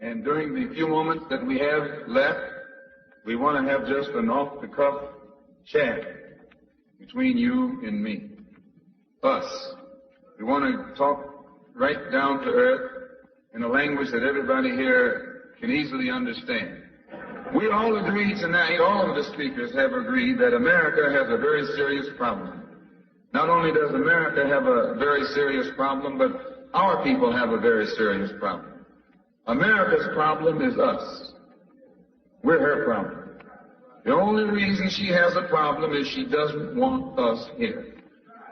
And during the few moments that we have left, we want to have just an off-the-cuff chat between you and me. Us. We want to talk right down to earth in a language that everybody here can easily understand. We all agree tonight, all of the speakers have agreed that America has a very serious problem. Not only does America have a very serious problem, but our people have a very serious problem. America's problem is us. We're her problem. The only reason she has a problem is she doesn't want us here.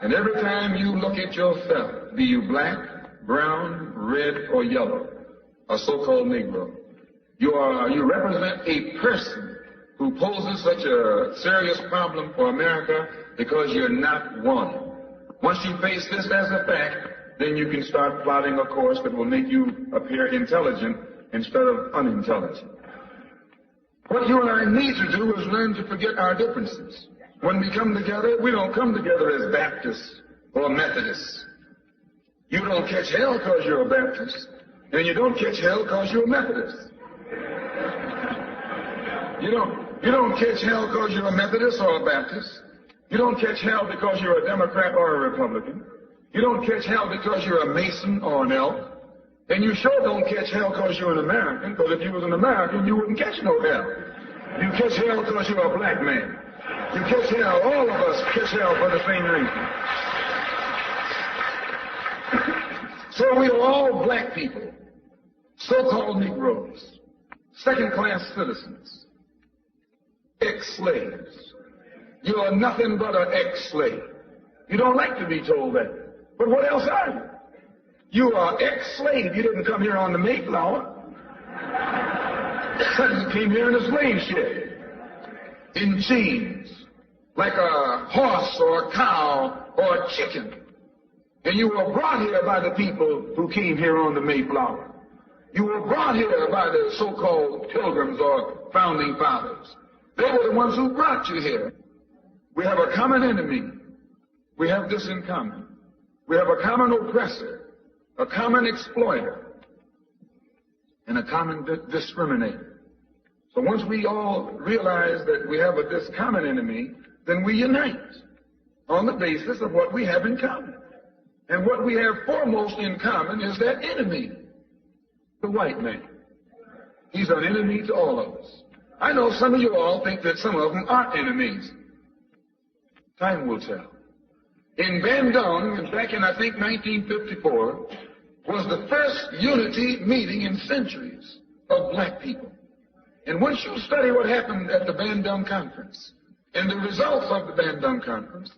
And every time you look at yourself, be you black, brown, red, or yellow, a so-called Negro, you represent a person who poses such a serious problem for America because you're not wanted. Once you face this as a fact, then you can start plotting a course that will make you appear intelligent instead of unintelligent. What you and I need to do is learn to forget our differences. When we come together, we don't come together as Baptists or Methodists. You don't catch hell because you're a Baptist, and you don't catch hell because you're a Methodist. You don't catch hell because you're a Methodist or a Baptist. You don't catch hell because you're a Democrat or a Republican. You don't catch hell because you're a Mason or an Elk. And you sure don't catch hell because you're an American, because if you was an American, you wouldn't catch no hell. You catch hell because you're a black man. You catch hell, all of us catch hell for the same reason. So we are all black people, so-called Negroes, second-class citizens, ex-slaves. You are nothing but an ex-slave. You don't like to be told that. But what else are you? You are ex-slave. You didn't come here on the Mayflower. You came here in a slave ship, in chains, like a horse or a cow or a chicken. And you were brought here by the people who came here on the Mayflower. You were brought here by the so-called pilgrims or founding fathers. They were the ones who brought you here. We have a common enemy. We have this in common. We have a common oppressor, a common exploiter, and a common discriminator. So once we all realize that we have this common enemy, then we unite on the basis of what we have in common. And what we have foremost in common is that enemy, the white man. He's an enemy to all of us. I know some of you all think that some of them aren't enemies. Time will tell. In Bandung, back in, I think, 1954, was the first unity meeting in centuries of black people. And once you study what happened at the Bandung Conference and the results of the Bandung Conference,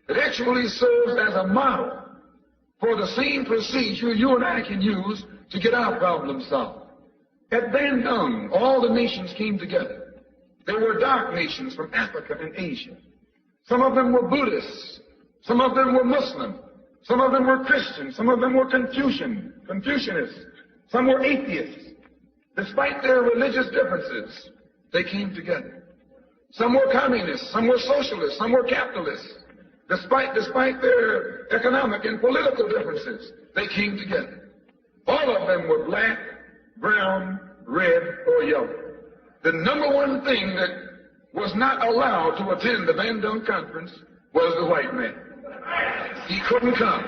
it actually serves as a model for the same procedure you and I can use to get our problem solved. At Bandung, all the nations came together. There were dark nations from Africa and Asia. Some of them were Buddhists. Some of them were Muslim. Some of them were Christian. Some of them were Confucianists. Some were atheists. Despite their religious differences, they came together. Some were communists. Some were socialists. Some were capitalists. Despite their economic and political differences, they came together. All of them were black, brown, red, or yellow. The number one thing that was not allowed to attend the Bandung Conference was the white man. He couldn't come.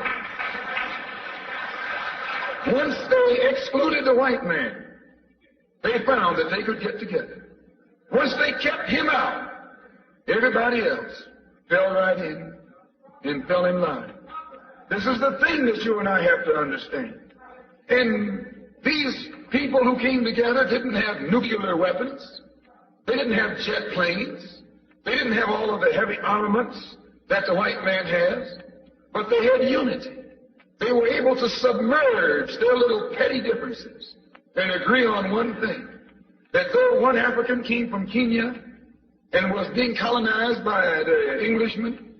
Once they excluded the white man, they found that they could get together. Once they kept him out, everybody else fell right in and fell in line. This is the thing that you and I have to understand. And these people who came together didn't have nuclear weapons. They didn't have jet planes. They didn't have all of the heavy armaments that the white man has. But they had unity. They were able to submerge their little petty differences and agree on one thing, that though one African came from Kenya and was being colonized by the Englishmen,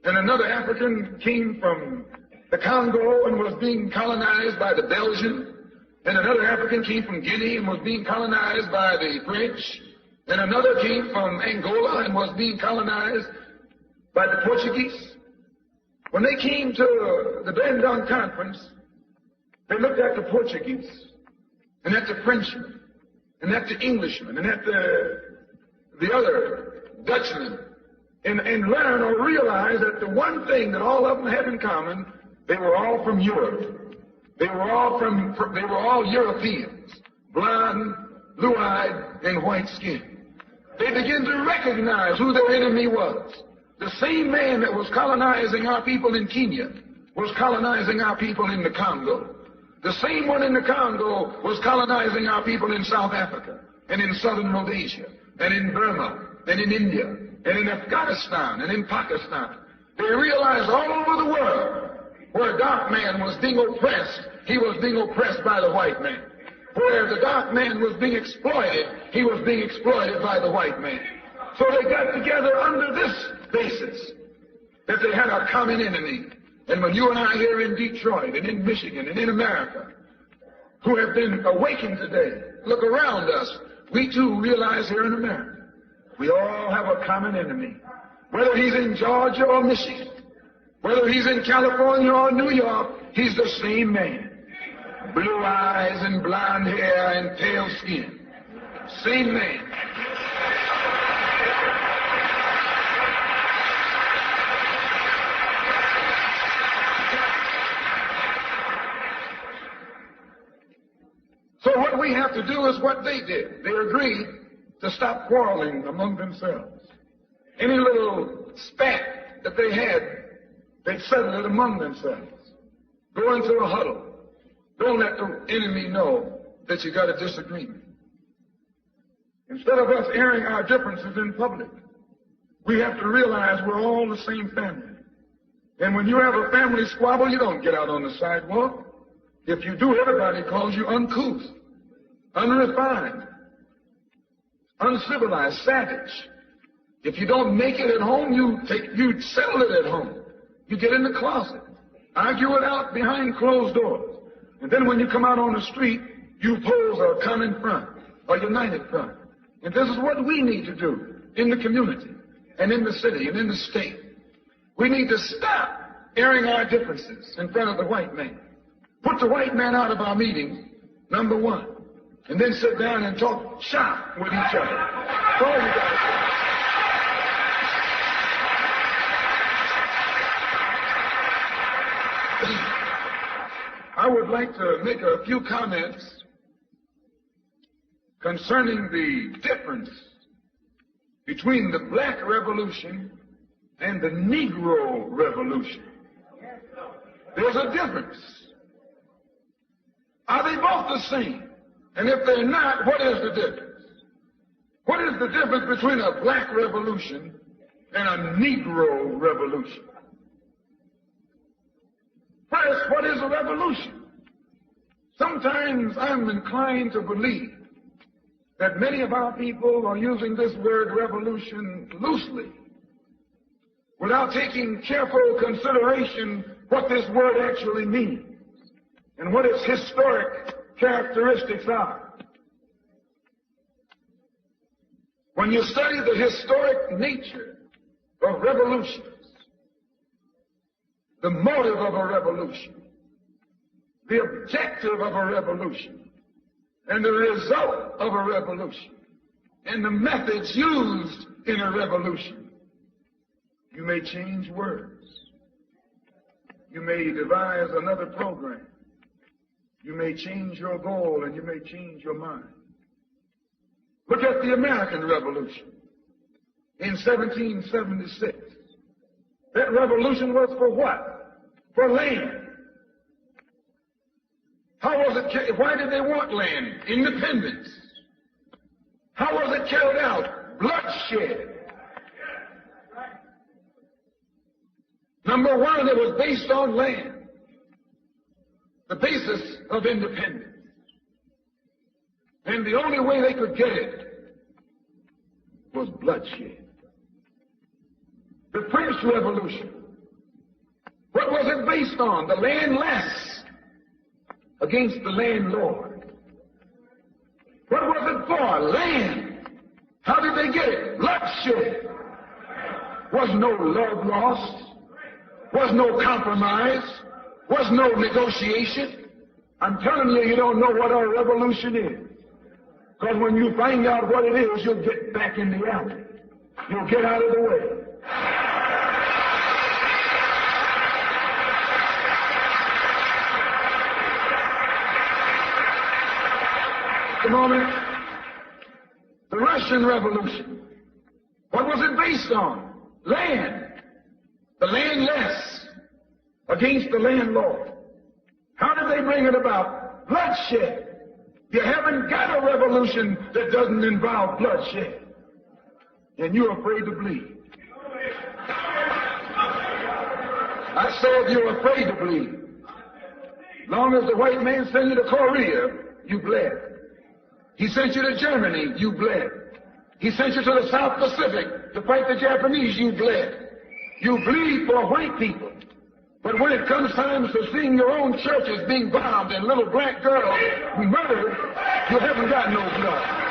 and another African came from the Congo and was being colonized by the Belgian, and another African came from Guinea and was being colonized by the French, and another came from Angola and was being colonized by the Portuguese. When they came to the Bandung Conference, they looked at the Portuguese and at the Frenchmen and at the Englishmen and at the other Dutchmen, and learn or realize that the one thing that all of them had in common, they were all from Europe. They were all Europeans, blonde, blue-eyed, and white-skinned. They began to recognize who their enemy was. The same man that was colonizing our people in Kenya was colonizing our people in the Congo. The same one in the Congo was colonizing our people in South Africa and in southern Rhodesia and in Burma and in India and in Afghanistan and in Pakistan. They realized all over the world where a dark man was being oppressed, he was being oppressed by the white man. Where the dark man was being exploited, he was being exploited by the white man. So they got together under this basis, that they had a common enemy. And when you and I here in Detroit and in Michigan and in America, who have been awakened today, look around us, we too realize here in America, we all have a common enemy. Whether he's in Georgia or Michigan, whether he's in California or New York, he's the same man. Blue eyes and blonde hair and pale skin. Same man. So what we have to do is what they did. They agreed to stop quarreling among themselves. Any little spat that they had, they'd settle it among themselves. Go into a huddle. Don't let the enemy know that you got a disagreement. Instead of us airing our differences in public, we have to realize we're all the same family. And when you have a family squabble, you don't get out on the sidewalk. If you do, everybody calls you uncouth, unrefined, uncivilized, savage. If you don't make it at home, you settle it at home. You get in the closet, argue it out behind closed doors. And then when you come out on the street, you pose a common front, a united front. And this is what we need to do in the community and in the city and in the state. We need to stop airing our differences in front of the white man. Put the white man out of our meetings, number one. And then sit down and talk shop with each other. That's all you got to do. I would like to make a few comments concerning the difference between the Black Revolution and the Negro Revolution. There's a difference. Are they both the same? And if they're not, what is the difference? What is the difference between a Black Revolution and a Negro Revolution? First, what is a revolution? Sometimes I'm inclined to believe that many of our people are using this word revolution loosely, without taking careful consideration what this word actually means and what its historic characteristics are. When you study the historic nature of revolutions, the motive of a revolution, the objective of a revolution, and the result of a revolution, and the methods used in a revolution, you may change words. You may devise another program. You may change your goal and you may change your mind. Look at the American Revolution in 1776. That revolution was for what? For land. How was it? Why did they want land? Independence. How was it carried out? Bloodshed. Number one, it was based on land. The basis of independence. And the only way they could get it was bloodshed. The French Revolution. What was it based on? The landless against the landlord. What was it for? Land. How did they get it? Bloodshed. Was no love lost. Was no compromise. Was no negotiation. I'm telling you, you don't know what our revolution is. Because when you find out what it is, you'll get back in the alley. You'll get out of the way. The moment, the Russian Revolution, what was it based on? Land. The landless against the landlord. How did they bring it about? Bloodshed. You haven't got a revolution that doesn't involve bloodshed. And you're afraid to bleed. I said you're afraid to bleed. Long as the white man sent you to Korea, you bled. He sent you to Germany, you bled. He sent you to the South Pacific to fight the Japanese, you bled. You bleed for white people. But when it comes time to seeing your own churches being bombed and little black girls murdered, you haven't got no blood.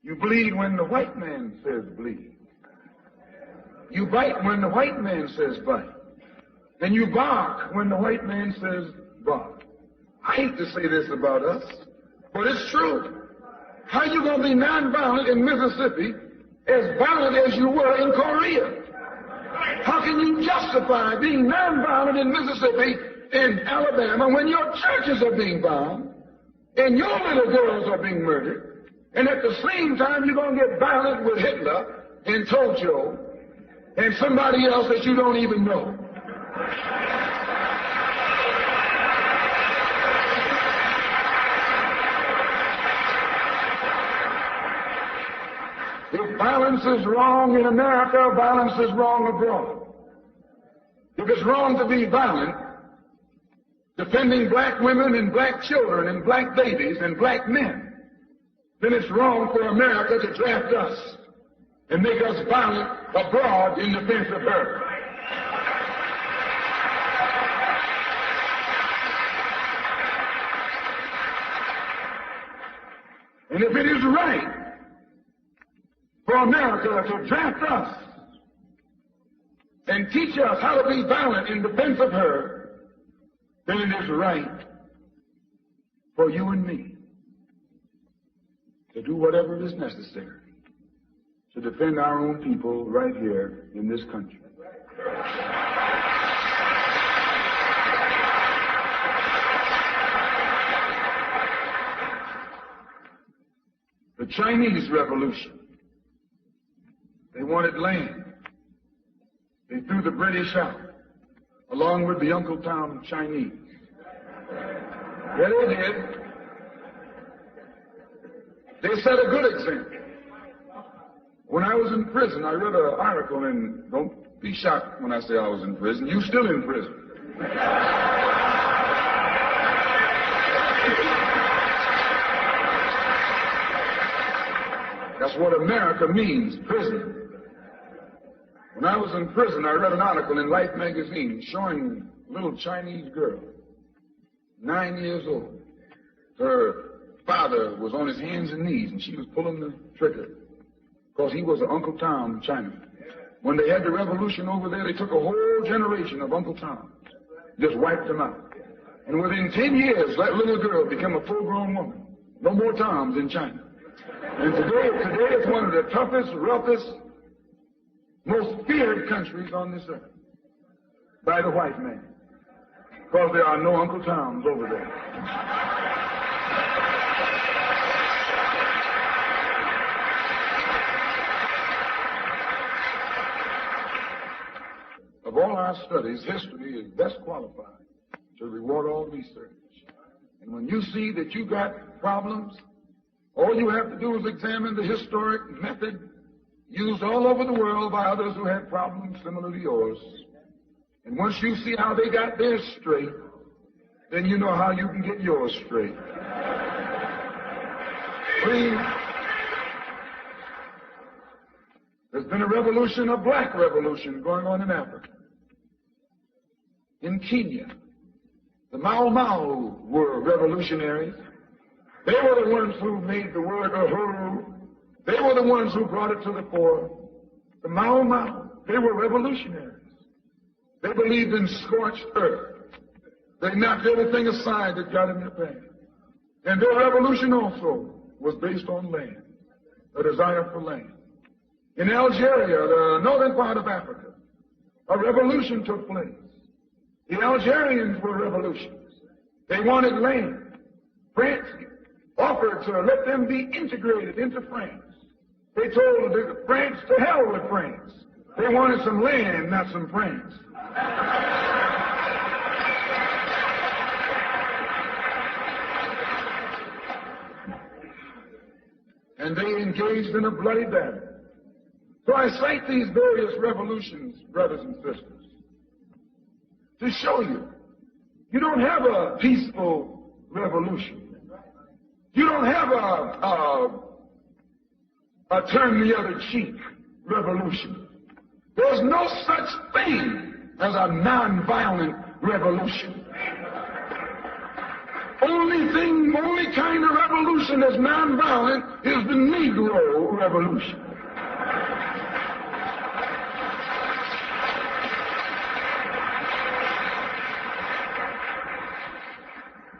You bleed when the white man says bleed. You bite when the white man says bite. And you bark when the white man says bark. I hate to say this about us, but it's true. How are you going to be nonviolent in Mississippi as violent as you were in Korea? How can you justify being nonviolent in Mississippi and Alabama when your churches are being bombed and your little girls are being murdered, and at the same time you're going to get violent with Hitler and Tojo and somebody else that you don't even know? If violence is wrong in America, violence is wrong abroad. If it's wrong to be violent, defending black women and black children and black babies and black men, then it's wrong for America to draft us and make us violent abroad in defense of her. And if it is right for America to draft us and teach us how to be violent in defense of her, then it is right for you and me to do whatever is necessary to defend our own people right here in this country. The Chinese Revolution. They wanted land. They threw the British out, along with the Uncle-Town Chinese. Yeah, they did. They set a good example. When I was in prison, I read an article, and don't be shocked when I say I was in prison. You're still in prison. That's what America means, prison. When I was in prison, I read an article in Life magazine showing a little Chinese girl, 9 years old. Her father was on his hands and knees, and she was pulling the trigger because he was an Uncle Tom Chinaman. When they had the revolution over there, they took a whole generation of Uncle Toms, just wiped them out. And within 10 years, that little girl became a full-grown woman. No more Toms in China. And today it's one of the toughest, roughest, most feared countries on this earth by the white man, because there are no Uncle Toms over there. Of all our studies, history is best qualified to reward all research. And when you see that you got problems, all you have to do is examine the historic method used all over the world by others who had problems similar to yours. And once you see how they got theirs straight, then you know how you can get yours straight. Please, there's been a revolution, a black revolution going on in Africa. In Kenya, the Mau Mau were revolutionaries. They were the ones who made the word uhuru. They were the ones who brought it to the fore. The Mau Mau, they were revolutionaries. They believed in scorched earth. They knocked everything aside that got in their path. And their revolution also was based on land, a desire for land. In Algeria, the northern part of Africa, a revolution took place. The Algerians were revolutionists. They wanted land. France offered to let them be integrated into France. They told France to hell with France. They wanted some land, not some France. And they engaged in a bloody battle. So I cite these various revolutions, brothers and sisters, to show you, you don't have a peaceful revolution. You don't have a turn the other cheek revolution. There's no such thing as a nonviolent revolution. Only kind of revolution that's nonviolent is the Negro revolution.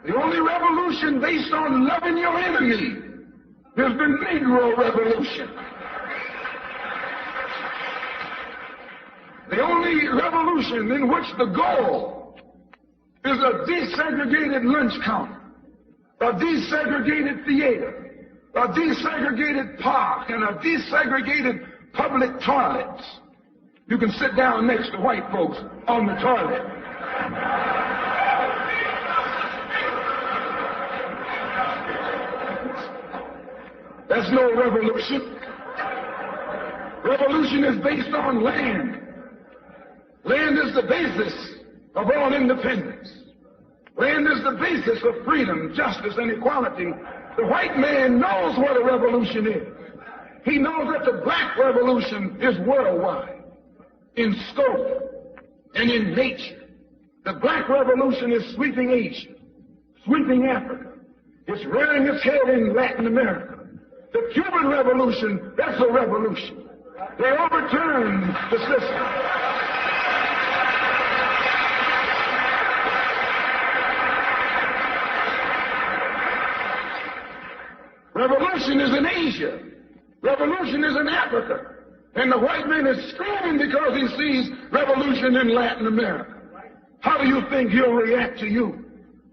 The only revolution based on loving your enemy is the Negro revolution. The only revolution in which the goal is a desegregated lunch counter, a desegregated theater, a desegregated park, and a desegregated public toilets. You can sit down next to white folks on the toilet. That's no revolution. Revolution is based on land. Land is the basis of all independence. Land is the basis of freedom, justice, and equality. The white man knows what a revolution is. He knows that the black revolution is worldwide, in scope and in nature. The black revolution is sweeping Asia, sweeping Africa. It's rearing its head in Latin America. The Cuban Revolution, that's a revolution. They overturned the system. Revolution is in Asia. Revolution is in Africa. And the white man is screaming because he sees revolution in Latin America. How do you think he'll react to you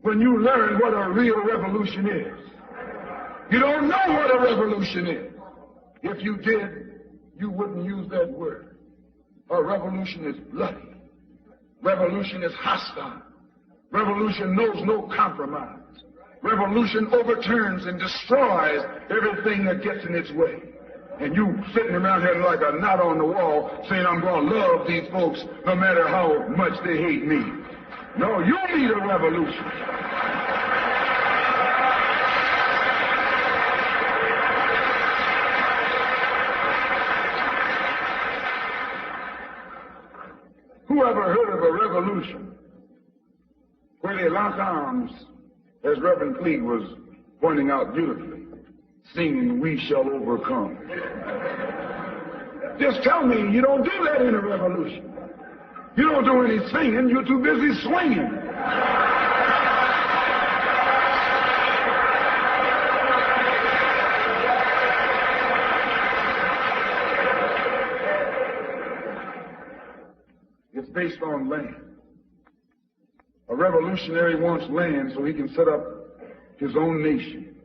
when you learn what a real revolution is? You don't know what a revolution is. If you did, you wouldn't use that word. A revolution is bloody. Revolution is hostile. Revolution knows no compromise. Revolution overturns and destroys everything that gets in its way. And you sitting around here like a knot on the wall saying, I'm going to love these folks no matter how much they hate me. No, you need a revolution. Who ever heard of a revolution where they lock arms, as Reverend Cleave was pointing out beautifully, singing, "We shall overcome"? Just tell me you don't do that in a revolution. You don't do any singing, you're too busy swinging. It's based on land. A revolutionary wants land so he can set up his own nation,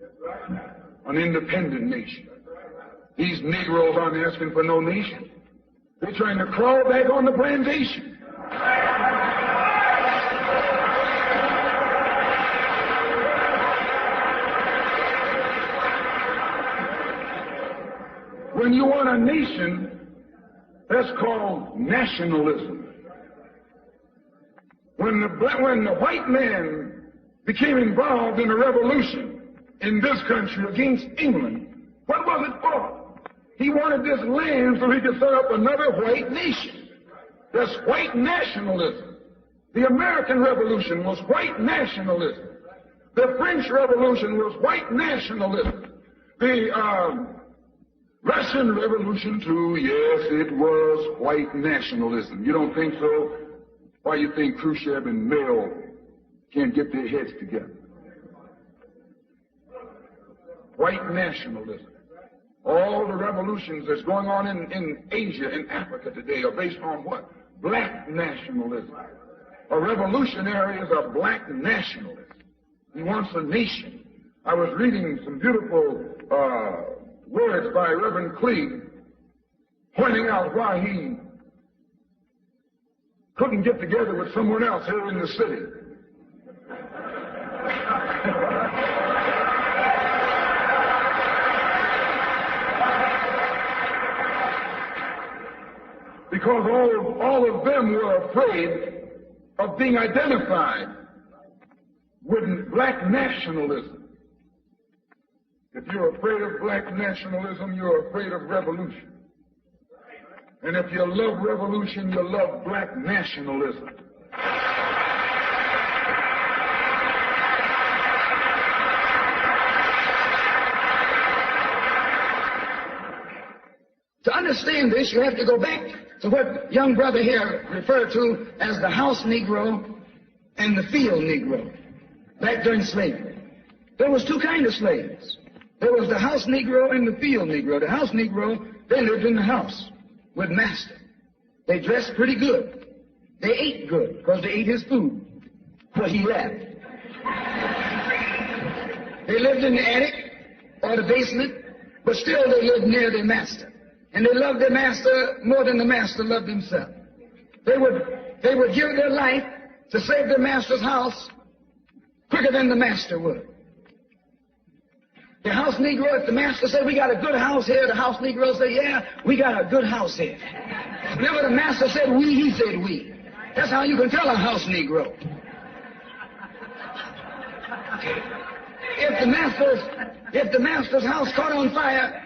an independent nation. These Negroes aren't asking for no nation. They're trying to crawl back on the plantation. When you want a nation, that's called nationalism. When the white man became involved in a revolution in this country against England, what was it for? He wanted this land so he could set up another white nation. That's white nationalism. The American Revolution was white nationalism. The French Revolution was white nationalism. The Russian Revolution, too, yes, it was white nationalism. You don't think so? Why you think Khrushchev and Mao can't get their heads together? White nationalism. All the revolutions that's going on in Asia and Africa today are based on what? Black nationalism. A revolutionary is a black nationalist. He wants a nation. I was reading some beautiful words by Reverend Cleave pointing out why he couldn't get together with someone else here in the city. Because all of them were afraid of being identified with black nationalism. If you're afraid of black nationalism, you're afraid of revolution. And if you love revolution, you love black nationalism. To understand this, you have to go back to what young brother here referred to as the house Negro and the field Negro, back during slavery. There was two kinds of slaves. There was the house Negro and the field Negro. The house Negro, they lived in the house with master. They dressed pretty good. They ate good because they ate his food, what he left. They lived in the attic or the basement, but still they lived near their master. And they loved their master more than the master loved himself. They would give their life to save their master's house quicker than the master would. The house Negro, if the master said, we got a good house here, the house Negro said, yeah, we got a good house here. Whenever the master said we, he said we. That's how you can tell a house Negro. If the master's house caught on fire,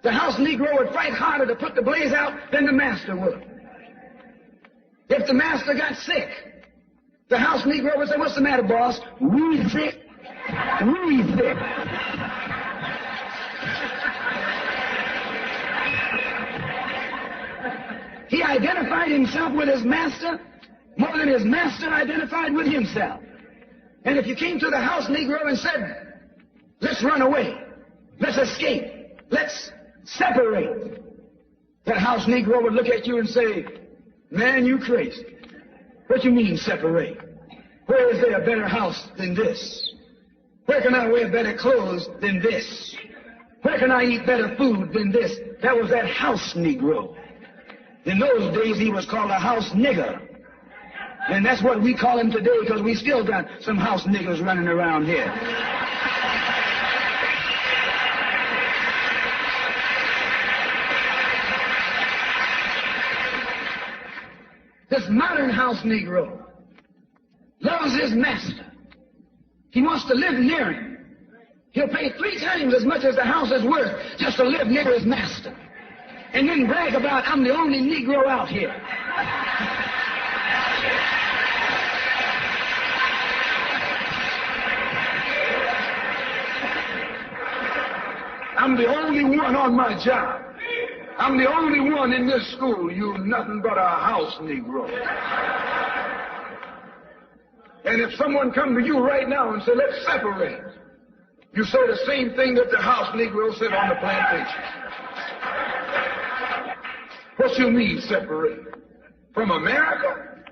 the house Negro would fight harder to put the blaze out than the master would. If the master got sick, the house Negro would say, what's the matter, boss? We sick. We sick. He identified himself with his master more than his master identified with himself. And if you came to the house Negro and said, let's run away, let's escape, let's separate, that house Negro would look at you and say, man, you crazy. What you mean separate? Where is there a better house than this? Where can I wear better clothes than this? Where can I eat better food than this? That was that house Negro. In those days, he was called a house nigger. And that's what we call him today, because we still got some house niggers running around here. This modern house Negro loves his master. He wants to live near him. He'll pay 3 times as much as the house is worth just to live near his master. And then brag about, I'm the only Negro out here. I'm the only one on my job. I'm the only one in this school. You're nothing but a house Negro. And if someone come to you right now and say, let's separate, you say the same thing that the house Negro said on the plantation. What you mean separate? From America?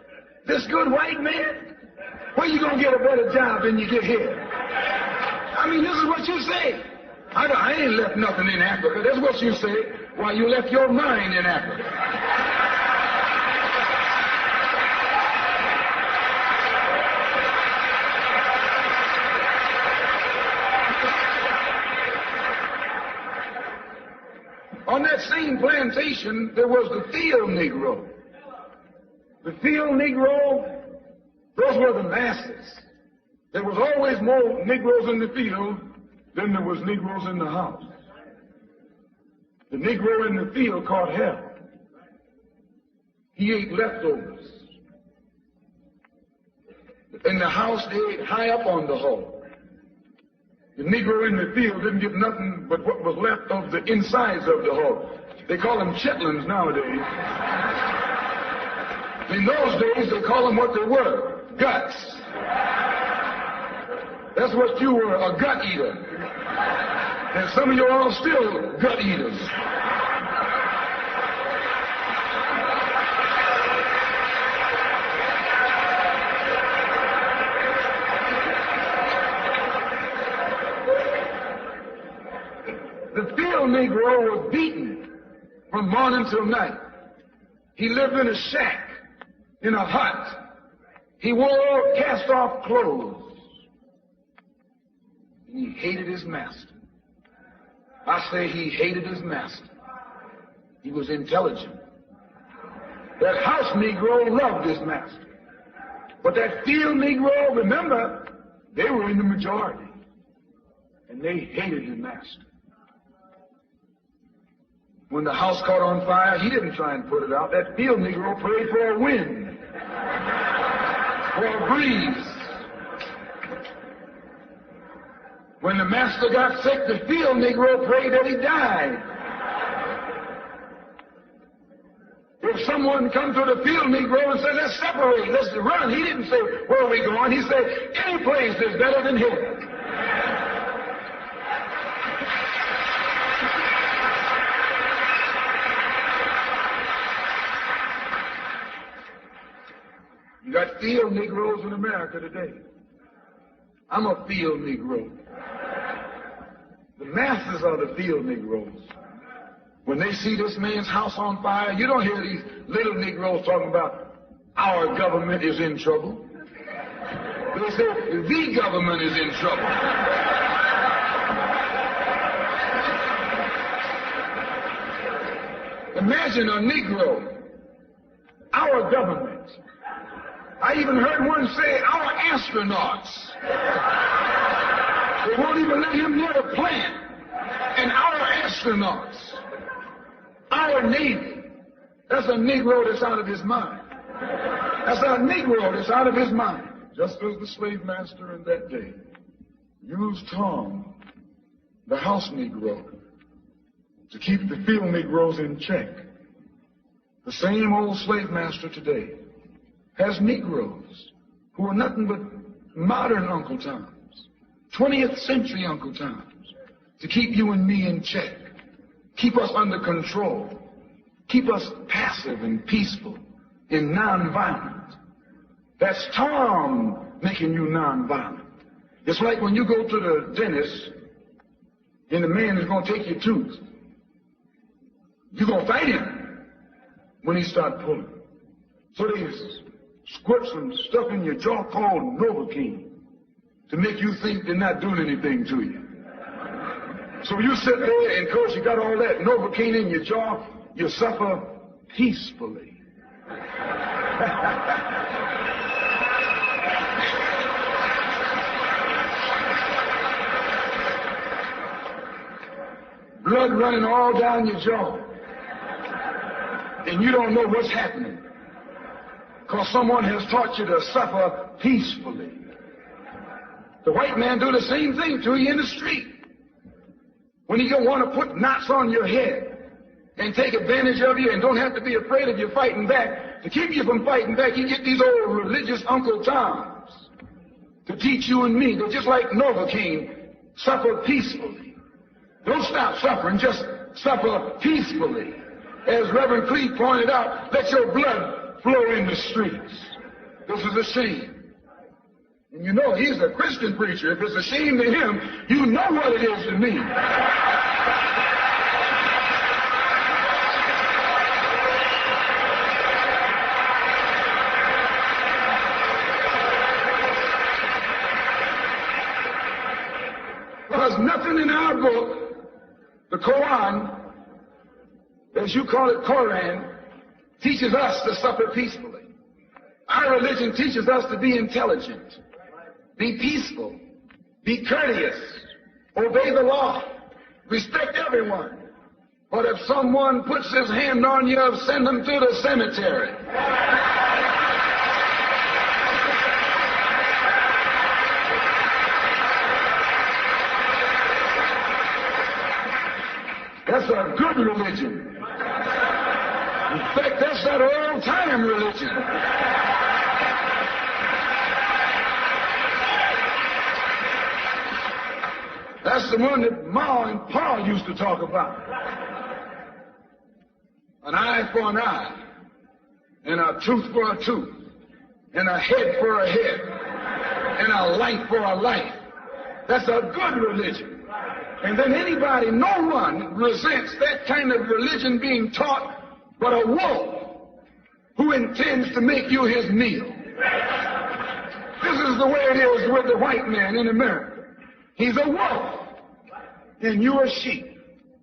This good white man? Where you gonna get a better job than you get here? I mean, this is what you say. I ain't left nothing in Africa. That's what you say. Why, you left your mind in Africa. On that same plantation, there was the field Negro. The field Negro, those were the masses. There was always more Negroes in the field than there was Negroes in the house. The Negro in the field caught hell. He ate leftovers. In the house, they ate high up on the hole. The Negro in the field didn't get nothing but what was left of the insides of the hog. They call them chitlins nowadays. In those days, they call them what they were, guts. That's what you were, a gut eater. And some of you are still gut eaters. The field Negro was beaten from morning till night. He lived in a shack, in a hut. He wore cast-off clothes. And he hated his master. I say he hated his master. He was intelligent. That house Negro loved his master. But that field Negro, remember, they were in the majority. And they hated his master. When the house caught on fire, he didn't try and put it out. That field Negro prayed for a wind, for a breeze. When the master got sick, the field Negro prayed that he died. If someone come to the field Negro and said, let's separate, let's run, he didn't say, where are we going? He said, any place is better than here. You got field Negroes in America today. I'm a field Negro. The masses are the field Negroes. When they see this man's house on fire, you don't hear these little Negroes talking about our government is in trouble. They say the government is in trouble. Imagine a Negro, our government. I even heard one say, our astronauts. They won't even let him near the plant. And our astronauts, our Navy, that's a Negro that's out of his mind. That's a Negro that's out of his mind. Just as the slave master in that day used Tom, the house Negro, to keep the field Negroes in check, the same old slave master today has Negroes who are nothing but modern Uncle Toms, 20th century Uncle Toms, to keep you and me in check, keep us under control, keep us passive and peaceful and nonviolent. That's Tom making you nonviolent. It's like when you go to the dentist and the man is going to take your tooth. You're going to fight him when he starts pulling. So they squirt some stuff in your jaw called Novocaine to make you think they're not doing anything to you. So you sit there and because you got all that Novocaine in your jaw, you suffer peacefully. Blood running all down your jaw. And you don't know what's happening. Because someone has taught you to suffer peacefully. The white man do the same thing to you in the street. When he don't want to put knots on your head and take advantage of you and don't have to be afraid of you fighting back, to keep you from fighting back, he get these old religious Uncle Toms to teach you and me that just like Novocaine, suffer peacefully. Don't stop suffering, just suffer peacefully. As Reverend Cleave pointed out, let your blood flow in the streets. This is a shame. And you know, he's a Christian preacher. If it's a shame to him, you know what it is to me. There's nothing in our book, the Quran, as you call it, Koran, teaches us to suffer peacefully. Our religion teaches us to be intelligent, be peaceful, be courteous, obey the law, respect everyone. But if someone puts his hand on you, send him to the cemetery. That's a good religion. In fact, that's that old-time religion. That's the one that Ma and Pa used to talk about. An eye for an eye, and a tooth for a tooth, and a head for a head, and a life for a life. That's a good religion. And then anybody, no one resents that kind of religion being taught but a wolf who intends to make you his meal. This is the way it is with the white man in America. He's a wolf, and you're a sheep.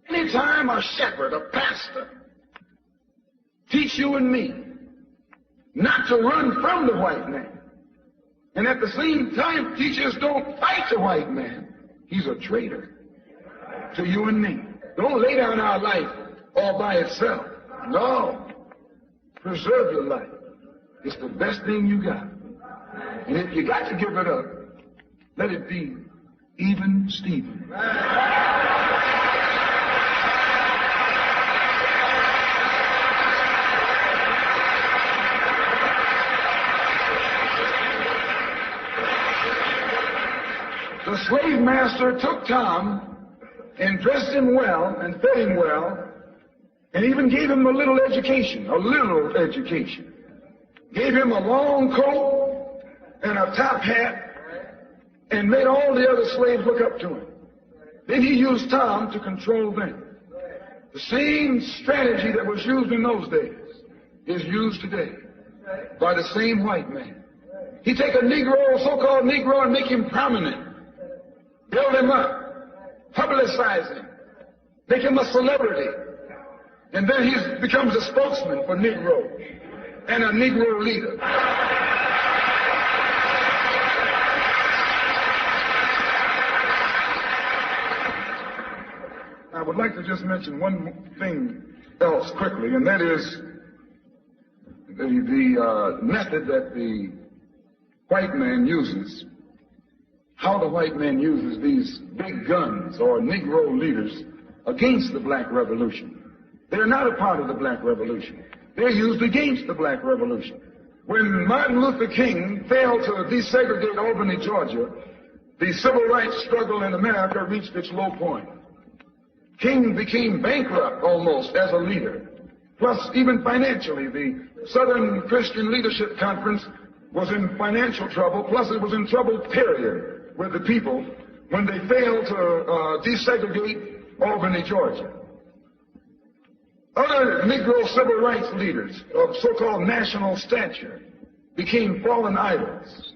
Anytime a shepherd, a pastor, teach you and me not to run from the white man, and at the same time teach us don't fight the white man, he's a traitor to you and me. Don't lay down our life all by itself. No. Preserve your life. It's the best thing you got. And if you got to give it up, let it be even Stephen. The slave master took Tom and dressed him well and fed him well and even gave him a little education. Gave him a long coat and a top hat and made all the other slaves look up to him. Then he used Tom to control them. The same strategy that was used in those days is used today by the same white man. He take a Negro, a so-called Negro, and make him prominent. Build him up, publicize him, make him a celebrity, and then he becomes a spokesman for Negro and a Negro leader. I would like to just mention one thing else quickly, and that is the method that the white man uses. How the white man uses these big guns or Negro leaders against the black revolution. They're not a part of the black revolution. They're used against the black revolution. When Martin Luther King failed to desegregate Albany, Georgia, the civil rights struggle in America reached its low point. King became bankrupt almost as a leader. Plus, even financially, the Southern Christian Leadership Conference was in financial trouble, plus it was in trouble, period, with the people when they failed to desegregate Albany, Georgia. Other Negro civil rights leaders of so-called national stature became fallen idols.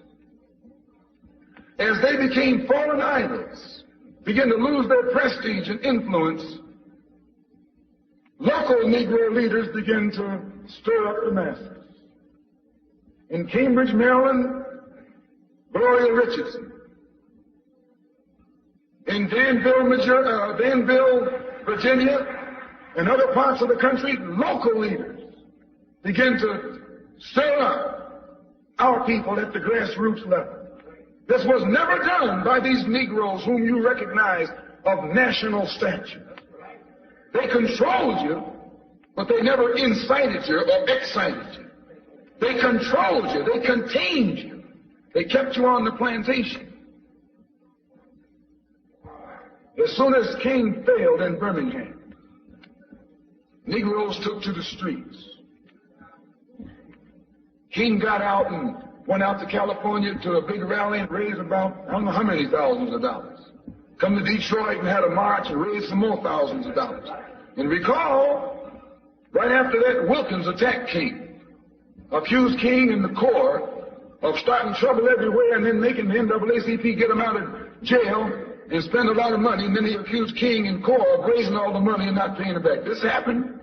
As they became fallen idols, began to lose their prestige and influence, local Negro leaders began to stir up the masses. In Cambridge, Maryland, Gloria Richardson. In Danville, Virginia, and other parts of the country, local leaders begin to stir up our people at the grassroots level. This was never done by these Negroes whom you recognize of national stature. They controlled you, but they never incited you or excited you. They controlled you. They contained you. They kept you on the plantation. As soon as King failed in Birmingham, Negroes took to the streets. King got out and went out to California to a big rally and raised about, I don't know how many thousands of dollars. Come to Detroit and had a march and raised some more thousands of dollars. And recall, right after that, Wilkins attacked King, accused King and the Corps of starting trouble everywhere and then making the NAACP get him out of jail and spend a lot of money, and then he accused King and Corps of raising all the money and not paying it back. This happened.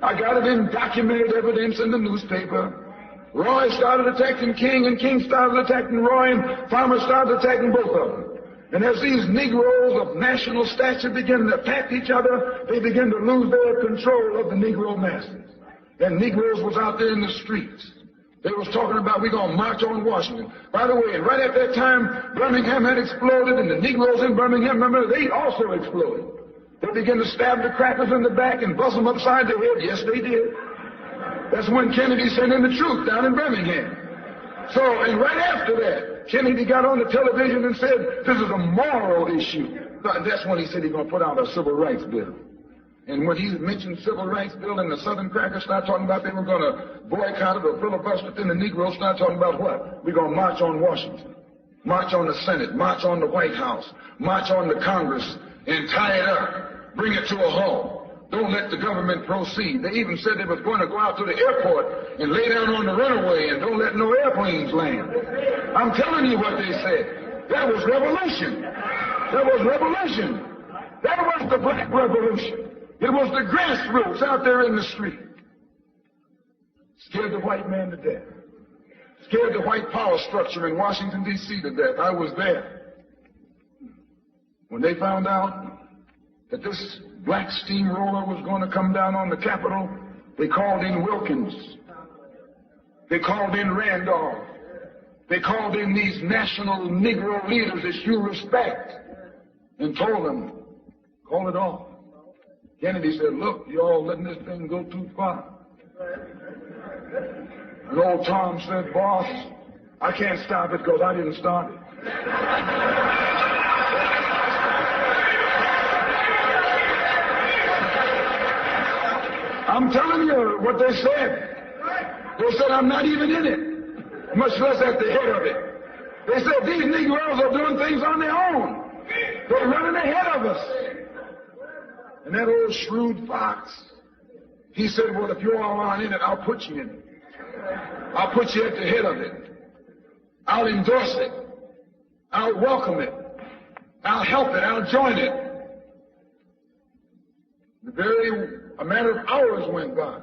I got it in documented evidence in the newspaper. Roy started attacking King, and King started attacking Roy, and Farmer started attacking both of them. And as these Negroes of national stature began to attack each other, they began to lose their control of the Negro masses. And Negroes was out there in the streets. They was talking about, we're going to march on Washington. By the way, right at that time, Birmingham had exploded, and the Negroes in Birmingham, remember, they also exploded. They began to stab the crackers in the back and bust them upside the head. Yes, they did. That's when Kennedy sent in the troops down in Birmingham. So, and right after that, Kennedy got on the television and said, this is a moral issue. That's when he said he's going to put out a civil rights bill. And when he mentioned civil rights bill and the Southern crackers started talking about they were going to boycott it or filibuster it, then the Negroes started talking about what? We're going to march on Washington, march on the Senate, march on the White House, march on the Congress, and tie it up, bring it to a halt. Don't let the government proceed. They even said they was going to go out to the airport and lay down on the runway and don't let no airplanes land. I'm telling you what they said. That was revolution. That was revolution. That was the black revolution. It was the grassroots out there in the street. Scared the white man to death. Scared the white power structure in Washington, D.C. to death. I was there. When they found out that this black steamroller was going to come down on the Capitol, they called in Wilkins. They called in Randolph. They called in these national Negro leaders that you respect and told them, call it off. Kennedy said, look, you all letting this thing go too far. And old Tom said, boss, I can't stop it because I didn't start it. I'm telling you what they said. They said, I'm not even in it, much less at the head of it. They said, these Negroes are doing things on their own. They're running ahead of us. And that old shrewd fox, he said, well, if you all aren't in it, I'll put you in it. I'll put you at the head of it. I'll endorse it. I'll welcome it. I'll help it. I'll join it. A matter of hours went by.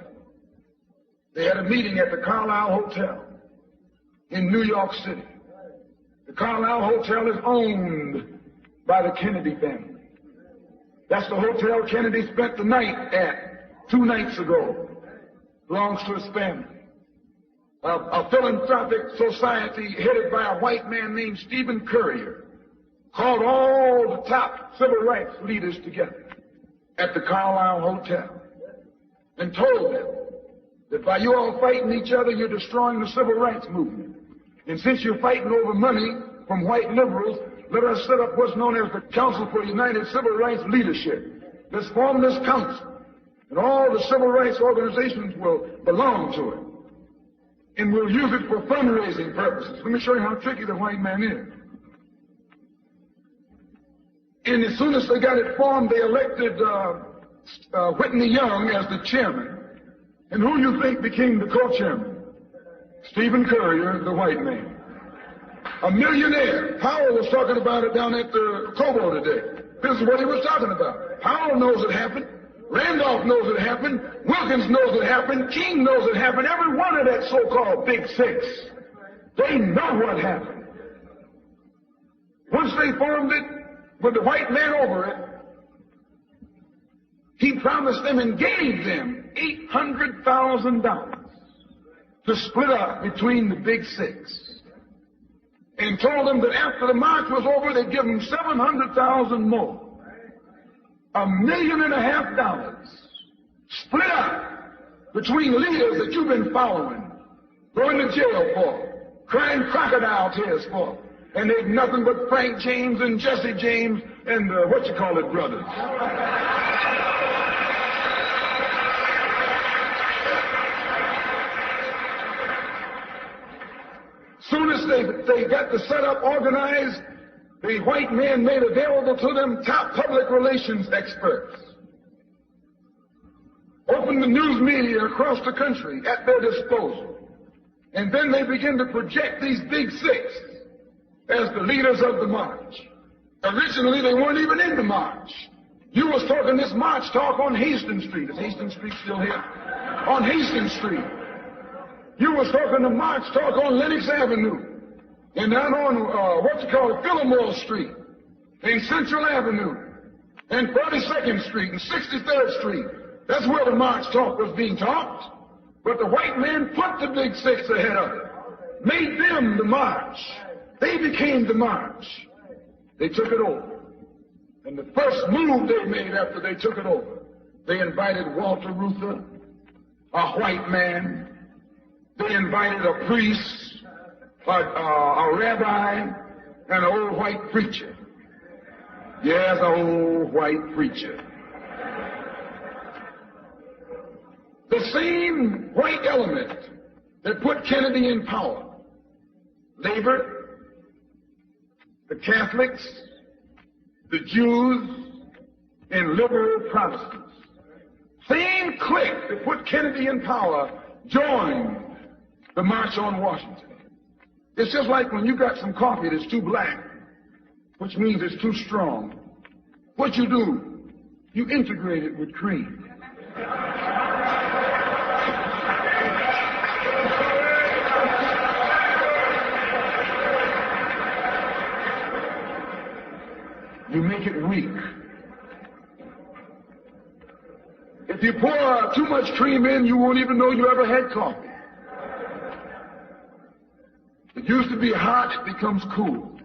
They had a meeting at the Carlisle Hotel in New York City. The Carlisle Hotel is owned by the Kennedy family. That's the hotel Kennedy spent the night at 2 nights ago. Belongs to his family. A philanthropic society headed by a white man named Stephen Currier called all the top civil rights leaders together at the Carlisle Hotel and told them that by you all fighting each other, you're destroying the civil rights movement. And since you're fighting over money from white liberals, let us set up what's known as the Council for United Civil Rights Leadership. Let's form this council, and all the civil rights organizations will belong to it. And we'll use it for fundraising purposes. Let me show you how tricky the white man is. And as soon as they got it formed, they elected Whitney Young as the chairman. And who you think became the co-chairman? Stephen Currier, the white man. A millionaire. Powell was talking about it down at the Covert today. This is what he was talking about. Powell knows it happened. Randolph knows it happened. Wilkins knows it happened. King knows it happened. Every one of that so-called Big Six. They know what happened. Once they formed it, with the white man over it, he promised them and gave them $800,000 to split up between the Big Six. And told them that after the march was over, they'd give them $700,000 more. $1.5 million split up between leaders that you've been following, going to jail for, crying crocodile tears for, and they've nothing but Frank James and Jesse James and brothers. Soon as they got the setup organized, the white man made available to them top public relations experts. Opened the news media across the country at their disposal. And then they began to project these Big Six as the leaders of the march. Originally, they weren't even in the march. You was talking this march talk on Hastings Street. Is Hastings Street still here? On Hastings Street. You was talking the march talk on Lenox Avenue. And down on, Fillmore Street. And Central Avenue. And 42nd Street and 63rd Street. That's where the march talk was being talked. But the white man put the Big Six ahead of it. Made them the march. They became the march. They took it over. And the first move they made after they took it over, they invited Walter Reuther, a white man. They invited a priest, a rabbi, and an old white preacher. Yes, an old white preacher. The same white element that put Kennedy in power. Labor, the Catholics, the Jews, and liberal Protestants. Same clique that put Kennedy in power joined the March on Washington. It's just like when you got some coffee that's too black, which means it's too strong. What you do, you integrate it with cream. You make it weak. If you pour too much cream in, you won't even know you ever had coffee. It used to be hot, it becomes cool.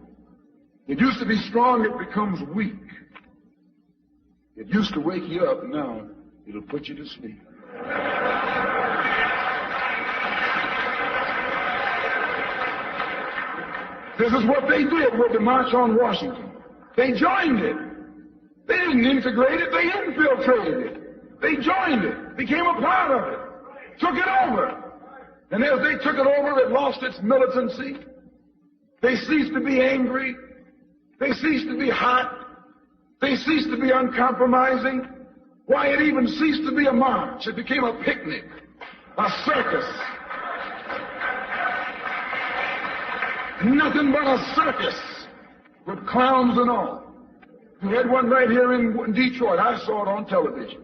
It used to be strong, it becomes weak. It used to wake you up, now it'll put you to sleep. This is what they did with the March on Washington. They joined it. They didn't integrate it, they infiltrated it. They joined it, became a part of it, took it over. And as they took it over, it lost its militancy. They ceased to be angry. They ceased to be hot. They ceased to be uncompromising. Why, it even ceased to be a march. It became a picnic, a circus. Nothing but a circus with clowns and all. We had one right here in Detroit. I saw it on television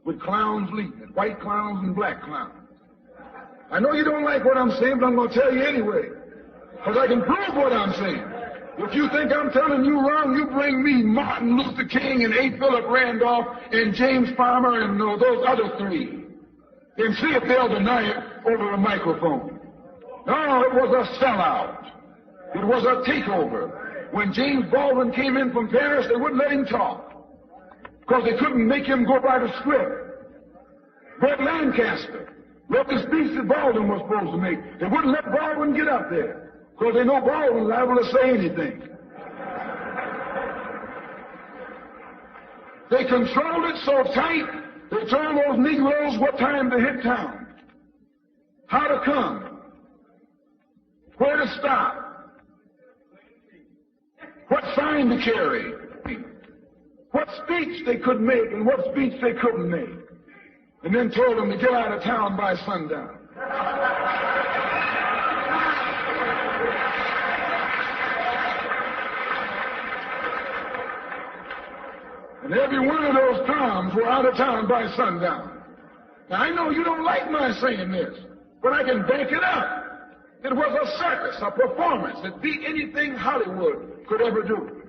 with clowns leading it, white clowns and black clowns. I know you don't like what I'm saying, but I'm going to tell you anyway, because I can prove what I'm saying. If you think I'm telling you wrong, you bring me Martin Luther King and A. Philip Randolph and James Farmer and those other three, and see if they'll deny it over a microphone. No, it was a sellout. It was a takeover. When James Baldwin came in from Paris, they wouldn't let him talk, because they couldn't make him go by the script. Burt Lancaster wrote the speech that Baldwin was supposed to make. They wouldn't let Baldwin get up there, because they know Baldwin's liable to say anything. They controlled it so tight, they told those Negroes what time to hit town, how to come, where to stop, what sign to carry, what speech they could make and what speech they couldn't make, and then told them to get out of town by sundown. And every one of those toms were out of town by sundown. Now, I know you don't like my saying this, but I can back it up. It was a circus, a performance that beat anything Hollywood could ever do.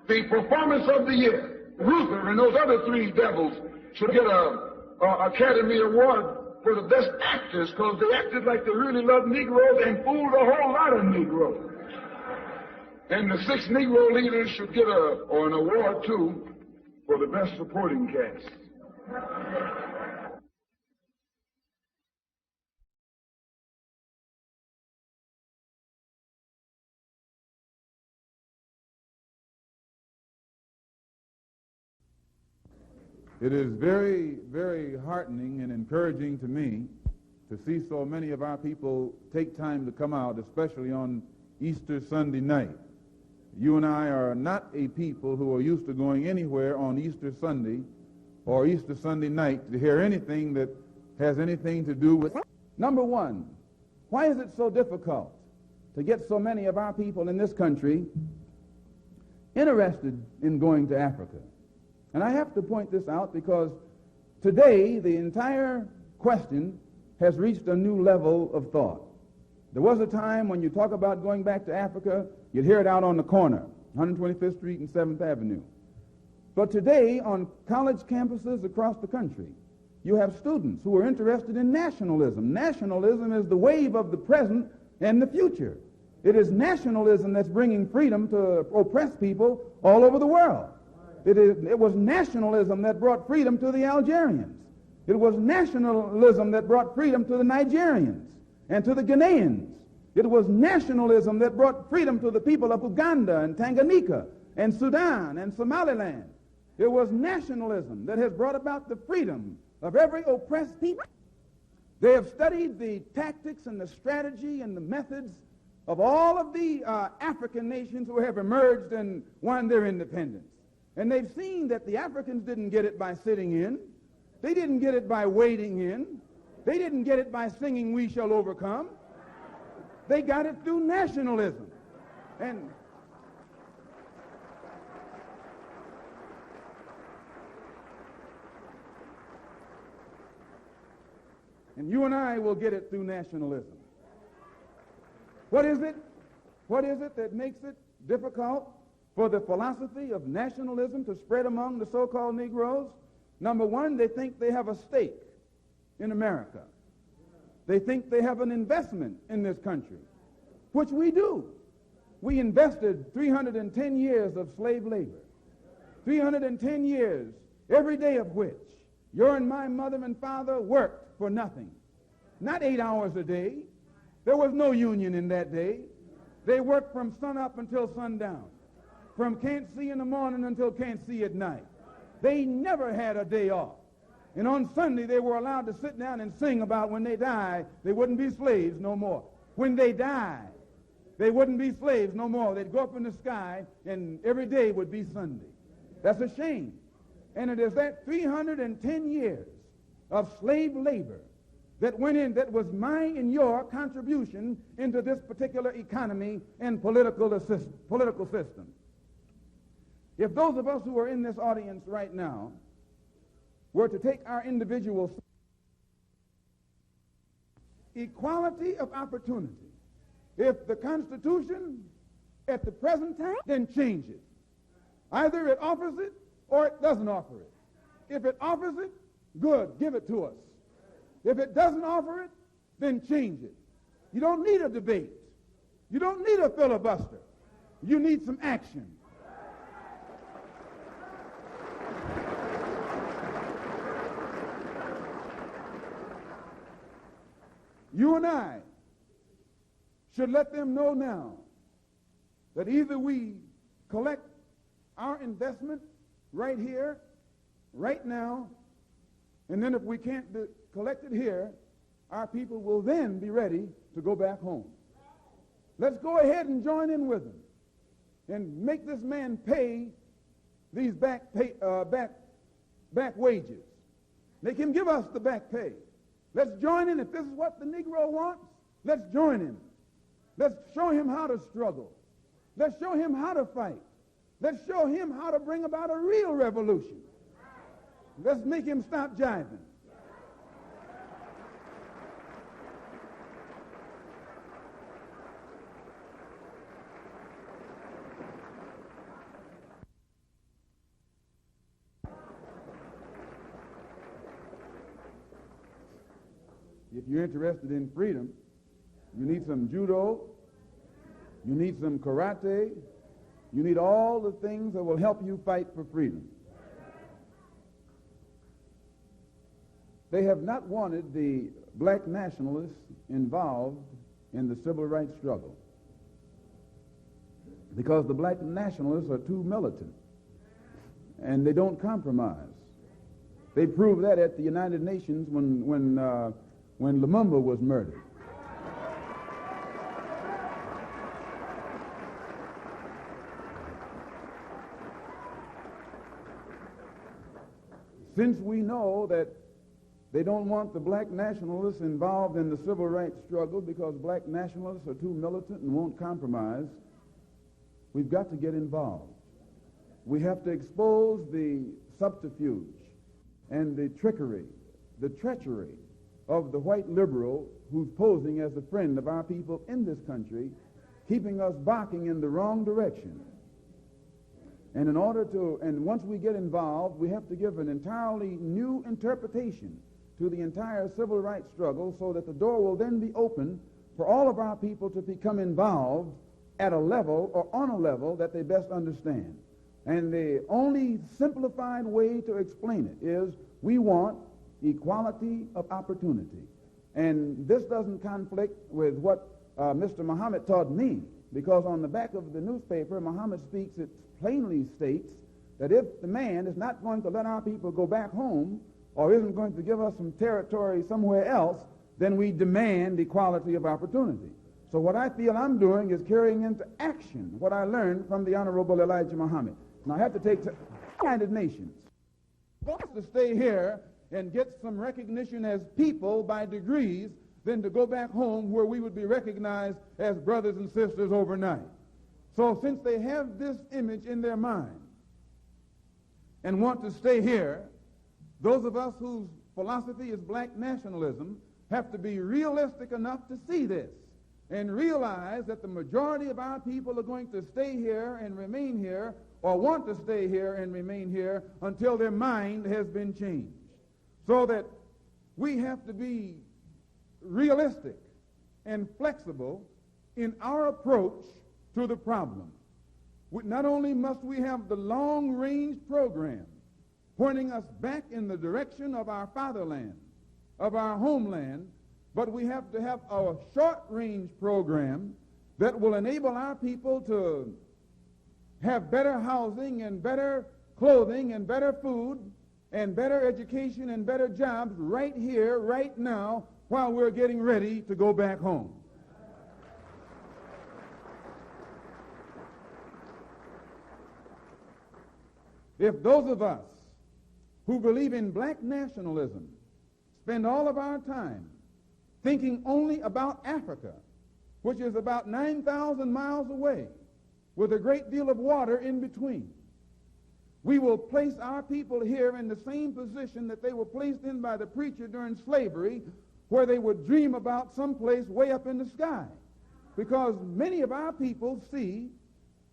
The performance of the year. Reuther and those other three devils should get a Academy Award for the best actors, because they acted like they really loved Negroes and fooled a whole lot of Negroes. And the 6 Negro leaders should get an award, too, for the best supporting cast. It is very, very heartening and encouraging to me to see so many of our people take time to come out, especially on Easter Sunday night. You and I are not a people who are used to going anywhere on Easter Sunday or Easter Sunday night to hear anything that has anything to do with... Number one, why is it so difficult to get so many of our people in this country interested in going to Africa? And I have to point this out because today the entire question has reached a new level of thought. There was a time when you talk about going back to Africa, you'd hear it out on the corner, 125th Street and 7th Avenue. But today, on college campuses across the country, you have students who are interested in nationalism. Nationalism is the wave of the present and the future. It is nationalism that's bringing freedom to oppressed people all over the world. It was nationalism that brought freedom to the Algerians. It was nationalism that brought freedom to the Nigerians and to the Ghanaians. It was nationalism that brought freedom to the people of Uganda and Tanganyika and Sudan and Somaliland. It was nationalism that has brought about the freedom of every oppressed people. They have studied the tactics and the strategy and the methods of all of the African nations who have emerged and won their independence. And they've seen that the Africans didn't get it by sitting in. They didn't get it by waiting in. They didn't get it by singing, "We shall overcome." They got it through nationalism. And you and I will get it through nationalism. What is it? What is it that makes it difficult for the philosophy of nationalism to spread among the so-called Negroes? Number one, they think they have a stake in America. They think they have an investment in this country, which we do. We invested 310 years of slave labor, 310 years, every day of which your and my mother and father worked for nothing. Not 8 hours a day. There was no union in that day. They worked from sun up until sundown, from can't see in the morning until can't see at night. They never had a day off. And on Sunday, they were allowed to sit down and sing about when they die, they wouldn't be slaves no more. When they die, they wouldn't be slaves no more. They'd go up in the sky, and every day would be Sunday. That's a shame. And it is that 310 years of slave labor that went in, that was mine and your contribution into this particular economy and political system. If those of us who are in this audience right now were to take our individual equality of opportunity, if the Constitution at the present time, then change it. Either it offers it or it doesn't offer it. If it offers it, good, give it to us. If it doesn't offer it, then change it. You don't need a debate. You don't need a filibuster. You need some action. You and I should let them know now that either we collect our investment right here, right now, and then if we can't collect it here, our people will then be ready to go back home. Let's go ahead and join in with them and make this man pay these back wages. Make him give us the back pay. Let's join in. If this is what the Negro wants, let's join him. Let's show him how to struggle. Let's show him how to fight. Let's show him how to bring about a real revolution. Let's make him stop jiving. If you're interested in freedom, you need some judo, you need some karate, you need all the things that will help you fight for freedom. They have not wanted the black nationalists involved in the civil rights struggle because the black nationalists are too militant and they don't compromise. They proved that at the United Nations when Lumumba was murdered. Since we know that they don't want the black nationalists involved in the civil rights struggle because black nationalists are too militant and won't compromise, we've got to get involved. We have to expose the subterfuge and the trickery, the treachery of the white liberal who's posing as a friend of our people in this country, keeping us barking in the wrong direction. And once we get involved, we have to give an entirely new interpretation to the entire civil rights struggle so that the door will then be open for all of our people to become involved at a level or on a level that they best understand. And the only simplified way to explain it is we want equality of opportunity. And this doesn't conflict with what Mr. Muhammad taught me, because on the back of the newspaper, Muhammad Speaks, it plainly states that if the man is not going to let our people go back home or isn't going to give us some territory somewhere else, then we demand equality of opportunity. So what I feel I'm doing is carrying into action what I learned from the Honorable Elijah Muhammad. Now I have to take the United Nations. For us to stay here and get some recognition as people by degrees than to go back home where we would be recognized as brothers and sisters overnight. So since they have this image in their mind and want to stay here, those of us whose philosophy is black nationalism have to be realistic enough to see this and realize that the majority of our people are going to stay here and remain here, or want to stay here and remain here until their mind has been changed. So that we have to be realistic and flexible in our approach to the problem. Not only must we have the long-range program pointing us back in the direction of our fatherland, of our homeland, but we have to have a short-range program that will enable our people to have better housing and better clothing and better food and better education and better jobs right here, right now, while we're getting ready to go back home. If those of us who believe in black nationalism spend all of our time thinking only about Africa, which is about 9,000 miles away, with a great deal of water in between, we will place our people here in the same position that they were placed in by the preacher during slavery, where they would dream about some place way up in the sky. Because many of our people see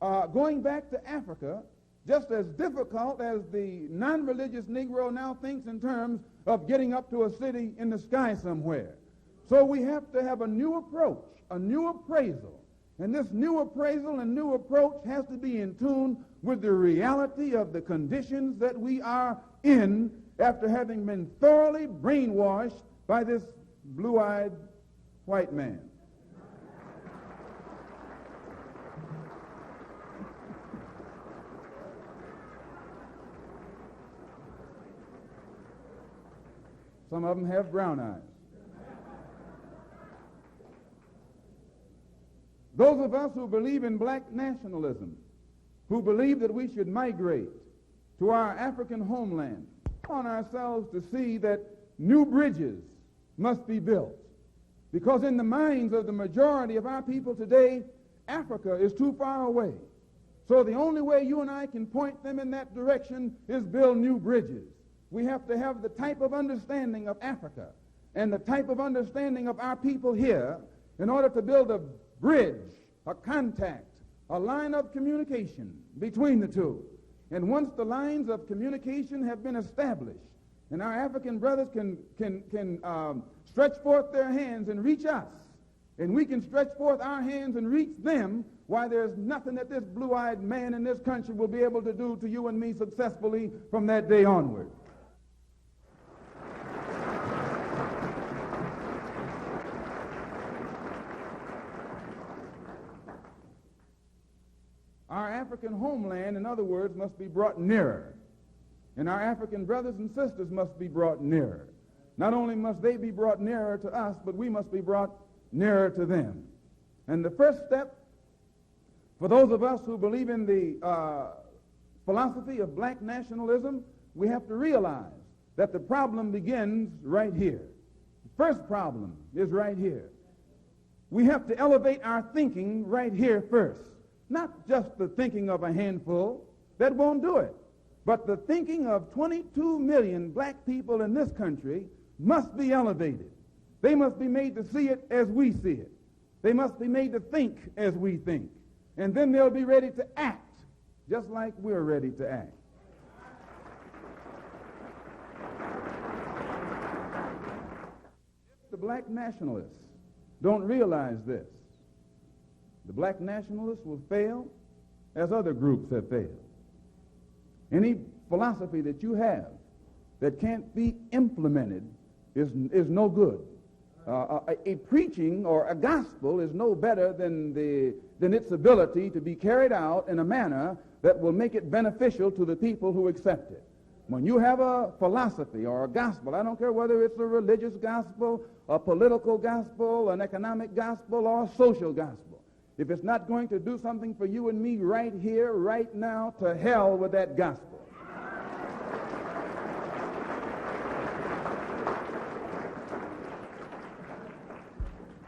going back to Africa just as difficult as the non-religious Negro now thinks in terms of getting up to a city in the sky somewhere. So we have to have a new approach, a new appraisal. And this new appraisal and new approach has to be in tune with the reality of the conditions that we are in after having been thoroughly brainwashed by this blue-eyed white man. Some of them have brown eyes. Those of us who believe in black nationalism, who believe that we should migrate to our African homeland, on ourselves to see that new bridges must be built. Because in the minds of the majority of our people today, Africa is too far away. So the only way you and I can point them in that direction is build new bridges. We have to have the type of understanding of Africa and the type of understanding of our people here in order to build a bridge, a contact, a line of communication between the two. And once the lines of communication have been established and our African brothers can stretch forth their hands and reach us, and we can stretch forth our hands and reach them, why, there's nothing that this blue-eyed man in this country will be able to do to you and me successfully from that day onward. Our African homeland, in other words, must be brought nearer. And our African brothers and sisters must be brought nearer. Not only must they be brought nearer to us, but we must be brought nearer to them. And the first step for those of us who believe in the philosophy of black nationalism, we have to realize that the problem begins right here. The first problem is right here. We have to elevate our thinking right here first. Not just the thinking of a handful, that won't do it. But the thinking of 22 million black people in this country must be elevated. They must be made to see it as we see it. They must be made to think as we think. And then they'll be ready to act just like we're ready to act. If the black nationalists don't realize this, the black nationalists will fail as other groups have failed. Any philosophy that you have that can't be implemented is no good. A preaching or a gospel is no better than its ability to be carried out in a manner that will make it beneficial to the people who accept it. When you have a philosophy or a gospel, I don't care whether it's a religious gospel, a political gospel, an economic gospel, or a social gospel, if it's not going to do something for you and me right here, right now, to hell with that gospel.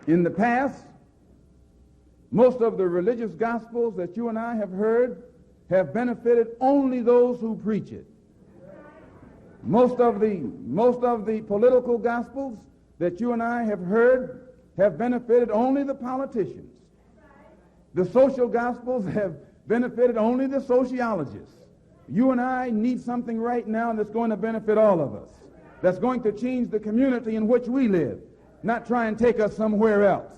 In the past, most of the religious gospels that you and I have heard have benefited only those who preach it. Most of the political gospels that you and I have heard have benefited only the politicians. The social gospels have benefited only the sociologists. You and I need something right now that's going to benefit all of us, that's going to change the community in which we live, not try and take us somewhere else.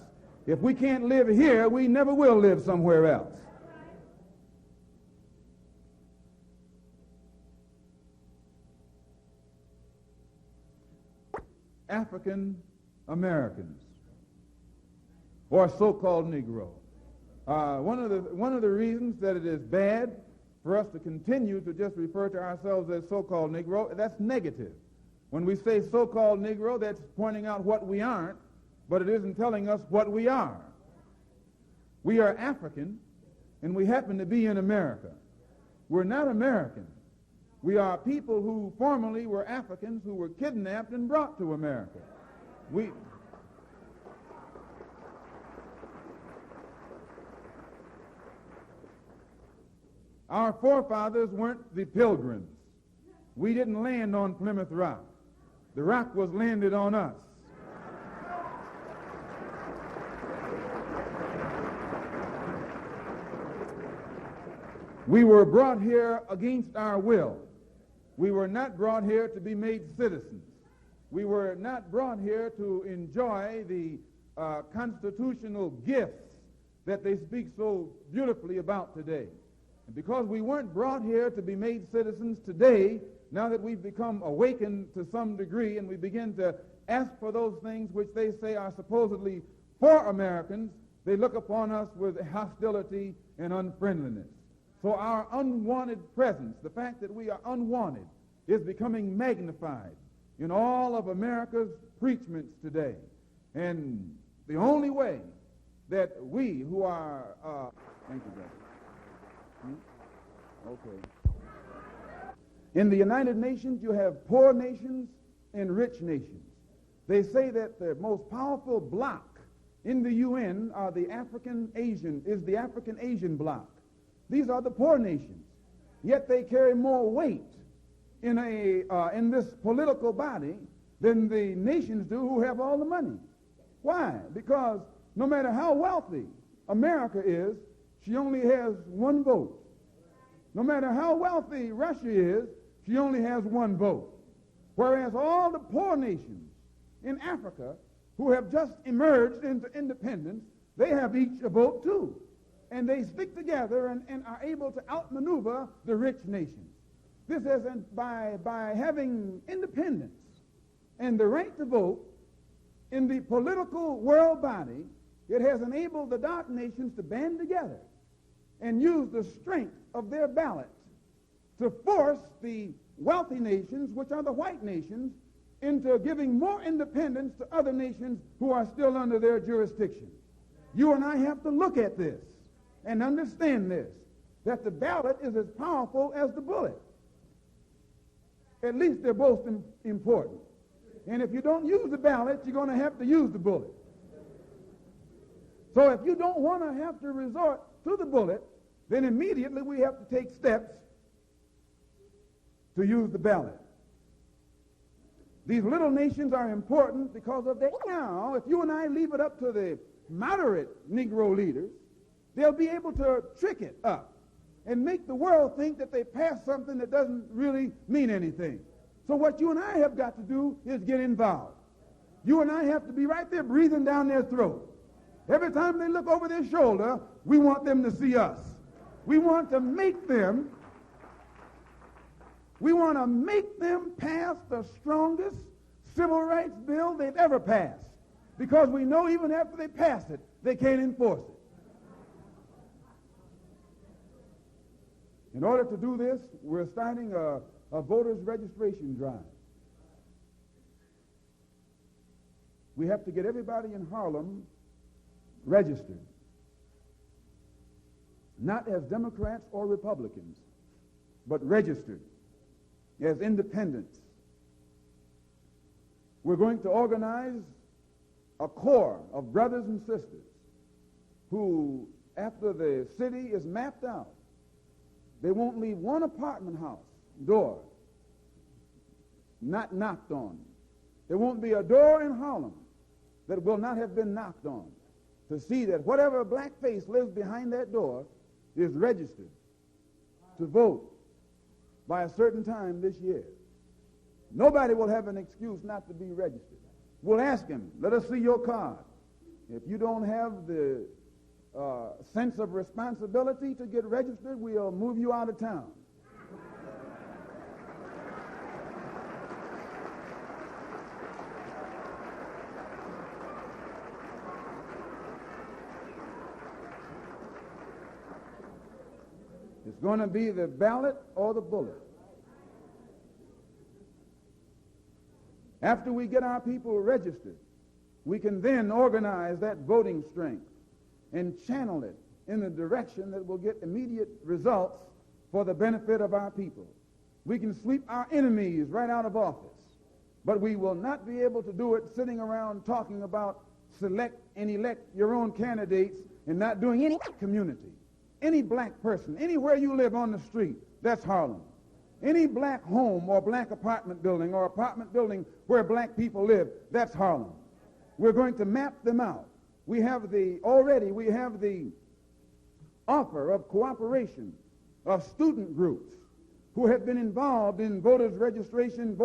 If we can't live here, we never will live somewhere else. African Americans, or so-called Negro. One of the reasons that it is bad for us to continue to just refer to ourselves as so-called Negro, that's negative. When we say so-called Negro, that's pointing out what we aren't, but it isn't telling us what we are. We are African, and we happen to be in America. We're not American. We are people who formerly were Africans who were kidnapped and brought to America. Our forefathers weren't the Pilgrims. We didn't land on Plymouth Rock. The rock was landed on us. We were brought here against our will. We were not brought here to be made citizens. We were not brought here to enjoy the constitutional gifts that they speak so beautifully about today. And because we weren't brought here to be made citizens today, now that we've become awakened to some degree and we begin to ask for those things which they say are supposedly for Americans, they look upon us with hostility and unfriendliness. So our unwanted presence, the fact that we are unwanted, is becoming magnified in all of America's preachments today. And the only way that we who are... thank you, brother. Okay. In the United Nations, you have poor nations and rich nations. They say that the most powerful bloc in the UN are the African Asian bloc. These are the poor nations, yet they carry more weight in this political body than the nations do who have all the money. Why? Because no matter how wealthy America is, she only has one vote. No matter how wealthy Russia is, she only has one vote. Whereas all the poor nations in Africa who have just emerged into independence, they have each a vote too. And they stick together and are able to outmaneuver the rich nations. This is by having independence and the right to vote in the political world body, it has enabled the dark nations to band together and use the strength of their ballot to force the wealthy nations, which are the white nations, into giving more independence to other nations who are still under their jurisdiction. You and I have to look at this and understand this, that the ballot is as powerful as the bullet. At least they're both important. And if you don't use the ballot, you're going to have to use the bullet. So if you don't want to have to resort to the bullet, then immediately we have to take steps to use the ballot. These little nations are important because of their... Now, if you and I leave it up to the moderate Negro leaders, they'll be able to trick it up and make the world think that they passed something that doesn't really mean anything. So what you and I have got to do is get involved. You and I have to be right there breathing down their throat. Every time they look over their shoulder, we want them to see us. We want to make them We want to make them pass the strongest civil rights bill they've ever passed, because we know even after they pass it, they can't enforce it. In order to do this, we're starting a voters registration drive. We have to get everybody in Harlem registered, not as Democrats or Republicans, but registered as independents. We're going to organize a corps of brothers and sisters who, after the city is mapped out, they won't leave one apartment house door not knocked on. There won't be a door in Harlem that will not have been knocked on, to see that whatever black face lives behind that door is registered to vote by a certain time this year. Nobody will have an excuse not to be registered. We'll ask him, let us see your card. If you don't have the sense of responsibility to get registered, we'll move you out of town. It's going to be the ballot or the bullet. After we get our people registered, we can then organize that voting strength and channel it in a direction that will get immediate results for the benefit of our people. We can sweep our enemies right out of office, but we will not be able to do it sitting around talking about select and elect your own candidates and not doing any community. Any black person, anywhere you live on the street, that's Harlem. Any black home or black apartment building or apartment building where black people live, that's Harlem. We're going to map them out. We have the offer of cooperation of student groups who have been involved in voter registration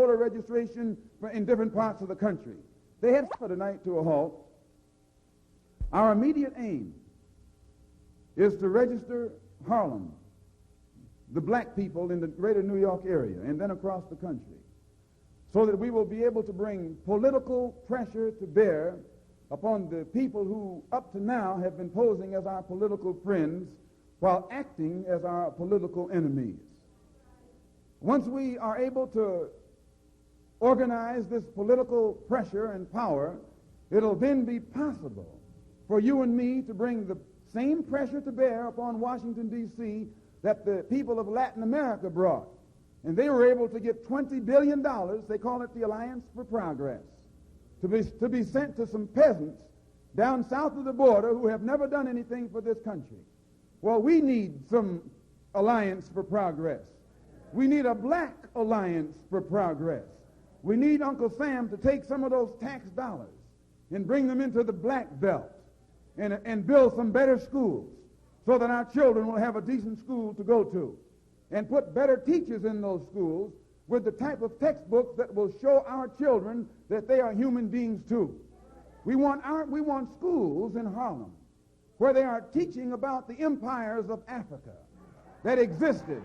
in different parts of the country. They had tonight to a halt. Our immediate aim is to register Harlem, the black people in the greater New York area, and then across the country, so that we will be able to bring political pressure to bear upon the people who up to now have been posing as our political friends while acting as our political enemies. Once we are able to organize this political pressure and power, it'll then be possible for you and me to bring the same pressure to bear upon Washington, D.C. that the people of Latin America brought. And they were able to get $20 billion, they call it the Alliance for Progress, to be sent to some peasants down south of the border who have never done anything for this country. Well, we need some Alliance for Progress. We need a black Alliance for Progress. We need Uncle Sam to take some of those tax dollars and bring them into the black belt and build some better schools so that our children will have a decent school to go to, and put better teachers in those schools with the type of textbooks that will show our children that they are human beings too. We want schools in Harlem where they are teaching about the empires of Africa that existed.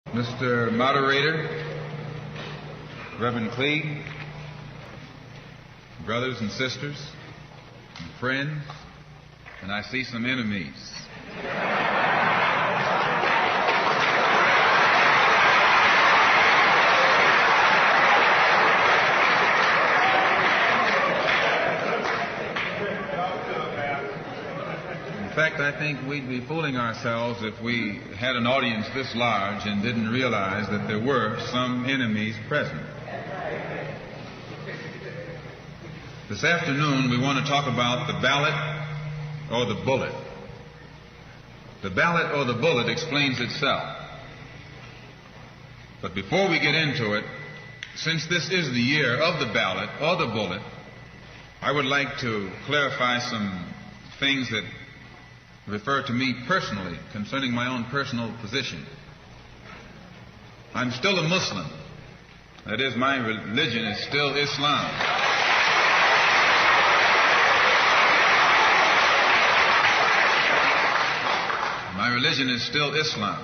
Mr. Moderator, Reverend Cleage, brothers and sisters, and friends, and I see some enemies. In fact, I think we'd be fooling ourselves if we had an audience this large and didn't realize that there were some enemies present. This afternoon, we want to talk about the ballot or the bullet. The ballot or the bullet explains itself. But before we get into it, since this is the year of the ballot or the bullet, I would like to clarify some things that refer to me personally concerning my own personal position. I'm still a Muslim. That is, my religion is still Islam. My religion is still Islam.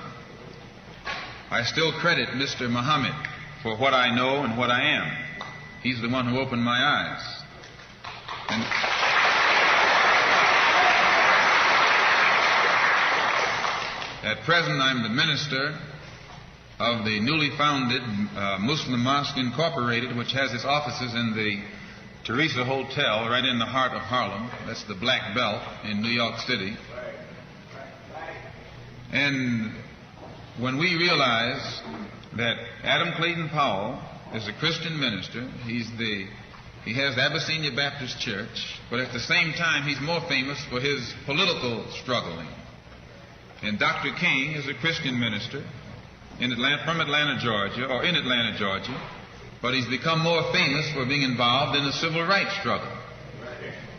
I still credit Mr. Muhammad for what I know and what I am. He's the one who opened my eyes. And at present, I'm the minister of the newly founded Muslim Mosque Incorporated, which has its offices in the Teresa Hotel right in the heart of Harlem. That's the Black Belt in New York City. And when we realize that Adam Clayton Powell is a Christian minister, he has the Abyssinia Baptist Church, but at the same time he's more famous for his political struggling. And Dr. King is a Christian minister from Atlanta, Georgia, but he's become more famous for being involved in the civil rights struggle.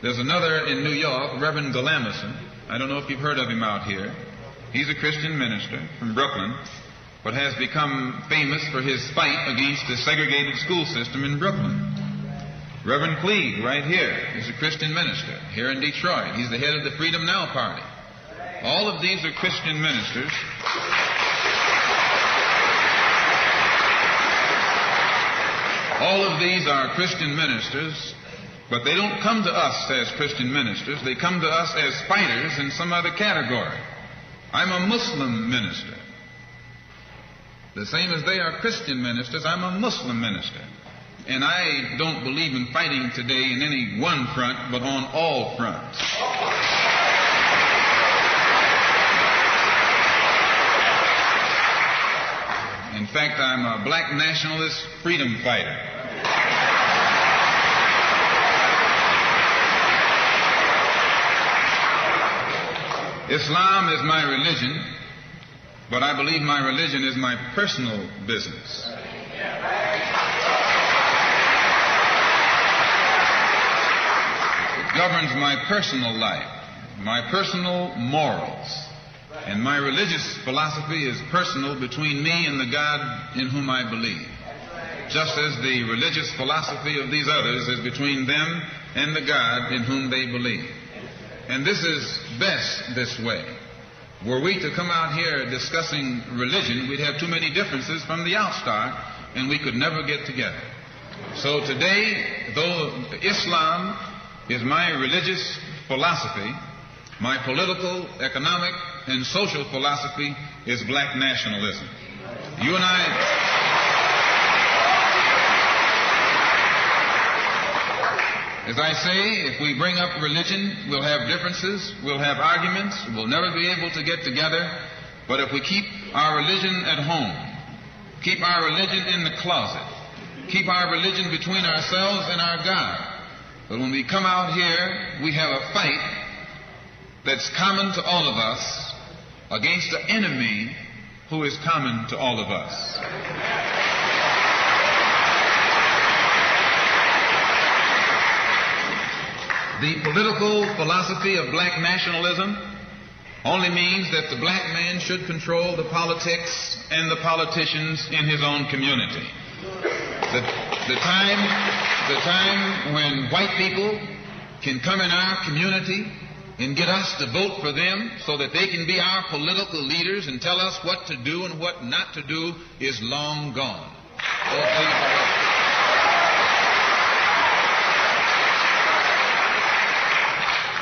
There's another in New York, Reverend Galamison. I don't know if you've heard of him out here. He's a Christian minister from Brooklyn, but has become famous for his fight against the segregated school system in Brooklyn. Reverend Cleave, right here, is a Christian minister here in Detroit. He's the head of the Freedom Now Party. All of these are Christian ministers. All of these are Christian ministers, but they don't come to us as Christian ministers. They come to us as fighters in some other category. I'm a Muslim minister. The same as they are Christian ministers, I'm a Muslim minister. And I don't believe in fighting today in any one front, but on all fronts. In fact, I'm a Black Nationalist freedom fighter. Islam is my religion, but I believe my religion is my personal business. It governs my personal life, my personal morals. And my religious philosophy is personal between me and the God in whom I believe. Just as the religious philosophy of these others is between them and the God in whom they believe. And this is best this way. Were we to come out here discussing religion, we'd have too many differences from the outstart, and we could never get together. So today, though Islam is my religious philosophy, my political, economic, and social philosophy is black nationalism. You and I, as I say, if we bring up religion, we'll have differences, we'll have arguments, we'll never be able to get together. But if we keep our religion at home, keep our religion in the closet, keep our religion between ourselves and our God, but when we come out here, we have a fight that's common to all of us against the enemy who is common to all of us. The political philosophy of black nationalism only means that the black man should control the politics and the politicians in his own community. The time when white people can come in our community and get us to vote for them so that they can be our political leaders and tell us what to do and what not to do is long gone.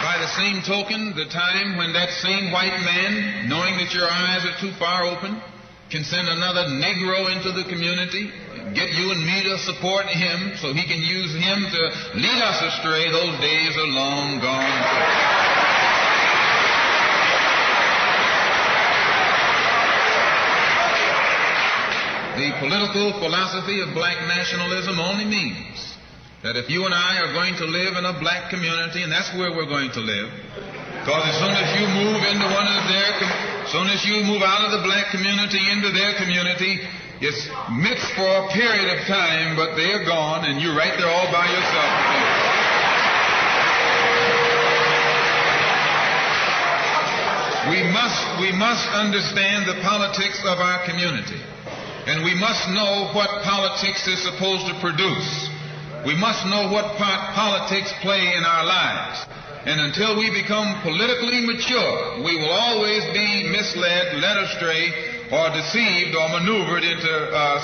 By the same token, the time when that same white man, knowing that your eyes are too far open, can send another Negro into the community, get you and me to support him so he can use him to lead us astray, those days are long gone. The political philosophy of black nationalism only means that if you and I are going to live in a black community, and that's where we're going to live, because as soon as you move into as soon as you move out of the black community into their community, it's mixed for a period of time, but they're gone, and you're right there all by yourself. We must understand the politics of our community. And we must know what politics is supposed to produce. We must know what part politics play in our lives. And until we become politically mature, we will always be misled, led astray, or deceived or maneuvered into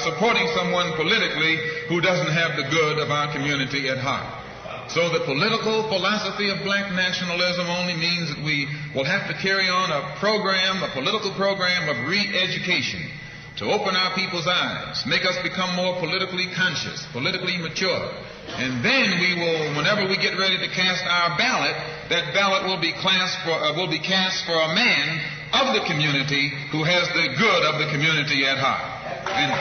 supporting someone politically who doesn't have the good of our community at heart. So the political philosophy of black nationalism only means that we will have to carry on a political program of re-education to open our people's eyes, make us become more politically conscious, politically mature. And then we will, whenever we get ready to cast our ballot, that ballot will be cast for a man of the community who has the good of the community at heart. And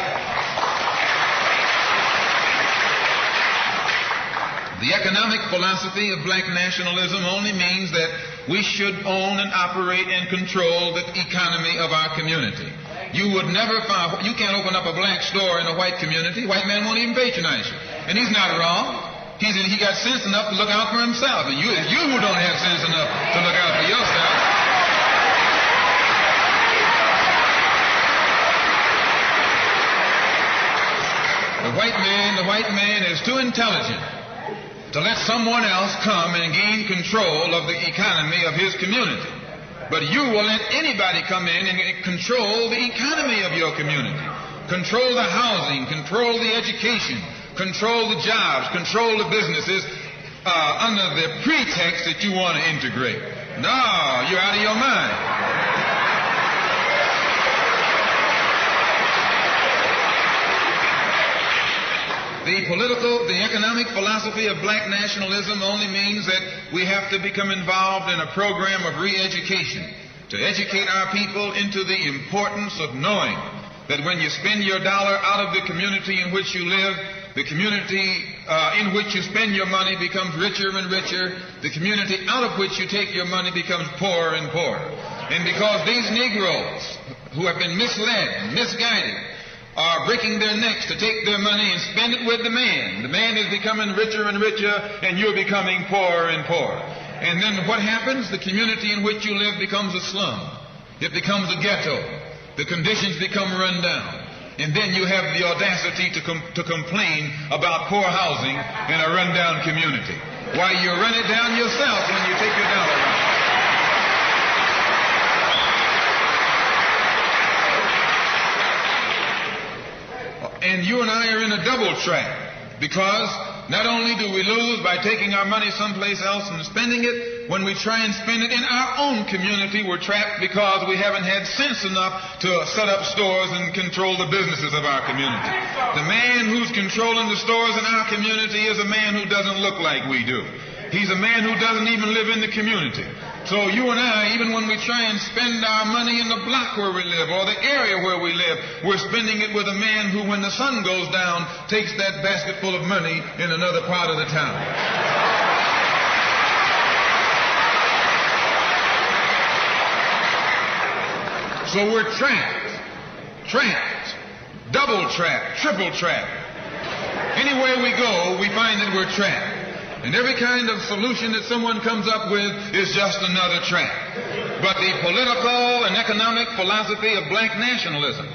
the economic philosophy of black nationalism only means that we should own and operate and control the economy of our community. You would never find, you can't open up a black store in a white community. White man won't even patronize you. And he's not wrong. He got sense enough to look out for himself. And you who don't have sense enough to look out for yourself. The white man is too intelligent to let someone else come and gain control of the economy of his community. But you will let anybody come in and control the economy of your community. Control the housing, control the education, control the jobs, control the businesses under the pretext that you want to integrate. No, you're out of your mind. The economic philosophy of black nationalism only means that we have to become involved in a program of re-education to educate our people into the importance of knowing that when you spend your dollar out of the community in which you live, the community in which you spend your money becomes richer and richer. The community out of which you take your money becomes poorer and poorer. And because these Negroes who have been misled and misguided are breaking their necks to take their money and spend it with the man. The man is becoming richer and richer, and you're becoming poorer and poorer. And then what happens? The community in which you live becomes a slum. It becomes a ghetto. The conditions become run down. And then you have the audacity to complain about poor housing in a run-down community. Why, you run it down yourself when you take your dollar out. And you and I are in a double trap, because not only do we lose by taking our money someplace else and spending it, when we try and spend it in our own community, we're trapped because we haven't had sense enough to set up stores and control the businesses of our community. The man who's controlling the stores in our community is a man who doesn't look like we do. He's a man who doesn't even live in the community. So you and I, even when we try and spend our money in the block where we live or the area where we live, we're spending it with a man who, when the sun goes down, takes that basket full of money in another part of the town. So we're trapped, double trapped, triple trapped. Anywhere we go, we find that we're trapped. And every kind of solution that someone comes up with is just another trap. But the political and economic philosophy of black nationalism,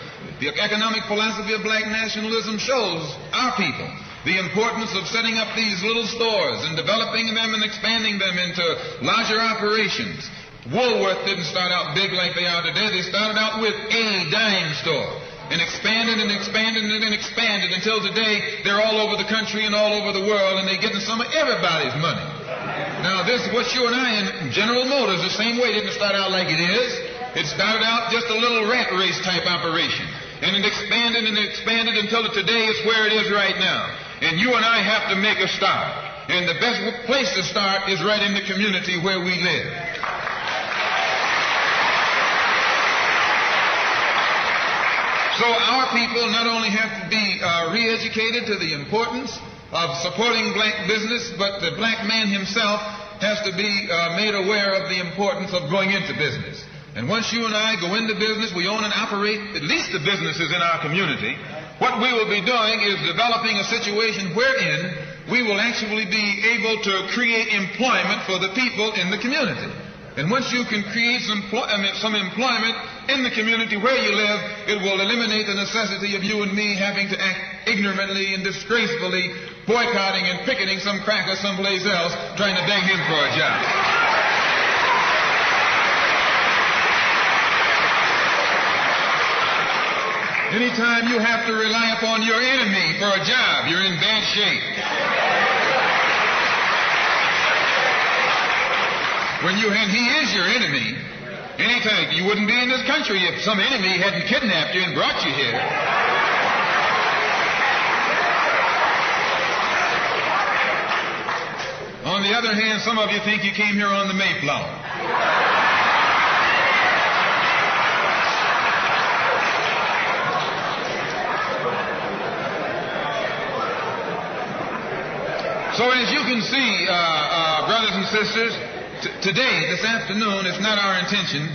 shows our people the importance of setting up these little stores and developing them and expanding them into larger operations. Woolworth didn't start out big like they are today. They started out with a dime store. And expanded and expanded and expanded until today they're all over the country and all over the world, and they're getting some of everybody's money. Now this, what you and I in General Motors, the same way, didn't start out like it is. It started out just a little rat race type operation. And it expanded and expanded until today it's where it is right now. And you and I have to make a start. And the best place to start is right in the community where we live. So our people not only have to be re-educated to the importance of supporting black business, but the black man himself has to be made aware of the importance of going into business. And once you and I go into business, we own and operate at least the businesses in our community. What we will be doing is developing a situation wherein we will actually be able to create employment for the people in the community. And once you can create some employment in the community where you live, it will eliminate the necessity of you and me having to act ignorantly and disgracefully, boycotting and picketing some cracker someplace else, trying to beg him for a job. Anytime you have to rely upon your enemy for a job, you're in bad shape. And he is your enemy. Anytime, you wouldn't be in this country if some enemy hadn't kidnapped you and brought you here. On the other hand, some of you think you came here on the Mayflower. So as you can see, brothers and sisters, today, this afternoon, it's not our intention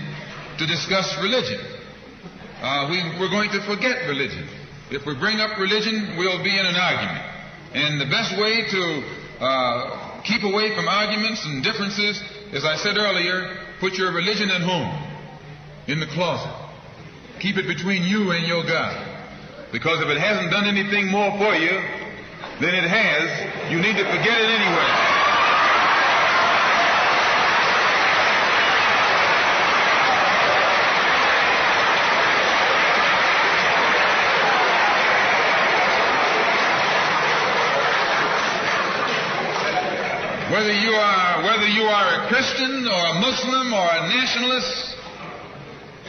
to discuss religion. We're going to forget religion. If we bring up religion, we'll be in an argument. And the best way to keep away from arguments and differences, as I said earlier, put your religion at home, in the closet. Keep it between you and your God. Because if it hasn't done anything more for you than it has, you need to forget it anyway. Whether you are a Christian or a Muslim or a nationalist,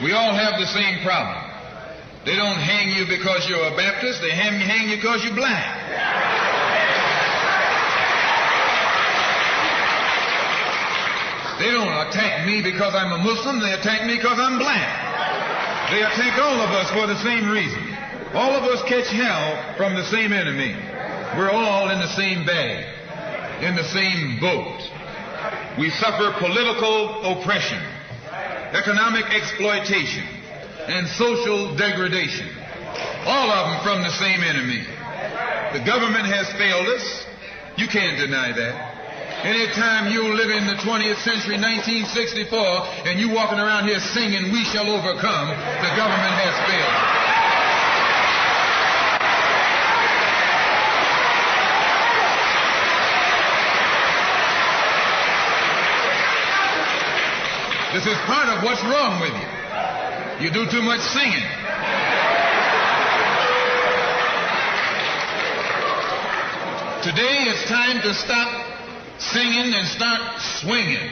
we all have the same problem. They don't hang you because you're a Baptist, they hang you because you're black. They don't attack me because I'm a Muslim, they attack me because I'm black. They attack all of us for the same reason. All of us catch hell from the same enemy. We're all in the same bag, in the same boat. We suffer political oppression, economic exploitation, and social degradation. All of them from the same enemy. The government has failed us. You can't deny that. Anytime you live in the 20th century, 1964, and you walking around here singing, "We shall overcome," the government has failed. This is part of what's wrong with you. You do too much singing. Today it's time to stop singing and start swinging.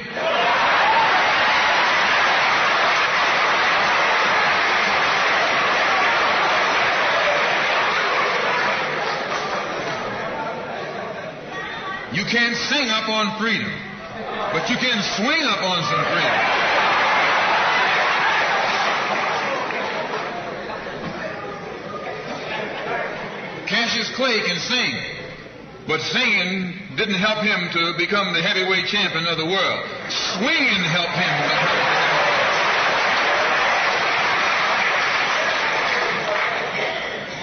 You can't sing up on freedom, but you can swing up on some freedom. Cassius Clay can sing, but singing didn't help him to become the heavyweight champion of the world. Swinging helped him.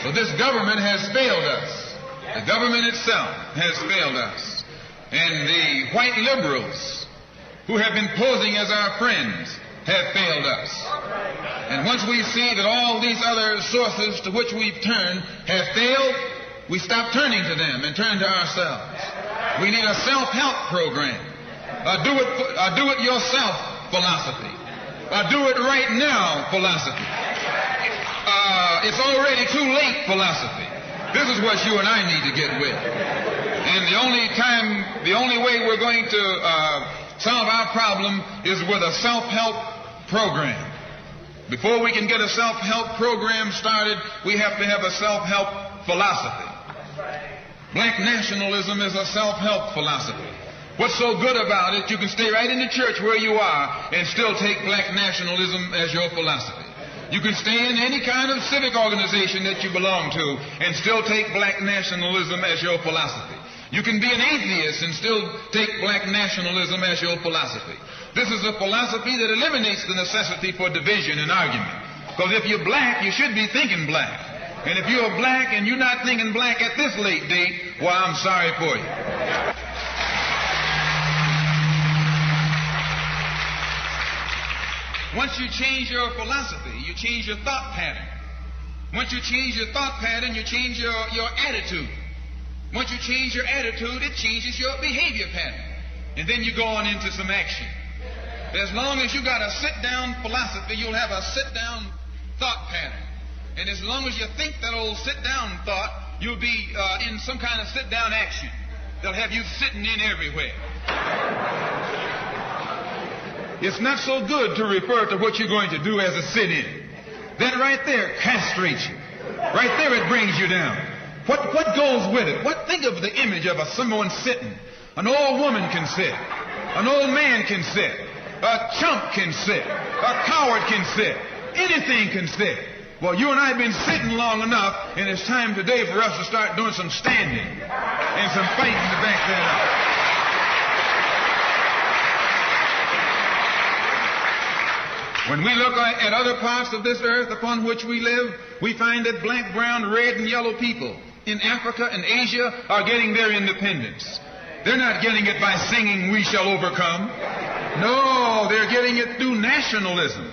So this government has failed us. The government itself has failed us. And the white liberals who have been posing as our friends have failed us. And once we see that all these other sources to which we've turned have failed, we stop turning to them and turn to ourselves. We need a self-help program, a do-it-yourself philosophy, a do-it-right now philosophy. It's already too late philosophy. This is what you and I need to get with. And the only way we're going to solve our problem is with a self-help program. Before we can get a self-help program started, we have to have a self-help philosophy. Black nationalism is a self-help philosophy. What's so good about it, you can stay right in the church where you are and still take black nationalism as your philosophy. You can stay in any kind of civic organization that you belong to and still take black nationalism as your philosophy. You can be an atheist and still take black nationalism as your philosophy. This is a philosophy that eliminates the necessity for division and argument. Because if you're black, you should be thinking black. And if you're black and you're not thinking black at this late date, well, I'm sorry for you. Once you change your philosophy, you change your thought pattern. Once you change your thought pattern, you change your attitude. Once you change your attitude, it changes your behavior pattern. And then you go on into some action. As long as you got a sit-down philosophy, you'll have a sit-down thought pattern. And as long as you think that old sit-down thought, you'll be in some kind of sit-down action. They'll have you sitting in everywhere. It's not so good to refer to what you're going to do as a sit-in. That right there castrates you. Right there it brings you down. What goes with it? Think of the image of someone sitting. An old woman can sit. An old man can sit. A chump can sit. A coward can sit. Anything can sit. Well, you and I have been sitting long enough, and it's time today for us to start doing some standing and some fighting to back that up. When we look at other parts of this earth upon which we live, we find that black, brown, red, and yellow people in Africa and Asia are getting their independence. They're not getting it by singing, "We shall overcome." No, they're getting it through nationalism.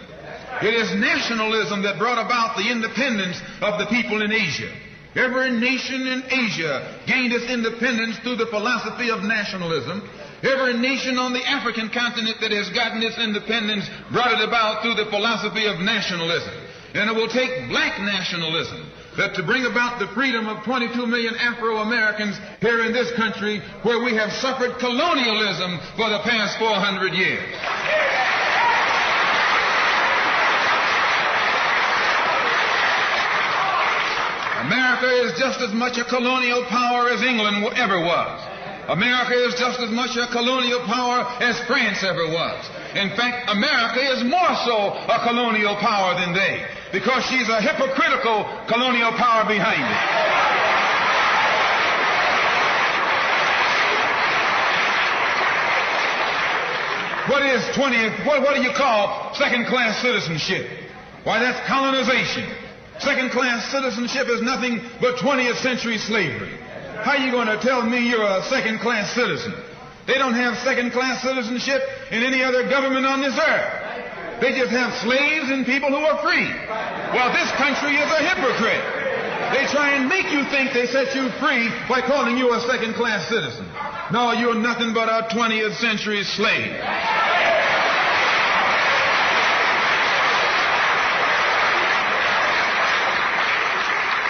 It is nationalism that brought about the independence of the people in Asia. Every nation in Asia gained its independence through the philosophy of nationalism. Every nation on the African continent that has gotten its independence brought it about through the philosophy of nationalism. And it will take black nationalism that to bring about the freedom of 22 million Afro-Americans here in this country where we have suffered colonialism for the past 400 years. America is just as much a colonial power as England ever was. America is just as much a colonial power as France ever was. In fact, America is more so a colonial power than they, because she's a hypocritical colonial power behind it. What do you call second-class citizenship? Why, that's colonization. Second-class citizenship is nothing but 20th century slavery. How are you going to tell me you're a second-class citizen? They don't have second-class citizenship in any other government on this earth. They just have slaves and people who are free. Well, this country is a hypocrite. They try and make you think they set you free by calling you a second-class citizen. No, you're nothing but a 20th century slave.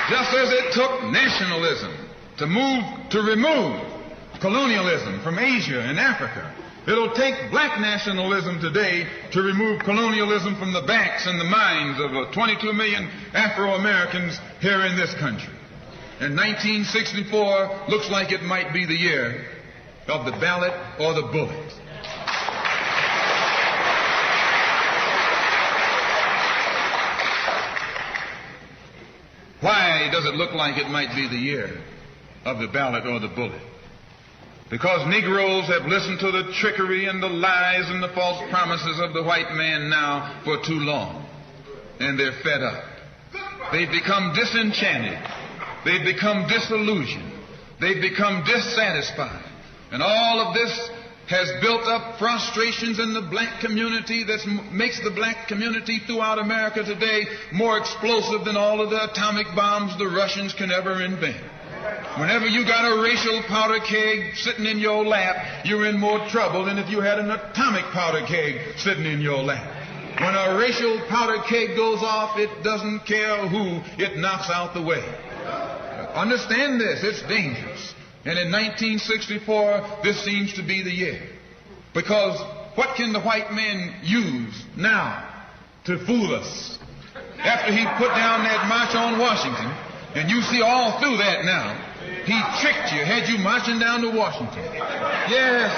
Just as it took nationalism to remove colonialism from Asia and Africa, it'll take black nationalism today to remove colonialism from the backs and the minds of 22 million Afro-Americans here in this country. And 1964 looks like it might be the year of the ballot or the bullet. Why does it look like it might be the year of the ballot or the bullet? Because Negroes have listened to the trickery and the lies and the false promises of the white man now for too long. And they're fed up. They've become disenchanted. They've become disillusioned. They've become dissatisfied. And all of this has built up frustrations in the black community that makes the black community throughout America today more explosive than all of the atomic bombs the Russians can ever invent. Whenever you got a racial powder keg sitting in your lap, you're in more trouble than if you had an atomic powder keg sitting in your lap. When a racial powder keg goes off, it doesn't care who it knocks out the way. Understand this, it's dangerous. And in 1964, this seems to be the year. Because what can the white man use now to fool us? After he put down that march on Washington, and you see all through that now, he tricked you, had you marching down to Washington. Yes,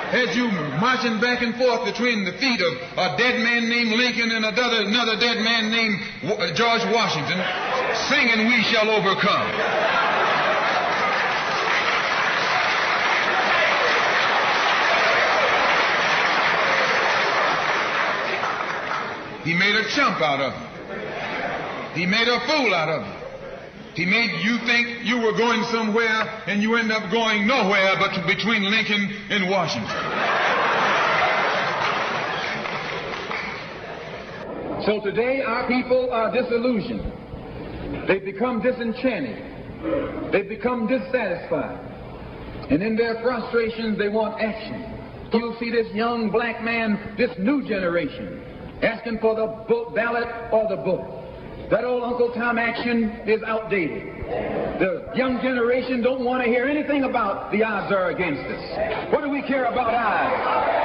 had you marching back and forth between the feet of a dead man named Lincoln and another dead man named George Washington, singing "We Shall Overcome." He made a chump out of you. He made a fool out of you. He made you think you were going somewhere, and you end up going nowhere but between Lincoln and Washington. So today our people are disillusioned. They've become disenchanted. They've become dissatisfied. And in their frustrations, they want action. You'll see this young black man, this new generation, asking for the ballot or the bullet. That old Uncle Tom action is outdated. The young generation don't want to hear anything about the odds are against us. What do we care about odds?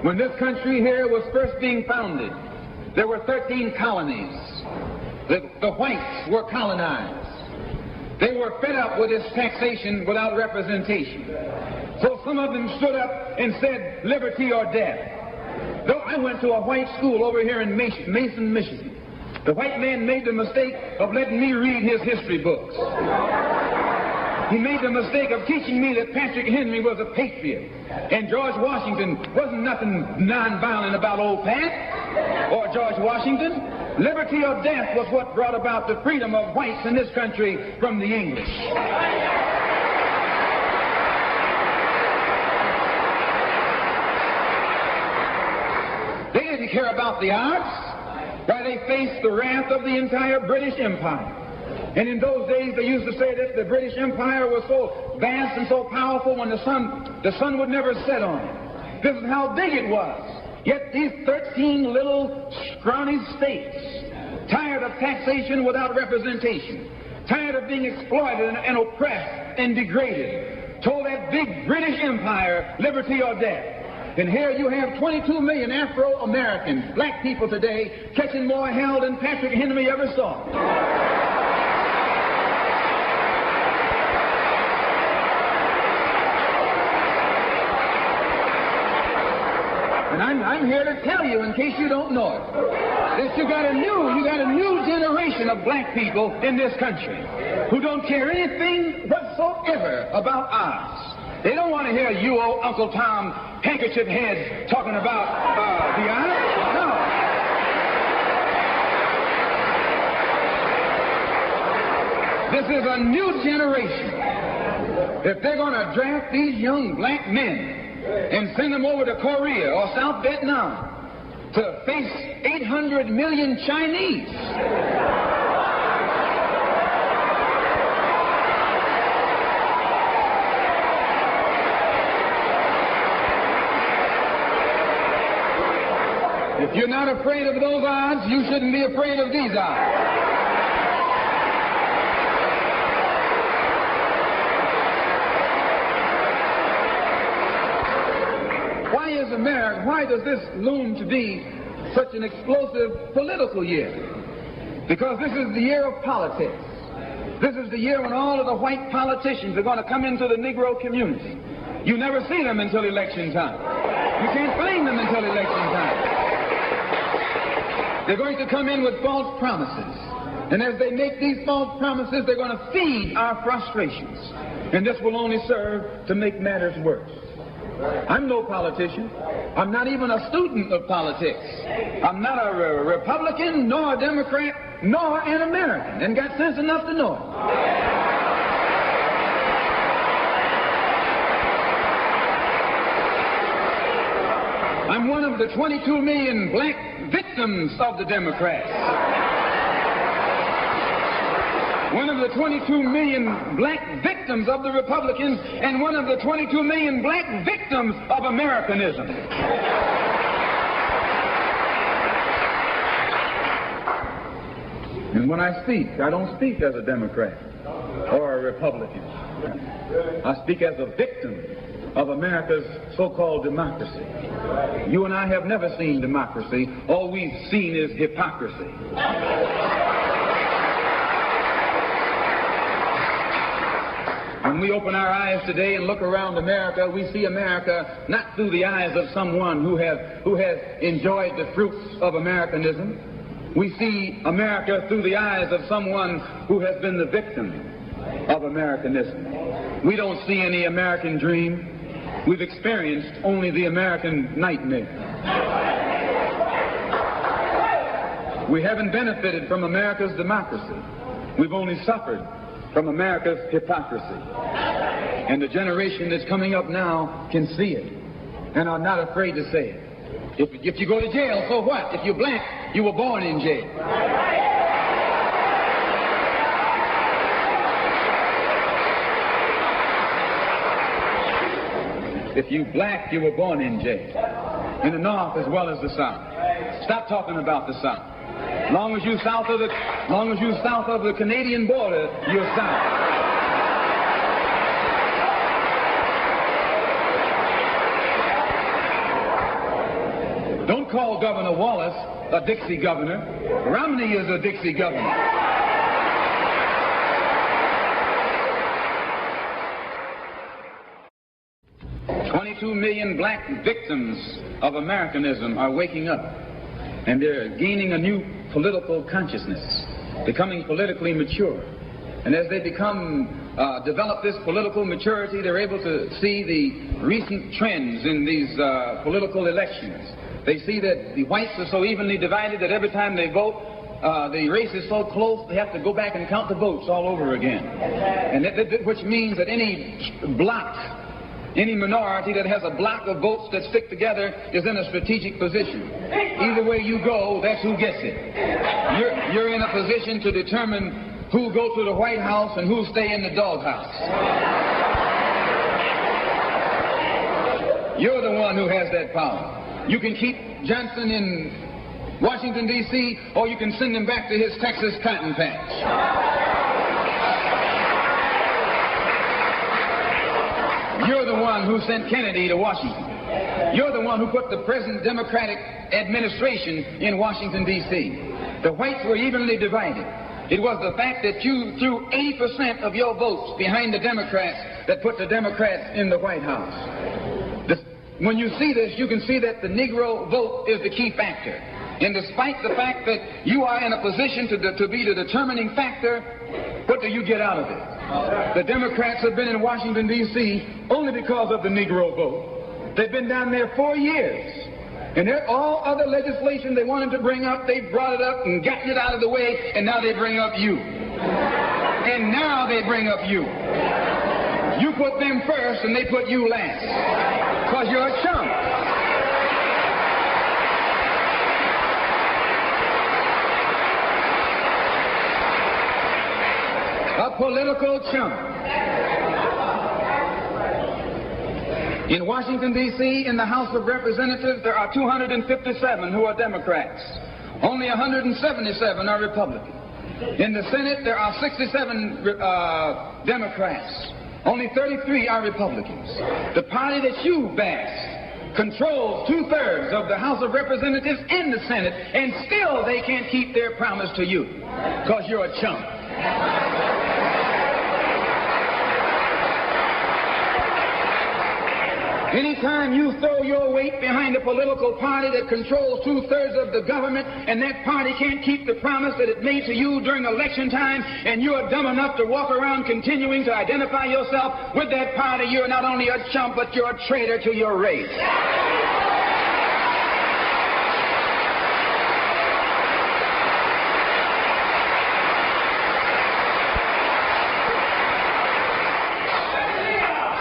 When this country here was first being founded, there were 13 colonies. The whites were colonized. They were fed up with this taxation without representation. So some of them stood up and said, liberty or death. Though I went to a white school over here in Mason, Michigan. The white man made the mistake of letting me read his history books. He made the mistake of teaching me that Patrick Henry was a patriot and George Washington wasn't nothing nonviolent about old Pat or George Washington. Liberty or death was what brought about the freedom of whites in this country from the English. They didn't care about the odds. Why, they faced the wrath of the entire British Empire. And in those days, they used to say that the British Empire was so vast and so powerful when the sun would never set on it. This is how big it was. Yet these 13 little scrawny states, tired of taxation without representation, tired of being exploited and oppressed and degraded, told that big British Empire, liberty or death. And here you have 22 million Afro-Americans, black people today, catching more hell than Patrick Henry ever saw. And I'm here to tell you, in case you don't know it, that you got a new generation of black people in this country who don't care anything whatsoever about odds. They don't want to hear you, old Uncle Tom, handkerchief heads, talking about the odds. No. This is a new generation. If they're going to draft these young black men and send them over to Korea or South Vietnam to face 800 million Chinese. If you're not afraid of those odds, you shouldn't be afraid of these odds. Why does this loom to be such an explosive political year? Because this is the year of politics. This is the year when all of the white politicians are going to come into the Negro community. You never see them until election time. You can't find them until election time. They're going to come in with false promises. And as they make these false promises, they're going to feed our frustrations. And this will only serve to make matters worse. I'm no politician. I'm not even a student of politics. I'm not a Republican, nor a Democrat, nor an American, and got sense enough to know it. I'm one of the 22 million black victims of the Democrats. One of the 22 million black victims of the Republicans, and one of the 22 million black victims of Americanism. And when I speak, I don't speak as a Democrat or a Republican. I speak as a victim of America's so-called democracy. You and I have never seen democracy. All we've seen is hypocrisy. When we open our eyes today and look around America, we see America not through the eyes of someone who has enjoyed the fruits of Americanism. We see America through the eyes of someone who has been the victim of Americanism. We don't see any American dream. We've experienced only the American nightmare. We haven't benefited from America's democracy. We've only suffered from America's hypocrisy. And the generation that's coming up now can see it and are not afraid to say it. If you go to jail, so what? If you're black, you were born in jail. If you black, you were born in jail. In the North as well as the South. Stop talking about the South. Long as you south of the Canadian border, you're South. Don't call Governor Wallace a Dixie governor. Romney is a Dixie governor. $22 million black victims of Americanism are waking up, and they're gaining a new political consciousness, becoming politically mature. And as they develop this political maturity, they're able to see the recent trends in these political elections. They see that the whites are so evenly divided that every time they vote, the race is so close they have to go back and count the votes all over again. And which means that any block, any minority that has a block of votes that stick together is in a strategic position. Either way you go, that's who gets it. You're in a position to determine who'll go to the White House and who'll stay in the doghouse. You're the one who has that power. You can keep Johnson in Washington, D.C., or you can send him back to his Texas cotton patch. You're the one who sent Kennedy to Washington. You're the one who put the present Democratic administration in Washington, D.C. The whites were evenly divided. It was the fact that you threw 80% of your votes behind the Democrats that put the Democrats in the White House. When you see this, you can see that the Negro vote is the key factor. And despite the fact that you are in a position to be the determining factor, what do you get out of it? The Democrats have been in Washington, D.C. only because of the Negro vote. They've been down there 4 years. And all other legislation they wanted to bring up, they brought it up and gotten it out of the way, and now they bring up you. And now they bring up you. You put them first and they put you last. Because you're a chump. A political chump. In Washington, D.C., in the House of Representatives, there are 257 who are Democrats. Only 177 are Republicans. In the Senate, there are 67 Democrats. Only 33 are Republicans. The party that you backed controls 2/3 of the House of Representatives and the Senate, and still they can't keep their promise to you because you're a chump. Anytime you throw your weight behind a political party that controls 2/3 of the government, and that party can't keep the promise that it made to you during election time, and you're dumb enough to walk around continuing to identify yourself with that party, you're not only a chump, but you're a traitor to your race.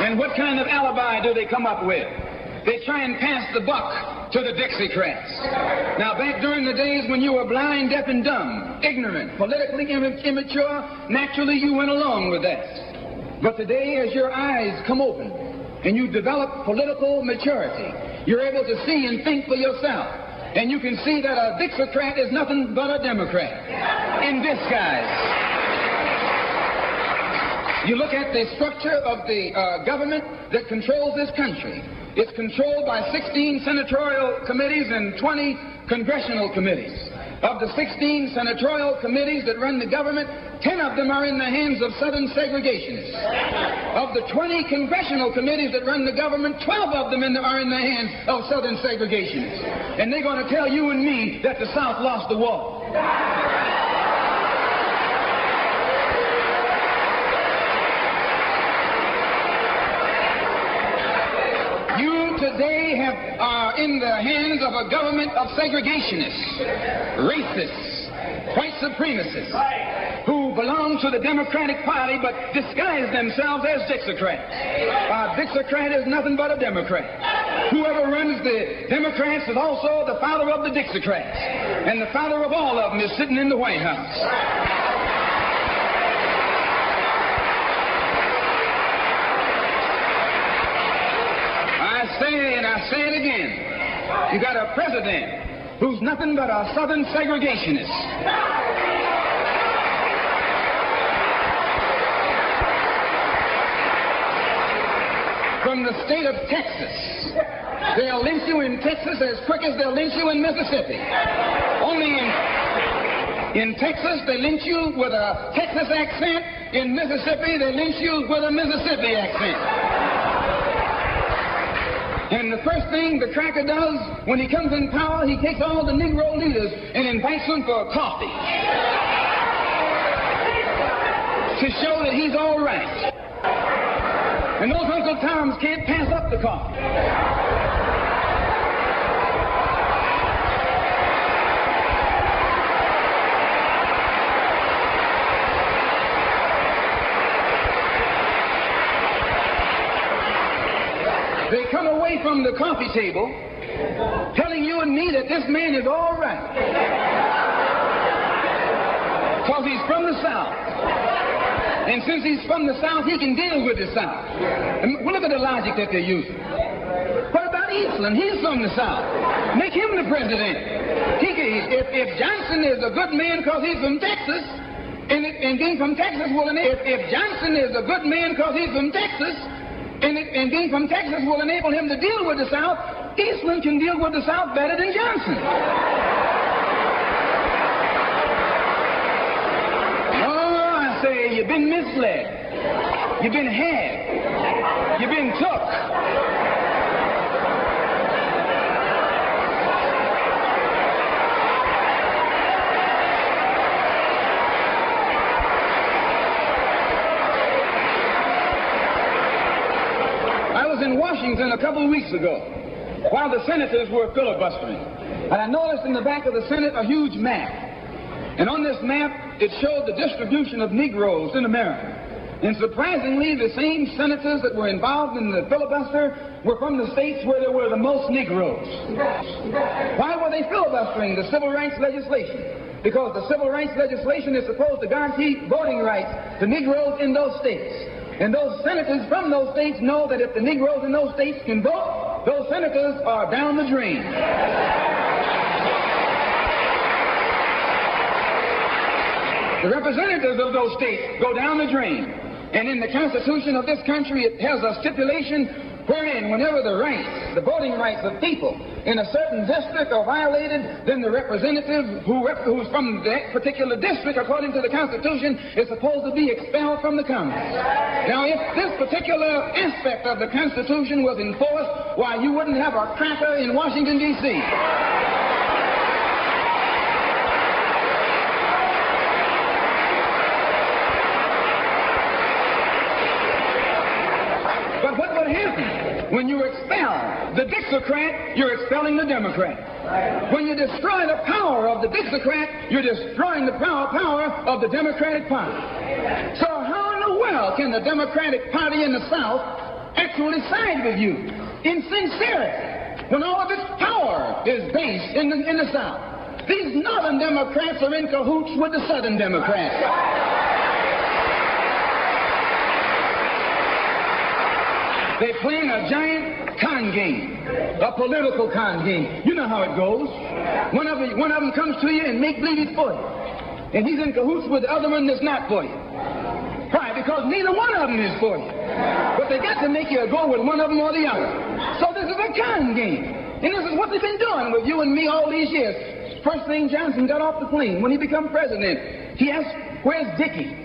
And what kind of alibi do they come up with? They try and pass the buck to the Dixiecrats. Now, back during the days when you were blind, deaf, and dumb, ignorant, politically immature, naturally you went along with that. But today, as your eyes come open and you develop political maturity, you're able to see and think for yourself. And you can see that a Dixiecrat is nothing but a Democrat in disguise. You look at the structure of the government that controls this country. It's controlled by 16 senatorial committees and 20 congressional committees. Of the 16 senatorial committees that run the government, 10 of them are in the hands of Southern segregationists. Of the 20 congressional committees that run the government, 12 of them are in the hands of Southern segregationists. And they're going to tell you and me that the South lost the war. Today are in the hands of a government of segregationists, racists, white supremacists, who belong to the Democratic Party but disguise themselves as Dixiecrats. A Dixiecrat is nothing but a Democrat. Whoever runs the Democrats is also the father of the Dixiecrats, and the father of all of them is sitting in the White House. say it again. You got a president who's nothing but a Southern segregationist. From the state of Texas. They'll lynch you in Texas as quick as they'll lynch you in Mississippi. Only in Texas, they lynch you with a Texas accent. In Mississippi, they lynch you with a Mississippi accent. And the first thing the cracker does when he comes in power, he takes all the Negro leaders and invites them for coffee to show that he's all right. And those Uncle Toms can't pass up the coffee. They come away from the coffee table telling you and me that this man is all right because he's from the South. And since he's from the South, he can deal with the South. And look at the logic that they're using. What about Eastland? He's from the South. Make him the president. If Johnson is a good man because he's from Texas, and being from Texas will enable... If Johnson is a good man because he's from Texas, and being from Texas will enable him to deal with the South, Eastland can deal with the South better than Johnson. Say you've been misled, you've been had, you've been took. I was in Washington a couple of weeks ago while the senators were filibustering, and I noticed in the back of the Senate a huge map. And on this map, it showed the distribution of Negroes in America. And surprisingly, the same senators that were involved in the filibuster were from the states where there were the most Negroes. Why were they filibustering the civil rights legislation? Because the civil rights legislation is supposed to guarantee voting rights to Negroes in those states. And those senators from those states know that if the Negroes in those states can vote, those senators are down the drain. The representatives of those states go down the drain. And in the Constitution of this country, it has a stipulation wherein whenever the voting rights of people in a certain district are violated, then the representative who's from that particular district, according to the Constitution, is supposed to be expelled from the Congress. Now, if this particular aspect of the Constitution was enforced, why, you wouldn't have a cracker in Washington, D.C. When you expel the Dixiecrat, you're expelling the Democrat. When you destroy the power of the Dixiecrat, you're destroying the power of the Democratic Party. So how in the world can the Democratic Party in the South actually side with you in sincerity when all of its power is based in the South? These Northern Democrats are in cahoots with the Southern Democrats. They're playing a giant con game, a political con game. You know how it goes. One of them comes to you and make believe he's for you. And he's in cahoots with the other one that's not for you. Why? Because neither one of them is for you. But they got to make you go with one of them or the other. So this is a con game. And this is what they've been doing with you and me all these years. First thing Johnson got off the plane, when he became president, he asked, "Where's Dickie?"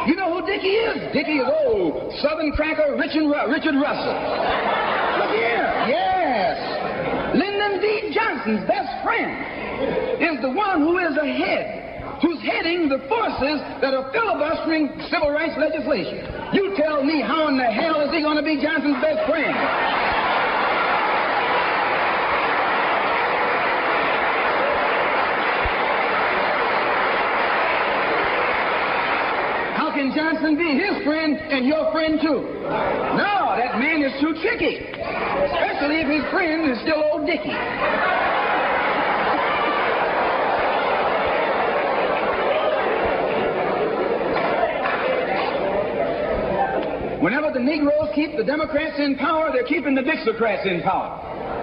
You know who Dickie is? Dickie is old Southern cracker Richard Russell. Look here. Yes. Lyndon B. Johnson's best friend is the one who is who's heading the forces that are filibustering civil rights legislation. You tell me, how in the hell is he going to be Johnson's best friend? Can Johnson be his friend and your friend too? No, that man is too tricky. Especially if his friend is still old Dickie. Whenever the Negroes keep the Democrats in power, they're keeping the Dixiecrats in power.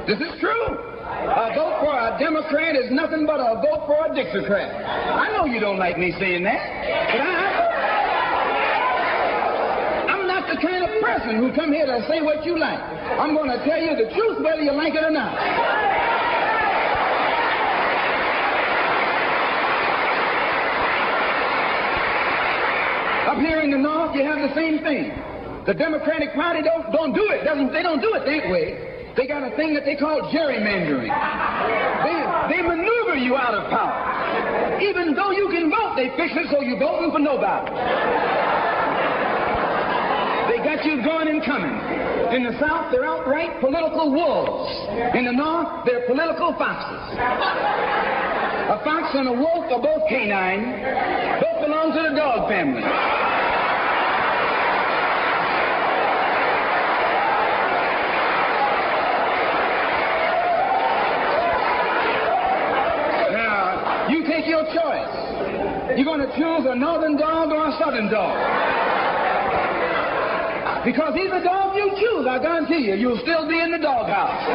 This is true. A vote for a Democrat is nothing but a vote for a Dixocrat. I know you don't like me saying that, but I'm not the kind of person who come here to say what you like. I'm going to tell you the truth whether you like it or not. Up here in the North, you have the same thing. The Democratic Party don't do it. They don't do it that way. They got a thing that they call gerrymandering. They maneuver you out of power. Even though you can vote, they fix it so you're voting for nobody. They got you going and coming. In the South, they're outright political wolves. In the North, they're political foxes. A fox and a wolf are both canine. Both belong to the dog family. You take your choice. You're going to choose a northern dog or a southern dog. Because either dog you choose, I guarantee you, you'll still be in the doghouse.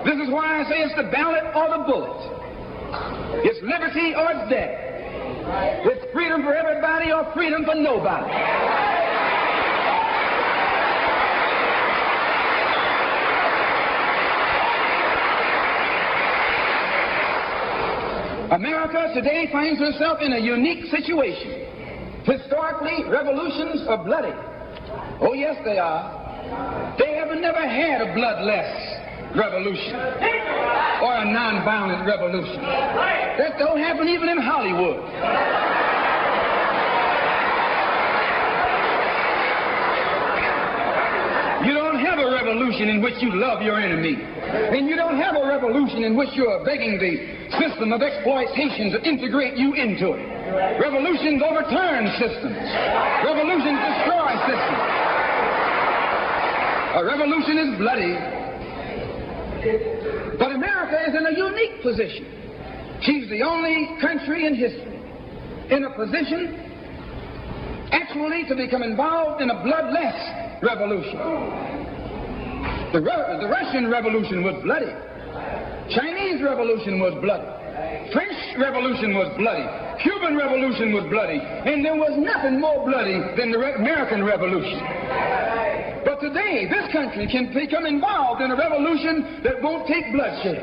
This is why I say it's the ballot or the bullet. It's liberty or it's death. It's freedom for everybody or freedom for nobody. America today finds herself in a unique situation. Historically, revolutions are bloody. Oh, yes, they are. They have never had a bloodless revolution or a nonviolent revolution. That don't happen even in Hollywood. You don't have a revolution in which you love your enemy. And you don't have a revolution in which you are begging the system of exploitation to integrate you into it. Revolutions overturn systems. Revolutions destroy systems. A revolution is bloody. But America is in a unique position. She's the only country in history in a position actually to become involved in a bloodless revolution. The Russian Revolution was bloody. Chinese Revolution was bloody. French Revolution was bloody. Cuban Revolution was bloody. And there was nothing more bloody than the American Revolution. But today, this country can become involved in a revolution that won't take bloodshed.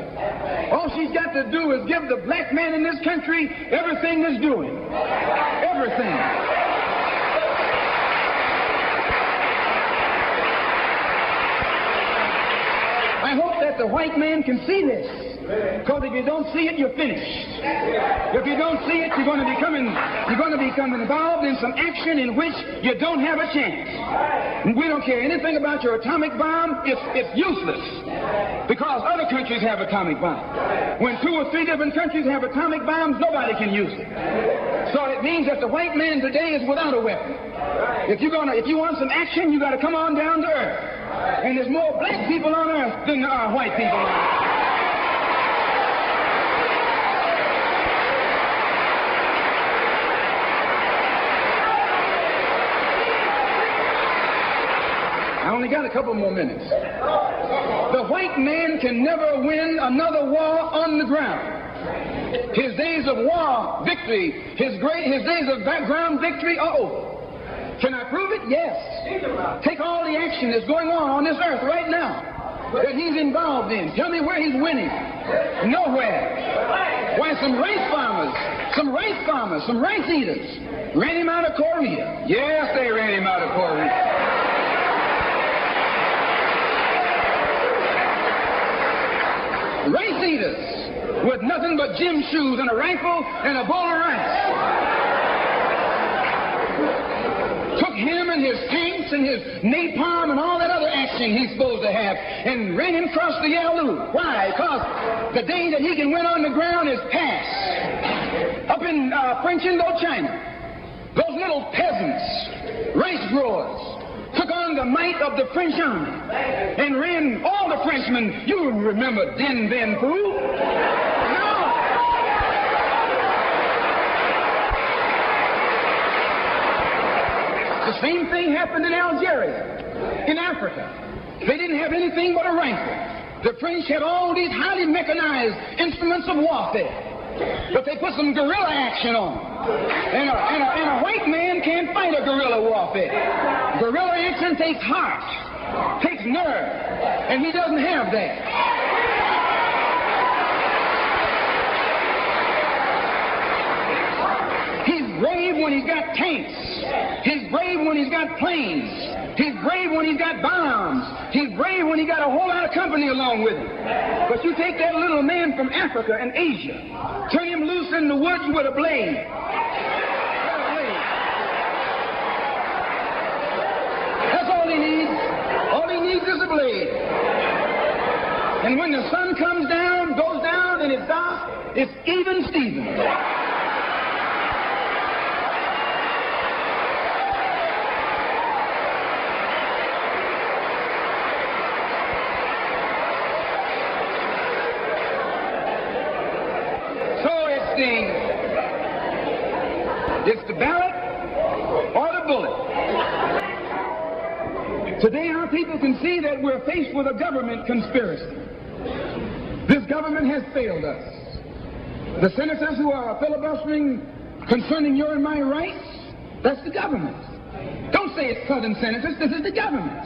All she's got to do is give the black man in this country everything that's doing. Everything. I hope that the white man can see this, because if you don't see it, you're finished. If you don't see it, you're going to become involved in some action in which you don't have a chance. And we don't care anything about your atomic bomb. It's useless, because other countries have atomic bombs. When 2 or 3 different countries have atomic bombs, nobody can use it. So it means that the white man today is without a weapon. If you want some action, you got to come on down to earth. And there's more black people on earth than there are white people on earth. I only got a couple more minutes. The white man can never win another war on the ground. His days of war victory, his days of ground victory are over. Can I prove it? Yes. Take all the action that's going on this earth right now that he's involved in. Tell me where he's winning. Nowhere. Why, some rice farmers, some rice eaters ran him out of Korea. Yes, they ran him out of Korea. Rice eaters with nothing but gym shoes and a rifle and a bowl of rice. Took him and his tanks and his napalm and all that other action he's supposed to have and ran him across the Yalu. Why? Because the day that he can win on the ground is past. Up in French Indochina, those little peasants, rice growers, took on the might of the French army and ran all the Frenchmen. You remember Dien Bien Phu? The Same thing happened in Algeria, in Africa. They didn't have anything but a rifle. The French had all these highly mechanized instruments of warfare, but they put some guerrilla action on. And a white man can't fight a guerrilla warfare. Guerrilla action takes heart, takes nerve, and he doesn't have that. He's brave when he's got tanks. He's brave when he's got planes. He's brave when he's got bombs. He's brave when he got a whole lot of company along with him. But you take that little man from Africa and Asia, turn him loose in the woods with a blade. That's all he needs. All he needs is a blade. And when the sun comes down, goes down, and it's dark, it's even Steven. It's the ballot or the bullet. Today our people can see that we're faced with a government conspiracy. This government has failed us. The senators who are filibustering concerning your and my rights, that's the government. Don't say it's Southern senators, this is the government.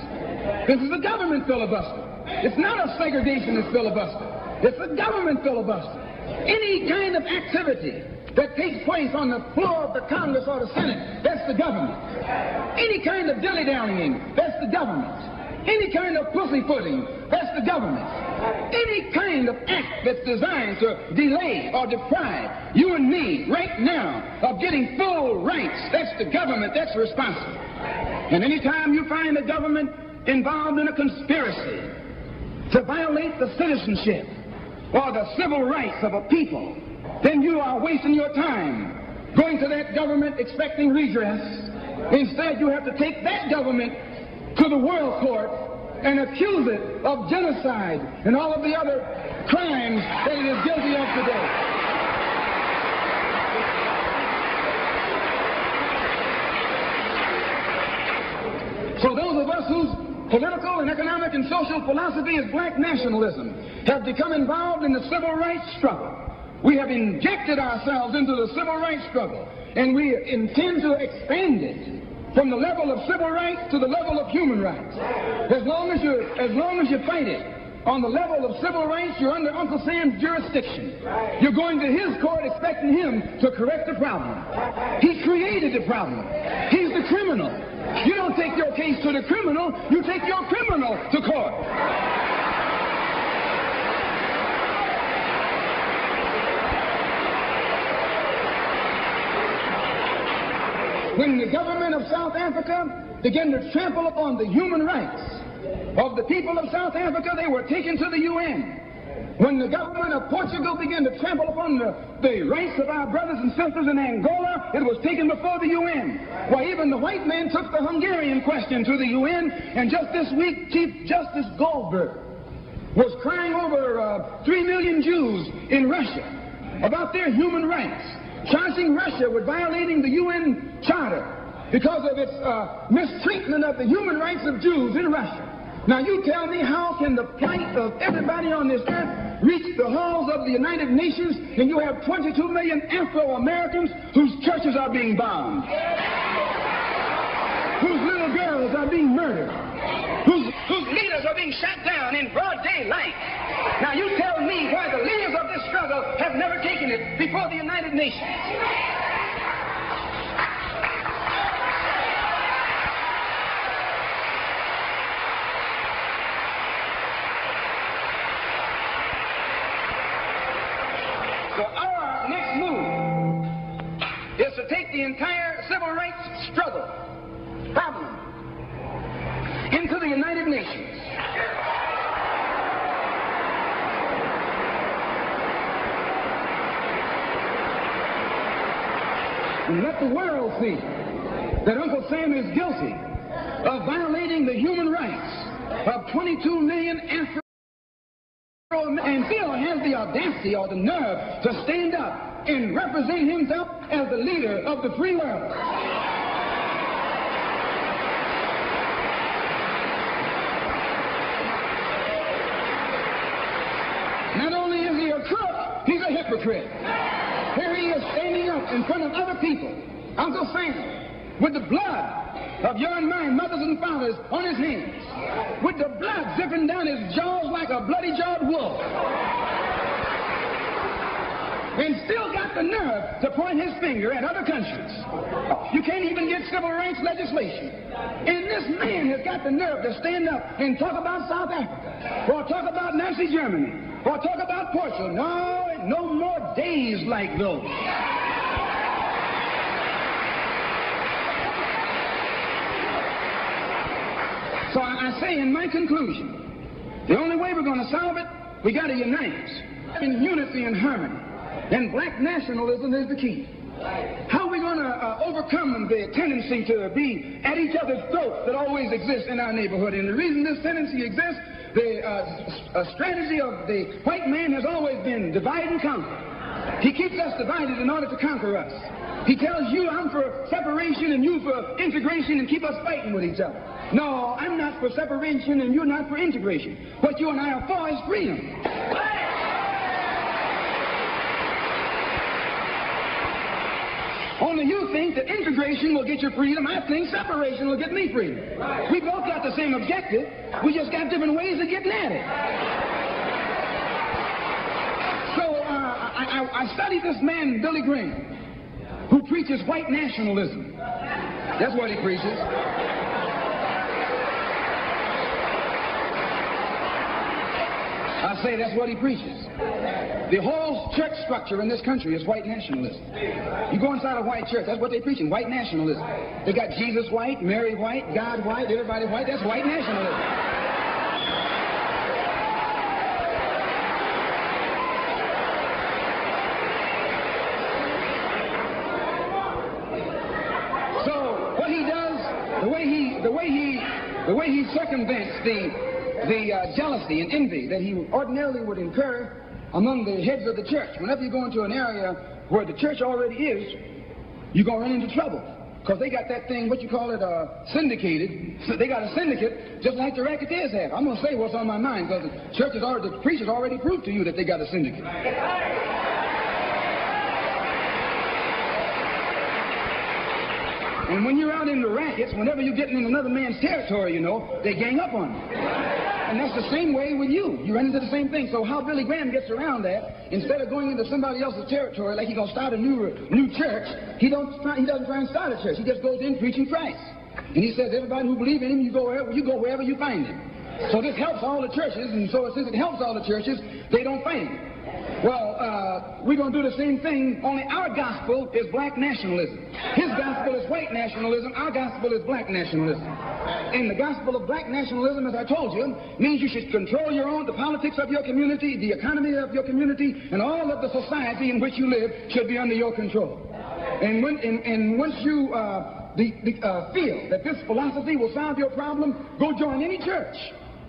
This is the government filibuster. It's not a segregationist filibuster. It's a government filibuster. Any kind of activity that takes place on the floor of the Congress or the Senate, that's the government. Any kind of dilly-dallying, that's the government. Any kind of pussyfooting, that's the government. Any kind of act that's designed to delay or deprive you and me right now of getting full rights, that's the government that's responsible. And anytime you find the government involved in a conspiracy to violate the citizenship or the civil rights of a people, then you are wasting your time going to that government expecting redress. Instead, you have to take that government to the world court and accuse it of genocide and all of the other crimes that it is guilty of today. So those of us whose political and economic and social philosophy is black nationalism have become involved in the civil rights struggle. We have injected ourselves into the civil rights struggle, and we intend to expand it from the level of civil rights to the level of human rights. As long as you fight it on the level of civil rights, you're under Uncle Sam's jurisdiction. You're going to his court expecting him to correct the problem. He created the problem. He's the criminal. You don't take your case to the criminal, you take your criminal to court. When the government of South Africa began to trample upon the human rights of the people of South Africa, they were taken to the UN. When the government of Portugal began to trample upon the rights of our brothers and sisters in Angola, it was taken before the UN. Why, even the white man took the Hungarian question to the UN, and just this week, Chief Justice Goldberg was crying over 3 million Jews in Russia about their human rights, charging Russia with violating the UN Charter because of its mistreatment of the human rights of Jews in Russia. Now you tell me, how can the plight of everybody on this earth reach the halls of the United Nations and you have 22 million Afro-Americans whose churches are being bombed, whose little girls are being murdered, whose leaders are being shot down in broad daylight? Now you tell me why the leaders of this struggle have never taken it before the United Nations. So our next move is to take the entire civil rights struggle problem into the United Nations. And let the world see that Uncle Sam is guilty of violating the human rights of 22 million Afro and still has the audacity or the nerve to stand up and represent himself as the leader of the free world. crook, he's a hypocrite. Here he is standing up in front of other people, Uncle Sam, with the blood of your and mine mothers and fathers on his hands, with the blood dripping down his jaws like a bloody-jawed wolf, and still got the nerve to point his finger at other countries. You can't even get civil rights legislation. And this man has got the nerve to stand up and talk about South Africa, or talk about Nazi Germany, or talk about Portugal. No more days like those. So I say in my conclusion, the only way we're going to solve it, we got to unite in unity and harmony. And black nationalism is the key. How are we going to overcome the tendency to be at each other's throats that always exists in our neighborhood? And the reason this tendency exists, the strategy of the white man has always been divide and conquer. He keeps us divided in order to conquer us. He tells you, I'm for separation and you for integration, and keep us fighting with each other. No, I'm not for separation and you're not for integration. What you and I are for is freedom. Only you think that integration will get you freedom. I think separation will get me freedom. We both got the same objective. We just got different ways of getting at it. So I studied this man, Billy Graham, who preaches white nationalism. That's what he preaches. I say that's what he preaches. The whole church structure in this country is white nationalism. You go inside a white church, that's what they're preaching, white nationalism. They got Jesus white, Mary white, God white, everybody white. That's white nationalism. So what he does, the way he circumvents the jealousy and envy that he ordinarily would incur among the heads of the church. Whenever you go into an area where the church already is, you're going to run into trouble. Because they got that thing, what you call it, syndicated. So they got a syndicate just like the racketeers have. I'm going to say what's on my mind because the preachers already proved to you that they got a syndicate. And when you're out in the rackets, whenever you're getting in another man's territory, you know, they gang up on you. And that's the same way with you. You run into the same thing. So how Billy Graham gets around that, instead of going into somebody else's territory like he's going to start a new church, he doesn't try and start a church. He just goes in preaching Christ. And he says, everybody who believes in him, you go wherever you find him. So this helps all the churches, and so since it helps all the churches, they don't fight him. Well, we're going to do the same thing, only our gospel is black nationalism. His gospel is white nationalism. Our gospel is black nationalism. And the gospel of black nationalism, as I told you, means you should control the politics of your community, the economy of your community, and all of the society in which you live should be under your control. And once you feel that this philosophy will solve your problem, go join any church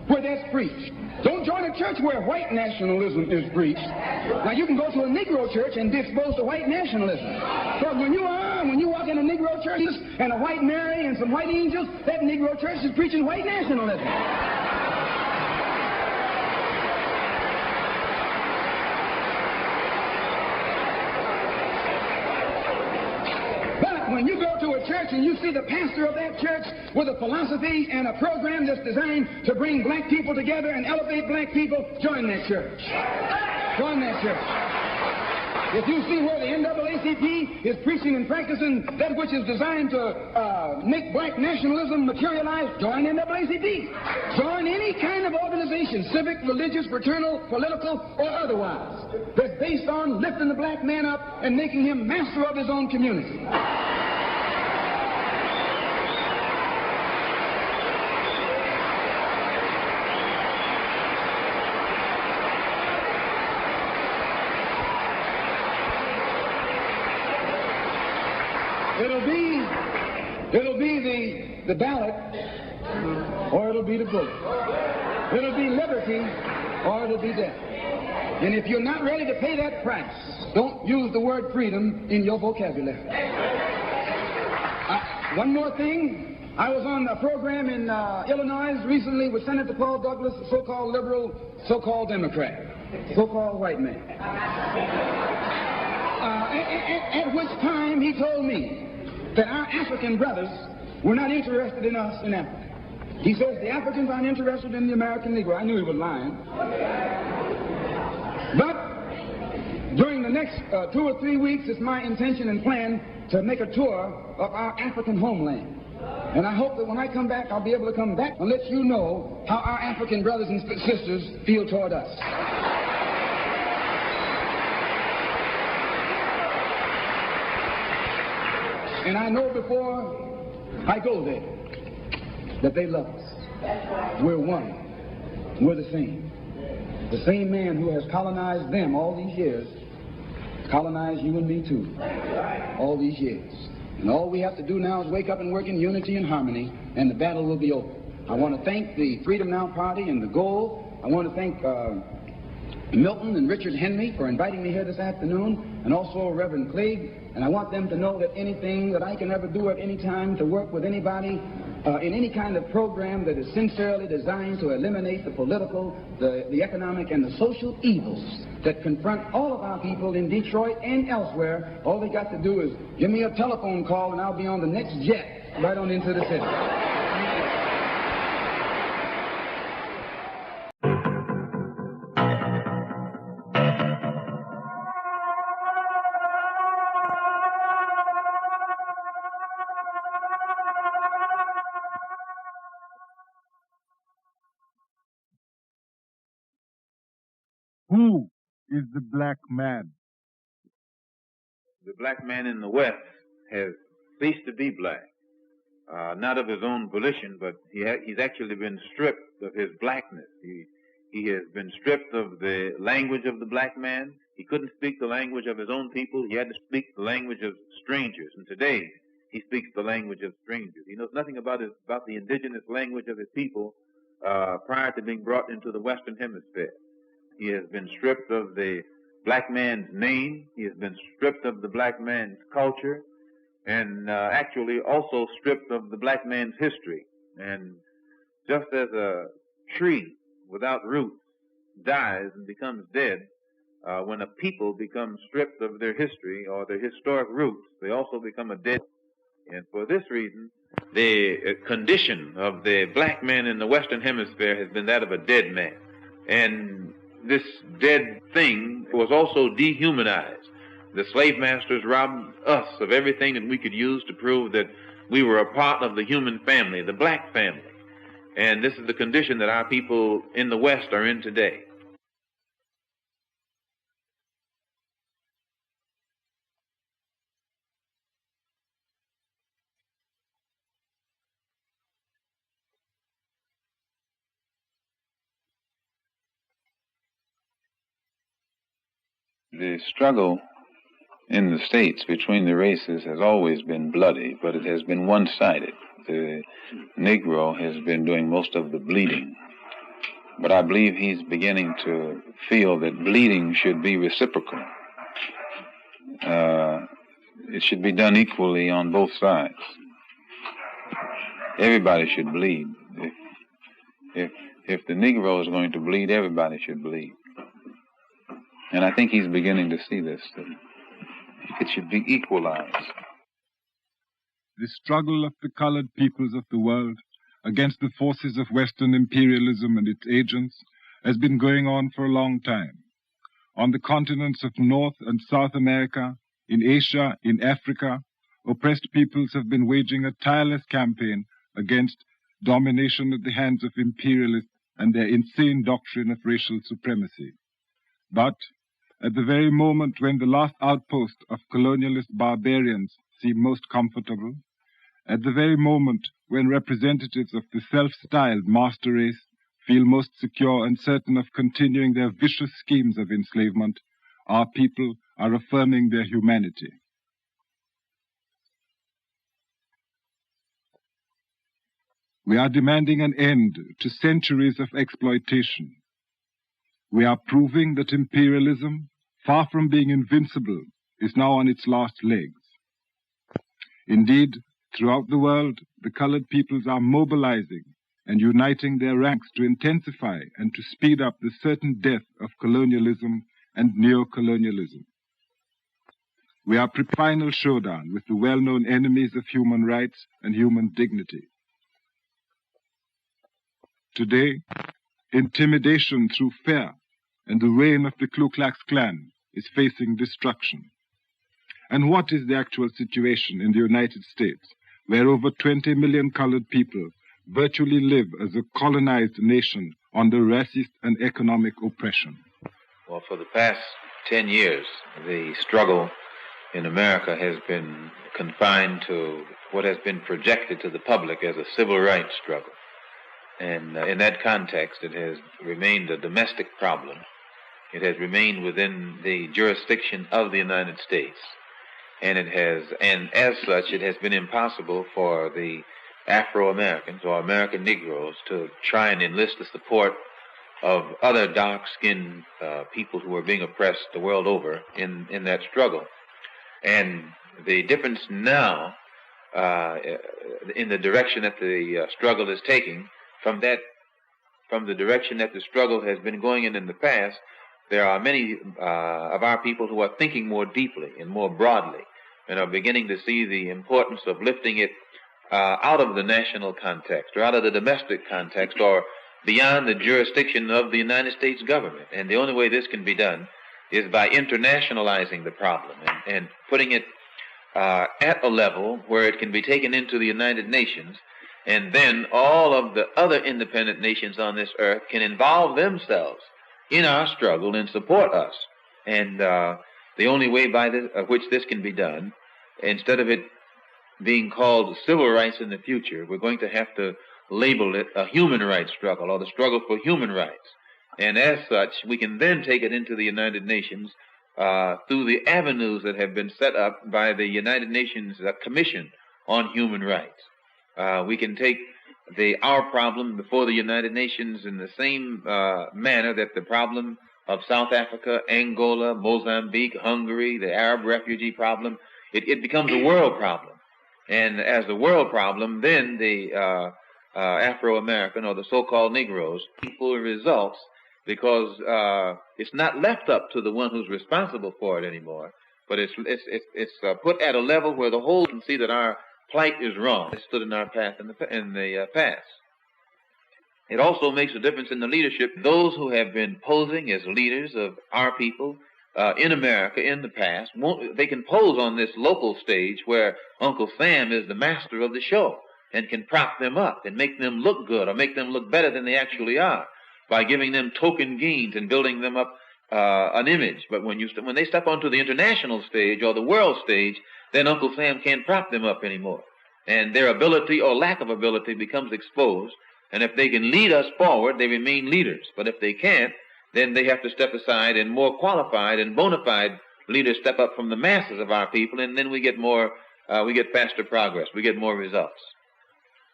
where that's preached. Don't join a church where white nationalism is preached. Now you can go to a Negro church and be exposed to white nationalism. So when you walk in a Negro church and a white Mary and some white angels, that Negro church is preaching white nationalism. When you go to a church and you see the pastor of that church with a philosophy and a program that's designed to bring black people together and elevate black people, join that church. Join that church. If you see where the NAACP is preaching and practicing that which is designed to make black nationalism materialize, join NAACP. Join any kind of organization, civic, religious, fraternal, political, or otherwise, that's based on lifting the black man up and making him master of his own community. It'll be the ballot, or it'll be the vote. It'll be liberty, or it'll be death. And if you're not ready to pay that price, don't use the word freedom in your vocabulary. One more thing. I was on a program in Illinois recently with Senator Paul Douglas, a so-called liberal, so-called Democrat. so-called white man. At which time he told me that our African brothers were not interested in us in Africa. He says the Africans aren't interested in the American Negro. I knew he was lying. But during the next 2 or 3 weeks, it's my intention and plan to make a tour of our African homeland. And I hope that when I come back, I'll be able to come back and let you know how our African brothers and sisters feel toward us. And I know before I go there that they love us. We're one. We're the same. The same man who has colonized them all these years colonized you and me too, all these years. And all we have to do now is wake up and work in unity and harmony, and the battle will be over. I want to thank the Freedom Now Party and the Goal. I want to thank Milton and Richard Henry for inviting me here this afternoon, and also Reverend Clegg. And I want them to know that anything that I can ever do at any time to work with anybody in any kind of program that is sincerely designed to eliminate the political, the economic, and the social evils that confront all of our people in Detroit and elsewhere, all they got to do is give me a telephone call and I'll be on the next jet right on into the city. Who is the black man? The black man in the West has ceased to be black, not of his own volition, but he's actually been stripped of his blackness. He has been stripped of the language of the black man. He couldn't speak the language of his own people. He had to speak the language of strangers. And today, he speaks the language of strangers. He knows nothing about the indigenous language of his people prior to being brought into the Western Hemisphere. He has been stripped of the black man's name. He has been stripped of the black man's culture, and actually also stripped of the black man's history. And just as a tree without roots dies and becomes dead, when a people become stripped of their history or their historic roots, they also become a dead. And for this reason, the condition of the black man in the Western Hemisphere has been that of a dead man. And this dead thing was also dehumanized. The slave masters robbed us of everything that we could use to prove that we were a part of the human family, the black family. And this is the condition that our people in the West are in today. The struggle in the states between the races has always been bloody, but it has been one-sided. The Negro has been doing most of the bleeding. But I believe he's beginning to feel that bleeding should be reciprocal. It should be done equally on both sides. Everybody should bleed. If the Negro is going to bleed, everybody should bleed. And I think he's beginning to see this, that it should be equalized. The struggle of the colored peoples of the world against the forces of Western imperialism and its agents has been going on for a long time. On the continents of North and South America, in Asia, in Africa, oppressed peoples have been waging a tireless campaign against domination at the hands of imperialists and their insane doctrine of racial supremacy. But at the very moment when the last outpost of colonialist barbarians seem most comfortable, at the very moment when representatives of the self-styled master race feel most secure and certain of continuing their vicious schemes of enslavement, our people are affirming their humanity. We are demanding an end to centuries of exploitation. We are proving that imperialism, far from being invincible, is now on its last legs. Indeed, throughout the world, the colored peoples are mobilizing and uniting their ranks to intensify and to speed up the certain death of colonialism and neo-colonialism. We are preparing a final showdown with the well-known enemies of human rights and human dignity. Today, intimidation through fear and the reign of the Ku Klux Klan is facing destruction. And what is the actual situation in the United States, where over 20 million colored people virtually live as a colonized nation under racist and economic oppression? Well, for the past 10 years, the struggle in America has been confined to what has been projected to the public as a civil rights struggle. And in that context, it has remained a domestic problem. It has remained within the jurisdiction of the United States. And as such, it has been impossible for the Afro-Americans or American Negroes to try and enlist the support of other dark-skinned people who are being oppressed the world over in that struggle. And the difference now in the direction that the struggle is taking from the direction that the struggle has been going in the past, there are many of our people who are thinking more deeply and more broadly and are beginning to see the importance of lifting it out of the national context or out of the domestic context or beyond the jurisdiction of the United States government. And the only way this can be done is by internationalizing the problem and putting it at a level where it can be taken into the United Nations, and then all of the other independent nations on this earth can involve themselves in our struggle and support us. And the only way by which this can be done, instead of it being called civil rights in the future, we're going to have to label it a human rights struggle or the struggle for human rights. And as such, we can then take it into the United Nations through the avenues that have been set up by the United Nations Commission on Human Rights. We can take our problem before the United Nations in the same manner that the problem of South Africa, Angola, Mozambique, Hungary, the Arab refugee problem, it becomes a world problem. And as a world problem, then the Afro-American or the so-called Negroes equal results, because it's not left up to the one who's responsible for it anymore, but it's put at a level where the whole can see that our plight is wrong. It stood in our path in the past. It also makes a difference in the leadership. Those who have been posing as leaders of our people in America in the past, they can pose on this local stage where Uncle Sam is the master of the show and can prop them up and make them look good or make them look better than they actually are by giving them token gains and building them up an image. But when they step onto the international stage or the world stage, then Uncle Sam can't prop them up anymore. And their ability or lack of ability becomes exposed. And if they can lead us forward, they remain leaders. But if they can't, then they have to step aside and more qualified and bona fide leaders step up from the masses of our people, and then we get faster progress. We get more results.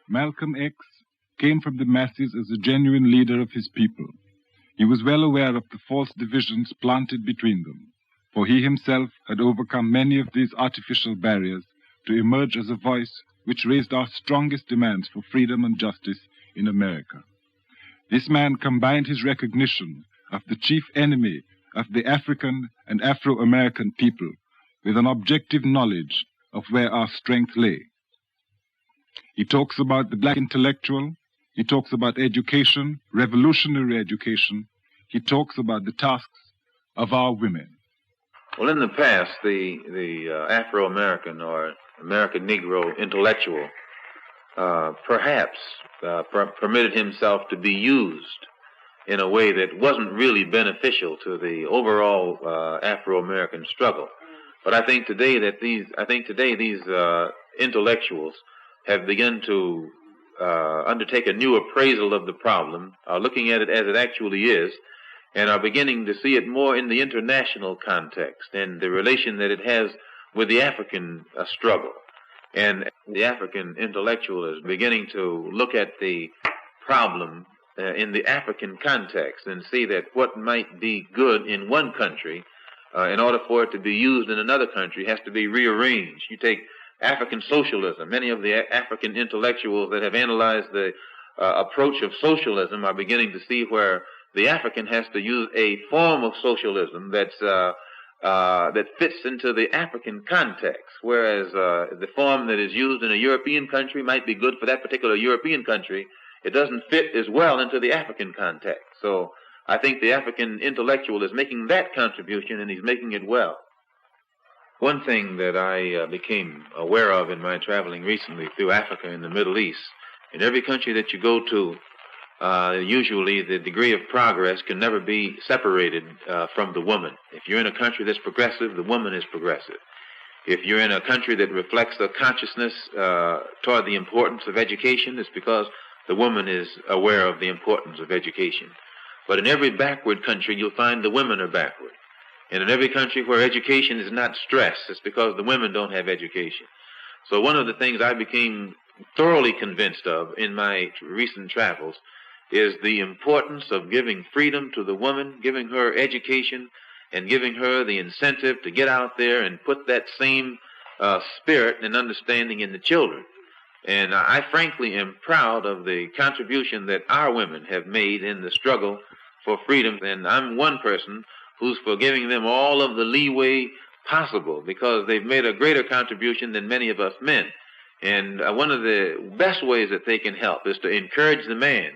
Malcolm X came from the masses as a genuine leader of his people. He was well aware of the false divisions planted between them, for he himself had overcome many of these artificial barriers to emerge as a voice which raised our strongest demands for freedom and justice in America. This man combined his recognition of the chief enemy of the African and Afro-American people with an objective knowledge of where our strength lay. He talks about the black intellectual. He talks about education, revolutionary education. He talks about the tasks of our women. Well, in the past, the Afro-American or American Negro intellectual perhaps permitted himself to be used in a way that wasn't really beneficial to the overall Afro-American struggle. But I think today these intellectuals have begun to undertake a new appraisal of the problem, looking at it as it actually is, and are beginning to see it more in the international context and the relation that it has with the African struggle. And the African intellectual is beginning to look at the problem in the African context and see that what might be good in one country, in order for it to be used in another country, has to be rearranged. You take African socialism. Many of the African intellectuals that have analyzed the approach of socialism are beginning to see where the African has to use a form of socialism that fits into the African context, whereas the form that is used in a European country might be good for that particular European country. It doesn't fit as well into the African context. So I think the African intellectual is making that contribution, and he's making it well. One thing that I became aware of in my traveling recently through Africa and the Middle East, in every country that you go to, usually the degree of progress can never be separated from the woman. If you're in a country that's progressive, the woman is progressive. If you're in a country that reflects a consciousness toward the importance of education, it's because the woman is aware of the importance of education. But in every backward country, you'll find the women are backward. And in every country where education is not stressed, it's because the women don't have education. So one of the things I became thoroughly convinced of in my recent travels is the importance of giving freedom to the woman, giving her education, and giving her the incentive to get out there and put that same spirit and understanding in the children. And I frankly am proud of the contribution that our women have made in the struggle for freedom. And I'm one person who's for giving them all of the leeway possible, because they've made a greater contribution than many of us men. And one of the best ways that they can help is to encourage the man,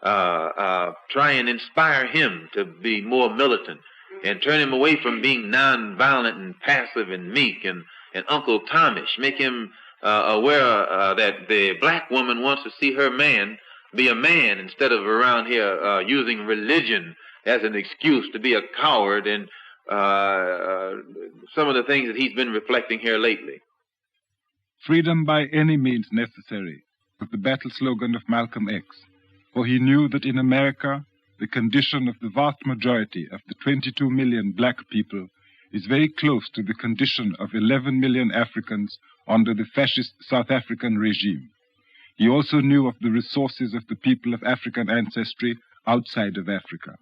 try and inspire him to be more militant, and turn him away from being nonviolent and passive and meek and Uncle Tomish. Make him aware that the black woman wants to see her man be a man, instead of around here using religion as an excuse to be a coward, and some of the things that he's been reflecting here lately. Freedom by any means necessary was the battle slogan of Malcolm X, for he knew that in America the condition of the vast majority of the 22 million black people is very close to the condition of 11 million Africans under the fascist South African regime. He also knew of the resources of the people of African ancestry outside of Africa.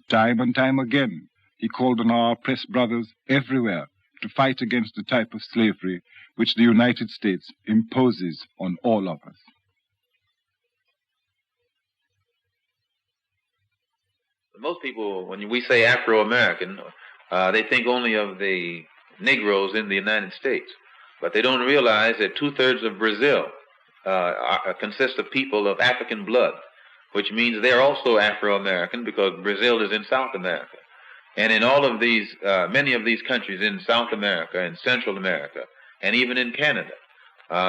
Time and time again, he called on our oppressed brothers everywhere to fight against the type of slavery which the United States imposes on all of us. Most people, when we say Afro-American, they think only of the Negroes in the United States. But they don't realize that 2/3 of Brazil consists of people of African blood, which means they're also Afro-American, because Brazil is in South America. And in all of these, many of these countries in South America and Central America, and even in Canada,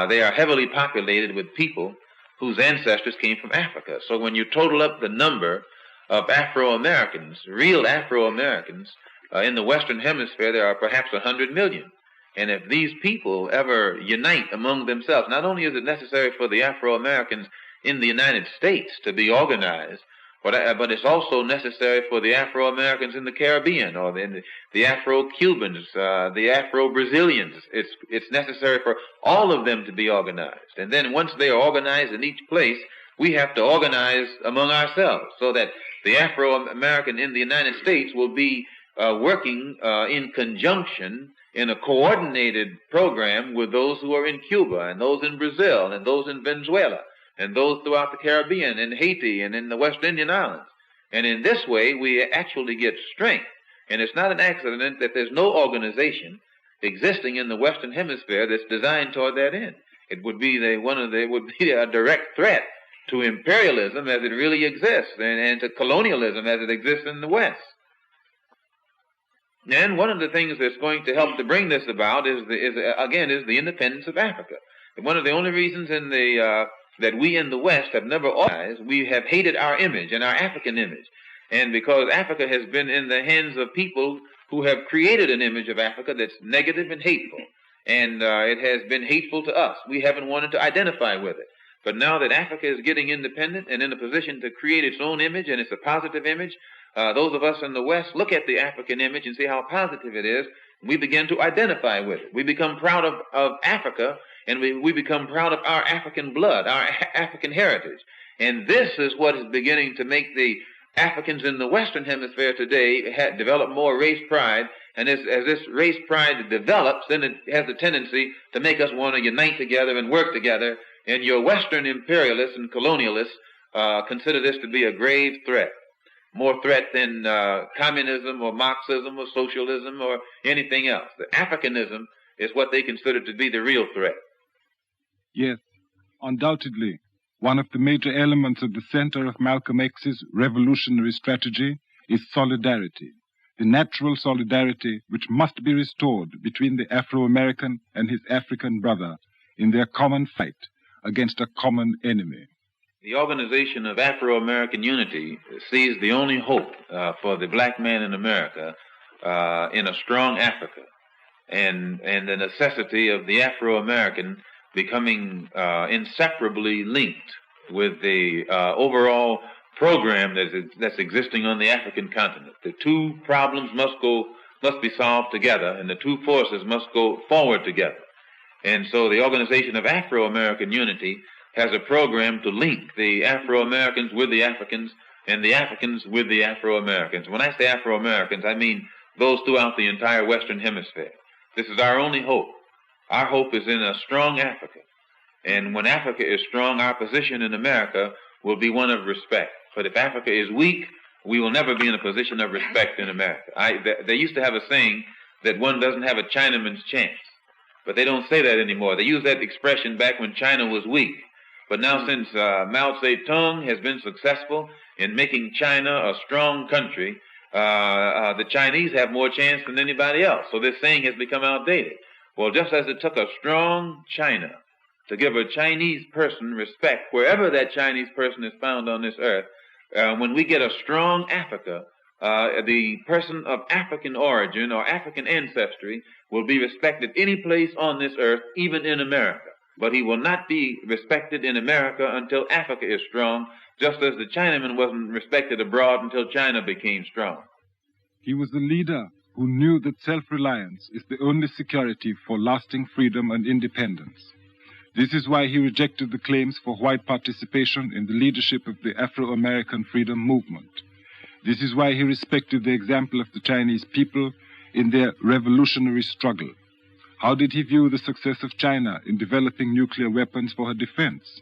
they are heavily populated with people whose ancestors came from Africa. So when you total up the number of Afro-Americans, real Afro-Americans, in the Western Hemisphere, there are perhaps 100 million. And if these people ever unite among themselves, not only is it necessary for the Afro-Americans in the United States to be organized, but it's also necessary for the Afro-Americans in the Caribbean, or the Afro-Cubans, the Afro-Brazilians. It's necessary for all of them to be organized. And then once they are organized in each place, we have to organize among ourselves, so that the Afro-American in the United States will be working in conjunction in a coordinated program with those who are in Cuba, and those in Brazil, and those in Venezuela, and those throughout the Caribbean, and Haiti, and in the West Indian Islands. And in this way, we actually get strength. And it's not an accident that there's no organization existing in the Western Hemisphere that's designed toward that end. It would be a direct threat to imperialism as it really exists, and to colonialism as it exists in the West. And one of the things that's going to help to bring this about is the independence of Africa. And one of the only reasons that we in the West have never organized, we have hated our image and our African image. And because Africa has been in the hands of people who have created an image of Africa that's negative and hateful. And it has been hateful to us. We haven't wanted to identify with it. But now that Africa is getting independent and in a position to create its own image, and it's a positive image, those of us in the West look at the African image and see how positive it is. We begin to identify with it. We become proud of Africa, and we become proud of our African blood, our African heritage. And this is what is beginning to make the Africans in the Western Hemisphere today develop more race pride. And as this race pride develops, then it has a tendency to make us want to unite together and work together. And your Western imperialists and colonialists consider this to be a grave threat, more threat than communism or Marxism or socialism or anything else. The Africanism is what they consider to be the real threat. Yes, undoubtedly, one of the major elements of the center of Malcolm X's revolutionary strategy is solidarity, the natural solidarity which must be restored between the Afro-American and his African brother in their common fight against a common enemy. The Organization of Afro-American Unity sees the only hope for the black man in America in a strong Africa, and the necessity of the Afro-American becoming inseparably linked with the overall program that's existing on the African continent. The two problems must be solved together, and the two forces must go forward together. And so the Organization of Afro-American Unity has a program to link the Afro-Americans with the Africans and the Africans with the Afro-Americans. When I say Afro-Americans, I mean those throughout the entire Western Hemisphere. This is our only hope. Our hope is in a strong Africa. And when Africa is strong, our position in America will be one of respect. But if Africa is weak, we will never be in a position of respect in America. They used to have a saying that one doesn't have a Chinaman's chance. But they don't say that anymore. They used that expression back when China was weak. But now since Mao Zedong has been successful in making China a strong country, the Chinese have more chance than anybody else. So this saying has become outdated. Well, just as it took a strong China to give a Chinese person respect wherever that Chinese person is found on this earth, when we get a strong Africa, the person of African origin or African ancestry will be respected any place on this earth, even in America. But he will not be respected in America until Africa is strong, just as the Chinaman wasn't respected abroad until China became strong. He was a leader who knew that self-reliance is the only security for lasting freedom and independence. This is why he rejected the claims for white participation in the leadership of the Afro-American freedom movement. This is why he respected the example of the Chinese people in their revolutionary struggle. How did he view the success of China in developing nuclear weapons for her defense?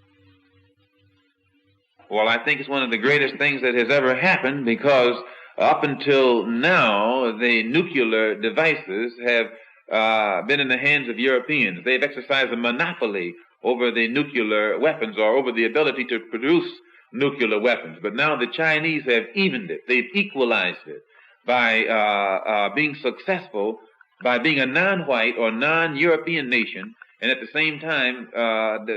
Well, I think it's one of the greatest things that has ever happened, because up until now, the nuclear devices have been in the hands of Europeans. They've exercised a monopoly over the nuclear weapons, or over the ability to produce nuclear weapons. But now the Chinese have evened it. They've equalized it by being successful, by being a non-white or non-European nation, and at the same time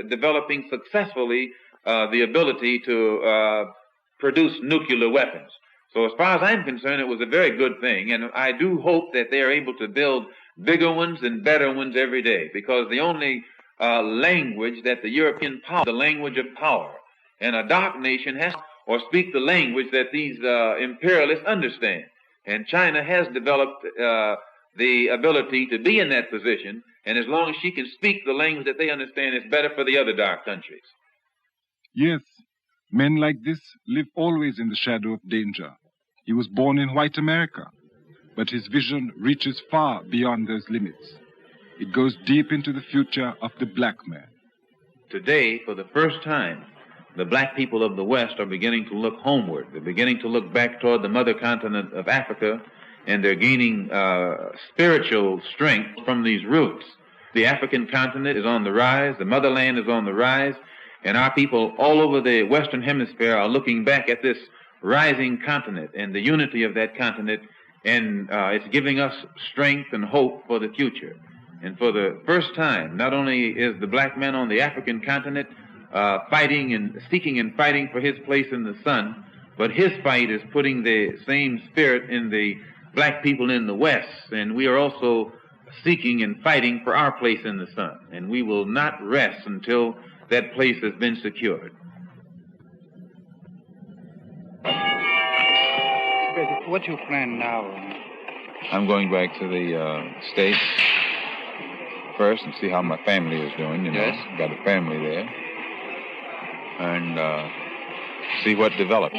developing successfully the ability to produce nuclear weapons. So as far as I'm concerned, it was a very good thing, and I do hope that they are able to build bigger ones and better ones every day, because the only language that the European power, the language of power, and a dark nation has or speak the language that these imperialists understand. And China has developed the ability to be in that position, and as long as she can speak the language that they understand, it's better for the other dark countries. Yes, men like this live always in the shadow of danger. He was born in white America, but his vision reaches far beyond those limits. It goes deep into the future of the black man. Today, for the first time, the black people of the West are beginning to look homeward. They're beginning to look back toward the mother continent of Africa, and they're gaining spiritual strength from these roots. The African continent is on the rise, the motherland is on the rise, and our people all over the Western Hemisphere are looking back at this rising continent and the unity of that continent, and it's giving us strength and hope for the future. And for the first time, not only is the black man on the African continent fighting and seeking and fighting for his place in the sun, but his fight is putting the same spirit in the black people in the West, and we are also seeking and fighting for our place in the sun, and we will not rest until that place has been secured. What's your plan now? I'm going back to the States first and see how my family is doing. You know, yes. Got a family there, and see what develops.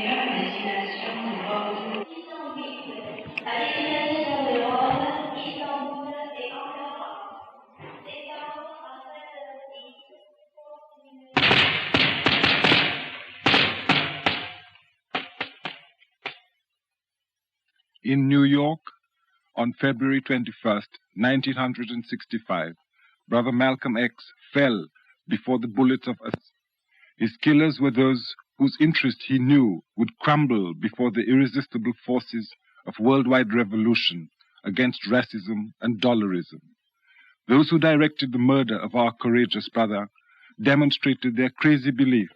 in New York on February 21st, 1965, Brother Malcolm X fell before the bullets of us. His killers were those whose interest he knew would crumble before the irresistible forces of worldwide revolution against racism and dollarism. Those who directed the murder of our courageous brother demonstrated their crazy belief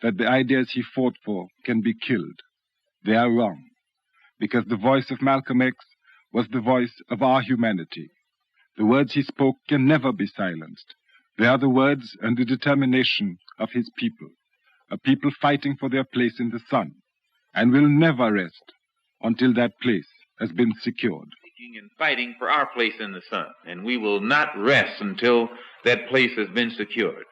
that the ideas he fought for can be killed. They are wrong, because the voice of Malcolm X was the voice of our humanity. The words he spoke can never be silenced. They are the words and the determination of his people, a people fighting for their place in the sun, and will never rest until that place has been secured. And fighting for our place in the sun, and we will not rest until that place has been secured.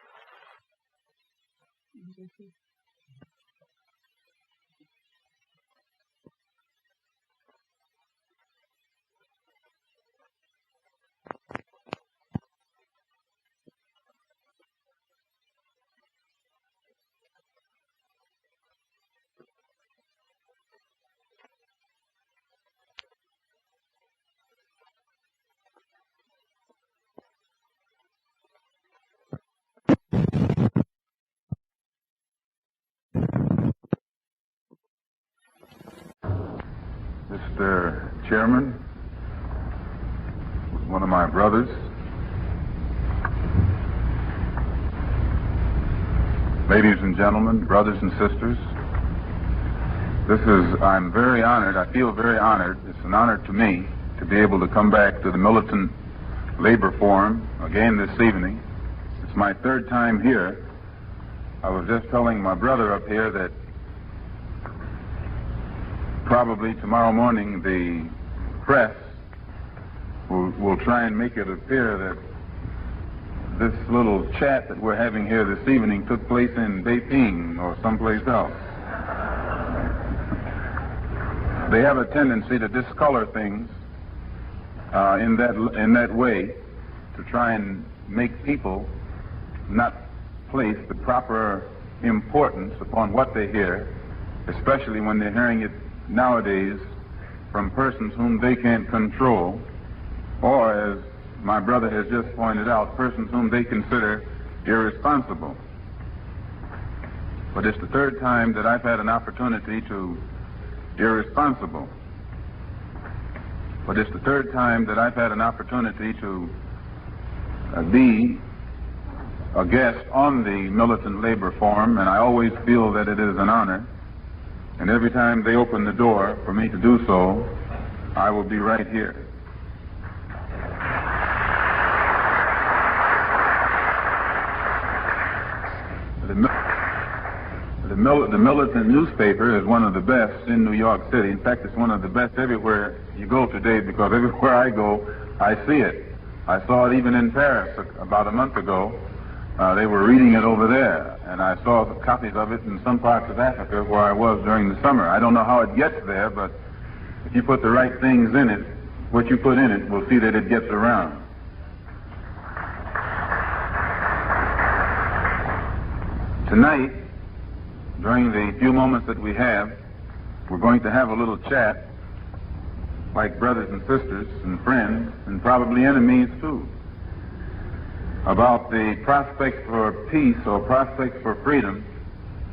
Mr. Chairman, one of my brothers, ladies and gentlemen, brothers and sisters, I'm very honored, I feel very honored, it's an honor to me to be able to come back to the Militant Labor Forum again this evening. It's my third time here. I was just telling my brother up here that probably tomorrow morning the press will try and make it appear that this little chat that we're having here this evening took place in Beijing or someplace else. They have a tendency to discolor things in that way, to try and make people not place the proper importance upon what they hear, especially when they're hearing it nowadays from persons whom they can't control, or, as my brother has just pointed out, persons whom they consider irresponsible. But it's the third time that I've had an opportunity to irresponsible. But it's the third time that I've had an opportunity to be a guest on the Militant Labor Forum, and I always feel that it is an honor. And every time they open the door for me to do so, I will be right here. The Militant newspaper is one of the best in New York City. In fact, it's one of the best everywhere you go today, because everywhere I go, I see it. I saw it even in Paris about a month ago. They were reading it over there, and I saw copies of it in some parts of Africa where I was during the summer. I don't know how it gets there, but if you put the right things in it, what you put in it, we'll see that it gets around. Tonight, during the few moments that we have, we're going to have a little chat, like brothers and sisters and friends, and probably enemies too, about the prospects for peace or prospects for freedom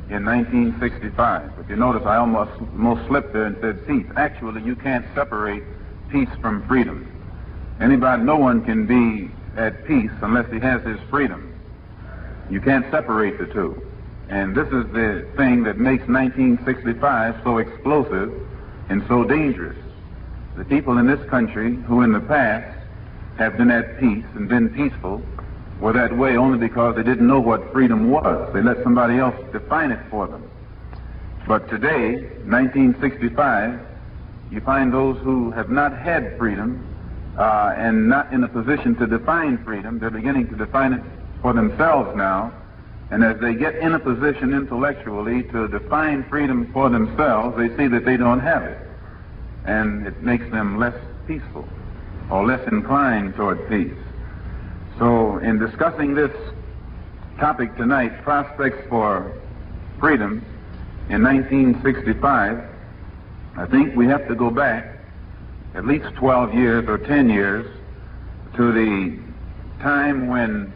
in 1965. If you notice, I almost slipped there and said peace. Actually, you can't separate peace from freedom. No one can be at peace unless he has his freedom. You can't separate the two. And this is the thing that makes 1965 so explosive and so dangerous. The people in this country who in the past have been at peace and been peaceful were that way only because they didn't know what freedom was. They let somebody else define it for them. But today, 1965, you find those who have not had freedom and not in a position to define freedom. They're beginning to define it for themselves now. And as they get in a position intellectually to define freedom for themselves, they see that they don't have it. And it makes them less peaceful or less inclined toward peace. So in discussing this topic tonight, prospects for freedom in 1965, I think we have to go back at least 12 years or 10 years to the time when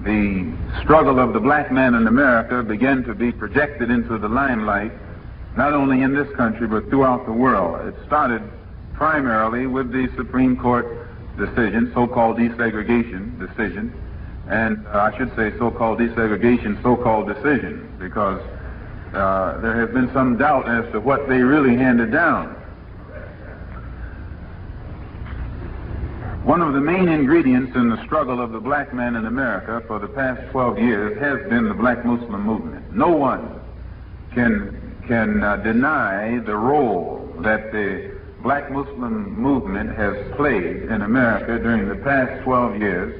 the struggle of the black man in America began to be projected into the limelight, not only in this country but throughout the world. It started primarily with the Supreme Court decision, so-called desegregation decision, and I should say so-called desegregation, so-called decision, because there has been some doubt as to what they really handed down. One of the main ingredients in the struggle of the black man in America for the past 12 years has been the black Muslim movement. No one can deny the role that the black Muslim movement has played in America during the past 12 years,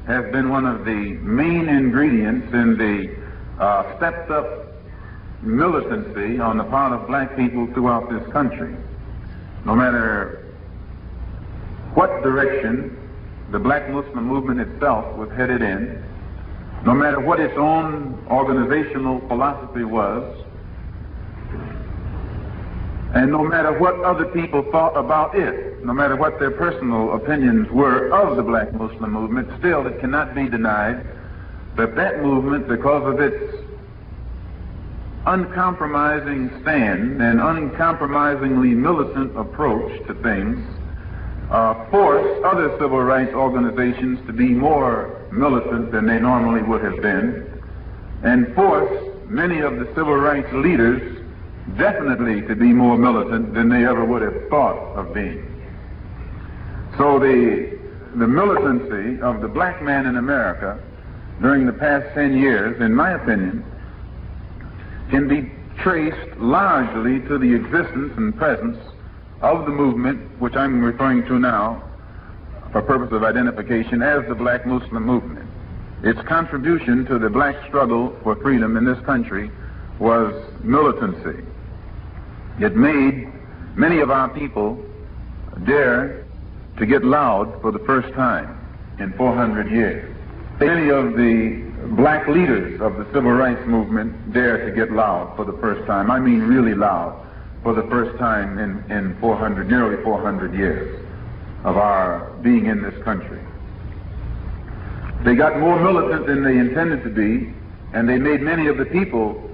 has been one of the main ingredients in the stepped up militancy on the part of black people throughout this country. No matter what direction the black Muslim movement itself was headed in, no matter what its own organizational philosophy was, and no matter what other people thought about it, no matter what their personal opinions were of the black Muslim movement, still it cannot be denied that that movement, because of its uncompromising stand and uncompromisingly militant approach to things, forced other civil rights organizations to be more militant than they normally would have been, and forced many of the civil rights leaders definitely to be more militant than they ever would have thought of being. So the militancy of the black man in America during the past 10 years, in my opinion, can be traced largely to the existence and presence of the movement, which I'm referring to now for purpose of identification as the black Muslim movement. Its contribution to the black struggle for freedom in this country was militancy. It made many of our people dare to get loud for the first time in 400 years. Many of the black leaders of the civil rights movement dare to get loud for the first time. I mean really loud, for the first time in nearly 400 years of our being in this country. They got more militant than they intended to be, and they made many of the people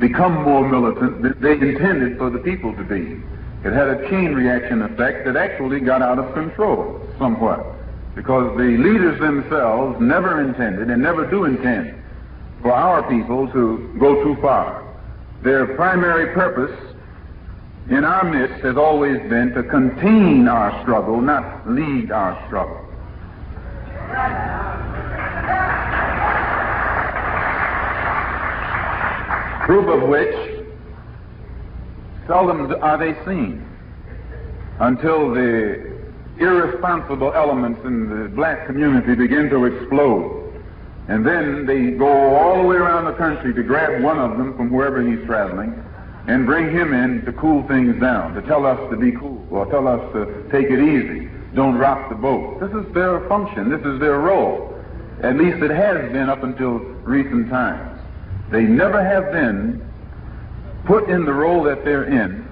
become more militant than they intended for the people to be. It had a chain reaction effect that actually got out of control somewhat, because the leaders themselves never intended and never do intend for our people to go too far. Their primary purpose in our midst has always been to contain our struggle, not lead our struggle. Proof of which, seldom are they seen until the irresponsible elements in the black community begin to explode. And then they go all the way around the country to grab one of them from wherever he's traveling and bring him in to cool things down, to tell us to be cool, or tell us to take it easy, don't rock the boat. This is their function, this is their role. At least it has been up until recent times. They never have been put in the role that they're in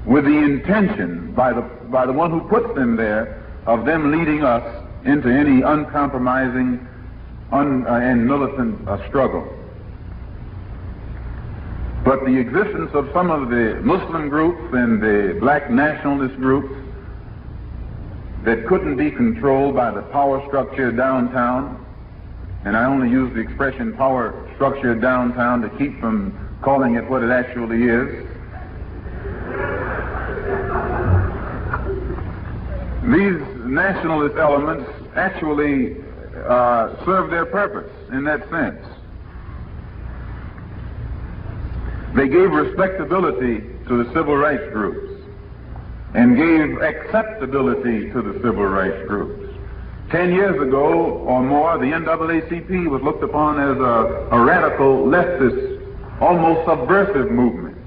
with the intention by the one who puts them there of them leading us into any uncompromising and militant struggle. But the existence of some of the Muslim groups and the Black Nationalist groups that couldn't be controlled by the power structure downtown, and I only use the expression power structure downtown to keep from calling it what it actually is. These nationalist elements actually serve their purpose in that sense. They gave respectability to the civil rights groups and gave acceptability to the civil rights groups. 10 years ago or more, the NAACP was looked upon as a radical, leftist, almost subversive movement.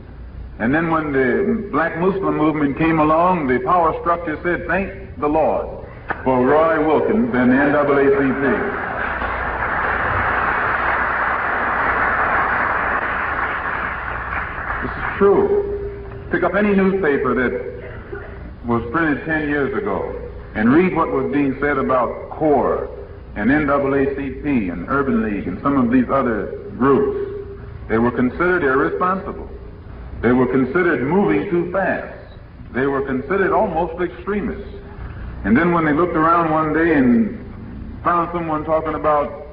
And then when the black Muslim movement came along, the power structure said, thank the Lord for Roy Wilkins and the NAACP. This is true. Pick up any newspaper that was printed 10 years ago and read what was being said about CORE and NAACP and Urban League and some of these other groups, they were considered irresponsible. They were considered moving too fast. They were considered almost extremists. And then when they looked around one day and found someone talking about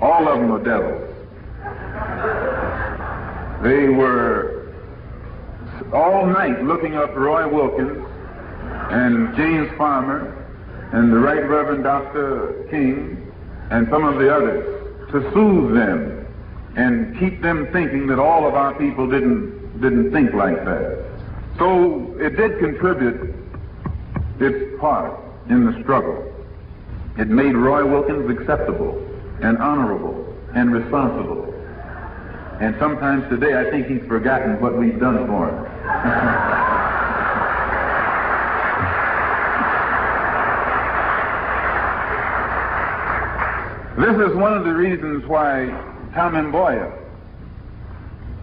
all of them are devils, they were all night looking up Roy Wilkins and James Farmer and the Right Reverend Dr. King and some of the others to soothe them and keep them thinking that all of our people didn't think like that. So it did contribute its part in the struggle. It made Roy Wilkins acceptable and honorable and responsible. And sometimes today I think he's forgotten what we've done for him. This is one of the reasons why Tom Mboya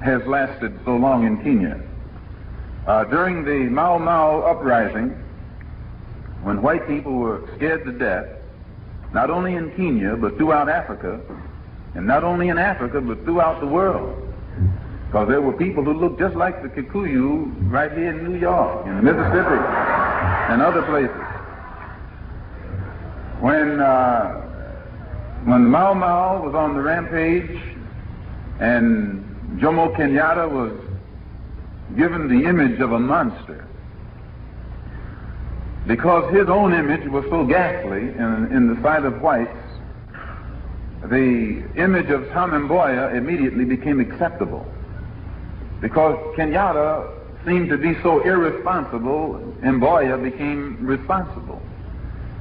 has lasted so long in Kenya. During the Mau Mau uprising, when white people were scared to death, not only in Kenya but throughout Africa, and not only in Africa but throughout the world, because there were people who looked just like the Kikuyu right here in New York, in Mississippi, and other places. When Mau Mau was on the rampage and Jomo Kenyatta was given the image of a monster, because his own image was so ghastly in the sight of whites, the image of Tom Mboya immediately became acceptable. Because Kenyatta seemed to be so irresponsible, Mboya became responsible.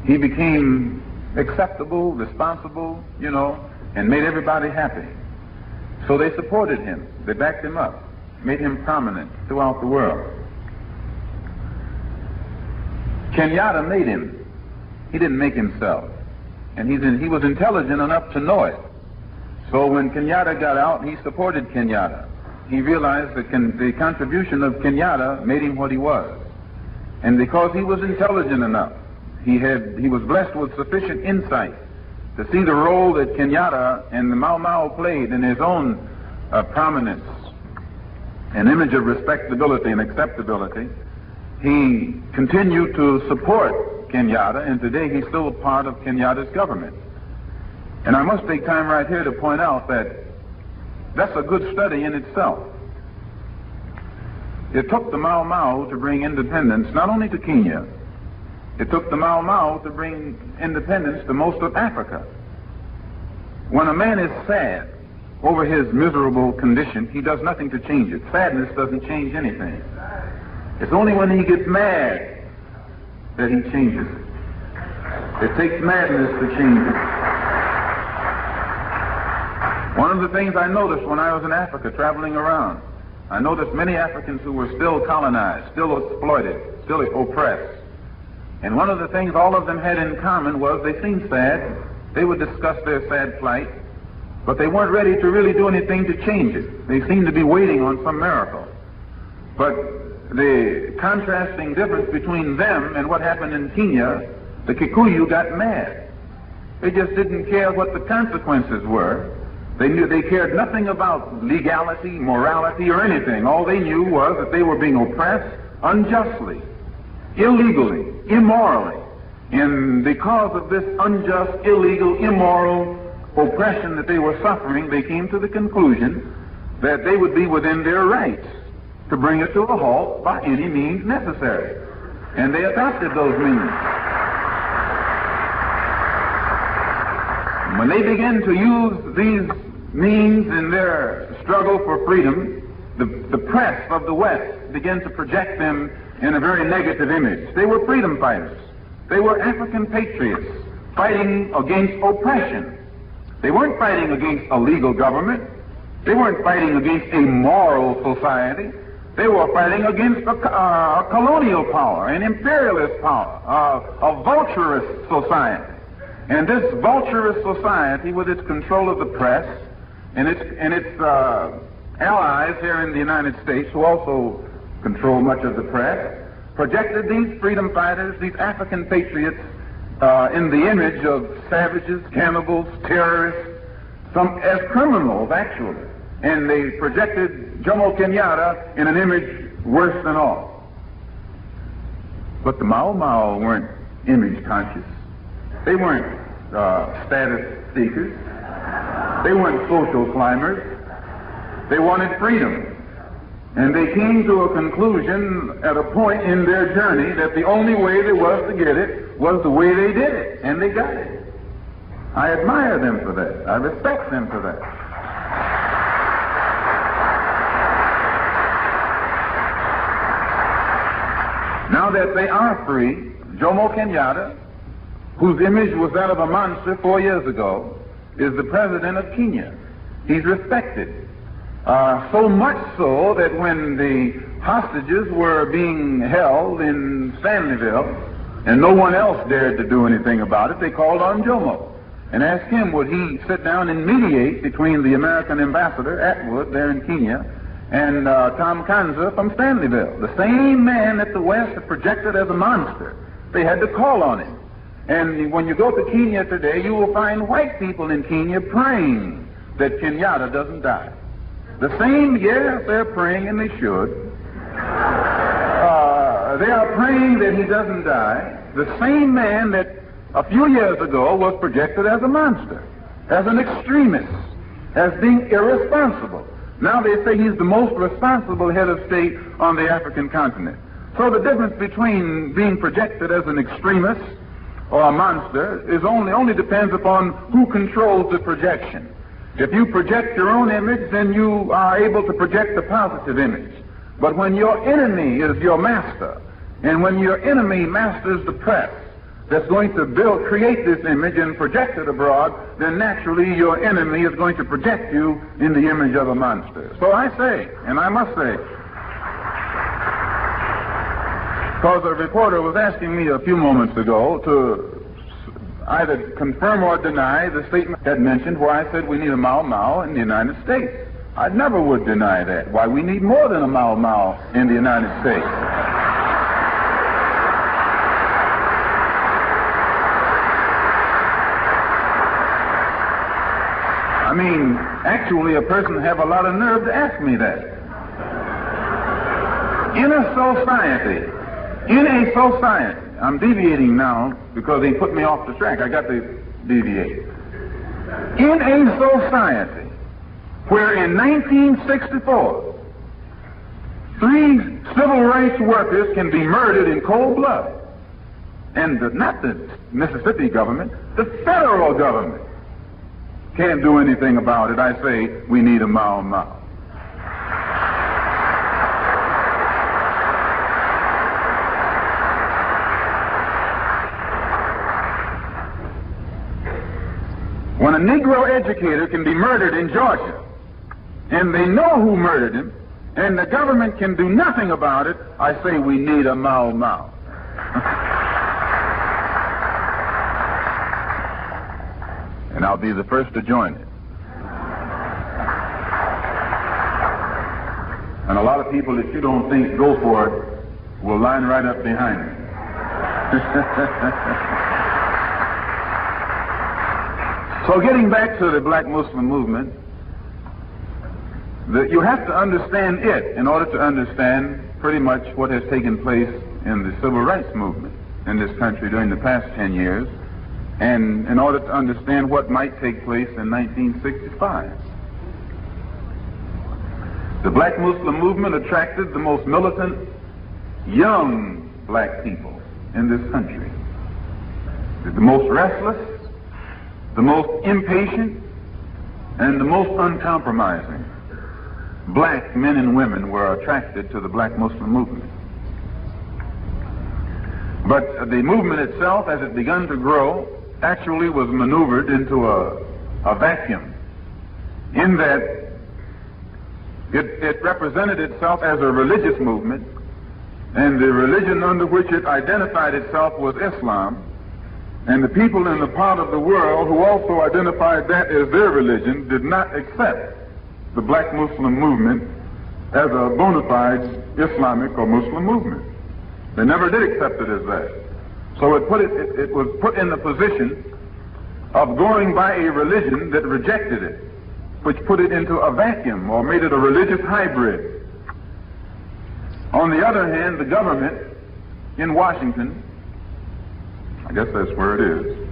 He became acceptable, responsible, and made everybody happy. So they supported him. They backed him up, made him prominent throughout the world. Kenyatta made him. He didn't make himself. And he was intelligent enough to know it. So when Kenyatta got out, he supported Kenyatta. He realized that the contribution of Kenyatta made him what he was. And because he was intelligent enough, he was blessed with sufficient insight to see the role that Kenyatta and the Mau Mau played in his own prominence, an image of respectability and acceptability. He continued to support Kenyatta, and today he's still a part of Kenyatta's government. And I must take time right here to point out that that's a good study in itself. It took the Mau Mau to bring independence not only to Kenya, it took the Mau Mau to bring independence to most of Africa. When a man is sad over his miserable condition, he does nothing to change it. Sadness doesn't change anything. It's only when he gets mad that he changes it. It takes madness to change it. One of the things I noticed when I was in Africa traveling around, I noticed many Africans who were still colonized, still exploited, still oppressed. And one of the things all of them had in common was they seemed sad. They would discuss their sad plight, but they weren't ready to really do anything to change it. They seemed to be waiting on some miracle. But the contrasting difference between them and what happened in Kenya, the Kikuyu got mad. They just didn't care what the consequences were. They cared nothing about legality, morality, or anything. All they knew was that they were being oppressed unjustly, illegally, immorally. And because of this unjust, illegal, immoral oppression that they were suffering, they came to the conclusion that they would be within their rights to bring it to a halt by any means necessary. And they adopted those means. When they began to use these means in their struggle for freedom, the press of the West began to project them in a very negative image. They were freedom fighters. They were African patriots fighting against oppression. They weren't fighting against a legal government. They weren't fighting against a moral society. They were fighting against a colonial power, an imperialist power, a vulturous society. And this vulturous society, with its control of the press and its allies here in the United States, who also control much of the press, projected these freedom fighters, these African patriots, in the image of savages, cannibals, terrorists, some as criminals, actually. And they projected Jomo Kenyatta in an image worse than all. But the Mau Mau weren't image conscious. They weren't status seekers. They weren't social climbers. They wanted freedom. And they came to a conclusion at a point in their journey that the only way there was to get it was the way they did it. And they got it. I admire them for that. I respect them for that. Now that they are free, Jomo Kenyatta, whose image was that of a monster 4 years ago, is the president of Kenya. He's respected. So much so that when the hostages were being held in Stanleyville and no one else dared to do anything about it, they called on Jomo and asked him would he sit down and mediate between the American ambassador, Atwood, there in Kenya, and Tom Kwanzaa from Stanleyville, the same man that the West had projected as a monster. They had to call on him. And when you go to Kenya today, you will find white people in Kenya praying that Kenyatta doesn't die. The same, yes, they're praying, and they should. They are praying that he doesn't die. The same man that a few years ago was projected as a monster, as an extremist, as being irresponsible. Now they say he's the most responsible head of state on the African continent. So the difference between being projected as an extremist or a monster is only depends upon who controls the projection. If you project your own image, then you are able to project a positive image. But when your enemy is your master, and when your enemy masters the press that's going to create this image and project it abroad, then naturally your enemy is going to project you in the image of a monster. So I say, and I must say, because a reporter was asking me a few moments ago to either confirm or deny the statement that mentioned where I said we need a Mau Mau in the United States. I never would deny that. Why, we need more than a Mau Mau in the United States. I mean, actually, a person have a lot of nerve to ask me that. In a society, I'm deviating now because they put me off the track. I got to deviate. In a society where in 1964, 3 civil rights workers can be murdered in cold blood, and not the Mississippi government, the federal government can't do anything about it, I say we need a Mau Mau. When a Negro educator can be murdered in Georgia, and they know who murdered him, and the government can do nothing about it, I say we need a Mau Mau. And I'll be the first to join it. And a lot of people that you don't think go for it will line right up behind me. So getting back to the Black Muslim movement, you have to understand it in order to understand pretty much what has taken place in the civil rights movement in this country during the past 10 years, and in order to understand what might take place in 1965. The Black Muslim movement attracted the most militant young black people in this country. The most restless, the most impatient, and the most uncompromising black men and women were attracted to the Black Muslim movement. But the movement itself, as it began to grow, actually was maneuvered into a vacuum, in that it represented itself as a religious movement, and the religion under which it identified itself was Islam. And the people in the part of the world who also identified that as their religion did not accept the Black Muslim movement as a bona fide Islamic or Muslim movement. They never did accept it as that. So it was put in the position of going by a religion that rejected it, which put it into a vacuum or made it a religious hybrid. On the other hand, the government in Washington, I guess that's where it is,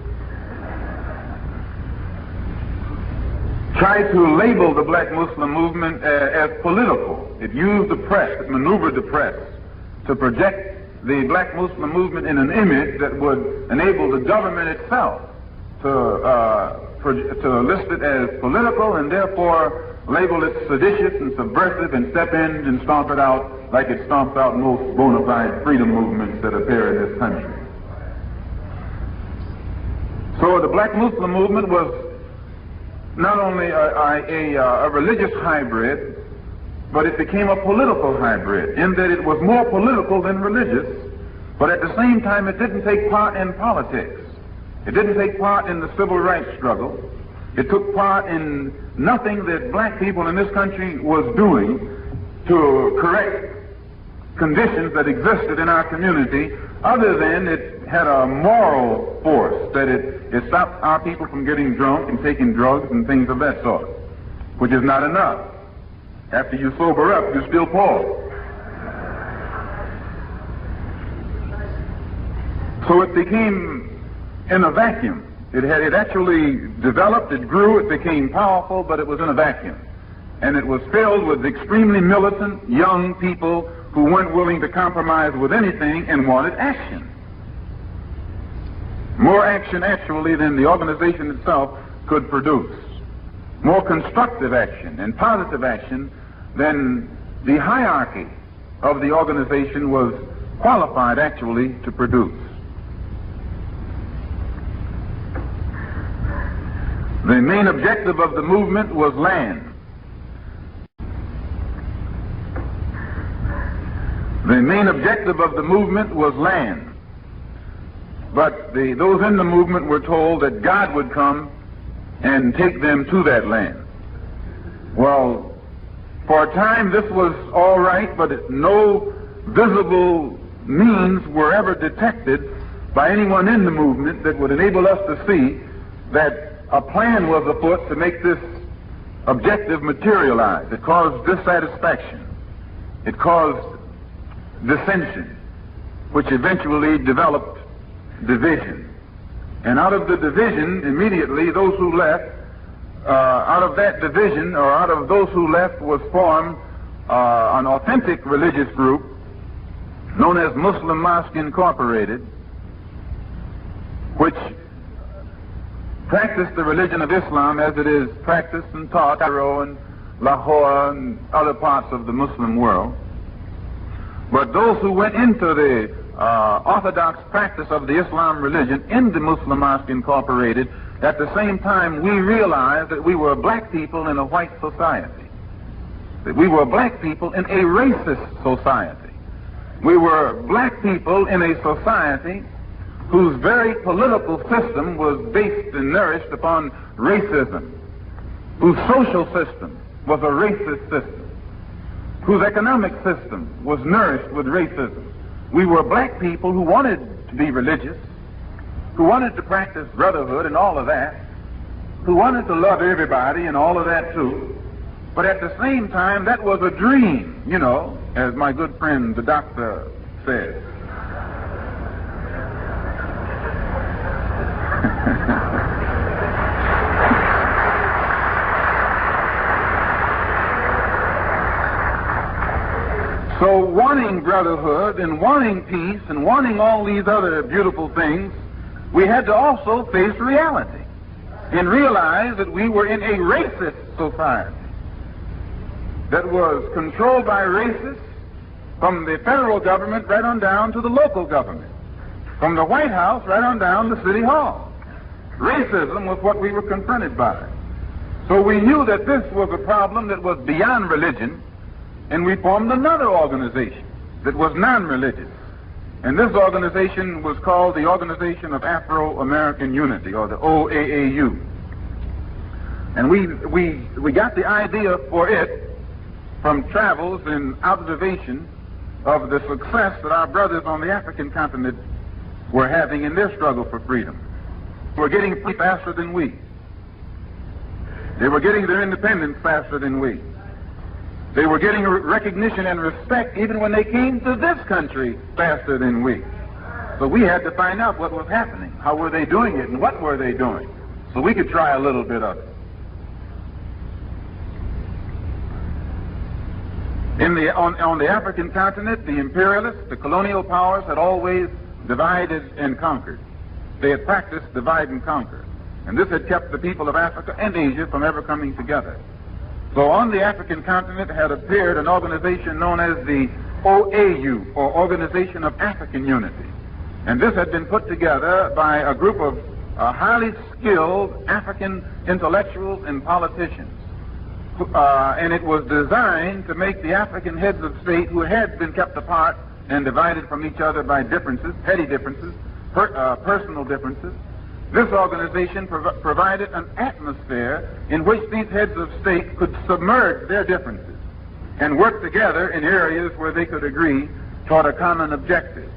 tried to label the black Muslim movement as political. It used the press, it maneuvered the press to project the black Muslim movement in an image that would enable the government itself to list it as political and therefore label it seditious and subversive and step in and stomp it out like it stomps out most bona fide freedom movements that appear in this country. So the black Muslim movement was not only a religious hybrid, but it became a political hybrid in that it was more political than religious, but at the same time it didn't take part in politics. It didn't take part in the civil rights struggle. It took part in nothing that black people in this country was doing to correct conditions that existed in our community, other than it had a moral force, that it stopped our people from getting drunk and taking drugs and things of that sort, which is not enough. After you sober up, you're still poor. So it became in a vacuum. It actually developed, it grew, it became powerful, but it was in a vacuum. And it was filled with extremely militant young people who weren't willing to compromise with anything and wanted action. More action, actually, than the organization itself could produce. More constructive action and positive action than the hierarchy of the organization was qualified, actually, to produce. The main objective of the movement was land. The main objective of the movement was land. But those in the movement were told that God would come and take them to that land. Well, for a time this was all right, but no visible means were ever detected by anyone in the movement that would enable us to see that a plan was afoot to make this objective materialize. It caused dissatisfaction. It caused dissension, which eventually developed division. And out of the division, immediately, those who left, out of that division, or out of those who left, was formed an authentic religious group known as Muslim Mosque Incorporated, which practiced the religion of Islam as it is practiced and taught in Cairo and Lahore and other parts of the Muslim world. But those who went into the orthodox practice of the Islam religion in the Muslim Mosque Incorporated, at the same time we realized that we were black people in a white society, that we were black people in a racist society. We were black people in a society whose very political system was based and nourished upon racism, whose social system was a racist system, whose economic system was nourished with racism. We were black people who wanted to be religious, who wanted to practice brotherhood and all of that, who wanted to love everybody and all of that too. But at the same time, that was a dream, you know, as my good friend the doctor said. So wanting brotherhood and wanting peace and wanting all these other beautiful things, we had to also face reality and realize that we were in a racist society that was controlled by racists from the federal government right on down to the local government, from the White House right on down to City Hall. Racism was what we were confronted by. So we knew that this was a problem that was beyond religion, and we formed another organization that was non-religious. And this organization was called the Organization of Afro-American Unity, or the OAAU. And we got the idea for it from travels and observation of the success that our brothers on the African continent were having in their struggle for freedom. They were getting free faster than we. They were getting their independence faster than we. They were getting recognition and respect even when they came to this country faster than we. So we had to find out what was happening. How were they doing it and what were they doing? So we could try a little bit of it. On the African continent, the imperialists, the colonial powers had always divided and conquered. They had practiced divide and conquer. And this had kept the people of Africa and Asia from ever coming together. So on the African continent had appeared an organization known as the OAU, or Organization of African Unity. And this had been put together by a group of highly skilled African intellectuals and politicians. And it was designed to make the African heads of state, who had been kept apart and divided from each other by differences, petty differences, personal differences. This organization provided an atmosphere in which these heads of state could submerge their differences and work together in areas where they could agree toward a common objective.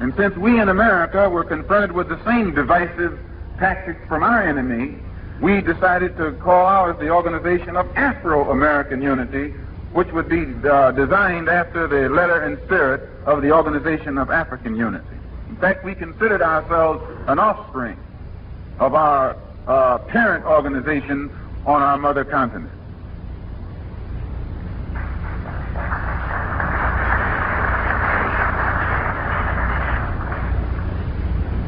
And since we in America were confronted with the same divisive tactics from our enemy, we decided to call ours the Organization of Afro-American Unity, which would be designed after the letter and spirit of the Organization of African Unity. In fact, we considered ourselves an offspring of our parent organization on our mother continent.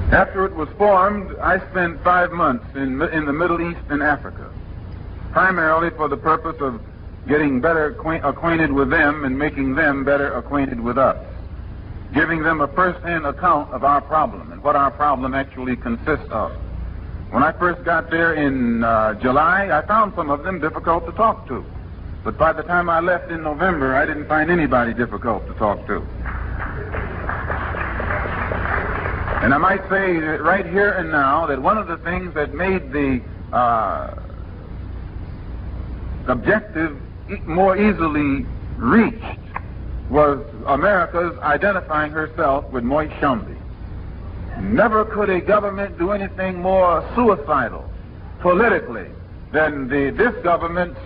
After it was formed, I spent 5 months in the Middle East and Africa, primarily for the purpose of getting better acquainted with them and making them better acquainted with us, giving them a first-hand account of our problem and what our problem actually consists of. When I first got there in July, I found some of them difficult to talk to. But by the time I left in November, I didn't find anybody difficult to talk to. And I might say that right here and now that one of the things that made the objective more easily reached was America's identifying herself with Moise Tshombe. Never could a government do anything more suicidal politically than this government's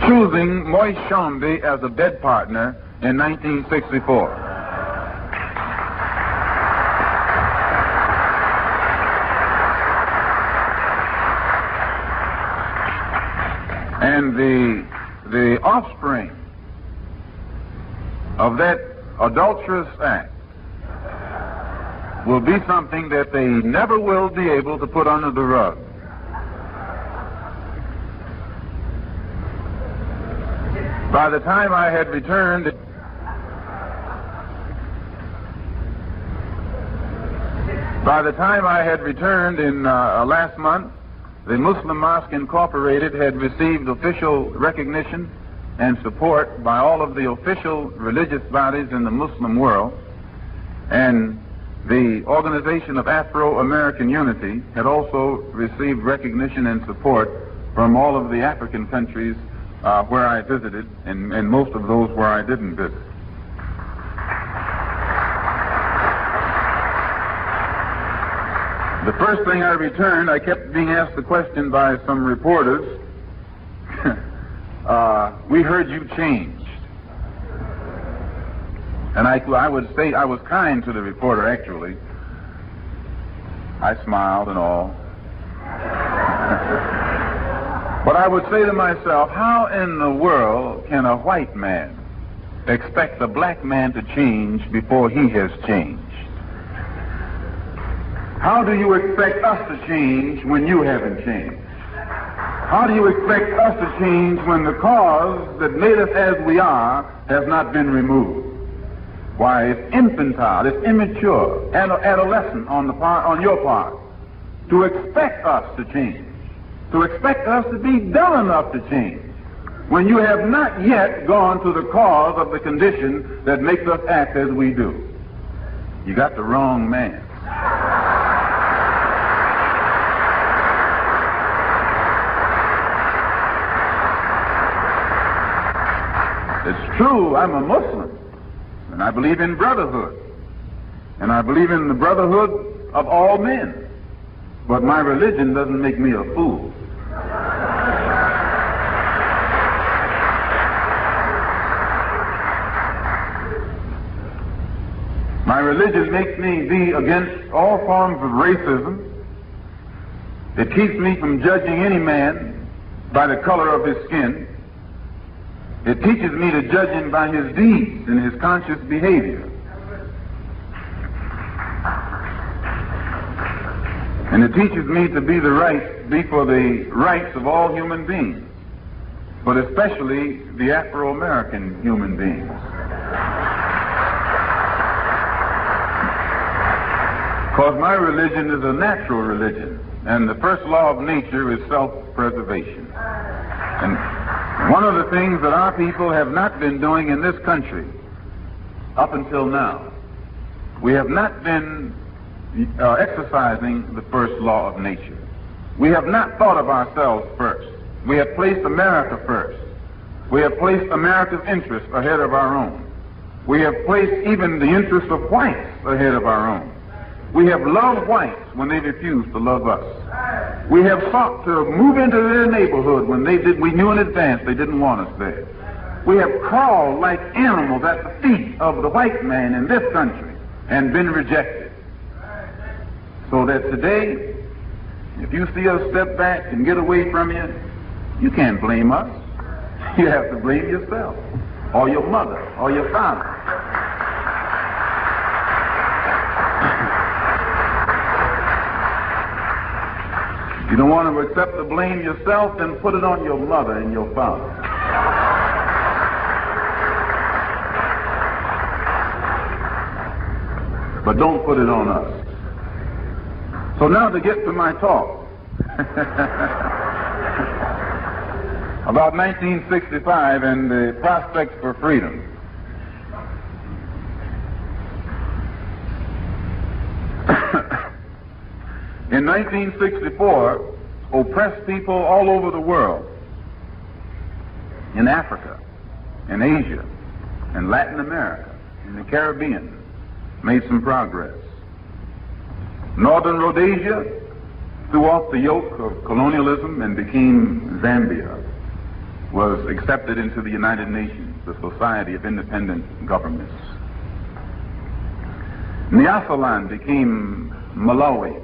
choosing Moise Tshombe as a bed partner in 1964. And the offspring of that adulterous act will be something that they never will be able to put under the rug. By the time I had returned in last month, the Muslim Mosque Incorporated had received official recognition and support by all of the official religious bodies in the Muslim world, and the Organization of Afro-American Unity had also received recognition and support from all of the African countries where I visited, and most of those where I didn't visit. The first thing I returned, I kept being asked the question by some reporters, we heard you changed. And I would say I was kind to the reporter, actually. I smiled and all. But I would say to myself, how in the world can a white man expect a black man to change before he has changed? How do you expect us to change when you haven't changed? How do you expect us to change when the cause that made us as we are has not been removed? Why, it's infantile, it's immature, adolescent on your part to expect us to change, to expect us to be dull enough to change, when you have not yet gone to the cause of the condition that makes us act as we do. You got the wrong man. It's True, I'm a Muslim, and I believe in brotherhood, and I believe in the brotherhood of all men, but my religion doesn't make me a fool. My religion makes me be against all forms of racism. It keeps me from judging any man by the color of his skin. It teaches me to judge him by his deeds and his conscious behavior. And it teaches me to be for the rights of all human beings, but especially the Afro-American human beings. Because my religion is a natural religion, and the first law of nature is self-preservation. And one of the things that our people have not been doing in this country up until now, we have not been exercising the first law of nature. We have not thought of ourselves first. We have placed America first. We have placed America's interests ahead of our own. We have placed even the interests of whites ahead of our own. We have loved whites when they refused to love us. We have sought to move into their neighborhood when we knew in advance they didn't want us there. We have crawled like animals at the feet of the white man in this country and been rejected. So that today, if you see us step back and get away from you, you can't blame us. You have to blame yourself, or your mother, or your father. If you don't want to accept the blame yourself, then put it on your mother and your father. But don't put it on us. So now to get to my talk about 1965 and the prospects for freedom. In 1964, oppressed people all over the world, in Africa, in Asia, in Latin America, in the Caribbean, made some progress. Northern Rhodesia threw off the yoke of colonialism and became Zambia, was accepted into the United Nations, the Society of Independent Governments. Nyasaland became Malawi,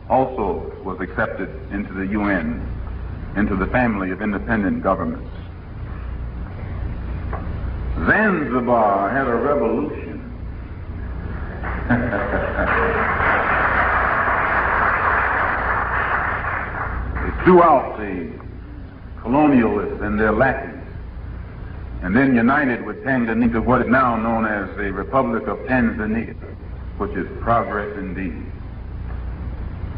also was accepted into the UN, into the family of independent governments. Zanzibar had a revolution. They threw out the colonialists and their lackeys, and then united with Tanganyika, what is now known as the Republic of Tanzania, which is progress indeed.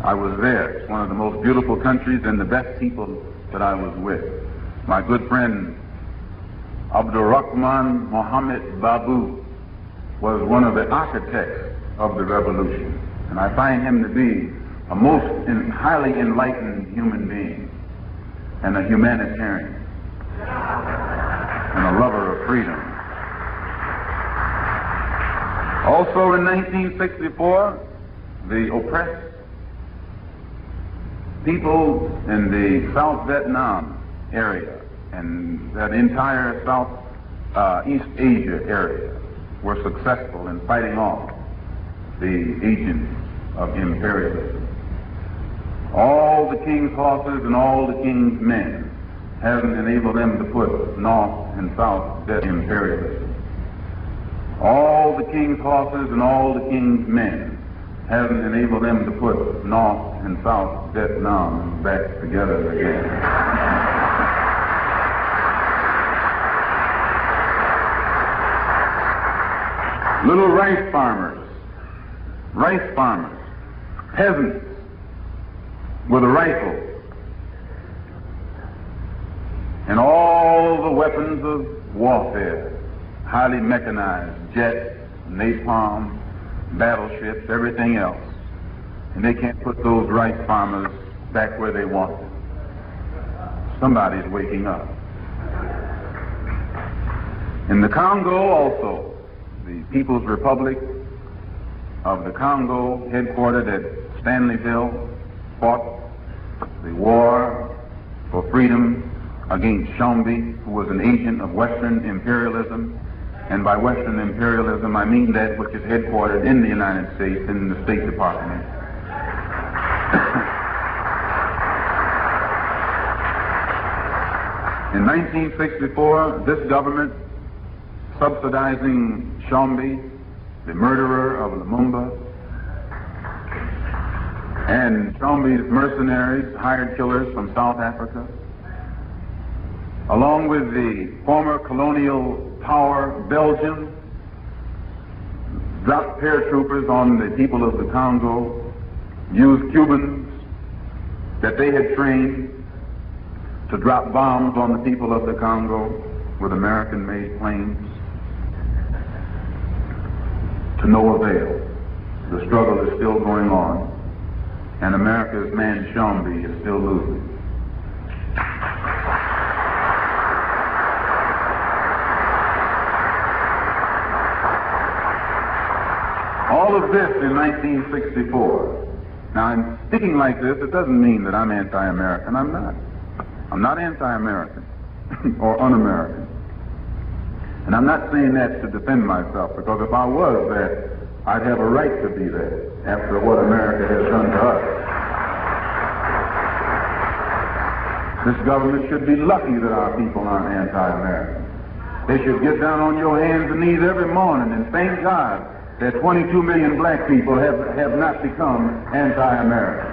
I was there. It's one of the most beautiful countries and the best people that I was with. My good friend Abdurrahman Mohammed Babu was one of the architects of the revolution, and I find him to be a most highly enlightened human being and a humanitarian and a lover of freedom. Also in 1964, the oppressed people in the South Vietnam area and that entire East Asia area were successful in fighting off the agents of imperialism. All the king's horses and all the king's men hasn't enabled them to put North and South imperialism. All the king's horses and all the king's men hasn't enabled them to put North and South Vietnam back together again. Little rice farmers, peasants with a rifle, and all the weapons of warfare, highly mechanized, jets, napalm, battleships, everything else. And they can't put those rice farmers back where they want them. Somebody's waking up. In the Congo also, the People's Republic of the Congo, headquartered at Stanleyville, fought the war for freedom against Chombi, who was an agent of Western imperialism. And by Western imperialism, I mean that which is headquartered in the United States, in the State Department. In 1964, this government, subsidizing Chombi, the murderer of Lumumba, and Chombi's mercenaries, hired killers from South Africa, along with the former colonial power Belgium, dropped paratroopers on the people of the Congo, used Cubans that they had trained to drop bombs on the people of the Congo with American-made planes, to no avail. The struggle is still going on, and America's man Chombi is still losing. All of this in 1964. Now, in speaking like this, it doesn't mean that I'm anti-American. I'm not. I'm not anti-American or un-American. And I'm not saying that to defend myself, because if I was that, I'd have a right to be that after what America has done to us. This government should be lucky that our people aren't anti-American. They should get down on your hands and knees every morning and thank God that 22 million black people have not become anti-American.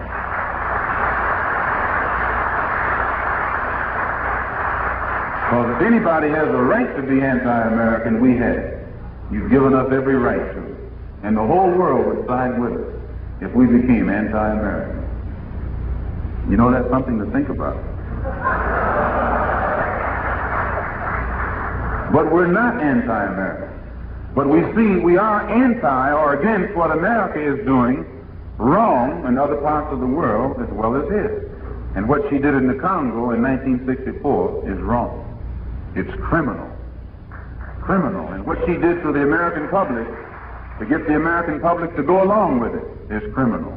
Because if anybody has a right to be anti-American, we have. You've given us every right to it. And the whole world would side with us if we became anti-American. You know, that's something to think about. But we're not anti-American. But we see we are anti or against what America is doing wrong in other parts of the world as well as here. And what she did in the Congo in 1964 is wrong. It's criminal. Criminal. And what she did to the American public, to get the American public to go along with it, is criminal.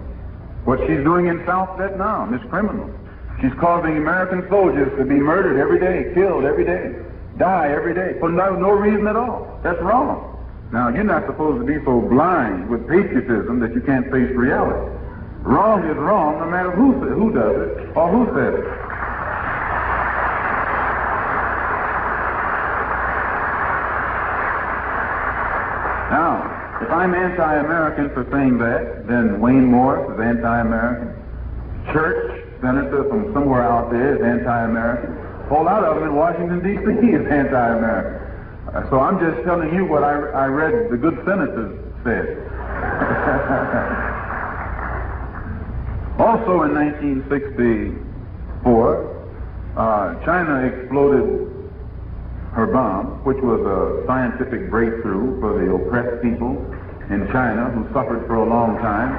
What she's doing in South Vietnam is criminal. She's causing American soldiers to be murdered every day, killed every day, die every day, for no reason at all. That's wrong. Now, you're not supposed to be so blind with patriotism that you can't face reality. Wrong is wrong no matter who does it or who says it. Now, if I'm anti-American for saying that, then Wayne Morris is anti-American. Church, senator from somewhere out there, is anti-American. A whole lot of them in Washington, D.C. is anti-American. So I'm just telling you what I read the good senators said. Also in 1964, China exploded her bomb, which was a scientific breakthrough for the oppressed people in China who suffered for a long time.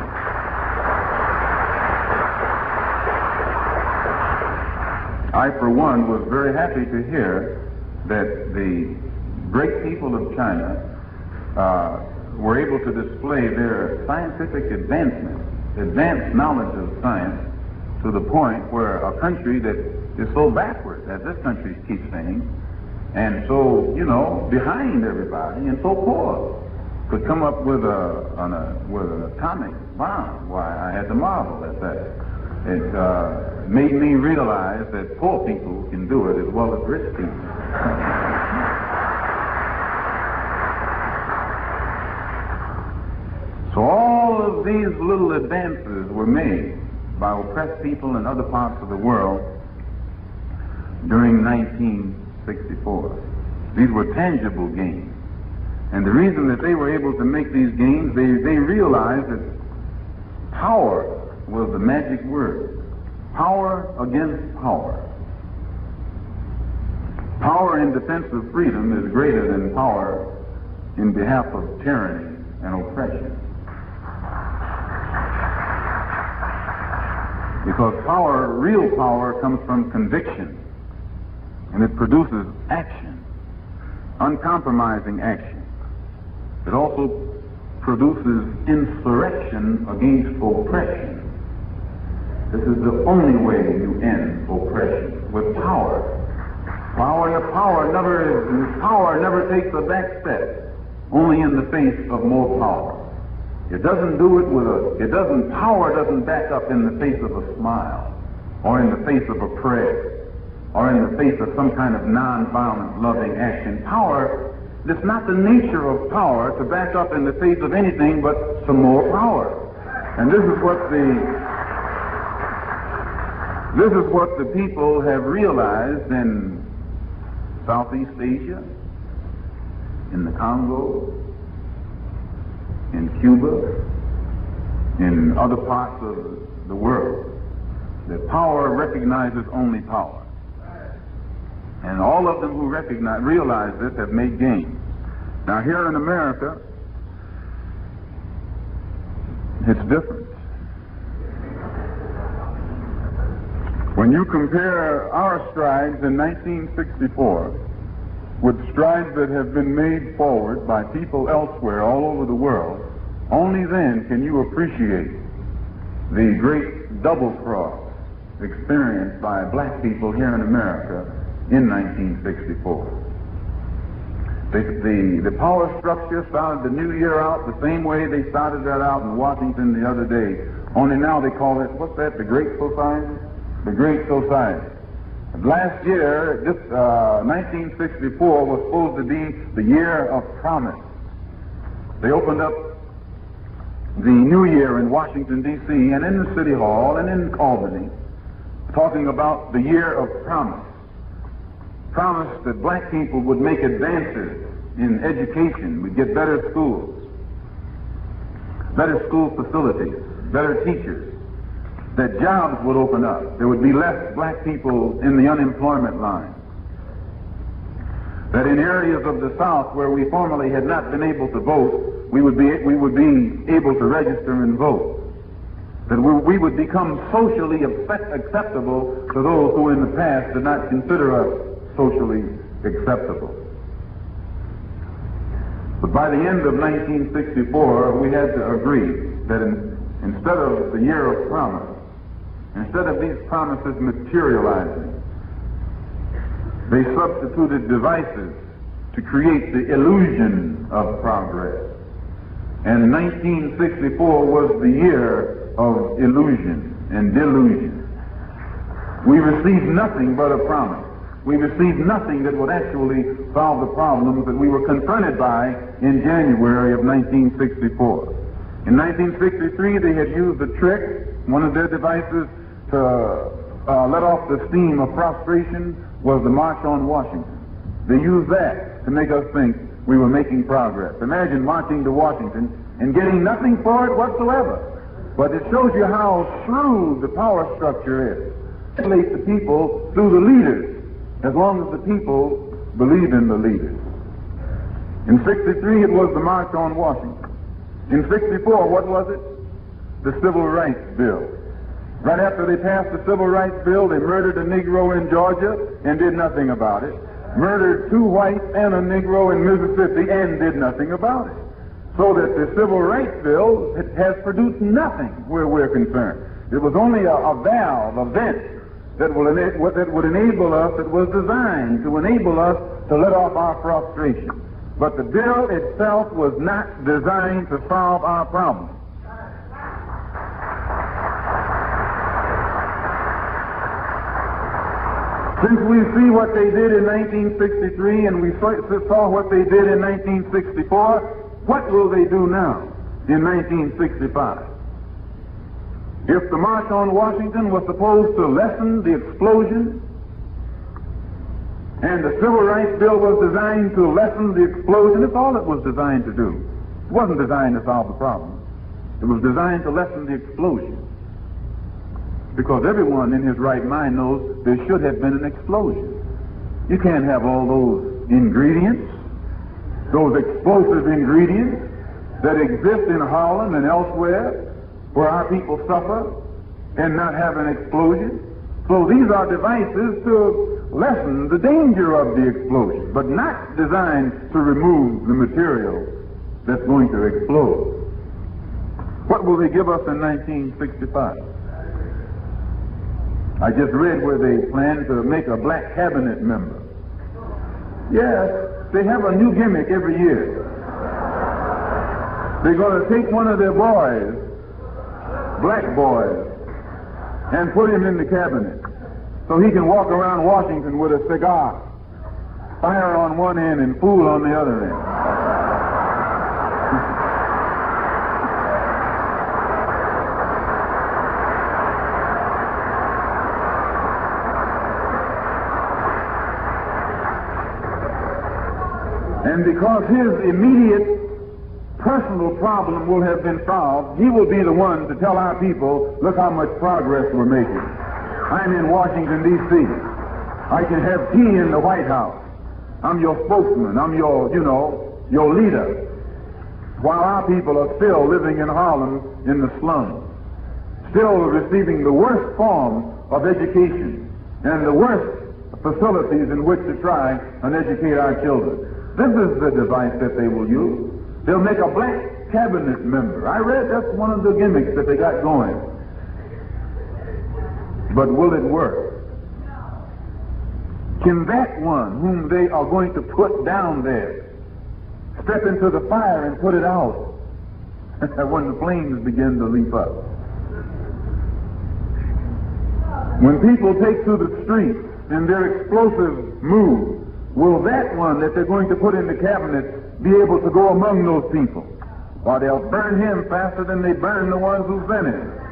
I, for one, was very happy to hear that the great people of China were able to display their scientific advanced knowledge of science to the point where a country that is so backward, as this country keeps saying, and so, you know, behind everybody and so poor, could come up with an atomic bomb. Why, I had to marvel at that. It made me realize that poor people can do it as well as rich people. So all of these little advances were made by oppressed people in other parts of the world during 1964. These were tangible gains. And the reason that they were able to make these gains, they realized that power was the magic word. Power against power. Power in defense of freedom is greater than power in behalf of tyranny and oppression. Because power, real power, comes from conviction, and it produces action. uncompromising action. It also produces insurrection against oppression. This is the only way you end oppression, with power. Power never takes a back step, only in the face of more power. Power doesn't back up in the face of a smile, or in the face of a prayer, or in the face of some kind of non-violent, loving action. Power, it's not the nature of power to back up in the face of anything but some more power. And this is what the people have realized in Southeast Asia, in the Congo, in Cuba, in other parts of the world, that power recognizes only power. And all of them who realize this have made gains. Now here in America, it's different. When you compare our strides in 1964 with strides that have been made forward by people elsewhere all over the world, only then can you appreciate the great double cross experienced by black people here in America in 1964. The power structure started the new year out the same way they started that out in Washington the other day, only now they call it, what's that, the Great Society? The Great Society. Last year, 1964 was supposed to be the year of promise. They opened up the new year in Washington, D.C., and in the City Hall, and in Albany, talking about the year of promise. Promise that black people would make advances in education, would get better schools, better school facilities, better teachers, that jobs would open up. There would be less black people in the unemployment line. That in areas of the South where we formerly had not been able to vote, we would be able to register and vote. That we would become socially acceptable to those who in the past did not consider us socially acceptable. But by the end of 1964, we had to agree that instead of the year of promise, instead of these promises materializing, they substituted devices to create the illusion of progress. And 1964 was the year of illusion and delusion. We received nothing but a promise. We received nothing that would actually solve the problems that we were confronted by in January of 1964. In 1963, they had used a trick. One of their devices to let off the steam of frustration was the March on Washington. They used that to make us think we were making progress. Imagine marching to Washington and getting nothing for it whatsoever. But it shows you how shrewd the power structure is. It manipulates the people through the leaders, as long as the people believe in the leaders. In 63, it was the March on Washington. In 64, what was it? The Civil Rights Bill. Right after they passed the Civil Rights Bill, they murdered a Negro in Georgia and did nothing about it. Murdered 2 whites and a Negro in Mississippi and did nothing about it. So that the Civil Rights Bill has produced nothing where we're concerned. It was only a valve, a vent, that would enable us, that was designed to enable us to let off our frustration. But the bill itself was not designed to solve our problems. Since we see what they did in 1963 and we saw what they did in 1964, what will they do now in 1965? If the March on Washington was supposed to lessen the explosion, and the Civil Rights Bill was designed to lessen the explosion, that's all it was designed to do. It wasn't designed to solve the problem. It was designed to lessen the explosion. Because everyone in his right mind knows there should have been an explosion. You can't have all those ingredients, those explosive ingredients that exist in Harlem and elsewhere where our people suffer and not have an explosion. So these are devices to lessen the danger of the explosion, but not designed to remove the material that's going to explode. What will they give us in 1965? I just read where they plan to make a black cabinet member. Yes, they have a new gimmick every year. They're going to take one of their boys, black boys, and put him in the cabinet so he can walk around Washington with a cigar, fire on one end and fool on the other end. And because his immediate personal problem will have been solved, he will be the one to tell our people, look how much progress we're making. I'm in Washington, D.C. I can have tea in the White House. I'm your spokesman. I'm your leader. While our people are still living in Harlem in the slums, still receiving the worst form of education and the worst facilities in which to try and educate our children. This is the device that they will use. They'll make a black cabinet member. I read that's one of the gimmicks that they got going. But will it work? Can that one whom they are going to put down there step into the fire and put it out when the flames begin to leap up? When people take to the streets in their explosive mood, will that one that they're going to put in the cabinet be able to go among those people? Or they'll burn him faster than they burn the ones who've been in.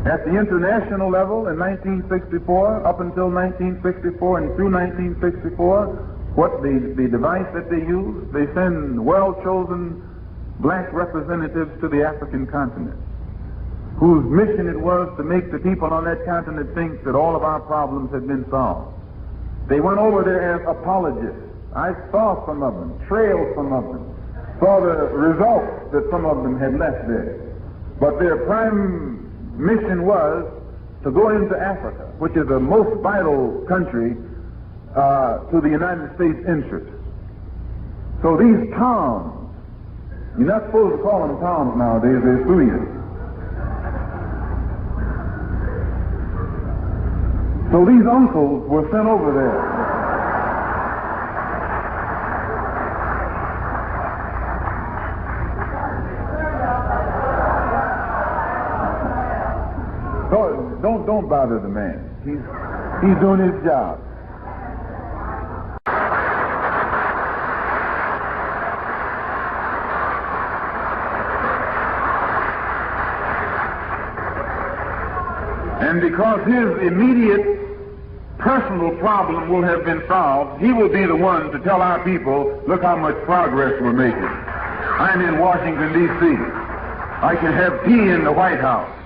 At the international level in 1964, up until 1964 and through 1964, what the device that they use, they send well-chosen black representatives to the African continent, whose mission it was to make the people on that continent think that all of our problems had been solved. They went over there as apologists. I saw some of them, trailed some of them, saw the results that some of them had left there. But their prime mission was to go into Africa, which is the most vital country to the United States interest. So these towns, you're not supposed to call them towns nowadays, they're sue you. So these uncles were sent over there. Don't bother the man. He's doing his job. And because his immediate personal problem will have been solved, he will be the one to tell our people, look how much progress we're making. I'm in Washington, D.C. I can have tea in the White House.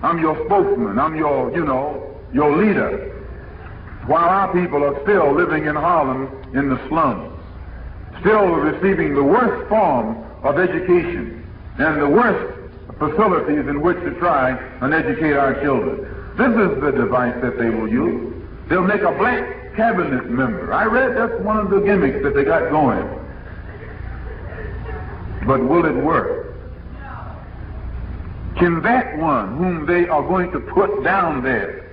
I'm your spokesman. I'm your leader. While our people are still living in Harlem in the slums, still receiving the worst form of education and the worst facilities in which to try and educate our children. This is the device that they will use. They'll make a black cabinet member. I read that's one of the gimmicks that they got going. But will it work? Can that one whom they are going to put down there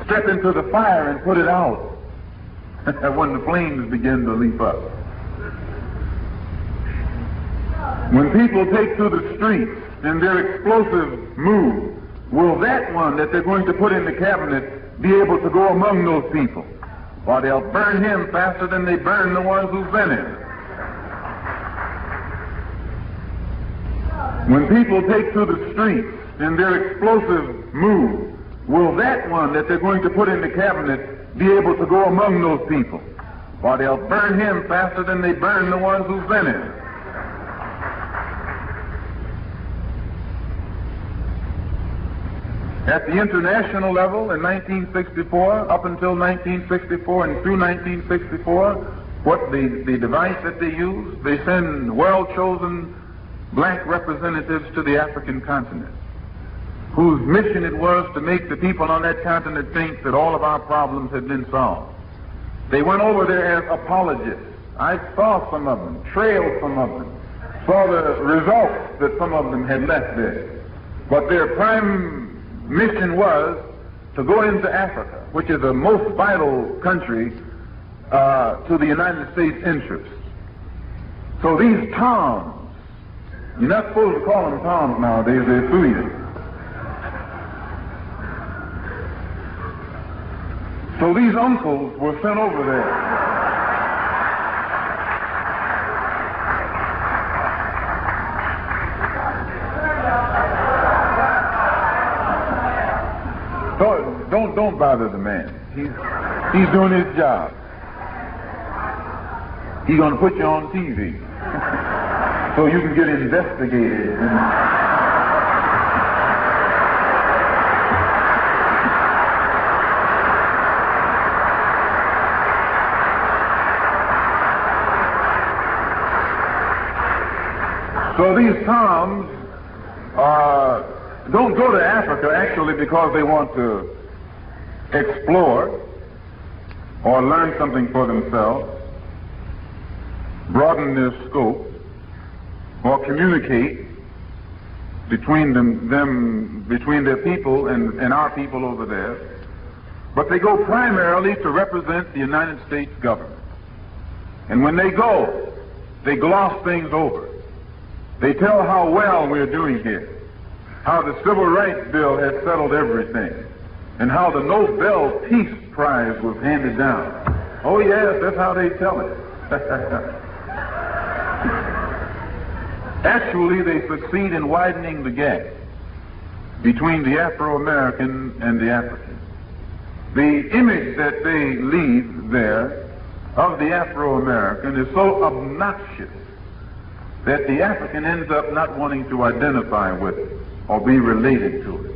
step into the fire and put it out when the flames begin to leap up? When people take to the streets in their explosive mood, will that one that they're going to put in the cabinet be able to go among those people? Or they'll burn him faster than they burn the ones who've been in. When people take to the streets in their explosive mood, will that one that they're going to put in the cabinet be able to go among those people? Or they'll burn him faster than they burn the ones who've been in. At the international level in 1964, up until 1964 and through 1964, what the device that they use, they send well-chosen black representatives to the African continent, whose mission it was to make the people on that continent think that all of our problems had been solved. They went over there as apologists. I saw some of them, trailed some of them, saw the results that some of them had left there. But their prime mission was to go into Africa, which is the most vital country to the United States interests. So these towns, you're not supposed to call them towns nowadays, they sue you. So these uncles were sent over there. Don't bother the man. He's doing his job. He's going to put you on TV so you can get investigated. So these Toms don't go to Africa actually because they want to explore or learn something for themselves, broaden their scope, or communicate between between their people and our people over there. But they go primarily to represent the United States government. And when they go, they gloss things over. They tell how well we're doing here, how the Civil Rights Bill has settled everything, and how the Nobel Peace Prize was handed down. Oh yes, that's how they tell it. Actually, they succeed in widening the gap between the Afro-American and the African. The image that they leave there of the Afro-American is so obnoxious that the African ends up not wanting to identify with it or be related to it.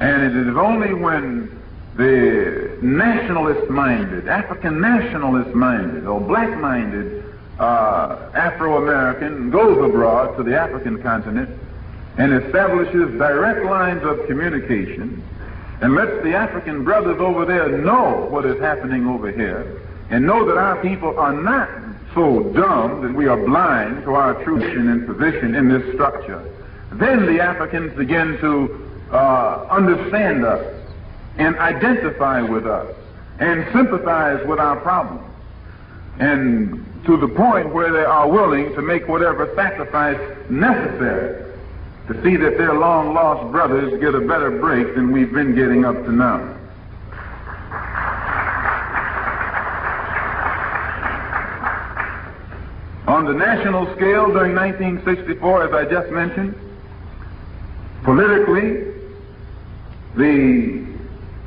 And it is only when the nationalist-minded, African nationalist-minded, or black-minded Afro-American goes abroad to the African continent and establishes direct lines of communication and lets the African brothers over there know what is happening over here and know that our people are not so dumb that we are blind to our true mission and position in this structure. Then the Africans begin to understand us and identify with us and sympathize with our problems, and to the point where they are willing to make whatever sacrifice necessary to see that their long-lost brothers get a better break than we've been getting up to now. On the national scale, during 1964, as I just mentioned, politically, the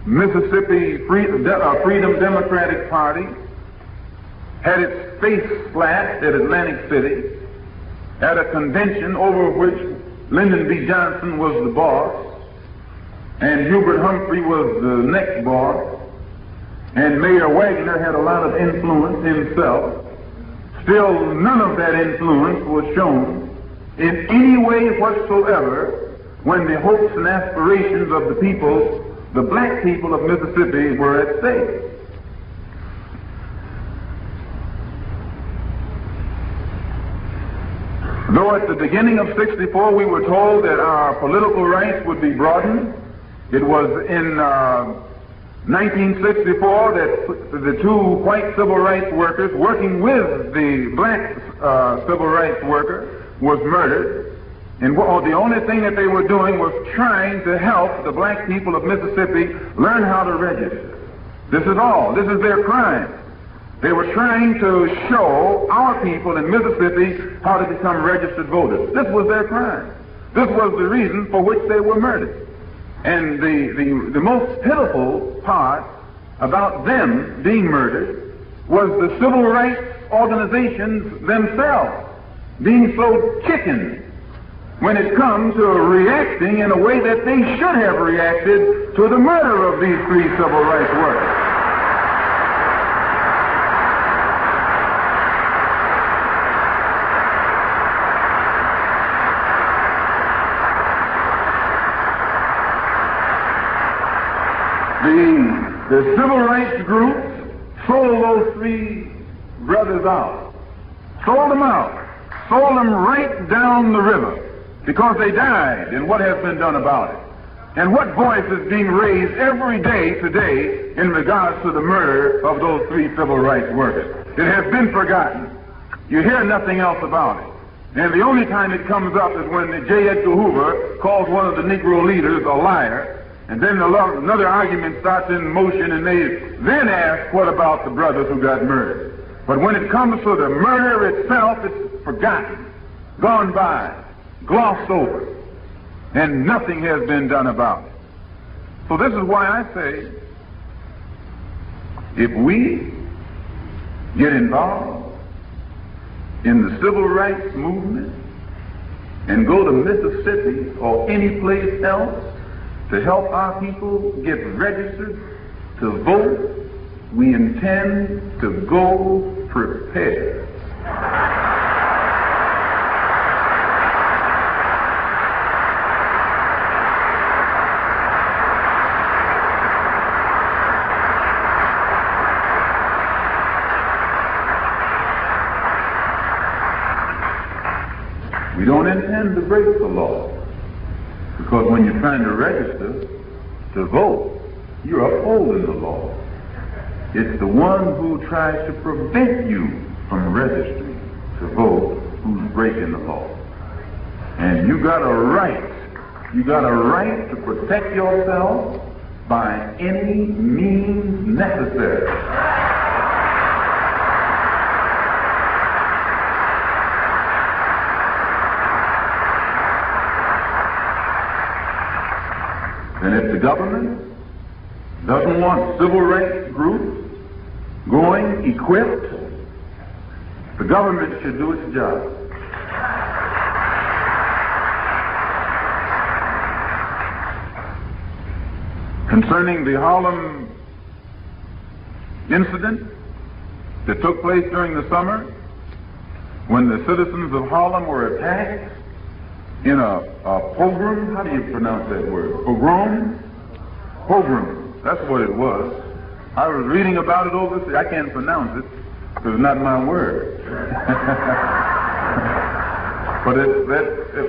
Mississippi Freedom Democratic Party had its face slashed at Atlantic City at a convention over which Lyndon B. Johnson was the boss and Hubert Humphrey was the next boss, and Mayor Wagner had a lot of influence himself. Still, none of that influence was shown in any way whatsoever when the hopes and aspirations of the people, the black people of Mississippi, were at stake. Though at the beginning of '64 we were told that our political rights would be broadened, it was in 1964 that the two white civil rights workers working with the black civil rights worker was murdered. And the only thing that they were doing was trying to help the black people of Mississippi learn how to register. This is all. This is their crime. They were trying to show our people in Mississippi how to become registered voters. This was their crime. This was the reason for which they were murdered. And the most pitiful part about them being murdered was the civil rights organizations themselves being so chicken when it comes to reacting in a way that they should have reacted to the murder of these three civil rights workers. The civil rights group sold those three brothers out. Sold them out. Sold them right down the river because they died. And what has been done about it? And what voice is being raised every day today in regards to the murder of those three civil rights workers? It has been forgotten. You hear nothing else about it. And the only time it comes up is when J. Edgar Hoover calls one of the Negro leaders a liar, and then another argument starts in motion, and they then ask, what about the brothers who got murdered? But when it comes to the murder itself, it's forgotten, gone by, glossed over, and nothing has been done about it. So this is why I say, if we get involved in the civil rights movement and go to Mississippi or any place else to help our people get registered to vote, we intend to go prepared. We don't intend to break the law, because when you're trying to register to vote, you're upholding the law. It's the one who tries to prevent you from registering to vote who's breaking the law. And you got a right to protect yourself by any means necessary. And if the government doesn't want civil rights groups going equipped, the government should do its job. Concerning the Harlem incident that took place during the summer, when the citizens of Harlem were attacked in a pogrom, how do you pronounce that word? Pogrom? Pogrom, that's what it was. I was reading about it overseas. I can't pronounce it because it's not my word. But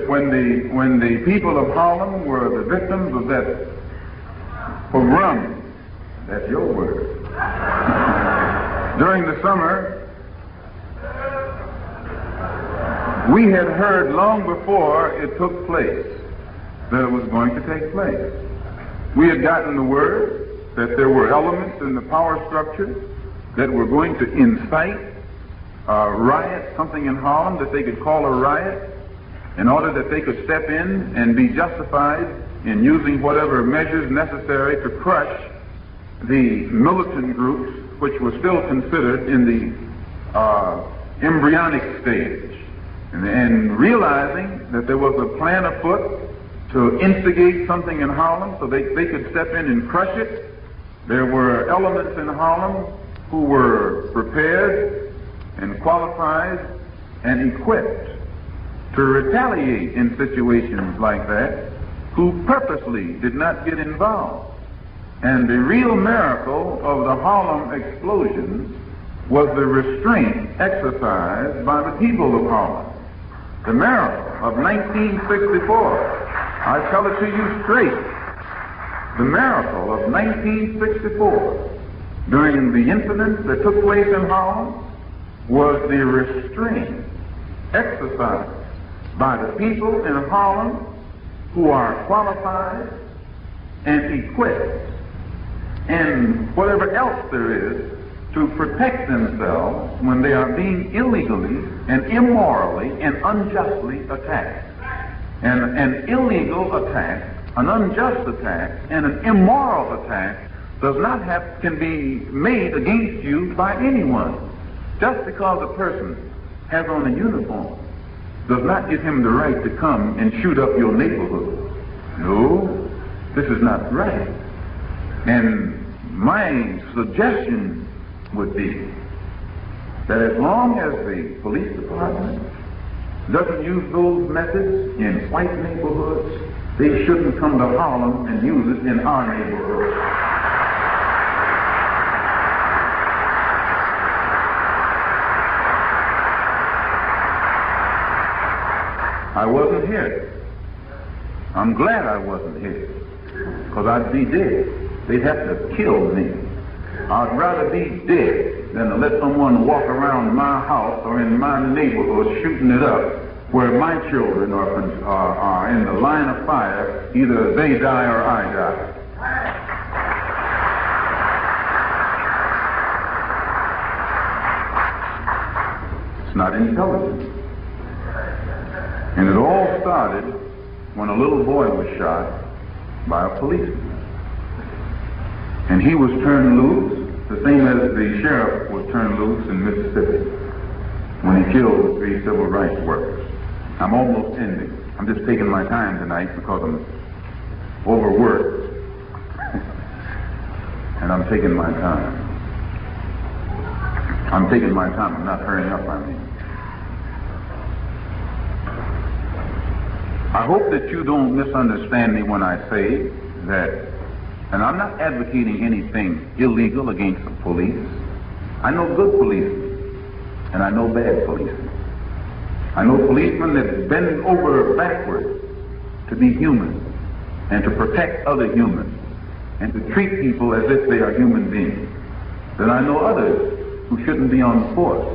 when the people of Harlem were the victims of that pogrom, that's your word. During the summer, we had heard long before it took place that it was going to take place. We had gotten the word that there were elements in the power structure that were going to incite a riot, something in Harlem that they could call a riot, in order that they could step in and be justified in using whatever measures necessary to crush the militant groups, which were still considered in the embryonic stage. And realizing that there was a plan afoot to instigate something in Harlem so they could step in and crush it, there were elements in Harlem who were prepared and qualified and equipped to retaliate in situations like that, who purposely did not get involved. And the real miracle of the Harlem explosions was the restraint exercised by the people of Harlem. The miracle of 1964, I tell it to you straight, the miracle of 1964 during the incidents that took place in Harlem was the restraint exercised by the people in Harlem who are qualified and equipped and whatever else there is to protect themselves when they are being illegally and immorally and unjustly attacked. And an illegal attack, an unjust attack, and an immoral attack can be made against you by anyone. Just because a person has on a uniform does not give him the right to come and shoot up your neighborhood. No, this is not right. And my suggestion would be that as long as the police department doesn't use those methods in white neighborhoods, they shouldn't come to Harlem and use it in our neighborhoods. I wasn't here. I'm glad I wasn't here, because I'd be dead. They'd have to kill me. I'd rather be dead than to let someone walk around my house or in my neighborhood shooting it up, where my children are in the line of fire. Either they die or I die. It's not intelligent. And it all started when a little boy was shot by a policeman. And he was turned loose, the same as the sheriff was turned loose in Mississippi when he killed the 3 civil rights workers. I'm almost ending. I'm just taking my time tonight because I'm overworked. And I'm taking my time. I'm taking my time. I'm not hurrying up, I mean. I hope that you don't misunderstand me when I say that, and I'm not advocating anything illegal against the police. I know good policemen, and I know bad policemen. I know policemen that bend over backwards to be human and to protect other humans and to treat people as if they are human beings. Then I know others who shouldn't be on the force.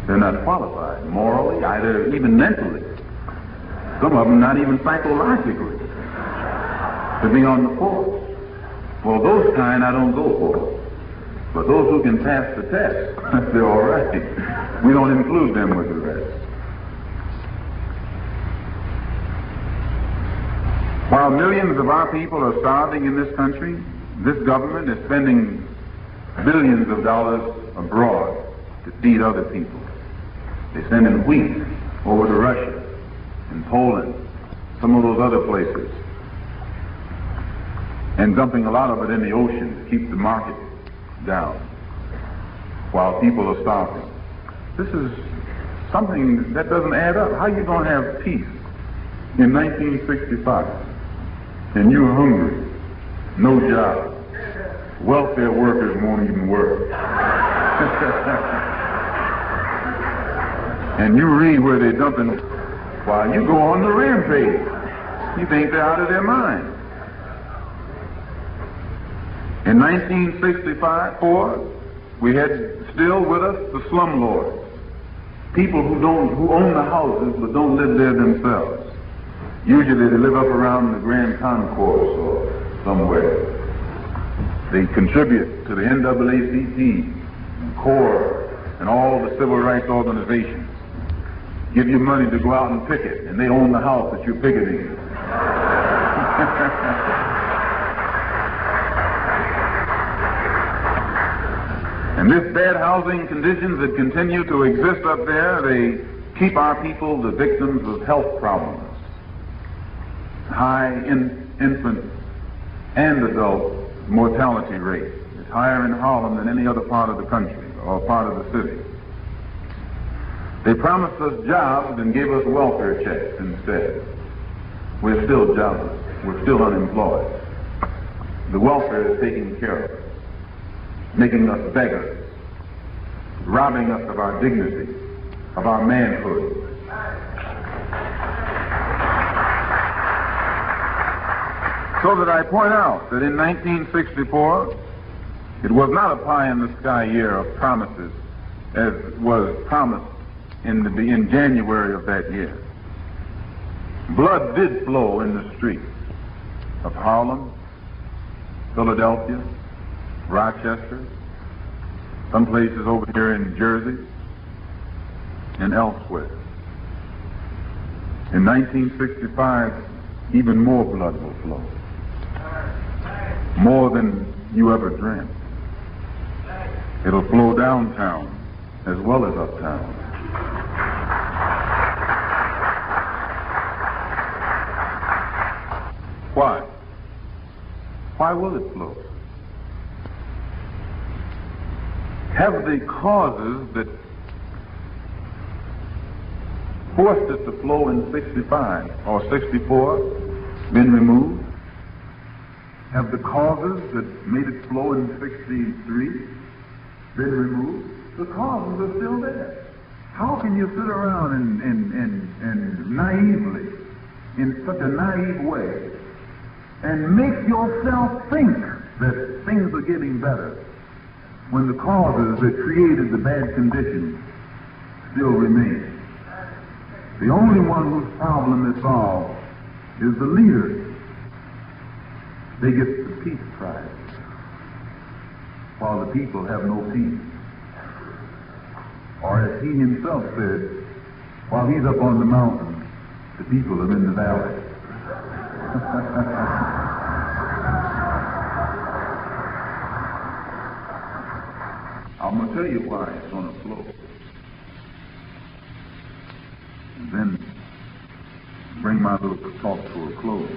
They're not qualified morally, either even mentally. Some of them not even psychologically to be on the force. Well, those kind I don't go for. But those who can pass the test, they're all right. We don't include them with the rest. While millions of our people are starving in this country, this government is spending billions of dollars abroad to feed other people. They're sending wheat over to Russia and Poland, some of those other places, and dumping a lot of it in the ocean to keep the market down while people are starving. This is something that doesn't add up. How are you going to have peace in 1965 and you're hungry, no job, welfare workers won't even work? And you read where they're dumping while you go on the rampage. You think they're out of their mind. In 1964, we had still with us the slumlords, people who own the houses but don't live there themselves. Usually they live up around the Grand Concourse or somewhere. They contribute to the NAACP, CORE, and all the civil rights organizations. Give you money to go out and picket, and they own the house that you're picketing. And this bad housing conditions that continue to exist up there, they keep our people the victims of health problems. High infant and adult mortality rate. It's higher in Harlem than any other part of the country or part of the city. They promised us jobs and gave us welfare checks instead. We're still jobless. We're still unemployed. The welfare is taken care of, making us beggars, robbing us of our dignity, of our manhood. So that I point out that in 1964, it was not a pie-in-the-sky year of promises as was promised in January of that year. Blood did flow in the streets of Harlem, Philadelphia, Rochester, some places over here in Jersey, and elsewhere. In 1965, even more blood will flow. More than you ever dreamt. It'll flow downtown as well as uptown. Why? Why will it flow? Have the causes that forced it to flow in 65 or 64 been removed? Have the causes that made it flow in 63 been removed? The causes are still there. How can you sit around and naively, in such a naive way, and make yourself think that things are getting better when the causes that created the bad conditions still remain. The only one whose problem is solved is the leader. They get the peace prize, while the people have no peace. Or as he himself said, while he's up on the mountain, the people are in the valley. I'm going to tell you why it's on a flow. And then bring my little talk to a close.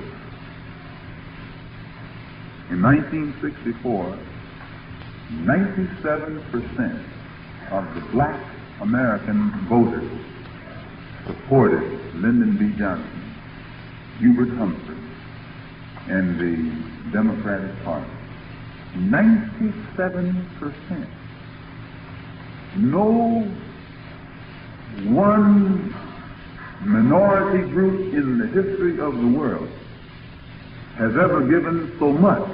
In 1964, 97% of the black American voters supported Lyndon B. Johnson, Hubert Humphrey, and the Democratic Party. 97%. No one minority group in the history of the world has ever given so much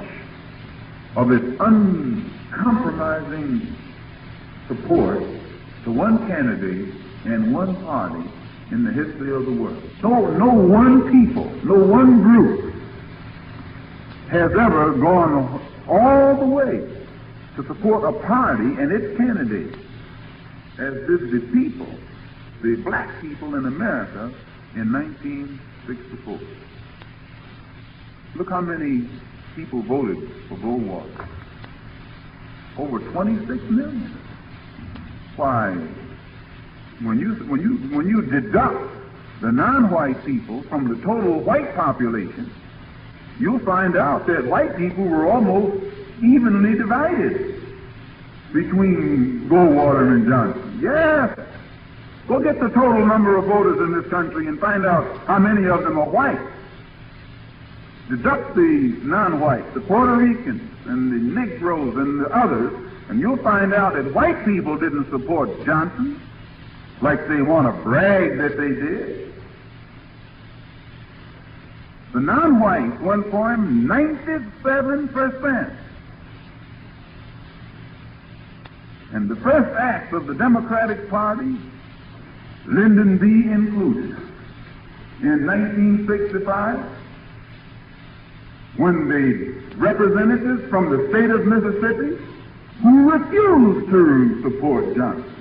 of its uncompromising support to one candidate and one party in the history of the world. No one people, no one group has ever gone all the way to support a party and its candidate as did the people, the black people in America in 1964. Look how many people voted for Goldwater. Over 26 million. Why, when you deduct the non-white people from the total white population, you'll find out that white people were almost evenly divided between Goldwater and Johnson. Yes. Go get the total number of voters in this country and find out how many of them are white. Deduct the non-whites, the Puerto Ricans, and the Negroes, and the others, and you'll find out that white people didn't support Johnson like they want to brag that they did. The non-whites went for him 97%. And the first act of the Democratic Party, Lyndon B. included, in 1965, when the representatives from the state of Mississippi, who refused to support Johnson,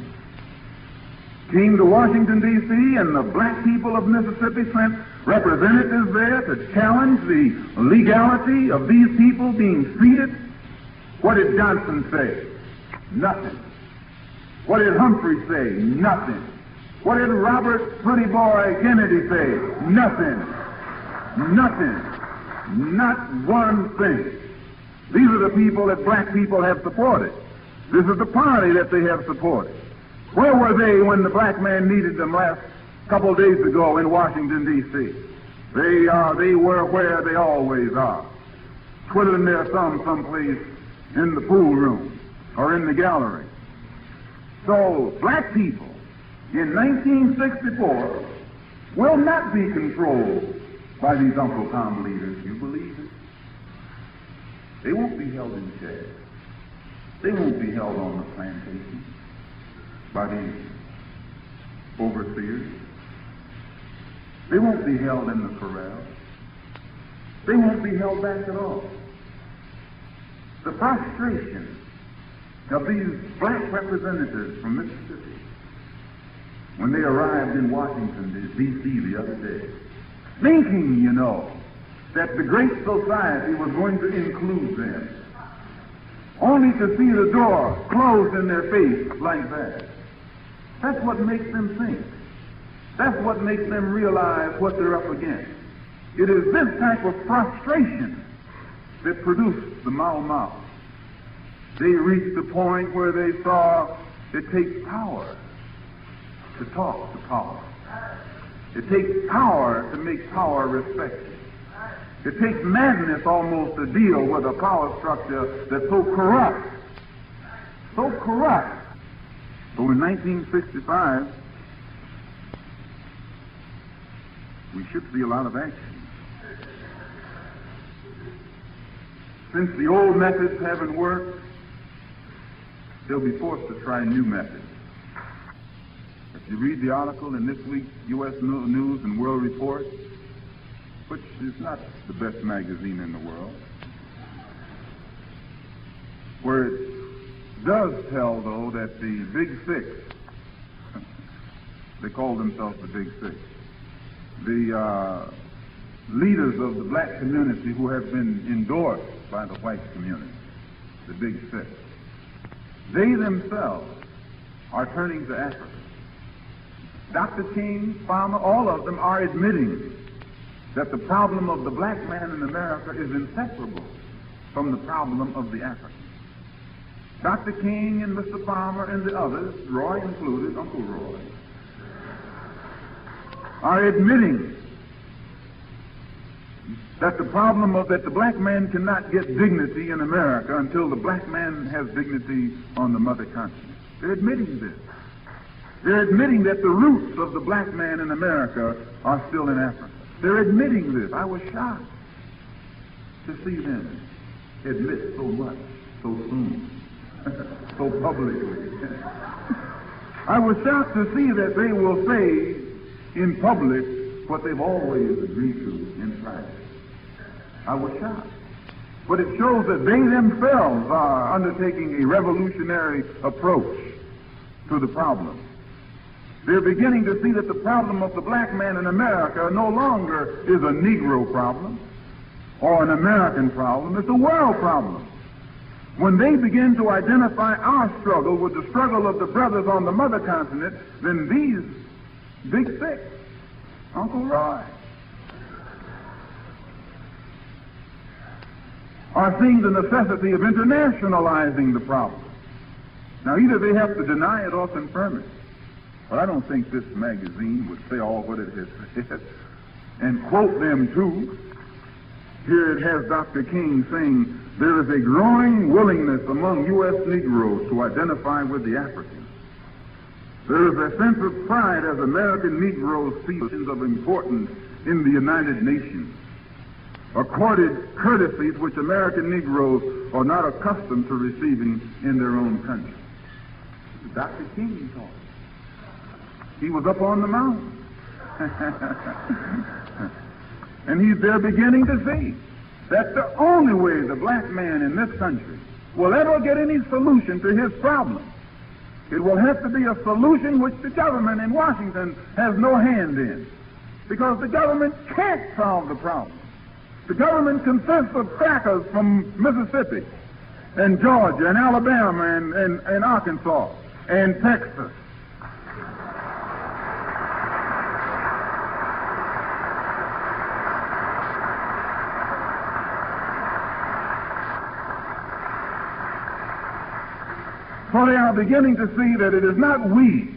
came to Washington, D.C., and the black people of Mississippi sent representatives there to challenge the legality of these people being treated. What did Johnson say? Nothing. What did Humphrey say? Nothing. What did Robert Pretty Boy Kennedy say? Nothing. Nothing. Not one thing. These are the people that black people have supported. This is the party that they have supported. Where were they when the black man needed them last couple of days ago in Washington, D.C.? They were where they always are, twiddling their thumbs someplace in the pool room or in the gallery. So black people in 1964 will not be controlled by these Uncle Tom leaders. You believe it? They won't be held in jail. They won't be held on the plantation by the overseers. They won't be held in the corral. They won't be held back at all. The frustration of these black representatives from Mississippi when they arrived in Washington, D.C. the other day, thinking, you know, that the great society was going to include them, only to see the door closed in their face like that. That's what makes them think. That's what makes them realize what they're up against. It is this type of frustration that produced the Mau Mau. They reached the point where they saw it takes power to talk to power. It takes power to make power respected. It takes madness almost to deal with a power structure that's so corrupt. So corrupt. So in 1965, we should see a lot of action. Since the old methods haven't worked, they'll be forced to try new methods. If you read the article in this week's U.S. News and World Report, which is not the best magazine in the world, where it does tell, though, that the Big Six, they call themselves the Big Six, the leaders of the black community who have been endorsed by the white community, the Big Six, they themselves are turning to Africa. Dr. King, Farmer, all of them are admitting that the problem of the black man in America is inseparable from the problem of the African. Dr. King and Mr. Farmer and the others, Roy included, Uncle Roy, are admitting that the problem of that the black man cannot get dignity in America until the black man has dignity on the mother continent. They're admitting this. They're admitting that the roots of the black man in America are still in Africa. They're admitting this. I was shocked to see them admit so much, so soon, so publicly. I was shocked to see that they will say in public what they've always agreed to in private. I was shocked. But it shows that they themselves are undertaking a revolutionary approach to the problem. They're beginning to see that the problem of the black man in America no longer is a Negro problem or an American problem. It's a world problem. When they begin to identify our struggle with the struggle of the brothers on the mother continent, then these Big Six, Uncle Roy, are seeing the necessity of internationalizing the problem. Now, either they have to deny it or confirm it. But I don't think this magazine would say all what it has said and quote them too. Here it has Dr. King saying, there is a growing willingness among U.S. Negroes to identify with the Africans. There is a sense of pride as American Negroes see positions of importance in the United Nations, accorded courtesies which American Negroes are not accustomed to receiving in their own country. Dr. King taught. He was up on the mountain. And they're beginning to see that the only way the black man in this country will ever get any solution to his problem, it will have to be a solution which the government in Washington has no hand in. Because the government can't solve the problem. The government consists of crackers from Mississippi and Georgia and Alabama and Arkansas and Texas. So they are beginning to see that it is not we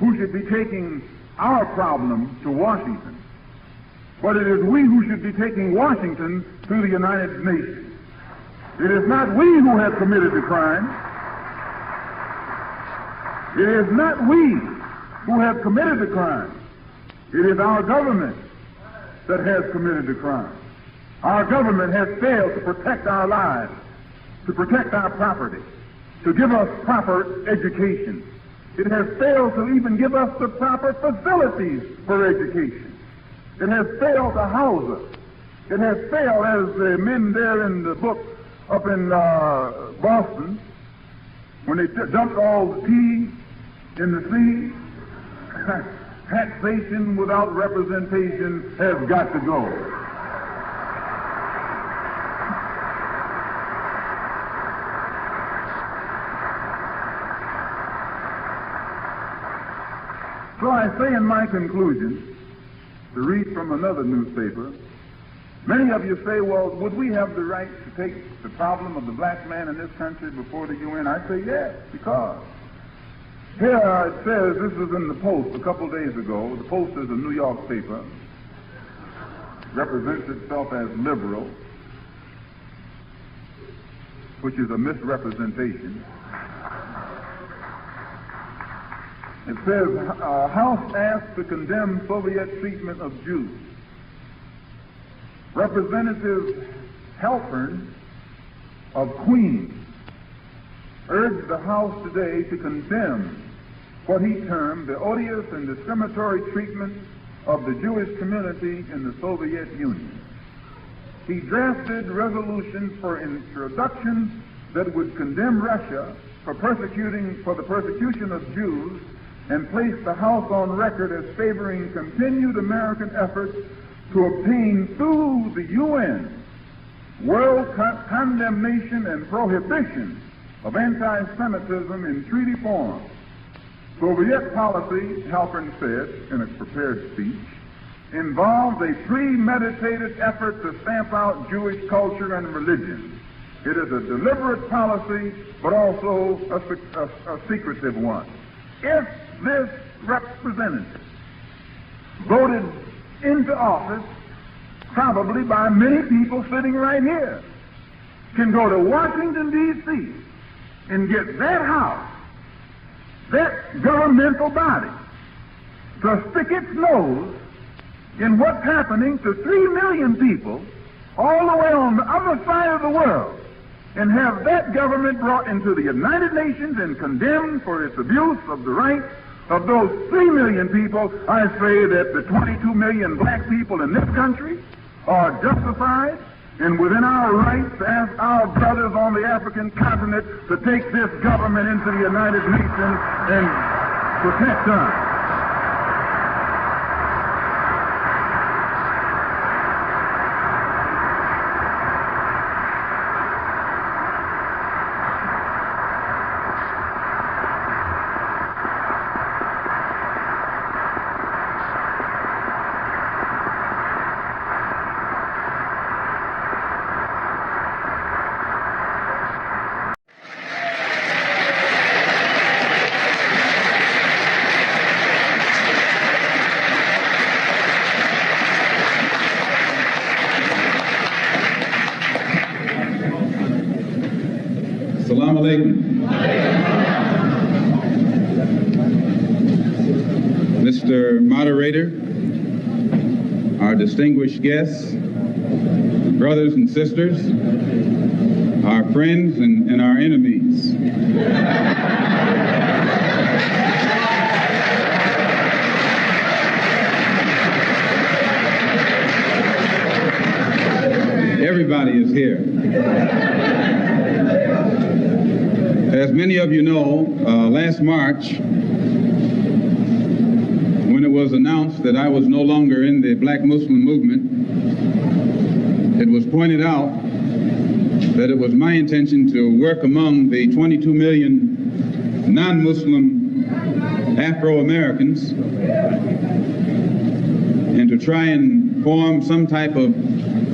who should be taking our problem to Washington, but it is we who should be taking Washington to the United Nations. It is not we who have committed the crime. It is not we who have committed the crime. It is our government that has committed the crime. Our government has failed to protect our lives, to protect our property, to give us proper education. It has failed to even give us the proper facilities for education. It has failed to house us. It has failed, as the men there in the book up in Boston, when they dumped all the tea in the sea, taxation without representation has got to go. So I say in my conclusion, to read from another newspaper, many of you say, well, would we have the right to take the problem of the black man in this country before the UN? I say yes, because here it says, this was in the Post a couple days ago. The Post is a New York paper, represents itself as liberal, which is a misrepresentation. It says, House asked to condemn Soviet treatment of Jews. Representative Halpern of Queens urged the House today to condemn what he termed the odious and discriminatory treatment of the Jewish community in the Soviet Union. He drafted resolutions for introduction that would condemn Russia for the persecution of Jews and placed the House on record as favoring continued American efforts to obtain through the UN world condemnation and prohibition of anti-Semitism in treaty form. Soviet policy, Halpern said in a prepared speech, involves a premeditated effort to stamp out Jewish culture and religion. It is a deliberate policy, but also a secretive one. If this representative voted into office, probably by many people sitting right here, can go to Washington, D.C. and get that house, that governmental body, to stick its nose in what's happening to 3 million people all the way on the other side of the world, and have that government brought into the United Nations and condemned for its abuse of the rights of those 3 million people, I say that the 22 million black people in this country are justified and within our rights to ask our brothers on the African continent to take this government into the United Nations and protect us. Assalamu alaikum. Mr. Moderator, our distinguished guests, brothers and sisters, our friends and our enemies. Everybody is here. As many of you know, last March, when it was announced that I was no longer in the Black Muslim movement, it was pointed out that it was my intention to work among the 22 million non-Muslim Afro-Americans and to try and form some type of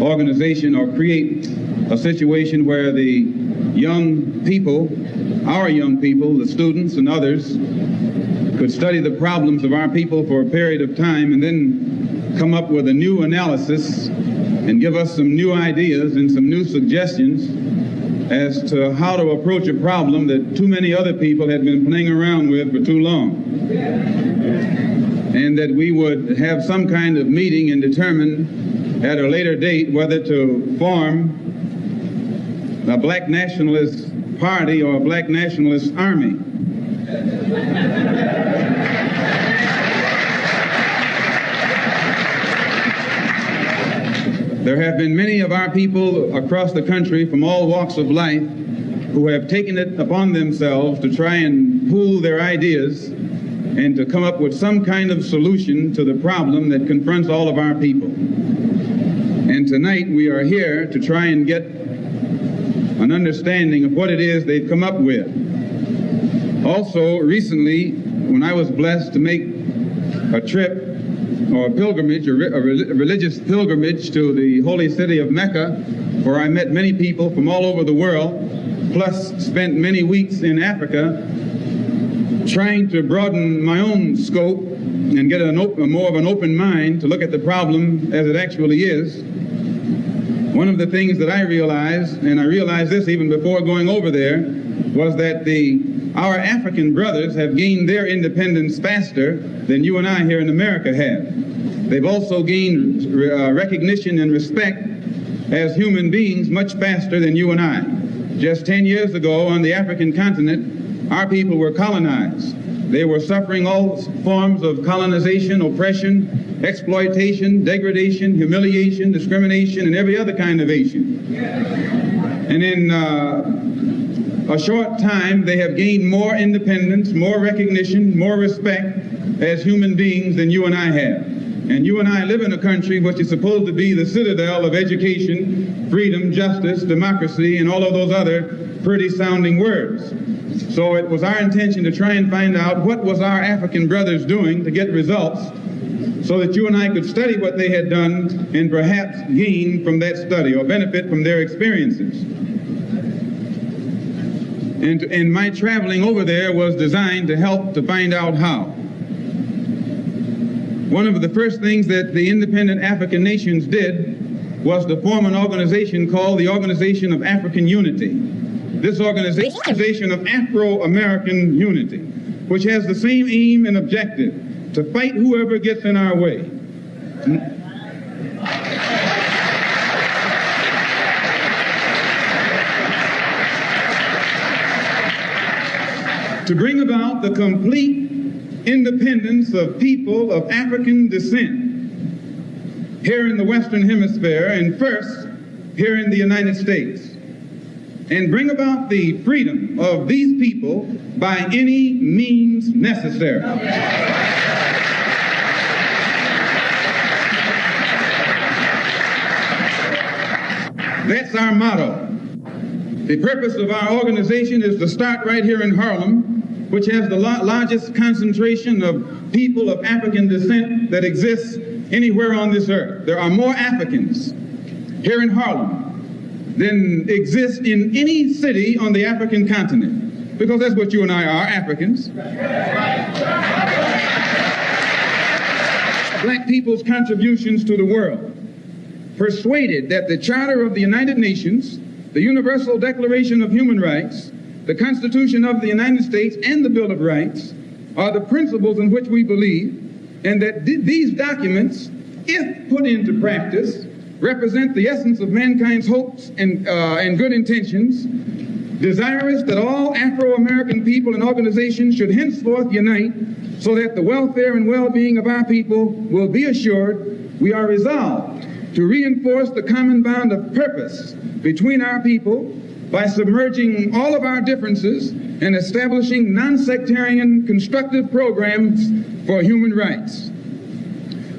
organization or create a situation where the young people, our young people, the students and others, could study the problems of our people for a period of time and then come up with a new analysis and give us some new ideas and some new suggestions as to how to approach a problem that too many other people had been playing around with for too long. And that we would have some kind of meeting and determine at a later date whether to form a Black Nationalist Party or a Black Nationalist Army. There have been many of our people across the country from all walks of life who have taken it upon themselves to try and pool their ideas and to come up with some kind of solution to the problem that confronts all of our people. And tonight we are here to try and get an understanding of what it is they've come up with. Also, recently, when I was blessed to make a trip or a pilgrimage, a religious pilgrimage to the holy city of Mecca, where I met many people from all over the world, plus spent many weeks in Africa, trying to broaden my own scope and get more of an open mind to look at the problem as it actually is. One of the things that I realized, and I realized this even before going over there, was that our African brothers have gained their independence faster than you and I here in America have. They've also gained recognition and respect as human beings much faster than you and I. Just 10 years ago on the African continent, our people were colonized. They were suffering all forms of colonization, oppression, exploitation, degradation, humiliation, discrimination, and every other kind of Asian. And in a short time, they have gained more independence, more recognition, more respect as human beings than you and I have. And you and I live in a country which is supposed to be the citadel of education, freedom, justice, democracy, and all of those other pretty sounding words. So it was our intention to try and find out what was our African brothers doing to get results so that you and I could study what they had done and perhaps gain from that study or benefit from their experiences. And my traveling over there was designed to help to find out how. One of the first things that the independent African nations did was to form an organization called the Organization of African Unity. This organization of Afro-American Unity, which has the same aim and objective, to fight whoever gets in our way. To bring about the complete independence of people of African descent here in the Western Hemisphere, and first here in the United States, and bring about the freedom of these people by any means necessary. That's our motto. The purpose of our organization is to start right here in Harlem, which has the largest concentration of people of African descent that exists anywhere on this earth. There are more Africans here in Harlem than exist in any city on the African continent, because that's what you and I are, Africans. Black people's contributions to the world, persuaded that the Charter of the United Nations, the Universal Declaration of Human Rights, the Constitution of the United States, and the Bill of Rights are the principles in which we believe, and that these documents, if put into practice, represent the essence of mankind's hopes and good intentions, desirous that all Afro-American people and organizations should henceforth unite so that the welfare and well-being of our people will be assured. We are resolved to reinforce the common bond of purpose between our people by submerging all of our differences and establishing non-sectarian constructive programs for human rights.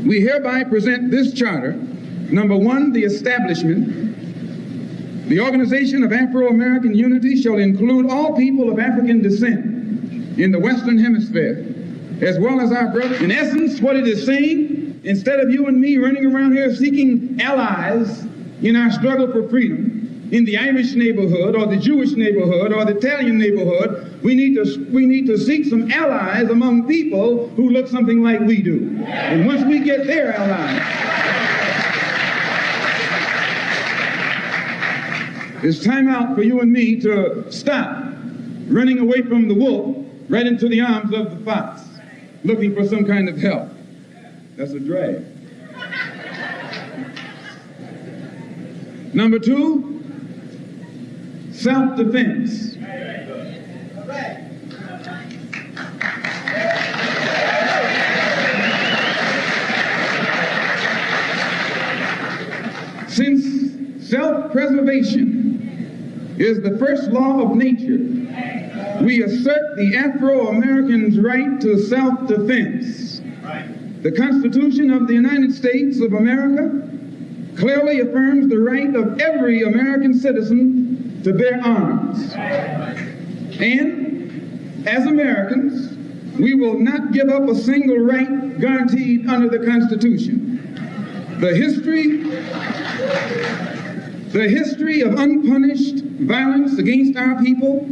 We hereby present this charter. Number one, the establishment. The Organization of Afro-American Unity shall include all people of African descent in the Western Hemisphere, as well as our brothers. In essence, what it is saying, instead of you and me running around here seeking allies in our struggle for freedom, in the Irish neighborhood or the Jewish neighborhood or the Italian neighborhood, we need to seek some allies among people who look something like we do. And once we get their allies, it's time out for you and me to stop running away from the wolf right into the arms of the fox, looking for some kind of help. That's a drag. Number two, self-defense. Since self-preservation is the first law of nature, we assert the Afro-Americans' right to self-defense. The Constitution of the United States of America clearly affirms the right of every American citizen to bear arms. And as Americans, we will not give up a single right guaranteed under the Constitution. The history of unpunished violence against our people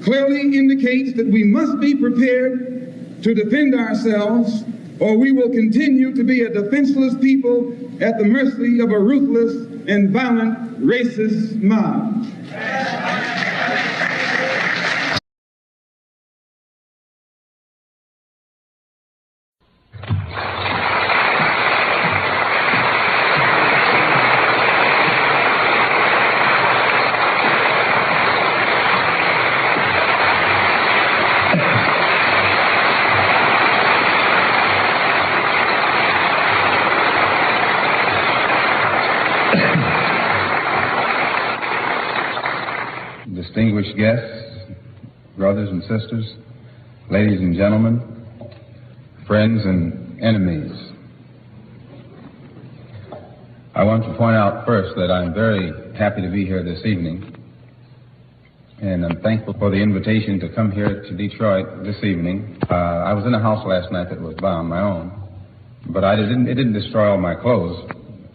clearly indicates that we must be prepared to defend ourselves, or we will continue to be a defenseless people at the mercy of a ruthless and violent racist mob. distinguished guests, brothers and sisters, ladies and gentlemen, friends and enemies. I want to point out first that I'm very happy to be here this evening, and I'm thankful for the invitation to come here to Detroit this evening. I was in a house last night that was bound, my own, but it didn't destroy all my clothes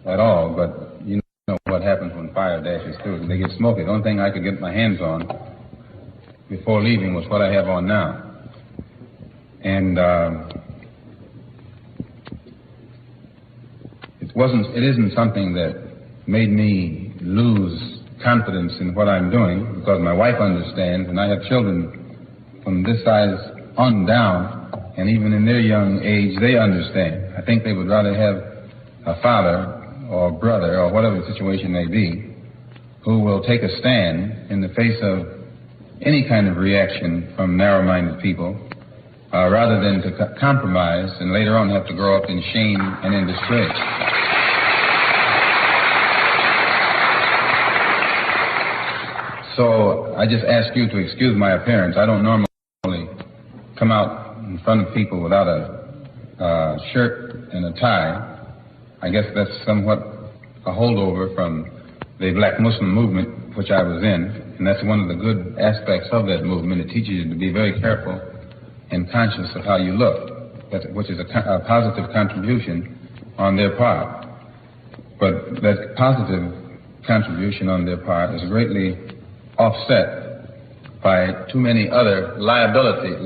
at all, but you know what happens when fire dashes through. They get smoky. The only thing I could get my hands on before leaving was what I have on now. And it isn't something that made me lose confidence in what I'm doing, because my wife understands, and I have children from this size on down, and even in their young age, they understand. I think they would rather have a father or brother, or whatever the situation may be, who will take a stand in the face of any kind of reaction from narrow-minded people, rather than to compromise and later on have to grow up in shame and in disgrace. So I just ask you to excuse my appearance. I don't normally come out in front of people without a shirt and a tie. I guess that's somewhat a holdover from the Black Muslim movement, which I was in, and that's one of the good aspects of that movement. It teaches you to be very careful and conscious of how you look, which is a positive contribution on their part. But that positive contribution on their part is greatly offset by too many other liabilities.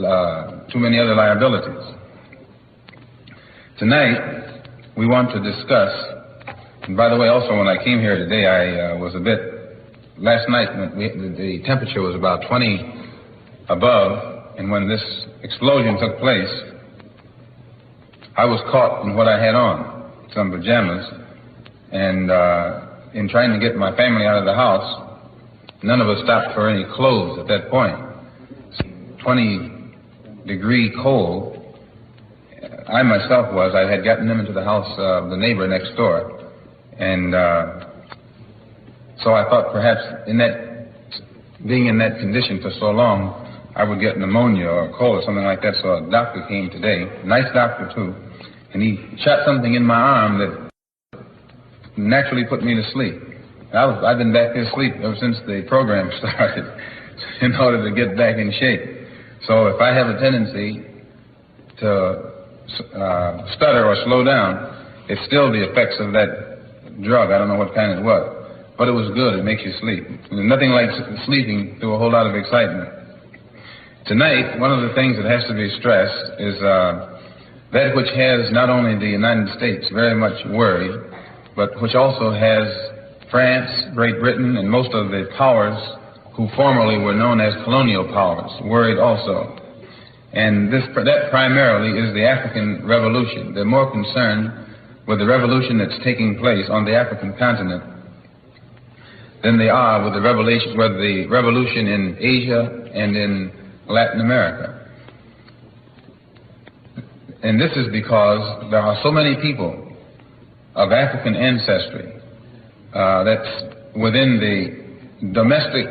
Tonight, we want to discuss, and by the way, also when I came here today, I was a bit, last night the temperature was about 20 above, and when this explosion took place, I was caught in what I had on, some pajamas, and in trying to get my family out of the house, none of us stopped for any clothes at that point. 20-degree cold. I myself I had gotten them into the house of the neighbor next door. And so I thought perhaps being in that condition for so long, I would get pneumonia or a cold or something like that. So a doctor came today, nice doctor too, and he shot something in my arm that naturally put me to sleep. I've been back here asleep ever since the program started in order to get back in shape. So if I have a tendency to stutter or slow down, it's still the effects of that drug. I don't know what kind it was, but it was good. It makes you sleep. There's nothing like sleeping through a whole lot of excitement. Tonight, one of the things that has to be stressed is that which has not only the United States very much worried, but which also has France, Great Britain, and most of the powers who formerly were known as colonial powers worried also. And that primarily is the African Revolution. They're more concerned with the revolution that's taking place on the African continent than they are with the revolution in Asia and in Latin America. And this is because there are so many people of African ancestry that's within the domestic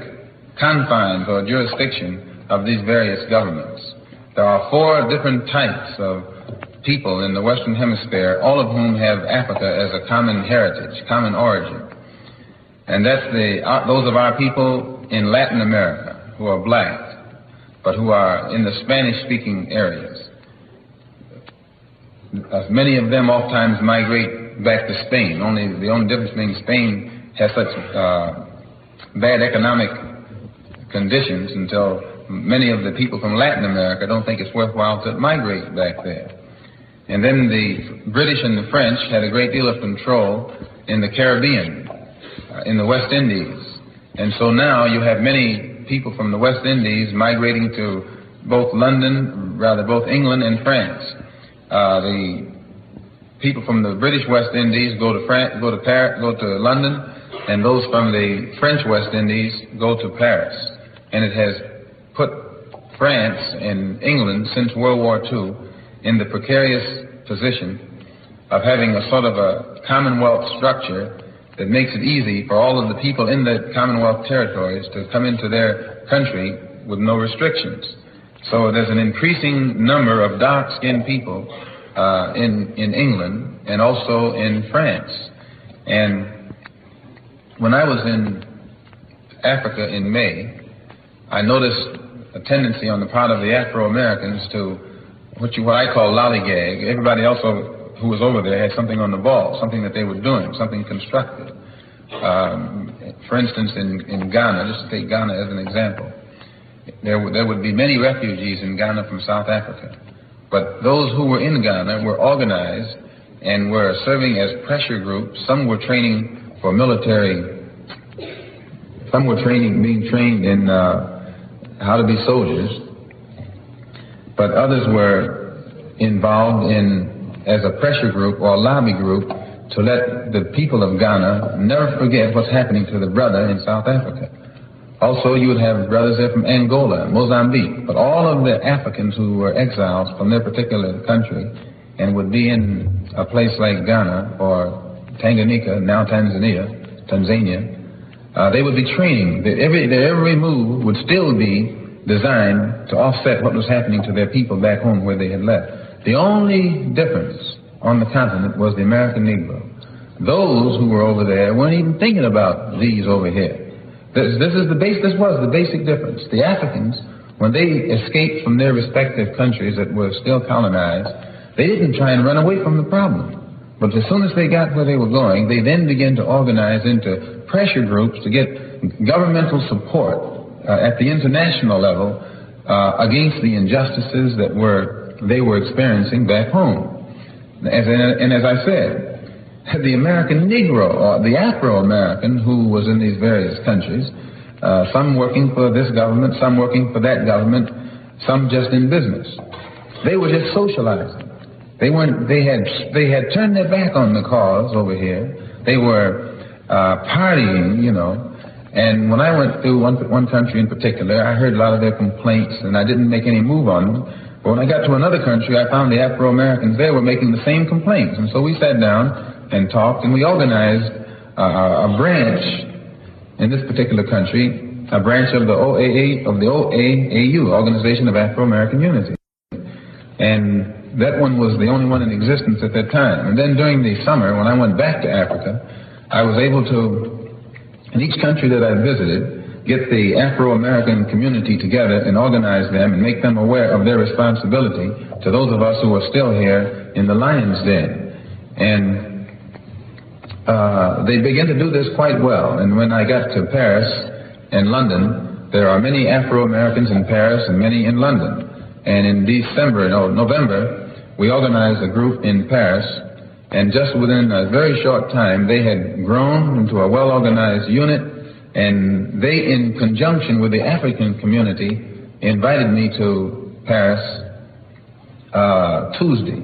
confines or jurisdiction of these various governments. There are 4 different types of people in the Western Hemisphere, all of whom have Africa as a common heritage, common origin. And that's those of our people in Latin America who are black, but who are in the Spanish-speaking areas. Many of them oftentimes migrate back to Spain. The only difference being Spain has such bad economic conditions until many of the people from Latin America don't think it's worthwhile to migrate back there. And then the British and the French had a great deal of control in the Caribbean, in the West Indies. And so now you have many people from the West Indies migrating to both England and France. The people from the British West Indies go to London, and those from the French West Indies go to Paris. And it has put France and England since World War II in the precarious position of having a sort of a Commonwealth structure that makes it easy for all of the people in the Commonwealth territories to come into their country with no restrictions. So there's an increasing number of dark-skinned people in England and also in France. And when I was in Africa in May, I noticed a tendency on the part of the Afro-Americans to what I call lollygag. Everybody else who was over there had something on the ball, something that they were doing, something constructive. For instance, in Ghana, just to take Ghana as an example, there would be many refugees in Ghana from South Africa. But those who were in Ghana were organized and were serving as pressure groups. Some were training for military, some were being trained in how to be soldiers, but others were involved as a pressure group or a lobby group to let the people of Ghana never forget what's happening to the brother in South Africa. Also, you would have brothers there from Angola and Mozambique, but all of the Africans who were exiles from their particular country and would be in a place like Ghana or Tanganyika, now Tanzania, they would be training. Their every move would still be designed to offset what was happening to their people back home where they had left. The only difference on the continent was the American Negro. Those who were over there weren't even thinking about these over here. This was the basic difference. The Africans, when they escaped from their respective countries that were still colonized, they didn't try and run away from the problem. But as soon as they got where they were going, they then began to organize into pressure groups to get governmental support at the international level against the injustices that they were experiencing back home. And as I said, the American Negro, or the Afro-American who was in these various countries, some working for this government, some working for that government, some just in business. They were just socializing. They had turned their back on the cause over here. They were partying, And when I went through one country in particular, I heard a lot of their complaints, and I didn't make any move on them. But when I got to another country, I found the Afro-Americans there were making the same complaints. And so we sat down and talked, and we organized a branch in this particular country, a branch of the OAAU, Organization of Afro-American Unity. And that one was the only one in existence at that time. And then during the summer, when I went back to Africa, I was able to, in each country that I visited, get the Afro-American community together and organize them and make them aware of their responsibility to those of us who are still here in the lion's den. And they began to do this quite well. And when I got to Paris and London, there are many Afro-Americans in Paris and many in London. And in November, we organized a group in Paris, and just within a very short time, they had grown into a well-organized unit, and they, in conjunction with the African community, invited me to Paris Tuesday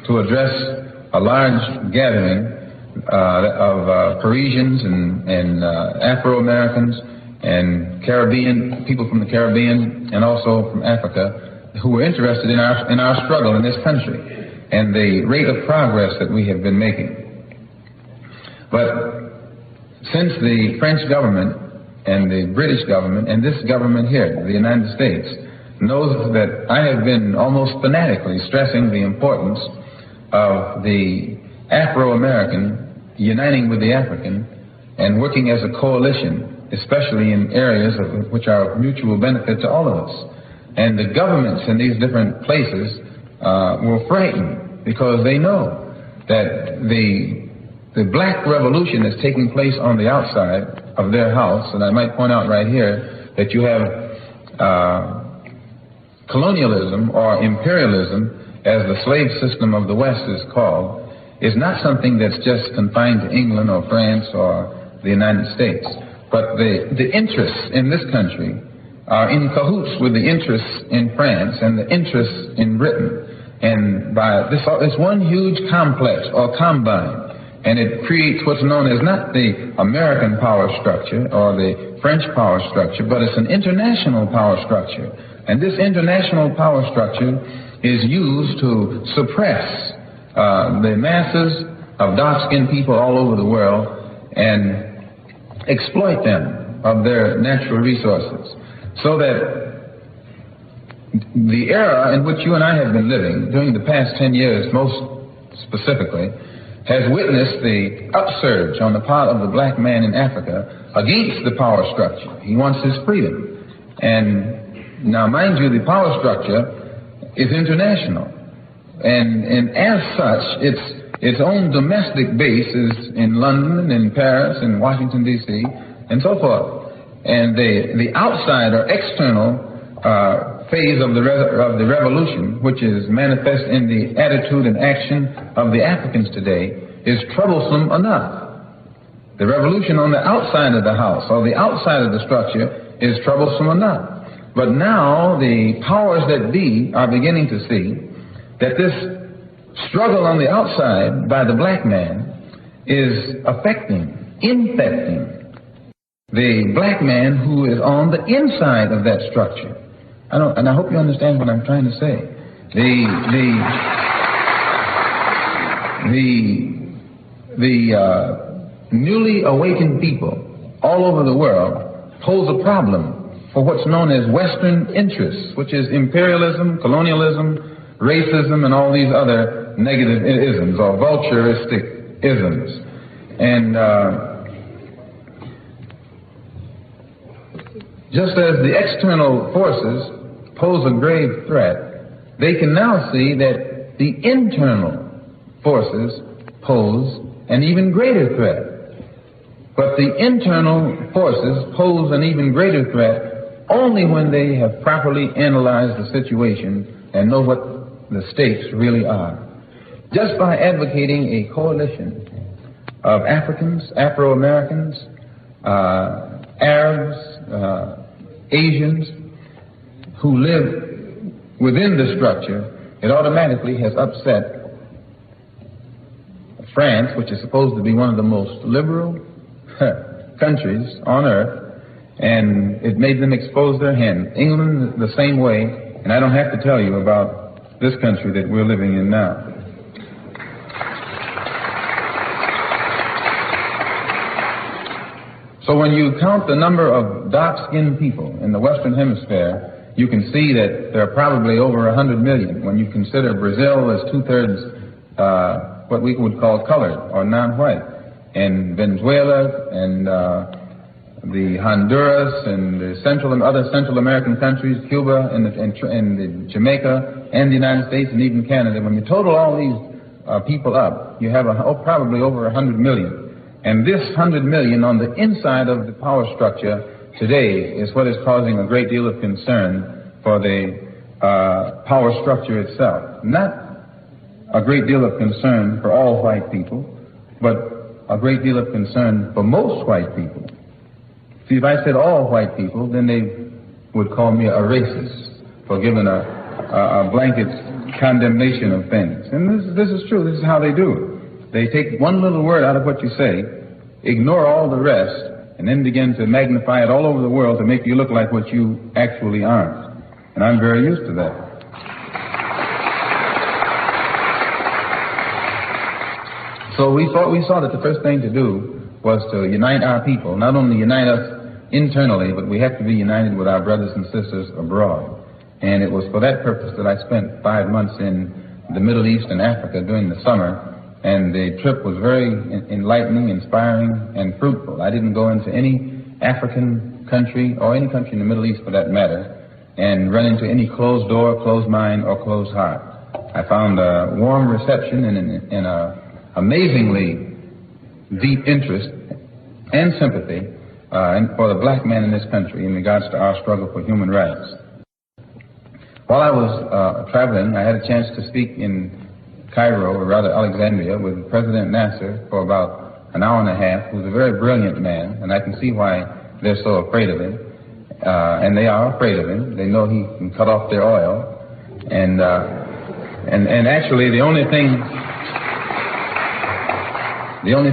to address a large gathering of Parisians and Afro-Americans and Caribbean, people from the Caribbean and also from Africa, who were interested in our struggle in this country and the rate of progress that we have been making. But since the French government and the British government and this government here, the United States, knows that I have been almost fanatically stressing the importance of the Afro-American uniting with the African and working as a coalition, especially in areas which are of mutual benefit to all of us. And the governments in these different places were frightened because they know that the black revolution is taking place on the outside of their house. And I might point out right here that you have colonialism or imperialism, as the slave system of the West is called, is not something that's just confined to England or France or the United States. But the interests in this country are in cahoots with the interests in France and the interests in Britain. And by this one huge complex or combine, and it creates what's known as not the American power structure or the French power structure, but it's an international power structure. And this international power structure is used to suppress the masses of dark-skinned people all over the world and exploit them of their natural resources. So that the era in which you and I have been living, during the past 10 years most specifically, has witnessed the upsurge on the part of the black man in Africa against the power structure. He wants his freedom. And now, mind you, the power structure is international. And as such, its own domestic base is in London, in Paris, in Washington, D.C., and so forth. And the outside or external phase of the revolution, which is manifest in the attitude and action of the Africans today, is troublesome enough. The revolution on the outside of the house, or the outside of the structure, is troublesome enough. But now the powers that be are beginning to see that this struggle on the outside by the black man is infecting the black man who is on the inside of that structure. And I hope you understand what I'm trying to say. The newly awakened people all over the world pose a problem for what's known as Western interests, which is imperialism, colonialism, racism, and all these other negative isms or vulturistic isms. And just as the external forces pose a grave threat, they can now see that the internal forces pose an even greater threat. But the internal forces pose an even greater threat only when they have properly analyzed the situation and know what the stakes really are. Just by advocating a coalition of Africans, Afro-Americans, Arabs, Asians, who live within the structure, it automatically has upset France, which is supposed to be one of the most liberal countries on earth, and it made them expose their hand. England the same way, and I don't have to tell you about this country that we're living in now. So when you count the number of dark-skinned people in the Western Hemisphere, you can see that there are probably over 100 million. When you consider Brazil as two-thirds what we would call colored or non-white, and Venezuela and the Honduras and the other Central American countries, Cuba and the Jamaica and the United States and even Canada. When you total all these people up, you have probably over 100 million. And this 100 million on the inside of the power structure today is what is causing a great deal of concern for the power structure itself. Not a great deal of concern for all white people, but a great deal of concern for most white people. See, if I said all white people, then they would call me a racist for giving a blanket condemnation of things. And this is true. This is how they do it. They take one little word out of what you say, ignore all the rest, and then begin to magnify it all over the world to make you look like what you actually aren't. And I'm very used to that. So we saw that the first thing to do was to unite our people, not only unite us internally, but we have to be united with our brothers and sisters abroad. And it was for that purpose that I spent 5 months in the Middle East and Africa during the summer, and the trip was very enlightening, inspiring, and fruitful. I didn't go into any African country, or any country in the Middle East for that matter, and run into any closed door, closed mind, or closed heart. I found a warm reception and a amazingly deep interest and sympathy for the black man in this country in regards to our struggle for human rights. While I was traveling, I had a chance to speak in Cairo, or rather Alexandria, with President Nasser for about an hour and a half, who's a very brilliant man, and I can see why they're so afraid of him. And they are afraid of him. They know he can cut off their oil. And actually the only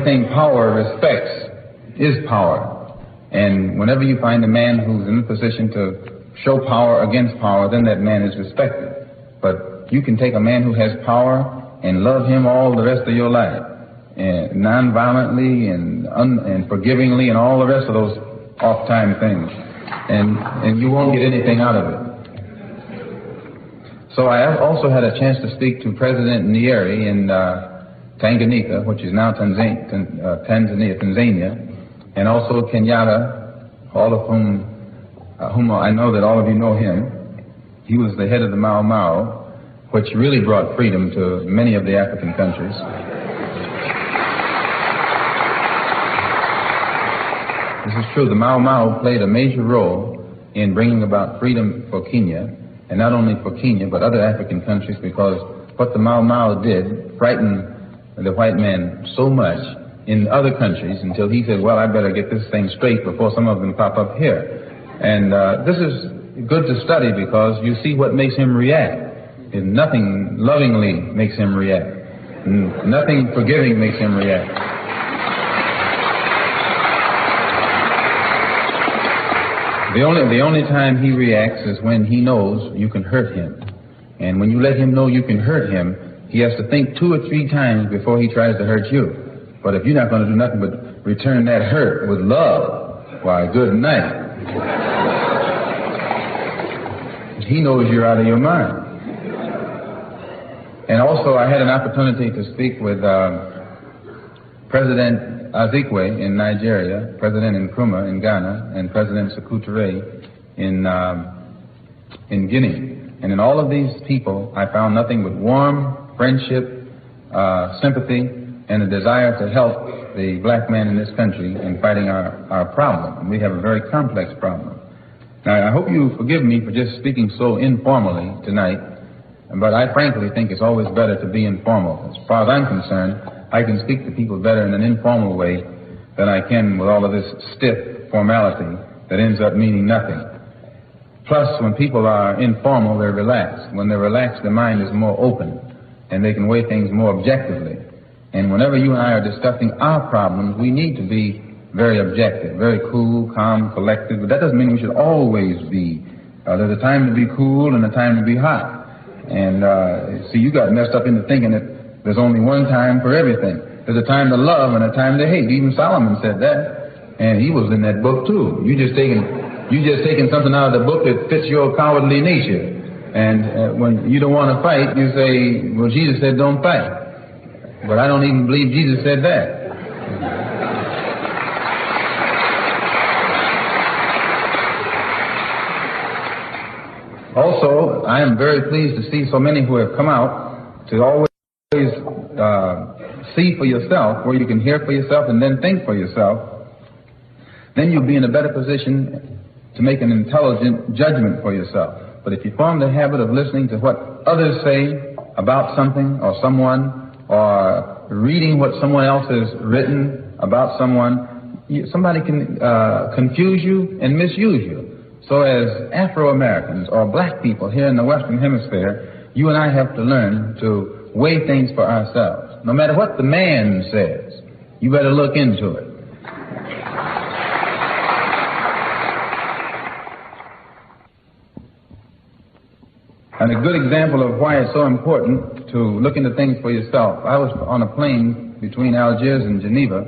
thing power respects is power. And whenever you find a man who's in a position to show power against power, then that man is respected. But you can take a man who has power and love him all the rest of your life, and non-violently and forgivingly and all the rest of those oft-time things. and you won't get anything out of it. So I also had a chance to speak to President Nyerere in Tanganyika, which is now Tanzania, and also Kenyatta, all of whom I know that all of you know him. He was the head of the Mau Mau, which really brought freedom to many of the African countries. This is true. The Mau Mau played a major role in bringing about freedom for Kenya, and not only for Kenya, but other African countries, because what the Mau Mau did frightened the white man so much in other countries until he said, well, I better get this thing straight before some of them pop up here. And this is good to study because you see what makes him react. And nothing lovingly makes him react. Nothing forgiving makes him react. The only time he reacts is when he knows you can hurt him. And when you let him know you can hurt him, he has to think 2 or 3 times before he tries to hurt you. But if you're not going to do nothing but return that hurt with love, why, good night. He knows you're out of your mind. And also I had an opportunity to speak with President Azikiwe in Nigeria, President Nkrumah in Ghana, and President Sékou Touré in Guinea. And in all of these people, I found nothing but warm friendship, sympathy, and a desire to help the black man in this country in fighting our problem. And we have a very complex problem. Now, I hope you forgive me for just speaking so informally tonight, but I frankly think it's always better to be informal. As far as I'm concerned, I can speak to people better in an informal way than I can with all of this stiff formality that ends up meaning nothing. Plus, when people are informal, they're relaxed. When they're relaxed, their mind is more open, and they can weigh things more objectively. And whenever you and I are discussing our problems, we need to be very objective, very cool, calm, collected. But that doesn't mean we should always be. There's a time to be cool and a time to be hot. And see, you got messed up into thinking that there's only one time for everything. There's a time to love and a time to hate. Even Solomon said that, and he was in that book too. You just taking something out of the book that fits your cowardly nature. And when you don't want to fight, you say, well, Jesus said don't fight. But I don't even believe Jesus said that. Also, I am very pleased to see so many who have come out to always see for yourself, where you can hear for yourself and then think for yourself. Then you'll be in a better position to make an intelligent judgment for yourself. But if you form the habit of listening to what others say about something or someone, or reading what someone else has written about someone, somebody can confuse you and misuse you. So as Afro-Americans or black people here in the Western Hemisphere, you and I have to learn to weigh things for ourselves. No matter what the man says, you better look into it. And a good example of why it's so important to look into things for yourself. I was on a plane between Algiers and Geneva,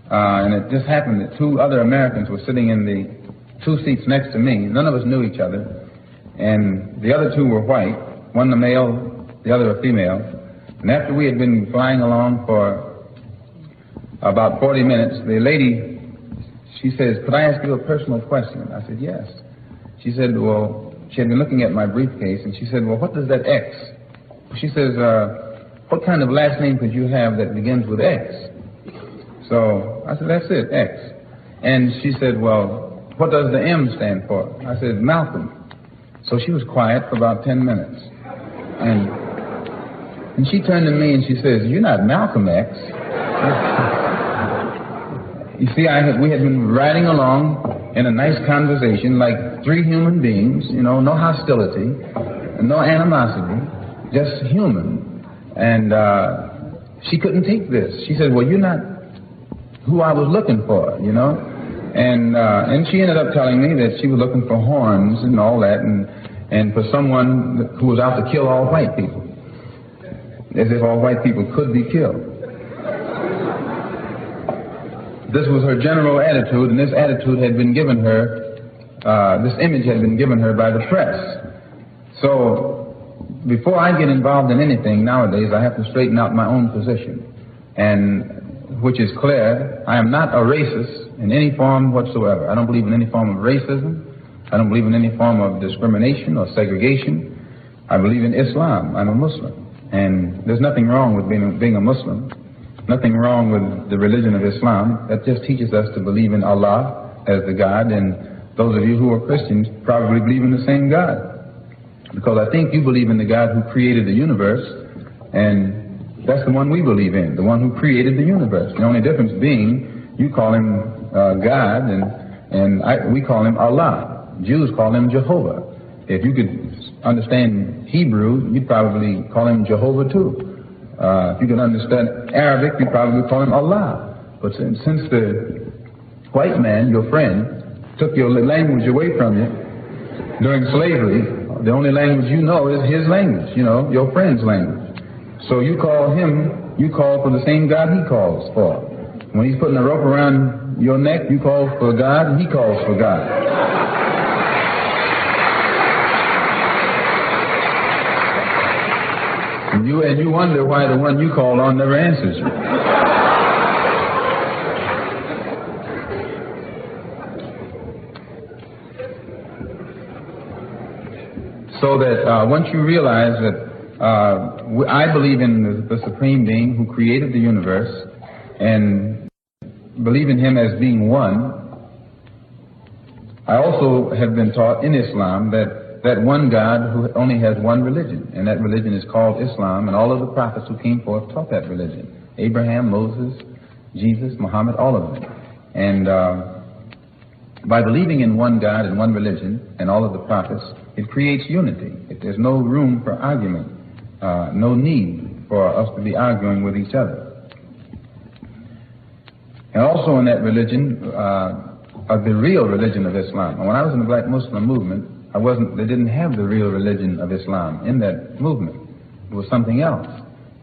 and it just happened that 2 other Americans were sitting in the 2 seats next to me. None of us knew each other, and the other 2 were white, one a male, the other a female. And after we had been flying along for about 40 minutes, the lady, she says, could I ask you a personal question? I said, yes. She said, well, she had been looking at my briefcase, and she said, well, what does that X? She says, what kind of last name could you have that begins with X? So I said, that's it, X. And she said, well, what does the M stand for? I said, Malcolm. So she was quiet for about 10 minutes. And she turned to me and she says, you're not Malcolm X. You see, we had been riding along in a nice conversation like 3 human beings, no hostility, no animosity, just human. And she couldn't take this. She said, well, you're not who I was looking for, And she ended up telling me that she was looking for horns and all that, and for someone who was out to kill all white people, as if all white people could be killed. This was her general attitude, and this attitude had been given her this image had been given her by the press. So before I get involved in anything nowadays, I have to straighten out my own position, and which is clear. I am not a racist in any form whatsoever. I don't believe in any form of racism. I don't believe in any form of discrimination or segregation. I believe in Islam. I'm a Muslim. And there's nothing wrong with being a Muslim. Nothing wrong with the religion of Islam. That just teaches us to believe in Allah as the God. And those of you who are Christians probably believe in the same God. Because I think you believe in the God who created the universe. And that's the one we believe in, the one who created the universe. The only difference being you call him God and we call him Allah. Jews call him Jehovah. If you could understand Hebrew, you'd probably call him Jehovah too. If you could understand Arabic, you'd probably call him Allah. But since the white man, your friend, took your language away from you during slavery, the only language you know is his language, your friend's language. So you call for the same God he calls for. When he's putting a rope around your neck, you call for God, and he calls for God. And you wonder why the one you call on never answers you. So that once you realize that I believe in the Supreme Being who created the universe and believe in him as being one, I also have been taught in Islam that one God who only has one religion, and that religion is called Islam, and all of the prophets who came forth taught that religion. Abraham, Moses, Jesus, Muhammad, all of them. And by believing in one God and one religion and all of the prophets, it creates unity. There's no room for argument, no need for us to be arguing with each other. And also in that religion, the real religion of Islam. And when I was in the Black Muslim movement, they didn't have the real religion of Islam in that movement. It was something else.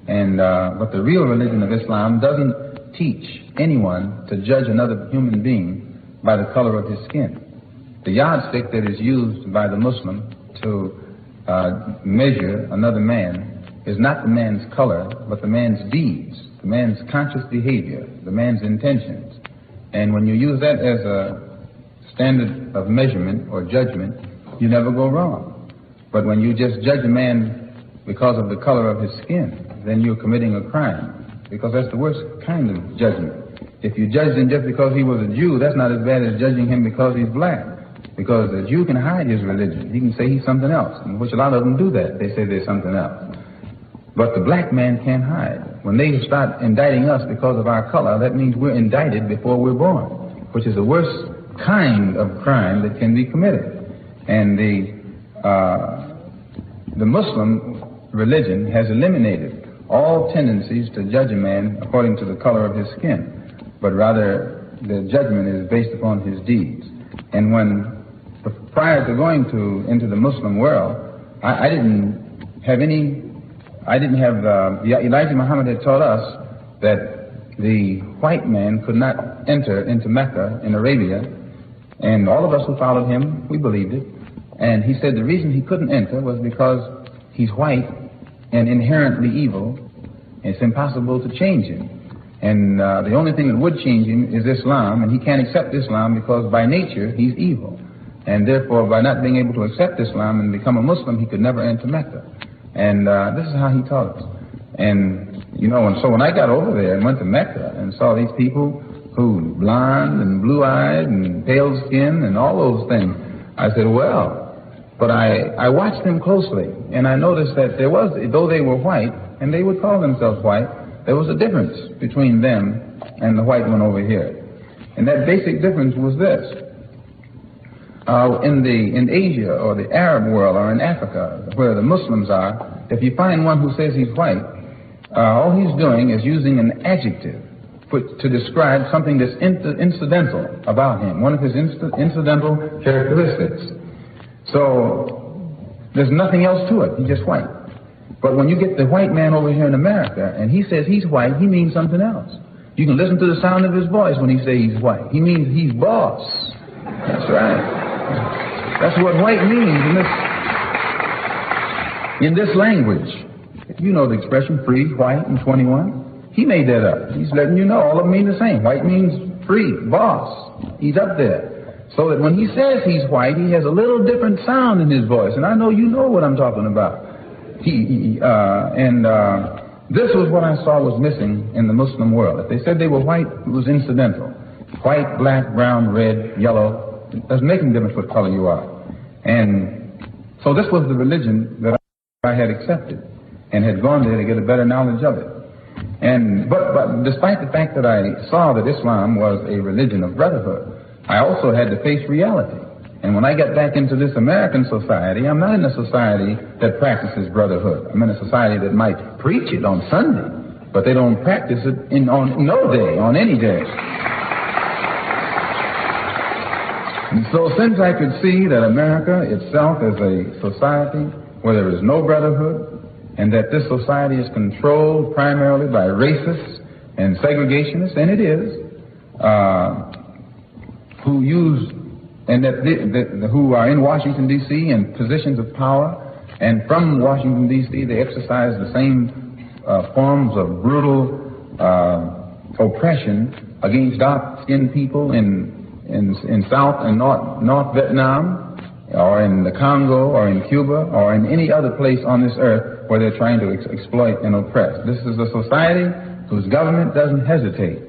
And but the real religion of Islam doesn't teach anyone to judge another human being by the color of his skin. The yardstick that is used by the Muslim to measure another man is not the man's color, but the man's deeds, the man's conscious behavior, the man's intentions. And when you use that as a standard of measurement or judgment, you never go wrong. But when you just judge a man because of the color of his skin, then you're committing a crime, because that's the worst kind of judgment. If you judge him just because he was a Jew, that's not as bad as judging him because he's black. Because a Jew can hide his religion. He can say he's something else, in which a lot of them do that. They say they're something else. But the black man can't hide. When they start indicting us because of our color, that means we're indicted before we're born, which is the worst kind of crime that can be committed. And the Muslim religion has eliminated all tendencies to judge a man according to the color of his skin, but rather the judgment is based upon his deeds. And prior to going into the Muslim world, Elijah Muhammad had taught us that the white man could not enter into Mecca in Arabia, and all of us who followed him, we believed it. And he said the reason he couldn't enter was because he's white and inherently evil. It's impossible to change him. And the only thing that would change him is Islam, and he can't accept Islam because by nature he's evil. And therefore, by not being able to accept Islam and become a Muslim, he could never enter Mecca. And this is how he taught us. And, and so when I got over there and went to Mecca and saw these people who blonde and blue-eyed and pale skin and all those things, I said, well, but I watched them closely, and I noticed that there was, though they were white, and they would call themselves white, there was a difference between them and the white one over here. And that basic difference was this. In Asia or the Arab world or in Africa, where the Muslims are, if you find one who says he's white, all he's doing is using an adjective to describe something that's incidental about him, one of his incidental characteristics. So there's nothing else to it. He's just white. But when you get the white man over here in America and he says he's white, he means something else. You can listen to the sound of his voice when he says he's white. He means he's boss. That's right. That's what white means in this language. You know the expression free, white, and 21. He made that up. He's letting you know all of them mean the same. White means free, boss. He's up there. So that when he says he's white, he has a little different sound in his voice. And I know you know what I'm talking about. This was what I saw was missing in the Muslim world. If they said they were white, it was incidental. White, black, brown, red, yellow. It doesn't make any difference what color you are. And so this was the religion that I had accepted and had gone there to get a better knowledge of it. But despite the fact that I saw that Islam was a religion of brotherhood, I also had to face reality. And when I got back into this American society, I'm not in a society that practices brotherhood. I'm in a society that might preach it on Sunday, but they don't practice it on no day, on any day. And so since I could see that America itself is a society where there is no brotherhood, and that this society is controlled primarily by racists and segregationists, and it is, who are in Washington, D.C. in positions of power, and from Washington, D.C. they exercise the same forms of brutal oppression against dark-skinned people in South and North Vietnam, or in the Congo, or in Cuba, or in any other place on this earth where they're trying to exploit and oppress. This is a society whose government doesn't hesitate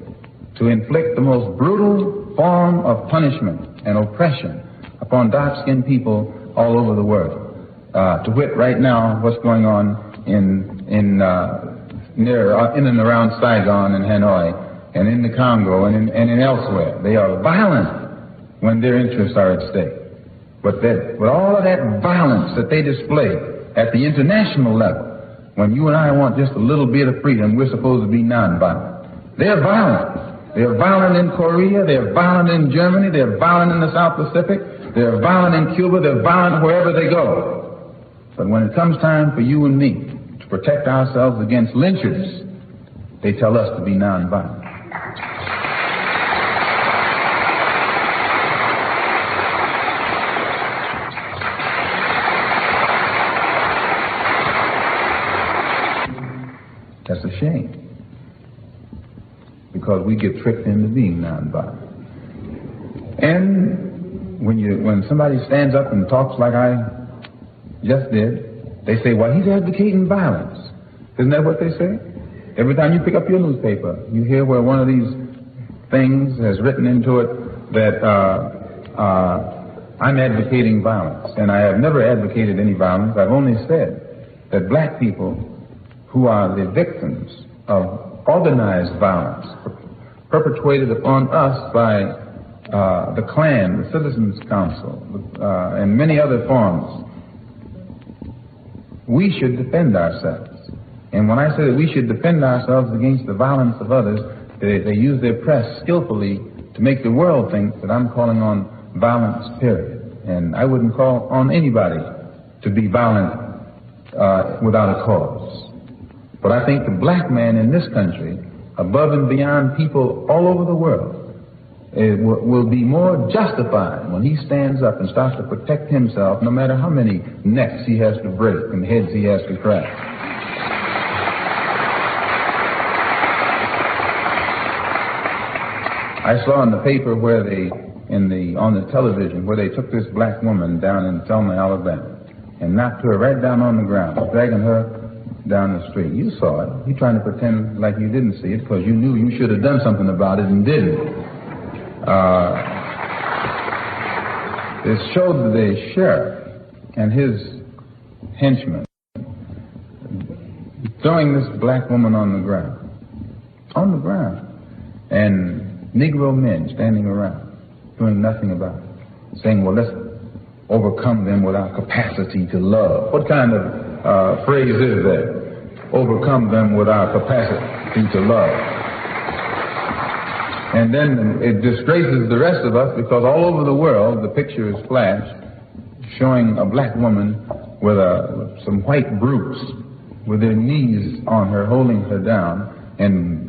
to inflict the most brutal form of punishment and oppression upon dark-skinned people all over the world. To wit, right now, what's going on in and around Saigon and Hanoi, and in the Congo and in elsewhere. They are violent when their interests are at stake. But all of that violence that they display at the international level, when you and I want just a little bit of freedom, we're supposed to be nonviolent. They're violent. They're violent in Korea, they're violent in Germany, they're violent in the South Pacific, they're violent in Cuba, they're violent wherever they go. But when it comes time for you and me to protect ourselves against lynchers, they tell us to be nonviolent. That's a shame, because we get tricked into being nonviolent. And when somebody stands up and talks like I just did, they say, well, he's advocating violence. Isn't that what they say? Every time you pick up your newspaper, you hear where one of these things has written into it that I'm advocating violence. And I have never advocated any violence. I've only said that black people who are the victims of organized violence perpetrated upon us by the Klan, the Citizens Council, and many other forms, we should defend ourselves. And when I say that we should defend ourselves against the violence of others, they use their press skillfully to make the world think that I'm calling on violence, period. And I wouldn't call on anybody to be violent without a cause. But I think the black man in this country, above and beyond people all over the world, will be more justified when he stands up and starts to protect himself, no matter how many necks he has to break and heads he has to crack. I saw in the paper where on the television where they took this black woman down in Selma, Alabama, and knocked her right down on the ground, dragging her down the street. You saw it. You're trying to pretend like you didn't see it because you knew you should have done something about it and didn't. It showed the sheriff and his henchmen throwing this black woman on the ground, and Negro men standing around doing nothing about it, saying, well, let's overcome them with our capacity to love. What kind of phrase is that? Overcome them with our capacity to love. And then it disgraces the rest of us because all over the world the picture is flashed showing a black woman with some white brutes with their knees on her, holding her down, and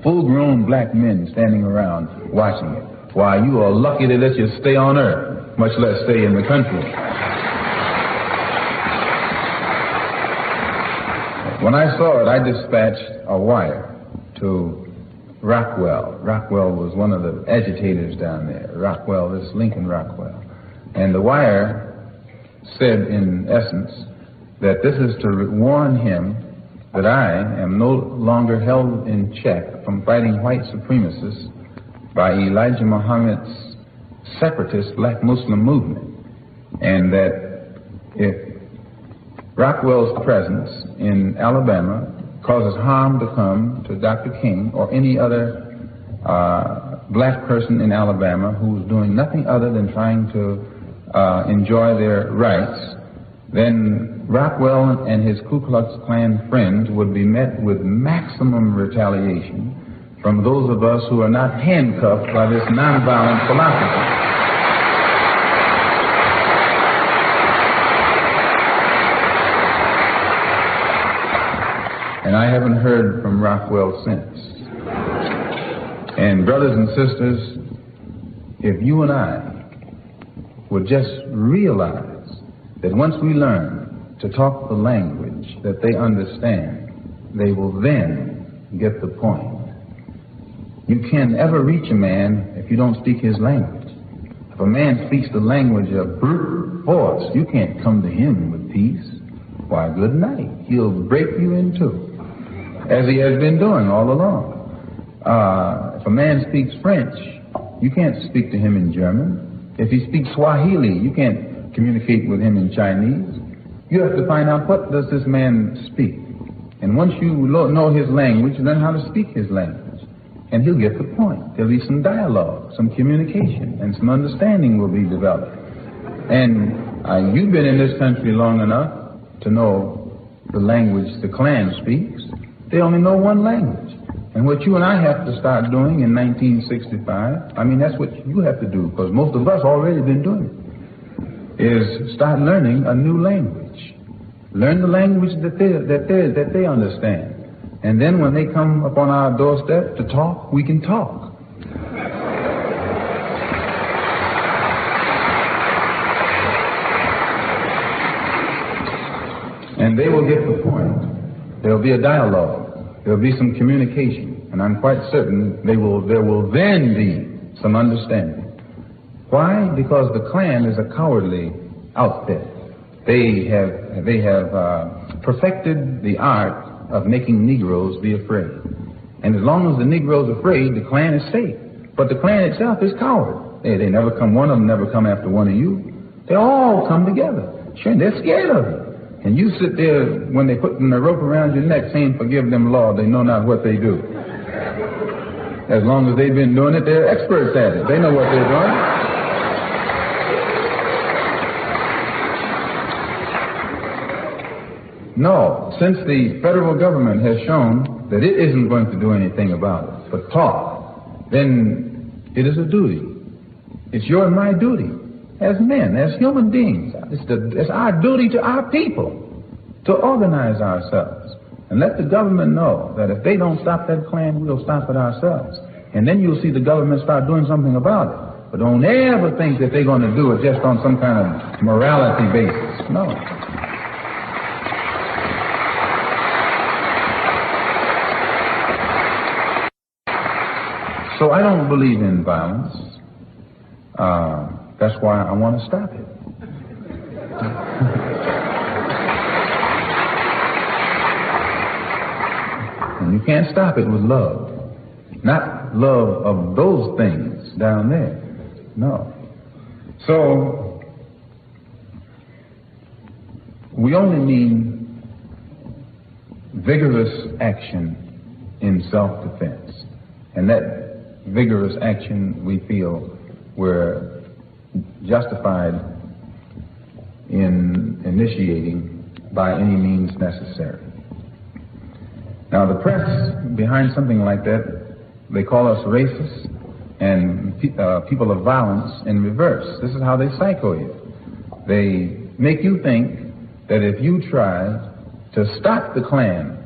full-grown black men standing around watching it. Why, you are lucky they let you stay on earth. much less stay in the country. When I saw it, I dispatched a wire to Rockwell. Rockwell was one of the agitators down there. Rockwell, this Lincoln Rockwell. And the wire said, in essence, that this is to warn him that I am no longer held in check from fighting white supremacists by Elijah Muhammad's separatist black Muslim movement, and that if Rockwell's presence in Alabama causes harm to come to Dr. King or any other black person in Alabama who's doing nothing other than trying to enjoy their rights, then Rockwell and his Ku Klux Klan friends would be met with maximum retaliation from those of us who are not handcuffed by this nonviolent philosophy. And I haven't heard from Rockwell since. And brothers and sisters, if you and I would just realize that once we learn to talk the language that they understand, they will then get the point. You can't ever reach a man if you don't speak his language. If a man speaks the language of brute force, you can't come to him with peace. Why, good night. He'll break you in two, as he has been doing all along. If a man speaks French, you can't speak to him in German. If he speaks Swahili, you can't communicate with him in Chinese. You have to find out, what does this man speak? And once you know his language, learn how to speak his language. And he'll get the point. There'll be some dialogue, some communication, and some understanding will be developed. And you've been in this country long enough to know the language the Klan speaks. They only know one language. And what you and I have to start doing in 1965, I mean, that's what you have to do, because most of us already been doing it, is start learning a new language. Learn the language that they understand. And then when they come upon our doorstep to talk, we can talk. And they will get the point. There'll be a dialogue. There'll be some communication. And I'm quite certain there will then be some understanding. Why? Because the Klan is a cowardly outfit. They have perfected the art of making Negroes be afraid. And as long as the Negro's afraid, the Klan is safe. But the Klan itself is coward. They never come, one of them never come after one of you. They all come together. Sure, they're scared of you. And you sit there when they put the rope around your neck saying, forgive them, Lord, they know not what they do. As long as they've been doing it, they're experts at it. They know what they're doing. No, since the federal government has shown that it isn't going to do anything about it, but talk, then it is a duty. It's your and my duty as men, as human beings. It's our duty to our people to organize ourselves and let the government know that if they don't stop that Klan, we'll stop it ourselves. And then you'll see the government start doing something about it. But don't ever think that they're going to do it just on some kind of morality basis. No. So I don't believe in violence. That's why I want to stop it. And you can't stop it with love. Not love of those things down there. No. So we only need vigorous action in self-defense. And that vigorous action, we feel, we're justified in initiating by any means necessary. Now, the press, behind something like that, they call us racists and people of violence in reverse. This is how they psycho you. They make you think that if you try to stop the Klan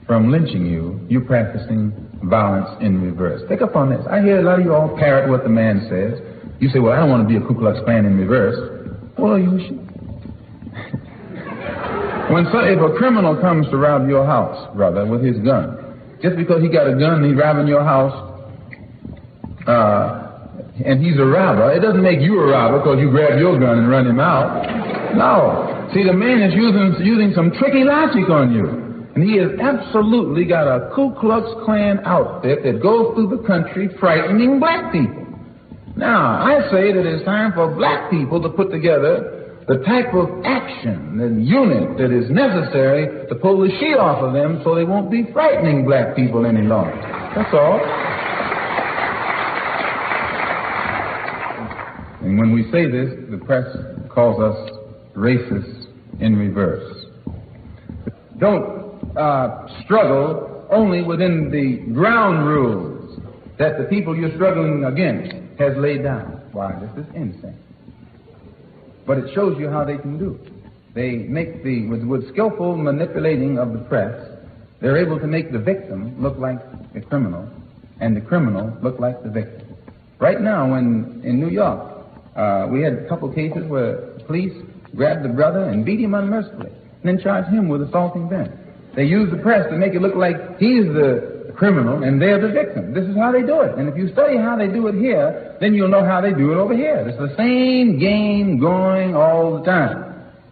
from lynching you, you're practicing violence in reverse. Pick up on this. I hear a lot of you all parrot what the man says. You say, well, I don't want to be a Ku Klux Klan in reverse. Well, you should. If a criminal comes to rob your house, brother, with his gun, just because he got a gun and he's robbing your house, and he's a robber, it doesn't make you a robber because you grab your gun and run him out. No. See, the man is using some tricky logic on you. And he has absolutely got a Ku Klux Klan outfit that goes through the country frightening black people. Now, I say that it's time for black people to put together the type of action and unit that is necessary to pull the sheet off of them so they won't be frightening black people any longer. That's all. And when we say this, the press calls us racists in reverse. Don't struggle only within the ground rules that the people you're struggling against has laid down. Why, this is insane. But it shows you how they can do it. They make with skillful manipulating of the press, they're able to make the victim look like a criminal and the criminal look like the victim. Right now, in New York, we had a couple cases where police grabbed the brother and beat him unmercifully and then charged him with assaulting them. They use the press to make it look like he's the criminal and they're the victim. This is how they do it. And if you study how they do it here, then you'll know how they do it over here. It's the same game going all the time.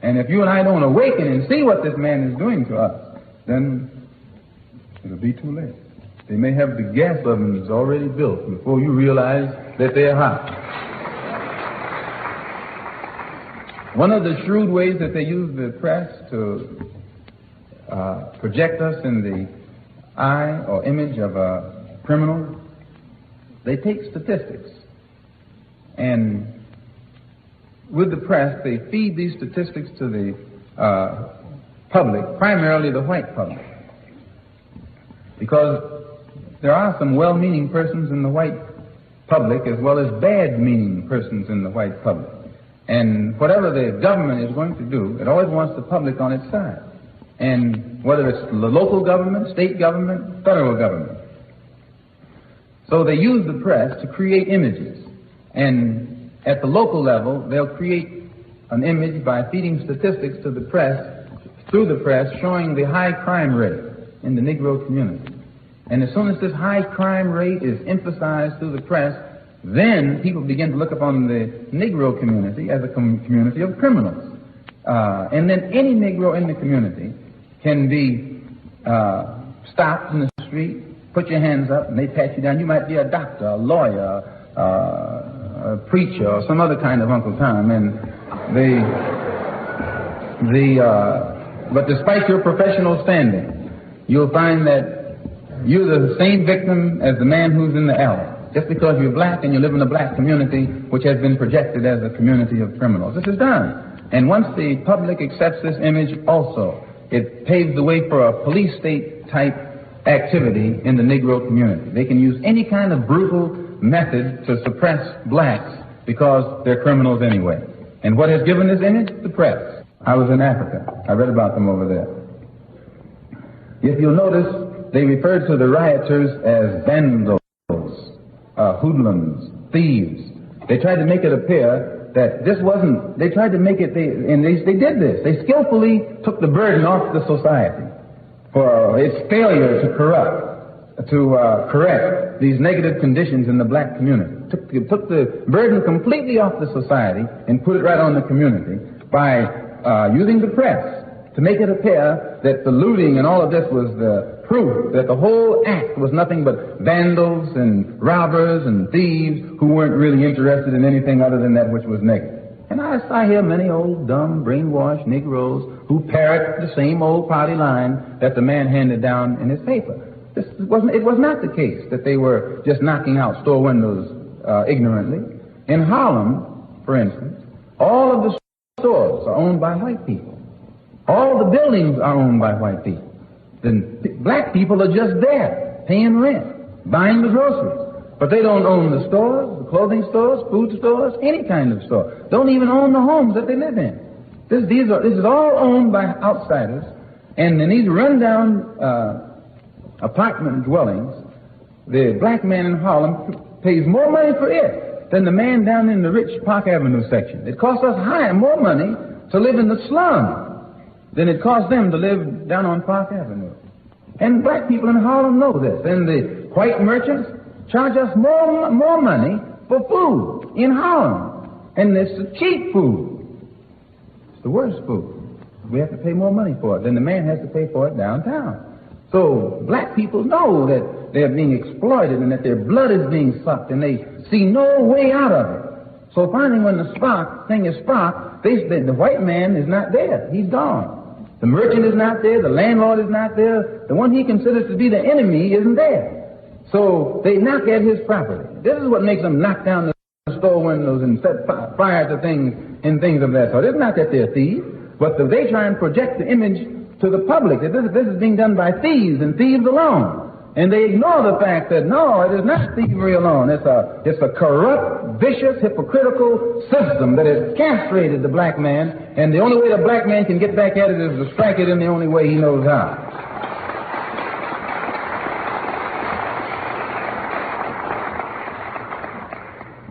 And if you and I don't awaken and see what this man is doing to us, then it'll be too late. They may have the gas ovens already built before you realize that they're hot. One of the shrewd ways that they use the press to project us in the eye or image of a criminal, they take statistics. And with the press, they feed these statistics to the public, primarily the white public. Because there are some well-meaning persons in the white public as well as bad-meaning persons in the white public. And whatever the government is going to do, it always wants the public on its side. And whether it's the local government, state government, federal government. So they use the press to create images. And at the local level, they'll create an image by feeding statistics to the press, through the press, showing the high crime rate in the Negro community. And as soon as this high crime rate is emphasized through the press, then people begin to look upon the Negro community as a community of criminals. And then any Negro in the community can be stopped in the street, put your hands up, and they pat you down. You might be a doctor, a lawyer, a preacher, or some other kind of Uncle Tom. And but despite your professional standing, you'll find that you're the same victim as the man who's in the alley. Just because you're black and you live in a black community which has been projected as a community of criminals. This is done. And once the public accepts this image also, it paves the way for a police state type activity in the Negro community. They can use any kind of brutal method to suppress blacks because they're criminals anyway. And what has given this image? The press. I was in Africa. I read about them over there. If you'll notice, they referred to the rioters as vandals, hoodlums, thieves. They tried to make it appear that this wasn't, they tried to make it, they did this. They skillfully took the burden off the society for its failure to correct these negative conditions in the black community. Took the burden completely off the society and put it right on the community by using the press to make it appear that the looting and all of this was the proof that the whole act was nothing but vandals and robbers and thieves who weren't really interested in anything other than that which was negative. And I hear many old, dumb, brainwashed Negroes who parrot the same old party line that the man handed down in his paper. It was not the case that they were just knocking out store windows ignorantly. In Harlem, for instance, all of the stores are owned by white people. All the buildings are owned by white people. Then black people are just there, paying rent, buying the groceries. But they don't own the stores, the clothing stores, food stores, any kind of store. Don't even own the homes that they live in. This is all owned by outsiders. And in these rundown apartment dwellings, the black man in Harlem pays more money for it than the man down in the rich Park Avenue section. It costs us more money to live in the slum than it costs them to live down on Park Avenue. And black people in Harlem know this. And the white merchants charge us more money for food in Harlem. And it's cheap food. It's the worst food. We have to pay more money for it than the man has to pay for it downtown. So black people know that they're being exploited and that their blood is being sucked, and they see no way out of it. So finally, when the thing is sparked, the white man is not there. He's gone. The merchant is not there. The landlord is not there. The one he considers to be the enemy isn't there. So they knock at his property. This is what makes them knock down the store windows and set fire to things and things of that sort. It's not that they're thieves, but they try and project the image to the public that this is being done by thieves and thieves alone. And they ignore the fact that, no, it is not thievery alone. It's a corrupt, vicious, hypocritical system that has castrated the black man, and the only way the black man can get back at it is to strike it in the only way he knows how.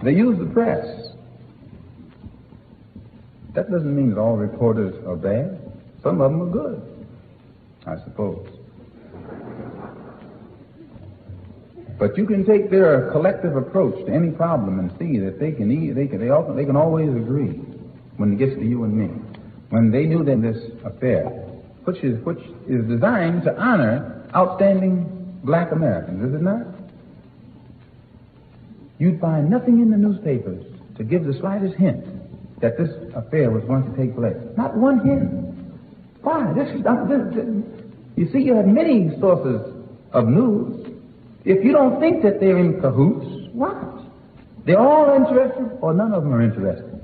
They use the press. That doesn't mean that all reporters are bad. Some of them are good, I suppose. But you can take their collective approach to any problem and see that they can always agree when it gets to you and me. When they knew that this affair, which is designed to honor outstanding black Americans, is it not? You'd find nothing in the newspapers to give the slightest hint that this affair was going to take place. Not one hint. Why? You see, you have many sources of news. If you don't think that they're in cahoots, what? They're all interested or none of them are interested.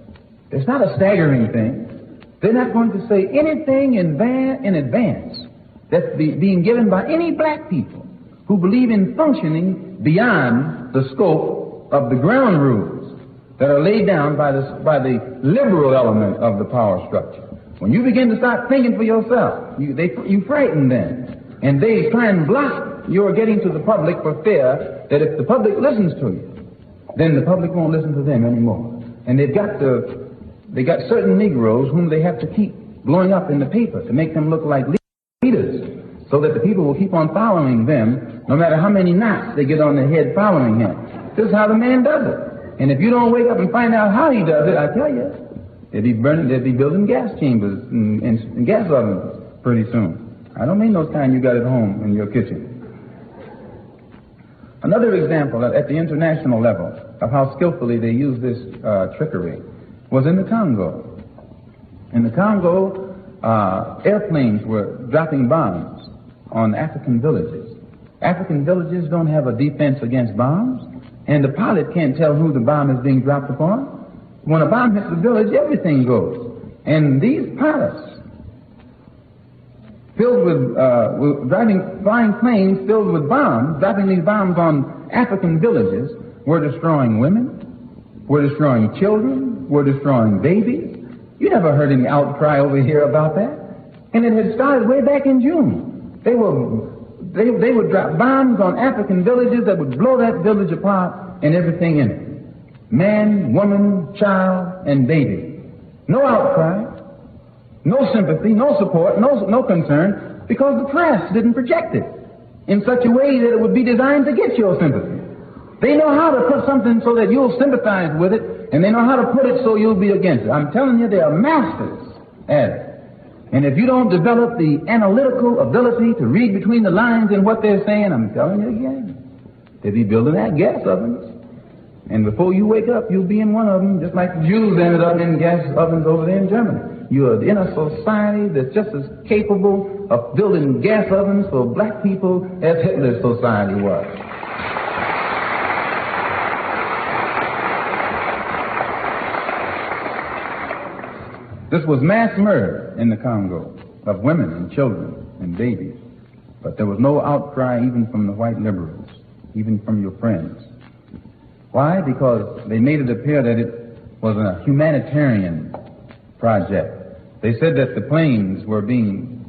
It's not a staggering thing. They're not going to say anything in advance that's being given by any black people who believe in functioning beyond the scope of the ground rules that are laid down by the liberal element of the power structure. When you begin to start thinking for yourself, you frighten them, and they try and block your getting to the public for fear that if the public listens to you, then the public won't listen to them anymore. And they got certain Negroes whom they have to keep blowing up in the paper to make them look like leaders, so that the people will keep on following them, no matter how many knots they get on their head following him. This is how the man does it. And if you don't wake up and find out how he does it, I tell you, they'll be building gas chambers and gas ovens pretty soon. I don't mean those kind you got at home in your kitchen. Another example at the international level of how skillfully they use this trickery was in the Congo. In the Congo, airplanes were dropping bombs on African villages. African villages don't have a defense against bombs, and the pilot can't tell who the bomb is being dropped upon. When a bomb hits the village, everything goes. And these pilots, filled with flying planes filled with bombs, dropping these bombs on African villages, were destroying women, were destroying children, were destroying babies. You never heard any outcry over here about that. And it had started way back in June. They would drop bombs on African villages that would blow that village apart and everything in it. Man, woman, child, and baby. No outcry. No sympathy, no support, no concern, because the press didn't project it in such a way that it would be designed to get your sympathy. They know how to put something so that you'll sympathize with it, and they know how to put it so you'll be against it. I'm telling you, they are masters at it. And if you don't develop the analytical ability to read between the lines in what they're saying, I'm telling you again, they'll be building that gas ovens. And before you wake up, you'll be in one of them, just like the Jews ended up in gas ovens over there in Germany. You are in a society that's just as capable of building gas ovens for black people as Hitler's society was. This was mass murder in the Congo of women and children and babies. But there was no outcry even from the white liberals, even from your friends. Why? Because they made it appear that it was a humanitarian project. They said that the planes were being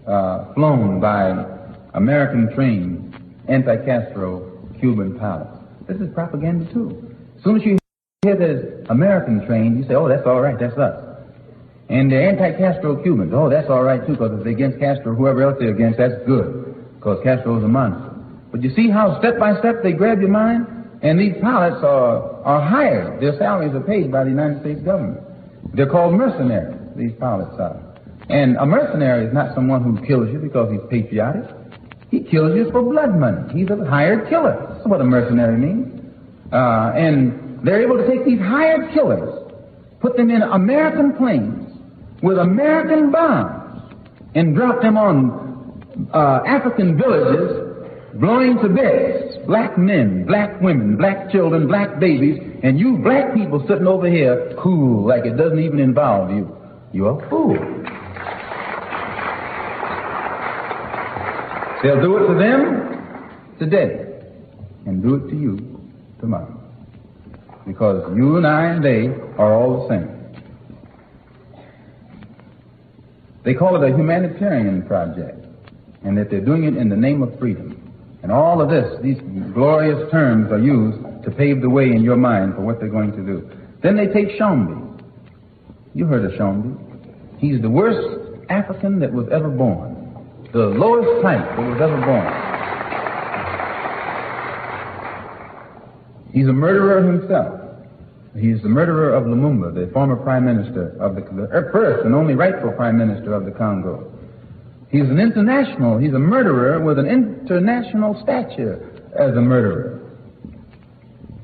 flown by American-trained anti-Castro Cuban pilots. This is propaganda too. As soon as you Here there's American trained, you say, oh, that's all right, that's us. And they're anti-Castro Cubans, oh, that's all right too, because if they're against Castro, whoever else they're against, that's good, because Castro's a monster. But you see how step by step they grab your mind? And these pilots are hired. Their salaries are paid by the United States government. They're called mercenaries, these pilots are. And a mercenary is not someone who kills you because he's patriotic. He kills you for blood money. He's a hired killer. That's what a mercenary means. And they're able to take these hired killers, put them in American planes with American bombs, and drop them on African villages, blowing to bits, black men, black women, black children, black babies, and you black people sitting over here cool, like it doesn't even involve you. You're a fool. They'll do it to them today and do it to you tomorrow. Because you and I and they are all the same. They call it a humanitarian project, and that they're doing it in the name of freedom. And all of this, these glorious terms are used to pave the way in your mind for what they're going to do. Then they take Shombi. You heard of Shombi. He's the worst African that was ever born. The lowest type that was ever born. He's a murderer himself. He's the murderer of Lumumba, the former prime minister of the first and only rightful prime minister of the Congo. He's a murderer with an international stature as a murderer.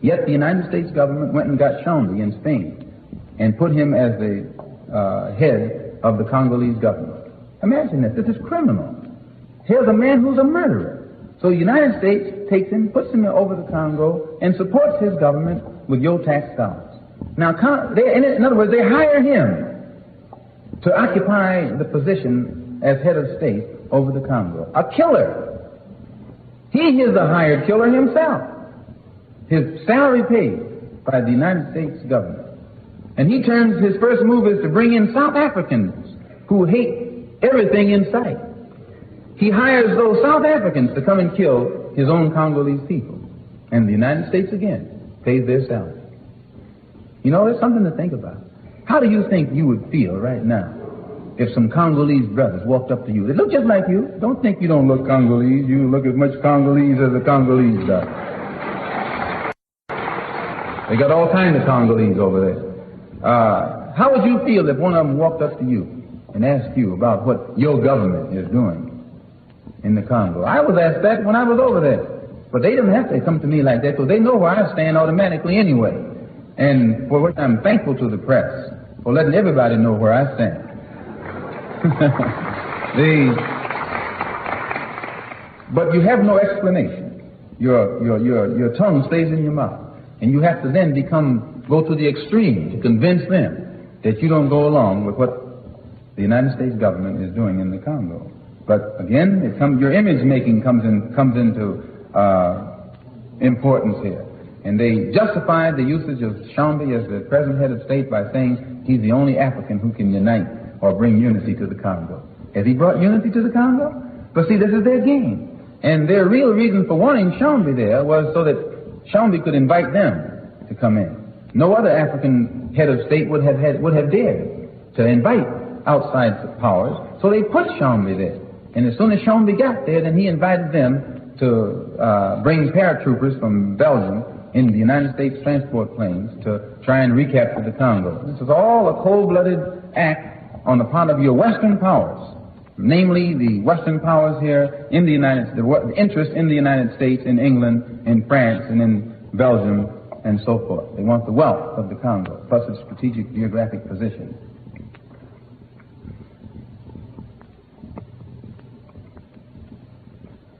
Yet the United States government went and got Shombi in Spain and put him as the head of the Congolese government. Imagine this. This is criminal. Here's a man who's a murderer. So the United States takes him, puts him over the Congo, and supports his government with your tax dollars. Now, in other words, they hire him to occupy the position as head of state over the Congo. A killer. He is a hired killer himself. His salary paid by the United States government. And his first move is to bring in South Africans who hate everything in sight. He hires those South Africans to come and kill his own Congolese people. And the United States, again, pays their salary. You know, there's something to think about. How do you think you would feel right now if some Congolese brothers walked up to you? They look just like you. Don't think you don't look Congolese. You look as much Congolese as the Congolese does. They got all kinds of Congolese over there. How would you feel if one of them walked up to you and asked you about what your government is doing in the Congo? I was asked that when I was over there. But they didn't have to come to me like that, because they know where I stand automatically anyway. And for which I'm thankful to the press for letting everybody know where I stand. But you have no explanation. Your tongue stays in your mouth. And you have to then go to the extreme to convince them that you don't go along with what the United States government is doing in the Congo. But again, your image making comes into importance here. And they justified the usage of Shombi as the present head of state by saying he's the only African who can unite or bring unity to the Congo. Has he brought unity to the Congo? But see, this is their game. And their real reason for wanting Shombi there was so that Shombi could invite them to come in. No other African head of state would have dared to invite outside powers, so they put Shombi there. And as soon as Shombi got there, then he invited them to bring paratroopers from Belgium in the United States transport planes to try and recapture the Congo. This is all a cold-blooded act on the part of your Western powers, namely the Western powers here in the the interest in the United States, in England, in France, and in Belgium, and so forth. They want the wealth of the Congo, plus its strategic geographic position.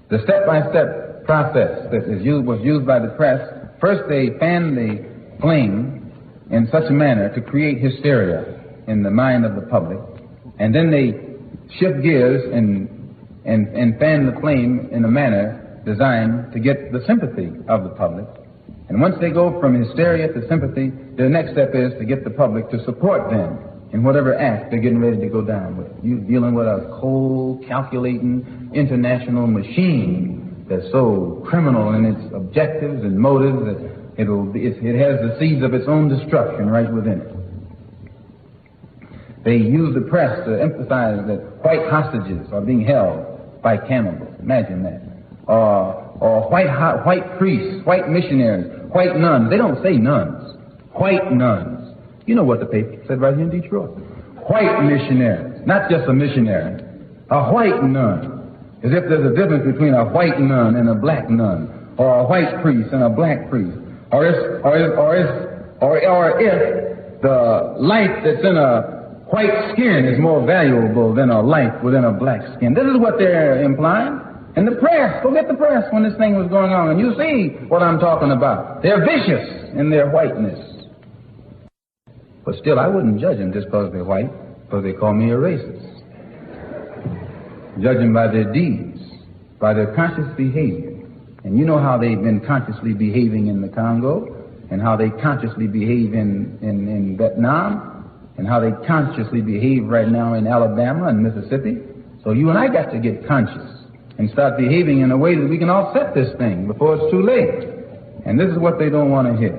The step-by-step process that was used by the press, first they fanned the flame in such a manner to create hysteria in the mind of the public, and then they shift gears and fan the flame in a manner designed to get the sympathy of the public. And once they go from hysteria to sympathy, their next step is to get the public to support them in whatever act they're getting ready to go down with. You're dealing with a cold, calculating, international machine that's so criminal in its objectives and motives that it has the seeds of its own destruction right within it. They use the press to emphasize that white hostages are being held by cannibals. Imagine that. Or white priests, white missionaries, white nuns. They don't say nuns. White nuns. You know what the paper said right here in Detroit. White missionaries. Not just a missionary. A white nun. As if there's a difference between a white nun and a black nun. Or a white priest and a black priest. Or if the life that's in a white skin is more valuable than a life within a black skin. This is what they're implying. And the press, go get the press when this thing was going on, and you see what I'm talking about. They're vicious in their whiteness. But still, I wouldn't judge them just because they're white, because they call me a racist. Judge them by their deeds, by their conscious behavior. And you know how they've been consciously behaving in the Congo, and how they consciously behave in Vietnam, and how they consciously behave right now in Alabama and Mississippi. So you and I got to get conscious and start behaving in a way that we can offset this thing before it's too late. And this is what they don't want to hear.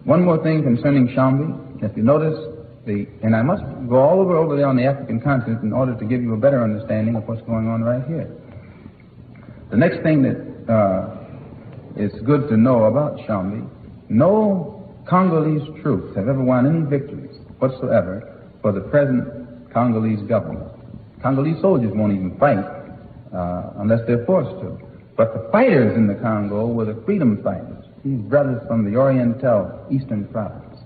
One more thing concerning Shambi. If you notice, and I must go all over there on the African continent in order to give you a better understanding of what's going on right here. The next thing that is good to know about Shambi, no Congolese troops have ever won any victories whatsoever for the present Congolese government. Congolese soldiers won't even fight unless they're forced to. But the fighters in the Congo were the freedom fighters, these brothers from the Oriental Eastern Province.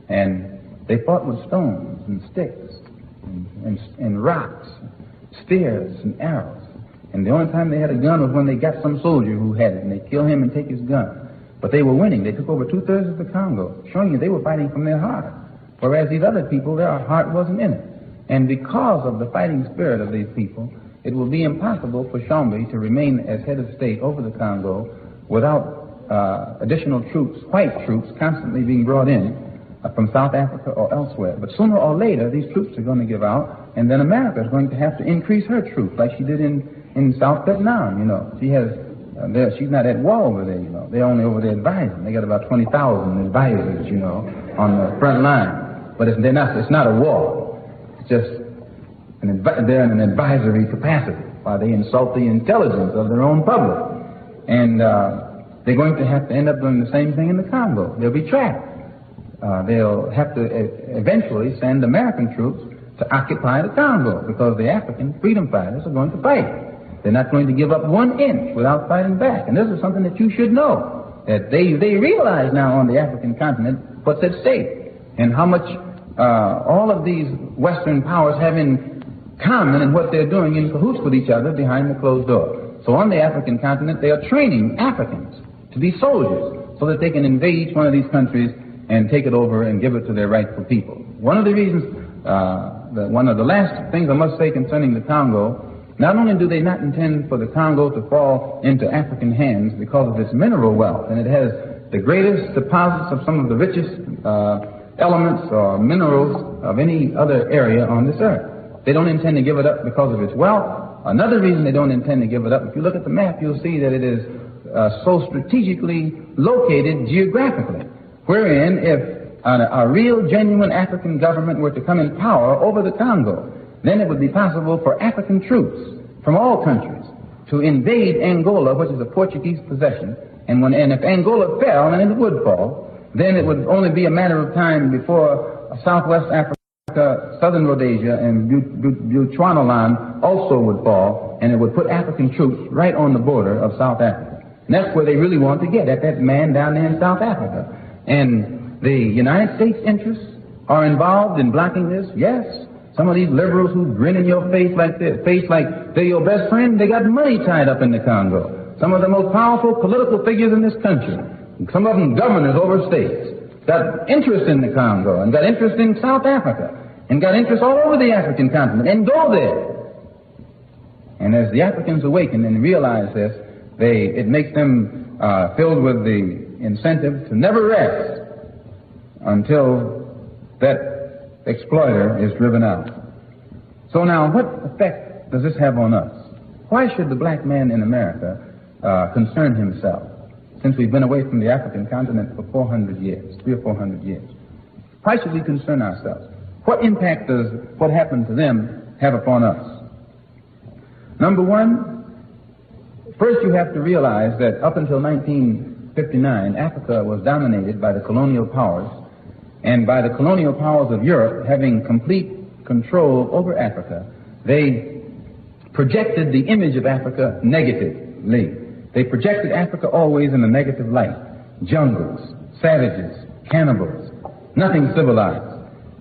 And they fought with stones and sticks and rocks, spears and arrows. And the only time they had a gun was when they got some soldier who had it, and they kill him and take his gun. But they were winning. They took over 2/3 of the Congo, showing you they were fighting from their heart. Whereas these other people, their heart wasn't in it. And because of the fighting spirit of these people, it will be impossible for Shambi to remain as head of state over the Congo without additional troops, white troops, constantly being brought in from South Africa or elsewhere. But sooner or later, these troops are going to give out, and then America is going to have to increase her troops, like she did in South Vietnam. You know, she has she's not at war over there. You know, they're only over there advising. They got about 20,000 advisors, you know, on the front line. But it's not a war. Just they're in an advisory capacity while they insult the intelligence of their own public. And they're going to have to end up doing the same thing in the Congo. They'll be trapped. They'll have to eventually send American troops to occupy the Congo because the African freedom fighters are going to fight. They're not going to give up 1 inch without fighting back. And this is something that you should know, that they realize now on the African continent what's at stake and how much all of these Western powers have in common in what they're doing in cahoots with each other behind the closed door. So on the African continent, they are training Africans to be soldiers so that they can invade each one of these countries and take it over and give it to their rightful people. One of the reasons, one of the last things I must say concerning the Congo, not only do they not intend for the Congo to fall into African hands because of its mineral wealth, and it has the greatest deposits of some of the richest elements or minerals of any other area on this earth. They don't intend to give it up because of its wealth. Another reason they don't intend to give it up, if you look at the map, you'll see that it is so strategically located geographically, wherein if a real, genuine African government were to come in power over the Congo, then it would be possible for African troops from all countries to invade Angola, which is a Portuguese possession, and if Angola fell, and it would fall, then it would only be a matter of time before Southwest Africa, Southern Rhodesia, and Bechuanaland also would fall, and it would put African troops right on the border of South Africa. And that's where they really want to get, at that man down there in South Africa. And the United States interests are involved in blocking this, yes. Some of these liberals who grin in your face like this, like they're your best friend, they got money tied up in the Congo. Some of the most powerful political figures in this country, some of them governors over states, got interest in the Congo and got interest in South Africa and got interest all over the African continent and go there. And as the Africans awaken and realize this, it makes them filled with the incentive to never rest until that exploiter is driven out. So now, what effect does this have on us? Why should the black man in America concern himself since we've been away from the African continent for 400 years, 300 or 400 years. Why should we concern ourselves? What impact does what happened to them have upon us? Number one, first you have to realize that up until 1959, Africa was dominated by the colonial powers, and by the colonial powers of Europe having complete control over Africa, they projected the image of Africa negatively. They projected Africa always in a negative light. Jungles, savages, cannibals, nothing civilized.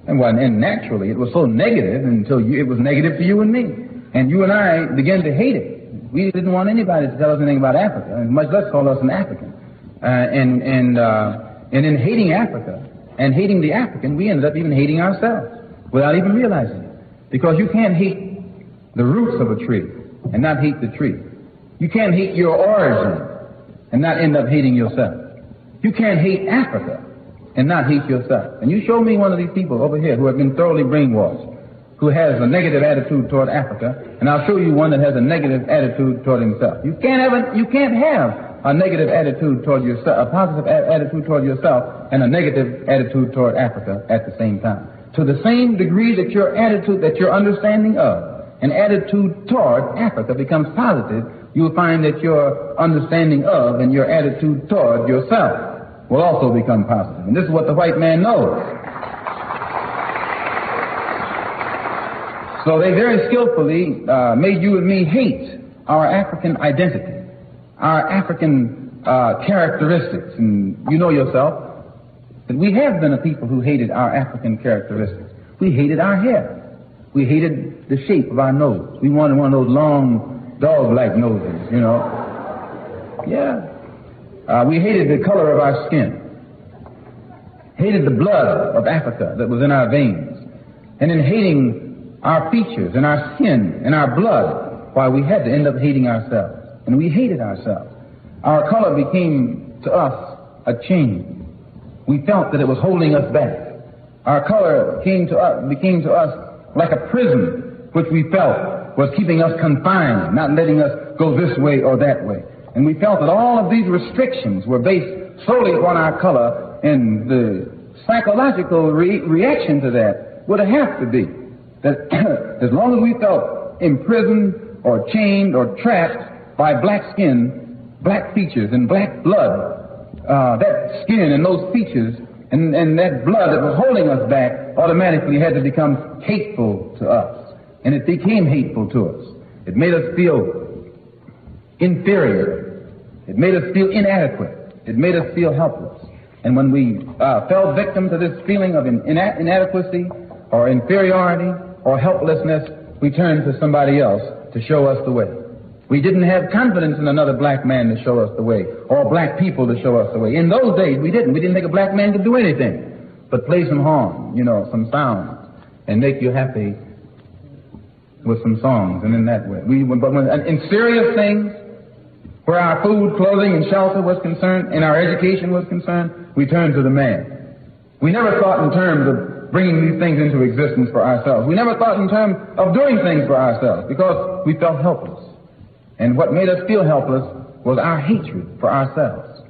And naturally, it was so negative until it was negative to you and me. And you and I began to hate it. We didn't want anybody to tell us anything about Africa, and much less call us an African. And in hating Africa and hating the African, we ended up even hating ourselves without even realizing it. Because you can't hate the roots of a tree and not hate the tree. You can't hate your origin and not end up hating yourself. You can't hate Africa and not hate yourself. And you show me one of these people over here who have been thoroughly brainwashed, who has a negative attitude toward Africa, and I'll show you one that has a negative attitude toward himself. You can't have a negative attitude toward yourself, a positive attitude toward yourself, and a negative attitude toward Africa at the same time. To the same degree that your attitude, that your understanding of an attitude toward Africa becomes positive, you'll find that your understanding of and your attitude toward yourself will also become positive. And this is what the white man knows. So they very skillfully made you and me hate our African identity, our African characteristics. And you know yourself that we have been a people who hated our African characteristics. We hated our hair. We hated the shape of our nose. We wanted one of those long, dog-like noses, you know. Yeah. We hated the color of our skin. Hated the blood of Africa that was in our veins. And in hating our features and our skin and our blood, why, we had to end up hating ourselves. And we hated ourselves. Our color became to us a chain. We felt that it was holding us back. Our color became to us like a prison, which we felt was keeping us confined, not letting us go this way or that way. And we felt that all of these restrictions were based solely upon our color, and the psychological reaction to that would have to be that as long as we felt imprisoned or chained or trapped by black skin, black features, and black blood, that skin and those features and that blood that was holding us back automatically had to become hateful to us. And it became hateful to us. It made us feel inferior. It made us feel inadequate. It made us feel helpless. And when we fell victim to this feeling of inadequacy or inferiority or helplessness, we turned to somebody else to show us the way. We didn't have confidence in another black man to show us the way, or black people to show us the way. In those days, we didn't. We didn't think a black man could do anything but play some horn, you know, some sound, and make you happy with some songs, and in that way. But in serious things, where our food, clothing, and shelter was concerned, and our education was concerned, we turned to the man. We never thought in terms of bringing these things into existence for ourselves. We never thought in terms of doing things for ourselves, because we felt helpless. And what made us feel helpless was our hatred for ourselves.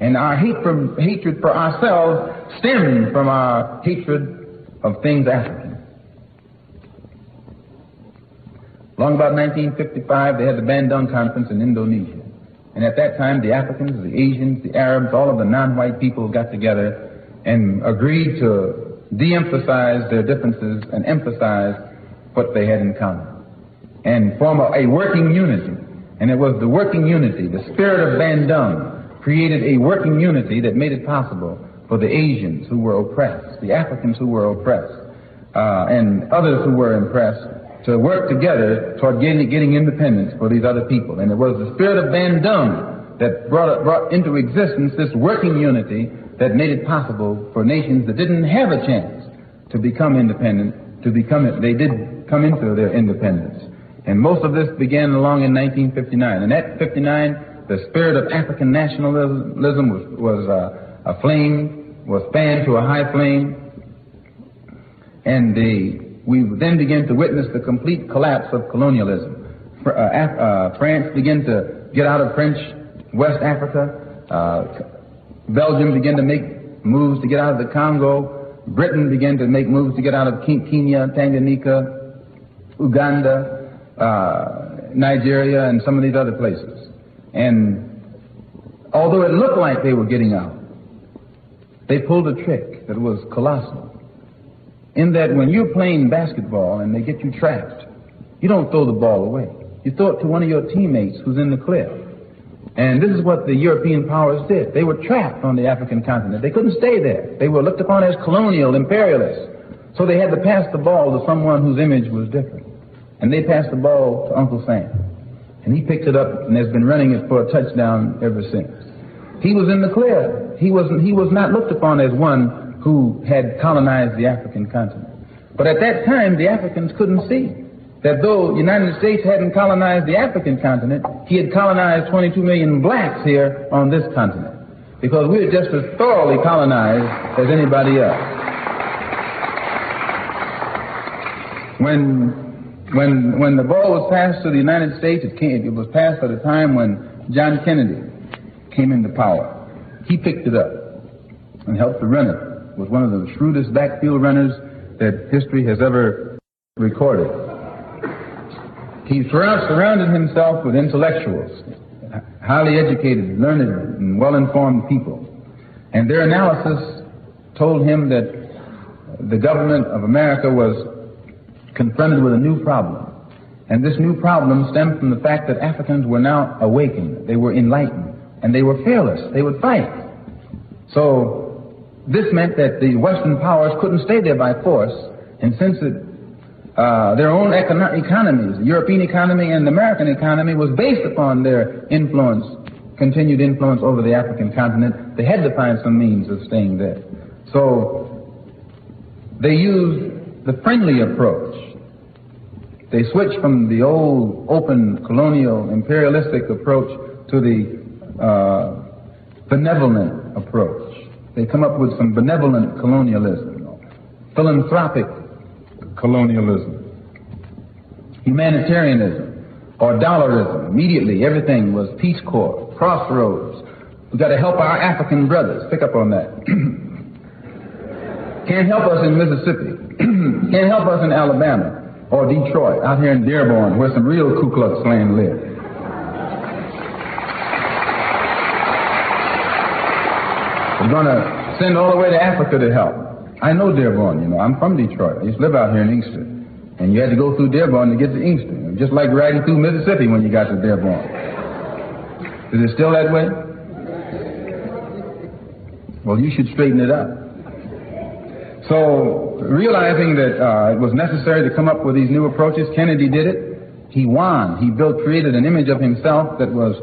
And our hatred for ourselves stemmed from our hatred of things African. Long about 1955, they had the Bandung Conference in Indonesia. And at that time, the Africans, the Asians, the Arabs, all of the non-white people got together and agreed to de-emphasize their differences and emphasize what they had in common, and form a working unity. And it was the working unity, the spirit of Bandung, created a working unity that made it possible for the Asians who were oppressed, the Africans who were oppressed, and others who were oppressed, to work together toward getting independence for these other people. And it was the spirit of Bandung that brought into existence this working unity that made it possible for nations that didn't have a chance to become independent, they did come into their independence. And most of this began along in 1959. And at 59, the spirit of African nationalism was fanned to a high flame. And we then began to witness the complete collapse of colonialism. France began to get out of French West Africa. Belgium began to make moves to get out of the Congo. Britain began to make moves to get out of Kenya, Tanganyika, Uganda, Nigeria, and some of these other places. And although it looked like they were getting out, they pulled a trick that was colossal. In that when you're playing basketball and they get you trapped, you don't throw the ball away. You throw it to one of your teammates who's in the cliff. And this is what the European powers did. They were trapped on the African continent. They couldn't stay there. They were looked upon as colonial imperialists. So they had to pass the ball to someone whose image was different. And they passed the ball to Uncle Sam. And he picked it up and has been running it for a touchdown ever since. He was in the clear. He was not looked upon as one who had colonized the African continent. But at that time, the Africans couldn't see that though the United States hadn't colonized the African continent, he had colonized 22 million blacks here on this continent. Because we were just as thoroughly colonized as anybody else. When the ball was passed to the United States, it was passed at a time when John Kennedy came into power. He picked it up and helped to run it. Was one of the shrewdest backfield runners that history has ever recorded. He surrounded himself with intellectuals, highly educated, learned, and well-informed people. And their analysis told him that the government of America was confronted with a new problem. And this new problem stemmed from the fact that Africans were now awakened. They were enlightened. And they were fearless. They would fight. So this meant that the Western powers couldn't stay there by force. And since their own economies, the European economy and the American economy, was based upon their influence, continued influence over the African continent, they had to find some means of staying there. So they used the friendly approach. They switched from the old, open, colonial, imperialistic approach to the benevolent approach. They come up with some benevolent colonialism, philanthropic colonialism, humanitarianism, or dollarism. Immediately, everything was Peace Corps, Crossroads. We've got to help our African brothers. Pick up on that. Can't help us in Mississippi. Can't help us in Alabama or Detroit, out here in Dearborn, where some real Ku Klux Klan live. We're going to send all the way to Africa to help. I know Dearborn, you know. I'm from Detroit. I used to live out here in Inkster. And you had to go through Dearborn to get to Inkster. Just like riding through Mississippi when you got to Dearborn. Is it still that way? Well, you should straighten it up. So, realizing that it was necessary to come up with these new approaches, Kennedy did it. He won. He created an image of himself that was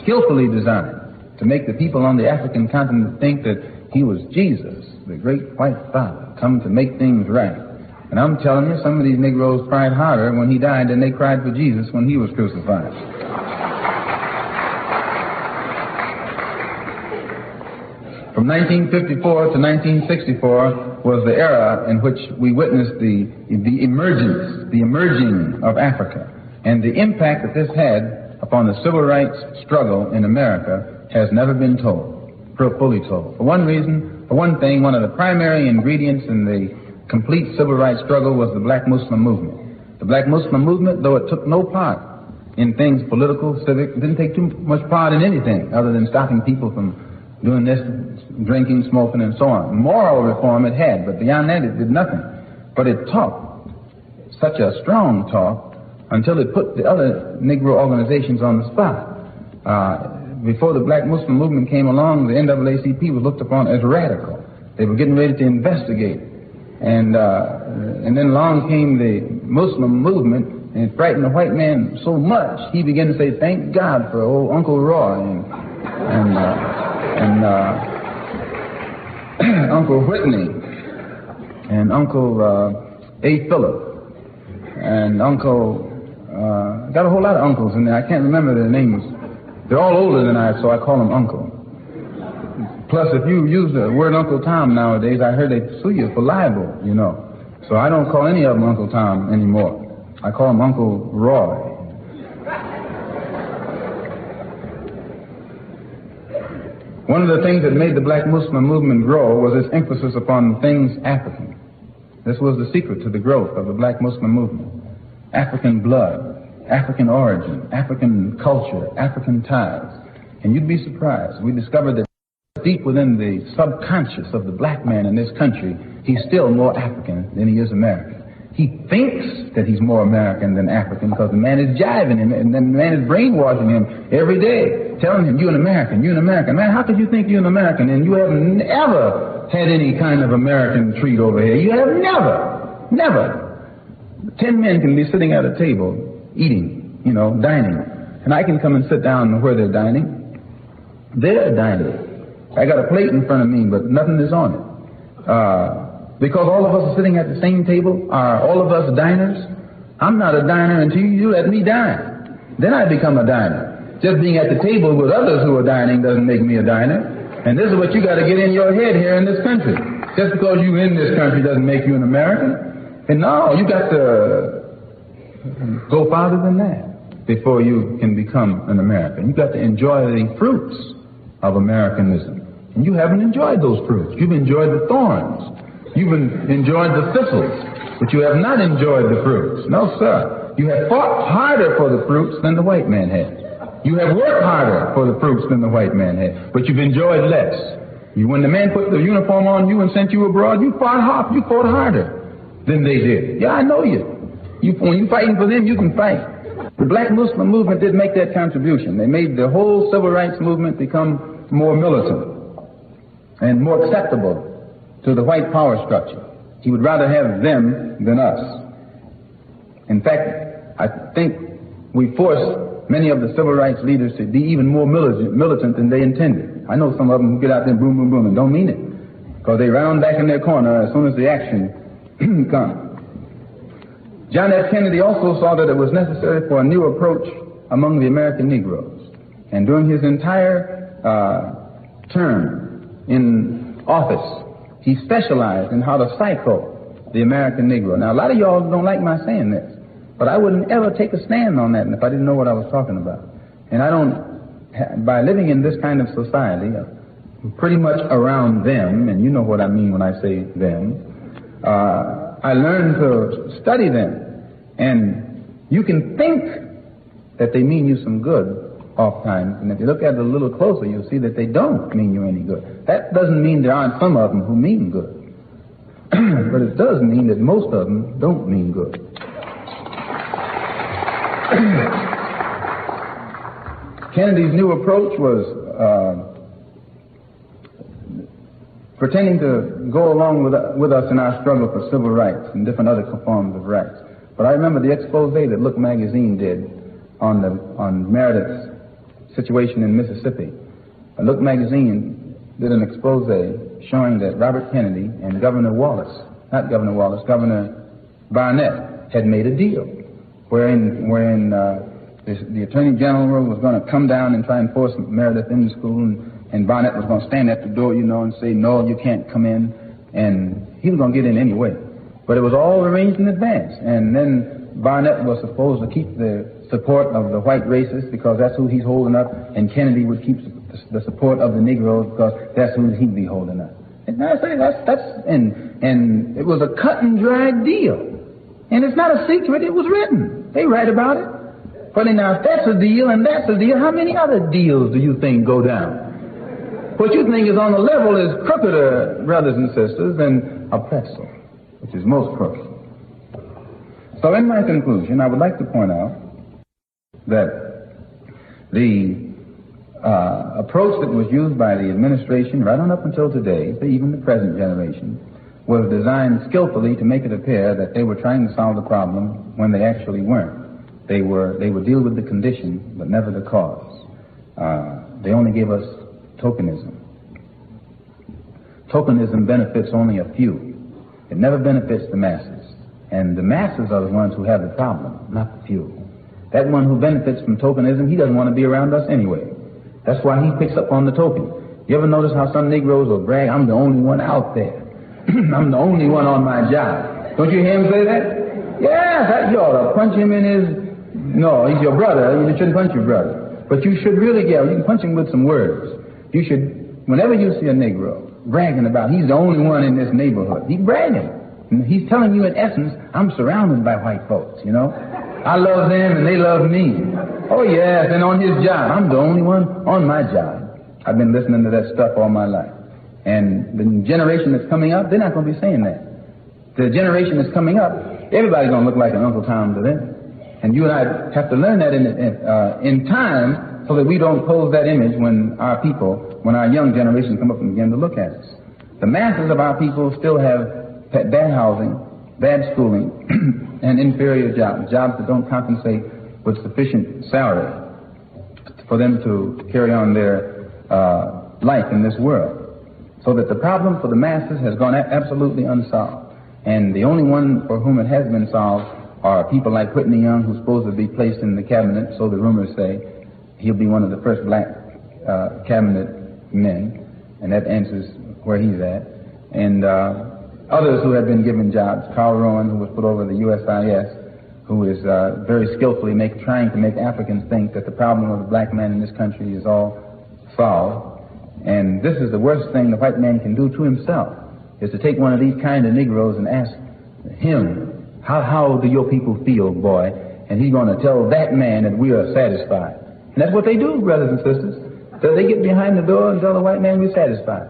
skillfully designed to make the people on the African continent think that he was Jesus, the great white father, come to make things right. And I'm telling you, some of these Negroes cried harder when he died than they cried for Jesus when he was crucified. From 1954 to 1964 was the era in which we witnessed the emerging of Africa. And the impact that this had upon the civil rights struggle in America has never been fully told. For one thing, one of the primary ingredients in the complete civil rights struggle was the Black Muslim movement. The Black Muslim movement, though it took no part in things political, civic, it didn't take too much part in anything other than stopping people from doing this, drinking, smoking, and so on. Moral reform it had, but beyond that it did nothing. But it talked such a strong talk until it put the other Negro organizations on the spot. Before the Black Muslim movement came along, the NAACP was looked upon as radical. They were getting ready to investigate. And then along came the Muslim movement, and it frightened the white man so much, he began to say, thank God for old Uncle Roy and Uncle Whitney and Uncle A. Phillip and Uncle, got a whole lot of uncles in there. I can't remember their names. They're all older than I, so I call them Uncle. Plus, if you use the word Uncle Tom nowadays, I heard they sue you for libel, you know. So I don't call any of them Uncle Tom anymore. I call him Uncle Roy. One of the things that made the black Muslim movement grow was its emphasis upon things African. This was the secret to the growth of the black Muslim movement. African blood, African origin, African culture, African ties. And you'd be surprised. We discovered that deep within the subconscious of the black man in this country, he's still more African than he is American. He thinks that he's more American than African because the man is jiving him and the man is brainwashing him every day, telling him, you're an American, you're an American. Man, how could you think you're an American and you have never had any kind of American treat over here? You have never. 10 men can be sitting at a table eating, dining. And I can come and sit down where they're dining. They're dining. I got a plate in front of me, but nothing is on it. Because all of us are sitting at the same table, are all of us diners? I'm not a diner until you let me dine. Then I become a diner. Just being at the table with others who are dining doesn't make me a diner. And this is what you got to get in your head here in this country. Just because you're in this country doesn't make you an American. And no, you got to go farther than that before you can become an American. You got to enjoy the fruits of Americanism. And you haven't enjoyed those fruits. You've enjoyed the thorns. You've enjoyed the thistles, but you have not enjoyed the fruits. No, sir. You have fought harder for the fruits than the white man had. You have worked harder for the fruits than the white man had, but you've enjoyed less. When the man put the uniform on you and sent you abroad, you fought harder than they did. Yeah, I know you. When you're fighting for them, you can fight. The black Muslim movement did make that contribution. They made the whole civil rights movement become more militant and more acceptable to the white power structure. He would rather have them than us. In fact, I think we forced many of the civil rights leaders to be even more militant than they intended. I know some of them who get out there boom, boom, boom and don't mean it, because they round back in their corner as soon as the action comes. John F. Kennedy also saw that it was necessary for a new approach among the American Negroes. And during his entire term in office, he specialized in how to psycho the American Negro. Now, a lot of y'all don't like my saying this, but I wouldn't ever take a stand on that if I didn't know what I was talking about. And I don't, by living in this kind of society, pretty much around them, and you know what I mean when I say them, I learned to study them. And you can think that they mean you some good oftentimes, and if you look at it a little closer, you'll see that they don't mean you any good. That doesn't mean there aren't some of them who mean good, but it does mean that most of them don't mean good. Kennedy's new approach was pretending to go along with us in our struggle for civil rights and different other forms of rights. But I remember the expose that Look magazine did on Meredith's situation in Mississippi. Look magazine did an expose showing that Robert Kennedy and Governor Barnett had made a deal wherein the Attorney General was going to come down and try and force Meredith into school, and Barnett was going to stand at the door, and say, no, you can't come in, and he was going to get in anyway. But it was all arranged in advance, and then Barnett was supposed to keep the support of the white racists because that's who he's holding up, and Kennedy would keep the support of the Negroes because that's who he'd be holding up. And I say and it was a cut and dry deal, and it's not a secret. It was written. They write about it. But now, if that's a deal and that's a deal, how many other deals do you think go down? What you think is on the level is crookeder, brothers and sisters, than a pretzel, which is most crooked. So in my conclusion, I would like to point out that the approach that was used by the administration right on up until today, even the present generation, was designed skillfully to make it appear that they were trying to solve the problem when they actually weren't. They would deal with the condition, but never the cause. They only gave us tokenism. Tokenism benefits only a few. It never benefits the masses. And the masses are the ones who have the problem, not the few. That one who benefits from tokenism, he doesn't want to be around us anyway. That's why he picks up on the token. You ever notice how some Negroes will brag, I'm the only one out there. I'm the only one on my job. Don't you hear him say that? Yeah, you ought to punch him in his... No, he's your brother. You shouldn't punch your brother. But you should really, you can punch him with some words. You should whenever you see a Negro bragging about he's the only one in this neighborhood, he's bragging. And he's telling you, in essence, I'm surrounded by white folks, you know. I love them and they love me. Oh, yes, and on his job, I'm the only one on my job. I've been listening to that stuff all my life. And the generation that's coming up, they're not going to be saying that. The generation that's coming up, everybody's going to look like an Uncle Tom to them. And you and I have to learn that in time so that we don't pose that image when our young generation come up and begin to look at us. The masses of our people still have bad housing, bad schooling, and inferior jobs that don't compensate with sufficient salary for them to carry on their life in this world. So that the problem for the masses has gone absolutely unsolved. And the only one for whom it has been solved are people like Whitney Young, who's supposed to be placed in the cabinet, so the rumors say. He'll be one of the first black cabinet men, and that answers where he's at. And others who have been given jobs, Carl Rowan, who was put over the USIS, who is very skillfully trying to make Africans think that the problem of the black man in this country is all solved. And this is the worst thing the white man can do to himself, is to take one of these kind of Negroes and ask him, how do your people feel, boy? And he's going to tell that man that we are satisfied. And that's what they do, brothers and sisters. So they get behind the door and tell the white man we're satisfied.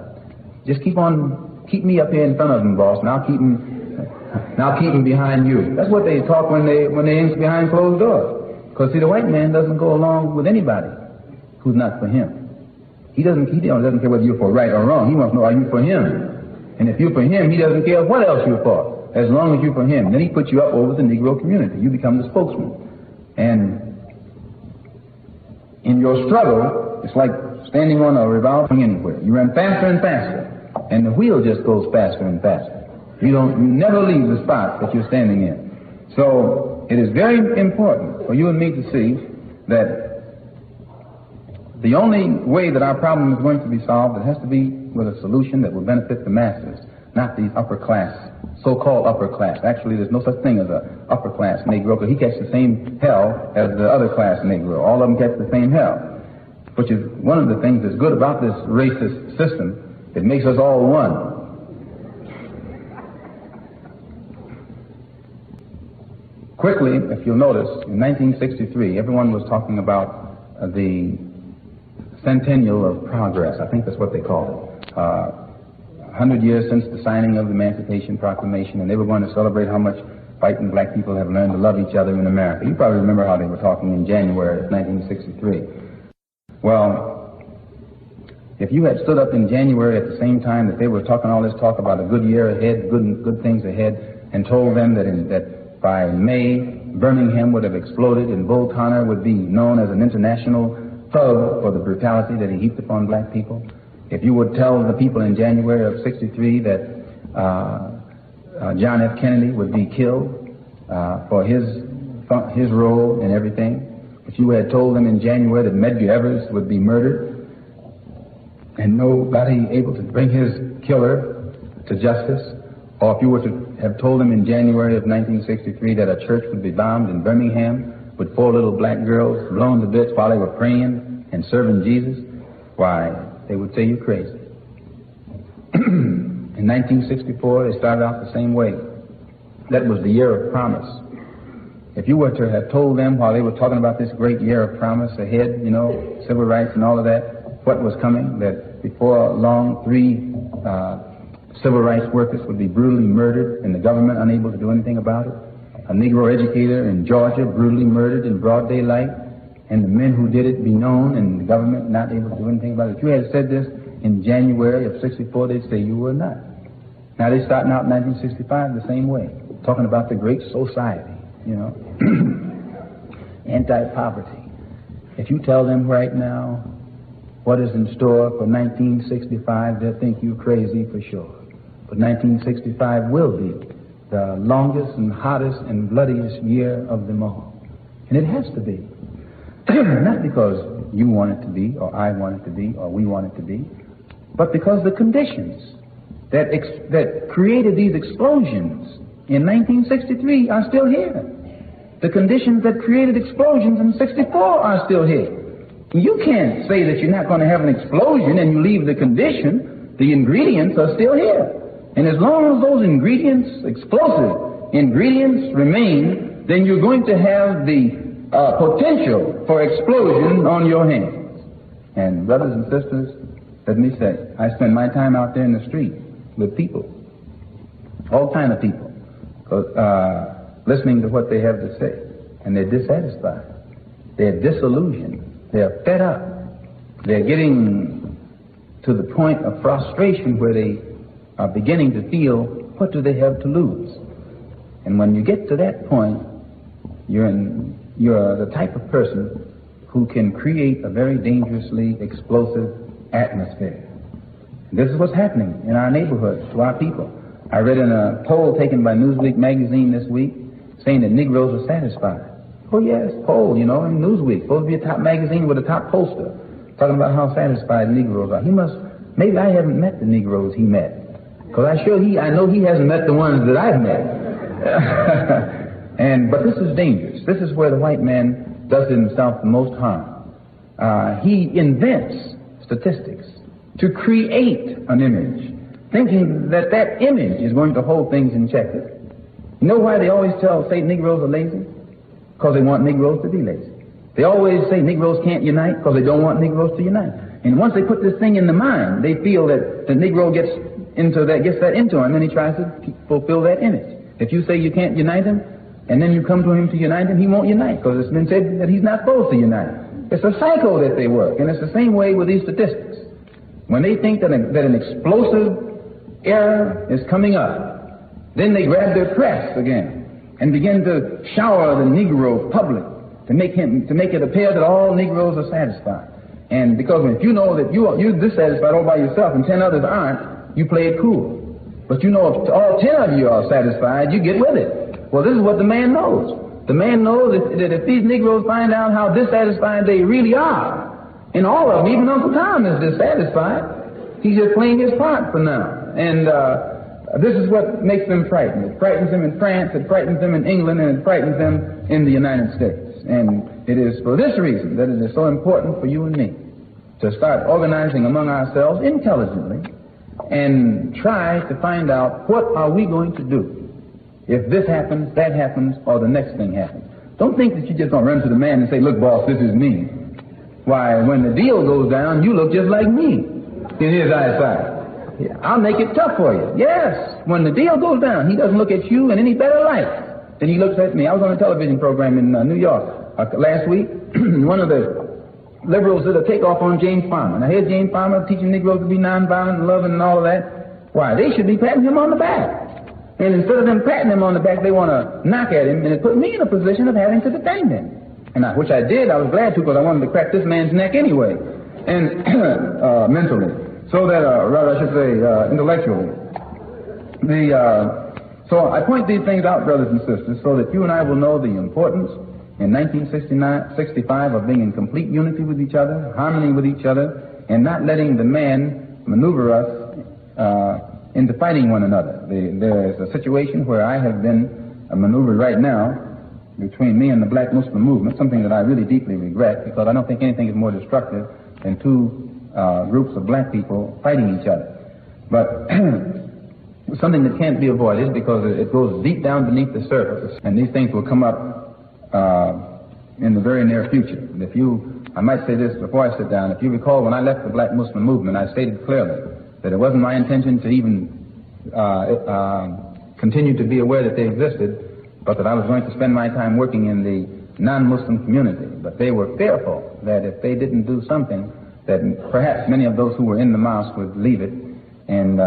Just keep me up here in front of them, boss, and I'll keep him behind you. That's what they talk when they're behind closed doors. Because see, the white man doesn't go along with anybody who's not for him. He doesn't care whether you're for right or wrong. He wants to know, are you for him? And if you're for him, he doesn't care what else you're for, as long as you're for him. Then he puts you up over the Negro community. You become the spokesman. And in your struggle, it's like standing on a revolver anywhere. You run faster and faster, and the wheel just goes faster and faster. You never leave the spot that you're standing in. So it is very important for you and me to see that the only way that our problem is going to be solved, it has to be with a solution that will benefit the masses, not these upper class, so-called upper class. Actually, there's no such thing as an upper class Negro, because he gets the same hell as the other class Negro. All of them get the same hell, which is one of the things that's good about this racist system. It makes us all one. Quickly, if you'll notice, in 1963, everyone was talking about the Centennial of Progress. I think that's what they call it. 100 years since the signing of the Emancipation Proclamation, and they were going to celebrate how much white and black people have learned to love each other in America. You probably remember how they were talking in January of 1963. Well, if you had stood up in January at the same time that they were talking all this talk about a good year ahead, good things ahead, and told them that by May, Birmingham would have exploded and Bull Connor would be known as an international thug for the brutality that he heaped upon black people. If you would tell the people in January of 63 that John F. Kennedy would be killed for his role in everything, if you had told them in January that Medgar Evers would be murdered and nobody able to bring his killer to justice, or if you were to have told them in January of 1963 that a church would be bombed in Birmingham with 4 little black girls blown to bits while they were praying and serving Jesus, why, they would say you're crazy. In 1964, they started out the same way. That was the year of promise. If you were to have told them while they were talking about this great year of promise ahead, civil rights and all of that, what was coming, that before long 3 civil rights workers would be brutally murdered and the government unable to do anything about it, a Negro educator in Georgia brutally murdered in broad daylight, and the men who did it be known and the government not able to do anything about it. If you had said this in January of 64, they'd say you were not. Now they're starting out in 1965 the same way, talking about the great society, anti-poverty. If you tell them right now what is in store for 1965, they'll think you crazy for sure. But 1965 will be the longest and hottest and bloodiest year of them all. And it has to be. Not because you want it to be, or I want it to be, or we want it to be, but because the conditions that created these explosions in 1963 are still here. The conditions that created explosions in 64 are still here. You can't say that you're not going to have an explosion and you leave the condition. The ingredients are still here. And as long as those ingredients, explosive ingredients, remain, then you're going to have the potential for explosion on your hands. And brothers and sisters, let me say, I spend my time out there in the street with people, all kind of people, listening to what they have to say. And they're dissatisfied. They're disillusioned. They're fed up. They're getting to the point of frustration where they are beginning to feel, what do they have to lose? And when you get to that point, you're the type of person who can create a very dangerously explosive atmosphere. This is what's happening in our neighborhoods to our people. I read in a poll taken by Newsweek magazine this week saying that Negroes are satisfied. Oh yes, poll, in Newsweek, supposed to be a top magazine with a top poster, talking about how satisfied Negroes are. Maybe I haven't met the Negroes he met, because I know he hasn't met the ones that I've met. But this is dangerous. This is where the white man does himself the most harm. He invents statistics to create an image, thinking that that image is going to hold things in check. You know why they always say Negroes are lazy? Because they want Negroes to be lazy. They always say Negroes can't unite because they don't want Negroes to unite. And once they put this thing in the mind, they feel that the Negro gets that into him, and he tries to fulfill that image. If you say you can't unite him, and then you come to him to unite him, he won't unite because it's been said that he's not supposed to unite. It's a cycle that they work, and it's the same way with these statistics. When they think that an explosive era is coming up, then they grab their press again and begin to shower the Negro public to make it appear that all Negroes are satisfied. And because if you know that you're dissatisfied all by yourself and 10 others aren't, you play it cool. But if all 10 of you are satisfied, you get with it. Well, this is what the man knows. The man knows that if these Negroes find out how dissatisfied they really are, and all of them, even Uncle Tom is dissatisfied, he's just playing his part for now. And this is what makes them frightened. It frightens them in France, it frightens them in England, and it frightens them in the United States. And it is for this reason that it is so important for you and me to start organizing among ourselves intelligently and try to find out, what are we going to do if this happens, that happens, or the next thing happens. Don't think that you're just going to run to the man and say, look, boss, this is me. Why, when the deal goes down, you look just like me in his eyesight. Yeah, I'll make it tough for you. Yes, when the deal goes down, he doesn't look at you in any better light than he looks at me. I was on a television program in New York last week. One of the liberals did a takeoff on James Farmer. Now, here's James Farmer teaching Negroes to be nonviolent and loving and all of that. Why, they should be patting him on the back. And instead of them patting him on the back, they want to knock at him, and it put me in a position of having to defend him. And which I did. I was glad to, because I wanted to crack this man's neck anyway, and mentally. So that, rather I should say, intellectually. So I point these things out, brothers and sisters, so that you and I will know the importance in 1965 of being in complete unity with each other, harmony with each other, and not letting the man maneuver us into fighting one another. There is a situation where I have been maneuvered right now between me and the Black Muslim movement, something that I really deeply regret, because I don't think anything is more destructive than two groups of black people fighting each other. But something that can't be avoided, because it goes deep down beneath the surface, and these things will come up in the very near future. And I might say this before I sit down, if you recall, when I left the Black Muslim movement, I stated clearly that it wasn't my intention to even continue to be aware that they existed, but that I was going to spend my time working in the non-Muslim community. But they were fearful that if they didn't do something, that perhaps many of those who were in the mosque would leave it and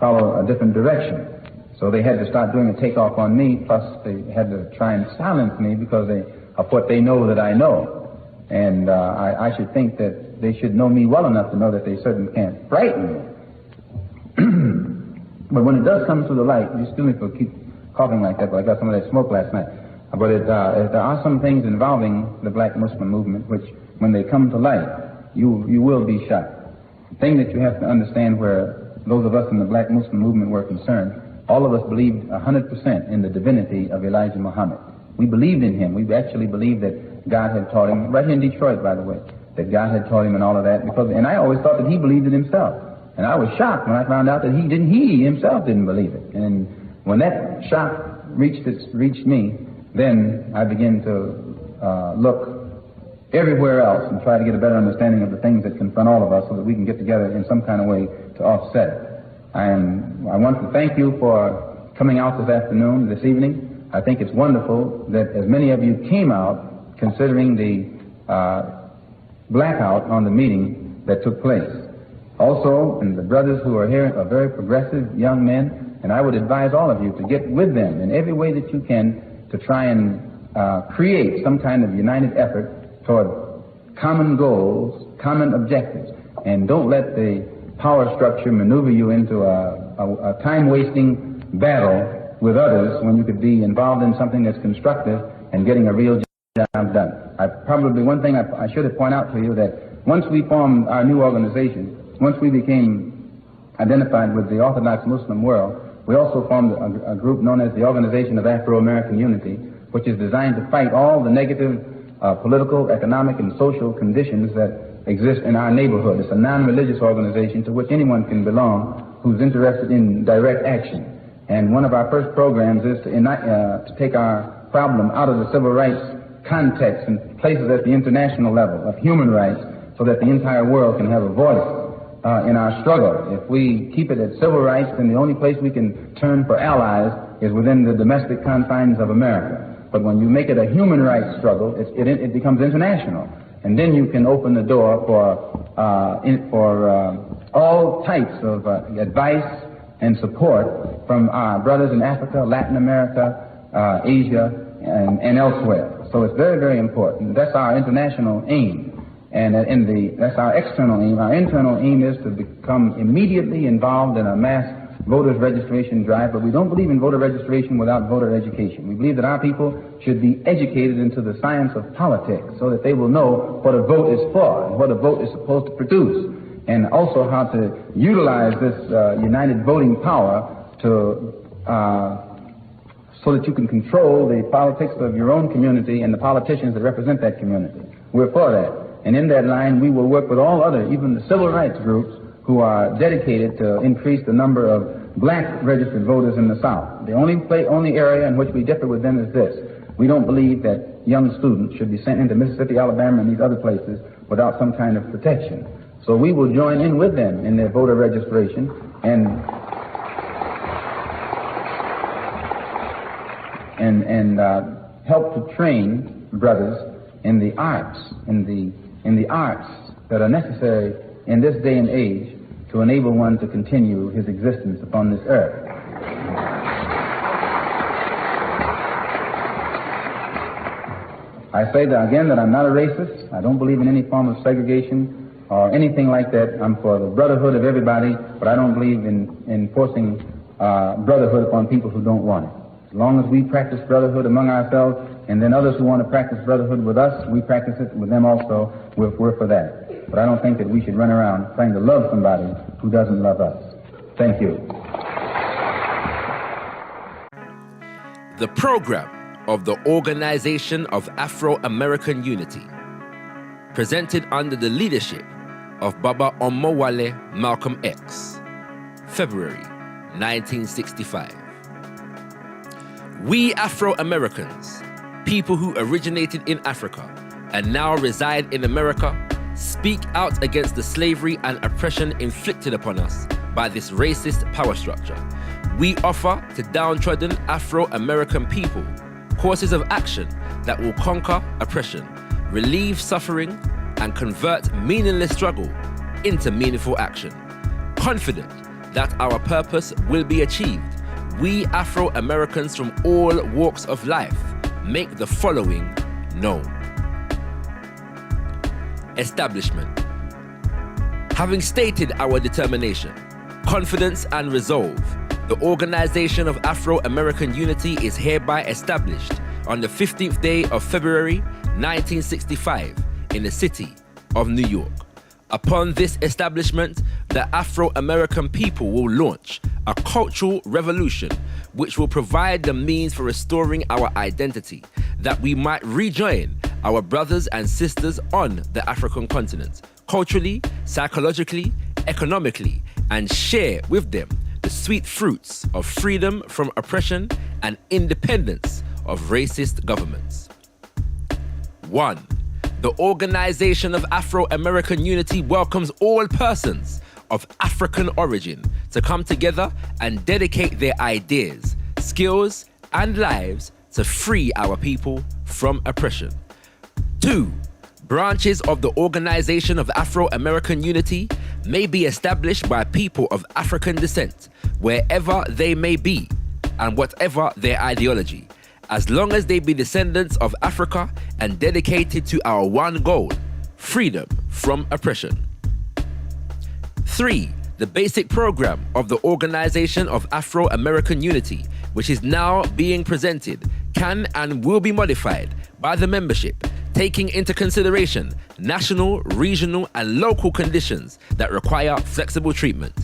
follow a different direction. So they had to start doing a takeoff on me, plus they had to try and silence me because of what they know that I know. And I should think that they should know me well enough to know that they certainly can't frighten me. But when it does come to the light, you still need to keep coughing like that, but I got some of that smoke last night. But there are some things involving the Black Muslim movement which, when they come to light, you will be shocked. The thing that you have to understand, where those of us in the Black Muslim movement were concerned, all of us believed 100% in the divinity of Elijah Muhammad. We believed in him. We actually believed that God had taught him, right here in Detroit, by the way, that God had taught him and all of that. And I always thought that he believed it himself. And I was shocked when I found out that he himself didn't believe it. And when that shock reached me, then I began to look everywhere else and try to get a better understanding of the things that confront all of us so that we can get together in some kind of way to offset it. I want to thank you for coming out this evening. I think it's wonderful that as many of you came out, considering the blackout on the meeting that took place. Also, and the brothers who are here are very progressive young men, and I would advise all of you to get with them in every way that you can to try and create some kind of united effort toward common goals, common objectives, and don't let the power structure maneuver you into a time-wasting battle with others when you could be involved in something that's constructive and getting a real job done. One thing I should have pointed out to you that once we formed our new organization, once we became identified with the Orthodox Muslim world, we also formed a group known as the Organization of Afro-American Unity, which is designed to fight all the negative political, economic, and social conditions that exist in our neighborhood. It's a non-religious organization to which anyone can belong who's interested in direct action. And one of our first programs is to take our problem out of the civil rights context and place it at the international level of human rights so that the entire world can have a voice in our struggle. If we keep it at civil rights, then the only place we can turn for allies is within the domestic confines of America. But when you make it a human rights struggle, it becomes international. And then you can open the door for all types of advice and support from our brothers in Africa, Latin America, Asia, and elsewhere. So it's very, very important. That's our international aim. And that's our external aim. Our internal aim is to become immediately involved in a mass voters registration drive, but we don't believe in voter registration without voter education. We believe that our people should be educated into the science of politics so that they will know what a vote is for and what a vote is supposed to produce, and also how to utilize this united voting power to so that you can control the politics of your own community and the politicians that represent that community. We're for that. And in that line, we will work with all other, even the civil rights groups, who are dedicated to increase the number of black registered voters in the South. The only area in which we differ with them is this. We don't believe that young students should be sent into Mississippi, Alabama, and these other places without some kind of protection. So we will join in with them in their voter registration and help to train brothers in the arts, in the arts that are necessary in this day and age to enable one to continue his existence upon this earth. I say that again that I'm not a racist. I don't believe in any form of segregation or anything like that. I'm for the brotherhood of everybody, but I don't believe in forcing brotherhood upon people who don't want it. As long as we practice brotherhood among ourselves, and then others who want to practice brotherhood with us, we practice it with them also. We're for that. But I don't think that we should run around trying to love somebody who doesn't love us. Thank you. The program of the Organization of Afro-American Unity, presented under the leadership of Baba Omowale Malcolm X, February 1965. We Afro-Americans, people who originated in Africa and now reside in America, speak out against the slavery and oppression inflicted upon us by this racist power structure. We offer to downtrodden Afro-American people courses of action that will conquer oppression, relieve suffering, and convert meaningless struggle into meaningful action. Confident that our purpose will be achieved, we Afro-Americans from all walks of life make the following known. Establishment. Having stated our determination, confidence, and resolve, the Organization of Afro-American Unity is hereby established on the 15th day of February 1965 in the city of New York. Upon this establishment, the Afro-American people will launch a cultural revolution which will provide the means for restoring our identity, that we might rejoin our brothers and sisters on the African continent, culturally, psychologically, economically, and share with them the sweet fruits of freedom from oppression and independence of racist governments. 1. The Organization of Afro-American Unity welcomes all persons of African origin to come together and dedicate their ideas, skills, and lives to free our people from oppression. 2. Branches of the Organization of Afro-American Unity may be established by people of African descent, wherever they may be, and whatever their ideology, as long as they be descendants of Africa and dedicated to our one goal, freedom from oppression. 3. The basic program of the Organization of Afro-American Unity, which is now being presented, can and will be modified by the membership, taking into consideration national, regional, and local conditions that require flexible treatment.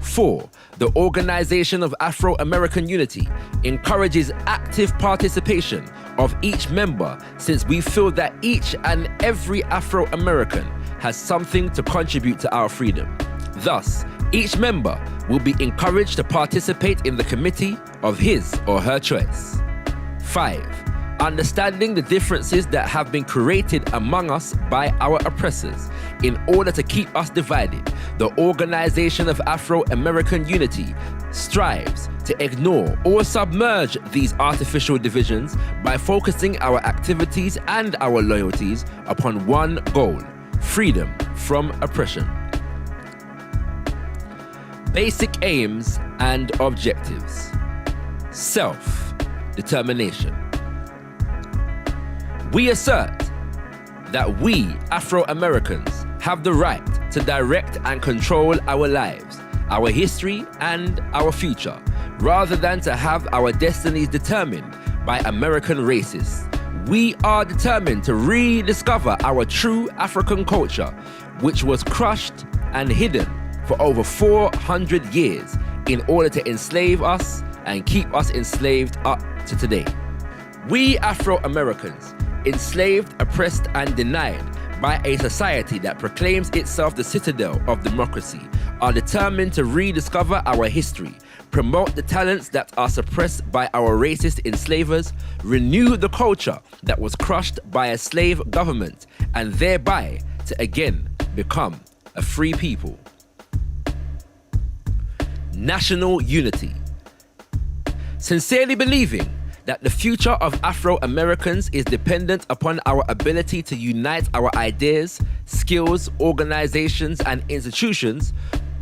4. The Organization of Afro-American Unity encourages active participation of each member, since we feel that each and every Afro-American has something to contribute to our freedom. Thus, each member will be encouraged to participate in the committee of his or her choice. 5. Understanding the differences that have been created among us by our oppressors in order to keep us divided, the Organization of Afro-American Unity strives to ignore or submerge these artificial divisions by focusing our activities and our loyalties upon one goal: freedom from oppression. Basic aims and objectives. Self-determination. We assert that we, Afro-Americans, have the right to direct and control our lives, our history, and our future, rather than to have our destinies determined by American racists. We are determined to rediscover our true African culture, which was crushed and hidden for over 400 years in order to enslave us and keep us enslaved up to today. We Afro-Americans, enslaved, oppressed, and denied by a society that proclaims itself the citadel of democracy, are determined to rediscover our history, promote the talents that are suppressed by our racist enslavers, renew the culture that was crushed by a slave government, and thereby to again become a free people. National unity. Sincerely believing that the future of Afro-Americans is dependent upon our ability to unite our ideas, skills, organizations, and institutions,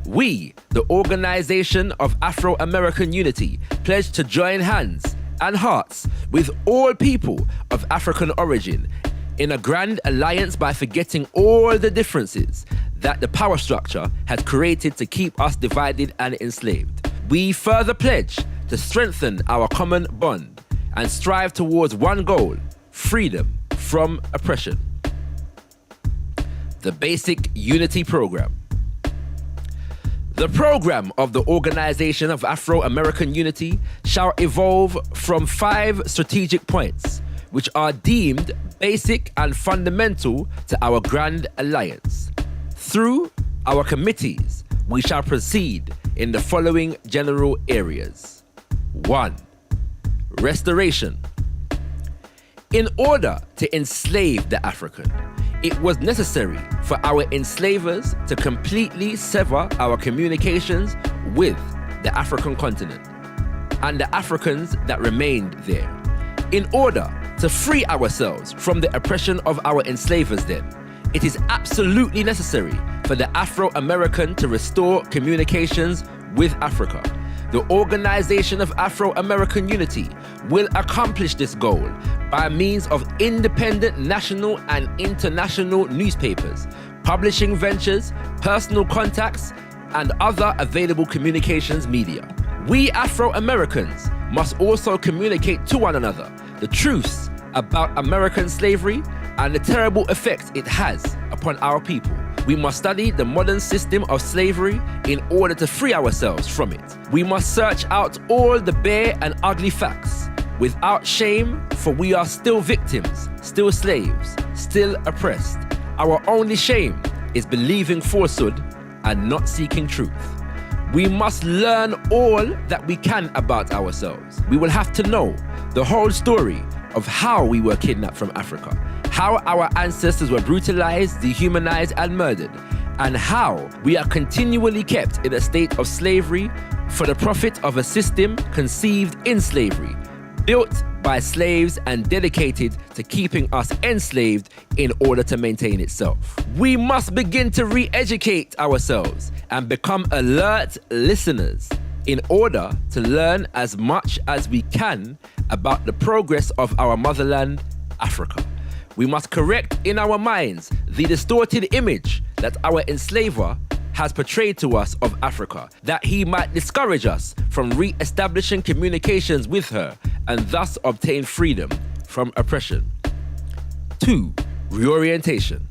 we, the Organization of Afro-American Unity, pledge to join hands and hearts with all people of African origin in a grand alliance by forgetting all the differences that the power structure has created to keep us divided and enslaved. We further pledge to strengthen our common bond and strive towards one goal: freedom from oppression. The Basic Unity Program. The program of the Organization of Afro-American Unity shall evolve from 5 strategic points, which are deemed basic and fundamental to our Grand Alliance. Through our committees, we shall proceed in the following general areas. 1. Restoration. In order to enslave the African, it was necessary for our enslavers to completely sever our communications with the African continent and the Africans that remained there. In order to free ourselves from the oppression of our enslavers then, it is absolutely necessary for the Afro-American to restore communications with Africa. The Organization of Afro-American Unity will accomplish this goal by means of independent national and international newspapers, publishing ventures, personal contacts, and other available communications media. We Afro-Americans must also communicate to one another the truths about American slavery and the terrible effects it has upon our people. We must study the modern system of slavery in order to free ourselves from it. We must search out all the bare and ugly facts without shame, for we are still victims, still slaves, still oppressed. Our only shame is believing falsehood and not seeking truth. We must learn all that we can about ourselves. We will have to know the whole story of how we were kidnapped from Africa, how our ancestors were brutalized, dehumanized, and murdered, and how we are continually kept in a state of slavery for the profit of a system conceived in slavery, built by slaves and dedicated to keeping us enslaved in order to maintain itself. We must begin to re-educate ourselves and become alert listeners in order to learn as much as we can about the progress of our motherland, Africa. We must correct in our minds the distorted image that our enslaver has portrayed to us of Africa, that he might discourage us from re-establishing communications with her and thus obtain freedom from oppression. 2. Reorientation.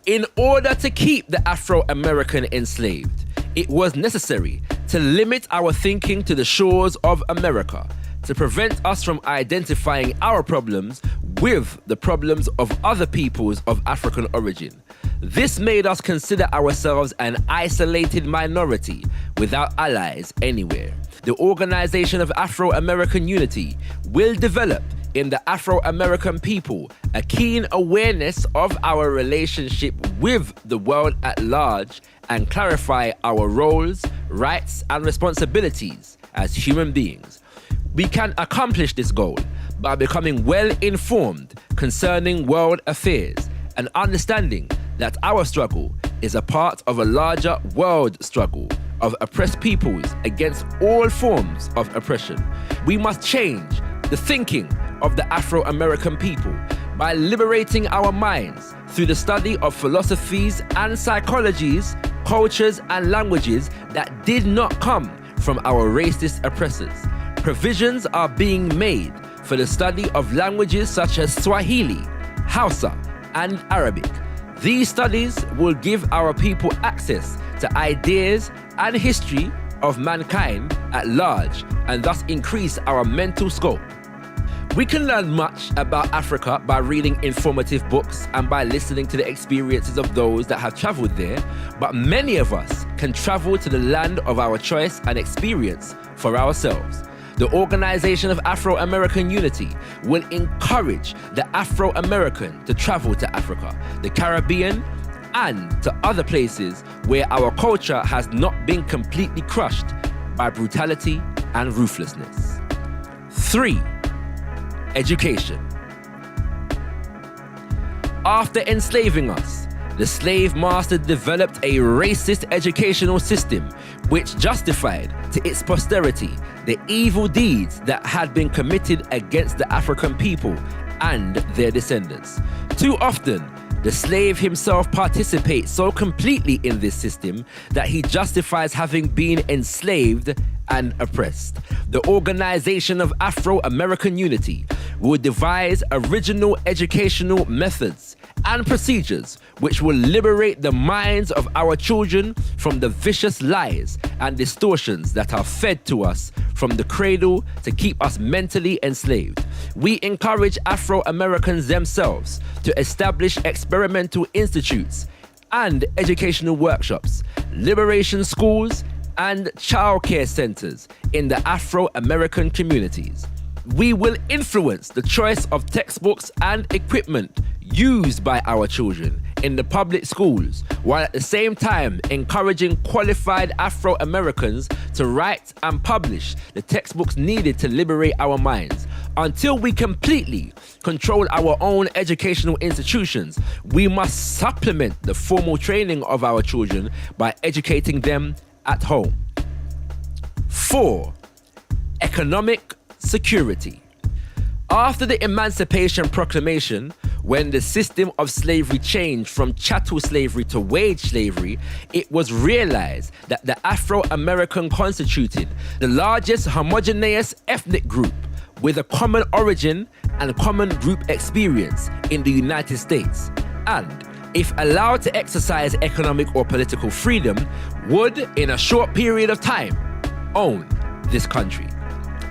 In order to keep the Afro-American enslaved, it was necessary to limit our thinking to the shores of America, to prevent us from identifying our problems with the problems of other peoples of African origin. This made us consider ourselves an isolated minority without allies anywhere. The Organization of Afro-American Unity will develop in the Afro-American people a keen awareness of our relationship with the world at large and clarify our roles, rights, and responsibilities as human beings. We can accomplish this goal by becoming well-informed concerning world affairs and understanding that our struggle is a part of a larger world struggle of oppressed peoples against all forms of oppression. We must change the thinking of the Afro-American people by liberating our minds through the study of philosophies and psychologies, cultures and languages that did not come from our racist oppressors. Provisions are being made for the study of languages such as Swahili, Hausa, and Arabic. These studies will give our people access to ideas and history of mankind at large and thus increase our mental scope. We can learn much about Africa by reading informative books and by listening to the experiences of those that have traveled there, but many of us can travel to the land of our choice and experience for ourselves. The Organization of Afro-American Unity will encourage the Afro-American to travel to Africa, the Caribbean, and to other places where our culture has not been completely crushed by brutality and ruthlessness. 3. Education. After enslaving us, the slave master developed a racist educational system which justified to its posterity the evil deeds that had been committed against the African people and their descendants. Too often, the slave himself participates so completely in this system that he justifies having been enslaved and oppressed. The Organization of Afro-American Unity will devise original educational methods and procedures which will liberate the minds of our children from the vicious lies and distortions that are fed to us from the cradle to keep us mentally enslaved. We encourage Afro-Americans themselves to establish experimental institutes and educational workshops, liberation schools, and childcare centers in the Afro-American communities. We will influence the choice of textbooks and equipment used by our children in the public schools, while at the same time encouraging qualified Afro-Americans to write and publish the textbooks needed to liberate our minds. Until we completely control our own educational institutions, we must supplement the formal training of our children by educating them at home. 4. Economic security. After the Emancipation Proclamation, when the system of slavery changed from chattel slavery to wage slavery, it was realized that the Afro-American constituted the largest homogeneous ethnic group with a common origin and common group experience in the United States, and if allowed to exercise economic or political freedom, would, in a short period of time, own this country.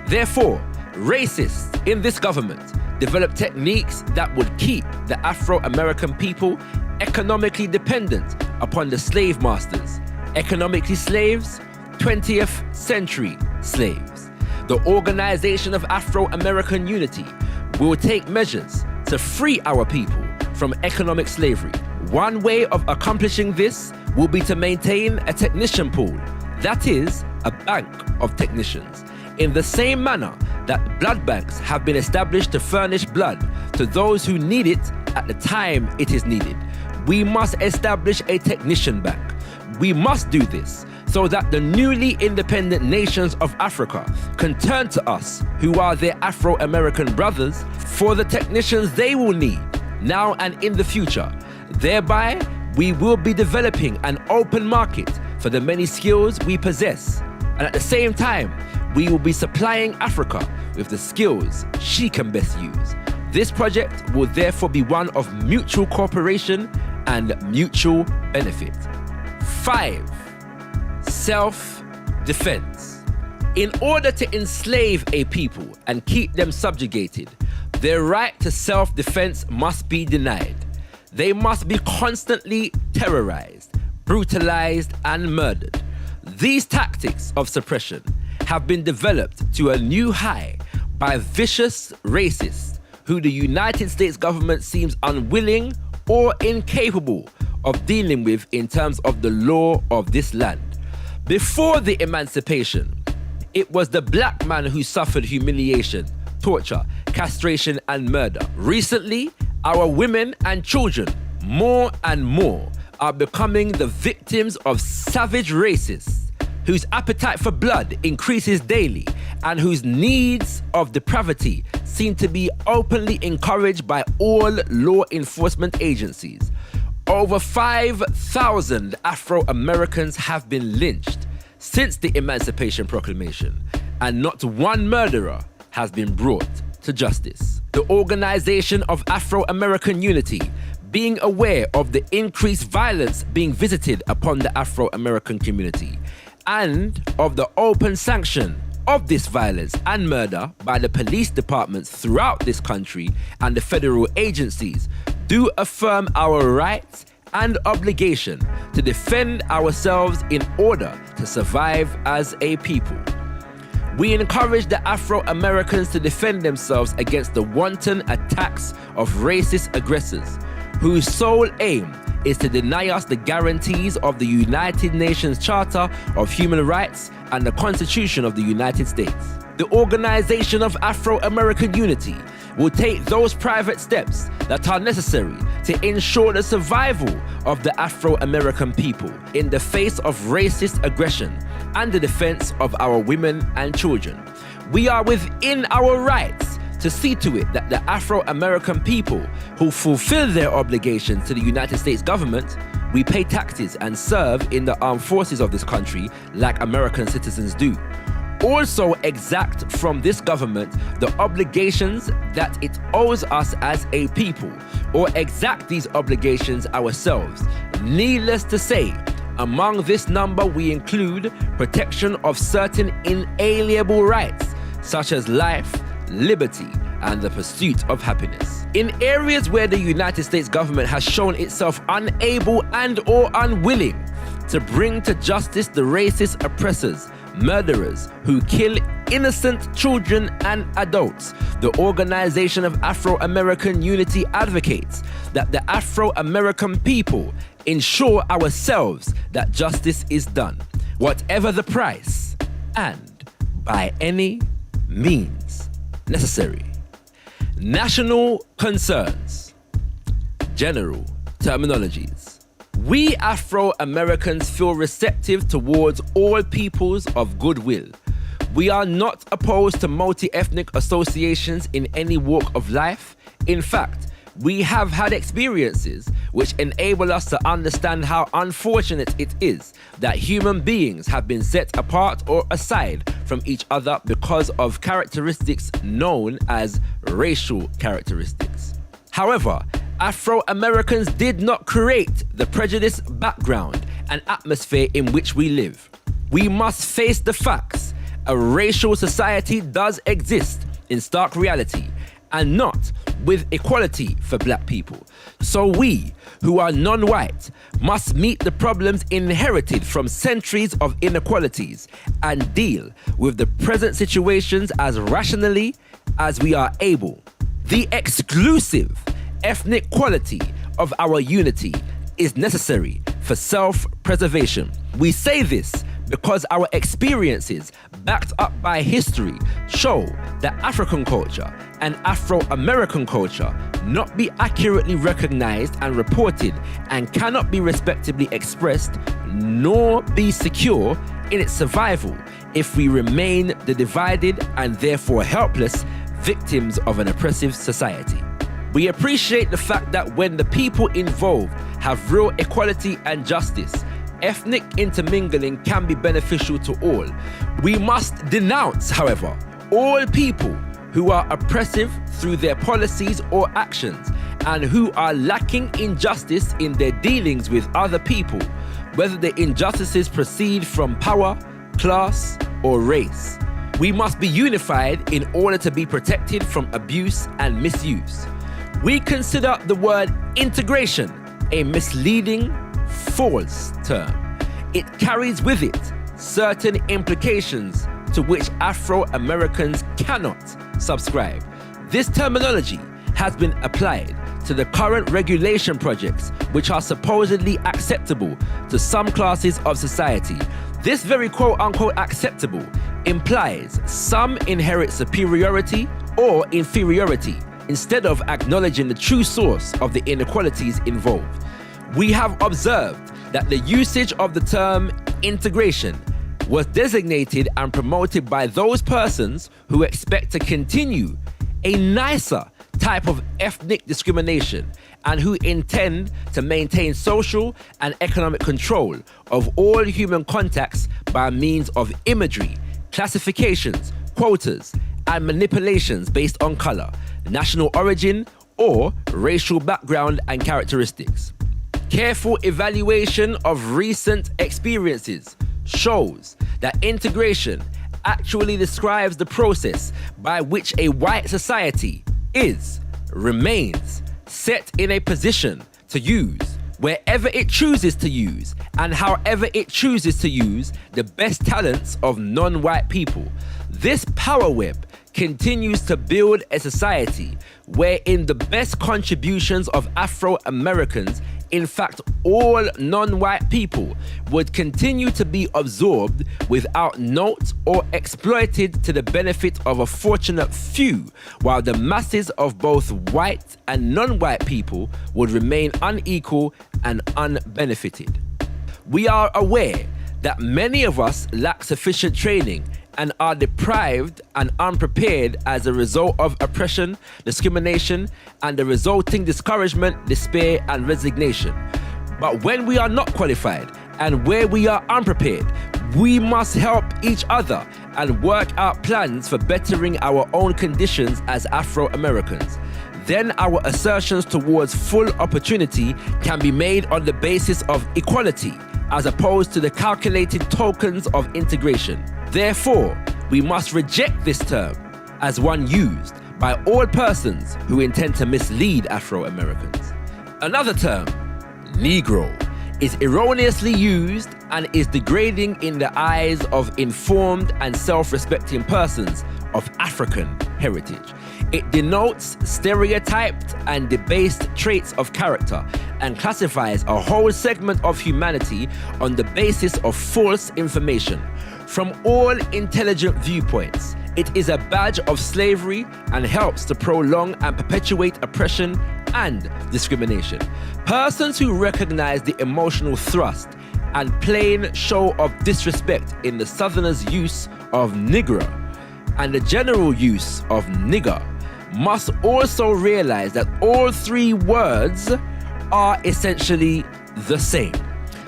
Therefore, Racists in this government developed techniques that would keep the Afro-American people economically dependent upon the slave masters. Economically slaves, 20th century slaves. The Organization of Afro-American Unity will take measures to free our people from economic slavery. One way of accomplishing this will be to maintain a technician pool, that is, a bank of technicians. In the same manner that blood banks have been established to furnish blood to those who need it at the time it is needed, we must establish a technician bank. We must do this so that the newly independent nations of Africa can turn to us, who are their Afro-American brothers, for the technicians they will need now and in the future. Thereby, we will be developing an open market for the many skills we possess. And at the same time, we will be supplying Africa with the skills she can best use. This project will therefore be one of mutual cooperation and mutual benefit. 5. Self-defense. In order to enslave a people and keep them subjugated, their right to self-defense must be denied. They must be constantly terrorized, brutalized, and murdered. These tactics of suppression have been developed to a new high by vicious racists who the United States government seems unwilling or incapable of dealing with in terms of the law of this land. Before the emancipation, it was the black man who suffered humiliation, torture, castration, and murder. Recently, our women and children, more and more, are becoming the victims of savage racists whose appetite for blood increases daily and whose needs of depravity seem to be openly encouraged by all law enforcement agencies. Over 5,000 Afro-Americans have been lynched since the Emancipation Proclamation, and not one murderer has been brought to justice. The Organization of Afro-American Unity, being aware of the increased violence being visited upon the Afro-American community, and of the open sanction of this violence and murder by the police departments throughout this country and the federal agencies, do affirm our rights and obligation to defend ourselves in order to survive as a people. We encourage the Afro-Americans to defend themselves against the wanton attacks of racist aggressors, whose sole aim is to deny us the guarantees of the United Nations Charter of Human Rights and the Constitution of the United States. The Organization of Afro-American Unity will take those private steps that are necessary to ensure the survival of the Afro-American people in the face of racist aggression and the defense of our women and children. We are within our rights to see to it that the Afro-American people who fulfill their obligations to the United States government, we pay taxes and serve in the armed forces of this country like American citizens do, also exact from this government the obligations that it owes us as a people, or exact these obligations ourselves. Needless to say, among this number we include protection of certain inalienable rights, such as life, liberty, and the pursuit of happiness. In areas where the United States government has shown itself unable and or unwilling to bring to justice the racist oppressors, murderers who kill innocent children and adults, the Organization of Afro-American Unity advocates that the Afro-American people ensure ourselves that justice is done, whatever the price, and by any means necessary. National concerns. General terminologies. We Afro-Americans feel receptive towards all peoples of goodwill. We are not opposed to multi-ethnic associations in any walk of life. In fact, we have had experiences which enable us to understand how unfortunate it is that human beings have been set apart or aside from each other because of characteristics known as racial characteristics. However, Afro-Americans did not create the prejudice background and atmosphere in which we live. We must face the facts. A racial society does exist, in stark reality, and not with equality for black people. So we, who are non-white, must meet the problems inherited from centuries of inequalities and deal with the present situations as rationally as we are able. The exclusive ethnic quality of our unity is necessary for self-preservation. We say this because our experiences, backed up by history, show that African culture and Afro-American culture not be accurately recognized and reported and cannot be respectively expressed nor be secure in its survival if we remain the divided and therefore helpless victims of an oppressive society. We appreciate the fact that when the people involved have real equality and justice, ethnic intermingling can be beneficial to all. We must denounce, however, all people who are oppressive through their policies or actions and who are lacking in justice in their dealings with other people, whether the injustices proceed from power, class, or race. We must be unified in order to be protected from abuse and misuse. We consider the word integration a misleading, false term. It carries with it certain implications to which Afro-Americans cannot subscribe. This terminology has been applied to the current regulation projects which are supposedly acceptable to some classes of society. This very quote-unquote acceptable implies some inherent superiority or inferiority instead of acknowledging the true source of the inequalities involved. We have observed that the usage of the term integration was designated and promoted by those persons who expect to continue a nicer type of ethnic discrimination and who intend to maintain social and economic control of all human contacts by means of imagery, classifications, quotas, and manipulations based on color, national origin, or racial background and characteristics. Careful evaluation of recent experiences shows that integration actually describes the process by which a white society remains set in a position to use wherever it chooses to use and however it chooses to use the best talents of non-white people. This power web continues to build a society wherein the best contributions of Afro-Americans, in fact all non-white people, would continue to be absorbed without note or exploited to the benefit of a fortunate few, while the masses of both white and non-white people would remain unequal and unbenefited. We are aware that many of us lack sufficient training and are deprived and unprepared as a result of oppression, discrimination, and the resulting discouragement, despair, and resignation. But when we are not qualified and where we are unprepared, we must help each other and work out plans for bettering our own conditions as Afro-Americans. Then our assertions towards full opportunity can be made on the basis of equality, as opposed to the calculated tokens of integration. Therefore, we must reject this term as one used by all persons who intend to mislead Afro-Americans. Another term, Negro, is erroneously used and is degrading in the eyes of informed and self-respecting persons of African heritage. It denotes stereotyped and debased traits of character and classifies a whole segment of humanity on the basis of false information. From all intelligent viewpoints, it is a badge of slavery and helps to prolong and perpetuate oppression and discrimination. Persons who recognize the emotional thrust and plain show of disrespect in the Southerners' use of Negro and the general use of nigger must also realize that all three words are essentially the same.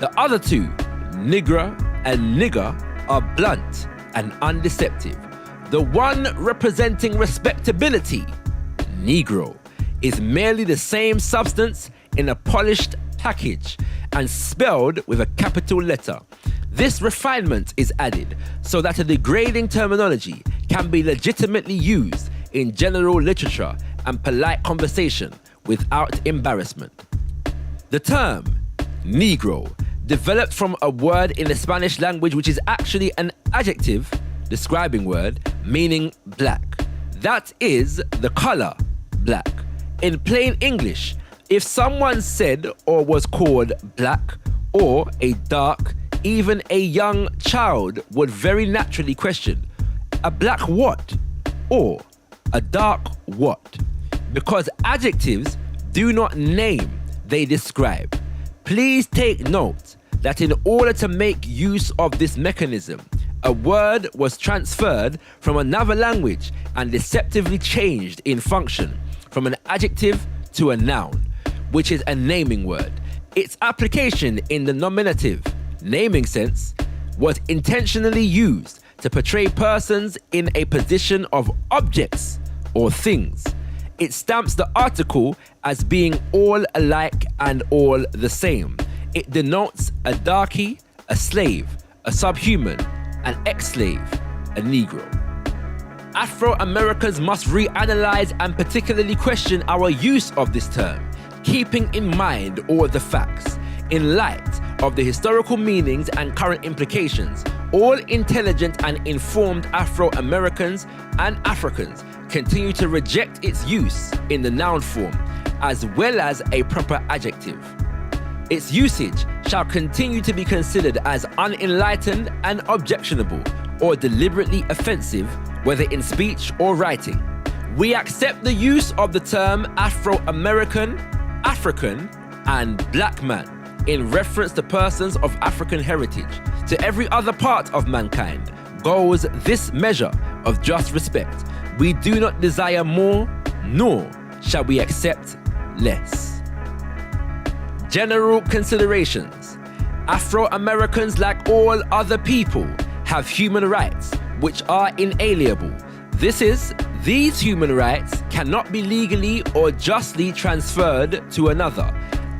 The other two, nigger and nigger, are blunt and undeceptive. The one representing respectability, Negro, is merely the same substance in a polished package and spelled with a capital letter. This refinement is added so that a degrading terminology can be legitimately used in general literature and polite conversation without embarrassment. The term Negro developed from a word in the Spanish language which is actually an adjective describing word meaning black. That is the color black. In plain English, if someone said or was called black or a dark, even a young child would very naturally question, a black what? Or a dark what? Because adjectives do not name, they describe. Please take note that in order to make use of this mechanism, a word was transferred from another language and deceptively changed in function from an adjective to a noun, which is a naming word. Its application in the nominative, naming sense, was intentionally used to portray persons in a position of objects or things. It stamps the article as being all alike and all the same. It denotes a darkie, a slave, a subhuman, an ex-slave, a Negro. Afro-Americans must reanalyze and particularly question our use of this term, keeping in mind all the facts. In light of the historical meanings and current implications, all intelligent and informed Afro-Americans and Africans continue to reject its use in the noun form as well as a proper adjective. Its usage shall continue to be considered as unenlightened and objectionable or deliberately offensive, whether in speech or writing. We accept the use of the term Afro-American, African, and black man in reference to persons of African heritage. To every other part of mankind goes this measure of just respect. We do not desire more, nor shall we accept less. General considerations. Afro-Americans, like all other people, have human rights which are inalienable. These human rights cannot be legally or justly transferred to another.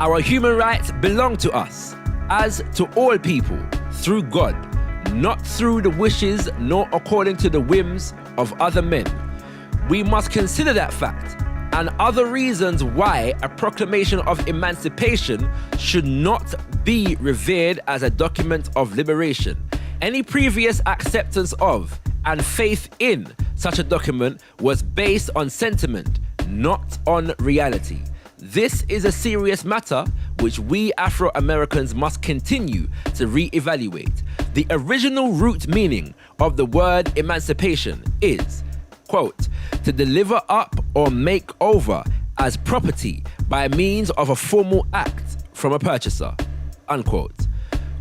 Our human rights belong to us, as to all people, through God, not through the wishes nor according to the whims of other men. We must consider that fact and other reasons why a proclamation of emancipation should not be revered as a document of liberation. Any previous acceptance of and faith in such a document was based on sentiment, not on reality. This is a serious matter which we Afro-Americans must continue to re-evaluate. The original root meaning of the word emancipation is, quote, to deliver up or make over as property by means of a formal act from a purchaser, unquote.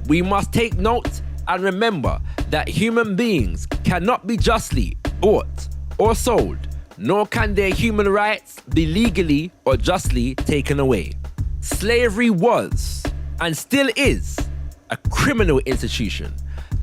We must take note and remember that human beings cannot be justly bought or sold, nor can their human rights be legally or justly taken away. Slavery was, and still is, a criminal institution.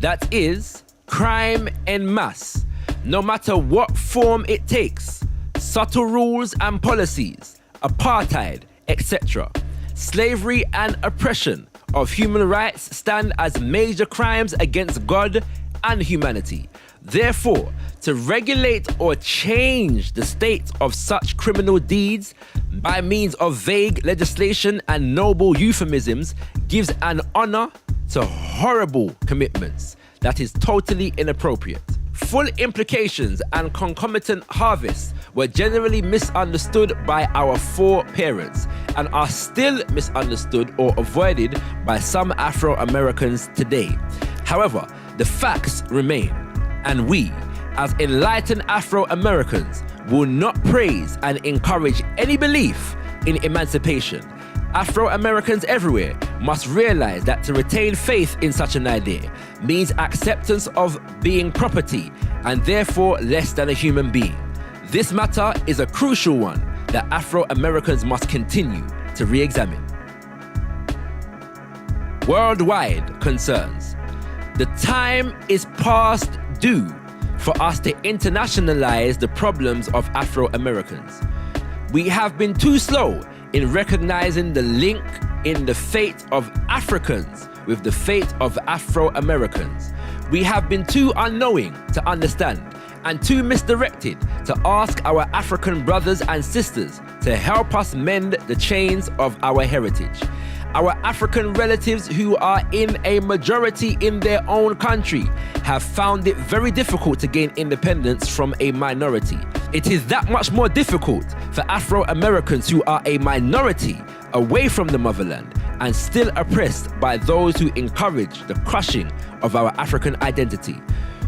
That is, crime en masse, no matter what form it takes, subtle rules and policies, apartheid, etc. Slavery and oppression of human rights stand as major crimes against God and humanity. Therefore, to regulate or change the state of such criminal deeds by means of vague legislation and noble euphemisms gives an honor to horrible commitments that is totally inappropriate. Full implications and concomitant harvests were generally misunderstood by our foreparents and are still misunderstood or avoided by some Afro-Americans today. However, the facts remain, and we, as enlightened Afro-Americans, will not praise and encourage any belief in emancipation. Afro-Americans everywhere must realize that to retain faith in such an idea means acceptance of being property and therefore less than a human being. This matter is a crucial one that Afro-Americans must continue to re-examine. Worldwide concerns. The time is past due for us to internationalize the problems of Afro-Americans. We have been too slow in recognizing the link in the fate of Africans with the fate of Afro-Americans. We have been too unknowing to understand and too misdirected to ask our African brothers and sisters to help us mend the chains of our heritage. Our African relatives who are in a majority in their own country have found it very difficult to gain independence from a minority. It is that much more difficult for Afro-Americans who are a minority away from the motherland and still oppressed by those who encourage the crushing of our African identity.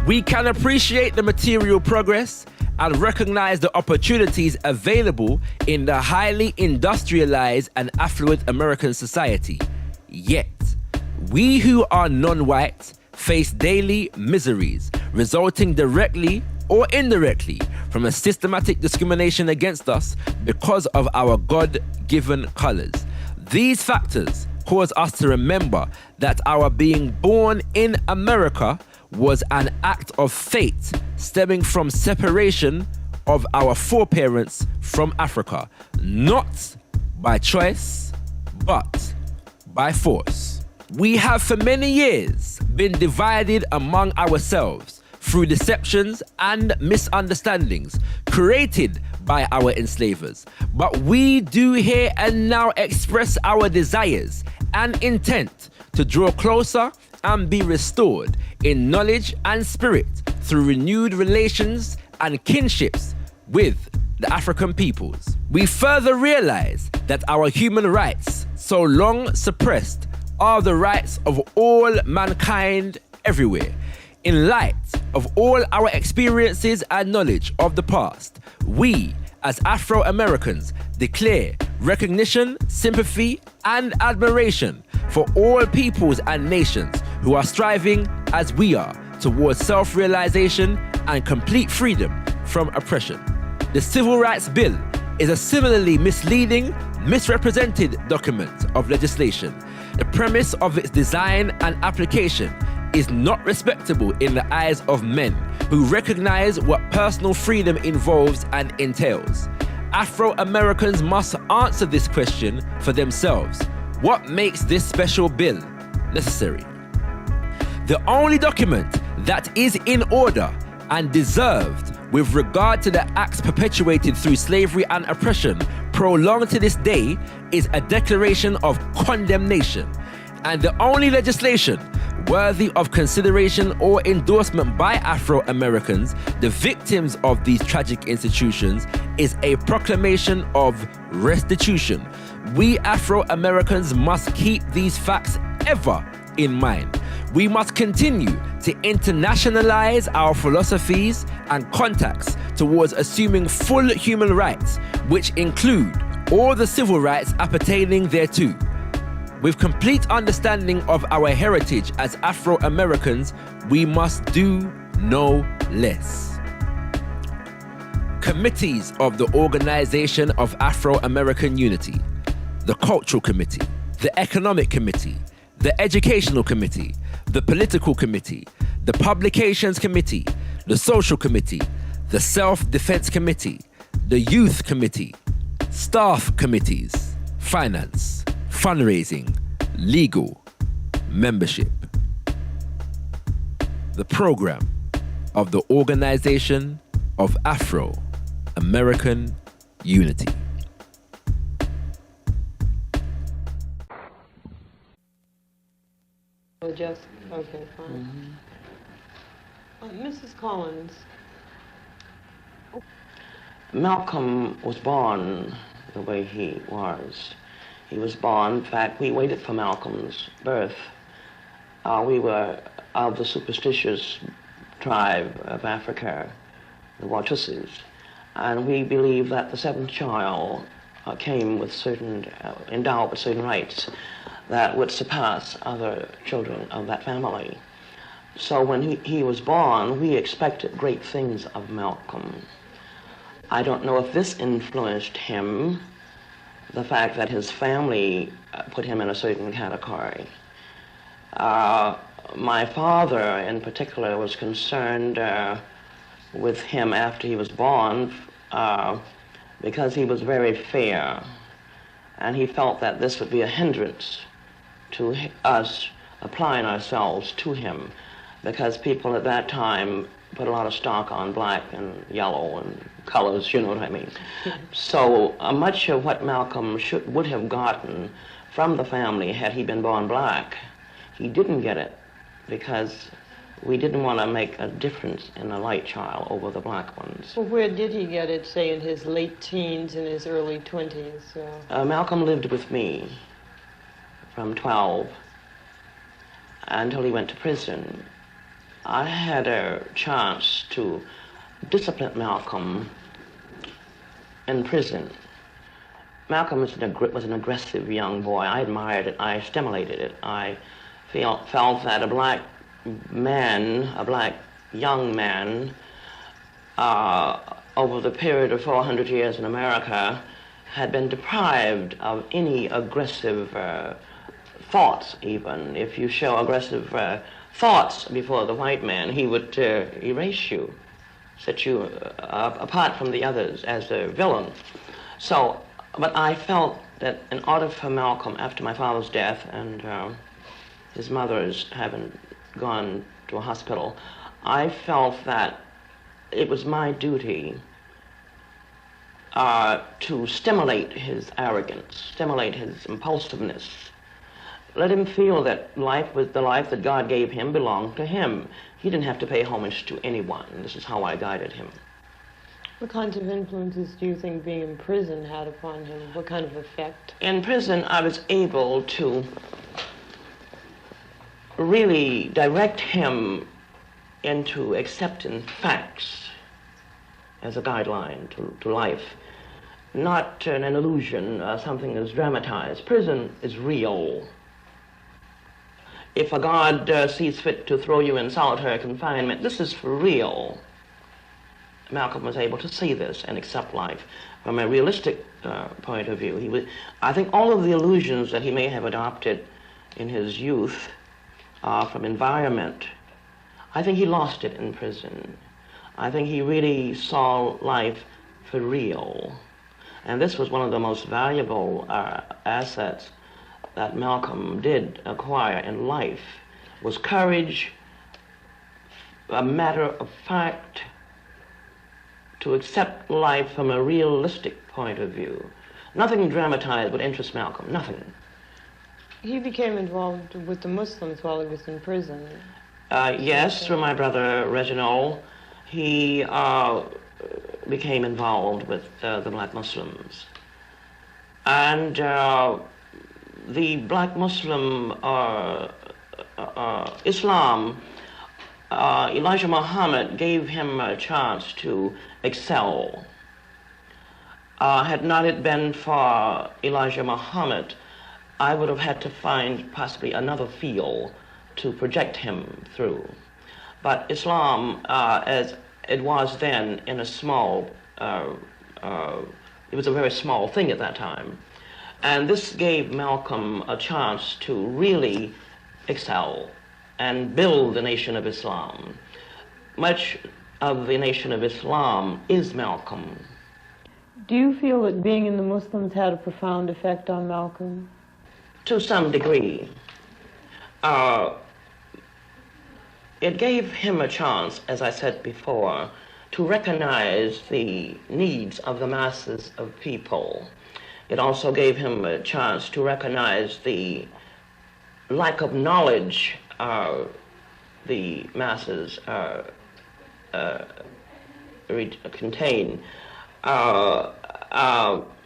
We can appreciate the material progress and recognize the opportunities available in the highly industrialized and affluent American society. Yet, we who are non-white face daily miseries resulting directly or indirectly from a systematic discrimination against us because of our God-given colors. These factors cause us to remember that our being born in America was an act of fate stemming from separation of our foreparents from Africa, not by choice, but by force. We have for many years been divided among ourselves through deceptions and misunderstandings created by our enslavers. But we do here and now express our desires and intent to draw closer and be restored in knowledge and spirit through renewed relations and kinships with the African peoples. We further realize that our human rights, so long suppressed, are the rights of all mankind everywhere. In light of all our experiences and knowledge of the past, we, as Afro-Americans, declare recognition, sympathy, and admiration for all peoples and nations who are striving, as we are, towards self-realization and complete freedom from oppression. The Civil Rights Bill is a similarly misleading, misrepresented document of legislation. The premise of its design and application is not respectable in the eyes of men who recognize what personal freedom involves and entails. Afro-Americans must answer this question for themselves. What makes this special bill necessary? The only document that is in order and deserved with regard to the acts perpetuated through slavery and oppression prolonged to this day is a declaration of condemnation. And the only legislation worthy of consideration or endorsement by Afro-Americans, the victims of these tragic institutions, is a proclamation of restitution. We Afro-Americans must keep these facts ever in mind. We must continue to internationalize our philosophies and contacts towards assuming full human rights, which include all the civil rights appertaining thereto. With complete understanding of our heritage as Afro-Americans, we must do no less. Committees of the Organization of Afro-American Unity, the Cultural Committee, the Economic Committee, the Educational Committee, the Political Committee, the Publications Committee, the Social Committee, the Self-Defense Committee, the Youth Committee, Staff Committees, Finance, Fundraising, Legal, Membership. The program of the Organization of Afro-American Unity. Just, okay, fine. Mrs. Collins, Malcolm was born the way he was. He was born, in fact, we waited for Malcolm's birth. We were of the superstitious tribe of Africa, the Watusis, and we believed that the seventh child came with certain, endowed with certain rights that would surpass other children of that family. So when he was born, we expected great things of Malcolm. I don't know if this influenced him, the fact that his family put him in a certain category. My father, in particular, was concerned with him after he was born because he was very fair, and he felt that this would be a hindrance to us applying ourselves to him. because people at that time put a lot of stock on black and yellow and colors, you know what I mean. So much of what Malcolm would have gotten from the family had he been born black, he didn't get it because we didn't want to make a difference in the white child over the black ones. Well, where did he get it, say in his late teens and his early 20s? Malcolm lived with me from 12 until he went to prison. I had a chance to discipline Malcolm in prison. Malcolm was an aggressive young boy. I admired it. I stimulated it. I felt that a black young man, over the period of 400 years in America, had been deprived of any aggressive thoughts even. If you show aggressive thoughts before the white man, he would erase you, set you apart from the others as a villain. So, but I felt that in order for Malcolm, after my father's death and his mother's having gone to a hospital, I felt that it was my duty to stimulate his arrogance, stimulate his impulsiveness, let him feel that life was the life that God gave him belonged to him. He didn't have to pay homage to anyone. This is how I guided him. What kinds of influences do you think being in prison had upon him? What kind of effect? In prison, I was able to really direct him into accepting facts as a guideline to life, not an illusion, something that's dramatized. Prison is real. If a God sees fit to throw you in solitary confinement, this is for real. Malcolm was able to see this and accept life from a realistic point of view. I think all of the illusions that he may have adopted in his youth from environment, I think he lost it in prison. I think he really saw life for real. And this was one of the most valuable assets that Malcolm did acquire in life, was courage, a matter of fact, to accept life from a realistic point of view. Nothing dramatized would interest Malcolm, nothing. He became involved with the Muslims while he was in prison. Yes, through my brother Reginald, he became involved with the black Muslims. And the black Muslim Islam, Elijah Muhammad gave him a chance to excel. Had not it been for Elijah Muhammad, I would have had to find possibly another field to project him through. But Islam, as it was then in a small, it was a very small thing at that time. And this gave Malcolm a chance to really excel and build the Nation of Islam. Much of the Nation of Islam is Malcolm. Do you feel that being in the Muslims had a profound effect on Malcolm? To some degree. It gave him a chance, as I said before, to recognize the needs of the masses of people. It also gave him a chance to recognize the lack of knowledge the masses contain.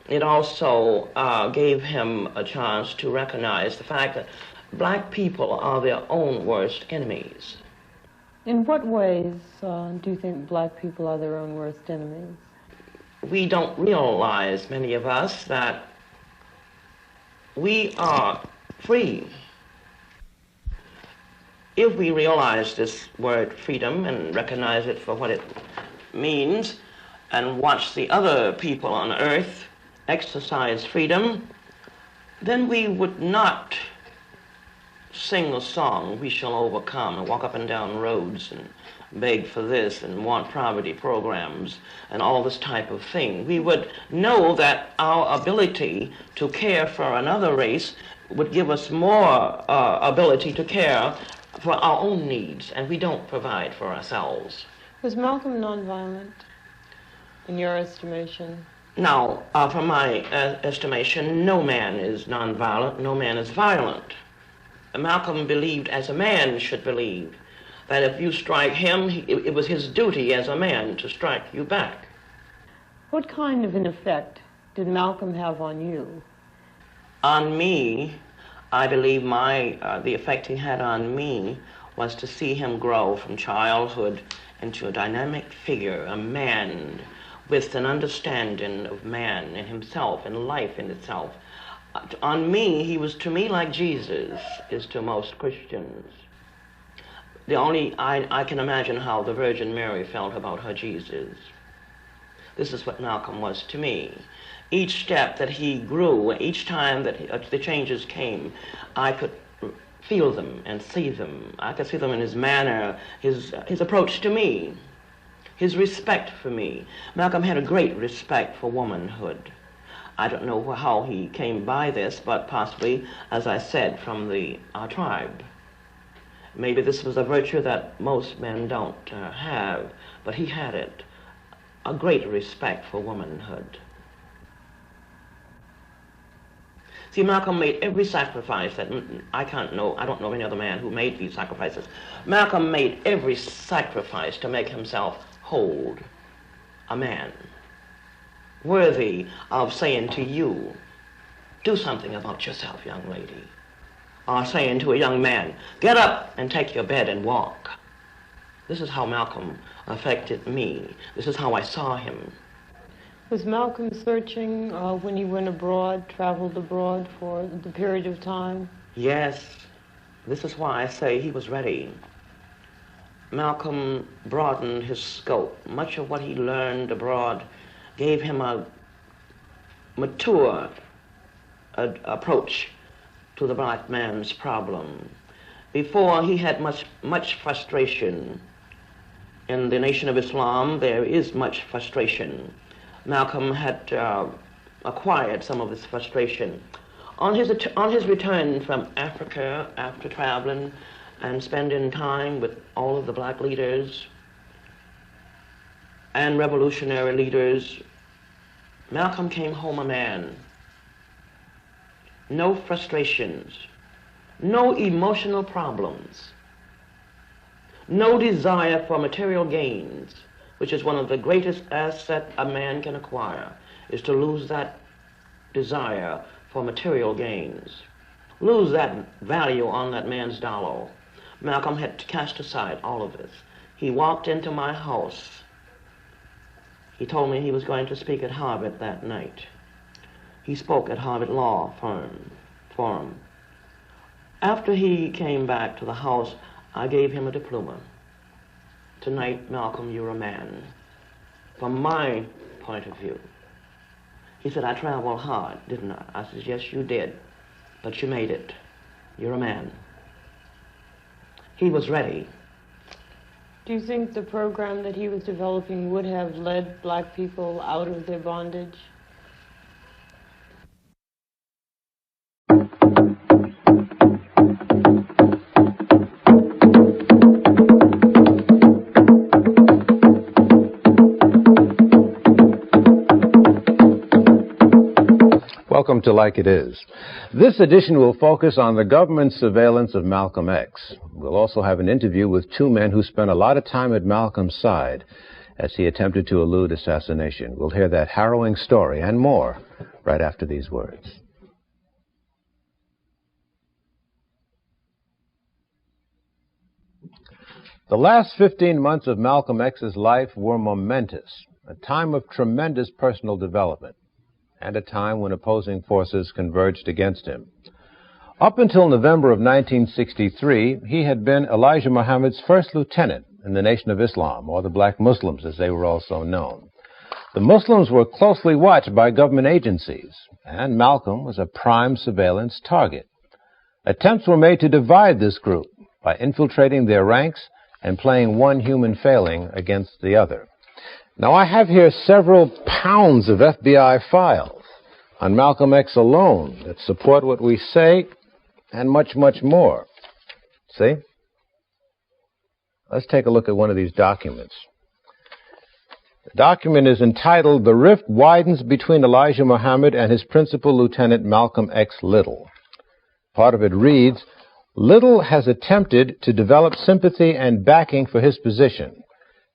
It also gave him a chance to recognize the fact that black people are their own worst enemies. In what ways do you think black people are their own worst enemies? We don't realize, many of us, that we are free. If we realize this word freedom and recognize it for what it means and watch the other people on earth exercise freedom, then we would not sing a song, "We shall overcome," and walk up and down roads and beg for this and want poverty programs and all this type of thing. We would know that our ability to care for another race would give us more ability to care for our own needs, and we don't provide for ourselves. Was Malcolm nonviolent, in your estimation? Now, from my estimation, no man is nonviolent, no man is violent. Malcolm believed, as a man should believe, that if you strike him, it was his duty as a man to strike you back. What kind of an effect did Malcolm have on you? On me, I believe the effect he had on me was to see him grow from childhood into a dynamic figure, a man with an understanding of man and himself and life in itself. On me, he was to me like Jesus is to most Christians. I can imagine how the Virgin Mary felt about her Jesus. This is what Malcolm was to me. Each step that he grew, each time that the changes came, I could feel them and see them. I could see them in his manner, his approach to me, his respect for me. Malcolm had a great respect for womanhood. I don't know how he came by this, but possibly, as I said, from our tribe. Maybe this was a virtue that most men don't have, but he had it, a great respect for womanhood. See, Malcolm made every sacrifice that I don't know of any other man who made these sacrifices. Malcolm made every sacrifice to make himself whole, a man, worthy of saying to you, do something about yourself, young lady. Or saying to a young man, get up and take your bed and walk. This is how Malcolm affected me. This is how I saw him. Was Malcolm searching when he went abroad, traveled abroad for the period of time? Yes. This is why I say he was ready. Malcolm broadened his scope. Much of what he learned abroad gave him a mature approach to the black man's problem. Before, he had much frustration. In the Nation of Islam, there is much frustration. Malcolm had acquired some of this frustration. On his return from Africa, after traveling and spending time with all of the black leaders and revolutionary leaders, Malcolm came home a man. No frustrations, no emotional problems, no desire for material gains, which is one of the greatest assets a man can acquire, is to lose that desire for material gains, lose that value on that man's dollar. Malcolm had to cast aside all of this. He walked into my house. He told me he was going to speak at Harvard that night. He spoke at Harvard Law Forum. After he came back to the house, I gave him a diploma. Tonight, Malcolm, you're a man. From my point of view. He said, I traveled hard, didn't I? I said, yes, you did, but you made it. You're a man. He was ready. Do you think the program that he was developing would have led black people out of their bondage? Welcome to Like It Is. This edition will focus on the government's surveillance of Malcolm X. We'll also have an interview with two men who spent a lot of time at Malcolm's side as he attempted to elude assassination. We'll hear that harrowing story and more right after these words. The last 15 months of Malcolm X's life were momentous, a time of tremendous personal development, and a time when opposing forces converged against him. Up until November of 1963, he had been Elijah Muhammad's first lieutenant in the Nation of Islam, or the Black Muslims as they were also known. The Muslims were closely watched by government agencies, and Malcolm was a prime surveillance target. Attempts were made to divide this group by infiltrating their ranks and playing one human failing against the other. Now, I have here several pounds of FBI files on Malcolm X alone that support what we say and much, much more. See? Let's take a look at one of these documents. The document is entitled, "The Rift Widens Between Elijah Muhammad and His Principal Lieutenant Malcolm X. Little." Part of it reads, "Little has attempted to develop sympathy and backing for his position,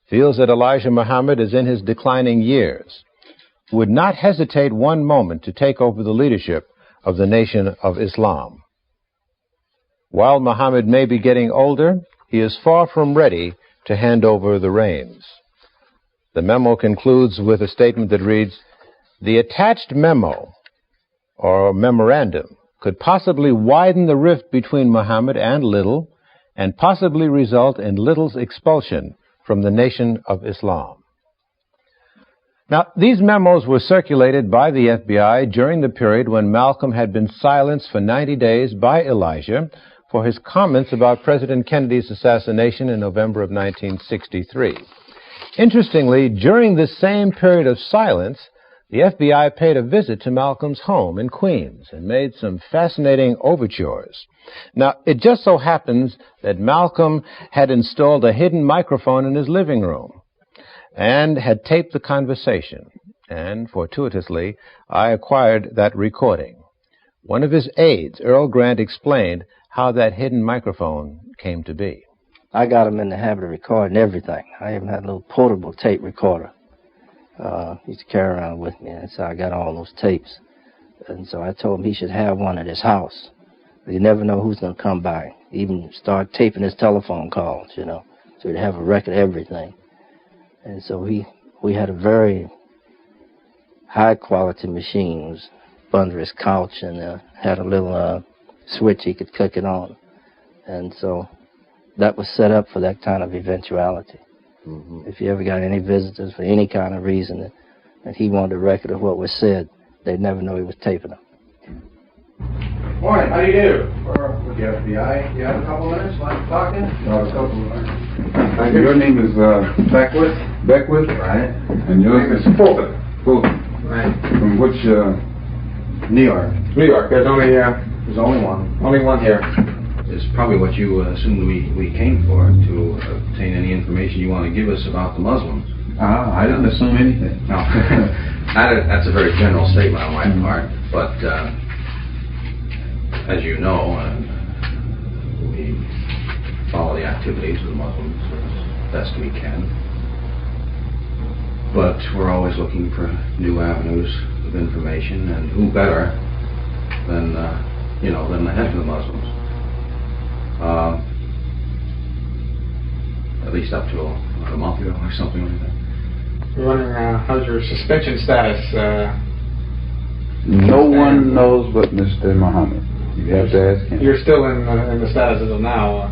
feels that Elijah Muhammad is in his declining years, would not hesitate one moment to take over the leadership of the Nation of Islam. While Muhammad may be getting older, he is far from ready to hand over the reins." The memo concludes with a statement that reads, "The attached memo, or memorandum, could possibly widen the rift between Muhammad and Little and possibly result in Little's expulsion from the Nation of Islam." Now, these memos were circulated by the FBI during the period when Malcolm had been silenced for 90 days by Elijah for his comments about President Kennedy's assassination in November of 1963. Interestingly, during this same period of silence, the FBI paid a visit to Malcolm's home in Queens and made some fascinating overtures. Now, it just so happens that Malcolm had installed a hidden microphone in his living room and had taped the conversation, and fortuitously, I acquired that recording. One of his aides, Earl Grant, explained how that hidden microphone came to be. I got him in the habit of recording everything. I even had a little portable tape recorder. Used to carry around with me, and so I got all those tapes. And so I told him he should have one at his house. You never know who's going to come by. Even start taping his telephone calls, you know, so he'd have a record of everything. And so we had a very high-quality machine. It was under his couch, and had a little switch he could click it on. And so that was set up for that kind of eventuality. Mm-hmm. If you ever got any visitors for any kind of reason that he wanted a record of what was said, they'd never know he was taping them. Morning, how do you do? With the FBI, you have a couple minutes, like talking? No, a couple minutes. Your name is Beckwith. Beckwith? Right. And yours is Fulton. Fulton. Right. From which, New York. New York. There's only one. Only one here. Is probably what you assumed we came for, to obtain any information you want to give us about the Muslims. I didn't assume anything. No. That's a very general statement on my part, but as you know, we follow the activities of the Muslims as best we can. But we're always looking for new avenues of information, and who better than the head of the Muslims. At least up to a month ago or something like that. We're wondering, how's your suspension status? No one knows but Mr. Muhammad. You have to ask him. You're still in the status as of now.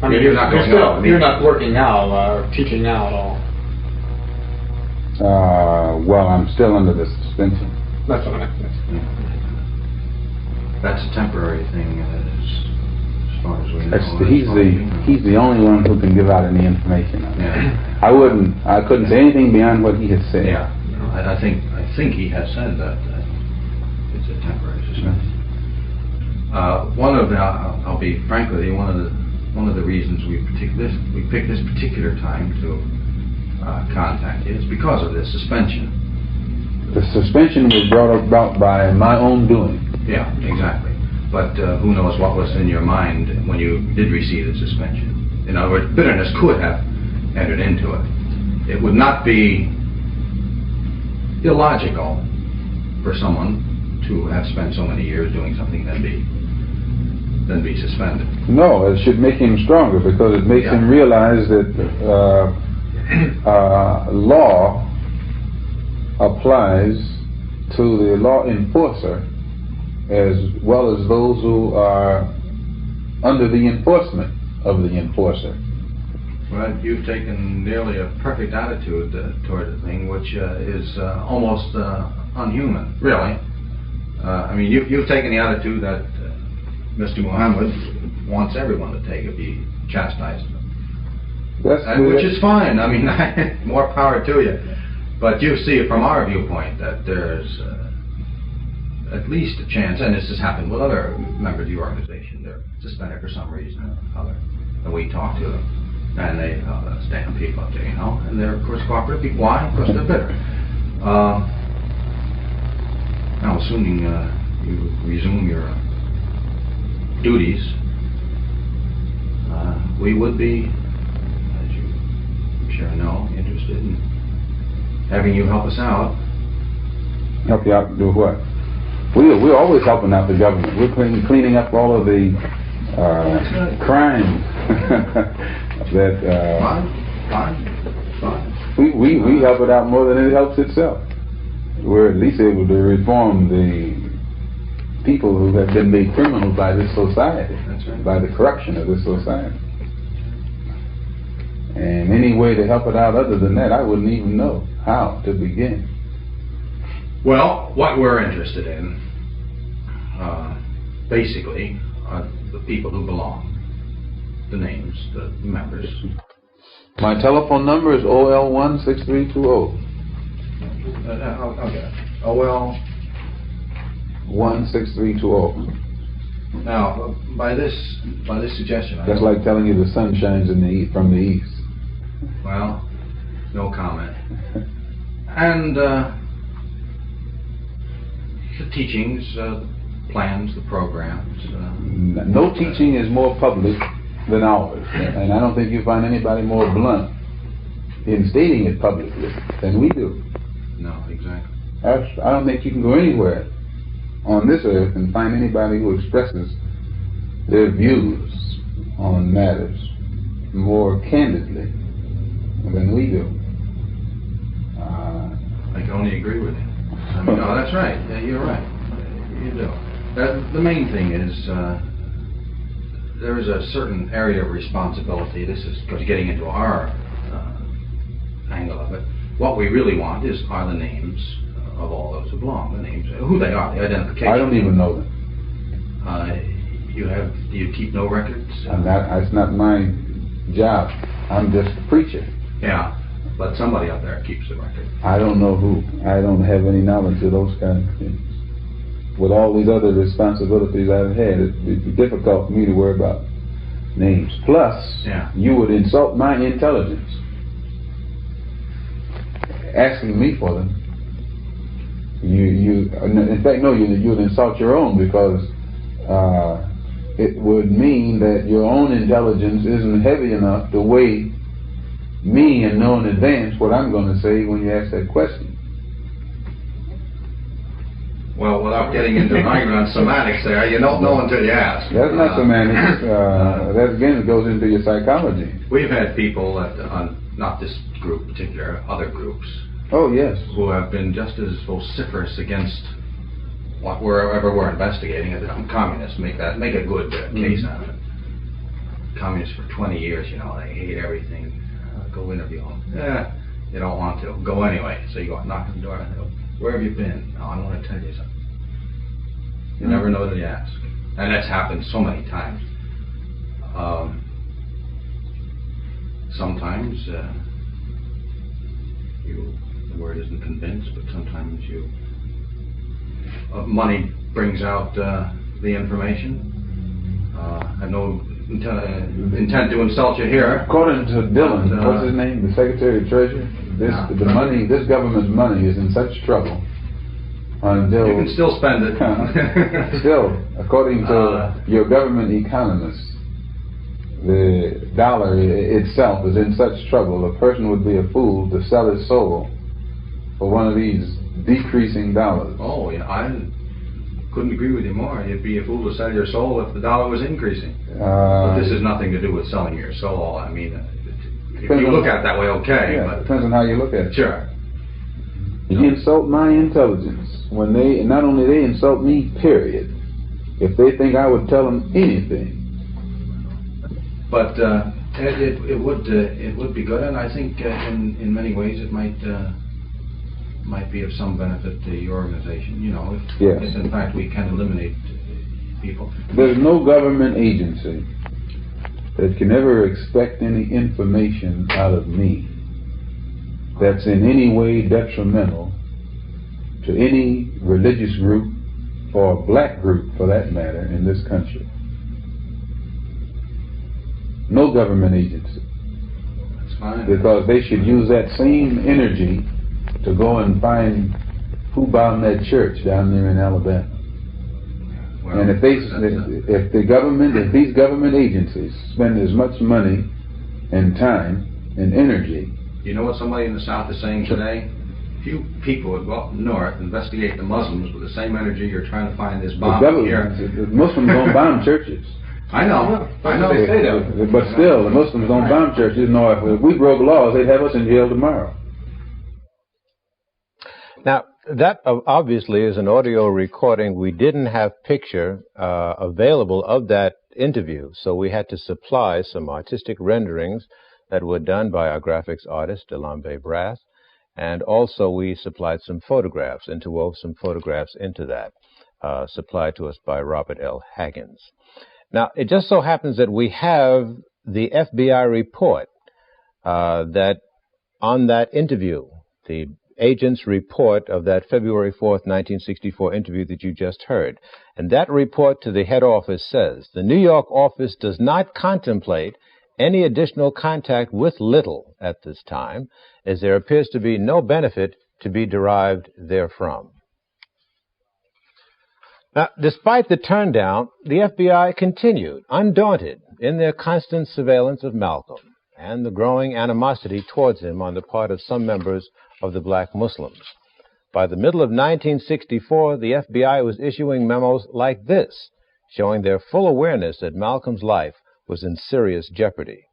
I mean, you're not working now or teaching now at all. Well, I'm still under the suspension. That's what I meant. That's a temporary thing, as far as we know. He's the only one who can give out any information on that. Yeah. I couldn't say anything beyond what he has said. Yeah, I think he has said that it's a temporary suspension. I'll be frank with you, one of the reasons we picked this particular time to contact you is because of this suspension. The suspension was brought about by my own doing. Yeah, exactly. But who knows what was in your mind when you did receive the suspension. In other words, bitterness could have entered into it. It would not be illogical for someone to have spent so many years doing something then be suspended. No, it should make him stronger, because it makes him realize that law applies to the law enforcer as well as those who are under the enforcement of the enforcer. Well, you've taken nearly a perfect attitude toward the thing, which is almost unhuman, really. I mean, you've taken the attitude that Mr. Muhammad wants everyone to take if he chastises them. Which is fine. I mean, more power to you. But you see from our viewpoint that there's at least a chance, and this has happened with other members of the organization, they're suspended for some reason or other. And we talk to them. And they, stand people up there, you know. And they're, of course, cooperative people. Why? Because they're bitter. Now, assuming you resume your duties, we would be, as you I'm sure know, interested in having you help us out. Help you out to do what? We're always helping out the government. We're cleaning up all of the crimes that we help it out more than it helps itself. We're at least able to reform the people who have been made criminals by this society, by the corruption of this society. And any way to help it out other than that, I wouldn't even know how to begin. Well, what we're interested in, basically, are the people who belong, the names, the members. My telephone number is OL16320. I'll get it. OL 16320. Now, by this suggestion, that's like telling you the sun shines from the east. Well, no comment. And the teachings, the plans, the programs. No teaching is more public than ours, and I don't think you find anybody more blunt in stating it publicly than we do. No, exactly. I don't think you can go anywhere on this earth and find anybody who expresses their views on matters more candidly than we do. I can only agree with you. I mean, no, that's right. Yeah, you're right. You do. The main thing is there is a certain area of responsibility. This is getting into our angle of it. What we really want are the names of all those who belong. The names, who they are, the identification. I don't even know them. Do you keep no records? It's not my job. I'm just a preacher. Yeah, but somebody up there keeps the record. I don't know who. I don't have any knowledge of those kind of things. With all these other responsibilities I've had, it'd be difficult for me to worry about names. Plus, you would insult my intelligence asking me for them. In fact, no, you would insult your own, because it would mean that your own intelligence isn't heavy enough to weigh me and know in advance what I'm going to say when you ask that question. Well, without getting into an argument on semantics there, you don't know until you ask. That's not semantics. That again goes into your psychology. We've had people on not this group particular, other groups. Oh yes. Who have been just as vociferous against whatever we're investigating. Communists make a good case out of it. Communists for 20 years, you know, they hate everything. Go interview them. You don't want to. Go anyway. So you go knock on the door. Where have you been? No, I want to tell you something. You never know till you ask. And that's happened so many times. Sometimes the word isn't convinced, but sometimes money brings out the information. I have no intent to insult you here. According to Dillon, what's his name, the Secretary of Treasury, this government's money is in such trouble until you can still spend it. Still, according to your government economists, the dollar itself is in such trouble. A person would be a fool to sell his soul for one of these decreasing dollars. Oh, yeah, I couldn't agree with you more. You'd be a fool to sell your soul if the dollar was increasing. But this has nothing to do with selling your soul. I mean, if you look at it that way, okay. Yeah, but depends on how you look at it. Sure. You insult my intelligence when not only they insult me, period, if they think I would tell them anything. But it would be good, and I think in many ways it might be of some benefit to your organization. You know, if in fact we can eliminate people. There's no government agency that can ever expect any information out of me that's in any way detrimental to any religious group or black group, for that matter, in this country. no government agency. That's fine. Because they should use that same energy to go and find who bombed that church down there in Alabama. Well, and if these government agencies spend as much money and time and energy. You know what somebody in the South is saying today? Few people would go up north, investigate the Muslims with the same energy you're trying to find this bomb here. The Muslims don't bomb churches. I know. They say that. But still, the Muslims don't bomb churches. No, if we broke laws, they'd have us in jail tomorrow. Now, that obviously is an audio recording. We didn't have picture available of that interview, so we had to supply some artistic renderings that were done by our graphics artist, Delambe Brass, and also we supplied some photographs, interwove some photographs into that, supplied to us by Robert L. Haggins. Now, it just so happens that we have the FBI report that on that interview, the agent's report of that February 4th, 1964 interview that you just heard. And that report to the head office says, the New York office does not contemplate any additional contact with Little at this time, as there appears to be no benefit to be derived therefrom. Now, despite the turndown, the FBI continued, undaunted, in their constant surveillance of Malcolm and the growing animosity towards him on the part of some members of the black Muslims. By the middle of 1964, the FBI was issuing memos like this, showing their full awareness that Malcolm's life was in serious jeopardy.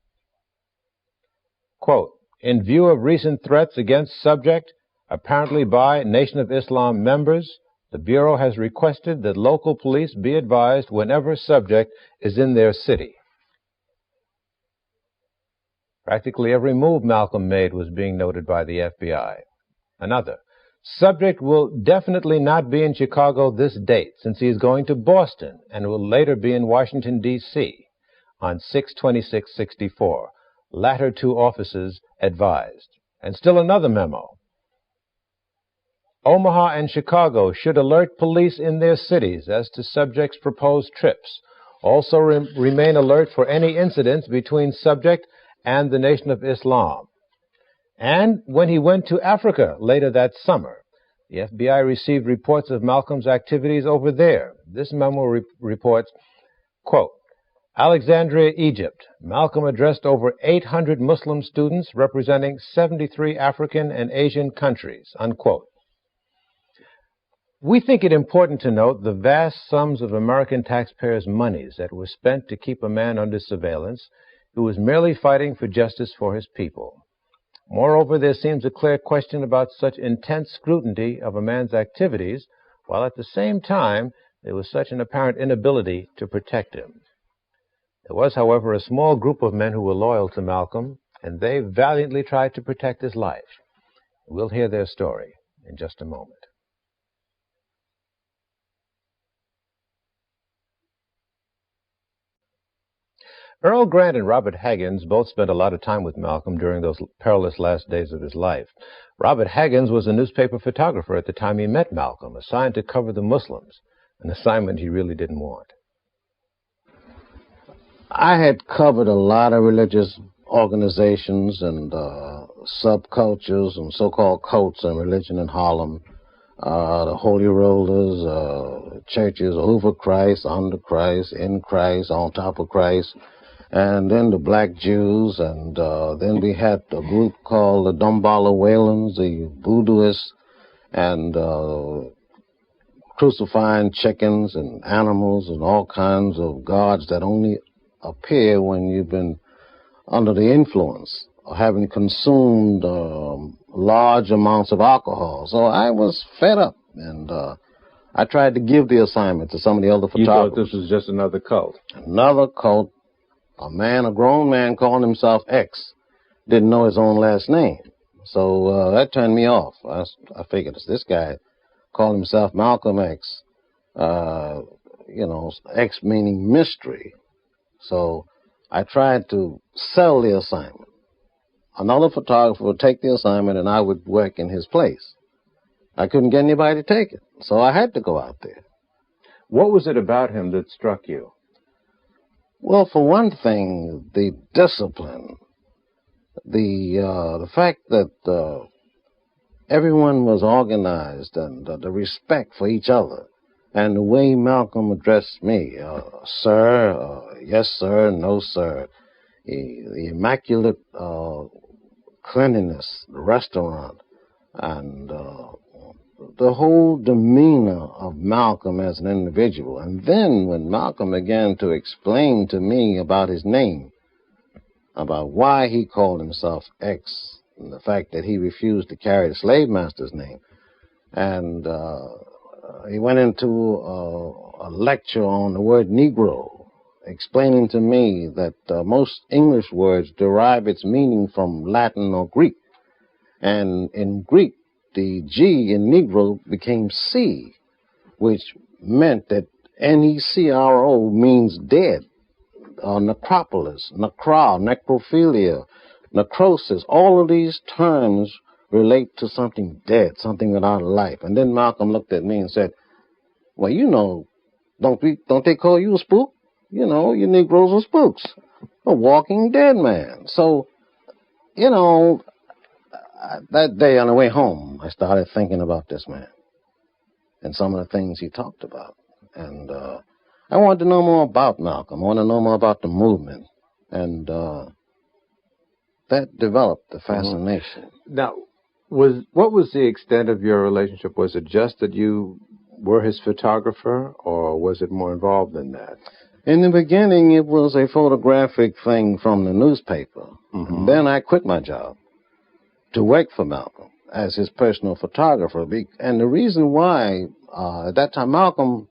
Quote, in view of recent threats against subject, apparently by Nation of Islam members, the Bureau has requested that local police be advised whenever subject is in their city. Practically every move Malcolm made was being noted by the FBI. Another, subject will definitely not be in Chicago this date, since he is going to Boston and will later be in Washington, D.C. on 6/26/64. Latter two officers advised. And still another memo. Omaha and Chicago should alert police in their cities as to subject's proposed trips. Also remain alert for any incidents between subject and the Nation of Islam. And when he went to Africa later that summer, the FBI received reports of Malcolm's activities over there. This memo reports, quote, Alexandria, Egypt, Malcolm addressed over 800 Muslim students representing 73 African and Asian countries, unquote. We think it important to note the vast sums of American taxpayers' monies that were spent to keep a man under surveillance who was merely fighting for justice for his people. Moreover, there seems a clear question about such intense scrutiny of a man's activities, while at the same time there was such an apparent inability to protect him. There was, however, a small group of men who were loyal to Malcolm, and they valiantly tried to protect his life. We'll hear their story in just a moment. Earl Grant and Robert Haggins both spent a lot of time with Malcolm during those perilous last days of his life. Robert Haggins was a newspaper photographer at the time he met Malcolm, assigned to cover the Muslims, an assignment he really didn't want. I had covered a lot of religious organizations and subcultures and so-called cults and religion in Harlem. The Holy Rollers, churches over Christ, under Christ, in Christ, on top of Christ. And then the black Jews, and then we had a group called the Dombala Whalens, the voodooists, and crucifying chickens and animals and all kinds of gods that only appear when you've been under the influence or having consumed large amounts of alcohol. So I was fed up, and I tried to give the assignment to some of the other photographers. You thought this was just another cult? Another cult. A grown man calling himself X, didn't know his own last name. So that turned me off. I figured this guy called himself Malcolm X, X meaning mystery. So I tried to sell the assignment. Another photographer would take the assignment and I would work in his place. I couldn't get anybody to take it, so I had to go out there. What was it about him that struck you? Well, for one thing, the discipline, the fact that everyone was organized, and the respect for each other, and the way Malcolm addressed me, sir, yes, sir, no, sir, the immaculate cleanliness, the restaurant, and the whole demeanor of Malcolm as an individual. And then when Malcolm began to explain to me about his name, about why he called himself X, and the fact that he refused to carry the slave master's name, and he went into a lecture on the word Negro, explaining to me that most English words derive its meaning from Latin or Greek. And in Greek, the G in Negro became C, which meant that Necro means dead, necropolis, necrophilia, necrosis. All of these terms relate to something dead, something without life. And then Malcolm looked at me and said, well, you know, don't they call you a spook? You know, you Negroes are spooks, a walking dead man. So, you know, that day on the way home, I started thinking about this man and some of the things he talked about. And I wanted to know more about Malcolm. I wanted to know more about the movement. And that developed the fascination. Now, what was the extent of your relationship? Was it just that you were his photographer, or was it more involved than that? In the beginning, it was a photographic thing from the newspaper. And then I quit my job to work for Malcolm as his personal photographer. And the reason why, at that time, Malcolm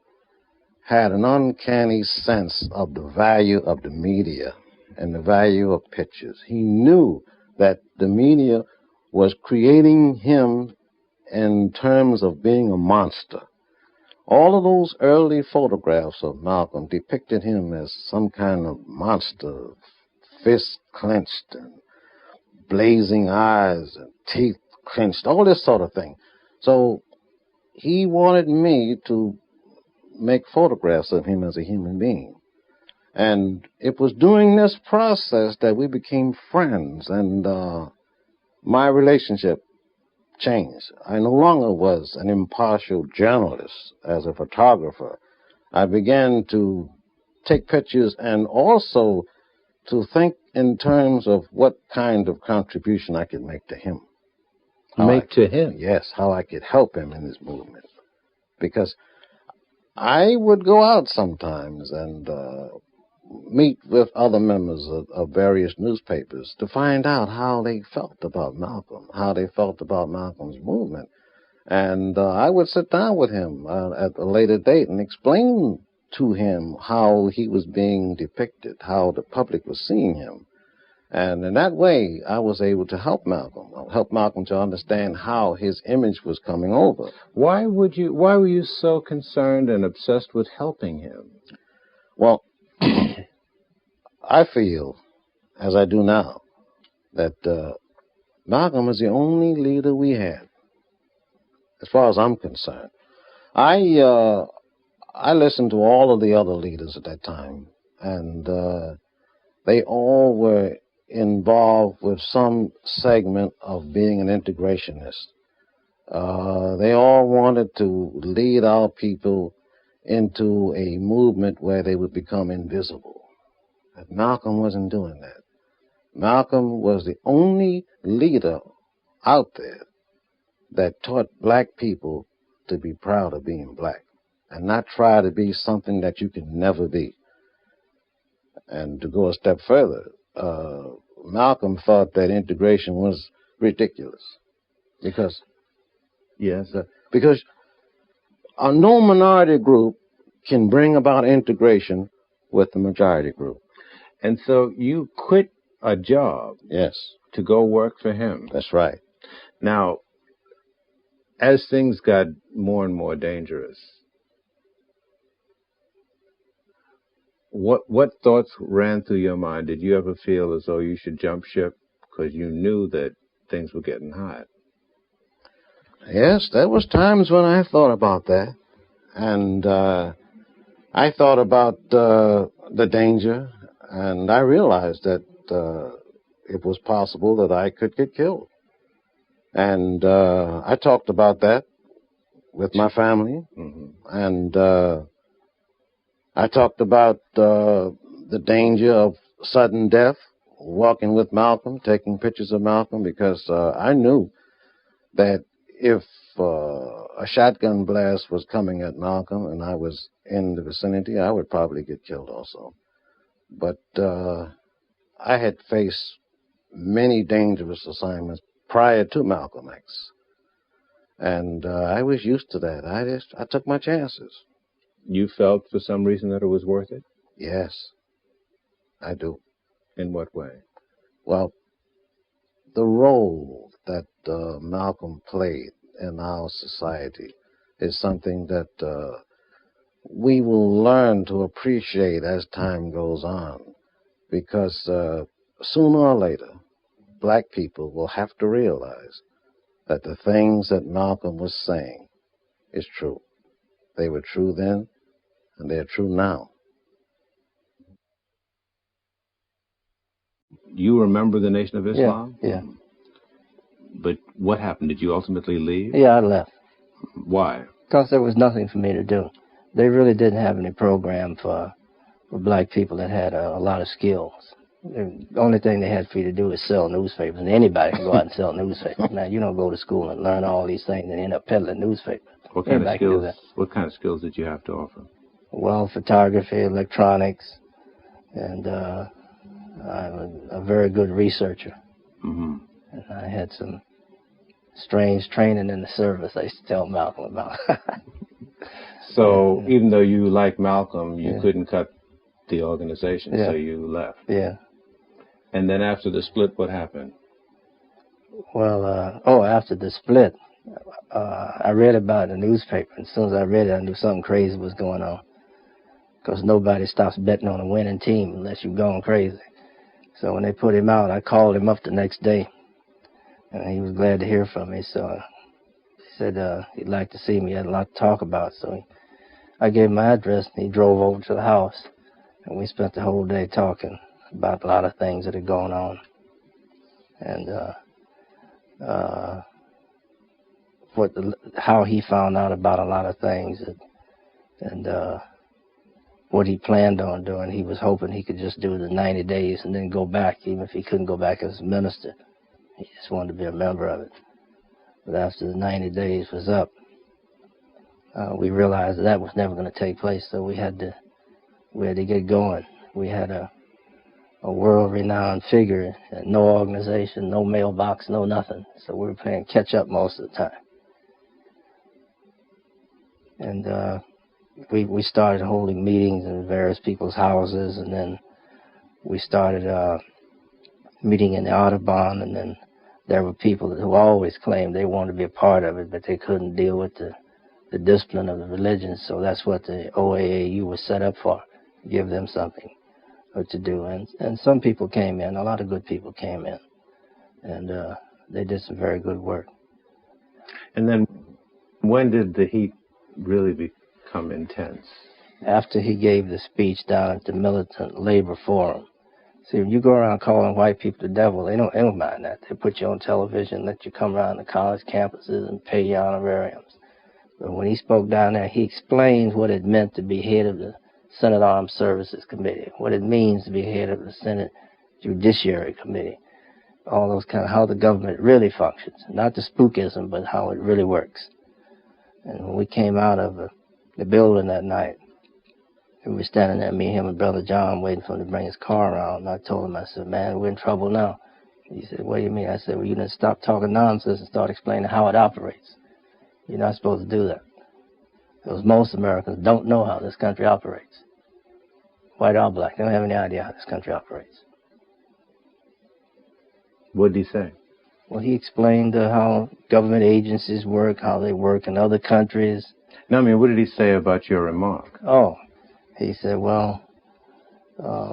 had an uncanny sense of the value of the media and the value of pictures. He knew that the media was creating him in terms of being a monster. All of those early photographs of Malcolm depicted him as some kind of monster, fists clenched and blazing eyes and teeth clenched, all this sort of thing. So he wanted me to make photographs of him as a human being. And it was during this process that we became friends, and my relationship changed. I no longer was an impartial journalist as a photographer. I began to take pictures and also to think in terms of what kind of contribution I could make to him. Yes, how I could help him in his movement. Because I would go out sometimes and meet with other members of various newspapers to find out how they felt about Malcolm, how they felt about Malcolm's movement. And I would sit down with him at a later date and explain to him how he was being depicted, how the public was seeing him. And in that way, I was able to help Malcolm to understand how his image was coming over. Why were you so concerned and obsessed with helping him? Well, I feel, as I do now, that Malcolm was the only leader we had, as far as I'm concerned. I listened to all of the other leaders at that time, and they all were involved with some segment of being an integrationist. They all wanted to lead our people into a movement where they would become invisible. But Malcolm wasn't doing that. Malcolm was the only leader out there that taught black people to be proud of being black and not try to be something that you can never be. And to go a step further, Malcolm thought that integration was ridiculous because no minority group can bring about integration with the majority group. And so you quit a job, yes, to go work for him. That's right. Now, as things got more and more dangerous, what thoughts ran through your mind? Did you ever feel as though you should jump ship because you knew that things were getting hot? Yes, there was times when I thought about that. And I thought about the danger And I realized that it was possible that I could get killed. And I talked about that with my family. And I talked about the danger of sudden death, walking with Malcolm, taking pictures of Malcolm, because I knew that if a shotgun blast was coming at Malcolm and I was in the vicinity, I would probably get killed also. But I had faced many dangerous assignments prior to Malcolm X. And I was used to that. I took my chances. You felt for some reason that it was worth it? Yes, I do. In what way? Well, the role that Malcolm played in our society is something that we will learn to appreciate as time goes on, because sooner or later, black people will have to realize that the things that Malcolm was saying is true. They were true then, and they're true now. You remember the Nation of Islam? Yeah. But what happened? Did you ultimately leave? Yeah, I left. Why? Because there was nothing for me to do. They really didn't have any program for black people that had a lot of skills. The only thing they had for you to do is sell newspapers, and anybody can go out and sell newspapers. Now, you don't go to school and learn all these things and end up peddling newspapers. What kind of skills? What kind of skills did you have to offer? Well, photography, electronics, and I'm a very good researcher. And I had some strange training in the service I used to tell Malcolm about. So even though you liked Malcolm, you couldn't cut the organization, so you left. Yeah. And then after the split, what happened? Well, after the split, I read about it in the newspaper. And as soon as I read it, I knew something crazy was going on. Because nobody stops betting on a winning team unless you've gone crazy. So when they put him out, I called him up the next day. And he was glad to hear from me. So he said he'd like to see me. He had a lot to talk about. So I gave him my address, and he drove over to the house. And we spent the whole day talking about a lot of things that had gone on. And how he found out about a lot of things. And what he planned on doing. He was hoping he could just do the 90 days and then go back, even if he couldn't go back as a minister. He just wanted to be a member of it. But after the 90 days was up, we realized that was never going to take place, so we had to get going. We had a world-renowned figure, and no organization, no mailbox, no nothing. So we were playing catch-up most of the time. And we started holding meetings in various people's houses, and then we started meeting in the Audubon, and then there were people who always claimed they wanted to be a part of it, but they couldn't deal with the discipline of the religion, so that's what the OAAU was set up for, give them something to do. And some people came in, a lot of good people came in, and they did some very good work. And then when did the heat really become intense? After he gave the speech down at the Militant Labor Forum. See, when you go around calling white people the devil, they don't mind that. They put you on television, let you come around the college campuses and pay you honorariums. But when he spoke down there, he explained what it meant to be head of the Senate Armed Services Committee, what it means to be head of the Senate Judiciary Committee, all those kind of, how the government really functions, not the spookism, but how it really works. And when we came out of the building that night, we were standing there, me, him, and Brother John, waiting for him to bring his car around. And I told him, I said, man, we're in trouble now. He said, what do you mean? I said, well, you didn't stop talking nonsense and start explaining how it operates. You're not supposed to do that. Because most Americans don't know how this country operates. White or black, they don't have any idea how this country operates. What did he say? Well, he explained how government agencies work, how they work in other countries. No, I mean, what did he say about your remark? Oh, he said, well,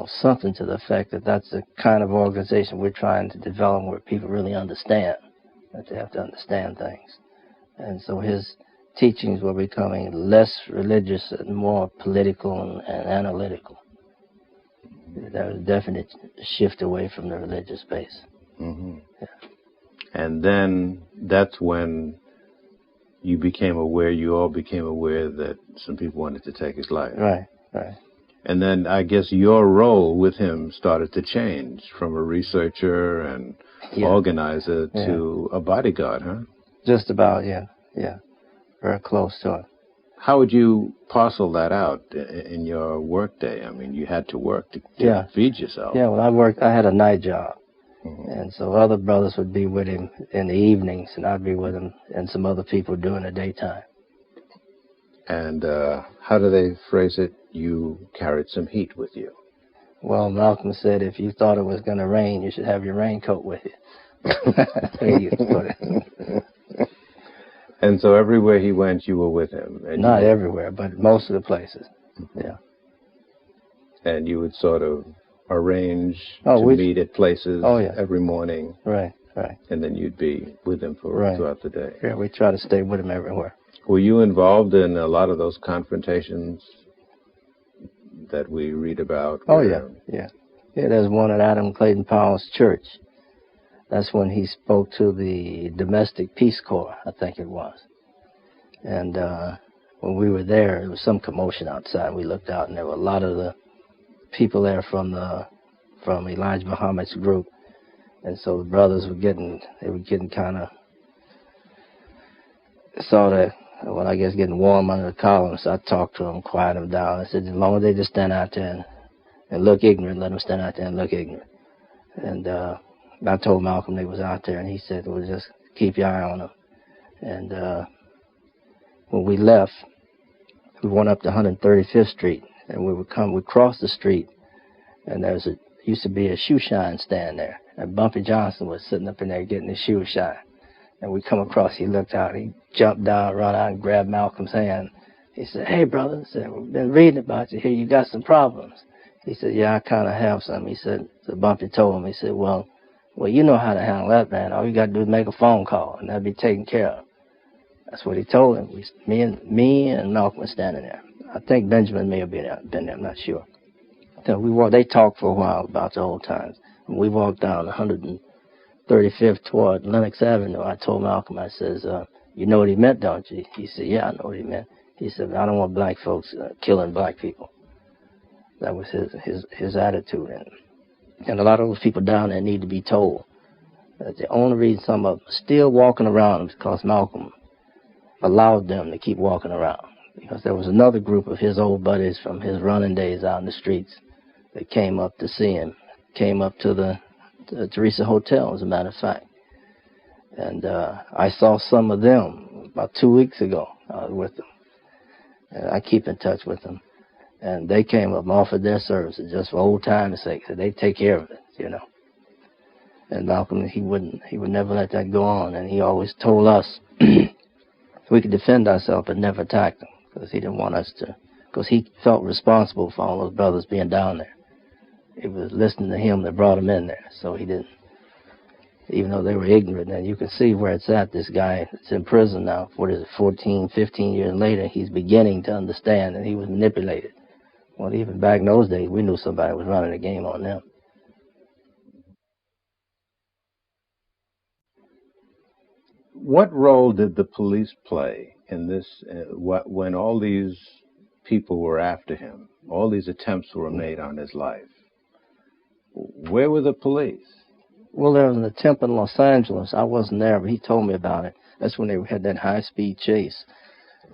something to the effect that that's the kind of organization we're trying to develop where people really understand, that they have to understand things. And so his teachings were becoming less religious and more political and analytical. There was a definite shift away from the religious base. Mm-hmm. Yeah. And then that's when you all became aware that some people wanted to take his life. Right. And then I guess your role with him started to change from a researcher and organizer to a bodyguard, huh? Just about, yeah. Very close to it. How would you parcel that out in your work day? I mean, you had to work to feed yourself. Yeah, when I had a night job. Mm-hmm. And so other brothers would be with him in the evenings, and I'd be with him and some other people during the daytime. And how do they phrase it? You carried some heat with you. Well, Malcolm said if you thought it was going to rain, you should have your raincoat with you. That's the way he used to put it. And so everywhere he went, you were with him? And not everywhere, but most of the places, yeah. And you would sort of arrange to meet at places every morning? Right. And then you'd be with him throughout the day? Yeah, we try to stay with him everywhere. Were you involved in a lot of those confrontations that we read about? Oh, yeah. There's one at Adam Clayton Powell's church. That's when he spoke to the Domestic Peace Corps, I think it was. And when we were there was some commotion outside. We looked out, and there were a lot of the people there from Elijah Muhammad's group. And so the brothers were getting kind of getting warm under the collar. So I talked to them, quiet them down. I said, as long as they just stand out there and look ignorant, let them stand out there and look ignorant. And I told Malcolm they was out there, and he said, well, just keep your eye on them. And when we left, we went up to 135th Street, and we crossed the street, and used to be a shoe shine stand there. And Bumpy Johnson was sitting up in there getting his shoes shined. And we come across, he looked out, he jumped down, run out and grabbed Malcolm's hand. He said, hey, brother, we've been reading about you here, you got some problems. He said, yeah, I kind of have some. He said, so Bumpy told him, he said, well, you know how to handle that, man. All you got to do is make a phone call, and that'll be taken care of. That's what he told him. Me and Malcolm were standing there. I think Benjamin may have been there, I'm not sure. So they talked for a while about the old times. When we walked down 135th toward Lenox Avenue, I told Malcolm, I says, you know what he meant, don't you? He said, yeah, I know what he meant. He said, I don't want black folks killing black people. That was his attitude. And a lot of those people down there need to be told that the only reason some of them are still walking around is because Malcolm allowed them to keep walking around. Because there was another group of his old buddies from his running days out in the streets that came up to see him, came up to the Teresa Hotel, as a matter of fact. And I saw some of them about 2 weeks ago. I was with them. And I keep in touch with them. And they came up and offered their services just for old time's sake. So they take care of it, you know. And Malcolm, he would never let that go on. And he always told us we could defend ourselves but never attack them, because he didn't want us to, because he felt responsible for all those brothers being down there. It was listening to him that brought them in there. So he didn't, even though they were ignorant. And you can see where it's at. This guy that's in prison now, 14, 15 years later, he's beginning to understand, and he was manipulated. Well, even back in those days, we knew somebody was running a game on them. What role did the police play in this, when all these people were after him, all these attempts were made on his life? Where were the police? Well, there was an attempt in Los Angeles. I wasn't there, but he told me about it. That's when they had that high-speed chase.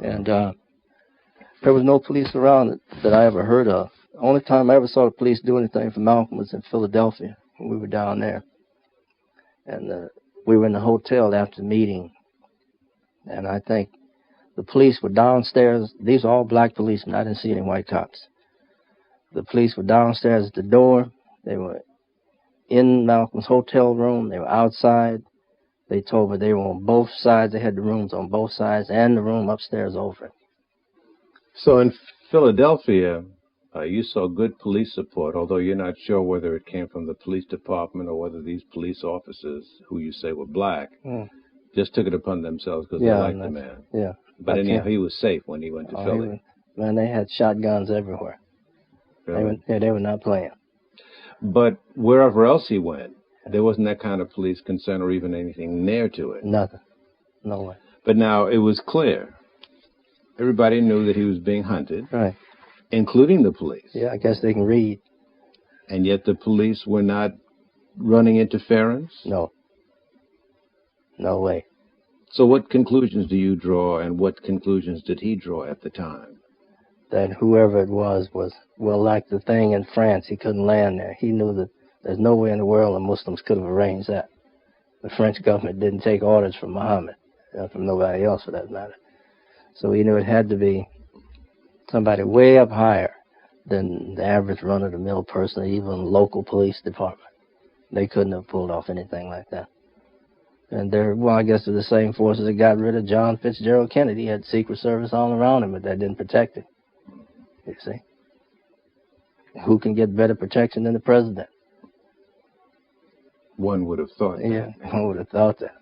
And there was no police around that I ever heard of. The only time I ever saw the police do anything for Malcolm was in Philadelphia when we were down there. And we were in the hotel after the meeting. And I think the police were downstairs. These are all black policemen. I didn't see any white cops. The police were downstairs at the door. They were in Malcolm's hotel room. They were outside. They told me they were on both sides. They had the rooms on both sides and the room upstairs over it. So in Philadelphia, you saw good police support, although you're not sure whether it came from the police department or whether these police officers, who you say were black, just took it upon themselves because they liked the man. Yeah. But anyhow, he was safe when he went to Philly. Man, they had shotguns everywhere. Really? They were not playing. But wherever else he went, there wasn't that kind of police concern or even anything near to it. Nothing. No way. But now it was clear. Everybody knew that he was being hunted. Right. Including the police. Yeah, I guess they can read. And yet the police were not running interference? No. No way. So what conclusions do you draw, and what conclusions did he draw at the time? That whoever it was, well, like the thing in France, he couldn't land there. He knew that there's no way in the world the Muslims could have arranged that. The French government didn't take orders from Muhammad, from nobody else for that matter. So he knew it had to be somebody way up higher than the average run-of-the-mill person, even local police department. They couldn't have pulled off anything like that. And well, I guess they're the same forces that got rid of John Fitzgerald Kennedy. He had Secret Service all around him, but that didn't protect him. You see? Who can get better protection than the president? One would have thought that. Yeah, one would have thought that.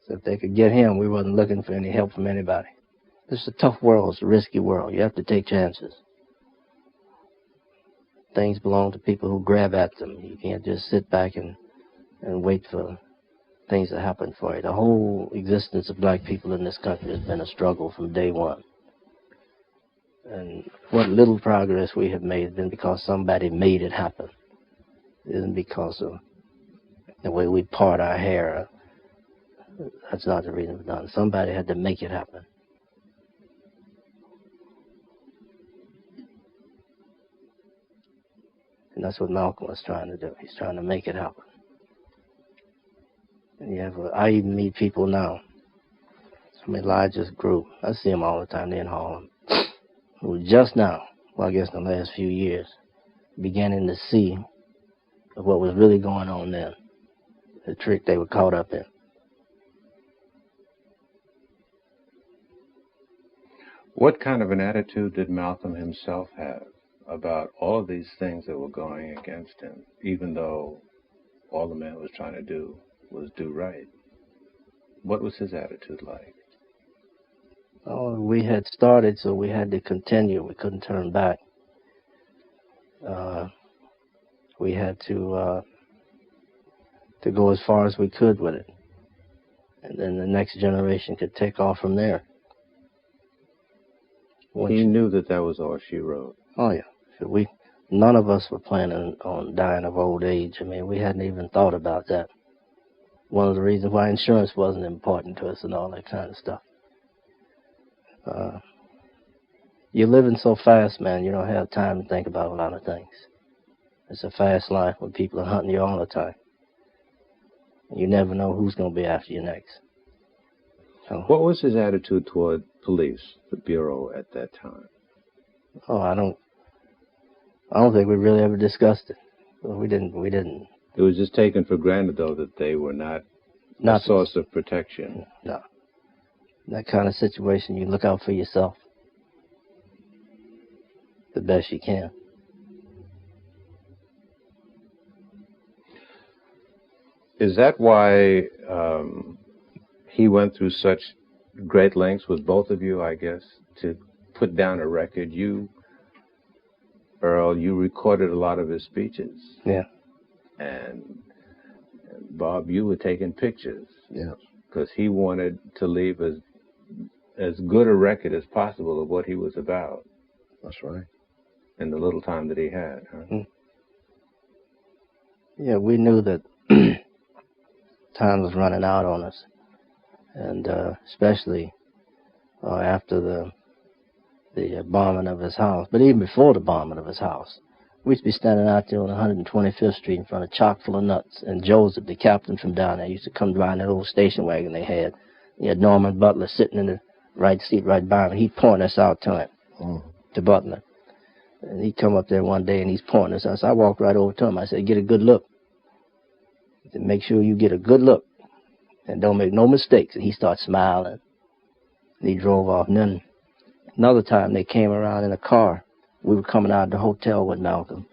So if they could get him, we wasn't looking for any help from anybody. It's a tough world. It's a risky world. You have to take chances. Things belong to people who grab at them. You can't just sit back and wait for things to happen for you. The whole existence of black people in this country has been a struggle from day one. And what little progress we have made has been because somebody made it happen. It isn't because of the way we part our hair. That's not the reason it's done. Somebody had to make it happen. And that's what Malcolm was trying to do. He's trying to make it happen. And I even meet people now. From Elijah's group. I see them all the time. They're in Harlem. Who just now, well, I guess in the last few years, beginning to see what was really going on then. The trick they were caught up in. What kind of an attitude did Malcolm himself have about all of these things that were going against him, even though all the man was trying to do was do right? What was his attitude like? Oh, we had started, so we had to continue. We couldn't turn back. We had to go as far as we could with it. And then the next generation could take off from there. He knew that was all she wrote. Oh, yeah. So none of us were planning on dying of old age. I mean, we hadn't even thought about that. One of the reasons why insurance wasn't important to us and all that kind of stuff. You're living so fast, man, you don't have time to think about a lot of things. It's a fast life when people are hunting you all the time. You never know who's going to be after you next. So, what was his attitude toward police, the Bureau, at that time? Oh, I don't think we really ever discussed it. We didn't. It was just taken for granted, though, that they were not a source of protection. No. In that kind of situation, you look out for yourself the best you can. Is that why he went through such great lengths with both of you, I guess, to put down a record? You, Earl, you recorded a lot of his speeches. Yeah. And Bob, you were taking pictures. Yeah. Because he wanted to leave as good a record as possible of what he was about. That's right. In the little time that he had. Huh? Yeah, we knew that time was running out on us. And especially after the bombing of his house. But even before the bombing of his house, we used to be standing out there on 125th Street in front of chock full of nuts. And Joseph, the captain from down there, used to come by in that old station wagon they had. He had Norman Butler sitting in the right seat right by him. He'd point us out to him, to Butler. And he'd come up there one day and he's pointing us out. So I walked right over to him. I said, get a good look. He said, make sure you get a good look. And don't make no mistakes. And he started smiling. And he drove off. And then another time they came around in a car. We were coming out of the hotel with Malcolm.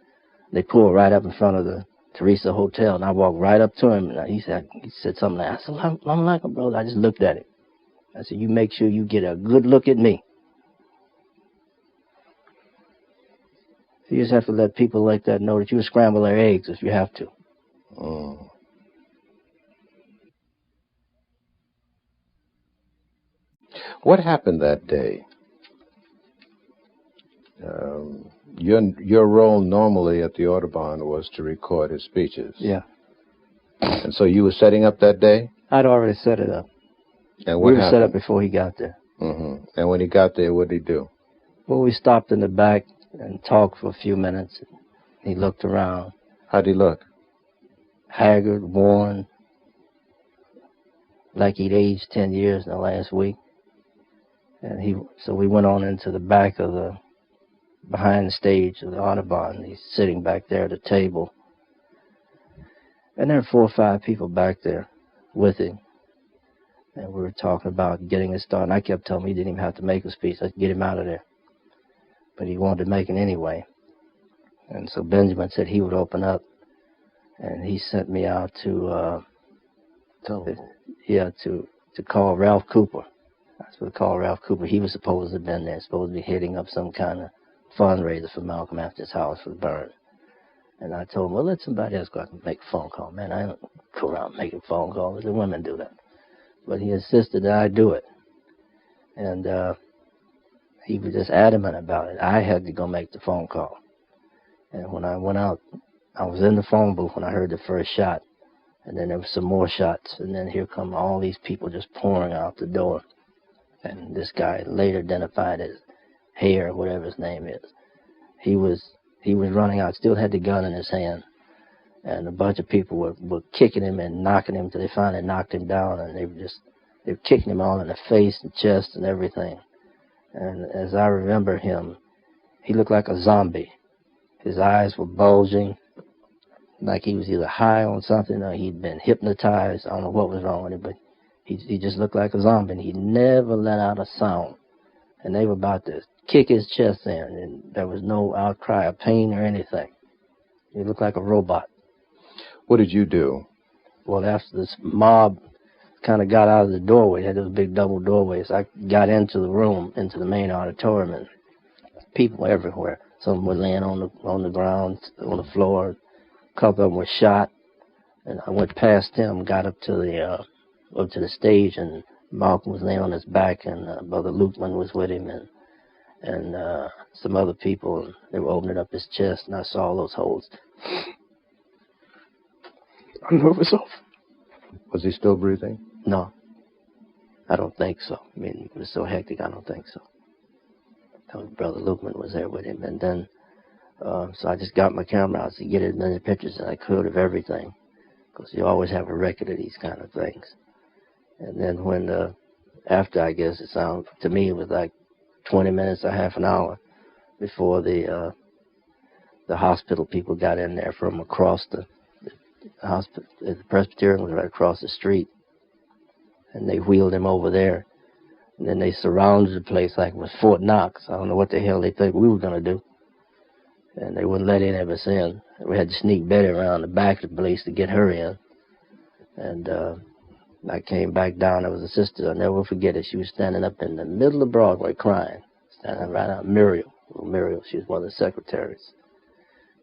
They pulled right up in front of the Teresa Hotel. And I walked right up to him. And he said something like, I said, I'm like him, brother. I just looked at him. I said, you make sure you get a good look at me. You just have to let people like that know that you will scramble their eggs if you have to. Mm. What happened that day? Your role normally at the Audubon was to record his speeches. Yeah. And so you were setting up that day? I'd already set it up. And what we were happened? set up before he got there. Mm-hmm. And when he got there, what did he do? Well, we stopped in the back and talked for a few minutes. He looked around. How'd he look? Haggard, worn, like he'd aged 10 years in the last week. And so we went on into the back of behind the stage of the Audubon. He's sitting back there at a table. And there were 4 or 5 people back there with him. And we were talking about getting it started. And I kept telling him he didn't even have to make a speech. Let's get him out of there. But he wanted to make it anyway. And so Benjamin said he would open up. And he sent me out to call Ralph Cooper. I was supposed to call Ralph Cooper. He was supposed to have been there, supposed to be heading up some kind of fundraiser for Malcolm after his house was burned. And I told him, well, let somebody else go out and make a phone call. Man, I don't go around making phone calls. The women do that. But he insisted that I do it. And he was just adamant about it. I had to go make the phone call. And when I went out, I was in the phone booth when I heard the first shot. And then there were some more shots. And then here come all these people just pouring out the door. And this guy, later identified as Hare, whatever his name is, he was running out, still had the gun in his hand. And a bunch of people were kicking him and knocking him until they finally knocked him down. And they were kicking him all in the face and chest and everything. And as I remember him, he looked like a zombie. His eyes were bulging, like he was either high on something or he'd been hypnotized. I don't know what was wrong with him, but he just looked like a zombie. And he never let out a sound. And they were about to kick his chest in, and there was no outcry of pain or anything. He looked like a robot. What did you do? Well, after this mob kind of got out of the doorway, had those big double doorways, I got into the room, into the main auditorium, and people everywhere. Some were laying on the ground, on the floor. A couple of them were shot. And I went past him, got up to the stage, and Malcolm was laying on his back, and Brother Lukeman was with him, and some other people, and they were opening up his chest, and I saw all those holes. I knew it was over. Was he still breathing? No. I don't think so. I mean, it was so hectic, I don't think so. Brother Lukeman was there with him, and then, so I just got my camera out to get as many pictures as I could of everything, because you always have a record of these kind of things. And then when, after, I guess, to me, it was like 20 minutes or half an hour before the hospital people got in there from across the hospital. The Presbyterian was right across the street, and they wheeled him over there. And then they surrounded the place like it was Fort Knox. I don't know what the hell they thought we were going to do. And they wouldn't let any of us in. We had to sneak Betty around the back of the place to get her in. And I came back down. There was a sister, I'll never forget it. She was standing up in the middle of Broadway crying. Standing right out, Muriel. She was one of the secretaries.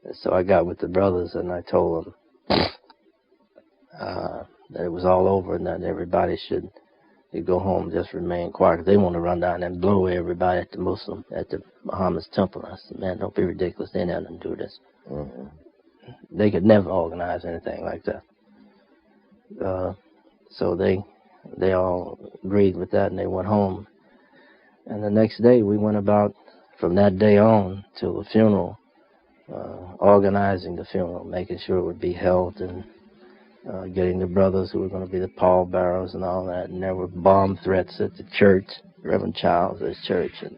And so I got with the brothers and I told them that it was all over and that everybody should go home and just remain quiet, because they want to run down and blow everybody at the Muhammad's temple. I said, man, don't be ridiculous. They never do this. Mm-hmm. They could never organize anything like that. So they all agreed with that, and they went home. And the next day, we went about, from that day on till the funeral, organizing the funeral, making sure it would be held, and getting the brothers who were going to be the pallbearers and all that. And there were bomb threats at the church, Reverend Childs' church. And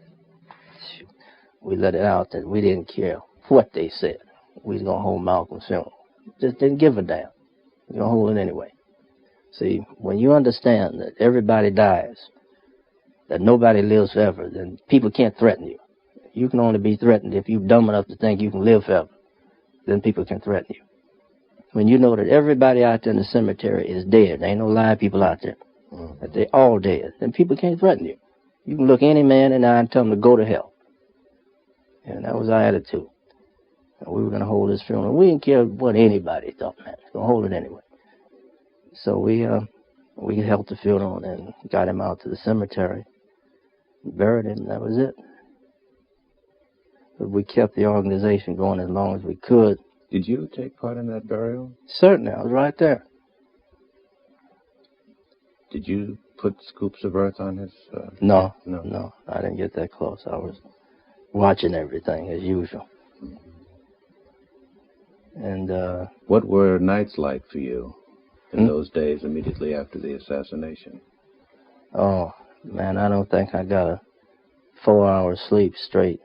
we let it out that we didn't care what they said. We was going to hold Malcolm's funeral. Just didn't give a damn. We were going to hold it anyway. See, when you understand that everybody dies, that nobody lives forever, then people can't threaten you. You can only be threatened if you're dumb enough to think you can live forever. Then people can threaten you. When you know that everybody out there in the cemetery is dead, there ain't no live people out there, that they're all dead, then people can't threaten you. You can look any man in the eye and tell him to go to hell. And that was our attitude. And we were going to hold his funeral. We didn't care what anybody thought, man. We were going to hold it anyway. So we held the funeral and got him out to the cemetery, buried him, and that was it. But we kept the organization going as long as we could. Did you take part in that burial? Certainly, I was right there. Did you put scoops of earth on his... No, I didn't get that close. I was watching everything as usual. And what were nights like for you in those days immediately after the assassination? Oh, man, I don't think I got a 4 hours sleep straight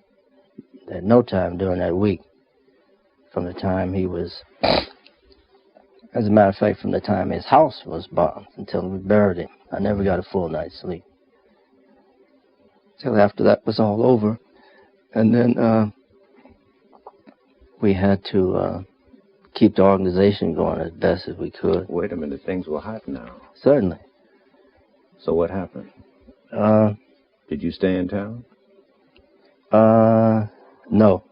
at no time during that week. From the time he was, as a matter of fact, from the time his house was bombed until we buried him, I never got a full night's sleep. Till after that was all over. And then we had to keep the organization going as best as we could. Wait a minute, things were hot now. Certainly. So what happened? Did you stay in town? No.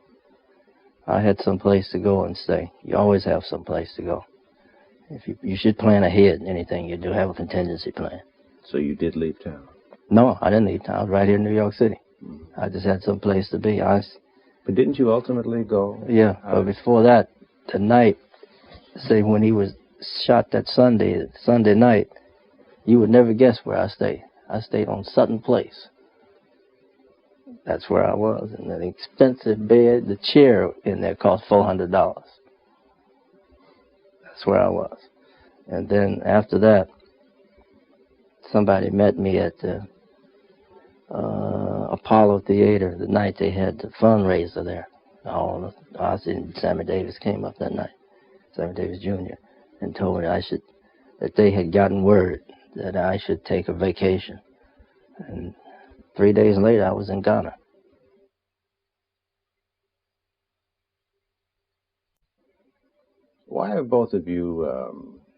I had some place to go and stay. You always have some place to go. If you should plan ahead in anything you do, have a contingency plan. So you did leave town? No, I didn't leave town. I was right here in New York City. I just had some place to be. But didn't you ultimately go? Yeah, but before that, the night, say when he was shot that Sunday night, you would never guess where I stayed. I stayed on Sutton Place. That's where I was. And an expensive bed, the chair in there cost $400. That's where I was. And then after that, somebody met me at the Apollo Theater the night they had the fundraiser there. Sammy Davis came up that night, Sammy Davis Jr., and told me that they had gotten word that I should take a vacation. And 3 days later, I was in Ghana. Why have both of you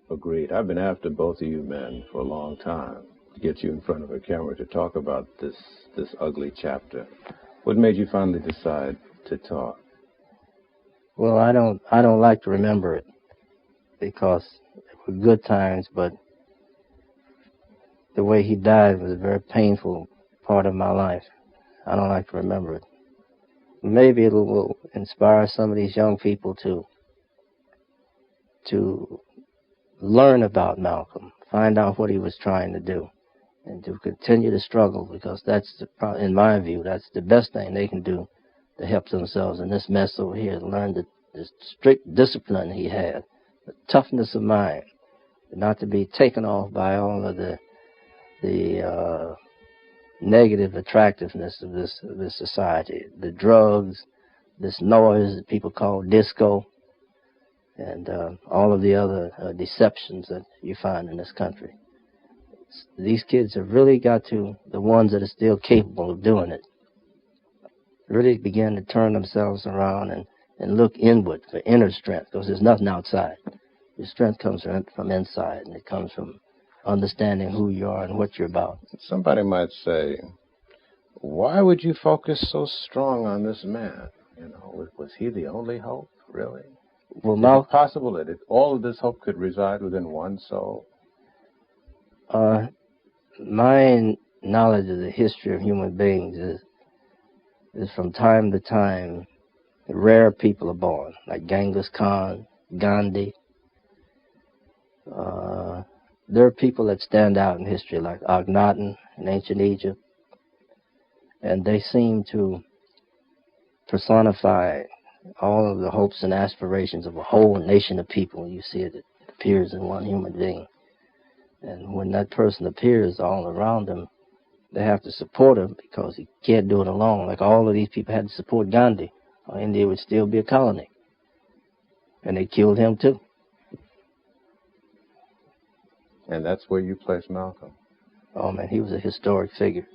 agreed? I've been after both of you men for a long time to get you in front of a camera to talk about this ugly chapter. What made you finally decide to talk? Well, I don't like to remember it because it were good times, but the way he died was a very painful part of my life. I don't like to remember it. Maybe it will inspire some of these young people to learn about Malcolm, find out what he was trying to do, and to continue to struggle, because that's, in my view, that's the best thing they can do to help themselves in this mess over here, to learn the strict discipline he had, the toughness of mind, not to be taken off by all of the negative attractiveness of this society, the drugs, this noise that people call disco, and all of the other deceptions that you find in this country. These kids have really got to, the ones that are still capable of doing it, really begin to turn themselves around and look inward for inner strength, because there's nothing outside. Your strength comes from inside, and it comes from understanding who you are and what you're about. Somebody might say, why would you focus so strong on this man? You know, was he the only hope, really? Well, is it possible that all of this hope could reside within one soul? My knowledge of the history of human beings is from time to time, rare people are born, like Genghis Khan, Gandhi. There are people that stand out in history, like Akhenaten in ancient Egypt, and they seem to personify all of the hopes and aspirations of a whole nation of people. You see it appears in one human being. And when that person appears all around them, they have to support him because he can't do it alone. Like all of these people had to support Gandhi, or India would still be a colony. And they killed him too. And that's where you place Malcolm. Oh man, he was a historic figure.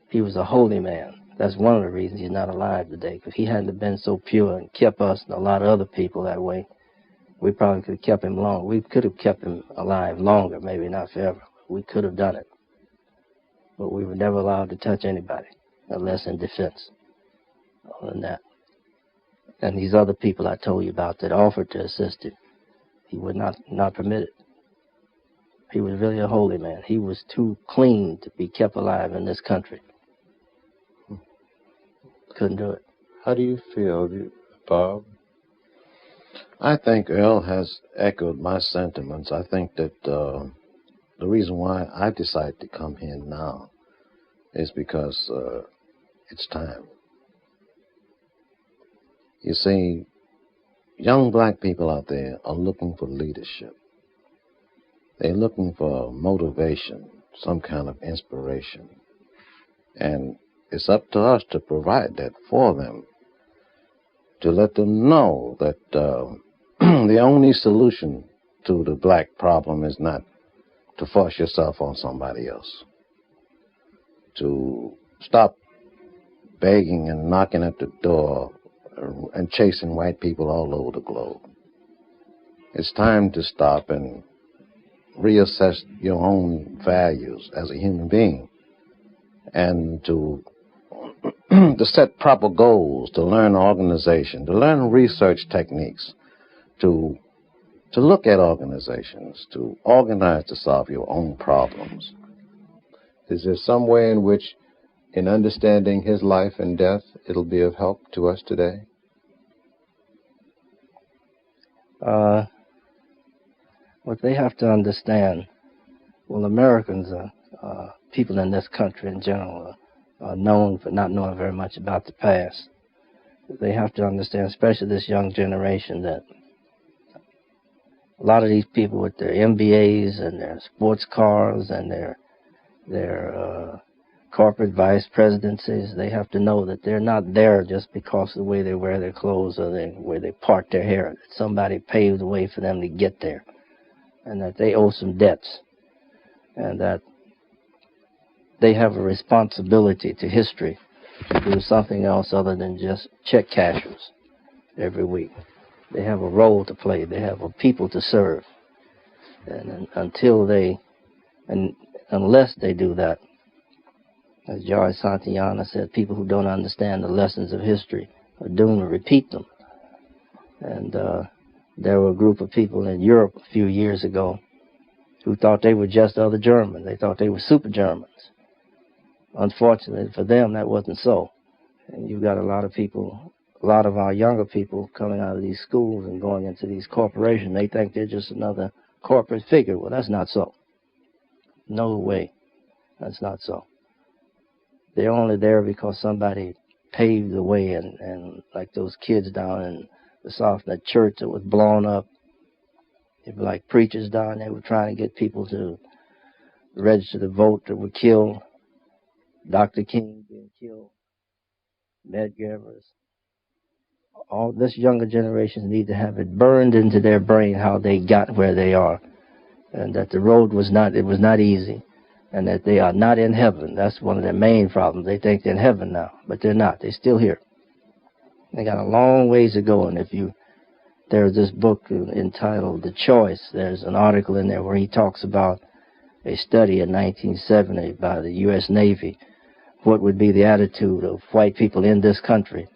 He was a holy man. That's one of the reasons he's not alive today, because he hadn't been so pure and kept us and a lot of other people that way. We probably could have kept him long. We could have kept him alive longer, maybe not forever. We could have done it. But we were never allowed to touch anybody, unless in defense. Other than that. and these other people I told you about that offered to assist him, he would not permit it. He was really a holy man. He was too clean to be kept alive in this country. Couldn't do it. How do you feel, Bob? I think Earl has echoed my sentiments. I think that the reason why I decided to come here now is because it's time. You see, young black people out there are looking for leadership. They're looking for motivation, some kind of inspiration. And it's up to us to provide that for them, to let them know that the only solution to the black problem is not to force yourself on somebody else, to stop begging and knocking at the door and chasing white people all over the globe. It's time to stop and reassess your own values as a human being, and to set proper goals, to learn organization, to learn research techniques, to look at organizations, to organize to solve your own problems. Is there some way in which, in understanding his life and death, it'll be of help to us today? What they have to understand, well, Americans, people in this country in general, are known for not knowing very much about the past. They have to understand, especially this young generation, that a lot of these people with their MBAs and their sports cars and their corporate vice presidencies, they have to know that they're not there just because of the way they wear their clothes or the way they part their hair. That somebody paved the way for them to get there, and that they owe some debts, and that they have a responsibility to history to do something else other than just check cashers every week. They have a role to play. They have a people to serve. And unless they do that, as George Santayana said, people who don't understand the lessons of history are doomed to repeat them. And there were a group of people in Europe a few years ago who thought they were just other Germans. They thought they were super Germans. Unfortunately for them, that wasn't so. And you've got a lot of people, a lot of our younger people coming out of these schools and going into these corporations. They think they're just another corporate figure. Well, that's not so. No way. That's not so. They're only there because somebody paved the way, and like those kids down in the South, that church that was blown up, they were like preachers down there were trying to get people to register to vote that were killed. Dr. King being killed, Medgar's. All this younger generation need to have it burned into their brain how they got where they are, and that the road was not easy, and that they are not in heaven. That's one of their main problems. They think they're in heaven now, but they're not. They're still here. They got a long ways to go, and there's this book entitled The Choice. There's an article in there where he talks about a study in 1970 by the U.S. Navy. What would be the attitude of white people in this country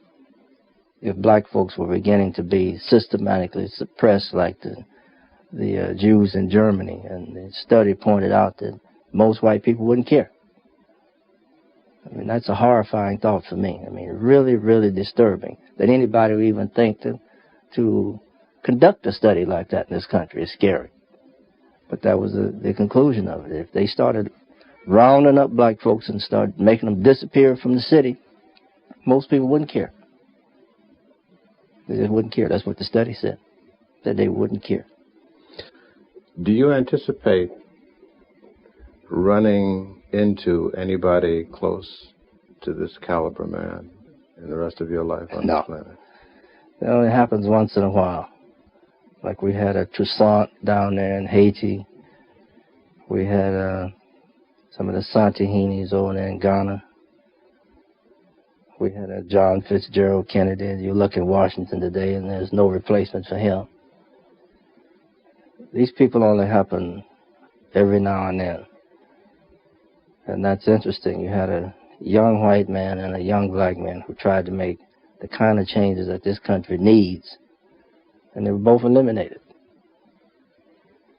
if black folks were beginning to be systematically suppressed like the Jews in Germany? And the study pointed out that most white people wouldn't care. I mean, that's a horrifying thought for me. I mean, really, really disturbing that anybody would even think to conduct a study like that in this country is scary. But that was the conclusion of it. If they started rounding up black folks and started making them disappear from the city, most people wouldn't care. They just wouldn't care. That's what the study said, that they wouldn't care. Do you anticipate running into anybody close to this caliber man in the rest of your life on this planet? It only happens once in a while. Like we had a Toussaint down there in Haiti. We had some of the Santihinis over there in Ghana. We had a John Fitzgerald Kennedy. You look in Washington today and there's no replacement for him. These people only happen every now and then. And that's interesting. You had a young white man and a young black man who tried to make the kind of changes that this country needs, and they were both eliminated.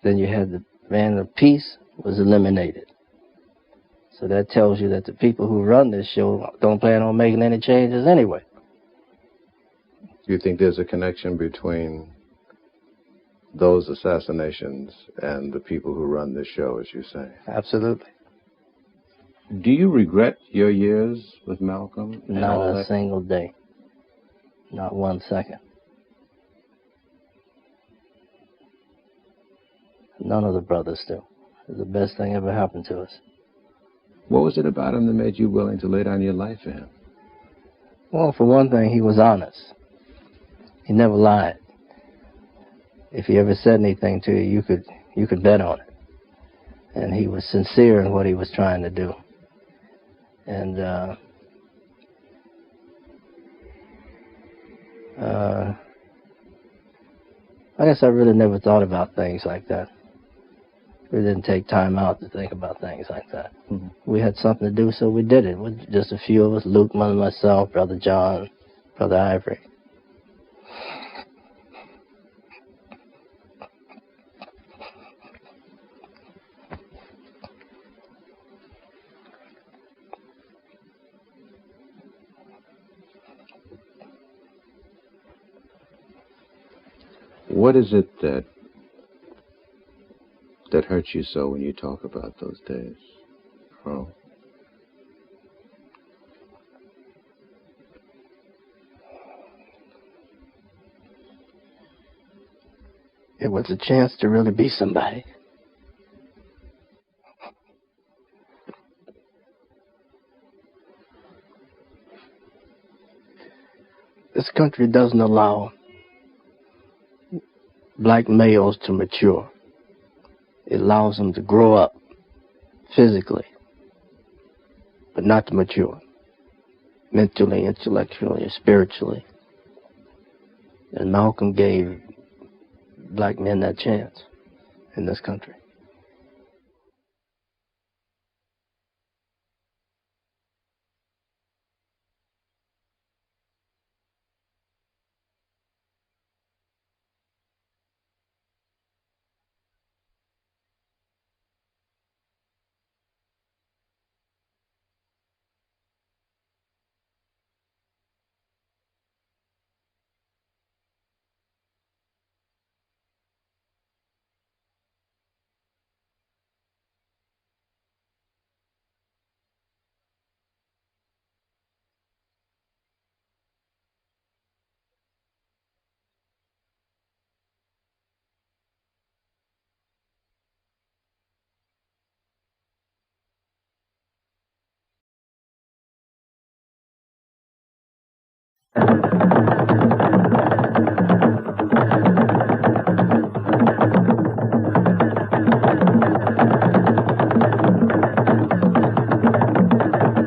Then you had the man of peace was eliminated. So that tells you that the people who run this show don't plan on making any changes anyway. Do you think there's a connection between those assassinations and the people who run this show, as you say? Absolutely. Do you regret your years with Malcolm? Not a single day. Not 1 second. None of the brothers do. It's the best thing ever happened to us. What was it about him that made you willing to lay down your life for him? Well, for one thing, he was honest. He never lied. If he ever said anything to you, you could bet on it. And he was sincere in what he was trying to do. And I guess I really never thought about things like that. We didn't take time out to think about things like that. Mm-hmm. We had something to do, so we did it. With just a few of us, Luke, myself, Brother John, Brother Ivory. What is it that hurts you so when you talk about those days, Carl? It was a chance to really be somebody. This country doesn't allow black males to mature. It allows them to grow up physically, but not to mature mentally, intellectually, or spiritually. And Malcolm gave black men that chance in this country.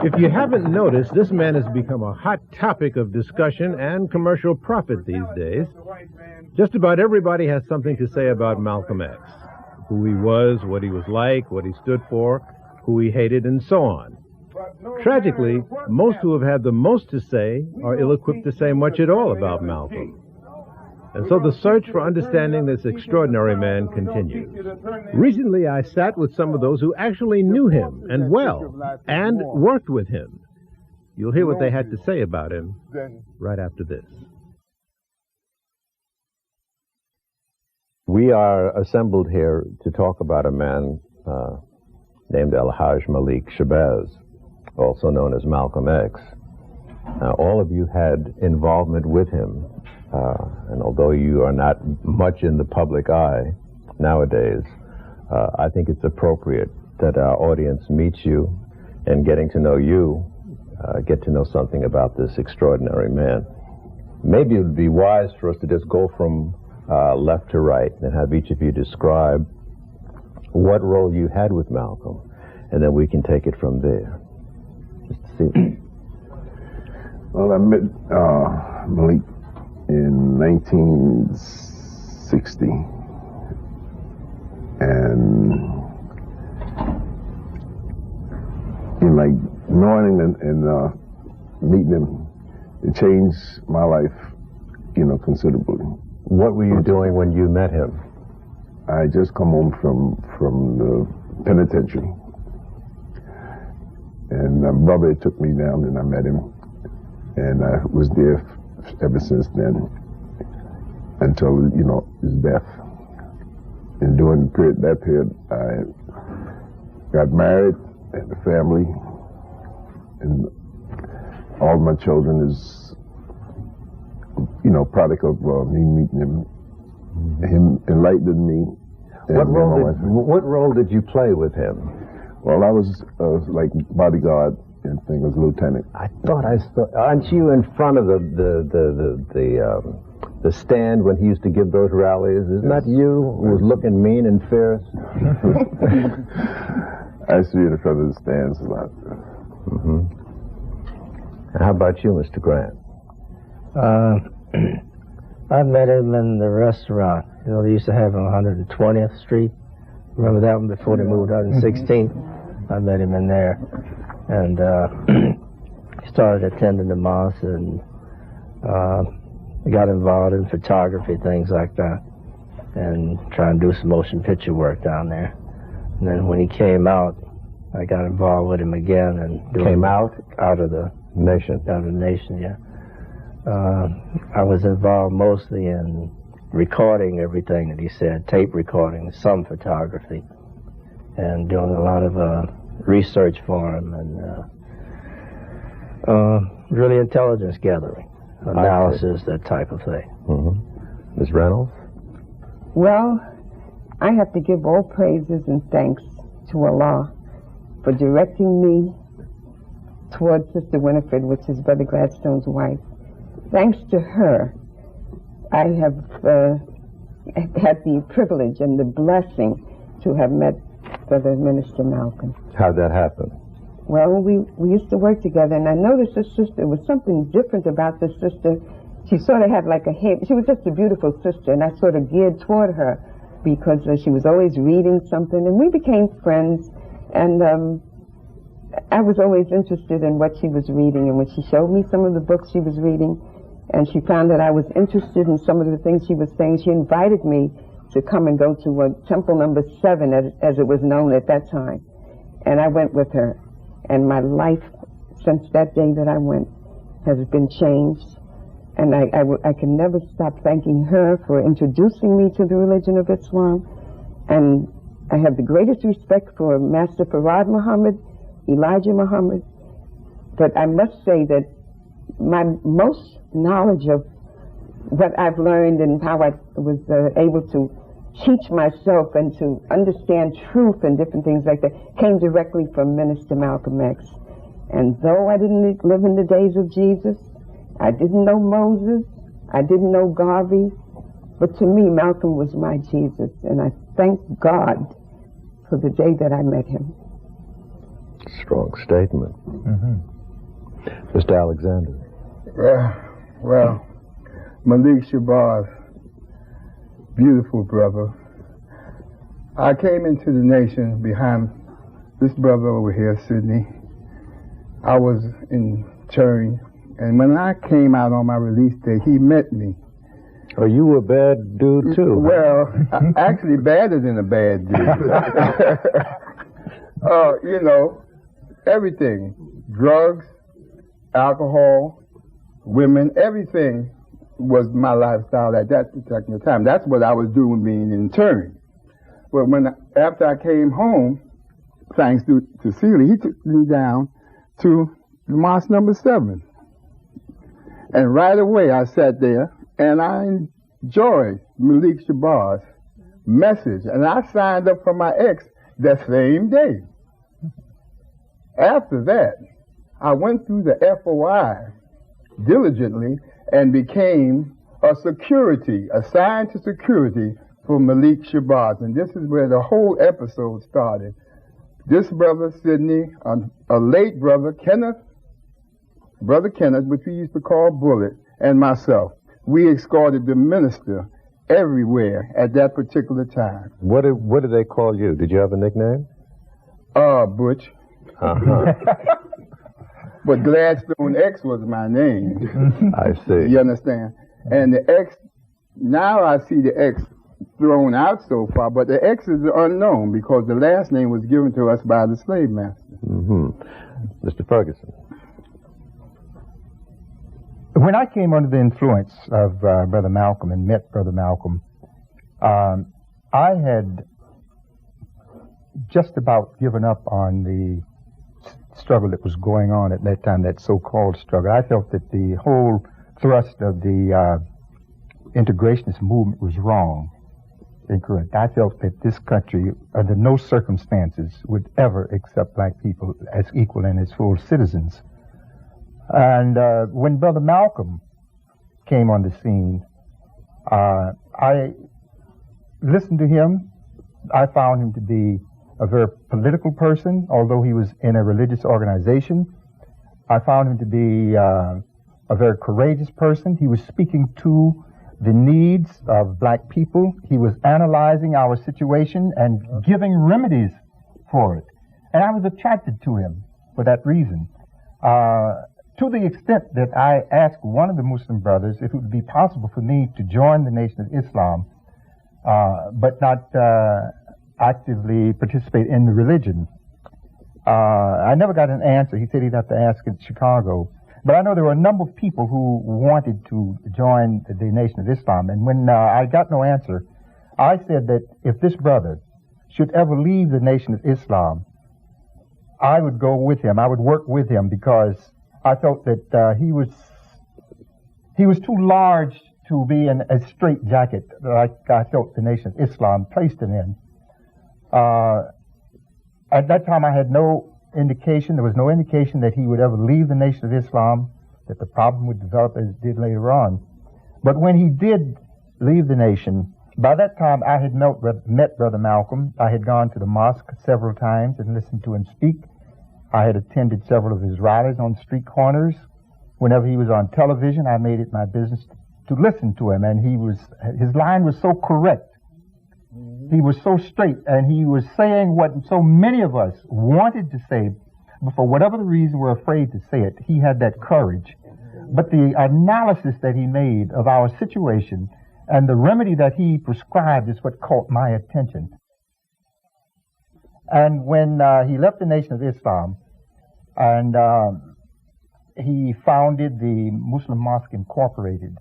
If you haven't noticed, this man has become a hot topic of discussion and commercial profit these days. Just about everybody has something to say about Malcolm X. Who he was, what he was like, what he stood for, who he hated, and so on. Tragically, most who have had the most to say are ill-equipped to say much at all about Malcolm. And so the search for understanding this extraordinary man continues. Recently, I sat with some of those who actually knew him, and well, and worked with him. You'll hear what they had to say about him right after this. We are assembled here to talk about a man named El-Haj Malik Shabazz, also known as Malcolm X. All of you had involvement with him. And although you are not much in the public eye nowadays, I think it's appropriate that our audience meets you, and getting to know you, get to know something about this extraordinary man. Maybe it would be wise for us to just go from left to right and have each of you describe what role you had with Malcolm, and then we can take it from there. Just to see. Well, I met Malik in 1960, and in like knowing him and meeting him, it changed my life, considerably. What were you doing when you met him? I just come home from the penitentiary. And my brother took me down and I met him. And I was there ever since then until, his death. And during that period, I got married and a family. And all my children is, product of me meeting him. Him enlightened me. What role did you play with him? Well, I was like bodyguard and thing as lieutenant. I thought I saw. Aren't you in front of the stand when he used to give those rallies? Isn't that you who was looking mean and fierce? I see you in front of the stands a lot. Mm-hmm. How about you, Mr. Grant? I met him in the restaurant. They used to have on 120th Street. Remember that one before they moved out in 16th? I met him in there. And he started attending the mosque and got involved in photography, things like that, and trying to do some motion picture work down there. And then when he came out, I got involved with him again and came out of the nation. Out of the nation, yeah. I was involved mostly in recording everything that he said, tape recording, some photography, and doing a lot of research for him and really intelligence gathering, analysis, that type of thing. Mm-hmm. Ms. Reynolds? Well, I have to give all praises and thanks to Allah for directing me towards Sister Winifred, which is Brother Gladstone's wife. Thanks to her, I have had the privilege and the blessing to have met Brother Minister Malcolm. How'd that happen? Well, we used to work together, and I noticed this sister, there was something different about this sister. She sort of had like a hair, she was just a beautiful sister, and I sort of geared toward her because she was always reading something, and we became friends, and I was always interested in what she was reading, and when she showed me some of the books she was reading, and she found that I was interested in some of the things she was saying, she invited me to come and go to Temple number 7, as it was known at that time. And I went with her. And my life, since that day that I went, has been changed. And I can never stop thanking her for introducing me to the religion of Islam. And I have the greatest respect for Master Farad Muhammad, Elijah Muhammad. But I must say that my most knowledge of what I've learned and how I was able to teach myself and to understand truth and different things like that came directly from Minister Malcolm X. And though I didn't live in the days of Jesus, I didn't know Moses, I didn't know Garvey, but to me Malcolm was my Jesus, and I thank God for the day that I met him. Strong statement. Mm-hmm. Mr. Alexander. Well, Malik Shabazz, beautiful brother. I came into the nation behind this brother over here, Sidney. I was interned, and when I came out on my release day, he met me. Oh, you were a bad dude too? Well, actually badder than a bad dude. Everything. Drugs, alcohol, women, everything was my lifestyle at that particular time. That's what I was doing being interned. But after I came home, thanks to Seeley, he took me down to the mosque number 7. And right away I sat there and I enjoyed Malik Shabaz's message. And I signed up for my ex that same day. After that, I went through the FOI diligently and became assigned to security for Malik Shabazz. And this is where the whole episode started. This brother, Sidney, a late brother, Brother Kenneth, which we used to call Bullet, and myself, we escorted the minister everywhere at that particular time. What did they call you? Did you have a nickname? Butch. Uh-huh. But Gladstone X was my name. I see. You understand? And the X, now I see the X thrown out so far, but the X is unknown because the last name was given to us by the slave master. Mr. Ferguson. When I came under the influence of Brother Malcolm and met Brother Malcolm, I had just about given up on the struggle that was going on at that time, that so-called struggle. I felt that the whole thrust of the integrationist movement was wrong, incorrect. I felt that this country, under no circumstances, would ever accept black people as equal and as full citizens. And when Brother Malcolm came on the scene, I listened to him. I found him to be a very political person, although he was in a religious organization. I found him to be a very courageous person. He was speaking to the needs of black people. He was analyzing our situation and giving remedies for it. And I was attracted to him for that reason. To the extent that I asked one of the Muslim brothers if it would be possible for me to join the Nation of Islam, but not actively participate in the religion. I never got an answer. He said he'd have to ask in Chicago. But I know there were a number of people who wanted to join the Nation of Islam. And when I got no answer, I said that if this brother should ever leave the Nation of Islam, I would go with him. I would work with him because I felt that he was too large to be in a straitjacket like I felt the Nation of Islam placed him in. At that time, I had no indication, there was no indication that he would ever leave the Nation of Islam, that the problem would develop as it did later on. But when he did leave the nation, by that time I had met Brother Malcolm. I had gone to the mosque several times and listened to him speak. I had attended several of his rallies on street corners. Whenever he was on television, I made it my business to listen to him, and his line was so correct. He was so straight, and he was saying what so many of us wanted to say, but for whatever the reason we're afraid to say it. He had that courage. But the analysis that he made of our situation and the remedy that he prescribed is what caught my attention. And when he left the Nation of Islam and he founded the Muslim Mosque Incorporated,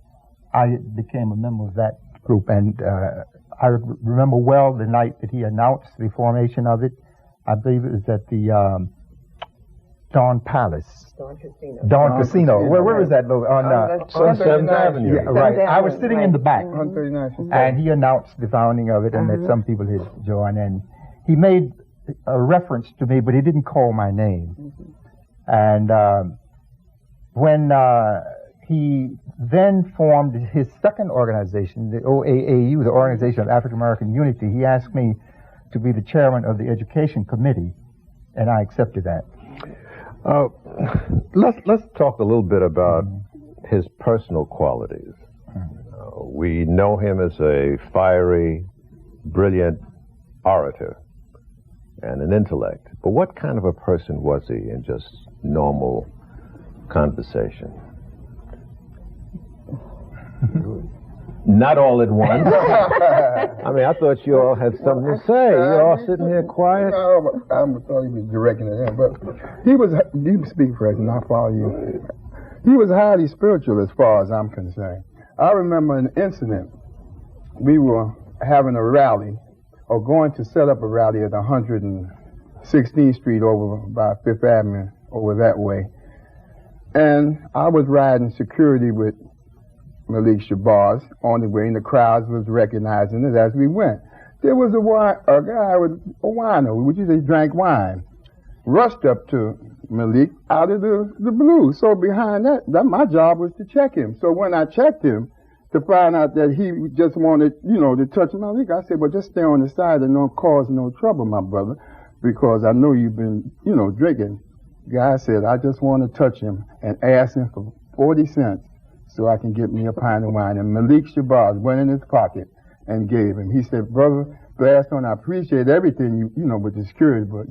I became a member of that group, and I remember well the night that he announced the formation of it. I believe it was at the Dawn Palace. Dawn Casino. Where was that? On Seventh Avenue. Yeah, right. I was sitting in the back. And he announced the founding of it and that some people had joined. And he made a reference to me, but he didn't call my name. And when he then formed his second organization, the OAAU, the Organization of African American Unity, he asked me to be the chairman of the Education Committee, and I accepted that. Let's talk a little bit about his personal qualities. We know him as a fiery, brilliant orator and an intellect. But what kind of a person was he in just normal conversation? Not all at once. I mean, I thought you all had something to say. You're all sitting here quiet. No, I thought you was directing it in, but you speak first and I'll follow you. He was highly spiritual as far as I'm concerned. I remember an incident. We were having a rally, or going to set up a rally at 116th Street over by Fifth Avenue, over that way. And I was riding security with Malik Shabazz on the way, and the crowds was recognizing us as we went. There was a guy with a wino, which is he drank wine, rushed up to Malik out of the blue. So behind that, my job was to check him. So when I checked him to find out that he just wanted, to touch Malik, I said, well, just stay on the side and don't cause no trouble, my brother, because I know you've been, drinking. The guy said, I just want to touch him and ask him for 40 cents. So I can get me a pint of wine. And Malik Shabazz went in his pocket and gave him. He said, brother Gladstone, I appreciate everything, with the security, but,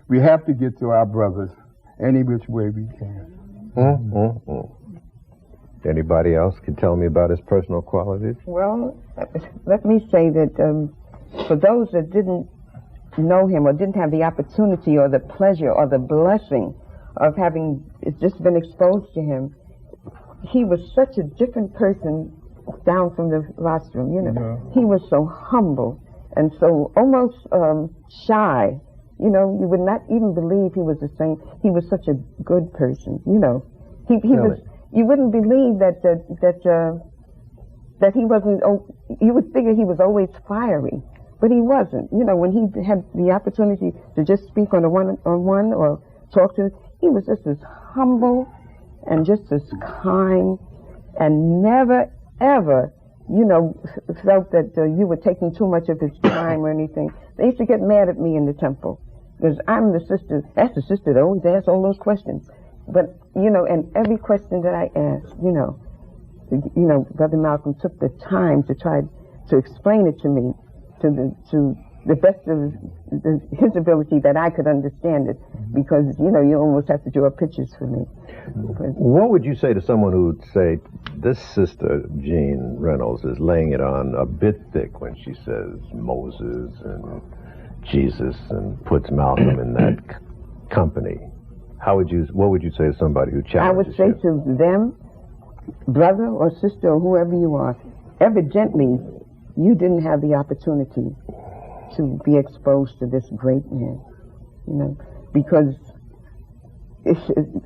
we have to get to our brothers any which way we can. Anybody else can tell me about his personal qualities? Well, let me say that for those that didn't know him or didn't have the opportunity or the pleasure or the blessing of having just been exposed to him, he was such a different person down from the rostrum, you know. Yeah. He was so humble and so almost shy. You know, you would not even believe he was the same. He was such a good person, you know. He was. You wouldn't believe that he wasn't. You would figure he was always fiery, but he wasn't. You know, when he had the opportunity to just speak on a one-on-one or talk to, he was just as humble and just as kind, and never ever, you know, felt that you were taking too much of his time or anything. They used to get mad at me in the temple because I'm the sister. That's the sister that always asks all those questions. But, you know, and every question that I asked, you know, Brother Malcolm took the time to try to explain it to me to the best of his ability that I could understand it, because, you know, you almost have to draw pictures for me. What would you say to someone who would say, this Sister Jean Reynolds is laying it on a bit thick when she says Moses and Jesus and puts Malcolm in that company? What would you say to somebody who challenges you? I would say to them, brother or sister or whoever you are, evidently you didn't have the opportunity to be exposed to this great man, you know, because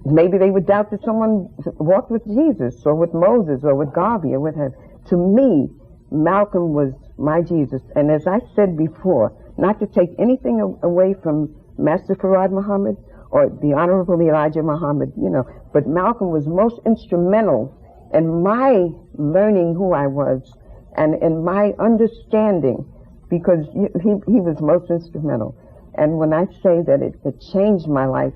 maybe they would doubt that someone walked with Jesus or with Moses or with Garvey or what have. To me, Malcolm was my Jesus, and as I said before, not to take anything away from Master Farad Muhammad or the Honorable Elijah Muhammad, you know, but Malcolm was most instrumental in my learning who I was and in my understanding, because he was most instrumental. And when I say that it changed my life,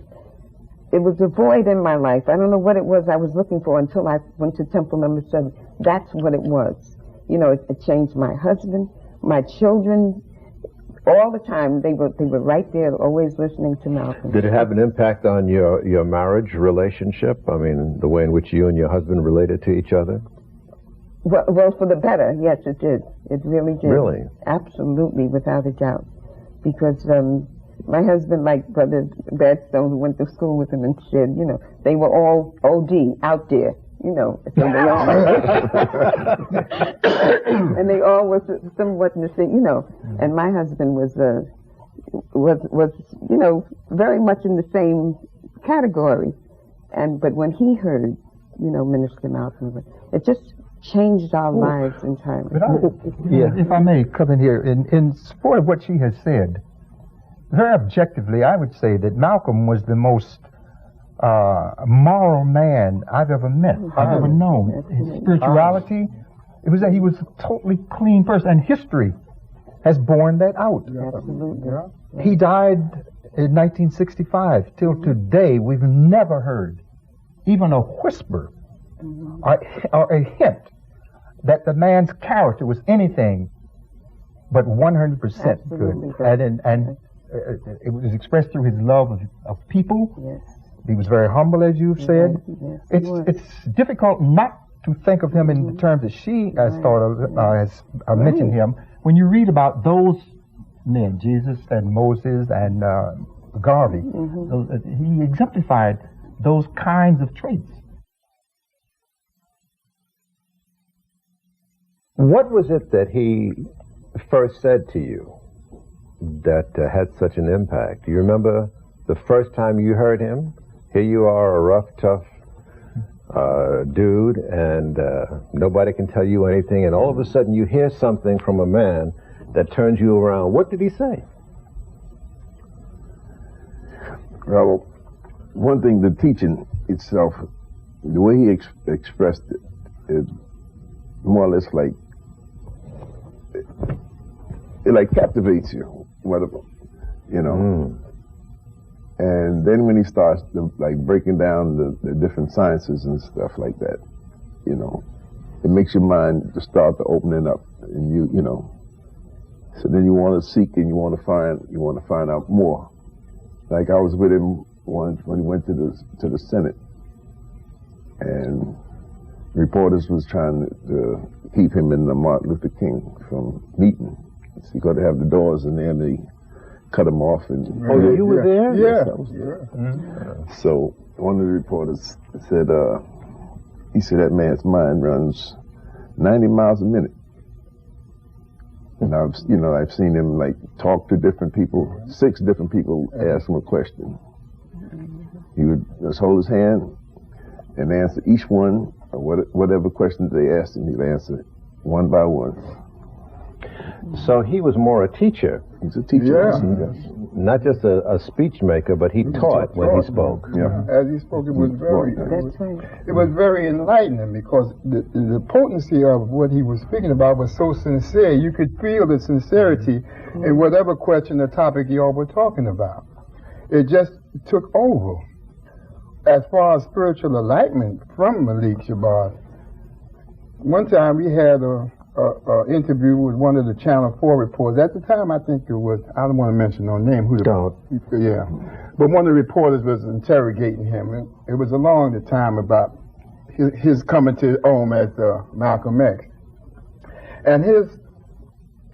it was a void in my life. I don't know what it was I was looking for until I went to Temple number 7. That's what it was. You know, it changed my husband, my children. All the time, they were right there, always listening to Malcolm. Did it have an impact on your marriage relationship? I mean, the way in which you and your husband related to each other? Well, for the better, yes, it did. It really did. Really? Absolutely, without a doubt. Because my husband, like Brother Badstone, who went to school with him and said, you know, they were all OD out there. You know, so they all, and they all was somewhat in the same, you know. And my husband was you know, very much in the same category. But when he heard, you know, Minister Malcolm, it just changed our lives entirely. If I may come in here, in support of what she has said, very objectively, I would say that Malcolm was the most moral man I've ever met, I've ever known. His spirituality, it was that he was a totally clean person, and history has borne that out. Absolutely. He died in 1965. Till today, we've never heard even a whisper or a hint that the man's character was anything but 100% good. And it was expressed through his love of people. Yes. He was very humble, as you've said. Yes, it's difficult not to think of him in the terms that she has mentioned him. When you read about those men, Jesus and Moses and Garvey, he exemplified those kinds of traits. What was it that he first said to you that had such an impact? Do you remember the first time you heard him? Here you are, a rough, tough dude, and nobody can tell you anything, and all of a sudden you hear something from a man that turns you around. What did he say? Well, one thing, the teaching itself, the way he expressed it, is more or less like, it like captivates you, you know. And then when he starts like breaking down the different sciences and stuff like that, you know, it makes your mind to start to opening up, and you know. So then you want to seek and you want to find out more. Like I was with him once when he went to the Senate, and reporters was trying to keep him and Martin Luther King from meeting. So he got to have the doors in there, and they cut him off. And you were there? Yes, I was there. So one of the reporters said, he said that man's mind runs 90 miles a minute. And I've seen him like talk to different people. 6 different people ask him a question. He would just hold his hand and answer each one, or whatever questions they asked him, he'd answer one by one. So he was more a teacher. He's a teacher. Yeah. Not just a speech maker, but he taught when he spoke. Yeah. As he spoke, it was very enlightening, because the potency of what he was speaking about was so sincere. You could feel the sincerity in whatever question or topic y'all were talking about. It just took over. As far as spiritual enlightenment from Malik Shabazz, one time we had a interview with one of the Channel 4 reporters. At the time, I think it was, I don't want to mention no name. Yeah. But one of the reporters was interrogating him. It was along the time about his coming to as Malcolm X. And his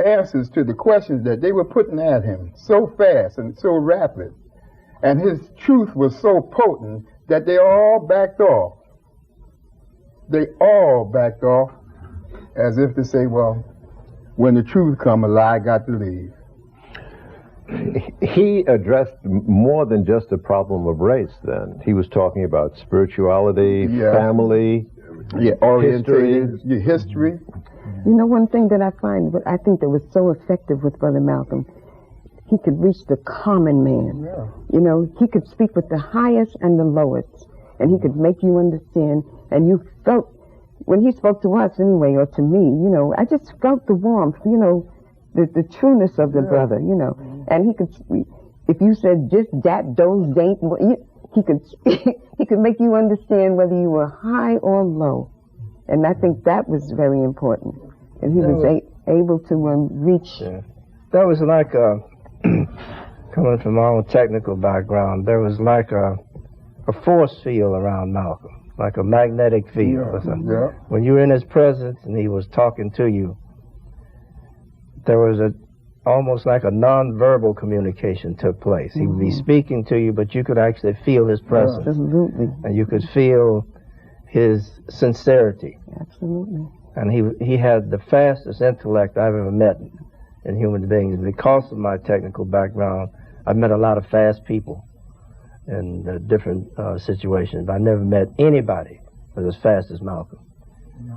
answers to the questions that they were putting at him so fast and so rapid, and his truth was so potent that they all backed off. They all backed off, as if to say, well, when the truth come, a lie got to leave. He addressed more than just a problem of race then. He was talking about spirituality, family, history. You know, one thing that I think that was so effective with Brother Malcolm, he could reach the common man. Yeah. You know, he could speak with the highest and the lowest, and he could make you understand, and you felt, when he spoke to us anyway, or to me, you know, I just felt the warmth, you know, the trueness of the brother, you know. And he could, if you said just that, those ain't, he could make you understand whether you were high or low. And I think that was very important. And he was able to reach. Yeah. That was like coming from my own technical background, there was like a force field around Malcolm, like a magnetic field or something. Yeah. When you were in his presence and he was talking to you, there was almost like a non-verbal communication took place. He would be speaking to you, but you could actually feel his presence. Absolutely. And you could feel his sincerity. Absolutely. And he had the fastest intellect I've ever met in human beings. Because of my technical background, I've met a lot of fast people in different situations. But I never met anybody that was as fast as Malcolm.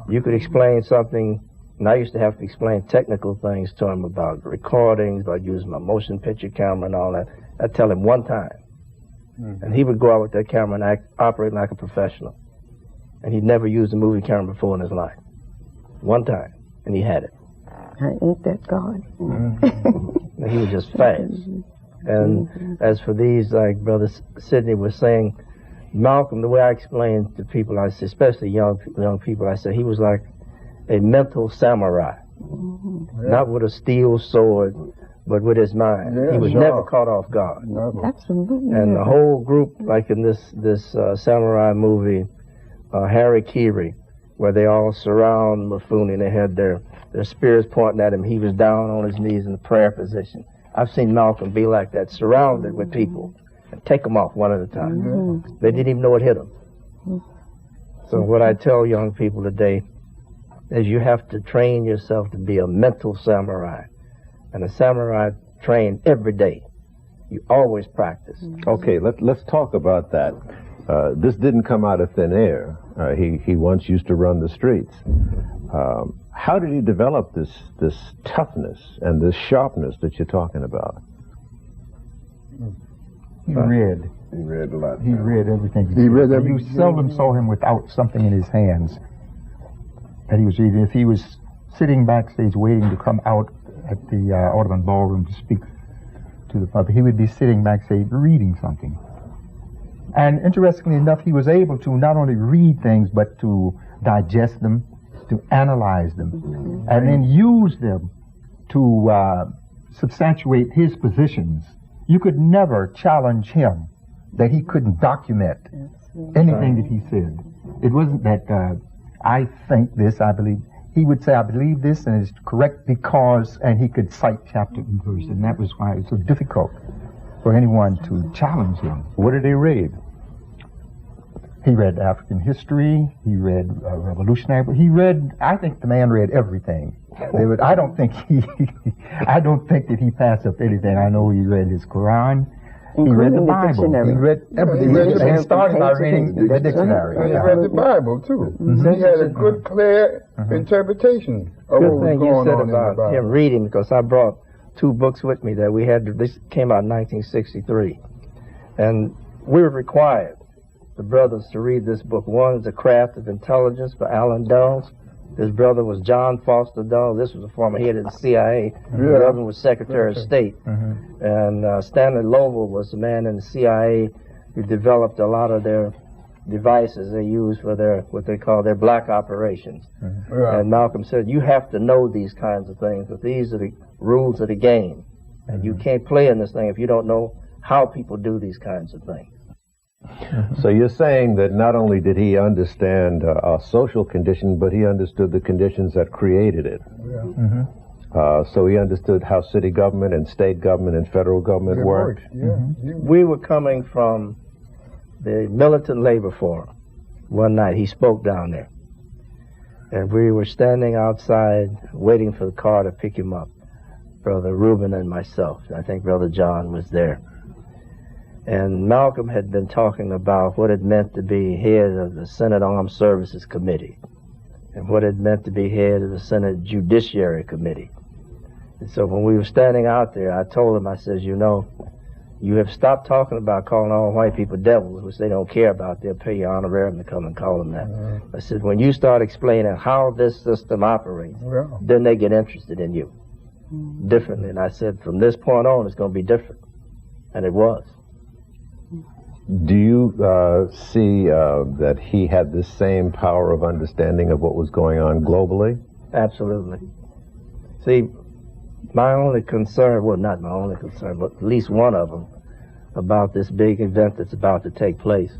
You could explain something, and I used to have to explain technical things to him about recordings, about using my motion picture camera and all that. I'd tell him one time. And he would go out with that camera and operate like a professional. And he'd never used a movie camera before in his life. One time, and he had it. Ain't that God? And he was just fast. And as for these, like Brother Sidney was saying, Malcolm, the way I explain to people, I say, especially young people, I say he was like a mental samurai. Not with a steel sword, but with his mind. He was never caught off guard. Absolutely. And the whole group, like in this samurai movie, Harry Kiri, where they all surround Mafuni and they had their spears pointing at him. He was down on his knees in the prayer position. I've seen Malcolm be like that, surrounded with people, and take them off one at a time. They didn't even know what hit them. So what I tell young people today is you have to train yourself to be a mental samurai. And a samurai trained every day. You always practice. Okay, let's talk about that. This didn't come out of thin air. He once used to run the streets. How did he develop this toughness and this sharpness that you're talking about? He read. He read a lot. He read everything. He read everything. You seldom saw him without something in his hands that he was reading. If he was sitting backstage waiting to come out at the Audubon Ballroom to speak to the public, he would be sitting backstage reading something. And interestingly enough, he was able to not only read things, but to digest them, to analyze them, and then use them to substantiate his positions. You could never challenge him that he couldn't document anything that he said. It wasn't that I think this, I believe. He would say, I believe this, and it's correct because, and he could cite chapter and verse, and that was why it was so difficult for anyone to challenge him. What did he read? He read African history, he read revolutionary, he read, I think the man read everything. I don't think that he passed up anything. I know he read his Quran, he read the Bible, he read everything. He started by reading the dictionary. He read the Bible, too. He had a good, clear interpretation of what was going on in the Bible. Him reading, because I brought 2 books with me that we had. This came out in 1963. And we were required, the brothers, to read this book. One is The Craft of Intelligence by Alan Dulles. His brother was John Foster Dulles. This was a former head of the CIA. The other one was Secretary of State. And Stanley Lovell was the man in the CIA who developed a lot of their devices they use for their, what they call their black operations. And Malcolm said, you have to know these kinds of things, but these are the rules of the game. And you can't play in this thing if you don't know how people do these kinds of things. So you're saying that not only did he understand our social condition, but he understood the conditions that created it. So he understood how city government and state government and federal government worked. We were coming from the Militant Labor Forum. One night he spoke down there, and we were standing outside waiting for the car to pick him up, Brother Reuben and myself. I think Brother John was there. And Malcolm had been talking about what it meant to be head of the Senate Armed Services Committee and what it meant to be head of the Senate Judiciary Committee. And so when we were standing out there, I told him, I says, you know, you have stopped talking about calling all white people devils, which they don't care about. They'll pay you honorarium to come and call them that. I said, when you start explaining how this system operates, then they get interested in you differently. And I said, from this point on, it's going to be different. And it was. Do you see that he had the same power of understanding of what was going on globally? Absolutely. See, my only concern, well, not my only concern, but at least one of them, about this big event that's about to take place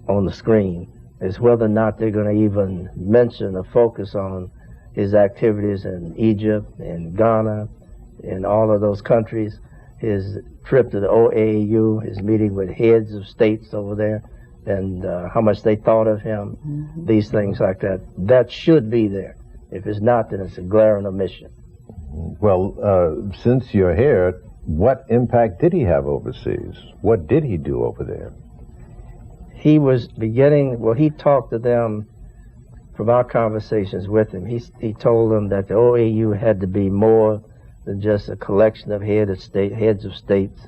on the screen is whether or not they're going to even mention or focus on his activities in Egypt, in Ghana, in all of those countries, his trip to the OAU, his meeting with heads of states over there, and how much they thought of him, these things like that. That should be there. If it's not, then it's a glaring omission. Well, since you're here, what impact did he have overseas? What did he do over there? He was beginning, well, he talked to them from our conversations with him. He told them that the OAU had to be more than just a collection of heads of states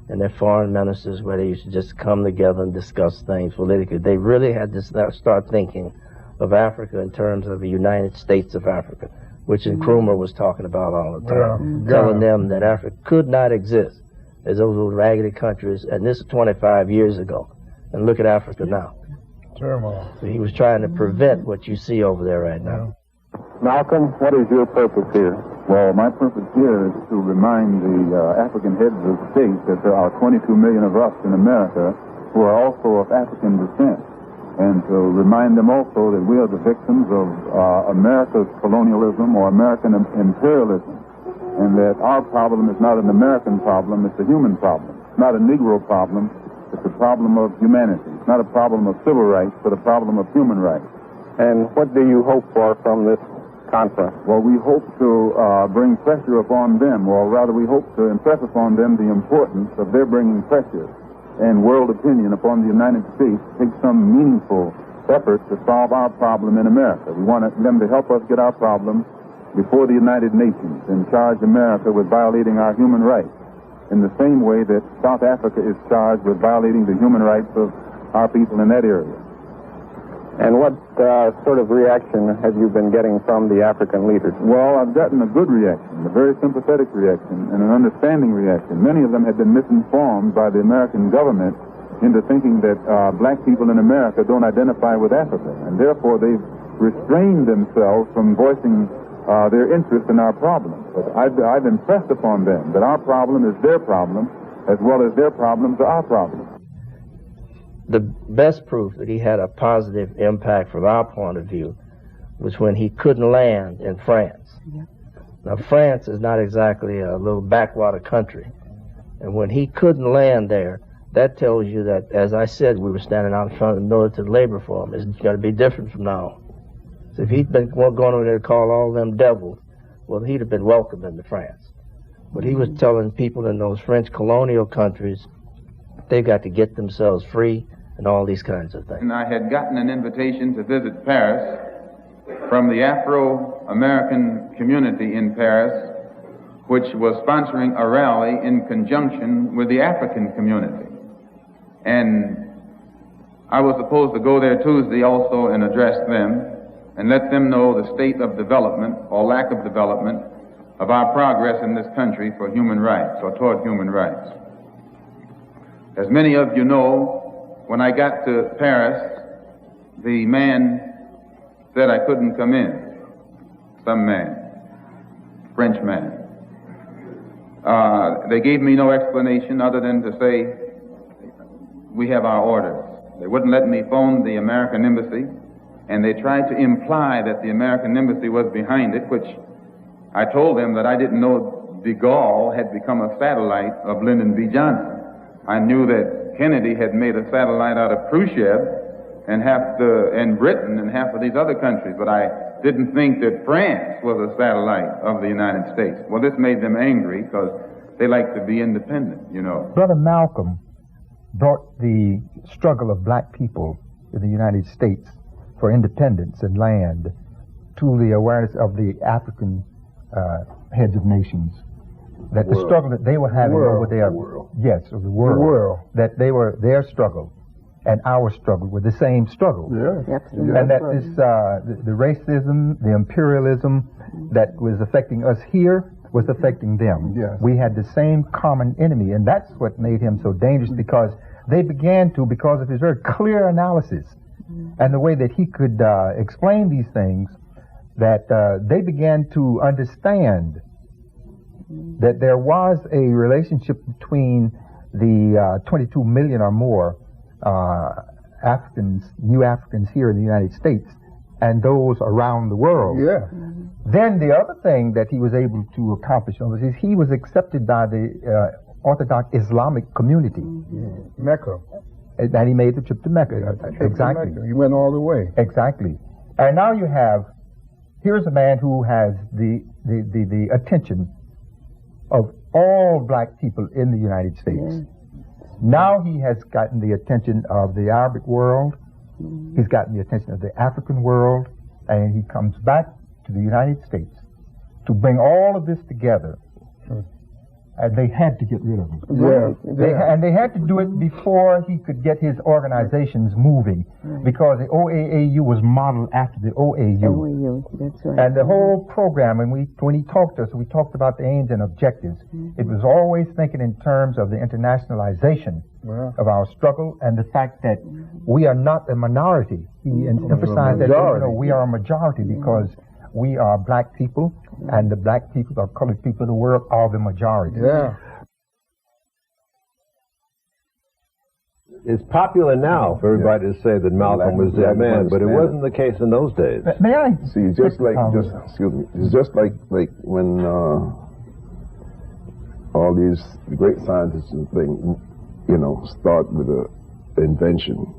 and their foreign ministers where they used to just come together and discuss things politically. They really had to start thinking of Africa in terms of the United States of Africa, which Nkrumah was talking about all the time, telling them that Africa could not exist as those little raggedy countries, and this is 25 years ago. And look at Africa now. Turmoil. So he was trying to prevent what you see over there right now. Malcolm, what is your purpose here? Well, my purpose here is to remind the African heads of state that there are 22 million of us in America who are also of African descent, and to remind them also that we are the victims of America's colonialism or American imperialism, and that our problem is not an American problem, it's a human problem. It's not a Negro problem, it's a problem of humanity. It's not a problem of civil rights, but a problem of human rights. And what do you hope for from this conference? Well, we hope to bring pressure upon them, or rather we hope to impress upon them the importance of their bringing pressure and world opinion upon the United States to take some meaningful effort to solve our problem in America. We want them to help us get our problem before the United Nations and charge America with violating our human rights in the same way that South Africa is charged with violating the human rights of our people in that area. And what sort of reaction have you been getting from the African leaders? Well, I've gotten a good reaction, a very sympathetic reaction, and an understanding reaction. Many of them had been misinformed by the American government into thinking that black people in America don't identify with Africa, and therefore they've restrained themselves from voicing their interest in our problem. But I've impressed upon them that our problem is their problem, as well as their problems are our problems. the best proof that he had a positive impact from our point of view was when he couldn't land in France. Yeah. Now, France is not exactly a little backwater country. And when he couldn't land there, that tells you that, as I said, we were standing out in front of the militant labor forum. It's going to be different from now on. So if he'd been going over there to call all them devils, well, he'd have been welcomed into France. But he was telling people in those French colonial countries, they've got to get themselves free and all these kinds of things. And I had gotten an invitation to visit Paris from the Afro-American community in Paris, which was sponsoring a rally in conjunction with the African community. And I was supposed to go there Tuesday also and address them and let them know the state of development or lack of development of our progress in this country for human rights or toward human rights. As many of you know, when I got to Paris, the man said I couldn't come in. Some man, French man. They gave me no explanation other than to say, we have our orders. They wouldn't let me phone the American embassy, and they tried to imply that the American embassy was behind it, which I told them that I didn't know de Gaulle had become a satellite of Lyndon B. Johnson. I knew that Kennedy had made a satellite out of Khrushchev and Britain and half of these other countries, but I didn't think that France was a satellite of the United States. Well, this made them angry because they like to be independent, you know. Brother Malcolm brought the struggle of black people in the United States for independence and land to the awareness of the African heads of nations. That the struggle that they were having over there, yes, of the world, that they were their struggle and our struggle were the same struggle. Yeah. Absolutely. And that this, the racism, the imperialism that was affecting us here was affecting them. Yes. We had the same common enemy, and that's what made him so dangerous, because they began to, because of his very clear analysis and the way that he could explain these things, that they began to understand that there was a relationship between the 22 million or more new Africans here in the United States and those around the world. Yeah. Then the other thing that he was able to accomplish is he was accepted by the Orthodox Islamic community. Mecca. And he made the trip to Mecca. Exactly. He went all the way. Exactly. And now you have, here's a man who has the attention of all black people in the United States. Yeah. Now he has gotten the attention of the Arabic world. He's gotten the attention of the African world, and he comes back to the United States to bring all of this together. And they had to get rid of him. And they had to do it before he could get his organizations moving, because the OAAU was modeled after the OAU. That's right. And the whole program, when he talked to us, we talked about the aims and objectives. It was always thinking in terms of the internationalization of our struggle and the fact that we are not a minority. He emphasized that we are a majority because we are black people, and the black people or colored people of the world are the majority. Yeah. It's popular now for everybody to say that Malcolm was their man, but it wasn't the case in those days. May I? See, it's just like when all these great scientists and things, start with an invention.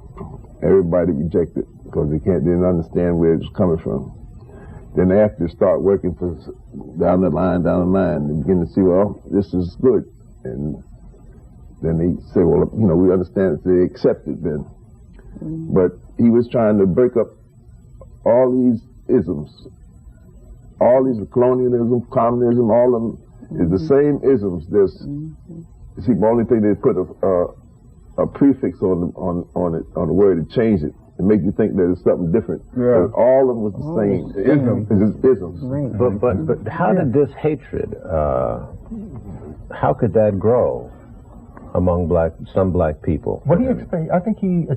Everybody rejected it because they didn't understand where it was coming from. Then they have to start working for down the line, and begin to see, well, this is good. And then they say, well, we understand it. They accept it then. But he was trying to break up all these isms. All these colonialism, communism, all of them is the same isms. See, the only thing they put a prefix on the word to change it. To make you think that it's something different. Yeah. But all of them was the same. Isms. Right. But how did this hatred, how could that grow among some black people? Well, he explained, I think he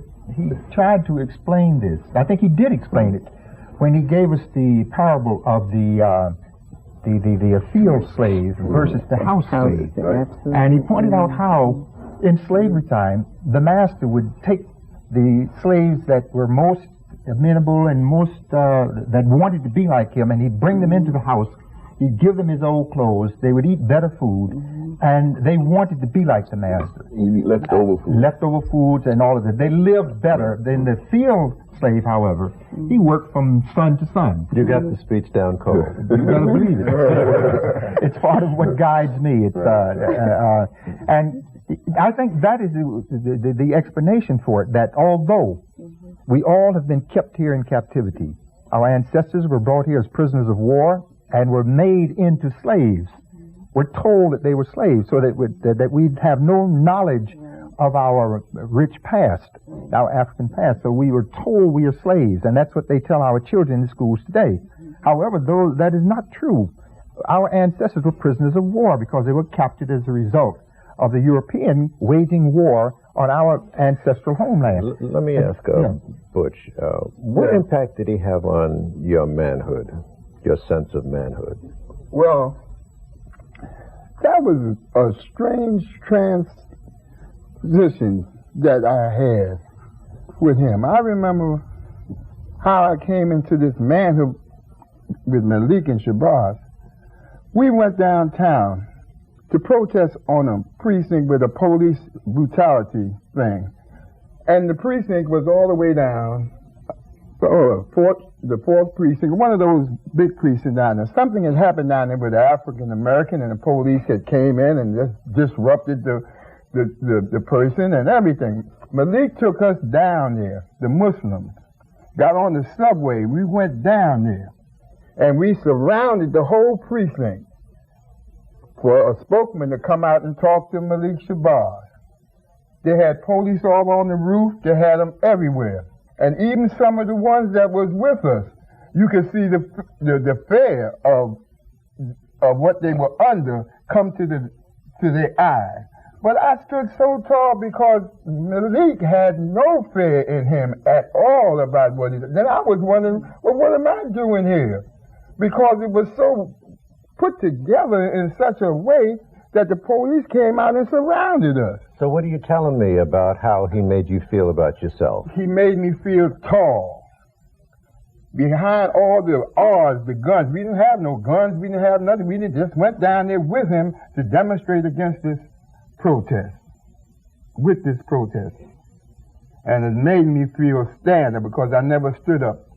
tried to explain this. I think he did explain it when he gave us the parable of the field slaves versus the house slaves. Right. And he pointed out how in slavery time the master would take the slaves that were most amenable and most that wanted to be like him, and he'd bring them into the house. He'd give them his old clothes. They would eat better food, and they wanted to be like the master. He'd eat leftover food. Leftover foods and all of that. They lived better than the field slave, however. He worked from sun to sun. You got the speech down cold. You gotta believe it. It's part of what guides me. It's and I think that is the explanation for it. That although we all have been kept here in captivity, our ancestors were brought here as prisoners of war and were made into slaves. We're told that they were slaves, so that we'd have no knowledge of our rich past, our African past. So we were told we are slaves, and that's what they tell our children in the schools today. However, though that is not true, our ancestors were prisoners of war because they were captured as a result of the European waging war on our ancestral homeland. Let me ask Butch, what impact did he have on your manhood, your sense of manhood? Well, that was a strange transition that I had with him. I remember how I came into this manhood with Malik and Shabazz. We went downtown to protest on a precinct with a police brutality thing. And the precinct was all the way down, the fourth precinct, one of those big precincts down there. Something had happened down there with the African American, and the police had came in and just disrupted the person and everything. Malik took us down there, the Muslims, got on the subway, we went down there, and we surrounded the whole precinct for a spokesman to come out and talk to Malik Shabazz. They had police all on the roof, they had them everywhere. And even some of the ones that was with us, you could see the fear of what they were under come to their eyes. But I stood so tall because Malik had no fear in him at all about what he did. Then I was wondering, well, what am I doing here? Because it was so put together in such a way that the police came out and surrounded us. So what are you telling me about how he made you feel about yourself? He made me feel tall. Behind all the R's, the guns. We didn't have no guns. We didn't have nothing. We just went down there with him to demonstrate against this protest. With this protest. And it made me feel standard because I never stood up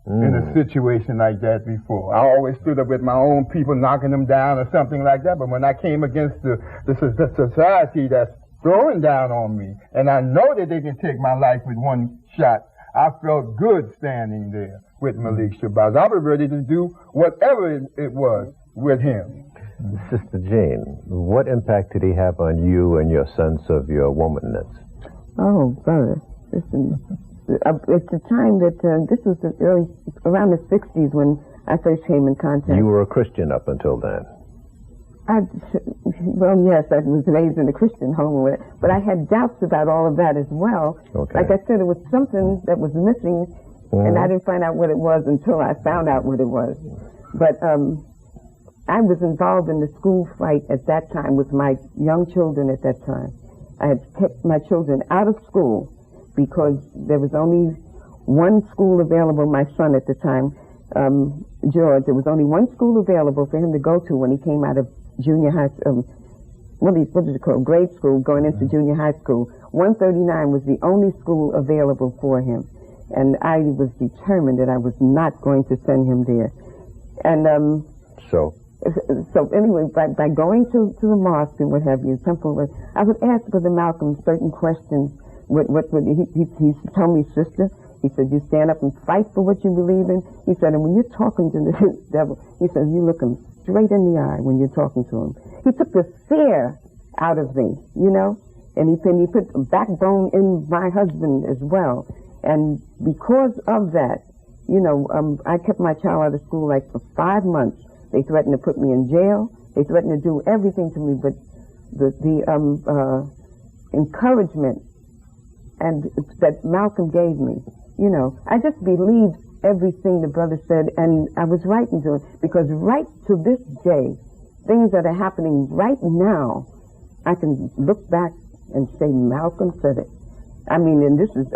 in a situation like that before. I always stood up with my own people, knocking them down or something like that. But when I came against the society that's throwing down on me, and I know that they can take my life with one shot, I felt good standing there with Malik Shabazz. I was ready to do whatever it was with him. Sister Jane, what impact did he have on you and your sense of your womanness? Oh, brother, listen. It's the time that, this was around the 60s when I first came in contact. You were a Christian up until then. Well, yes, I was raised in a Christian home, but I had doubts about all of that as well. Okay. Like I said, there was something that was missing, and I didn't find out what it was until I found out what it was. But I was involved in the school fight at that time with my young children at that time. I had kept my children out of school because there was only one school available, my son at the time, George, there was only one school available for him to go to when he came out of junior high, what is it called, grade school, going into junior high school. 139 was the only school available for him. And I was determined that I was not going to send him there. And So anyway, by going to the mosque and what have you, temple, I would ask Brother Malcolm certain questions. He told me, sister, he said, you stand up and fight for what you believe in. He said, and when you're talking to the devil, he said, you look him straight in the eye when you're talking to him. He took the fear out of me, you know, and he put a backbone in my husband as well. And because of that, you know, I kept my child out of school like for 5 months. They threatened to put me in jail. They threatened to do everything to me, but the encouragement and that Malcolm gave me, you know, I just believed everything the brother said, and I was writing to him, because right to this day, things that are happening right now, I can look back and say Malcolm said it. I mean, and this is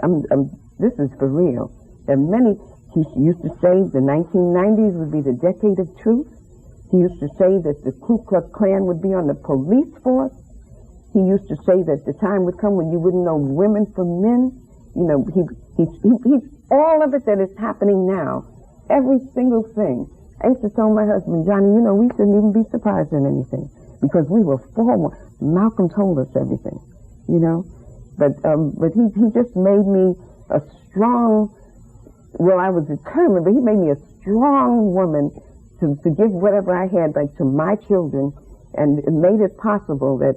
for real. There are many. He used to say the 1990s would be the decade of truth. He used to say that the Ku Klux Klan would be on the police force. He used to say that the time would come when you wouldn't know women from men. You know, he all of it that is happening now, every single thing. I used to tell my husband, Johnny, you know, we shouldn't even be surprised in anything because we were forward. Malcolm told us everything, you know. But he just made me a strong. Well, I was determined, but he made me a strong woman to give whatever I had to my children, and it made it possible that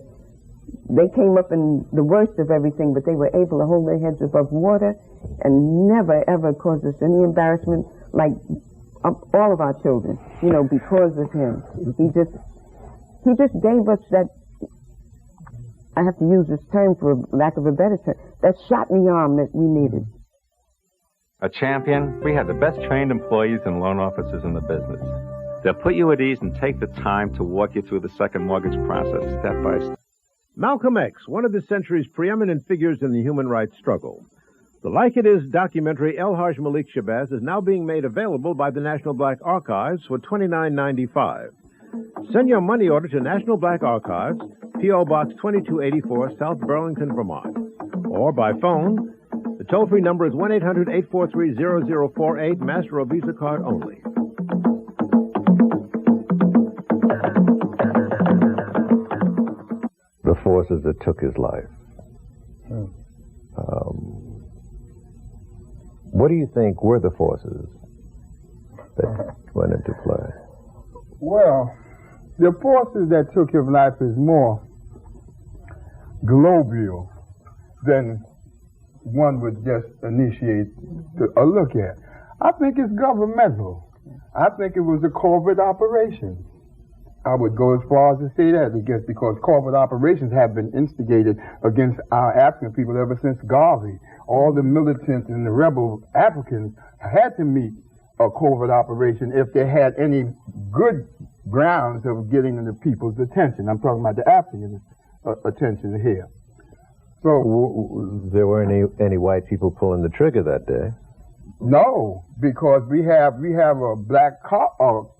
they came up in the worst of everything, but they were able to hold their heads above water and never, ever cause us any embarrassment, like all of our children, you know, because of him. He just gave us that, I have to use this term for lack of a better term, that shot in the arm that we needed. A champion, we have the best trained employees and loan officers in the business. They'll put you at ease and take the time to walk you through the second mortgage process step by step. Malcolm X, one of this century's preeminent figures in the human rights struggle. The Like It Is documentary El Haj Malik Shabazz is now being made available by the National Black Archives for $29.95. Send your money order to National Black Archives, P.O. Box 2284, South Burlington, Vermont. Or by phone. The toll-free number is 1-800-843-0048, Master or Visa card only. The forces that took his life. What do you think were the forces that went into play? Well, the forces that took his life is more global than one would just initiate a look at. I think it's governmental. I think it was a covert operation. I would go as far as to say that, because covert operations have been instigated against our African people ever since Garvey. All the militants and the rebel Africans had to meet a covert operation if they had any good grounds of getting the people's attention. I'm talking about the African attention here. So there weren't any white people pulling the trigger that day. No, because we have a black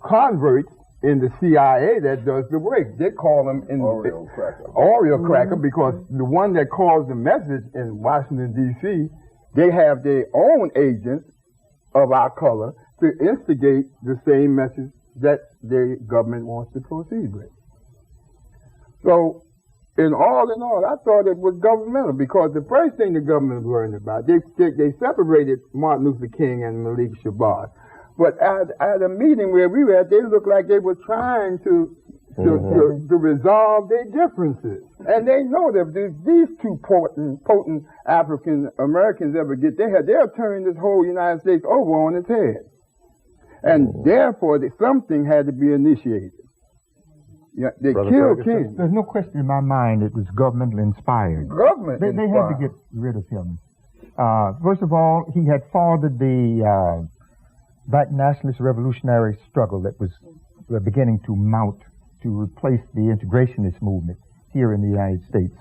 convert in the CIA that does the work. They call them Oreo cracker because the one that calls the message in Washington D.C. they have their own agents of our color to instigate the same message that the government wants to proceed with. So. In all, I thought it was governmental because the first thing the government learned about, they separated Martin Luther King and Malik Shabazz. But at a meeting where we were at, they looked like they were trying to resolve their differences. And they know that if these two potent African Americans ever get their head, they'll turn this whole United States over on its head. And therefore, something had to be initiated. Yeah, they killed King. There's no question in my mind it was governmentally inspired. They had to get rid of him. First of all, he had fathered the Black Nationalist revolutionary struggle that was beginning to mount to replace the integrationist movement here in the United States.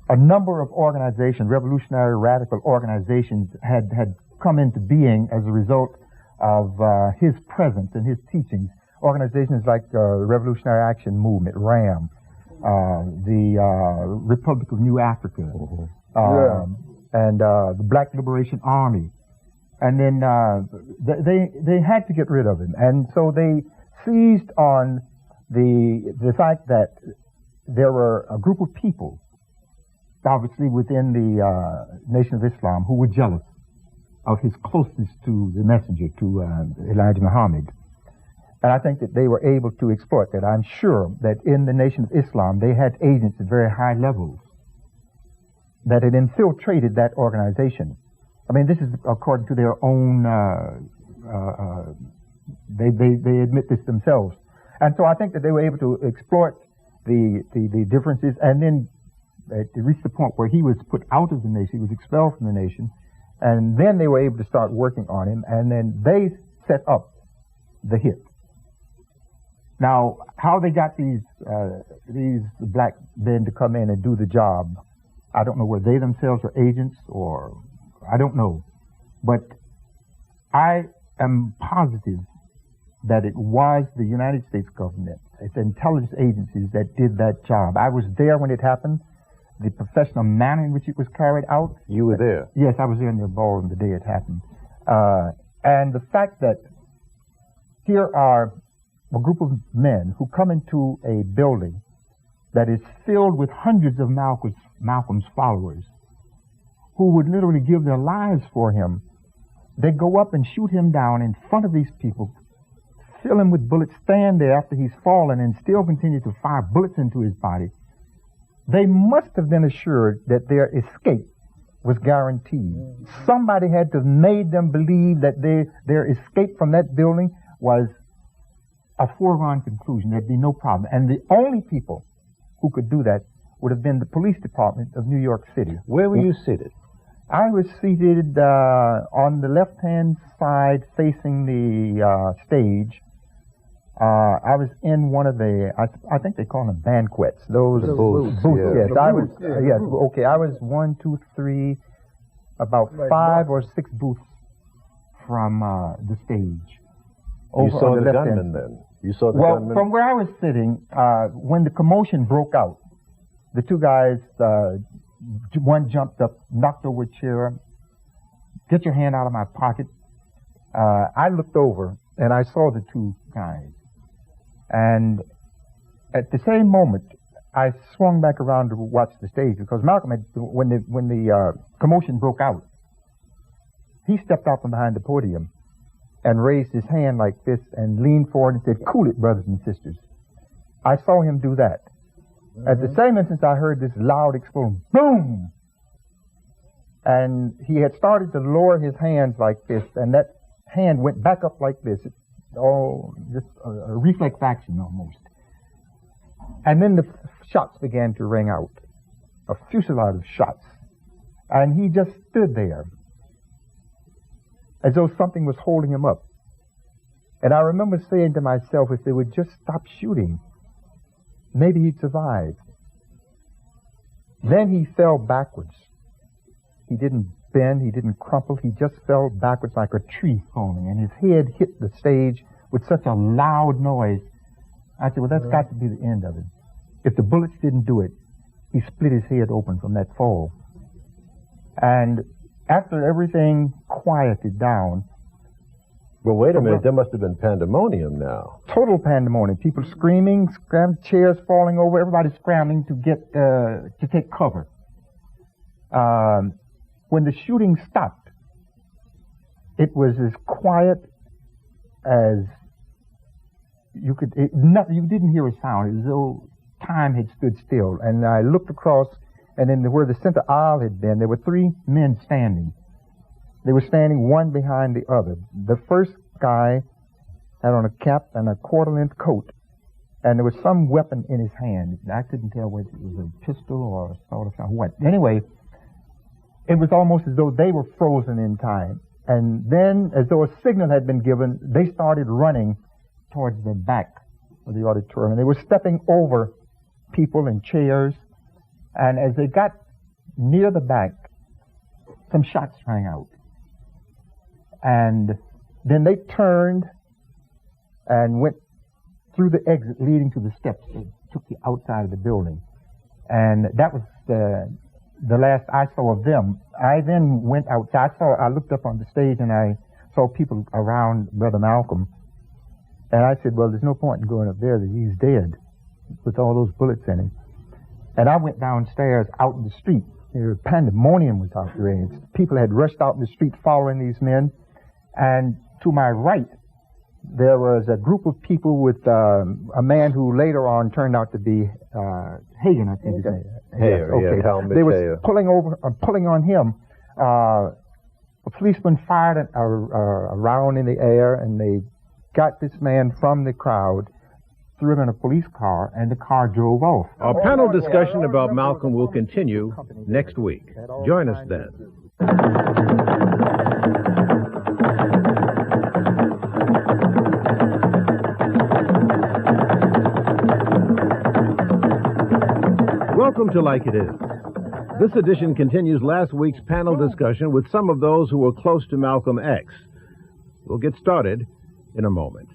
A number of organizations, revolutionary radical organizations, had come into being as a result of his presence and his teachings. Organizations like Revolutionary Action Movement, RAM, the Republic of New Africa, and the Black Liberation Army. And then they had to get rid of him. And so they seized on the fact that there were a group of people, obviously within the Nation of Islam, who were jealous of his closeness to the messenger, to Elijah Muhammad. And I think that they were able to exploit that. I'm sure that in the Nation of Islam, they had agents at very high levels that had infiltrated that organization. I mean, this is according to their own, they admit this themselves. And so I think that they were able to exploit the differences, and then it reached the point where he was put out of the nation, he was expelled from the nation, and then they were able to start working on him, and then they set up the hit. Now, how they got these black men to come in and do the job, I don't know whether they themselves are agents or I don't know. But I am positive that it was the United States government, its intelligence agencies that did that job. I was there when it happened, the professional manner in which it was carried out. You were there? Yes, I was there in the ballroom the day it happened. And the fact that here are a group of men who come into a building that is filled with hundreds of Malcolm's followers who would literally give their lives for him. They go up and shoot him down in front of these people, fill him with bullets, stand there after he's fallen and still continue to fire bullets into his body. They must have been assured that their escape was guaranteed. Somebody had to have made them believe that their escape from that building was a foregone conclusion. There'd be no problem. And the only people who could do that would have been the police department of New York City. Where were you seated? I was seated on the left-hand side facing the stage. I was in one of the, I think they call them banquets. Those booths. Yeah. Yes, I was. Yes, okay. I was 1, 2, 3, about 5 or 6 booths from the stage. You saw the gunman then? You saw the gunman? Well, from where I was sitting, when the commotion broke out, the two guys, one jumped up, knocked over a chair, get your hand out of my pocket. I looked over and I saw the two guys. And at the same moment, I swung back around to watch the stage because Malcolm had, when the commotion broke out, he stepped out from behind the podium and raised his hand like this and leaned forward and said, "Cool it, brothers and sisters." I saw him do that. At the same instant, I heard this loud explosion, boom! And he had started to lower his hands like this, and that hand went back up like this. Just a reflex action almost. And then the shots began to ring out, a fusillade of shots. And he just stood there as though something was holding him up. And I remember saying to myself, if they would just stop shooting, maybe he'd survive. Then he fell backwards. He didn't bend, he didn't crumple, he just fell backwards like a tree falling, and his head hit the stage with such a loud noise. I said, well, that's got to be the end of it. If the bullets didn't do it, he split his head open from that fall. And after everything quieted down... Well, wait a minute, there must have been pandemonium now. Total pandemonium. People screaming, chairs falling over, everybody scrambling to get to take cover. When the shooting stopped, it was as quiet as you could. You didn't hear a sound. It was as though time had stood still. And I looked across, and in where the center aisle had been, there were 3 men standing. They were standing one behind the other. The first guy had on a cap and a quarter-length coat, and there was some weapon in his hand. I couldn't tell whether it was a pistol or a sword or what. Anyway, it was almost as though they were frozen in time. And then, as though a signal had been given, they started running towards the back of the auditorium. And they were stepping over people and chairs. And as they got near the back, some shots rang out. And then they turned and went through the exit leading to the steps that took you outside of the building. And that was the last I saw of them. I then went outside. I looked up on the stage and I saw people around Brother Malcolm. And I said, well, there's no point in going up there. He's dead with all those bullets in him. And I went downstairs out in the street. Pandemonium was outraged. People had rushed out in the street following these men. And to my right, there was a group of people with a man who later on turned out to be Hagen, I think his name. Hayer, okay. Yeah, they were pulling on him. A policeman fired a round in the air, and they got this man from the crowd, threw him in a police car, and the car drove off. Our panel discussion about Malcolm will continue next week. Join us then. Welcome to Like It Is. This edition continues last week's panel discussion with some of those who were close to Malcolm X. We'll get started in a moment.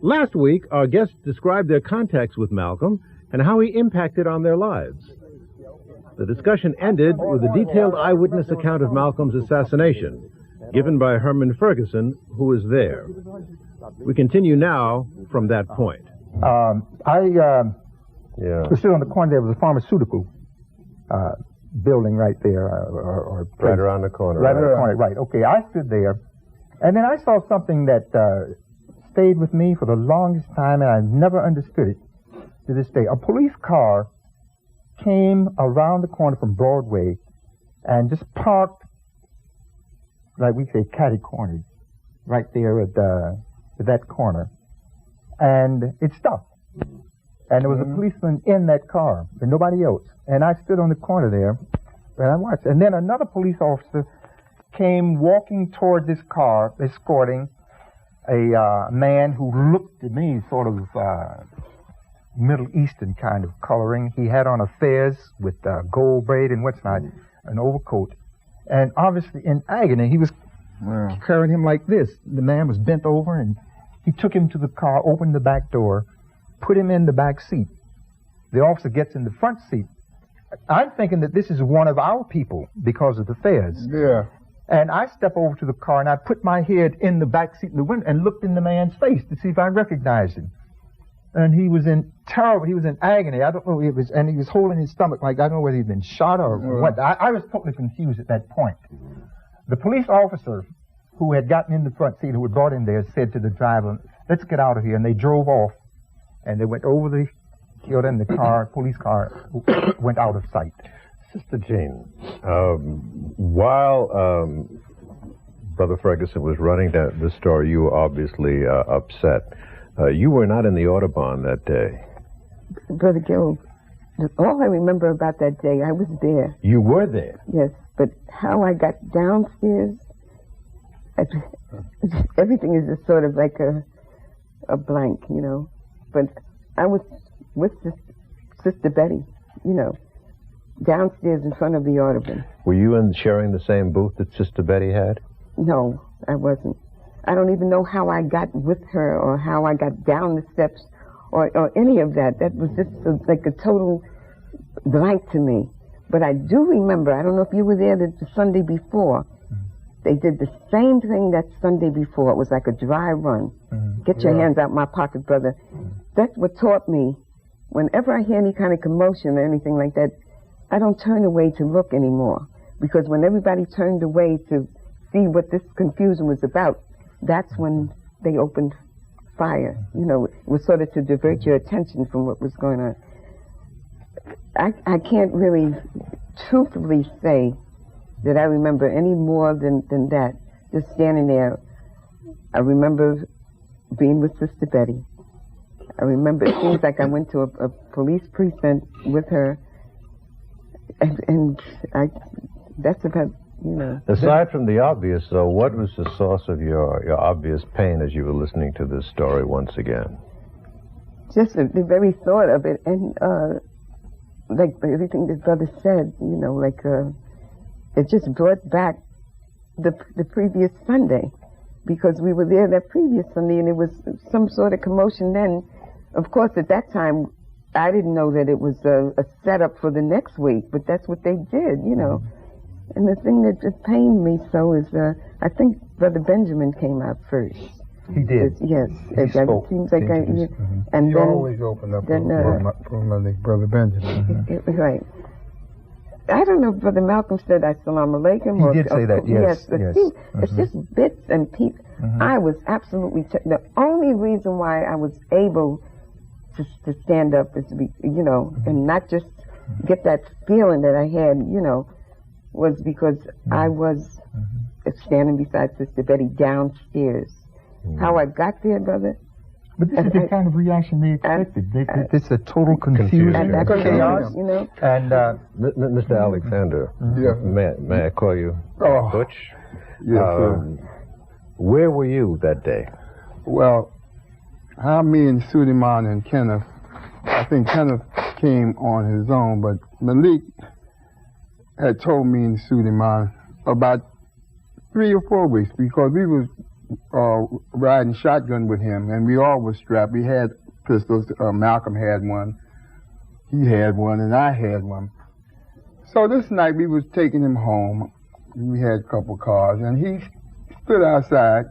Last week, our guests described their contacts with Malcolm and how he impacted on their lives. The discussion ended with a detailed eyewitness account of Malcolm's assassination, given by Herman Ferguson, who was there. We continue now from that point. I was still on the corner. There was a pharmaceutical building right there. Or right around the corner. Right around the corner, right. Okay, I stood there, and then I saw something that stayed with me for the longest time, and I never understood it to this day. A police car came around the corner from Broadway and just parked, like we say, catty-cornered, right there at that corner. And it stopped. And there was a policeman in that car, and nobody else. And I stood on the corner there, and I watched. And then another police officer came walking toward this car, escorting a man who looked to me sort of Middle Eastern kind of coloring. He had on a fez with gold braid and what's not, an overcoat. And obviously in agony, he was carrying him like this. The man was bent over, and he took him to the car, opened the back door, put him in the back seat. The officer gets in the front seat. I'm thinking that this is one of our people because of the fez. Yeah. And I step over to the car, and I put my head in the back seat in the window and looked in the man's face to see if I recognized him. And he was in agony. I don't know, and he was holding his stomach like, I don't know whether he'd been shot or what. I was totally confused at that point. The police officer who had gotten in the front seat, who had brought him there, said to the driver, let's get out of here. And they drove off, and they went over the hill, and the police car went out of sight. Sister Jean, while Brother Ferguson was running the story, you were obviously upset. You were not in the Audubon that day. Brother Gil, all I remember about that day, I was there. You were there? Yes, but how I got downstairs, everything is just sort of like a blank, you know. But I was with Sister Betty, you know, downstairs in front of the Audubon. Were you sharing the same booth that Sister Betty had? No, I wasn't. I don't even know how I got with her or how I got down the steps or any of that. That was just like a total blank to me. But I do remember, I don't know if you were there the Sunday before, they did the same thing that Sunday before. It was like a dry run. Get your hands out my pocket, brother. That's what taught me. Whenever I hear any kind of commotion or anything like that, I don't turn away to look anymore. Because when everybody turned away to see what this confusion was about, that's when they opened fire. You know, it was sort of to divert your attention from what was going on. I can't really truthfully say that I remember any more than that. Just standing there, I remember being with Sister Betty. I remember it seems like I went to a police precinct with her, and that's about, you know. Aside from the obvious, though, what was the source of your obvious pain as you were listening to this story once again? Just the very thought of it, and like everything that Brother said, you know, like it just brought back the previous Sunday, because we were there that previous Sunday, and it was some sort of commotion then. Of course, at that time, I didn't know that it was a setup for the next week, but that's what they did, you know. And the thing that just pained me so is, I think Brother Benjamin came out first. He did. Yes. He spoke. It seems like and you then, always open up for Brother Benjamin. Right. I don't know if Brother Malcolm said Assalamu Alaikum. He did say that, yes. It's just bits and pieces. I was absolutely... the only reason why I was able to stand up is to be, you know, and not just get that feeling that I had, you know, was because I was standing beside Sister Betty downstairs. How I got there, brother? But this is the kind of reaction they expected. It's a total confusion and chaos, you know. And Mr. Alexander, may I call you Butch? Yes, sir. Where were you that day? Well, how me and Suleiman and Kenneth I think Kenneth came on his own, but Malik had told me in Suleiman about 3 or 4 weeks, because we was riding shotgun with him, and we all was strapped. We had pistols. Malcolm had one, he had one, and I had one. So this night we was taking him home. We had a couple cars, and he stood outside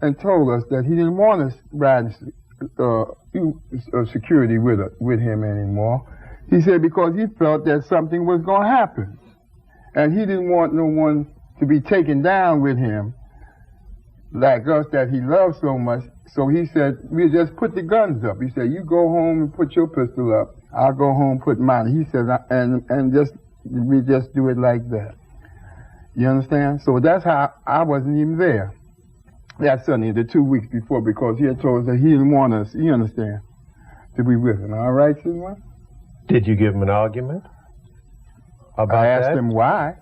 and told us that he didn't want us riding security with him anymore. He said because he felt that something was going to happen, and he didn't want no one to be taken down with him like us that he loved so much. So he said, we'll just put the guns up. He said, you go home and put your pistol up. I'll go home and put mine. He said, we just do it like that. You understand? So that's how I wasn't even there that Sunday, the 2 weeks before, because he had told us that he didn't want us, you understand, to be with him. All right, Sidwan? Did you give him an argument about that? I asked him why,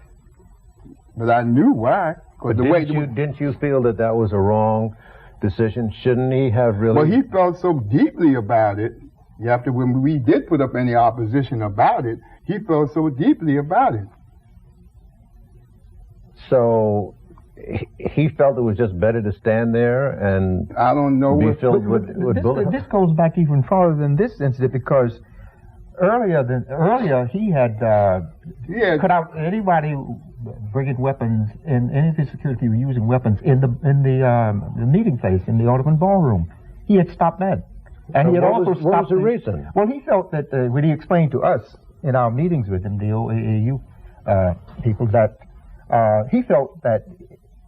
but I knew why. But didn't you feel that that was a wrong decision? Shouldn't he have really... Well, he felt so deeply about it. After when we did put up any opposition about it, he felt so deeply about it. So he felt it was just better to stand there and I don't know be filled with bullets. This goes back even farther than this incident, because earlier he had cut out anybody bringing weapons, and any of his security were using weapons in the meeting place in the Audubon Ballroom. He had stopped that, and he had also stopped. What was the reason? Well, he felt that when he explained to us in our meetings with him, the OAAU people, that he felt that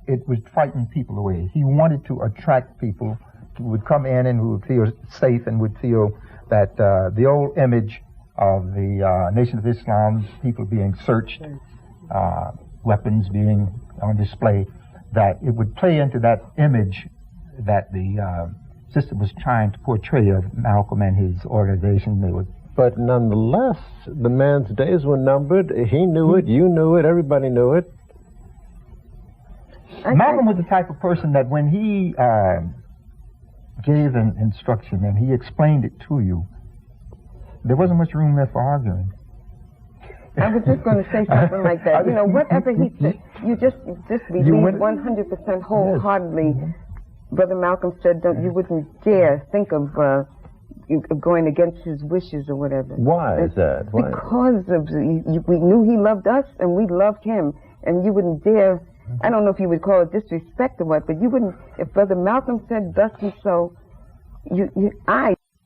it would frighten people away. He wanted to attract people who would come in and who would feel safe and would feel that the old image of the Nation of Islam, people being searched, weapons being on display, that it would play into that image that the system was trying to portray of Malcolm and his organization. But nonetheless, the man's days were numbered. He knew it, you knew it, everybody knew it. Malcolm was the type of person that when he gave an instruction and he explained it to you, there wasn't much room left for arguing. I was just going to say something like that. You know, whatever he said, you just believe 100% wholeheartedly. Brother Malcolm said that you wouldn't dare think of going against his wishes or whatever. Why is that? Why? Because we knew he loved us and we loved him, and you wouldn't dare. I don't know if you would call it disrespect or what, but you wouldn't. If Brother Malcolm said thus and so,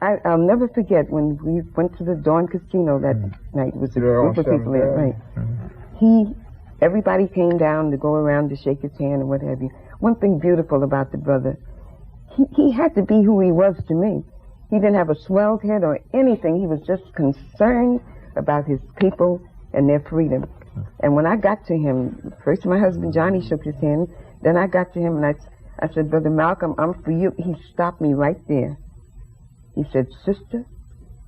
I'll never forget when we went to the Dawn Casino that night. It was a group of people there, right? Everybody came down to go around to shake his hand and what have you. One thing beautiful about the brother, he had to be who he was to me. He didn't have a swelled head or anything. He was just concerned about his people and their freedom. And when I got to him, first my husband Johnny shook his hand, then I got to him and I said, Brother Malcolm, I'm for you. He stopped me right there. He said, sister,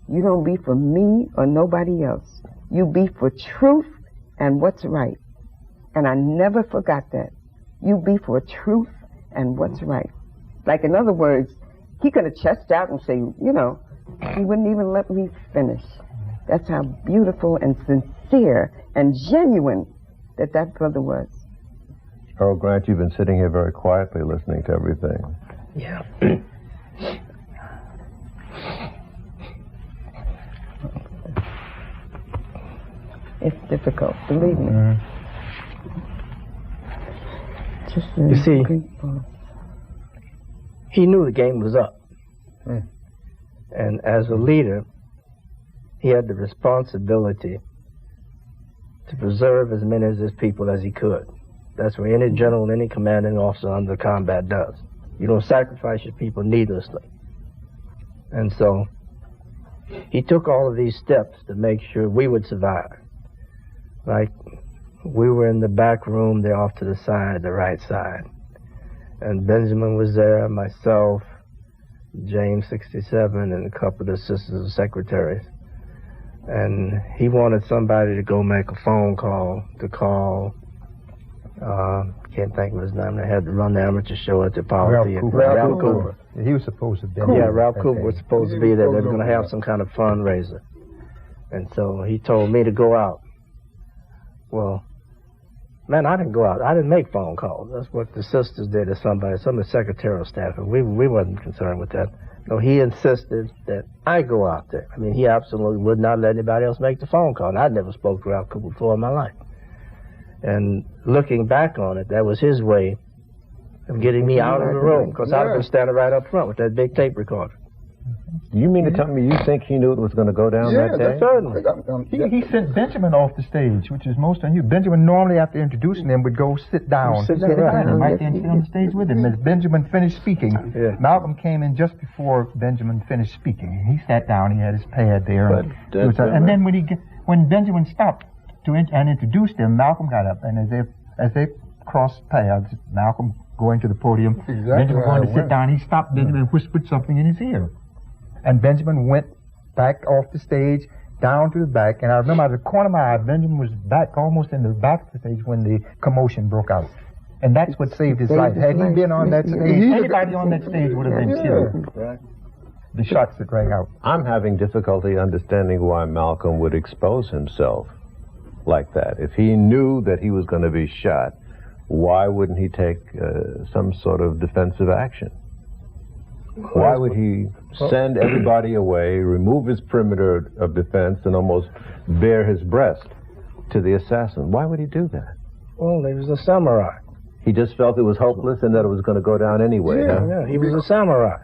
you don't be for me or nobody else. You be for truth and what's right. And I never forgot that. You be for truth and what's right. Like, in other words, he could have chested out and say, you know, he wouldn't even let me finish. That's how beautiful and sincere and genuine that brother was. Earl Grant, you've been sitting here very quietly listening to everything. Yeah. It's difficult, believe me. You see, he knew the game was up. And as a leader, he had the responsibility to preserve as many of his people as he could. That's what any general, any commanding officer under combat does. You don't sacrifice your people needlessly. And so he took all of these steps to make sure we would survive. Like, we were in the back room, they're off to the side, the right side. And Benjamin was there, myself, James 67, and a couple of the sisters and secretaries. And he wanted somebody to go make a phone call, to call can't think of his name. They had to run the amateur show at the Power Ralph Theater. Cooper. Ralph Cooper. He was supposed to be. Yeah, Ralph Cooper was supposed to be there. They were going to have some kind of fundraiser. And so he told me to go out. Well, man, I didn't go out. I didn't make phone calls. That's what the sisters did or somebody, some of the secretarial staff. And we wasn't concerned with that. No, he insisted that I go out there. I mean, he absolutely would not let anybody else make the phone call. And I'd never spoke to Ralph Cooper before in my life. And looking back on it, that was his way of getting me out of the room, because I'd have been standing right up front with that big tape recorder. You mean to tell me you think he knew it was going to go down that day? Certainly. He sent Benjamin off the stage, which is most unusual. Benjamin normally, after introducing him, would go sit down. Sit down right there and sit on the stage with him. As Benjamin finished speaking, Malcolm came in just before Benjamin finished speaking. He sat down. He had his pad there. And then when Benjamin stopped and introduced him, Malcolm got up, and as they crossed paths, Malcolm going to the podium, Benjamin going to sit down, he stopped Benjamin and whispered something in his ear. And Benjamin went back off the stage, down to the back, and I remember out of the corner of my eye, Benjamin was back, almost in the back of the stage when the commotion broke out. And that's what saved his life. Had he been on that stage, anybody on that stage would have been killed. The shots that rang out. I'm having difficulty understanding why Malcolm would expose himself like that. If he knew that he was going to be shot, why wouldn't he take some sort of defensive action? Why would he send everybody away, remove his perimeter of defense, and almost bare his breast to the assassin? Why would he do that? Well, he was a samurai. He just felt it was hopeless and that it was going to go down anyway. Yeah, he was a samurai.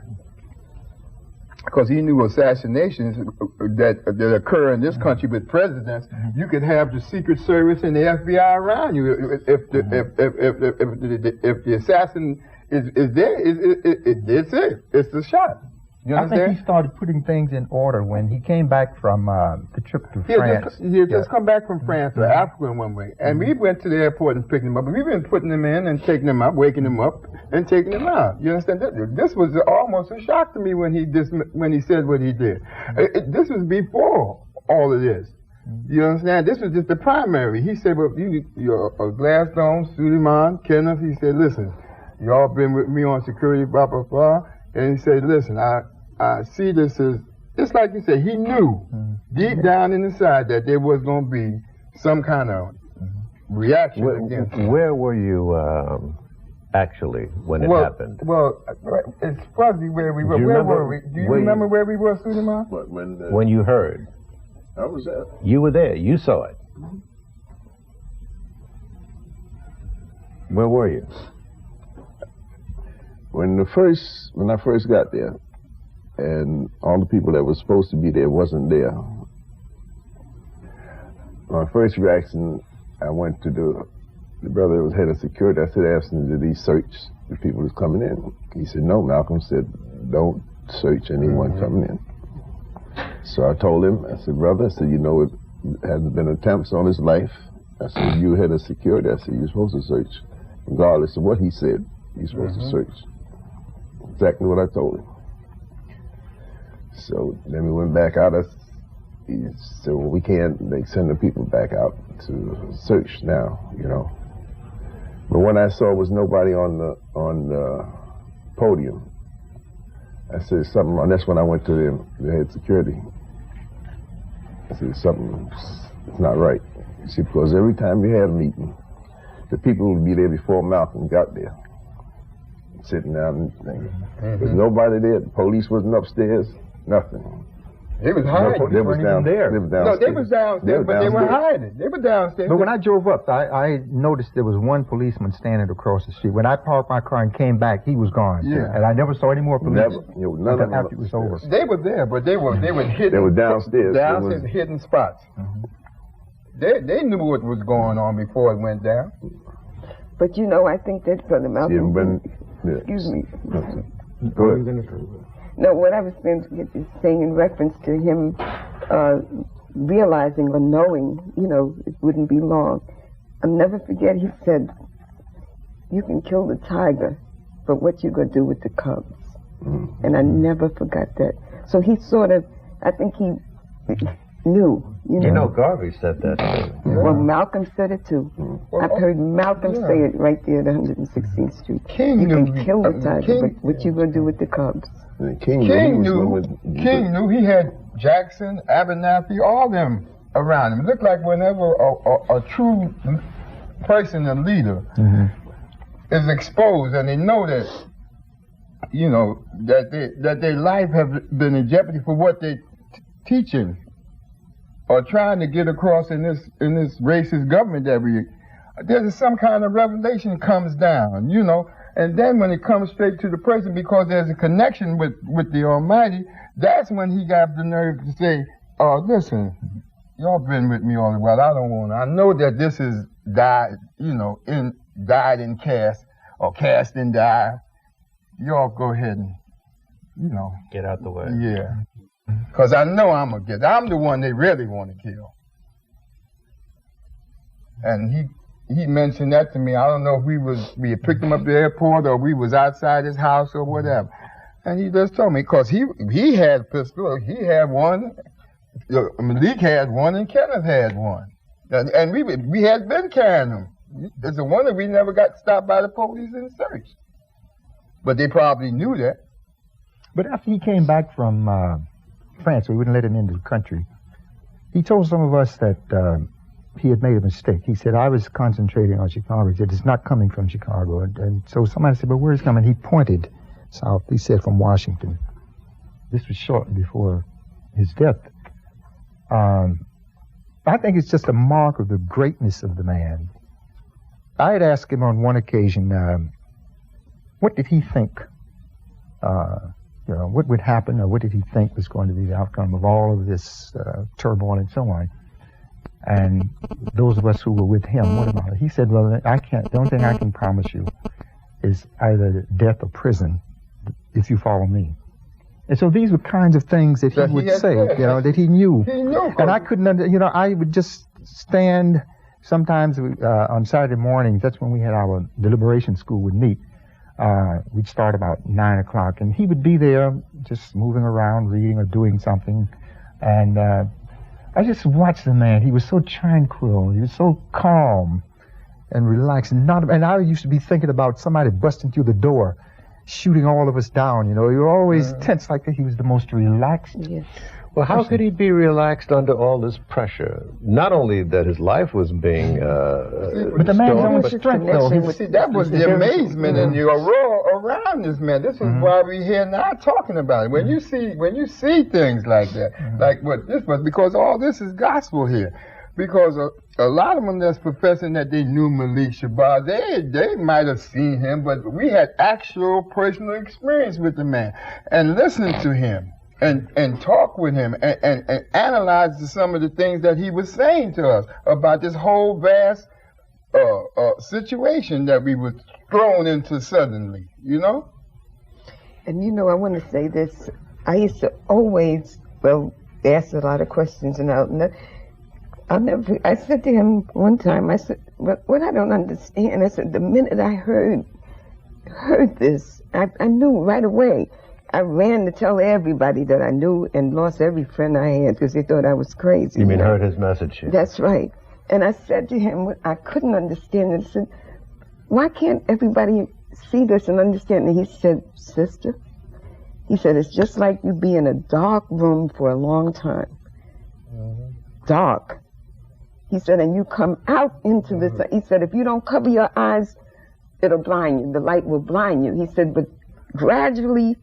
Because he knew assassinations that occur in this country with presidents, you could have the Secret Service and the FBI around you. If the assassin is there, it's it. It's the shot. You understand? I think he started putting things in order when he came back from the trip to France. He had just come back from France or Africa in one way. And we went to the airport and picked him up. And we've been putting him in and taking him up, waking him up, and taking him out. You understand? This was almost a shock to me when he said what he did. This was before all of this. You understand? This was just the primary. He said, well, you're Gladstone, Suleiman, Kenneth. He said, listen, you all been with me on security, blah, blah, blah. And he said, listen, I see this as, just like you said, he knew deep down inside that there was going to be some kind of reaction against him. Where were you actually when it happened? Well, it's fuzzy where we were. Where were we? Do you remember where we were, Suleiman? When you heard. I was there. You were there. You saw it. Where were you? When I first got there, and all the people that were supposed to be there wasn't there, my first reaction, I went to the brother that was head of security. I said, asked him, did he search the people who's coming in? He said, no. Malcolm said, don't search anyone coming in. So I told him, I said, brother, I said, you know, it hasn't been attempts on his life. I said, you head of security. I said, you're supposed to search. Regardless of what he said, you're supposed to search. Exactly what I told him. So then we went back out. He said, well, we can't send the people back out to search now, you know. But what I saw was nobody on the podium. I said something, and that's when I went to the head security. I said, something's not right. You see, because every time we had a meeting, the people would be there before Malcolm got there, sitting down and thinking. There's nobody there. The police wasn't upstairs. Nothing. They was hiding. They was down there. No, they was downstairs, but they were hiding. They were downstairs. But when I drove up, I noticed there was one policeman standing across the street. When I parked my car and came back, he was gone. Yeah. And I never saw any more police. Never. None of them after it was over. They were there, but they were hidden. They were downstairs. Downstairs, hidden spots. They knew what was going on before it went down. But you know, I think that Brother Malcolm. Excuse me. Go ahead. No, what I was saying in reference to him realizing or knowing, you know, it wouldn't be long. I'll never forget he said, you can kill the tiger, but what you gonna do with the cubs? And I never forgot that. So he sort of, I think knew. You know, Garvey said that too. Well, Malcolm said it too. I've heard Malcolm say it right there at 116th Street. King you knew, can kill the tiger, but what you gonna do with the cubs? King knew he had Jackson, Abernathy, all them around him. It looked like whenever a true person, a leader, is exposed, and they know that, you know, that their life have been in jeopardy for what they're teaching or trying to get across in this racist government that there's some kind of revelation comes down, you know, and then when it comes straight to the person, because there's a connection with the Almighty, that's when he got the nerve to say, oh, listen, y'all been with me all the while, I know that this is died, you know, died and cast, or cast and died. Y'all go ahead and, you know. Get out the way. Yeah. Because I know I'm the one they really want to kill. And he mentioned that to me. I don't know if we had picked him up at the airport or we was outside his house or whatever. And he just told me, because he had a pistol, he had one, Malik had one, and Kenneth had one. And we had been carrying them. It's a wonder we never got stopped by the police and searched. But they probably knew that. But after he came back from France, we wouldn't let him into the country, he told some of us that he had made a mistake. He said, I was concentrating on Chicago. He said, it's not coming from Chicago. And so somebody said, but where's it coming? He pointed south. He said, from Washington. This was shortly before his death. I think it's just a mark of the greatness of the man. I had asked him on one occasion, what did he think, you know, what would happen, or what did he think was going to be the outcome of all of this turmoil and so on? And those of us who were with him, what about it? He said, well, the only thing I can promise you is either death or prison if you follow me. And so these were kinds of things that he would say, you know, that he knew. He knew. And I couldn't, you know, I would just stand sometimes on Saturday mornings. That's when we had our deliberation school would meet. We'd start about 9 o'clock, and he would be there just moving around, reading or doing something. And I just watched the man. He was so tranquil. He was so calm and relaxed. And I used to be thinking about somebody busting through the door, shooting all of us down. You know, you were always tense, like that. He was the most relaxed. Yes. Well, how could he be relaxed under all this pressure? Not only that his life was being but the man's own strength, though. See, that was the amazement and the aurora around this man. This is why we're here now talking about it. When you see things like that, like what this was, because all this is gospel here. Because a lot of them that's professing that they knew Malik Shabazz, they might have seen him, but we had actual personal experience with the man and listened to him. And talk with him and analyze some of the things that he was saying to us about this whole vast situation that we were thrown into suddenly, you know? And you know, I want to say this. I used to always, ask a lot of questions and I said to him one time, I said, what I don't understand, I said, the minute I heard this, I knew right away. I ran to tell everybody that I knew and lost every friend I had because they thought I was crazy. You mean heard his message? That's right. And I said to him, I couldn't understand it. I said, why can't everybody see this and understand it? And he said, sister, he said, it's just like you be in a dark room for a long time. Dark. He said, and you come out into this. He said, if you don't cover your eyes, it'll blind you. The light will blind you. He said, but gradually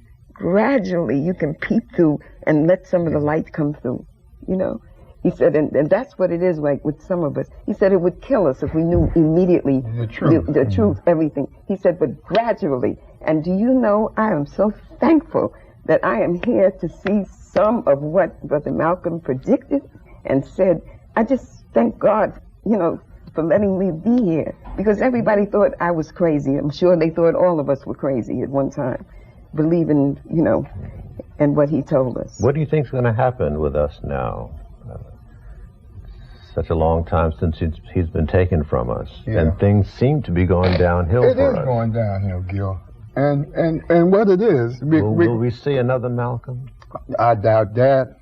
you can peep through and let some of the light come through, you know. He said, and that's what it is like with some of us. He said it would kill us if we knew immediately the truth, everything. He said, but gradually. And do you know, I am so thankful that I am here to see some of what Brother Malcolm predicted and said. I just thank God, you know, for letting me be here. Because everybody thought I was crazy. I'm sure they thought all of us were crazy at one time, believing, you know, in what he told us. What do you think is going to happen with us now? Such a long time since he's been taken from us, and things seem to be going downhill for us. It is going downhill, Gil. And what it is... Will we see another Malcolm? I doubt that.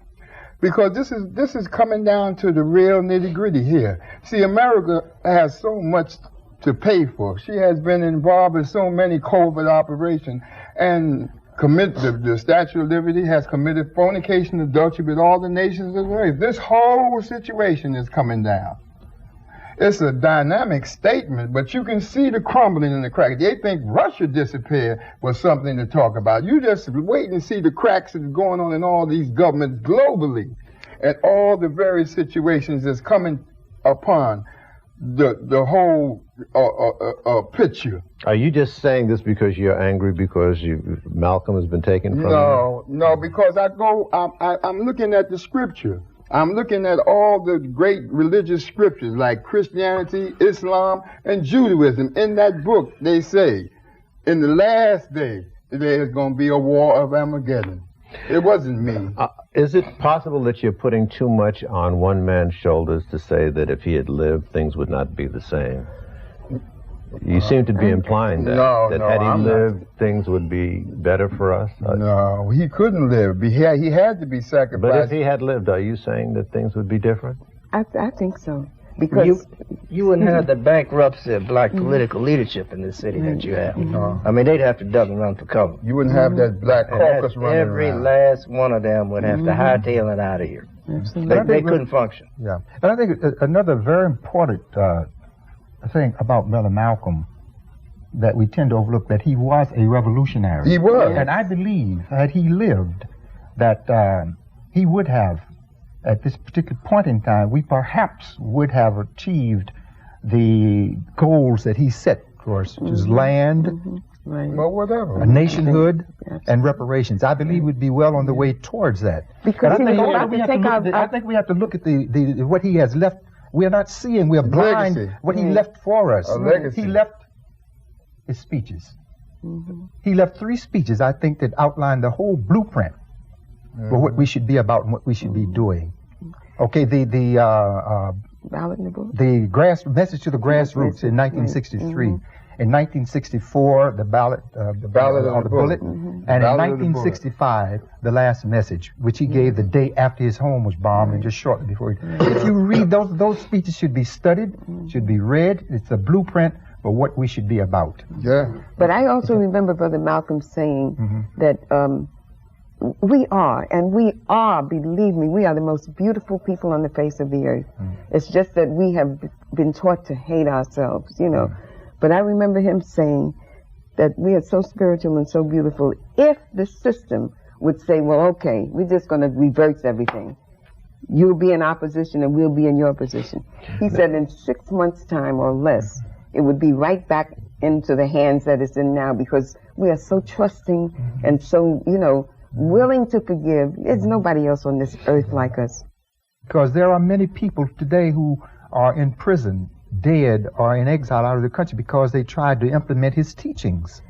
Because this is coming down to the real nitty-gritty here. See, America has so much to pay for. She has been involved in so many covert operations and the Statue of Liberty has committed fornication, adultery with all the nations of the earth. This whole situation is coming down. It's a dynamic statement, but you can see the crumbling and the cracks. They think Russia disappeared was something to talk about. You just wait and see the cracks that's going on in all these governments globally and all the various situations that's coming upon the whole picture. Are you just saying this because you're angry because Malcolm has been taken from you? No, because I'm looking at the scripture. I'm looking at all the great religious scriptures like Christianity, Islam, and Judaism. In that book, they say, in the last day, there's going to be a war of Armageddon. It wasn't me. Is it possible that you're putting too much on one man's shoulders to say that if he had lived, things would not be the same? You seem to be implying that. Had he lived, things would be better for us? No, he couldn't live. He had to be sacrificed. But if he had lived, are you saying that things would be different? I think so. Because you wouldn't have the bankruptcy of black political leadership in this city that you have. I mean, they'd have to duck and run for cover. You wouldn't have that black caucus running Every around. last one of them would have to hightail it out of here. They couldn't function. Yeah. And I think another very important thing about Brother Malcolm that we tend to overlook, that he was a revolutionary. He was. And I believe, had he lived, that he would have, at this particular point in time, we perhaps would have achieved the goals that he set for us, which is land, well, whatever, a nationhood, and reparations. I believe we'd be well on the way towards that. Because I think we have to look at what he has left. We are not seeing, we are blind what he left for us. He left his speeches. He left 3 speeches, I think, that outline the whole blueprint for what we should be about and what we should be doing. Okay, the Ballot in the book? The message to the grassroots in 1963. In 1964, the ballot on the bullet. And in 1965, the last message, which he gave the day after his home was bombed and just shortly before. If you read those speeches, should be studied, should be read. It's a blueprint for what we should be about. Yeah. But I also remember Brother Malcolm saying that we are, believe me, we are the most beautiful people on the face of the earth. It's just that we have been taught to hate ourselves, you know. But I remember him saying that we are so spiritual and so beautiful. If the system would say, well, okay, we're just going to reverse everything. You'll be in opposition and we'll be in your position. He said in 6 months' time or less, it would be right back into the hands that it's in now, because we are so trusting and so, you know, willing to forgive. There's nobody else on this earth like us. Because there are many people today who are in prison, dead, or in exile out of the country because they tried to implement his teachings.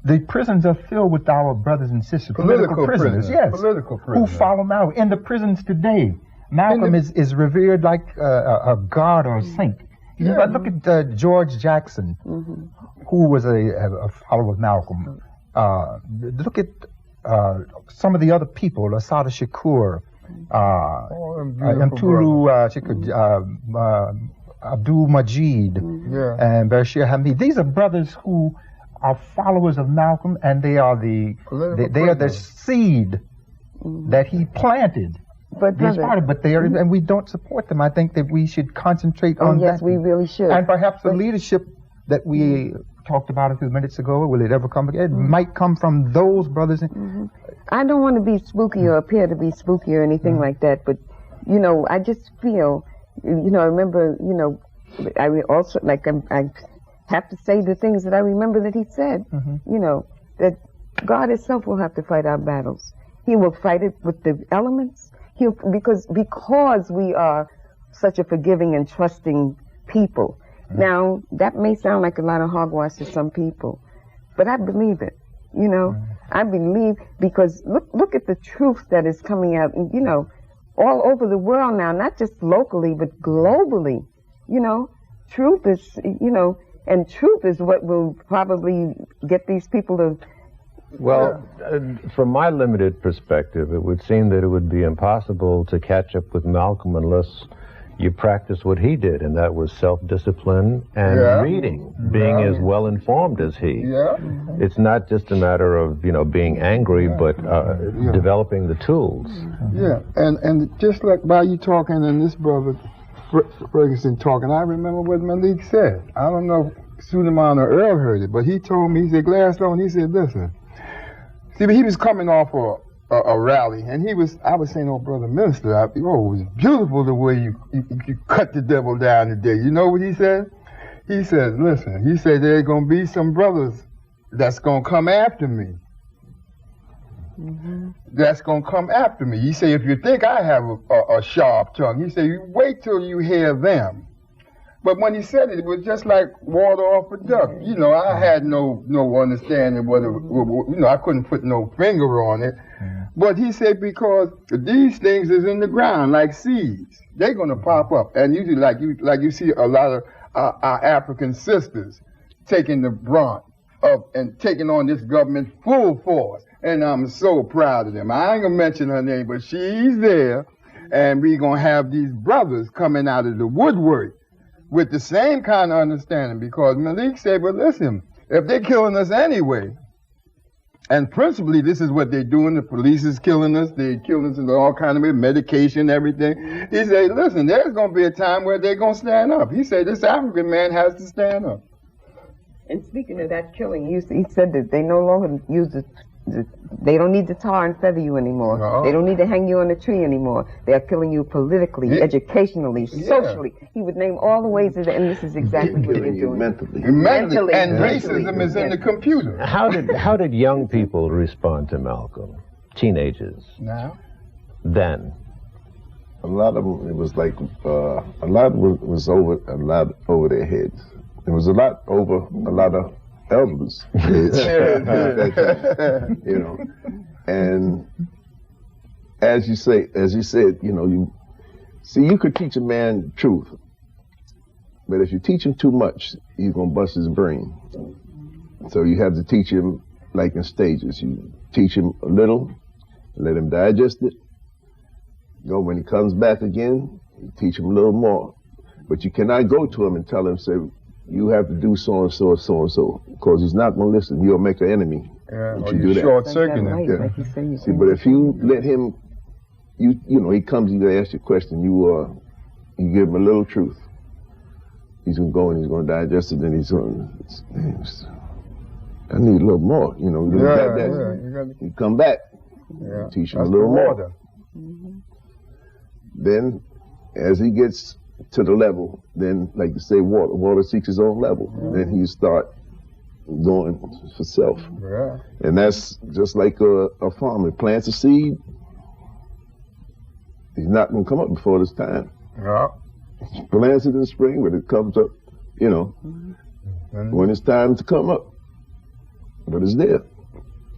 The prisons are filled with our brothers and sisters, political prisoners, yes, political prisoners, who follow Malcolm. In the prisons today, Malcolm is revered like a god or a saint. Yeah. Look at George Jackson, who was a follower of Malcolm. Look at some of the other people, Assata Shakur, Mtulu Abdul Majid, and Bashir Hamid. These are brothers who are followers of Malcolm, and they are the seed that he planted. But and we don't support them. I think that we should concentrate on that. Yes, we really should. And perhaps the leadership that we talked about a few minutes ago, will it ever come again? It might come from those brothers. I don't want to be spooky or appear to be spooky or anything like that, but, you know, I just feel, you know, I remember, you know, I also, like, I have to say the things that I remember that he said, you know, that God himself will have to fight our battles. He will fight it with the elements. Because we are such a forgiving and trusting people. Now, that may sound like a lot of hogwash to some people, but I believe it, you know. I believe, because look at the truth that is coming out, you know, all over the world now, not just locally, but globally, you know. Truth is, you know, and truth is what will probably get these people to Well, from my limited perspective, it would seem that it would be impossible to catch up with Malcolm unless you practice what he did, and that was self-discipline and reading, being as well-informed as he. It's not just a matter of, being angry, but developing the tools. And just like while you talking and this brother Ferguson talking, I remember what Malik said. I don't know if Suleiman or Earl heard it, but he told me, he said, Gladstone, he said, listen, see, he was coming off a rally, and I was saying, oh, brother minister, it was beautiful the way you cut the devil down today. You know what he said? He said, listen, he said, there's going to be some brothers that's going to come after me. That's going to come after me. He said, if you think I have a sharp tongue, he said, you wait till you hear them. But when he said it, it was just like water off a duck. I had no understanding whether, I couldn't put no finger on it. But he said, because these things is in the ground like seeds, they're going to pop up. And usually, like you see a lot of our African sisters taking the brunt of and taking on this government full force. And I'm so proud of them. I ain't going to mention her name, but she's there. And we're going to have these brothers coming out of the woodwork with the same kind of understanding. Because Malik said, but listen, if they're killing us anyway, and principally this is what they're doing, the police is killing us, they're killing us in all kind of medication, everything. He said, listen, there's going to be a time where they're going to stand up. He said, this African man has to stand up. And speaking of that killing, he said that they no longer use they don't need to tar and feather you anymore. No. They don't need to hang you on a tree anymore. They are killing you politically, educationally, socially. He would name all the ways of it, and this is exactly what they're doing. Mentally. And racism is in the computer. How did young people respond to Malcolm? Teenagers? Now? Then? A lot of them, it was like, a lot was over their heads. It was a lot over a lot of elders, and as you said, you could teach a man truth, but if you teach him too much, you're gonna bust his brain. So you have to teach him like in stages. You teach him a little, let him digest it. When he comes back again, you teach him a little more, but you cannot go to him and tell him, say, you have to do so and so and so and so, because he's not going to listen. You'll make an enemy. Or you short-circuit him. See, but if you let him, he comes, you ask you a question, you give him a little truth. He's going to go and he's going to digest it, and he's going to, I need a little more, You come back, teach him a little more. Then, as he gets to the level, then, like you say, water seeks his own level. Then he start going for self. And that's just like a farmer plants a seed. He's not going to come up before this time. He plants it in the spring, but it comes up, when it's time to come up. But it's there.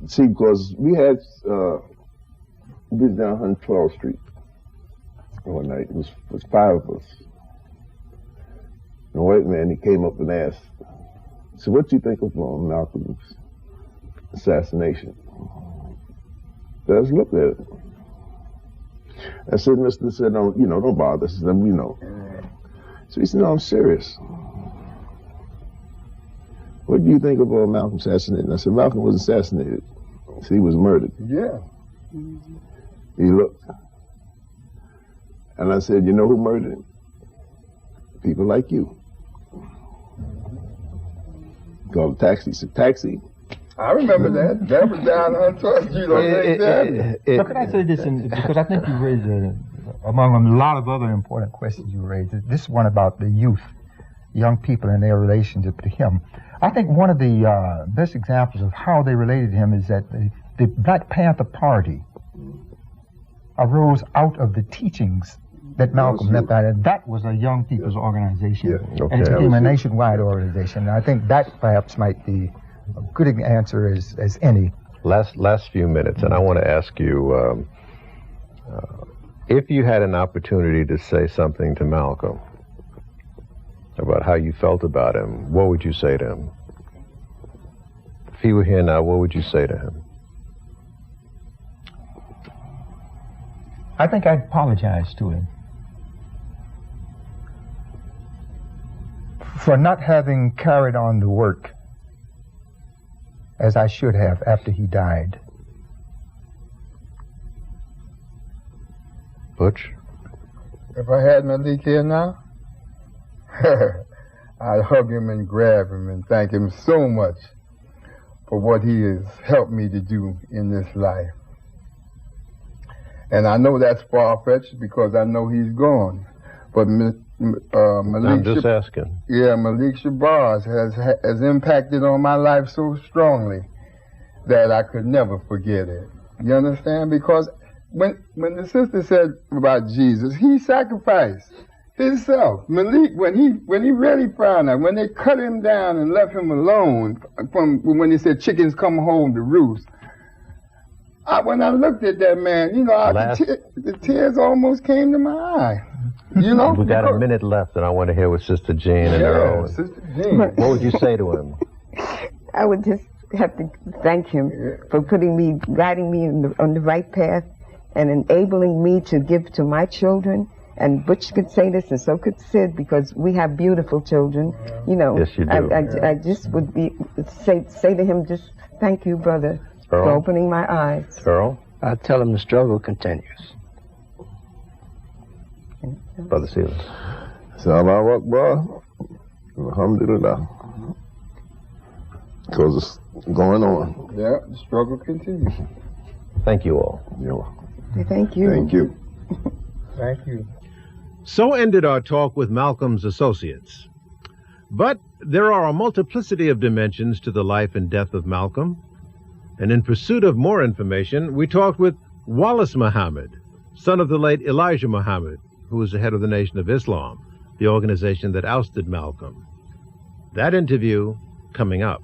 See, because we had, we was down 112th Street one night. It was 5 of us. The white man, he came up and asked, so what do you think of Malcolm's assassination? Let's look at it. I said, Mr. said, don't bother. I said, So he said, no, I'm serious. What do you think of Malcolm's assassination? I said, Malcolm was assassinated. So he was murdered. He looked. And I said, you know who murdered him? People like you. Called a taxi. He said, taxi. I remember that. That was down on 12th Street. So could I say this, because I think you raised, among a lot of other important questions you raised, this one about the youth, young people and their relationship to him. I think one of the best examples of how they related to him is that the Black Panther Party arose out of the teachings that Malcolm left out, and that was a young people's organization. And it became a nationwide organization. And I think that perhaps might be a good answer as any. Last few minutes, and I want to ask you, if you had an opportunity to say something to Malcolm about how you felt about him, what would you say to him? If he were here now, what would you say to him? I think I'd apologize to him for not having carried on the work as I should have after he died. Butch? If I had Malik here now, I'd hug him and grab him and thank him so much for what he has helped me to do in this life. And I know that's far-fetched because I know he's gone. But Malik... I'm just asking. Yeah, Malik Shabazz has impacted on my life so strongly that I could never forget it. You understand? Because when the sister said about Jesus, he sacrificed himself. Malik, when he really found out, when they cut him down and left him alone, from when they said chickens come home to roost, when I looked at that man, you know, the tears almost came to my eye. You know, we got a minute left, and I want to hear what Sister Jean and Earl. Sister Jean. What would you say to him? I would just have to thank him for guiding me on the right path, and enabling me to give to my children. And Butch could say this, and so could Sid, because we have beautiful children. You know, yes, you do. I just would say to him, just thank you, brother, Earl? for opening my eyes. Earl? I tell him the struggle continues. Brother Sealy. Salam Akbar. Alhamdulillah. Because it's going on. Yeah, the struggle continues. Thank you all. You're welcome. Thank you. Thank you. Thank you. So ended our talk with Malcolm's associates. But there are a multiplicity of dimensions to the life and death of Malcolm. And in pursuit of more information, we talked with Wallace Muhammad, son of the late Elijah Muhammad, who was the head of the Nation of Islam, the organization that ousted Malcolm. That interview coming up.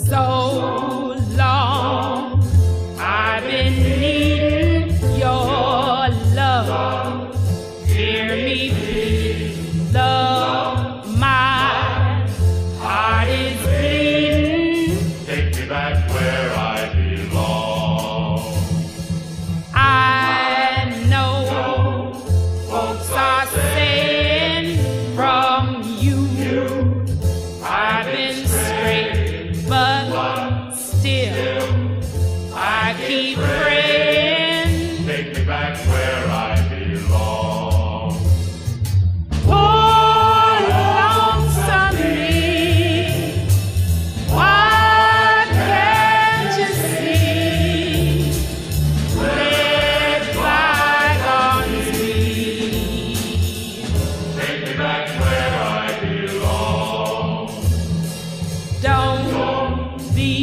So long I've been needing your love. Hear me please, love, my heart is bleeding. Take me back where I belong. I know folks are saying from you I've been straight, but still I keep praying. Take me back where I belong. Poor lonesome me, why can't you see? Let bygones be. Take me back where I belong. Don't be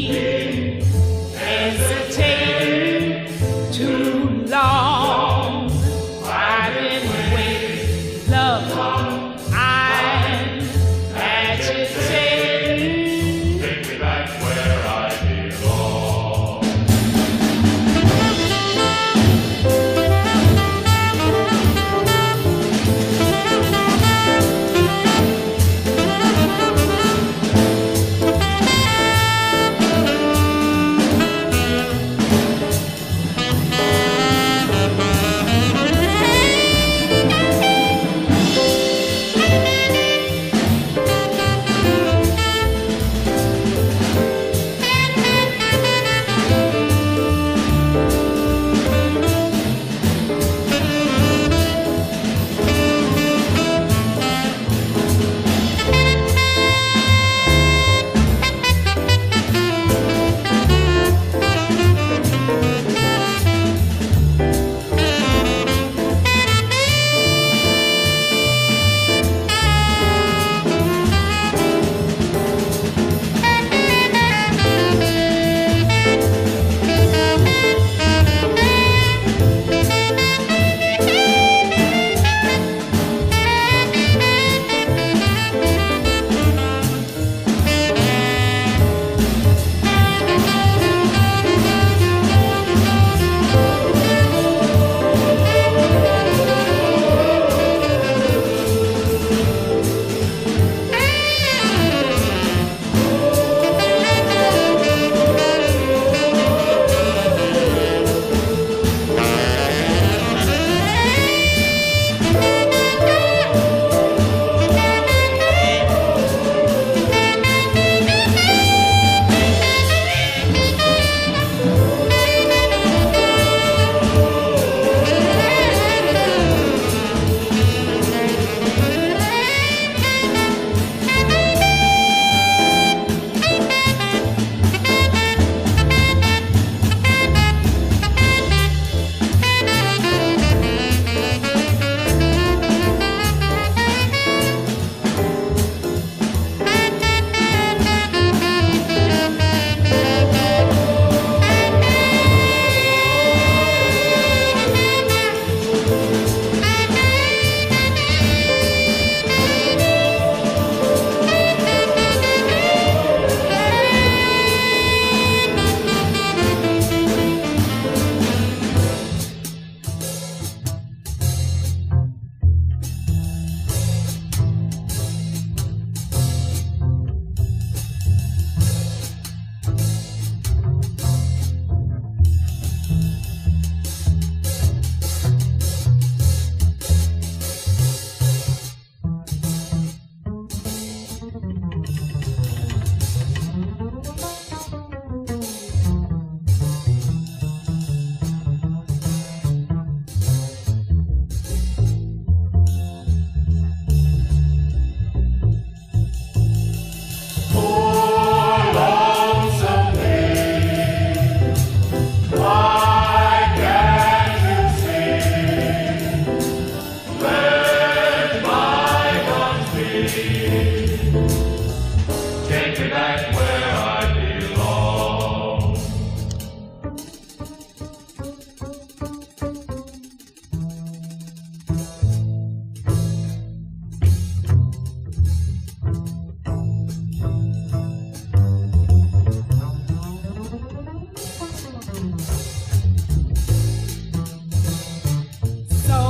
hesitating too long. I've been waiting, love, I'm agitating. Take me back where I belong. me back where I belong. So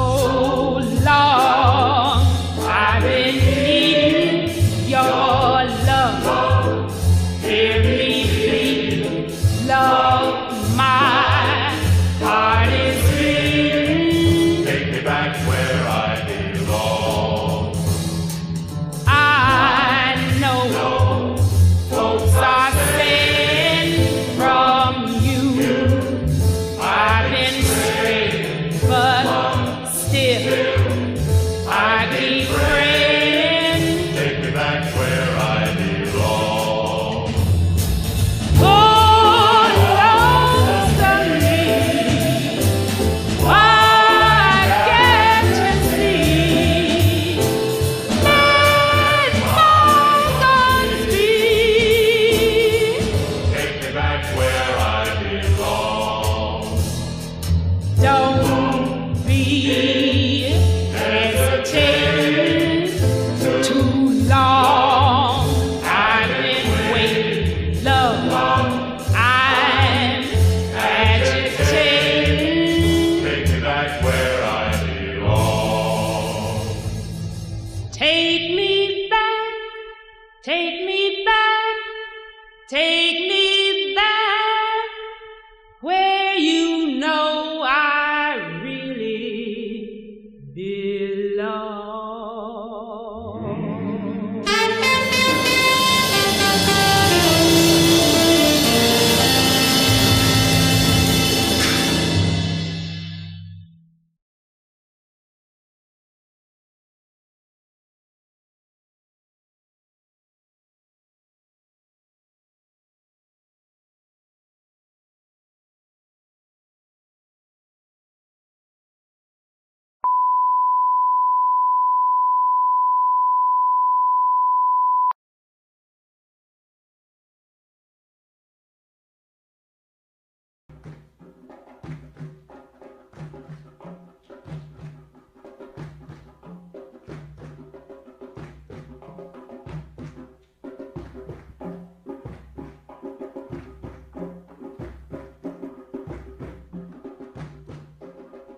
long I've been needing your love. Hear me plead, love, my heart is bleeding. Take me back where I belong. I know folks are saying from you I've been straight, but still I keep praying. Take me back where I belong. Oh, Lord, to me, why can't you see? Let bygones be. Take me back where I belong. Don't be hesitating too long. I've been waiting, love. I'm agitating. Take me back where I belong. Take me back, take me back, take me back where you know I really belong.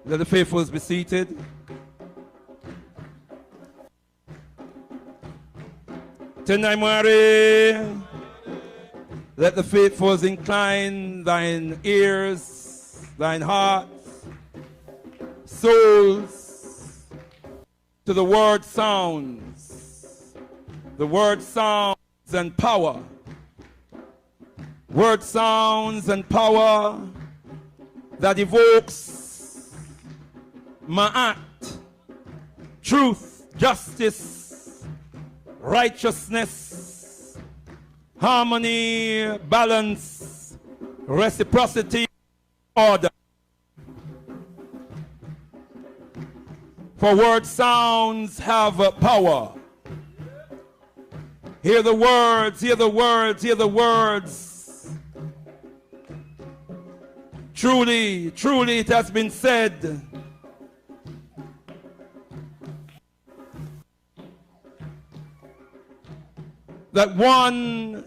Let the faithfuls be seated. Tenaimari, let the faithfuls incline thine ears, thine hearts, souls, to the word sounds and power. Word sounds and power that evokes Ma'at, truth, justice, righteousness, harmony, balance, reciprocity, order. For word sounds have power. Hear the words, hear the words, hear the words. Truly, truly it has been said, that one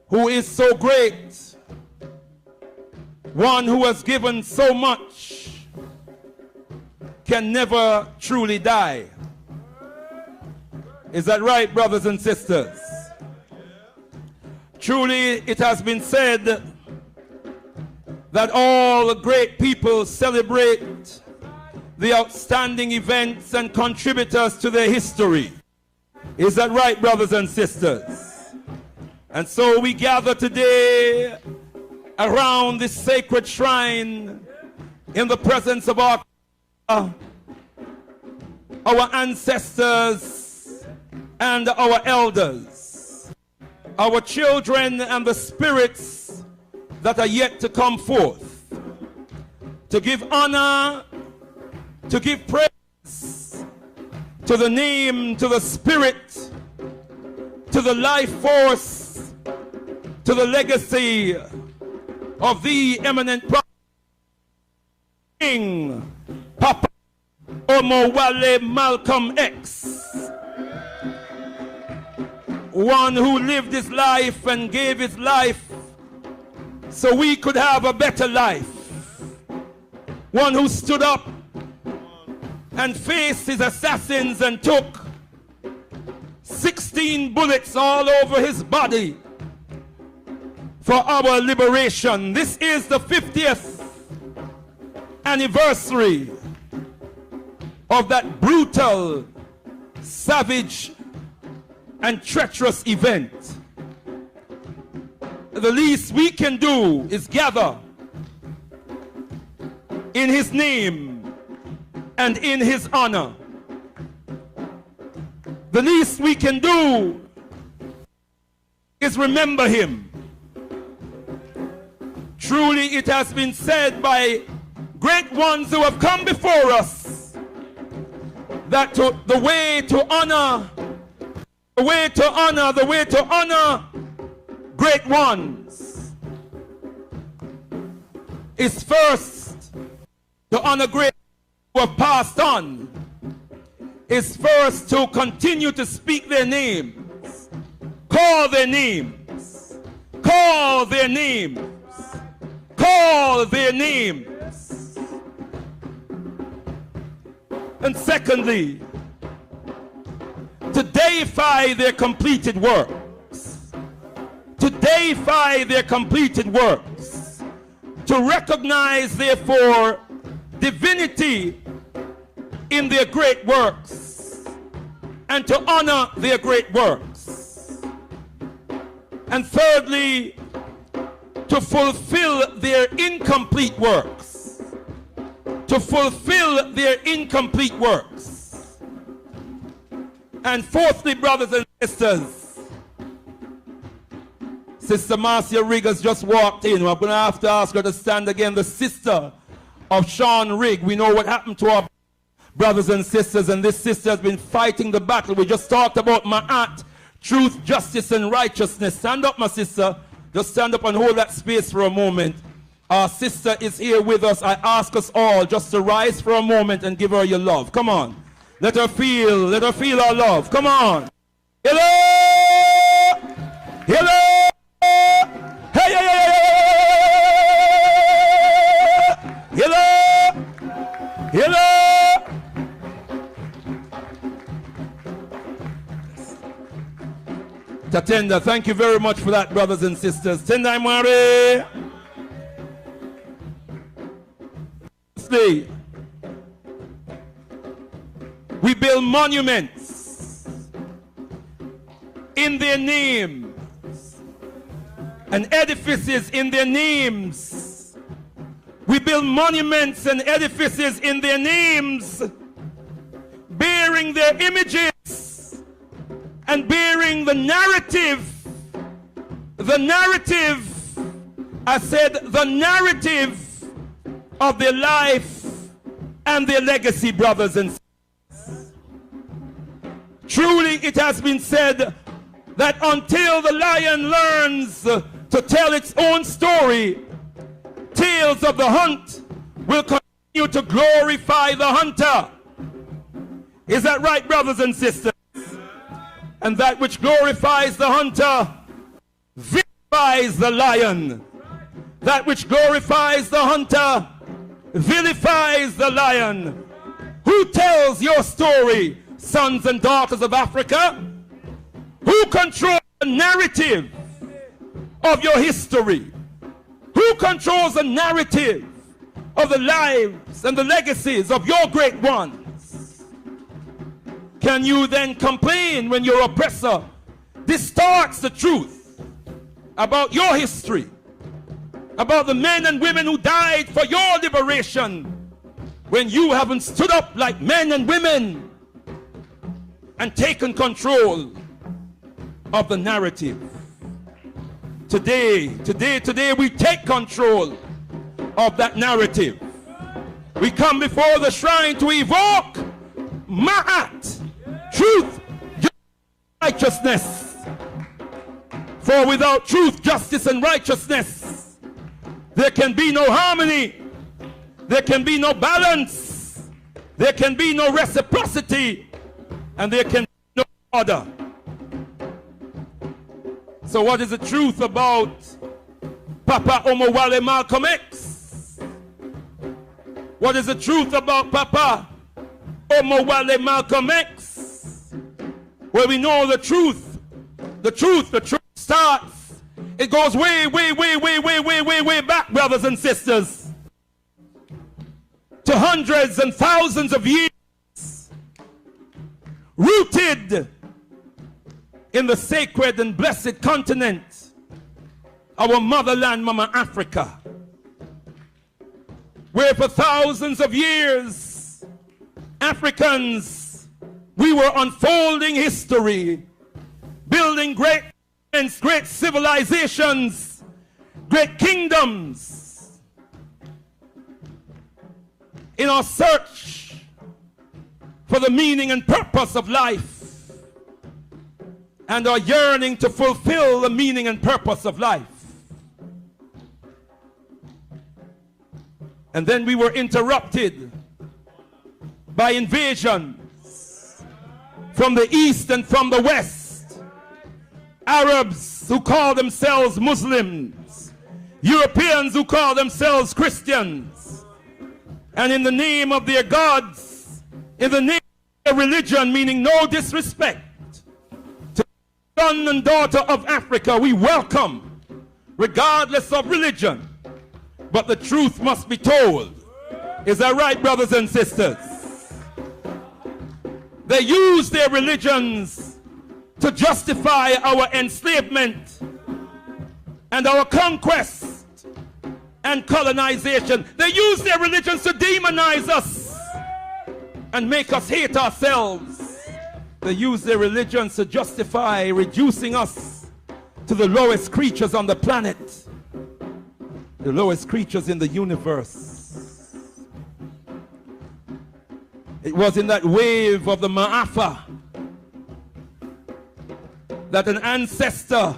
who is so great, one who has given so much, can never truly die. Is that right, brothers and sisters? Truly, it has been said that all great people celebrate the outstanding events and contributors to their history. Is that right, brothers and sisters? And so we gather today around this sacred shrine in the presence of our ancestors and our elders, our children and the spirits that are yet to come forth, to give honor, to give praise to the name, to the spirit to the life force, to the legacy of the eminent prophet, King Papa Omowale Malcolm X, one who lived his life and gave his life so we could have a better life, one who stood up and faced his assassins and took 16 bullets all over his body for our liberation. This is the 50th anniversary of that brutal, savage, and treacherous event. The least we can do is gather in his name and in his honor. The least we can do is remember him. Truly, it has been said by great ones who have come before us that the way to honor great ones is first to honor great who have passed on, is first to continue to speak their names, call their names, call their names, call their names. And secondly, to deify their completed works, to deify their completed works, to recognize therefore divinity in their great works, and to honor their great works. And thirdly, to fulfill their incomplete works, to fulfill their incomplete works. And fourthly, brothers and sisters, Sister Marcia Rigg has just walked in. We're going to have to ask her to stand again. The sister of Sean Rigg. We know what happened to our brothers and sisters, and this sister has been fighting the battle. We just talked about Ma'at, truth, justice, and righteousness. Stand up, my sister. Just stand up and hold that space for a moment. Our sister is here with us. I ask us all just to rise for a moment and give her your love. Come on. Let her feel our love. Come on. Hello! Hello! Hey, hey, hey, hey! Hello! Hello! Tatenda, thank you very much for that, brothers and sisters. Tendai Mware! We build monuments in their names and edifices in their names. We build monuments and edifices in their names, bearing their images and bearing the narrative, I said the narrative of their life and their legacy, brothers and sisters. Truly, it has been said that until the lion learns to tell its own story, tales of the hunt will continue to glorify the hunter. Is that right, brothers and sisters? And that which glorifies the hunter vilifies the lion. That which glorifies the hunter vilifies the lion. Who tells your story, sons and daughters of Africa? Who controls the narrative of your history? Who controls the narrative of the lives and the legacies of your great ones? Can you then complain when your oppressor distorts the truth about your history, about the men and women who died for your liberation, when you haven't stood up like men and women and taken control of the narrative? Today, we take control of that narrative. We come before the shrine to evoke Ma'at, truth, righteousness, For without truth, justice, and righteousness, there can be no harmony, there can be no balance, there can be no reciprocity, and there can be no order. So what is the truth about Papa Omowale Malcolm X? What is the truth about Papa Omowale Malcolm X? Well, we know the truth. The truth starts. It goes way back, brothers and sisters, to hundreds and thousands of years, rooted in the sacred and blessed continent, our motherland, Mama Africa, where for thousands of years, Africans, we were unfolding history, building great civilizations, great kingdoms, in our search for the meaning and purpose of life, and our yearning to fulfill the meaning and purpose of life. And then we were interrupted by invasions from the east and from the west. Arabs who call themselves Muslims, Europeans who call themselves Christians, and in the name of their gods, in the name of their religion, meaning no disrespect to the son and daughter of Africa, we welcome, regardless of religion. But the truth must be told. Is that right, brothers and sisters? They use their religions to justify our enslavement and our conquest and colonization. They use their religions to demonize us and make us hate ourselves. They use their religions to justify reducing us to the lowest creatures on the planet, the lowest creatures in the universe. It was in that wave of the Ma'afa that an ancestor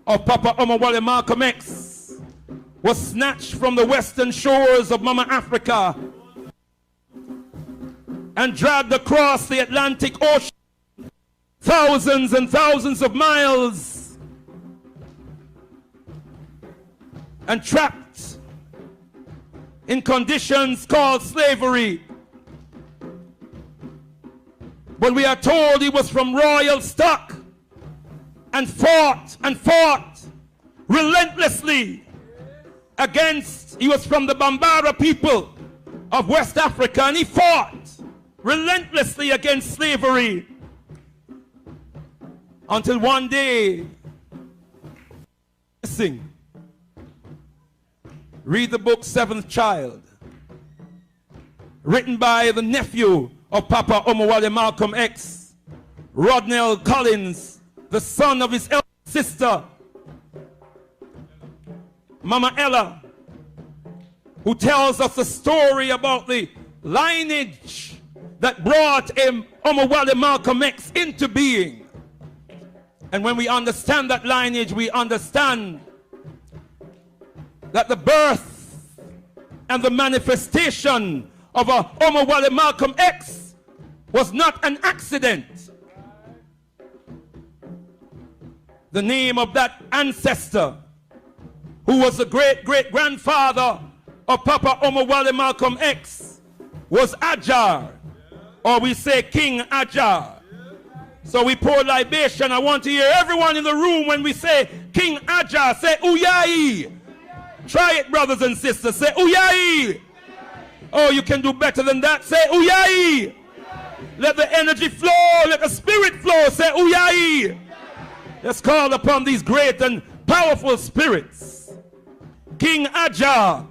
of Papa Omowale Malcolm X was snatched from the western shores of Mama Africa and dragged across the Atlantic Ocean, thousands and thousands of miles, and trapped in conditions called slavery. But we are told he was from royal stock and fought relentlessly against, he was from the Bambara people of West Africa, and he fought relentlessly against slavery until one day, missing. Read the book Seventh Child, written by the nephew of Papa Omowale Malcolm X, Rodnell Collins, the son of his elder sister, Mama Ella, who tells us the story about the lineage that brought Omowale Malcolm X into being. And when we understand that lineage, we understand that the birth and the manifestation of Omowale Malcolm X was not an accident. The name of that ancestor, who was the great-great-grandfather of Papa Omowale Malcolm X, was Ajar, or we say King Ajar. So we pour libation. I want to hear everyone in the room when we say King Ajar, say Uyai. Try it, brothers and sisters. Say Uyai. Oh, you can do better than that. Say Uyai. Let the energy flow. Let the spirit flow. Say Uyai. Let's call upon these great and powerful spirits. King Ajar.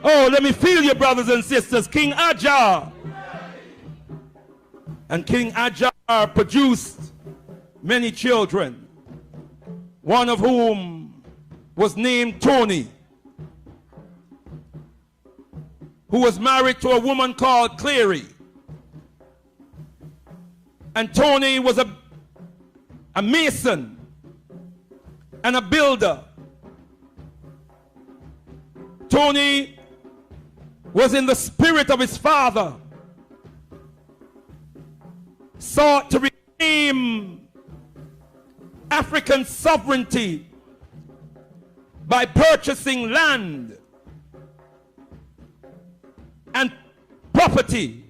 Oh, let me feel you, brothers and sisters. King Ajar. And King Ajar produced many children, one of whom was named Tony, who was married to a woman called Clary. And Tony was a mason and a builder. Tony was in the spirit of his father, sought to reclaim African sovereignty by purchasing land and property,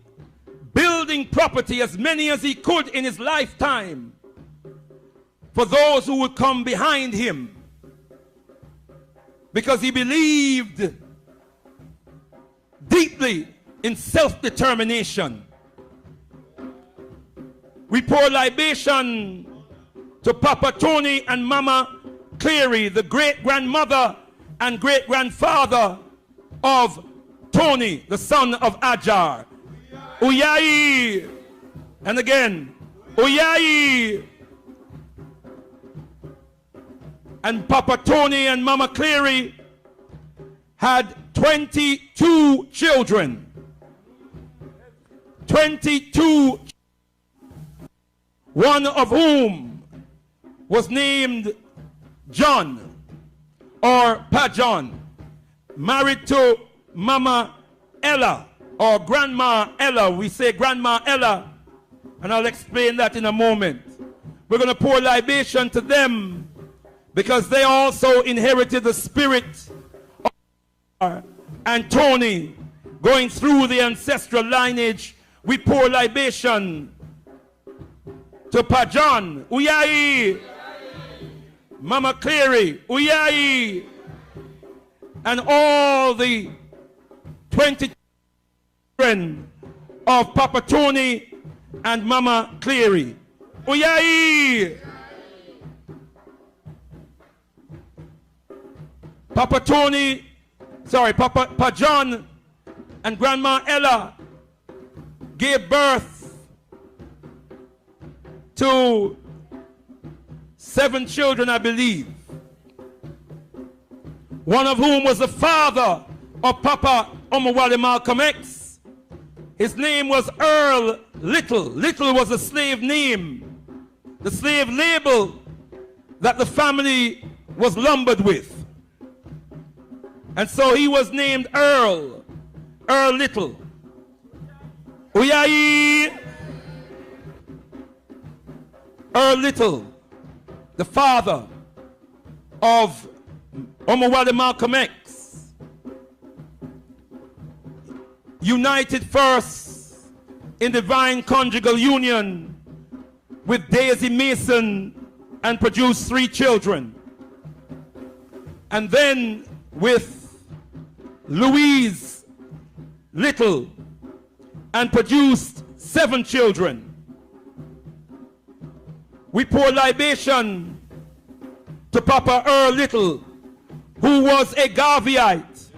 building property, as many as he could in his lifetime, for those who would come behind him, because he believed deeply in self-determination. We pour libation to Papa Tony and Mama Cleary, the great-grandmother and great-grandfather of Tony, the son of Ajar. Uyai! And again, Uyai! And Papa Tony and Mama Cleary had 22 children. 22, one of whom was named John, or Pa John, married to Mama Ella, or Grandma Ella. We say Grandma Ella, and I'll explain that in a moment. We're going to pour libation to them because they also inherited the spirit of and Tony, going through the ancestral lineage. We pour libation to Pa John, Uyai, Mama Cleary, Uyai, and all the 20 children of Papa Tony and Mama Cleary. Uyai! Papa John and Grandma Ella gave birth to 7 children, I believe. One of whom was the father of Papa Omowale Malcolm X. His name was Earl Little. Little was a slave name, the slave label that the family was lumbered with. And so he was named Earl Little. Uyai! Earl Little, the father of Omowale Malcolm X, united first in divine conjugal union with Daisy Mason and produced 3 children, and then with Louise Little and produced 7 children. We pour libation to Papa Earl Little, who was a Garveyite,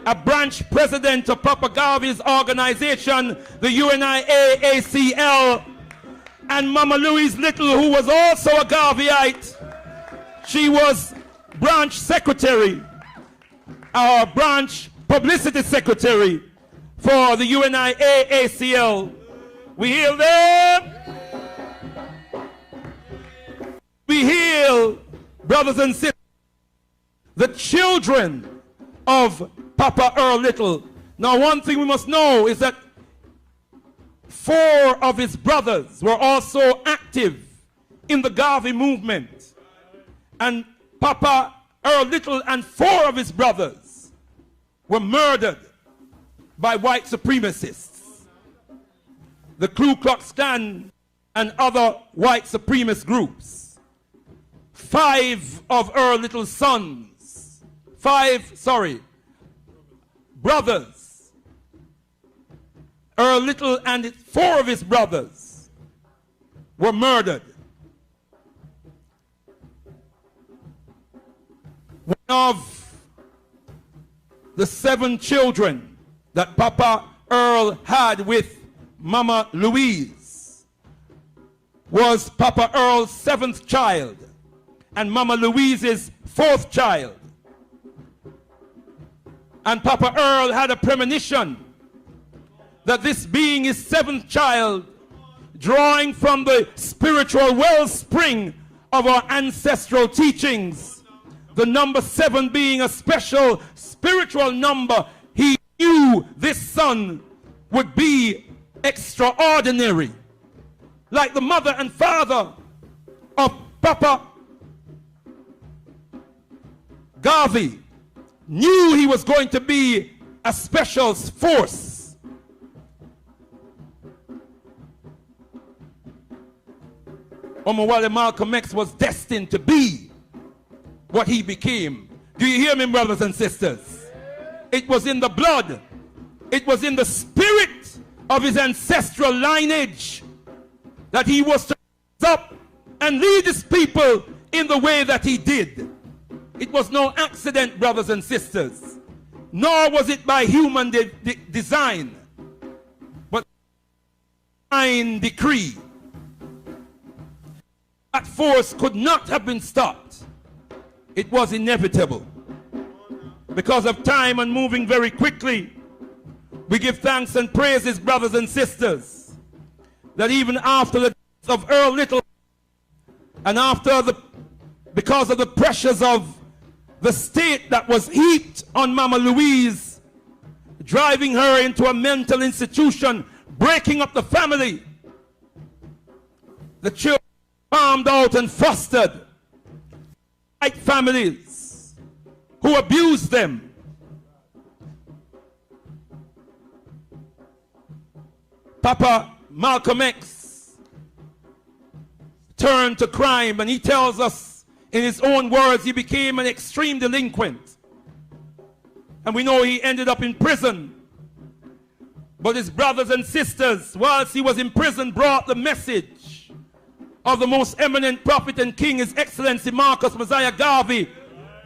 a branch president of Papa Garvey's organization, the UNIA-ACL, and Mama Louise Little, who was also a Garveyite. She was branch secretary, our branch publicity secretary for the UNIA-ACL. We hail them. We hail, brothers and sisters, the children of Papa Earl Little. Now, one thing we must know is that 4 of his brothers were also active in the Garvey movement. And Papa Earl Little and 4 of his brothers were murdered by white supremacists, the Ku Klux Klan and other white supremacist groups. 5 of Earl Little's sons, brothers, Earl Little and 4 of his brothers were murdered. One of the 7 children that Papa Earl had with Mama Louise was Papa Earl's 7th child and Mama Louise's 4th child. And Papa Earl had a premonition that this being his 7th child, drawing from the spiritual wellspring of our ancestral teachings, the number 7 being a special spiritual number, he knew this son would be extraordinary. Like the mother and father of Papa Garvey knew he was going to be a special force. Omowale Malcolm X was destined to be what he became. Do you hear me, brothers and sisters? It was in the blood. It was in the spirit of his ancestral lineage that he was to rise up and lead his people in the way that he did. It was no accident, brothers and sisters, nor was it by human design, but divine decree. That force could not have been stopped. It was inevitable. Because of time and moving very quickly, we give thanks and praises, brothers and sisters, that even after the death of Earl Little, and because of the pressures of the state that was heaped on Mama Louise, driving her into a mental institution, breaking up the family, the children farmed out and fostered white families who abused them. Papa Malcolm X turned to crime, and he tells us in his own words he became an extreme delinquent. And we know he ended up in prison. But his brothers and sisters, whilst he was in prison, brought the message of the most eminent prophet and king, His Excellency Marcus Mosiah Garvey,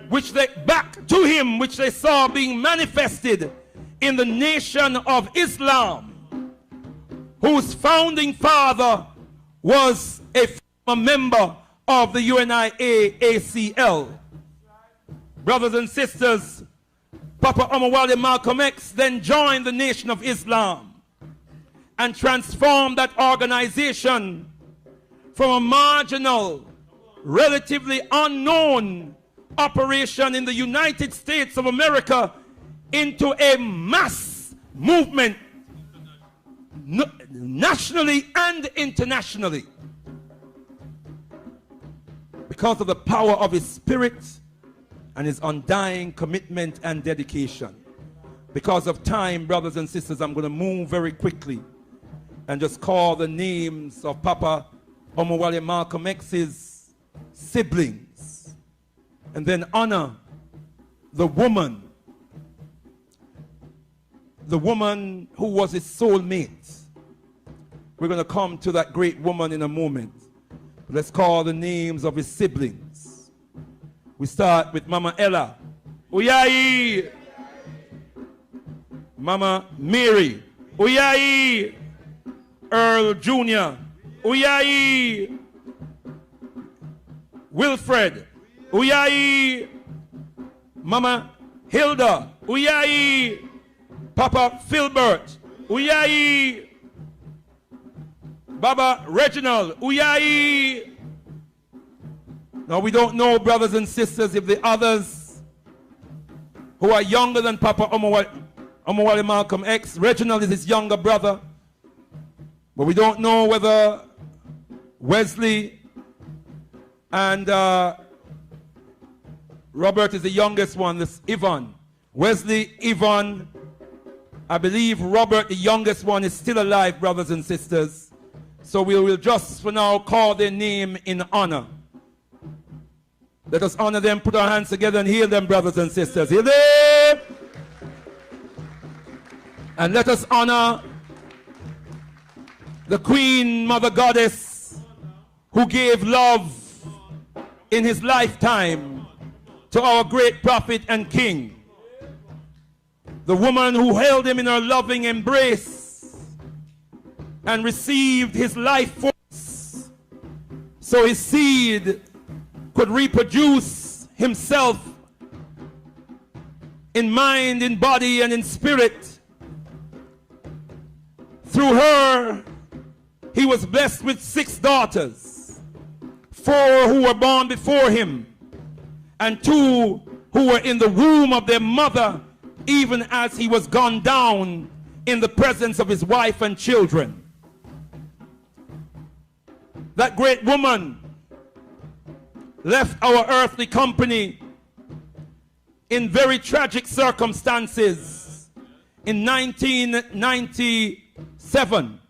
which they back to him, which they saw being manifested in the Nation of Islam, whose founding father was a former member of the UNIA-ACL. Brothers and sisters, Papa Omowale Malcolm X then joined the Nation of Islam and transformed that organization from a marginal, relatively unknown operation in the United States of America into a mass movement nationally and internationally, because of the power of his spirit and his undying commitment and dedication. Because of time, brothers and sisters, I'm going to move very quickly and just call the names of Papa Omowale Malcolm X's siblings, and then honor the woman who was his soulmate. We're going to come to that great woman in a moment. Let's call the names of his siblings. We start with Mama Ella. Uyai. Mama Mary. Uyai. Earl Jr. Uyai. Wilfred. Uyai. Mama Hilda. Uyai. Papa Filbert. Uyai. Baba Reginald. Uyai. Now we don't know, brothers and sisters, if the others who are younger than Papa Omowale Malcolm X, Reginald is his younger brother, but we don't know whether Wesley and Robert is the youngest one. This Yvonne. Wesley, Yvonne, I believe Robert, the youngest one, is still alive, brothers and sisters. So we will just for now call their name in honor. Let us honor them, put our hands together and heal them, brothers and sisters. Heal them! And let us honor the Queen Mother Goddess who gave love in his lifetime to our great prophet and king. The woman who held him in her loving embrace and received his life force so his seed could reproduce himself in mind, in body, and in spirit. Through her, he was blessed with 6 daughters, 4 who were born before him, and 2 who were in the womb of their mother, even as he was gone down in the presence of his wife and children. That great woman left our earthly company in very tragic circumstances in 1997.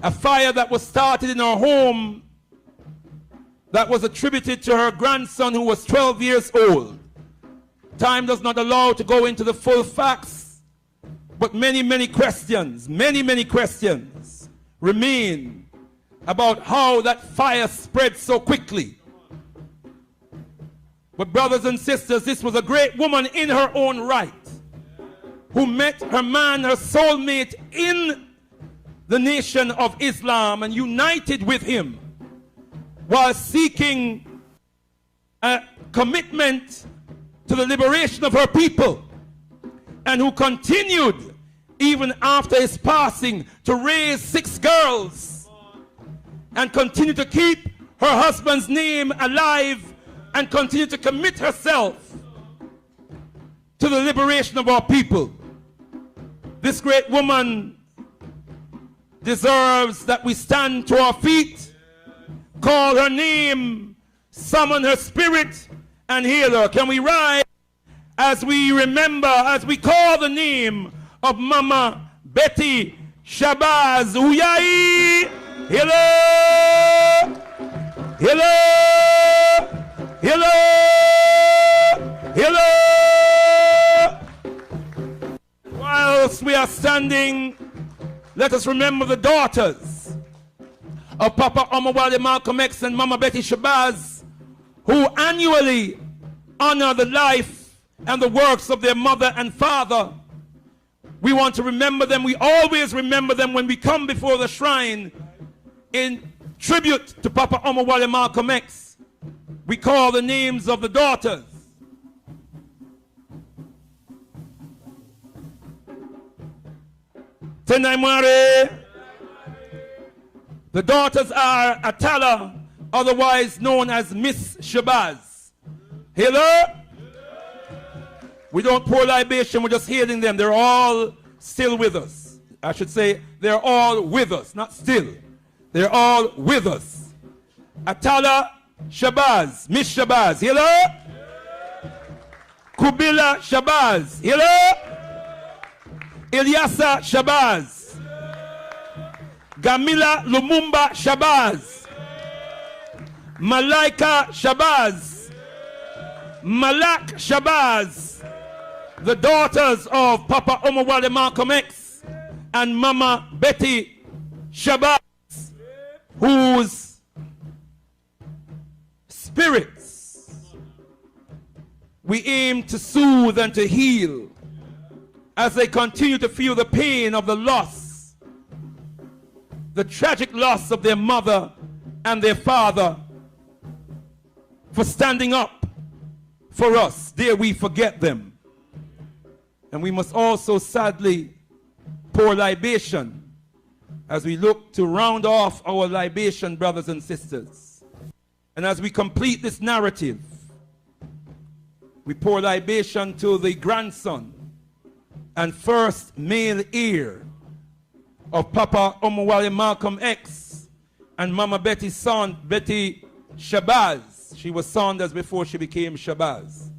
A fire that was started in her home that was attributed to her grandson, who was 12 years old. Time does not allow to go into the full facts, but many questions remain about how that fire spread so quickly. But brothers and sisters, this was a great woman in her own right, who met her man, her soulmate, in the nation of Islam and united with him while seeking a commitment to the liberation of her people, and who continued even after his passing to raise 6 girls and continue to keep her husband's name alive and continue to commit herself to the liberation of our people. This great woman deserves that we stand to our feet, call her name, summon her spirit, and heal her. Can we rise as we remember, as we call the name of Mama Betty Shabazz Uyai? Hello! Hello! Hello! Hello! Whilst we are standing, let us remember the daughters of Papa Omowale Malcolm X and Mama Betty Shabazz, who annually honor the life and the works of their mother and father. We want to remember them. We always remember them when we come before the shrine in tribute to Papa Omowale Malcolm X. We call the names of the daughters. Tenaimare. The daughters are Atala, otherwise known as Miss Shabazz. Hello? We don't pour libation, we're just hailing them. They're all still with us. I should say they're all with us, not still. They're all with us. Atala Shabazz, Miss Shabazz. Hello? Kubila Shabazz. Hello? Ilyasa Shabazz. Gamila Lumumba Shabazz. Malaika Shabazz. Malak Shabazz. The daughters of Papa Omowale Malcolm X and Mama Betty Shabazz, whose spirits we aim to soothe and to heal as they continue to feel the pain of the loss, the tragic loss of their mother and their father, for standing up for us. Dare we forget them? And we must also sadly pour libation as we look to round off our libation, brothers and sisters. And as we complete this narrative, we pour libation to the grandson and first male heir of Papa Omowale Malcolm X and Mama Betty's son, Betty Shabazz. She was Saunders before she became Shabazz,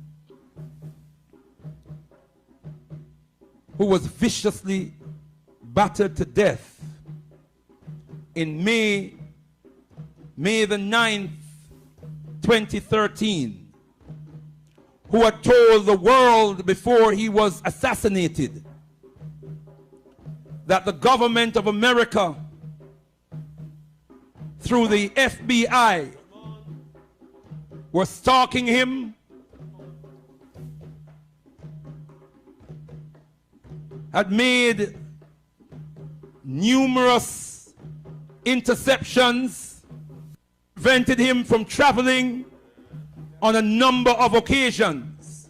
who was viciously battered to death in May the 9th, 2013, who had told the world before he was assassinated that the government of America, through the FBI, were stalking him, had made numerous interceptions, prevented him from traveling on a number of occasions,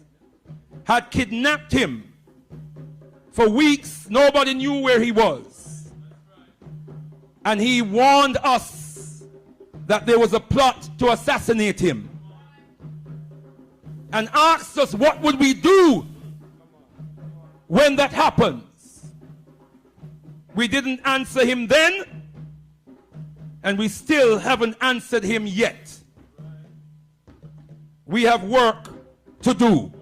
had kidnapped him for weeks. Nobody knew where he was. And he warned us that there was a plot to assassinate him. And asked us what would we do when that happens. We didn't answer him then, and we still haven't answered him yet. We have work to do.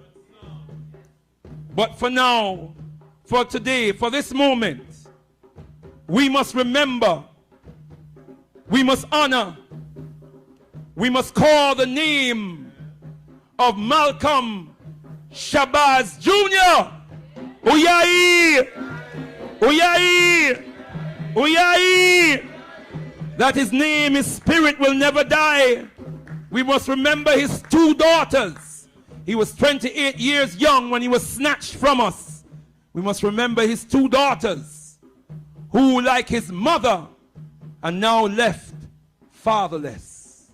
But for now, for today, for this moment, we must remember, we must honor, we must call the name of Malcolm Shabazz Jr. Uyai! Uyai! Uyai! That his name, his spirit will never die. We must remember his two daughters. He was 28 years young when he was snatched from us. We must remember his two daughters, who, like his mother, are now left fatherless.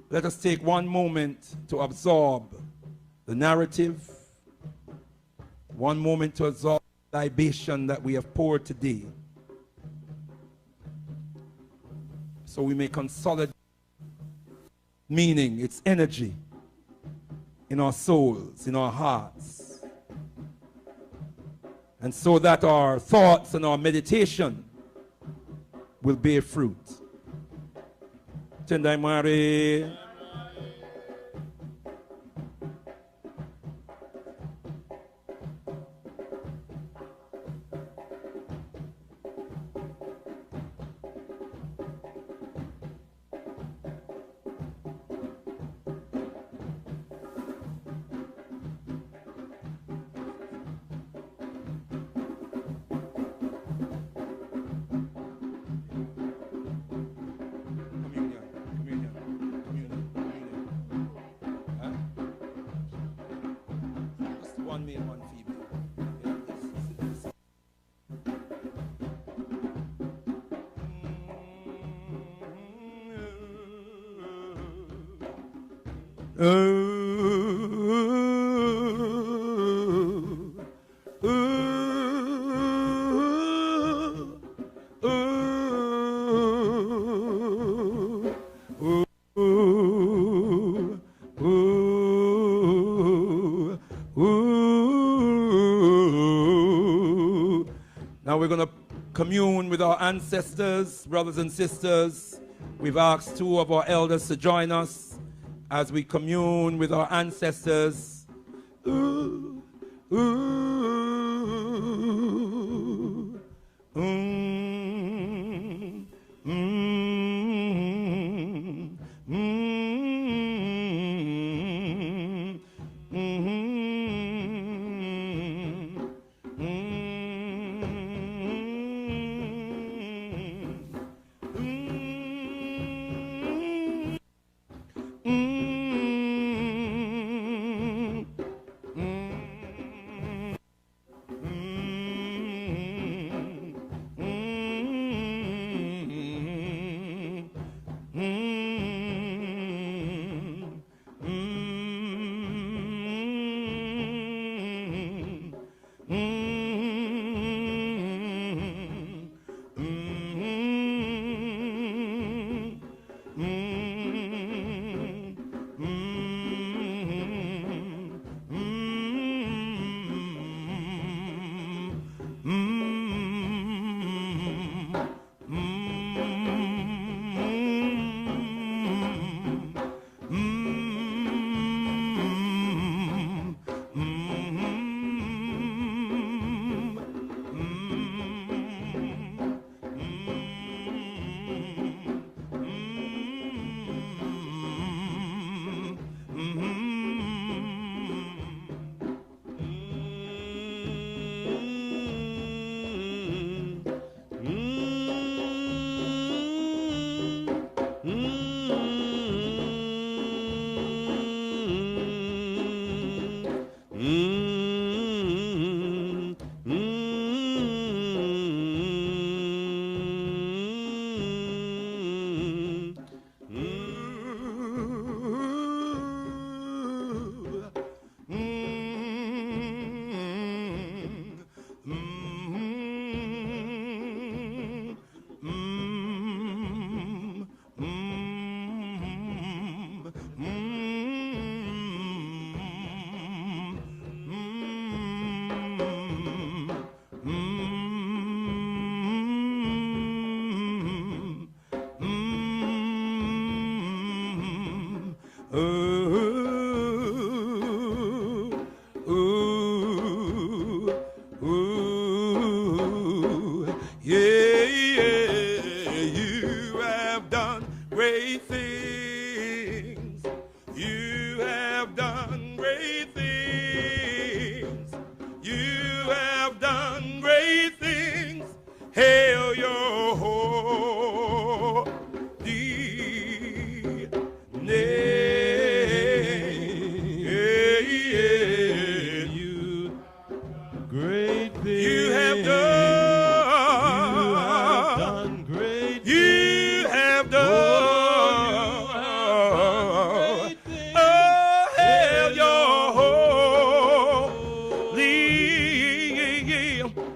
Let us take one moment to absorb the narrative, one moment to absorb the libation that we have poured today, so we may consolidate meaning, its energy in our souls, in our hearts, and so that our thoughts and our meditation will bear fruit. Tendai Mare. Now we're going to commune with our ancestors, brothers and sisters. We've asked two of our elders to join us as we commune with our ancestors.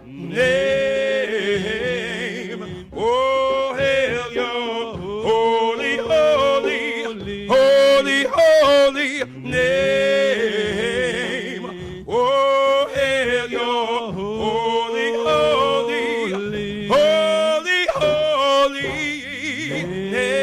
name. Oh, hail your holy, holy, holy, holy name. Oh, hail your holy, holy, holy, holy name.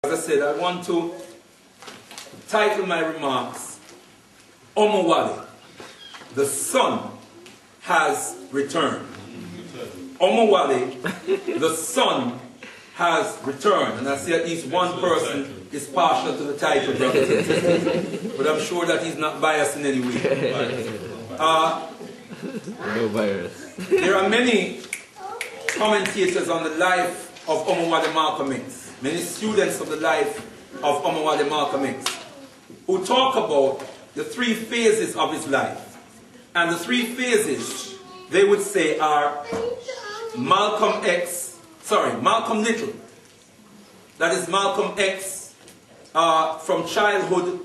As I said, I want to title my remarks, Omowale, the sun has returned. Omowale, the sun has returned. And I see at least one person is partial to the title, but I'm sure that he's not biased in any way. No bias. There are many commentators on the life of Omowale Malcolm X, many students of the life of Omowale Malcolm X, who talk about the three phases of his life. And the three phases, they would say, are Malcolm Little. That is Malcolm X from childhood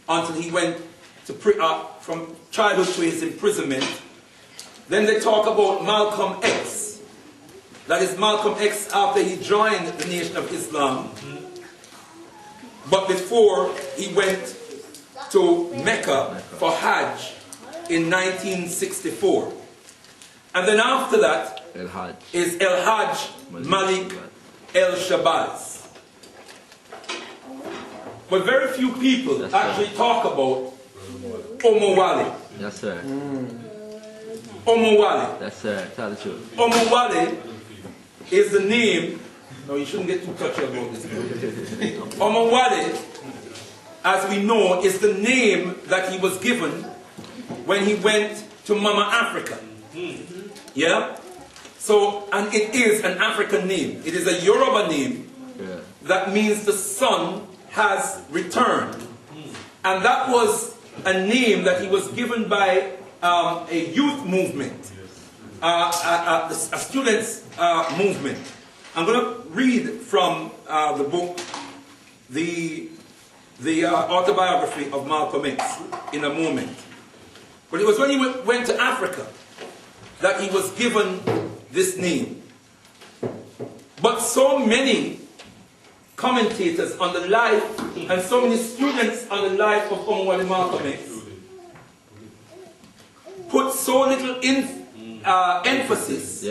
until he went to, from childhood to his imprisonment. Then they talk about Malcolm X. That is Malcolm X after he joined the Nation of Islam, but before he went to Mecca for Hajj in 1964. And then after that is El Hajj Malik El Shabazz. But very few people actually talk about Omowale. Yes, sir. Omowale. Yes, sir. Tell the truth. Omowale is the name. No, you shouldn't get too touchy about this. Omowale, as we know, is the name that he was given when he went to Mama Africa. Yeah? So, and it is an African name. It is a Yoruba name that means the sun has returned. And that was a name that he was given by a youth movement, a students' movement. I'm going to read from the book, the autobiography of Malcolm X in a moment. But it was when he went to Africa that he was given this name. But so many commentators on the life and so many students on the life of Omowale Malcolm X put so little emphasis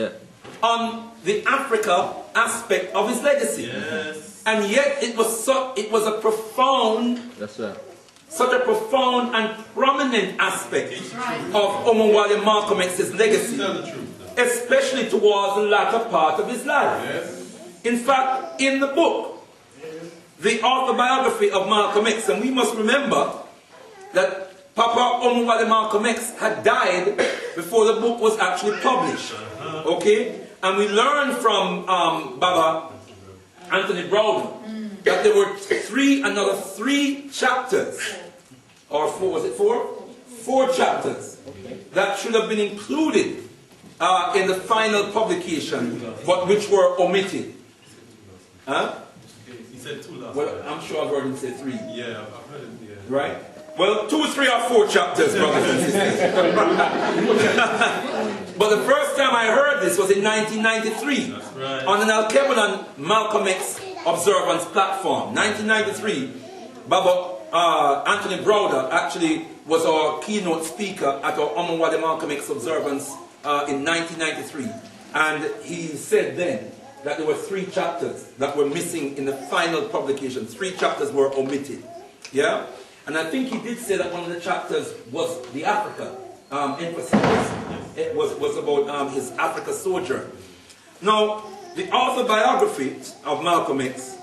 on the Africa aspect of his legacy. Yes. And yet it was a profound, such a profound and prominent aspect of Omowale Malcolm X's legacy, especially towards the latter part of his life. Yes. In fact, in the book, the autobiography of Malcolm X. And we must remember that Papa Omowale Malcolm X had died before the book was actually published. Okay? And we learned from Baba Anthony Browder that there were another three chapters, or four, was it four? 4 chapters that should have been included in the final publication, but which were omitted. Huh? He said 2 last Well, I'm sure I've heard him say 3. Yeah, I've heard it, yeah. Right? Well, 2, 3, or 4 chapters, brothers and sisters. But the first time I heard this was in 1993 right. on an Al-Kebalan Malcolm X observance platform. 1993, Baba Anthony Browder actually was our keynote speaker at our Omowale Malcolm X observance in 1993. And he said then that there were 3 chapters that were missing in the final publication. 3 chapters were omitted. Yeah? And I think he did say that one of the chapters was the Africa emphasis. It was about his Africa sojourn. Now, the autobiography of Malcolm X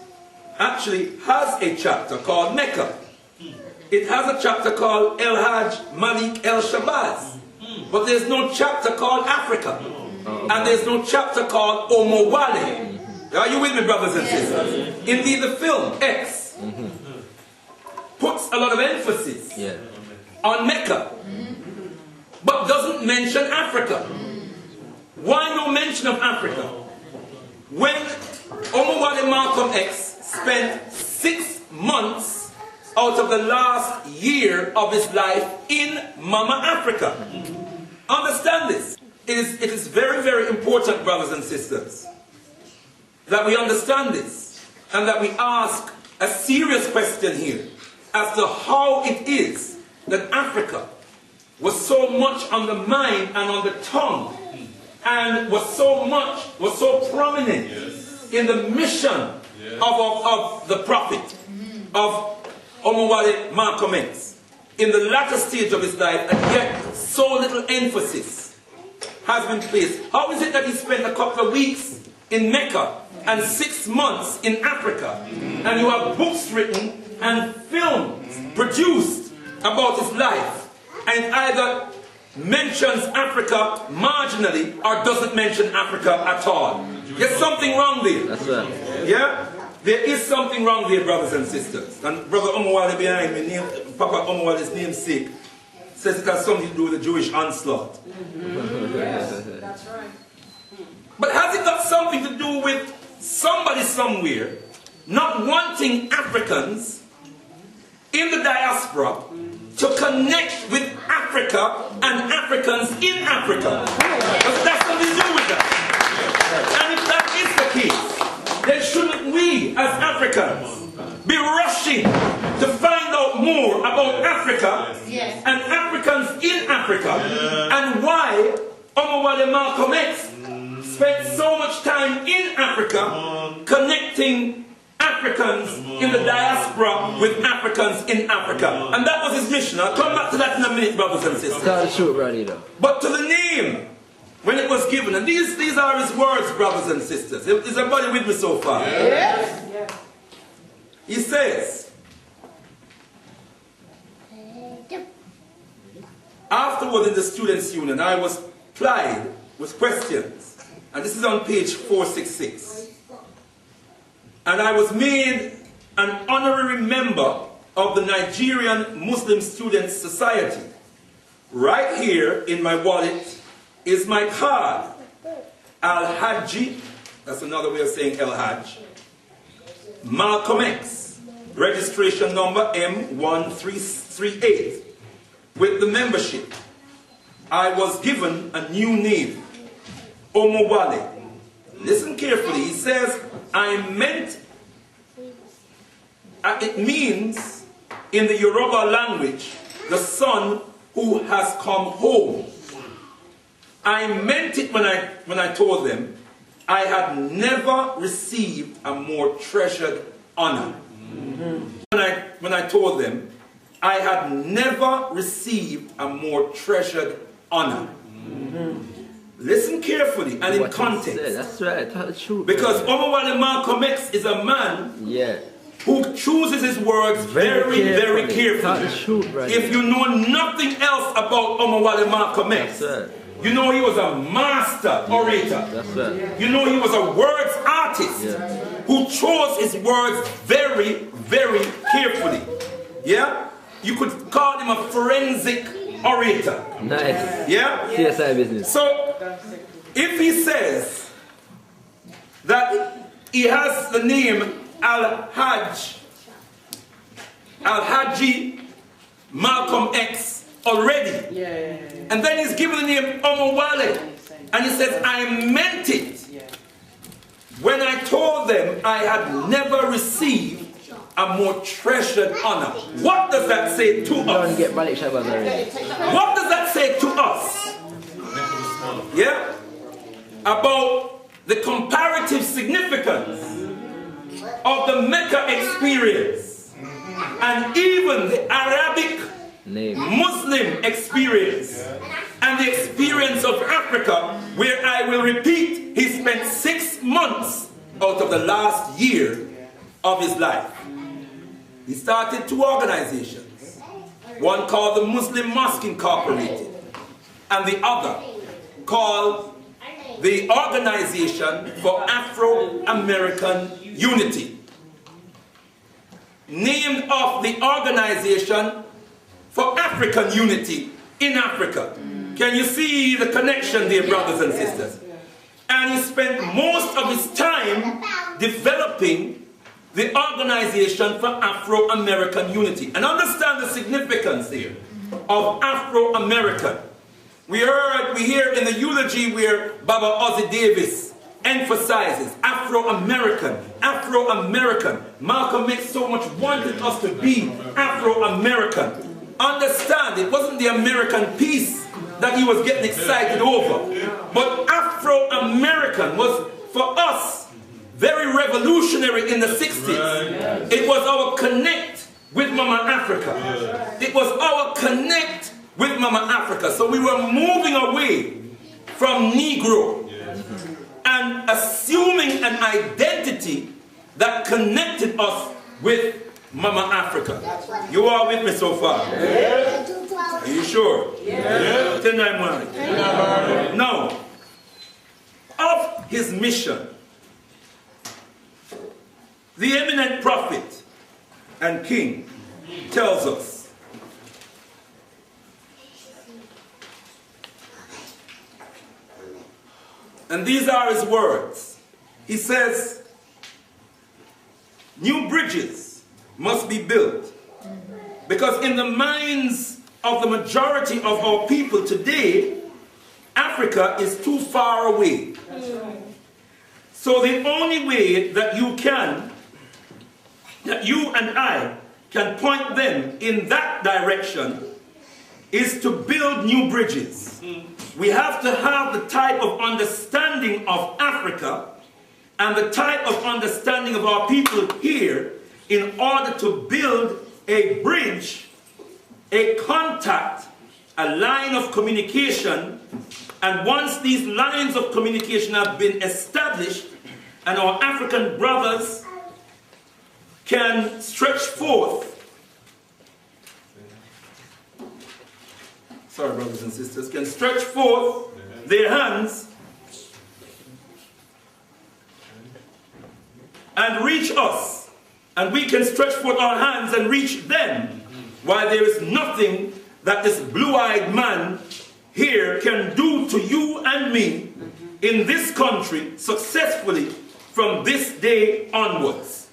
actually has a chapter called Mecca. It has a chapter called El Hajj Malik El Shabazz. But there's no chapter called Africa. And there's no chapter called Omowale. Are you with me, brothers and sisters? Indeed, the film X puts a lot of emphasis on Mecca, but doesn't mention Africa. Why no mention of Africa? When Omowale Malcolm X spent 6 months out of the last year of his life in Mama Africa. Understand this. It is very, very important, brothers and sisters, that we understand this and that we ask a serious question here as to how it is that Africa was so much on the mind and on the tongue and was so prominent in the mission of the prophet, of Omowale Malcolm X, in the latter stage of his life, and yet so little emphasis has been placed. How is it that he spent a couple of weeks in Mecca and 6 months in Africa, and you have books written and films produced about his life, and it either mentions Africa marginally or doesn't mention Africa at all? There's something wrong there. That's right. Yeah? There is something wrong there, brothers and sisters. And Brother Omowale behind me, Papa Omowale's namesake, says it has something to do with the Jewish onslaught. Yes, that's right. But has it got something to do with somebody somewhere not wanting Africans in the diaspora to connect with Africa and Africans in Africa? Because that's something to do with that. And if that is the case, then shouldn't we as Africans be rushing to find out more about Africa and Africans in Africa, and why Omowale Malcolm X spent so much time in Africa connecting Africans in the diaspora with Africans in Africa? And that was his mission. I'll come back to that in a minute, brothers and sisters. But to the name, when it was given, and these are his words, brothers and sisters. Is everybody with me so far? Yes. He says, afterward in the Students' Union, I was plied with questions. And this is on page 466. And I was made an honorary member of the Nigerian Muslim Students Society. Right here in my wallet is my card. Al-Hajji, that's another way of saying El-Hajj. Malcolm X, registration number M1338. With the membership, I was given a new name, Omowale. Listen carefully. He says, it means in the Yoruba language, the son who has come home. I meant it when I told them I had never received a more treasured honor. When I told them I had never received a more treasured honor. Listen carefully and in context. That's right. Tell the truth. Because Omowale Malcolm X is a man who chooses his words very, very carefully. If you know nothing else about Omowale Malcolm X, you know he was a master orator. You know he was a words artist who chose his words very, very carefully. Yeah? You could call him a forensic orator. Nice. Yeah? CSI business. So, if he says that he has the name Al-Haji Malcolm X already, and then he's given the name Omowale, and he says, I meant it when I told them I had never received a more treasured honor. What does that say to us? What does that say to us? Yeah? About the comparative significance of the Mecca experience and even the Arabic Muslim experience and the experience of Africa, where I will repeat, he spent 6 months out of the last year of his life. He started 2 organizations, one called the Muslim Mosque Incorporated and the other called the Organization for Afro-American Unity, named of the Organization for African Unity in Africa. Can you see the connection there, brothers and sisters? And he spent most of his time developing the Organization for Afro-American Unity. And understand the significance here of Afro-American. We hear in the eulogy where Baba Ozzie Davis emphasizes Afro-American, Afro-American. Malcolm X so much wanted us to be Afro-American. Understand, it wasn't the American peace that he was getting excited over, but Afro-American was, for us, very revolutionary in the 60s. It was our connect with Mama Africa. It was our connect with Mama Africa. So we were moving away from Negro and assuming an identity that connected us with Mama Africa. You are with me so far? Are you sure? Yes. Now, of his mission, the eminent prophet and king tells us, and these are his words. He says, new bridges must be built, because in the minds of the majority of our people today, Africa is too far away. So the only way that you and I can point them in that direction is to build new bridges. We have to have the type of understanding of Africa and the type of understanding of our people here in order to build a bridge, a contact, a line of communication. And once these lines of communication have been established and our African brothers can stretch forth, brothers and sisters, can stretch forth their hands and reach us, and we can stretch forth our hands and reach them, while there is nothing that this blue-eyed man here can do to you and me in this country successfully from this day onwards.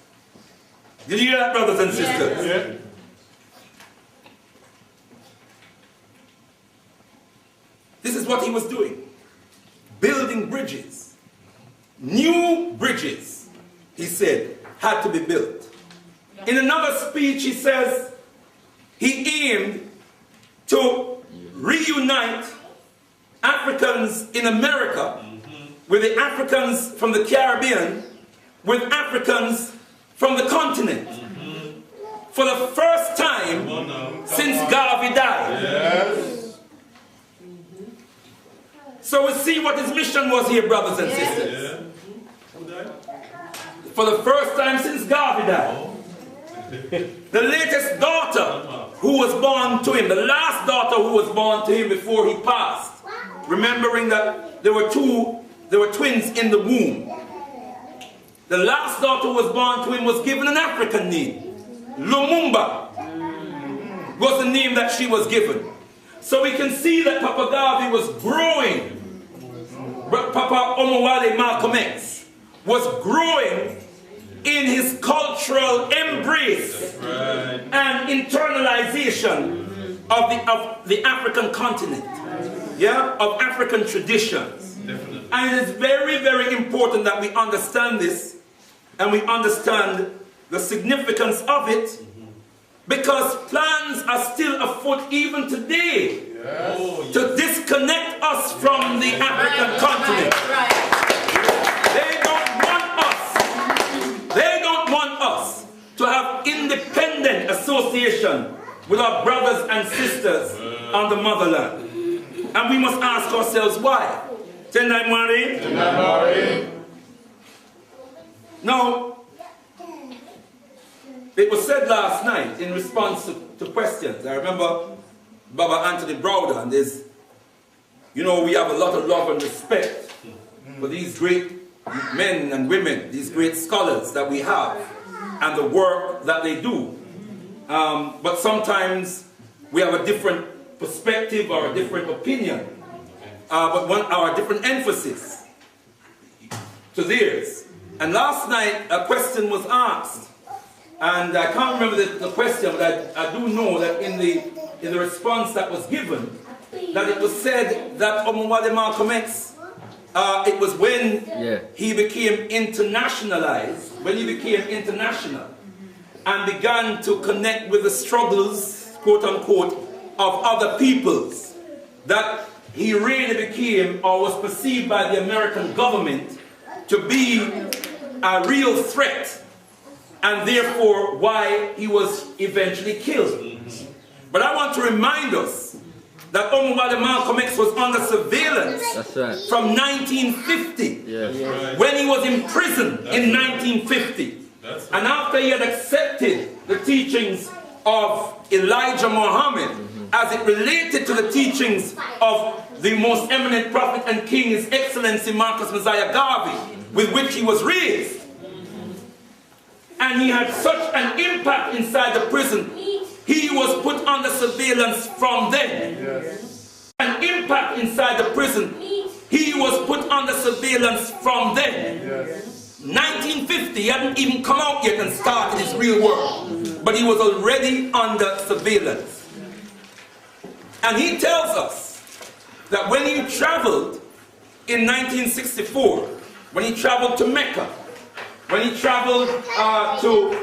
Did you hear that, brothers and sisters? Yeah. This is what he was doing. Building bridges. New bridges, he said, had to be built. In another speech, he says he aimed to reunite Africans in America with the Africans from the Caribbean with Africans from the continent. For the first time since Garvey died. Yes. So we see what his mission was here, brothers and sisters. For the first time since Garvey died. The latest daughter who was born to him, the last daughter who was born to him before he passed, remembering that there were twins in the womb. The last daughter who was born to him was given an African name. Lumumba was the name that she was given. So we can see that Papa Garvey was growing. Papa Omowale Malcolm X was growing in his cultural embrace and internalization of the African continent, of African traditions. And it is very, very important that we understand this and we understand the significance of it, because plans are still afoot even today to disconnect us from the African continent. They don't want us to have independent association with our brothers and sisters on the motherland. And we must ask ourselves why. Tendai Mwari? Now, it was said last night in response to questions. I remember Baba Anthony Browder, and there's, we have a lot of love and respect for these great men and women, these great scholars that we have, and the work that they do. But sometimes we have a different perspective or a different opinion, but our different emphasis to theirs. And last night a question was asked, and I can't remember the question, but I do know that in the response that was given, that it was said that Omowale Malcolm X, it was when he became internationalized, when he became international, and began to connect with the struggles, quote unquote, of other peoples, that he really became, or was perceived by the American government to be a real threat, and therefore why he was eventually killed. But I want to remind us that Omowale Malcolm X was under surveillance from 1950, when he was in prison in 1950. And after he had accepted the teachings of Elijah Muhammad, as it related to the teachings of the most eminent prophet and king, His Excellency Marcus Messiah Garvey, with which he was raised, and he had such an impact inside the prison, he was put under surveillance from then. An impact inside the prison, he was put under surveillance from then. 1950, he hadn't even come out yet and started his real work, but he was already under surveillance. And he tells us that when he traveled in 1964, when he traveled to Mecca, when he traveled to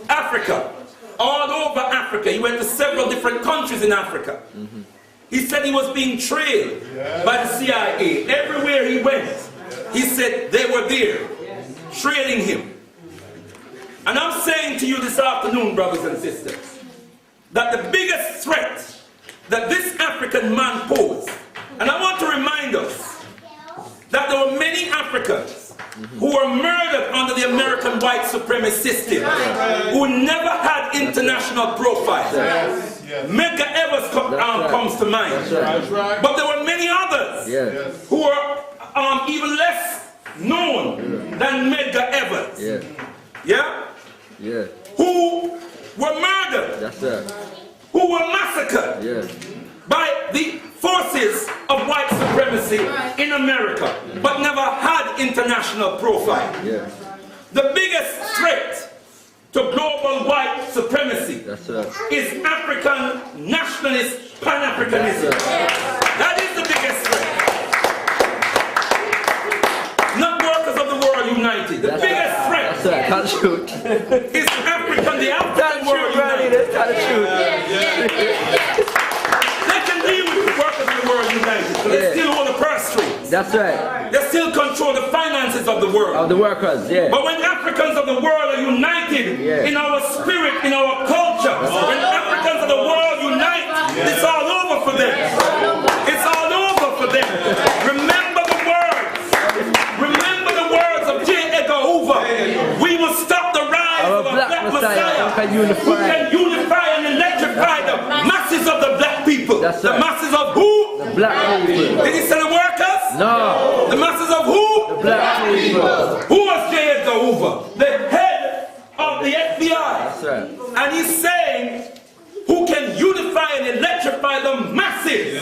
Africa, all over Africa, he went to several different countries in Africa. He said he was being trailed by the CIA. Everywhere he went, he said they were there, trailing him. And I'm saying to you this afternoon, brothers and sisters, that the biggest threat that this African man posed, and I want to remind us that there were many Africans who were murdered under the American white supremacist system, who never had international profiles. Medgar Evers comes to mind. But there were many others who were even less known than Medgar Evers. Who were murdered, who were massacred by the forces of white supremacy in America, but never had international profile. The biggest threat to global white supremacy is African nationalist Pan-Africanism. That is the biggest threat. Not workers of the world united. The biggest threat is African, the African world united. United, but they still hold the purse strings. That's right. They still control the finances of the world. Of the workers, But when Africans of the world are united in our spirit, in our culture, when Africans of the world unite, it's all over for them. It's all over for them. Remember the words. Remember the words of J. Edgar Hoover. We will stop the rise can unify and electrify the masses of the black people. That's the right. masses of who? The black people. Did he say the workers? No. The masses of who? The black people. Who was J. Edgar Hoover? The head of the FBI. That's right. And he's saying, who can unify and electrify the masses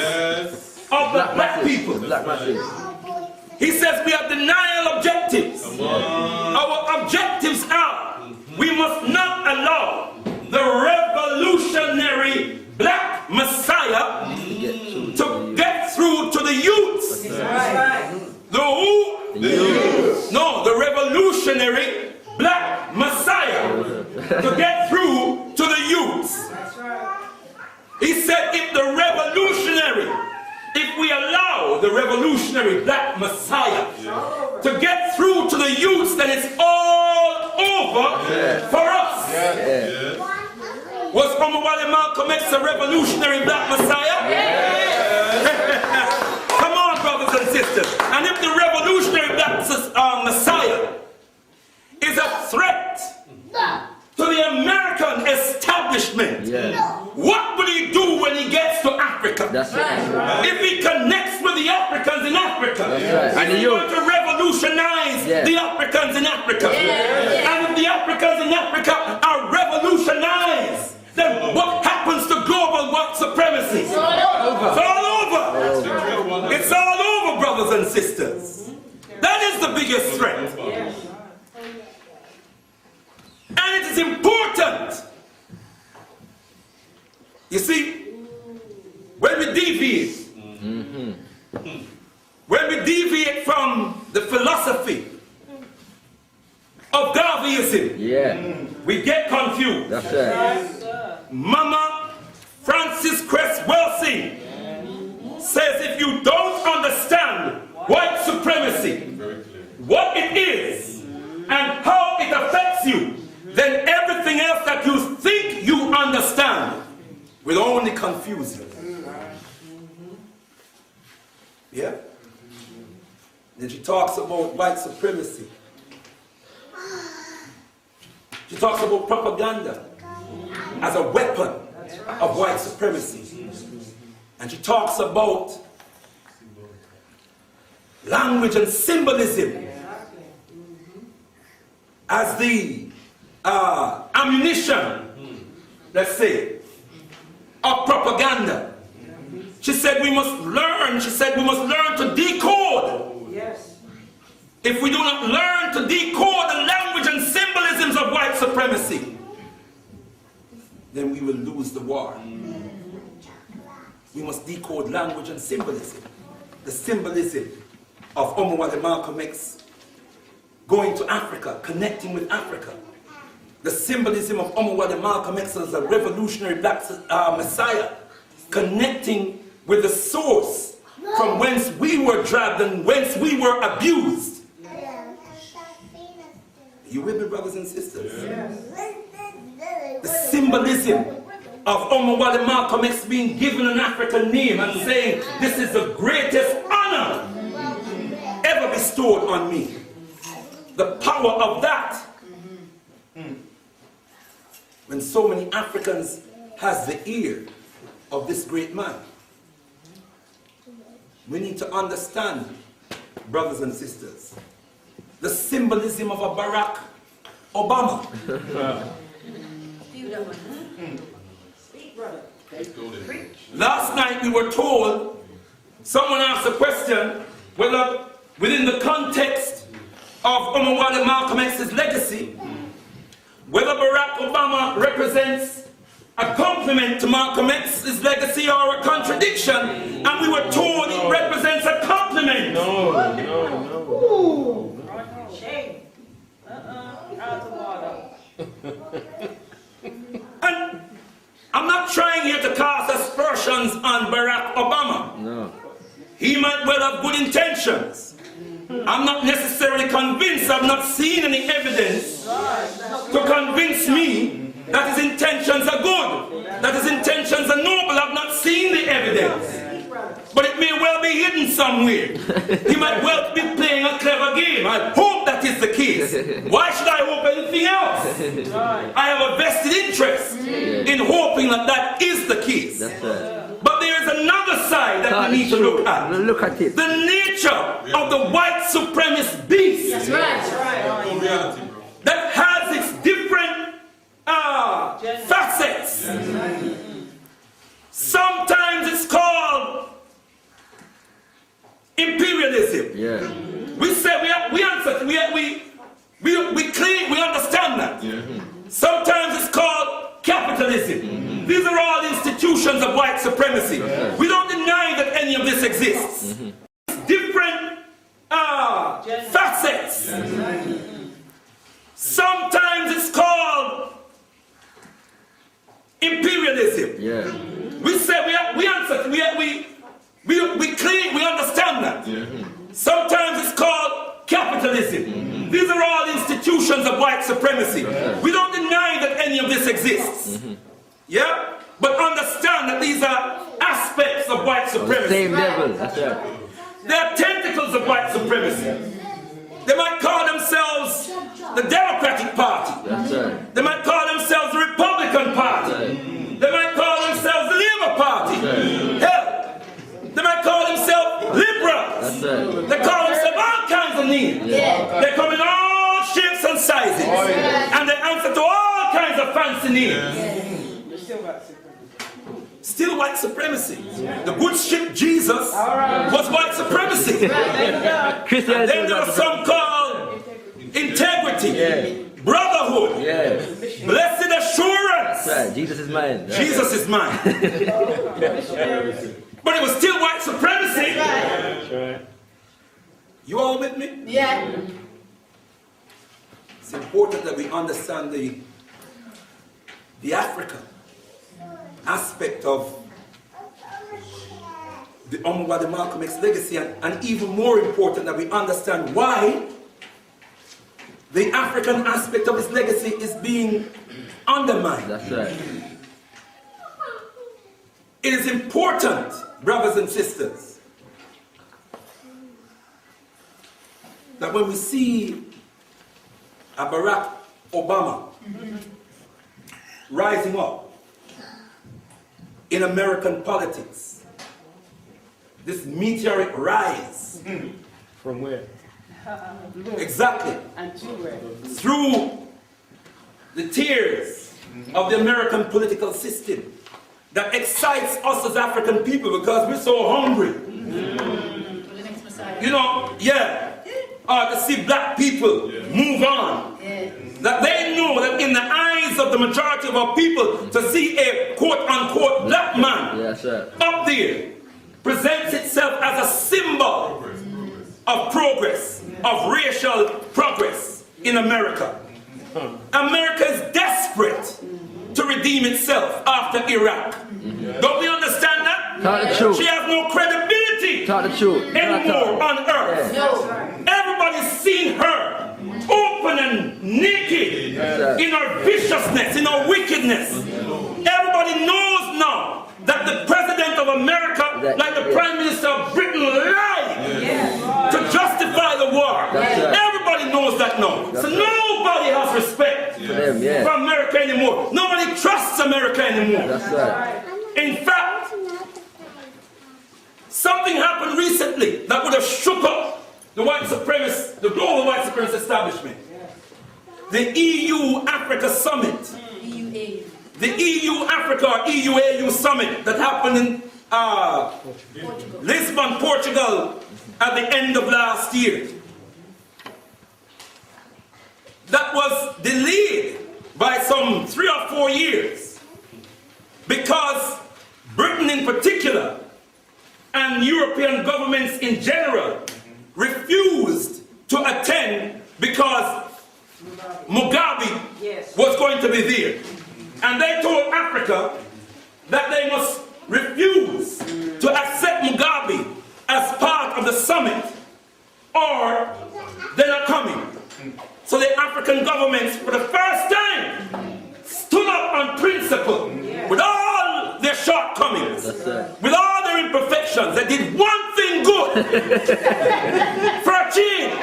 of the black people? Black masses. He says we have denial objectives. Our objectives are, we must not allow the revolutionary black Messiah to get through to the youths. The who? The youths. No, the revolutionary black Messiah to get through to the youths. He said if we allow the revolutionary black Messiah to get through to the youths, then it's all over for us. Was Omowale Malcolm X a revolutionary black Messiah? Come on, brothers and sisters. And if the revolutionary black Messiah is a threat to the American establishment, what will he do when he gets to Africa? That's right. If he connects with the Africans in Africa, And if he wants to revolutionize the Africans in Africa, and if the Africans in Africa are revolutionized, then what happens to global white supremacy? It's all over. It's all over, brothers and sisters. That is the biggest threat. And it is important. You see, when we deviate, when we deviate from the philosophy of Garveyism, we get confused. That's right. Mama Frances Cress Welsing says if you don't understand white supremacy, what it is, and how it affects you, then everything else that you think you understand will only confuse you. Yeah? Then she talks about white supremacy. She talks about propaganda as a weapon of white supremacy. And she talks about language and symbolism as the ammunition, let's say, of propaganda. She said we must learn, to decode. Yes. If we do not learn to decode the language and symbolisms of white supremacy, then we will lose the war. We must decode language and symbolism. The symbolism of Omowale Malcolm X going to Africa, connecting with Africa. The symbolism of Omowale Malcolm X as a revolutionary black Messiah, connecting with the source from whence we were dragged and whence we were abused. You with me, brothers and sisters? The symbolism of Omowale Malcolm X being given an African name and saying, this is the greatest honor ever bestowed on me. The power of that. When so many Africans has the ear of this great man. We need to understand, brothers and sisters, the symbolism of a Barack Obama. Last night we were told, someone asked a question, whether within the context of Omowale Malcolm X's legacy, whether Barack Obama represents a compliment to Malcolm X's legacy or a contradiction, and we were told it represents a compliment. No. Shame. And I'm not trying here to cast aspersions on Barack Obama. No. He might well have good intentions. I'm not necessarily convinced. I've not seen any evidence to convince me that his intentions are good, that his intentions are noble. I've not seen the evidence. but it may well be hidden somewhere. He might well be playing a clever game. I hope that is the case. Why should I hope anything else? I have a vested interest in hoping that that is the case. But there is another side that we need to look at. Look at it. The nature of the white supremacist beast. That's right. That has its different facets. Sometimes it's called imperialism. We say we answer, we claim, we understand that. Sometimes it's called capitalism. These are all institutions of white supremacy. We don't deny that any of this exists. Different facets. Sometimes it's called imperialism. We say we answer, we claim, we understand that. Sometimes it's called capitalism. These are all institutions of white supremacy. We don't deny that any of this exists. Yeah? But understand that these are aspects of white supremacy. Same level. That's right. They are tentacles of white supremacy. They might call themselves the Democratic Party. That's right. They might call themselves the Republican Party. They might call themselves the Labour Party. Hell, they might call themselves liberals. They call themselves all kinds of names. They come in all shapes and sizes. And they answer to all kinds of fancy names. Still white supremacy. The good ship Jesus was white supremacy. And then there was some called integrity, brotherhood, blessed assurance. Jesus is mine. Jesus is mine. But it was still white supremacy. You all with me? Yeah. It's important that we understand the African aspect of the Omowale Malcolm X legacy, and even more important that we understand why the African aspect of his legacy is being undermined. That's right. It is important, brothers and sisters, that when we see a Barack Obama rising up in American politics, this meteoric rise. From where? Exactly. And to where? Through the tears of the American political system that excites us as African people because we're so hungry. You know, to see black people move on. That they know that in the eyes of the majority of our people, to see a quote-unquote black man up there presents itself as a symbol of progress, of racial progress in America. America is desperate to redeem itself after Iraq. Don't we understand that? Tell the truth. She has no credibility anymore on earth. Everybody's seen her open and naked in her viciousness, in her wickedness. Everybody knows now that the President of America, like the Prime Minister of Britain, lied to justify the war. Everybody knows that now. So nobody has respect for America anymore. Nobody trusts America anymore. In fact, something happened recently that would have shook up the white supremacist, the global white supremacist establishment. The EU-Africa Summit. The EU-Africa or EU-AU Summit that happened in Lisbon, Portugal at the end of last year. That was delayed by some 3 or 4 years because Britain in particular and European governments in general refused to attend because Mugabe was going to be there. And they told Africa that they must refuse to accept Mugabe as part of the summit or they're not coming. So the African governments, for the first time, stood up on principle with all their shortcomings, with all their imperfections. elections, they did one thing good for a change.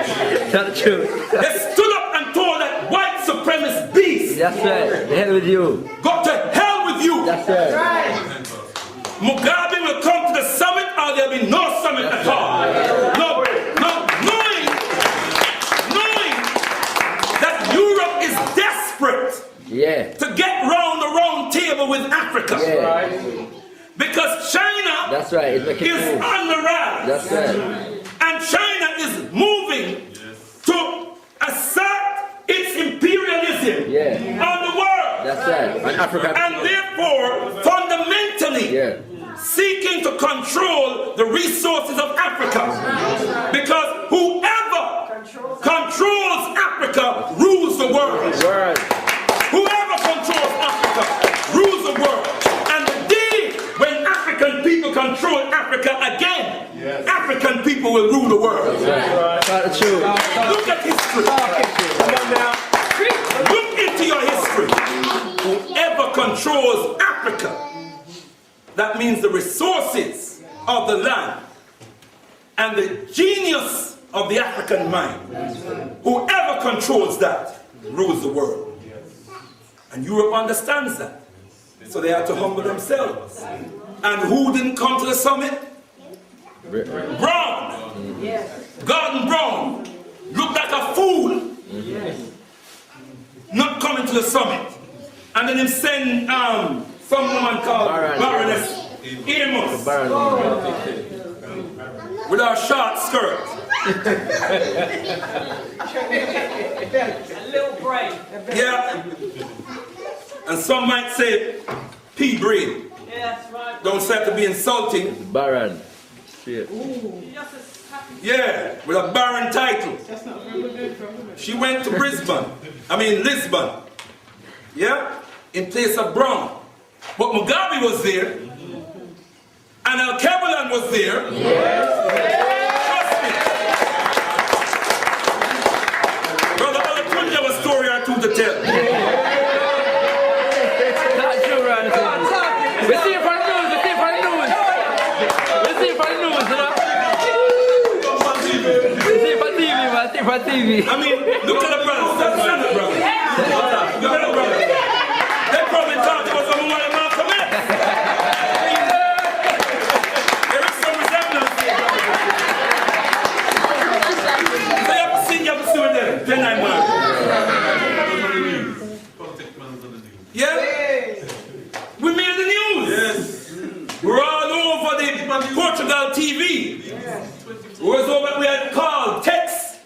That's true. They stood up and told that white supremacist beast. That's right. The hell with you. Go to hell with you. That's right. Mugabe will come to the summit or there'll be no summit at all. No, knowing that Europe is desperate to get round the round table with Africa. Yeah. Because China That's right. is on the rise. That's right. And China is moving to assert its imperialism on the world. That's right. On Africa. And therefore, fundamentally, seeking to control the resources of Africa. Because whoever controls Africa rules the world. Whoever controls Africa rules the world. And the day when African people control Africa again, African people will rule the world. That's true. Look at history. Look into your history. Whoever controls Africa, that means the resources of the land and the genius of the African mind. Whoever controls that rules the world. And Europe understands that. So they had to humble themselves. And who didn't come to the summit? Brown. Gordon Brown looked like a fool not coming to the summit. And then him send some woman called Baroness Amos with her short skirt. A little braid. Yeah. And some might say pea braid. Yeah, that's right. Don't say it to be insulting. Baron. Yeah, with a baron title. She went to Lisbon. Yeah, in place of Brown. But Mugabe was there. And Al-Kabalan was there. Trust me. Brother Alatunja have a story or two to tell. We see it for the news, you know? We see it for TV. I mean, look at the brothers. That's the brothers. Look at the brothers. They probably thought it was Omowale Malcolm X. There is some resemblance here. So you have to see with them. Then I'm yeah? We made the news. We're all over the Portugal TV. We had called, text,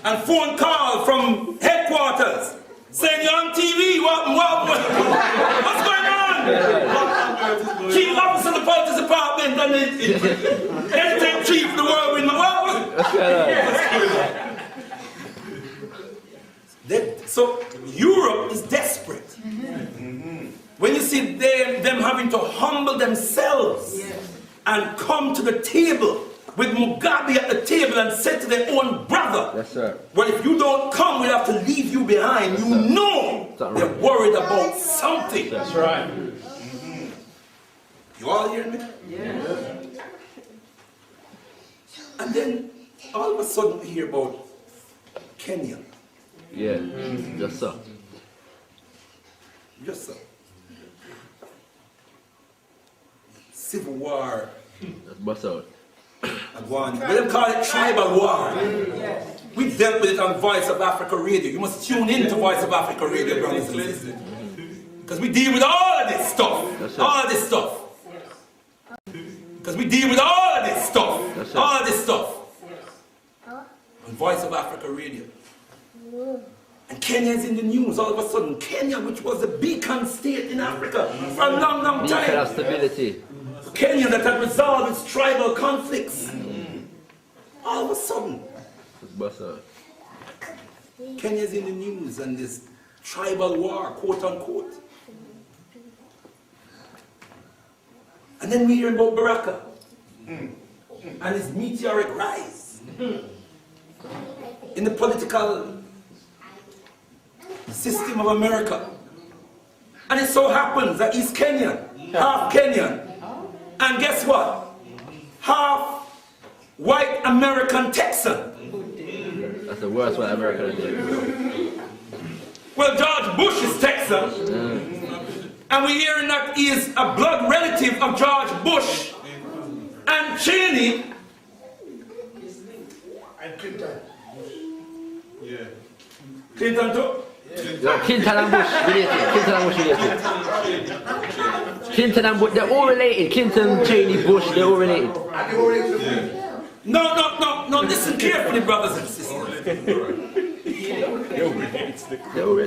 and phone call from headquarters saying you're on TV. What's going on? Chief officer of the politics department and the editor chief of the world with my So Europe is desperate. When you see them having to humble themselves and come to the table with Mugabe at the table and say to their own brother, well, if you don't come, we'll have to leave you behind. You know they're worried about something. That's right. You all hear me? Yeah. And then all of a sudden we hear about Kenya. Yeah, just so. Yes, sir. Civil war. That's bust out. And one. We don't call it tribal war. We dealt with it on Voice of Africa Radio. You must tune in to Voice of Africa Radio, brothers and sisters. Because we deal with all of this stuff. All of this stuff. Because we deal with all of this stuff. All of this stuff. On Voice of Africa Radio. And Kenya is in the news all of a sudden. Kenya, which was a beacon state in Africa for a long, long time. Beacon of stability. Kenya that had resolved its tribal conflicts. All of a sudden, Kenya's in the news and this tribal war, quote unquote. And then we hear about Baraka and his meteoric rise in the political system of America. And it so happens that he's Kenyan, half Kenyan. And guess what? half white American Texan. That's the worst white American. Well, George Bush is Texan. And we're hearing that he is a blood relative of George Bush and Cheney. And Clinton. Yeah. Clinton too? Yeah, Clinton and Bush related. Clinton and Bush related. Clinton and Bush, they're all related. Clinton, Cheney, Bush, they're all related. No, listen carefully, brothers and sisters.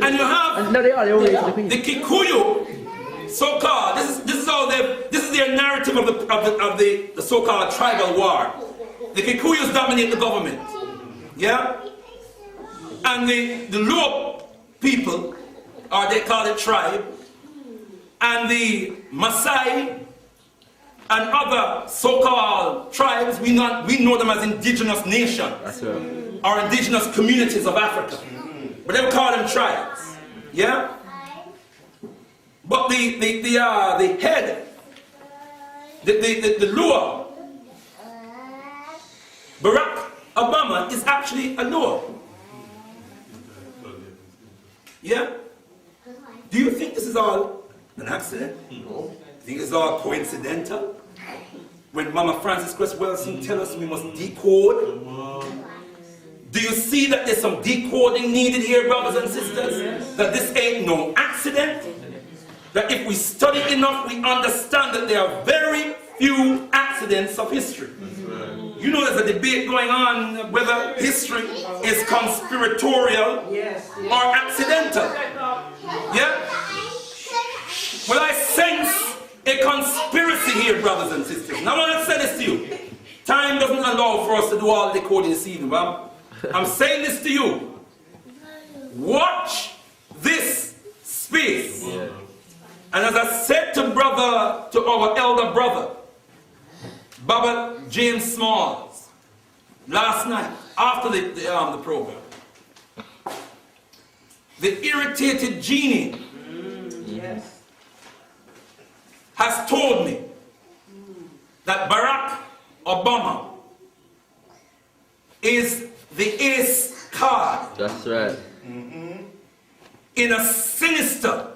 And you have the Kikuyu, so-called, this is their narrative of the so-called tribal war. The Kikuyus dominate the government. Yeah? And the Luo people, or they call it tribe, and the Maasai and other so-called tribes, we know them as indigenous nations or indigenous communities of Africa. But they call them tribes. Yeah? But the head, the Luo, Barack Obama is actually a Luo. Yeah? Do you think this is all an accident? No. Do you think it's all coincidental? When Mama Frances Cress Welsing tells us we must decode? Do you see that there's some decoding needed here, brothers and sisters? That this ain't no accident? That if we study enough, we understand that there are very few accidents of history. You know there's a debate going on whether history is conspiratorial or accidental. Yeah? Well, I sense a conspiracy here, brothers and sisters. And I want to say this to you. Time doesn't allow for us to do all the decoding this evening, but I'm saying this to you. Watch this space. And as I said to our elder brother, Baba James Smalls, last night, after the program, the irritated genie has told me that Barack Obama is the ace card. That's right. In a sinister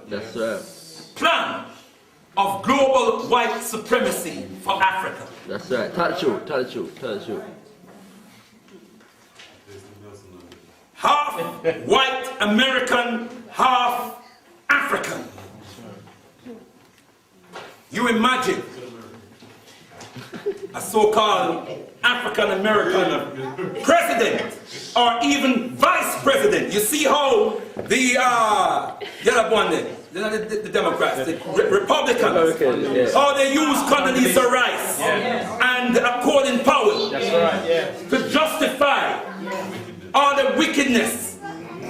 plan of global white supremacy for Africa. That's right. Tell the truth. Half white American, half African. You imagine a so-called African American president or even vice president. You see how the other one there, the Democrats, the Republicans, how they use Condoleezza Rice and Colin Powell to justify all the wickedness.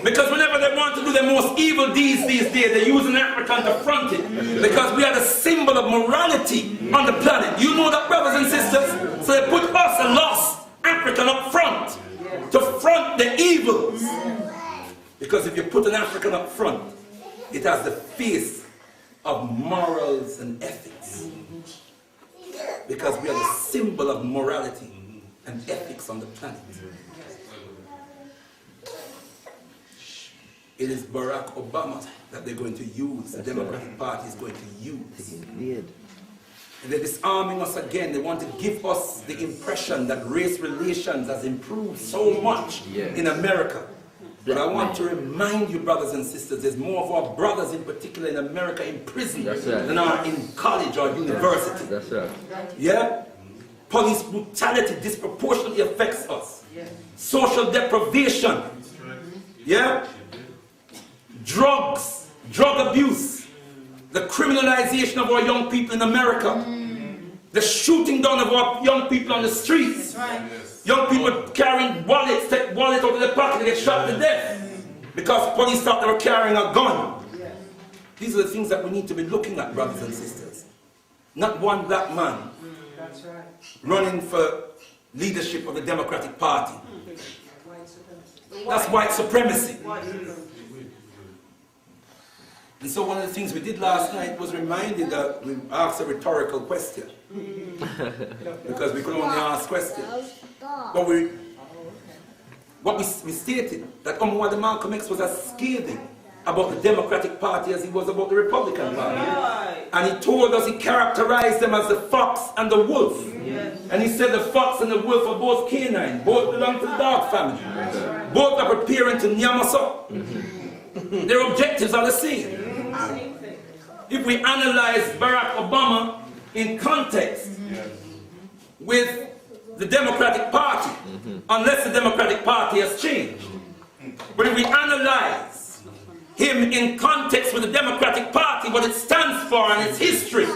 Because whenever they want to do their most evil deeds these days, they use an African to front it. Because we are the symbol of morality on the planet. You know that, brothers and sisters? So they put us, a lost African, up front to front the evils. Because if you put an African up front, it has the face of morals and ethics. Because we are the symbol of morality and ethics on the planet. It is Barack Obama that they're going to use, the Democratic Party is going to use. And they're disarming us again. They want to give us the impression that race relations has improved so much in America. But I want to remind you, brothers and sisters, there's more of our brothers in particular in America in prison than are in college or university. That's right. Yeah? Police brutality disproportionately affects us. Social deprivation. Yeah? Drugs, drug abuse, the criminalization of our young people in America, the shooting down of our young people on the streets, young people carrying wallets, take wallets out of their pocket, they get shot to death because police thought they were carrying a gun. These are the things that we need to be looking at, brothers and sisters. Not one black man running for leadership of the Democratic Party. That's white supremacy. And so one of the things we did last night was reminded that we asked a rhetorical question. because we could only ask questions. But what we stated, that Omowale Malcolm X was as scathing about the Democratic Party as he was about the Republican Party. And he told us, he characterized them as the fox and the wolf. And he said the fox and the wolf are both canine, both belong to the dog family. Both are preparing to nyam us up. Their objectives are the same. If we analyze Barack Obama in context with the Democratic Party, unless the Democratic Party has changed. But if we analyze him in context with the Democratic Party, what it stands for and its history,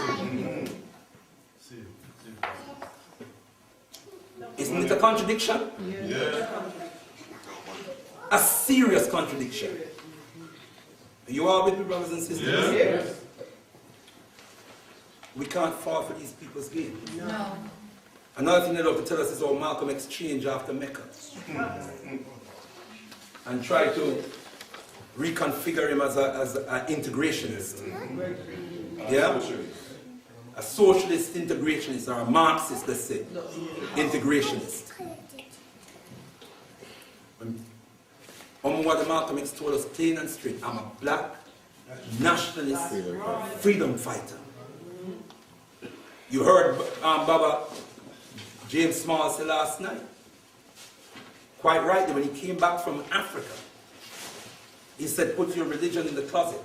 isn't it a contradiction? A serious contradiction. Are you all with me, brothers and sisters? Yes. We can't fall for these people's game. No. Another thing they love to tell us is how Malcolm X changed after Mecca. And try to reconfigure him as an integrationist. Yeah? A socialist integrationist, or a Marxist, let's say. Integrationist. Omowale Malcolm X told us plain and straight, I'm a black nationalist freedom fighter. You heard Baba James Small say last night, quite rightly, when he came back from Africa, he said, put your religion in the closet.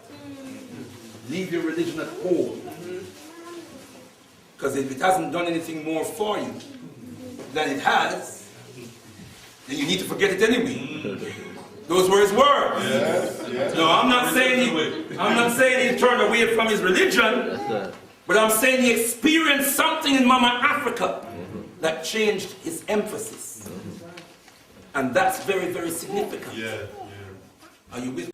Leave your religion at home. Because if it hasn't done anything more for you than it has, then you need to forget it anyway. Those were his words. Yes. No, I'm not saying he turned away from his religion, but I'm saying he experienced something in Mama Africa that changed his emphasis. And that's very, very significant. Are you with me?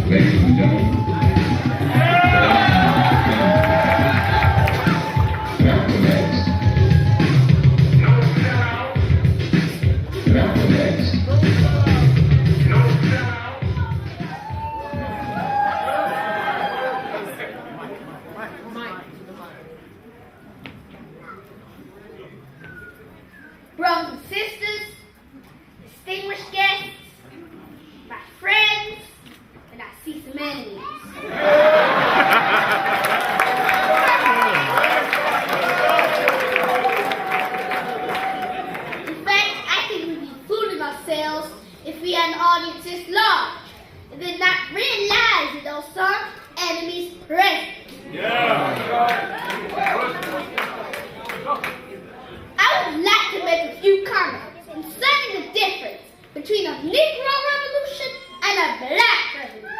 Ladies and gentlemen, Malcolm X. Malcolm X. Brothers and sisters, distinguished guests, my friends, and I see some enemies. In fact, I think we'd be fooling ourselves if we had an audience this large and did not realize that those some enemies present. I would like to make a few comments concerning the difference between a Negro revolution and a Black revolution.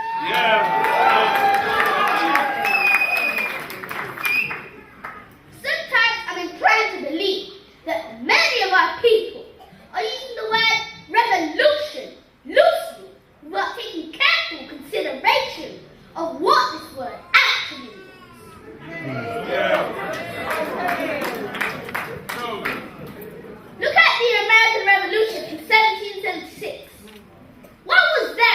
Sometimes I'm inclined to believe that many of our people are using the word revolution loosely without taking careful consideration of what this word actually means. Look at the American Revolution in 1776. What was that?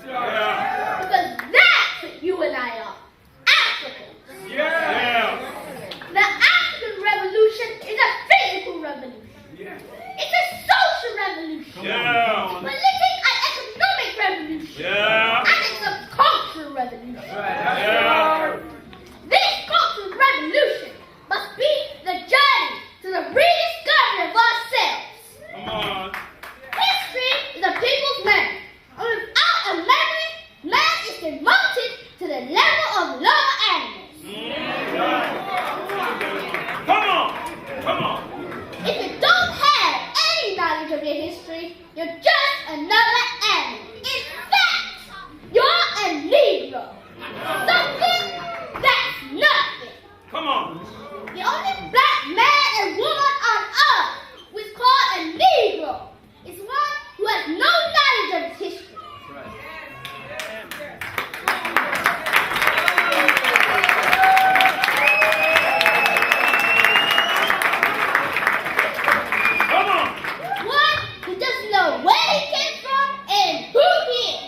Because that's what you and I are. Africans. The African Revolution is a physical revolution. It's a social revolution. Political and economic revolution. And it's a cultural revolution. This cultural revolution must be the journey to the rediscovery of ourselves. History is a people's memory. And without a memory, man is demoted to the level of lower animals. Come on. If you don't have any knowledge of your history, you're just another animal. In fact, you're a Negro. Something that's nothing. The only black man and woman on earth who is called a Negro is one who has no knowledge of his history. One who doesn't know where he came from and who he is.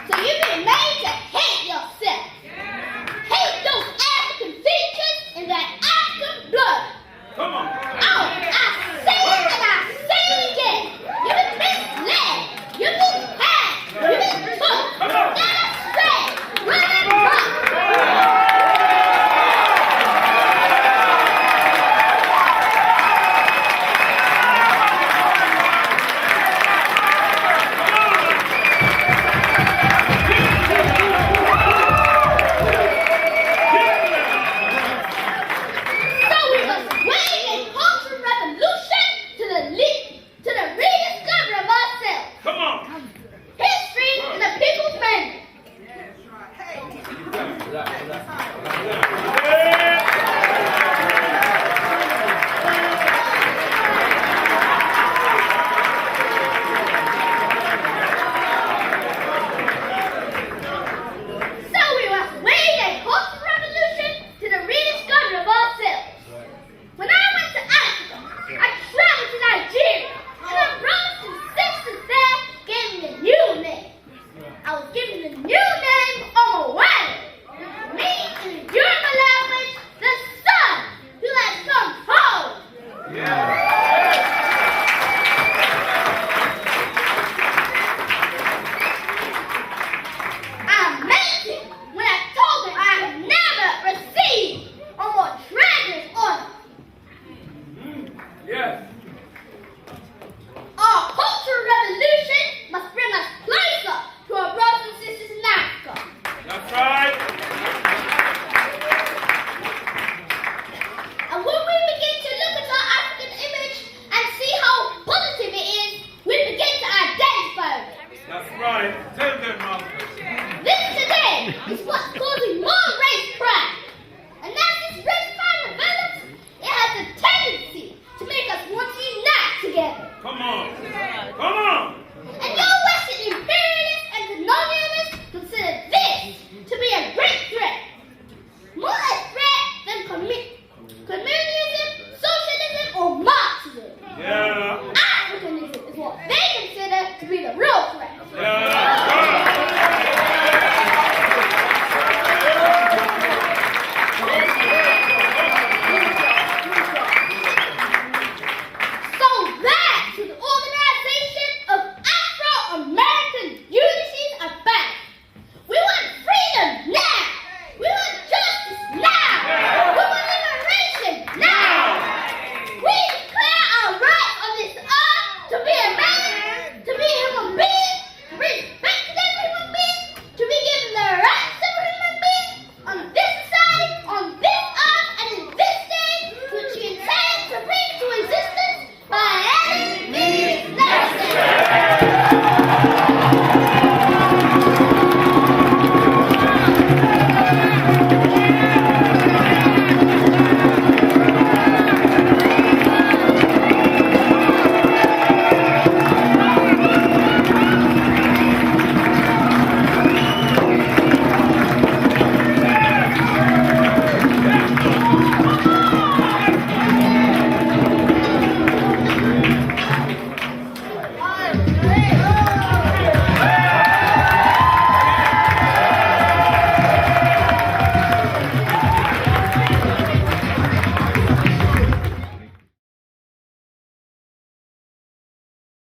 So you've been made to hate yourself. Hate those African features and that African blood. Oh, I say it and I say it again. You've been misled. You've been hacked. You've been took. Led astray. Run and rock. So we must wage a cultural revolution to the rediscovery of ourselves. History is a people's memory. So we must wage a cultural revolution to the rediscovery of ourselves. When I went to Africa, I traveled to Nigeria, and my brothers and sisters there gave me a new name. I was given the new name Omowale, which means in the Yoruba language, the son who has come home. I amazed him when I told him I had never received a more treacherous honor. Our cultural revolution must bring us closer to our brothers and sisters in Africa. And when we begin to look at our African image and see how positive it is, we begin to identify with it. Tell them, Malcolm.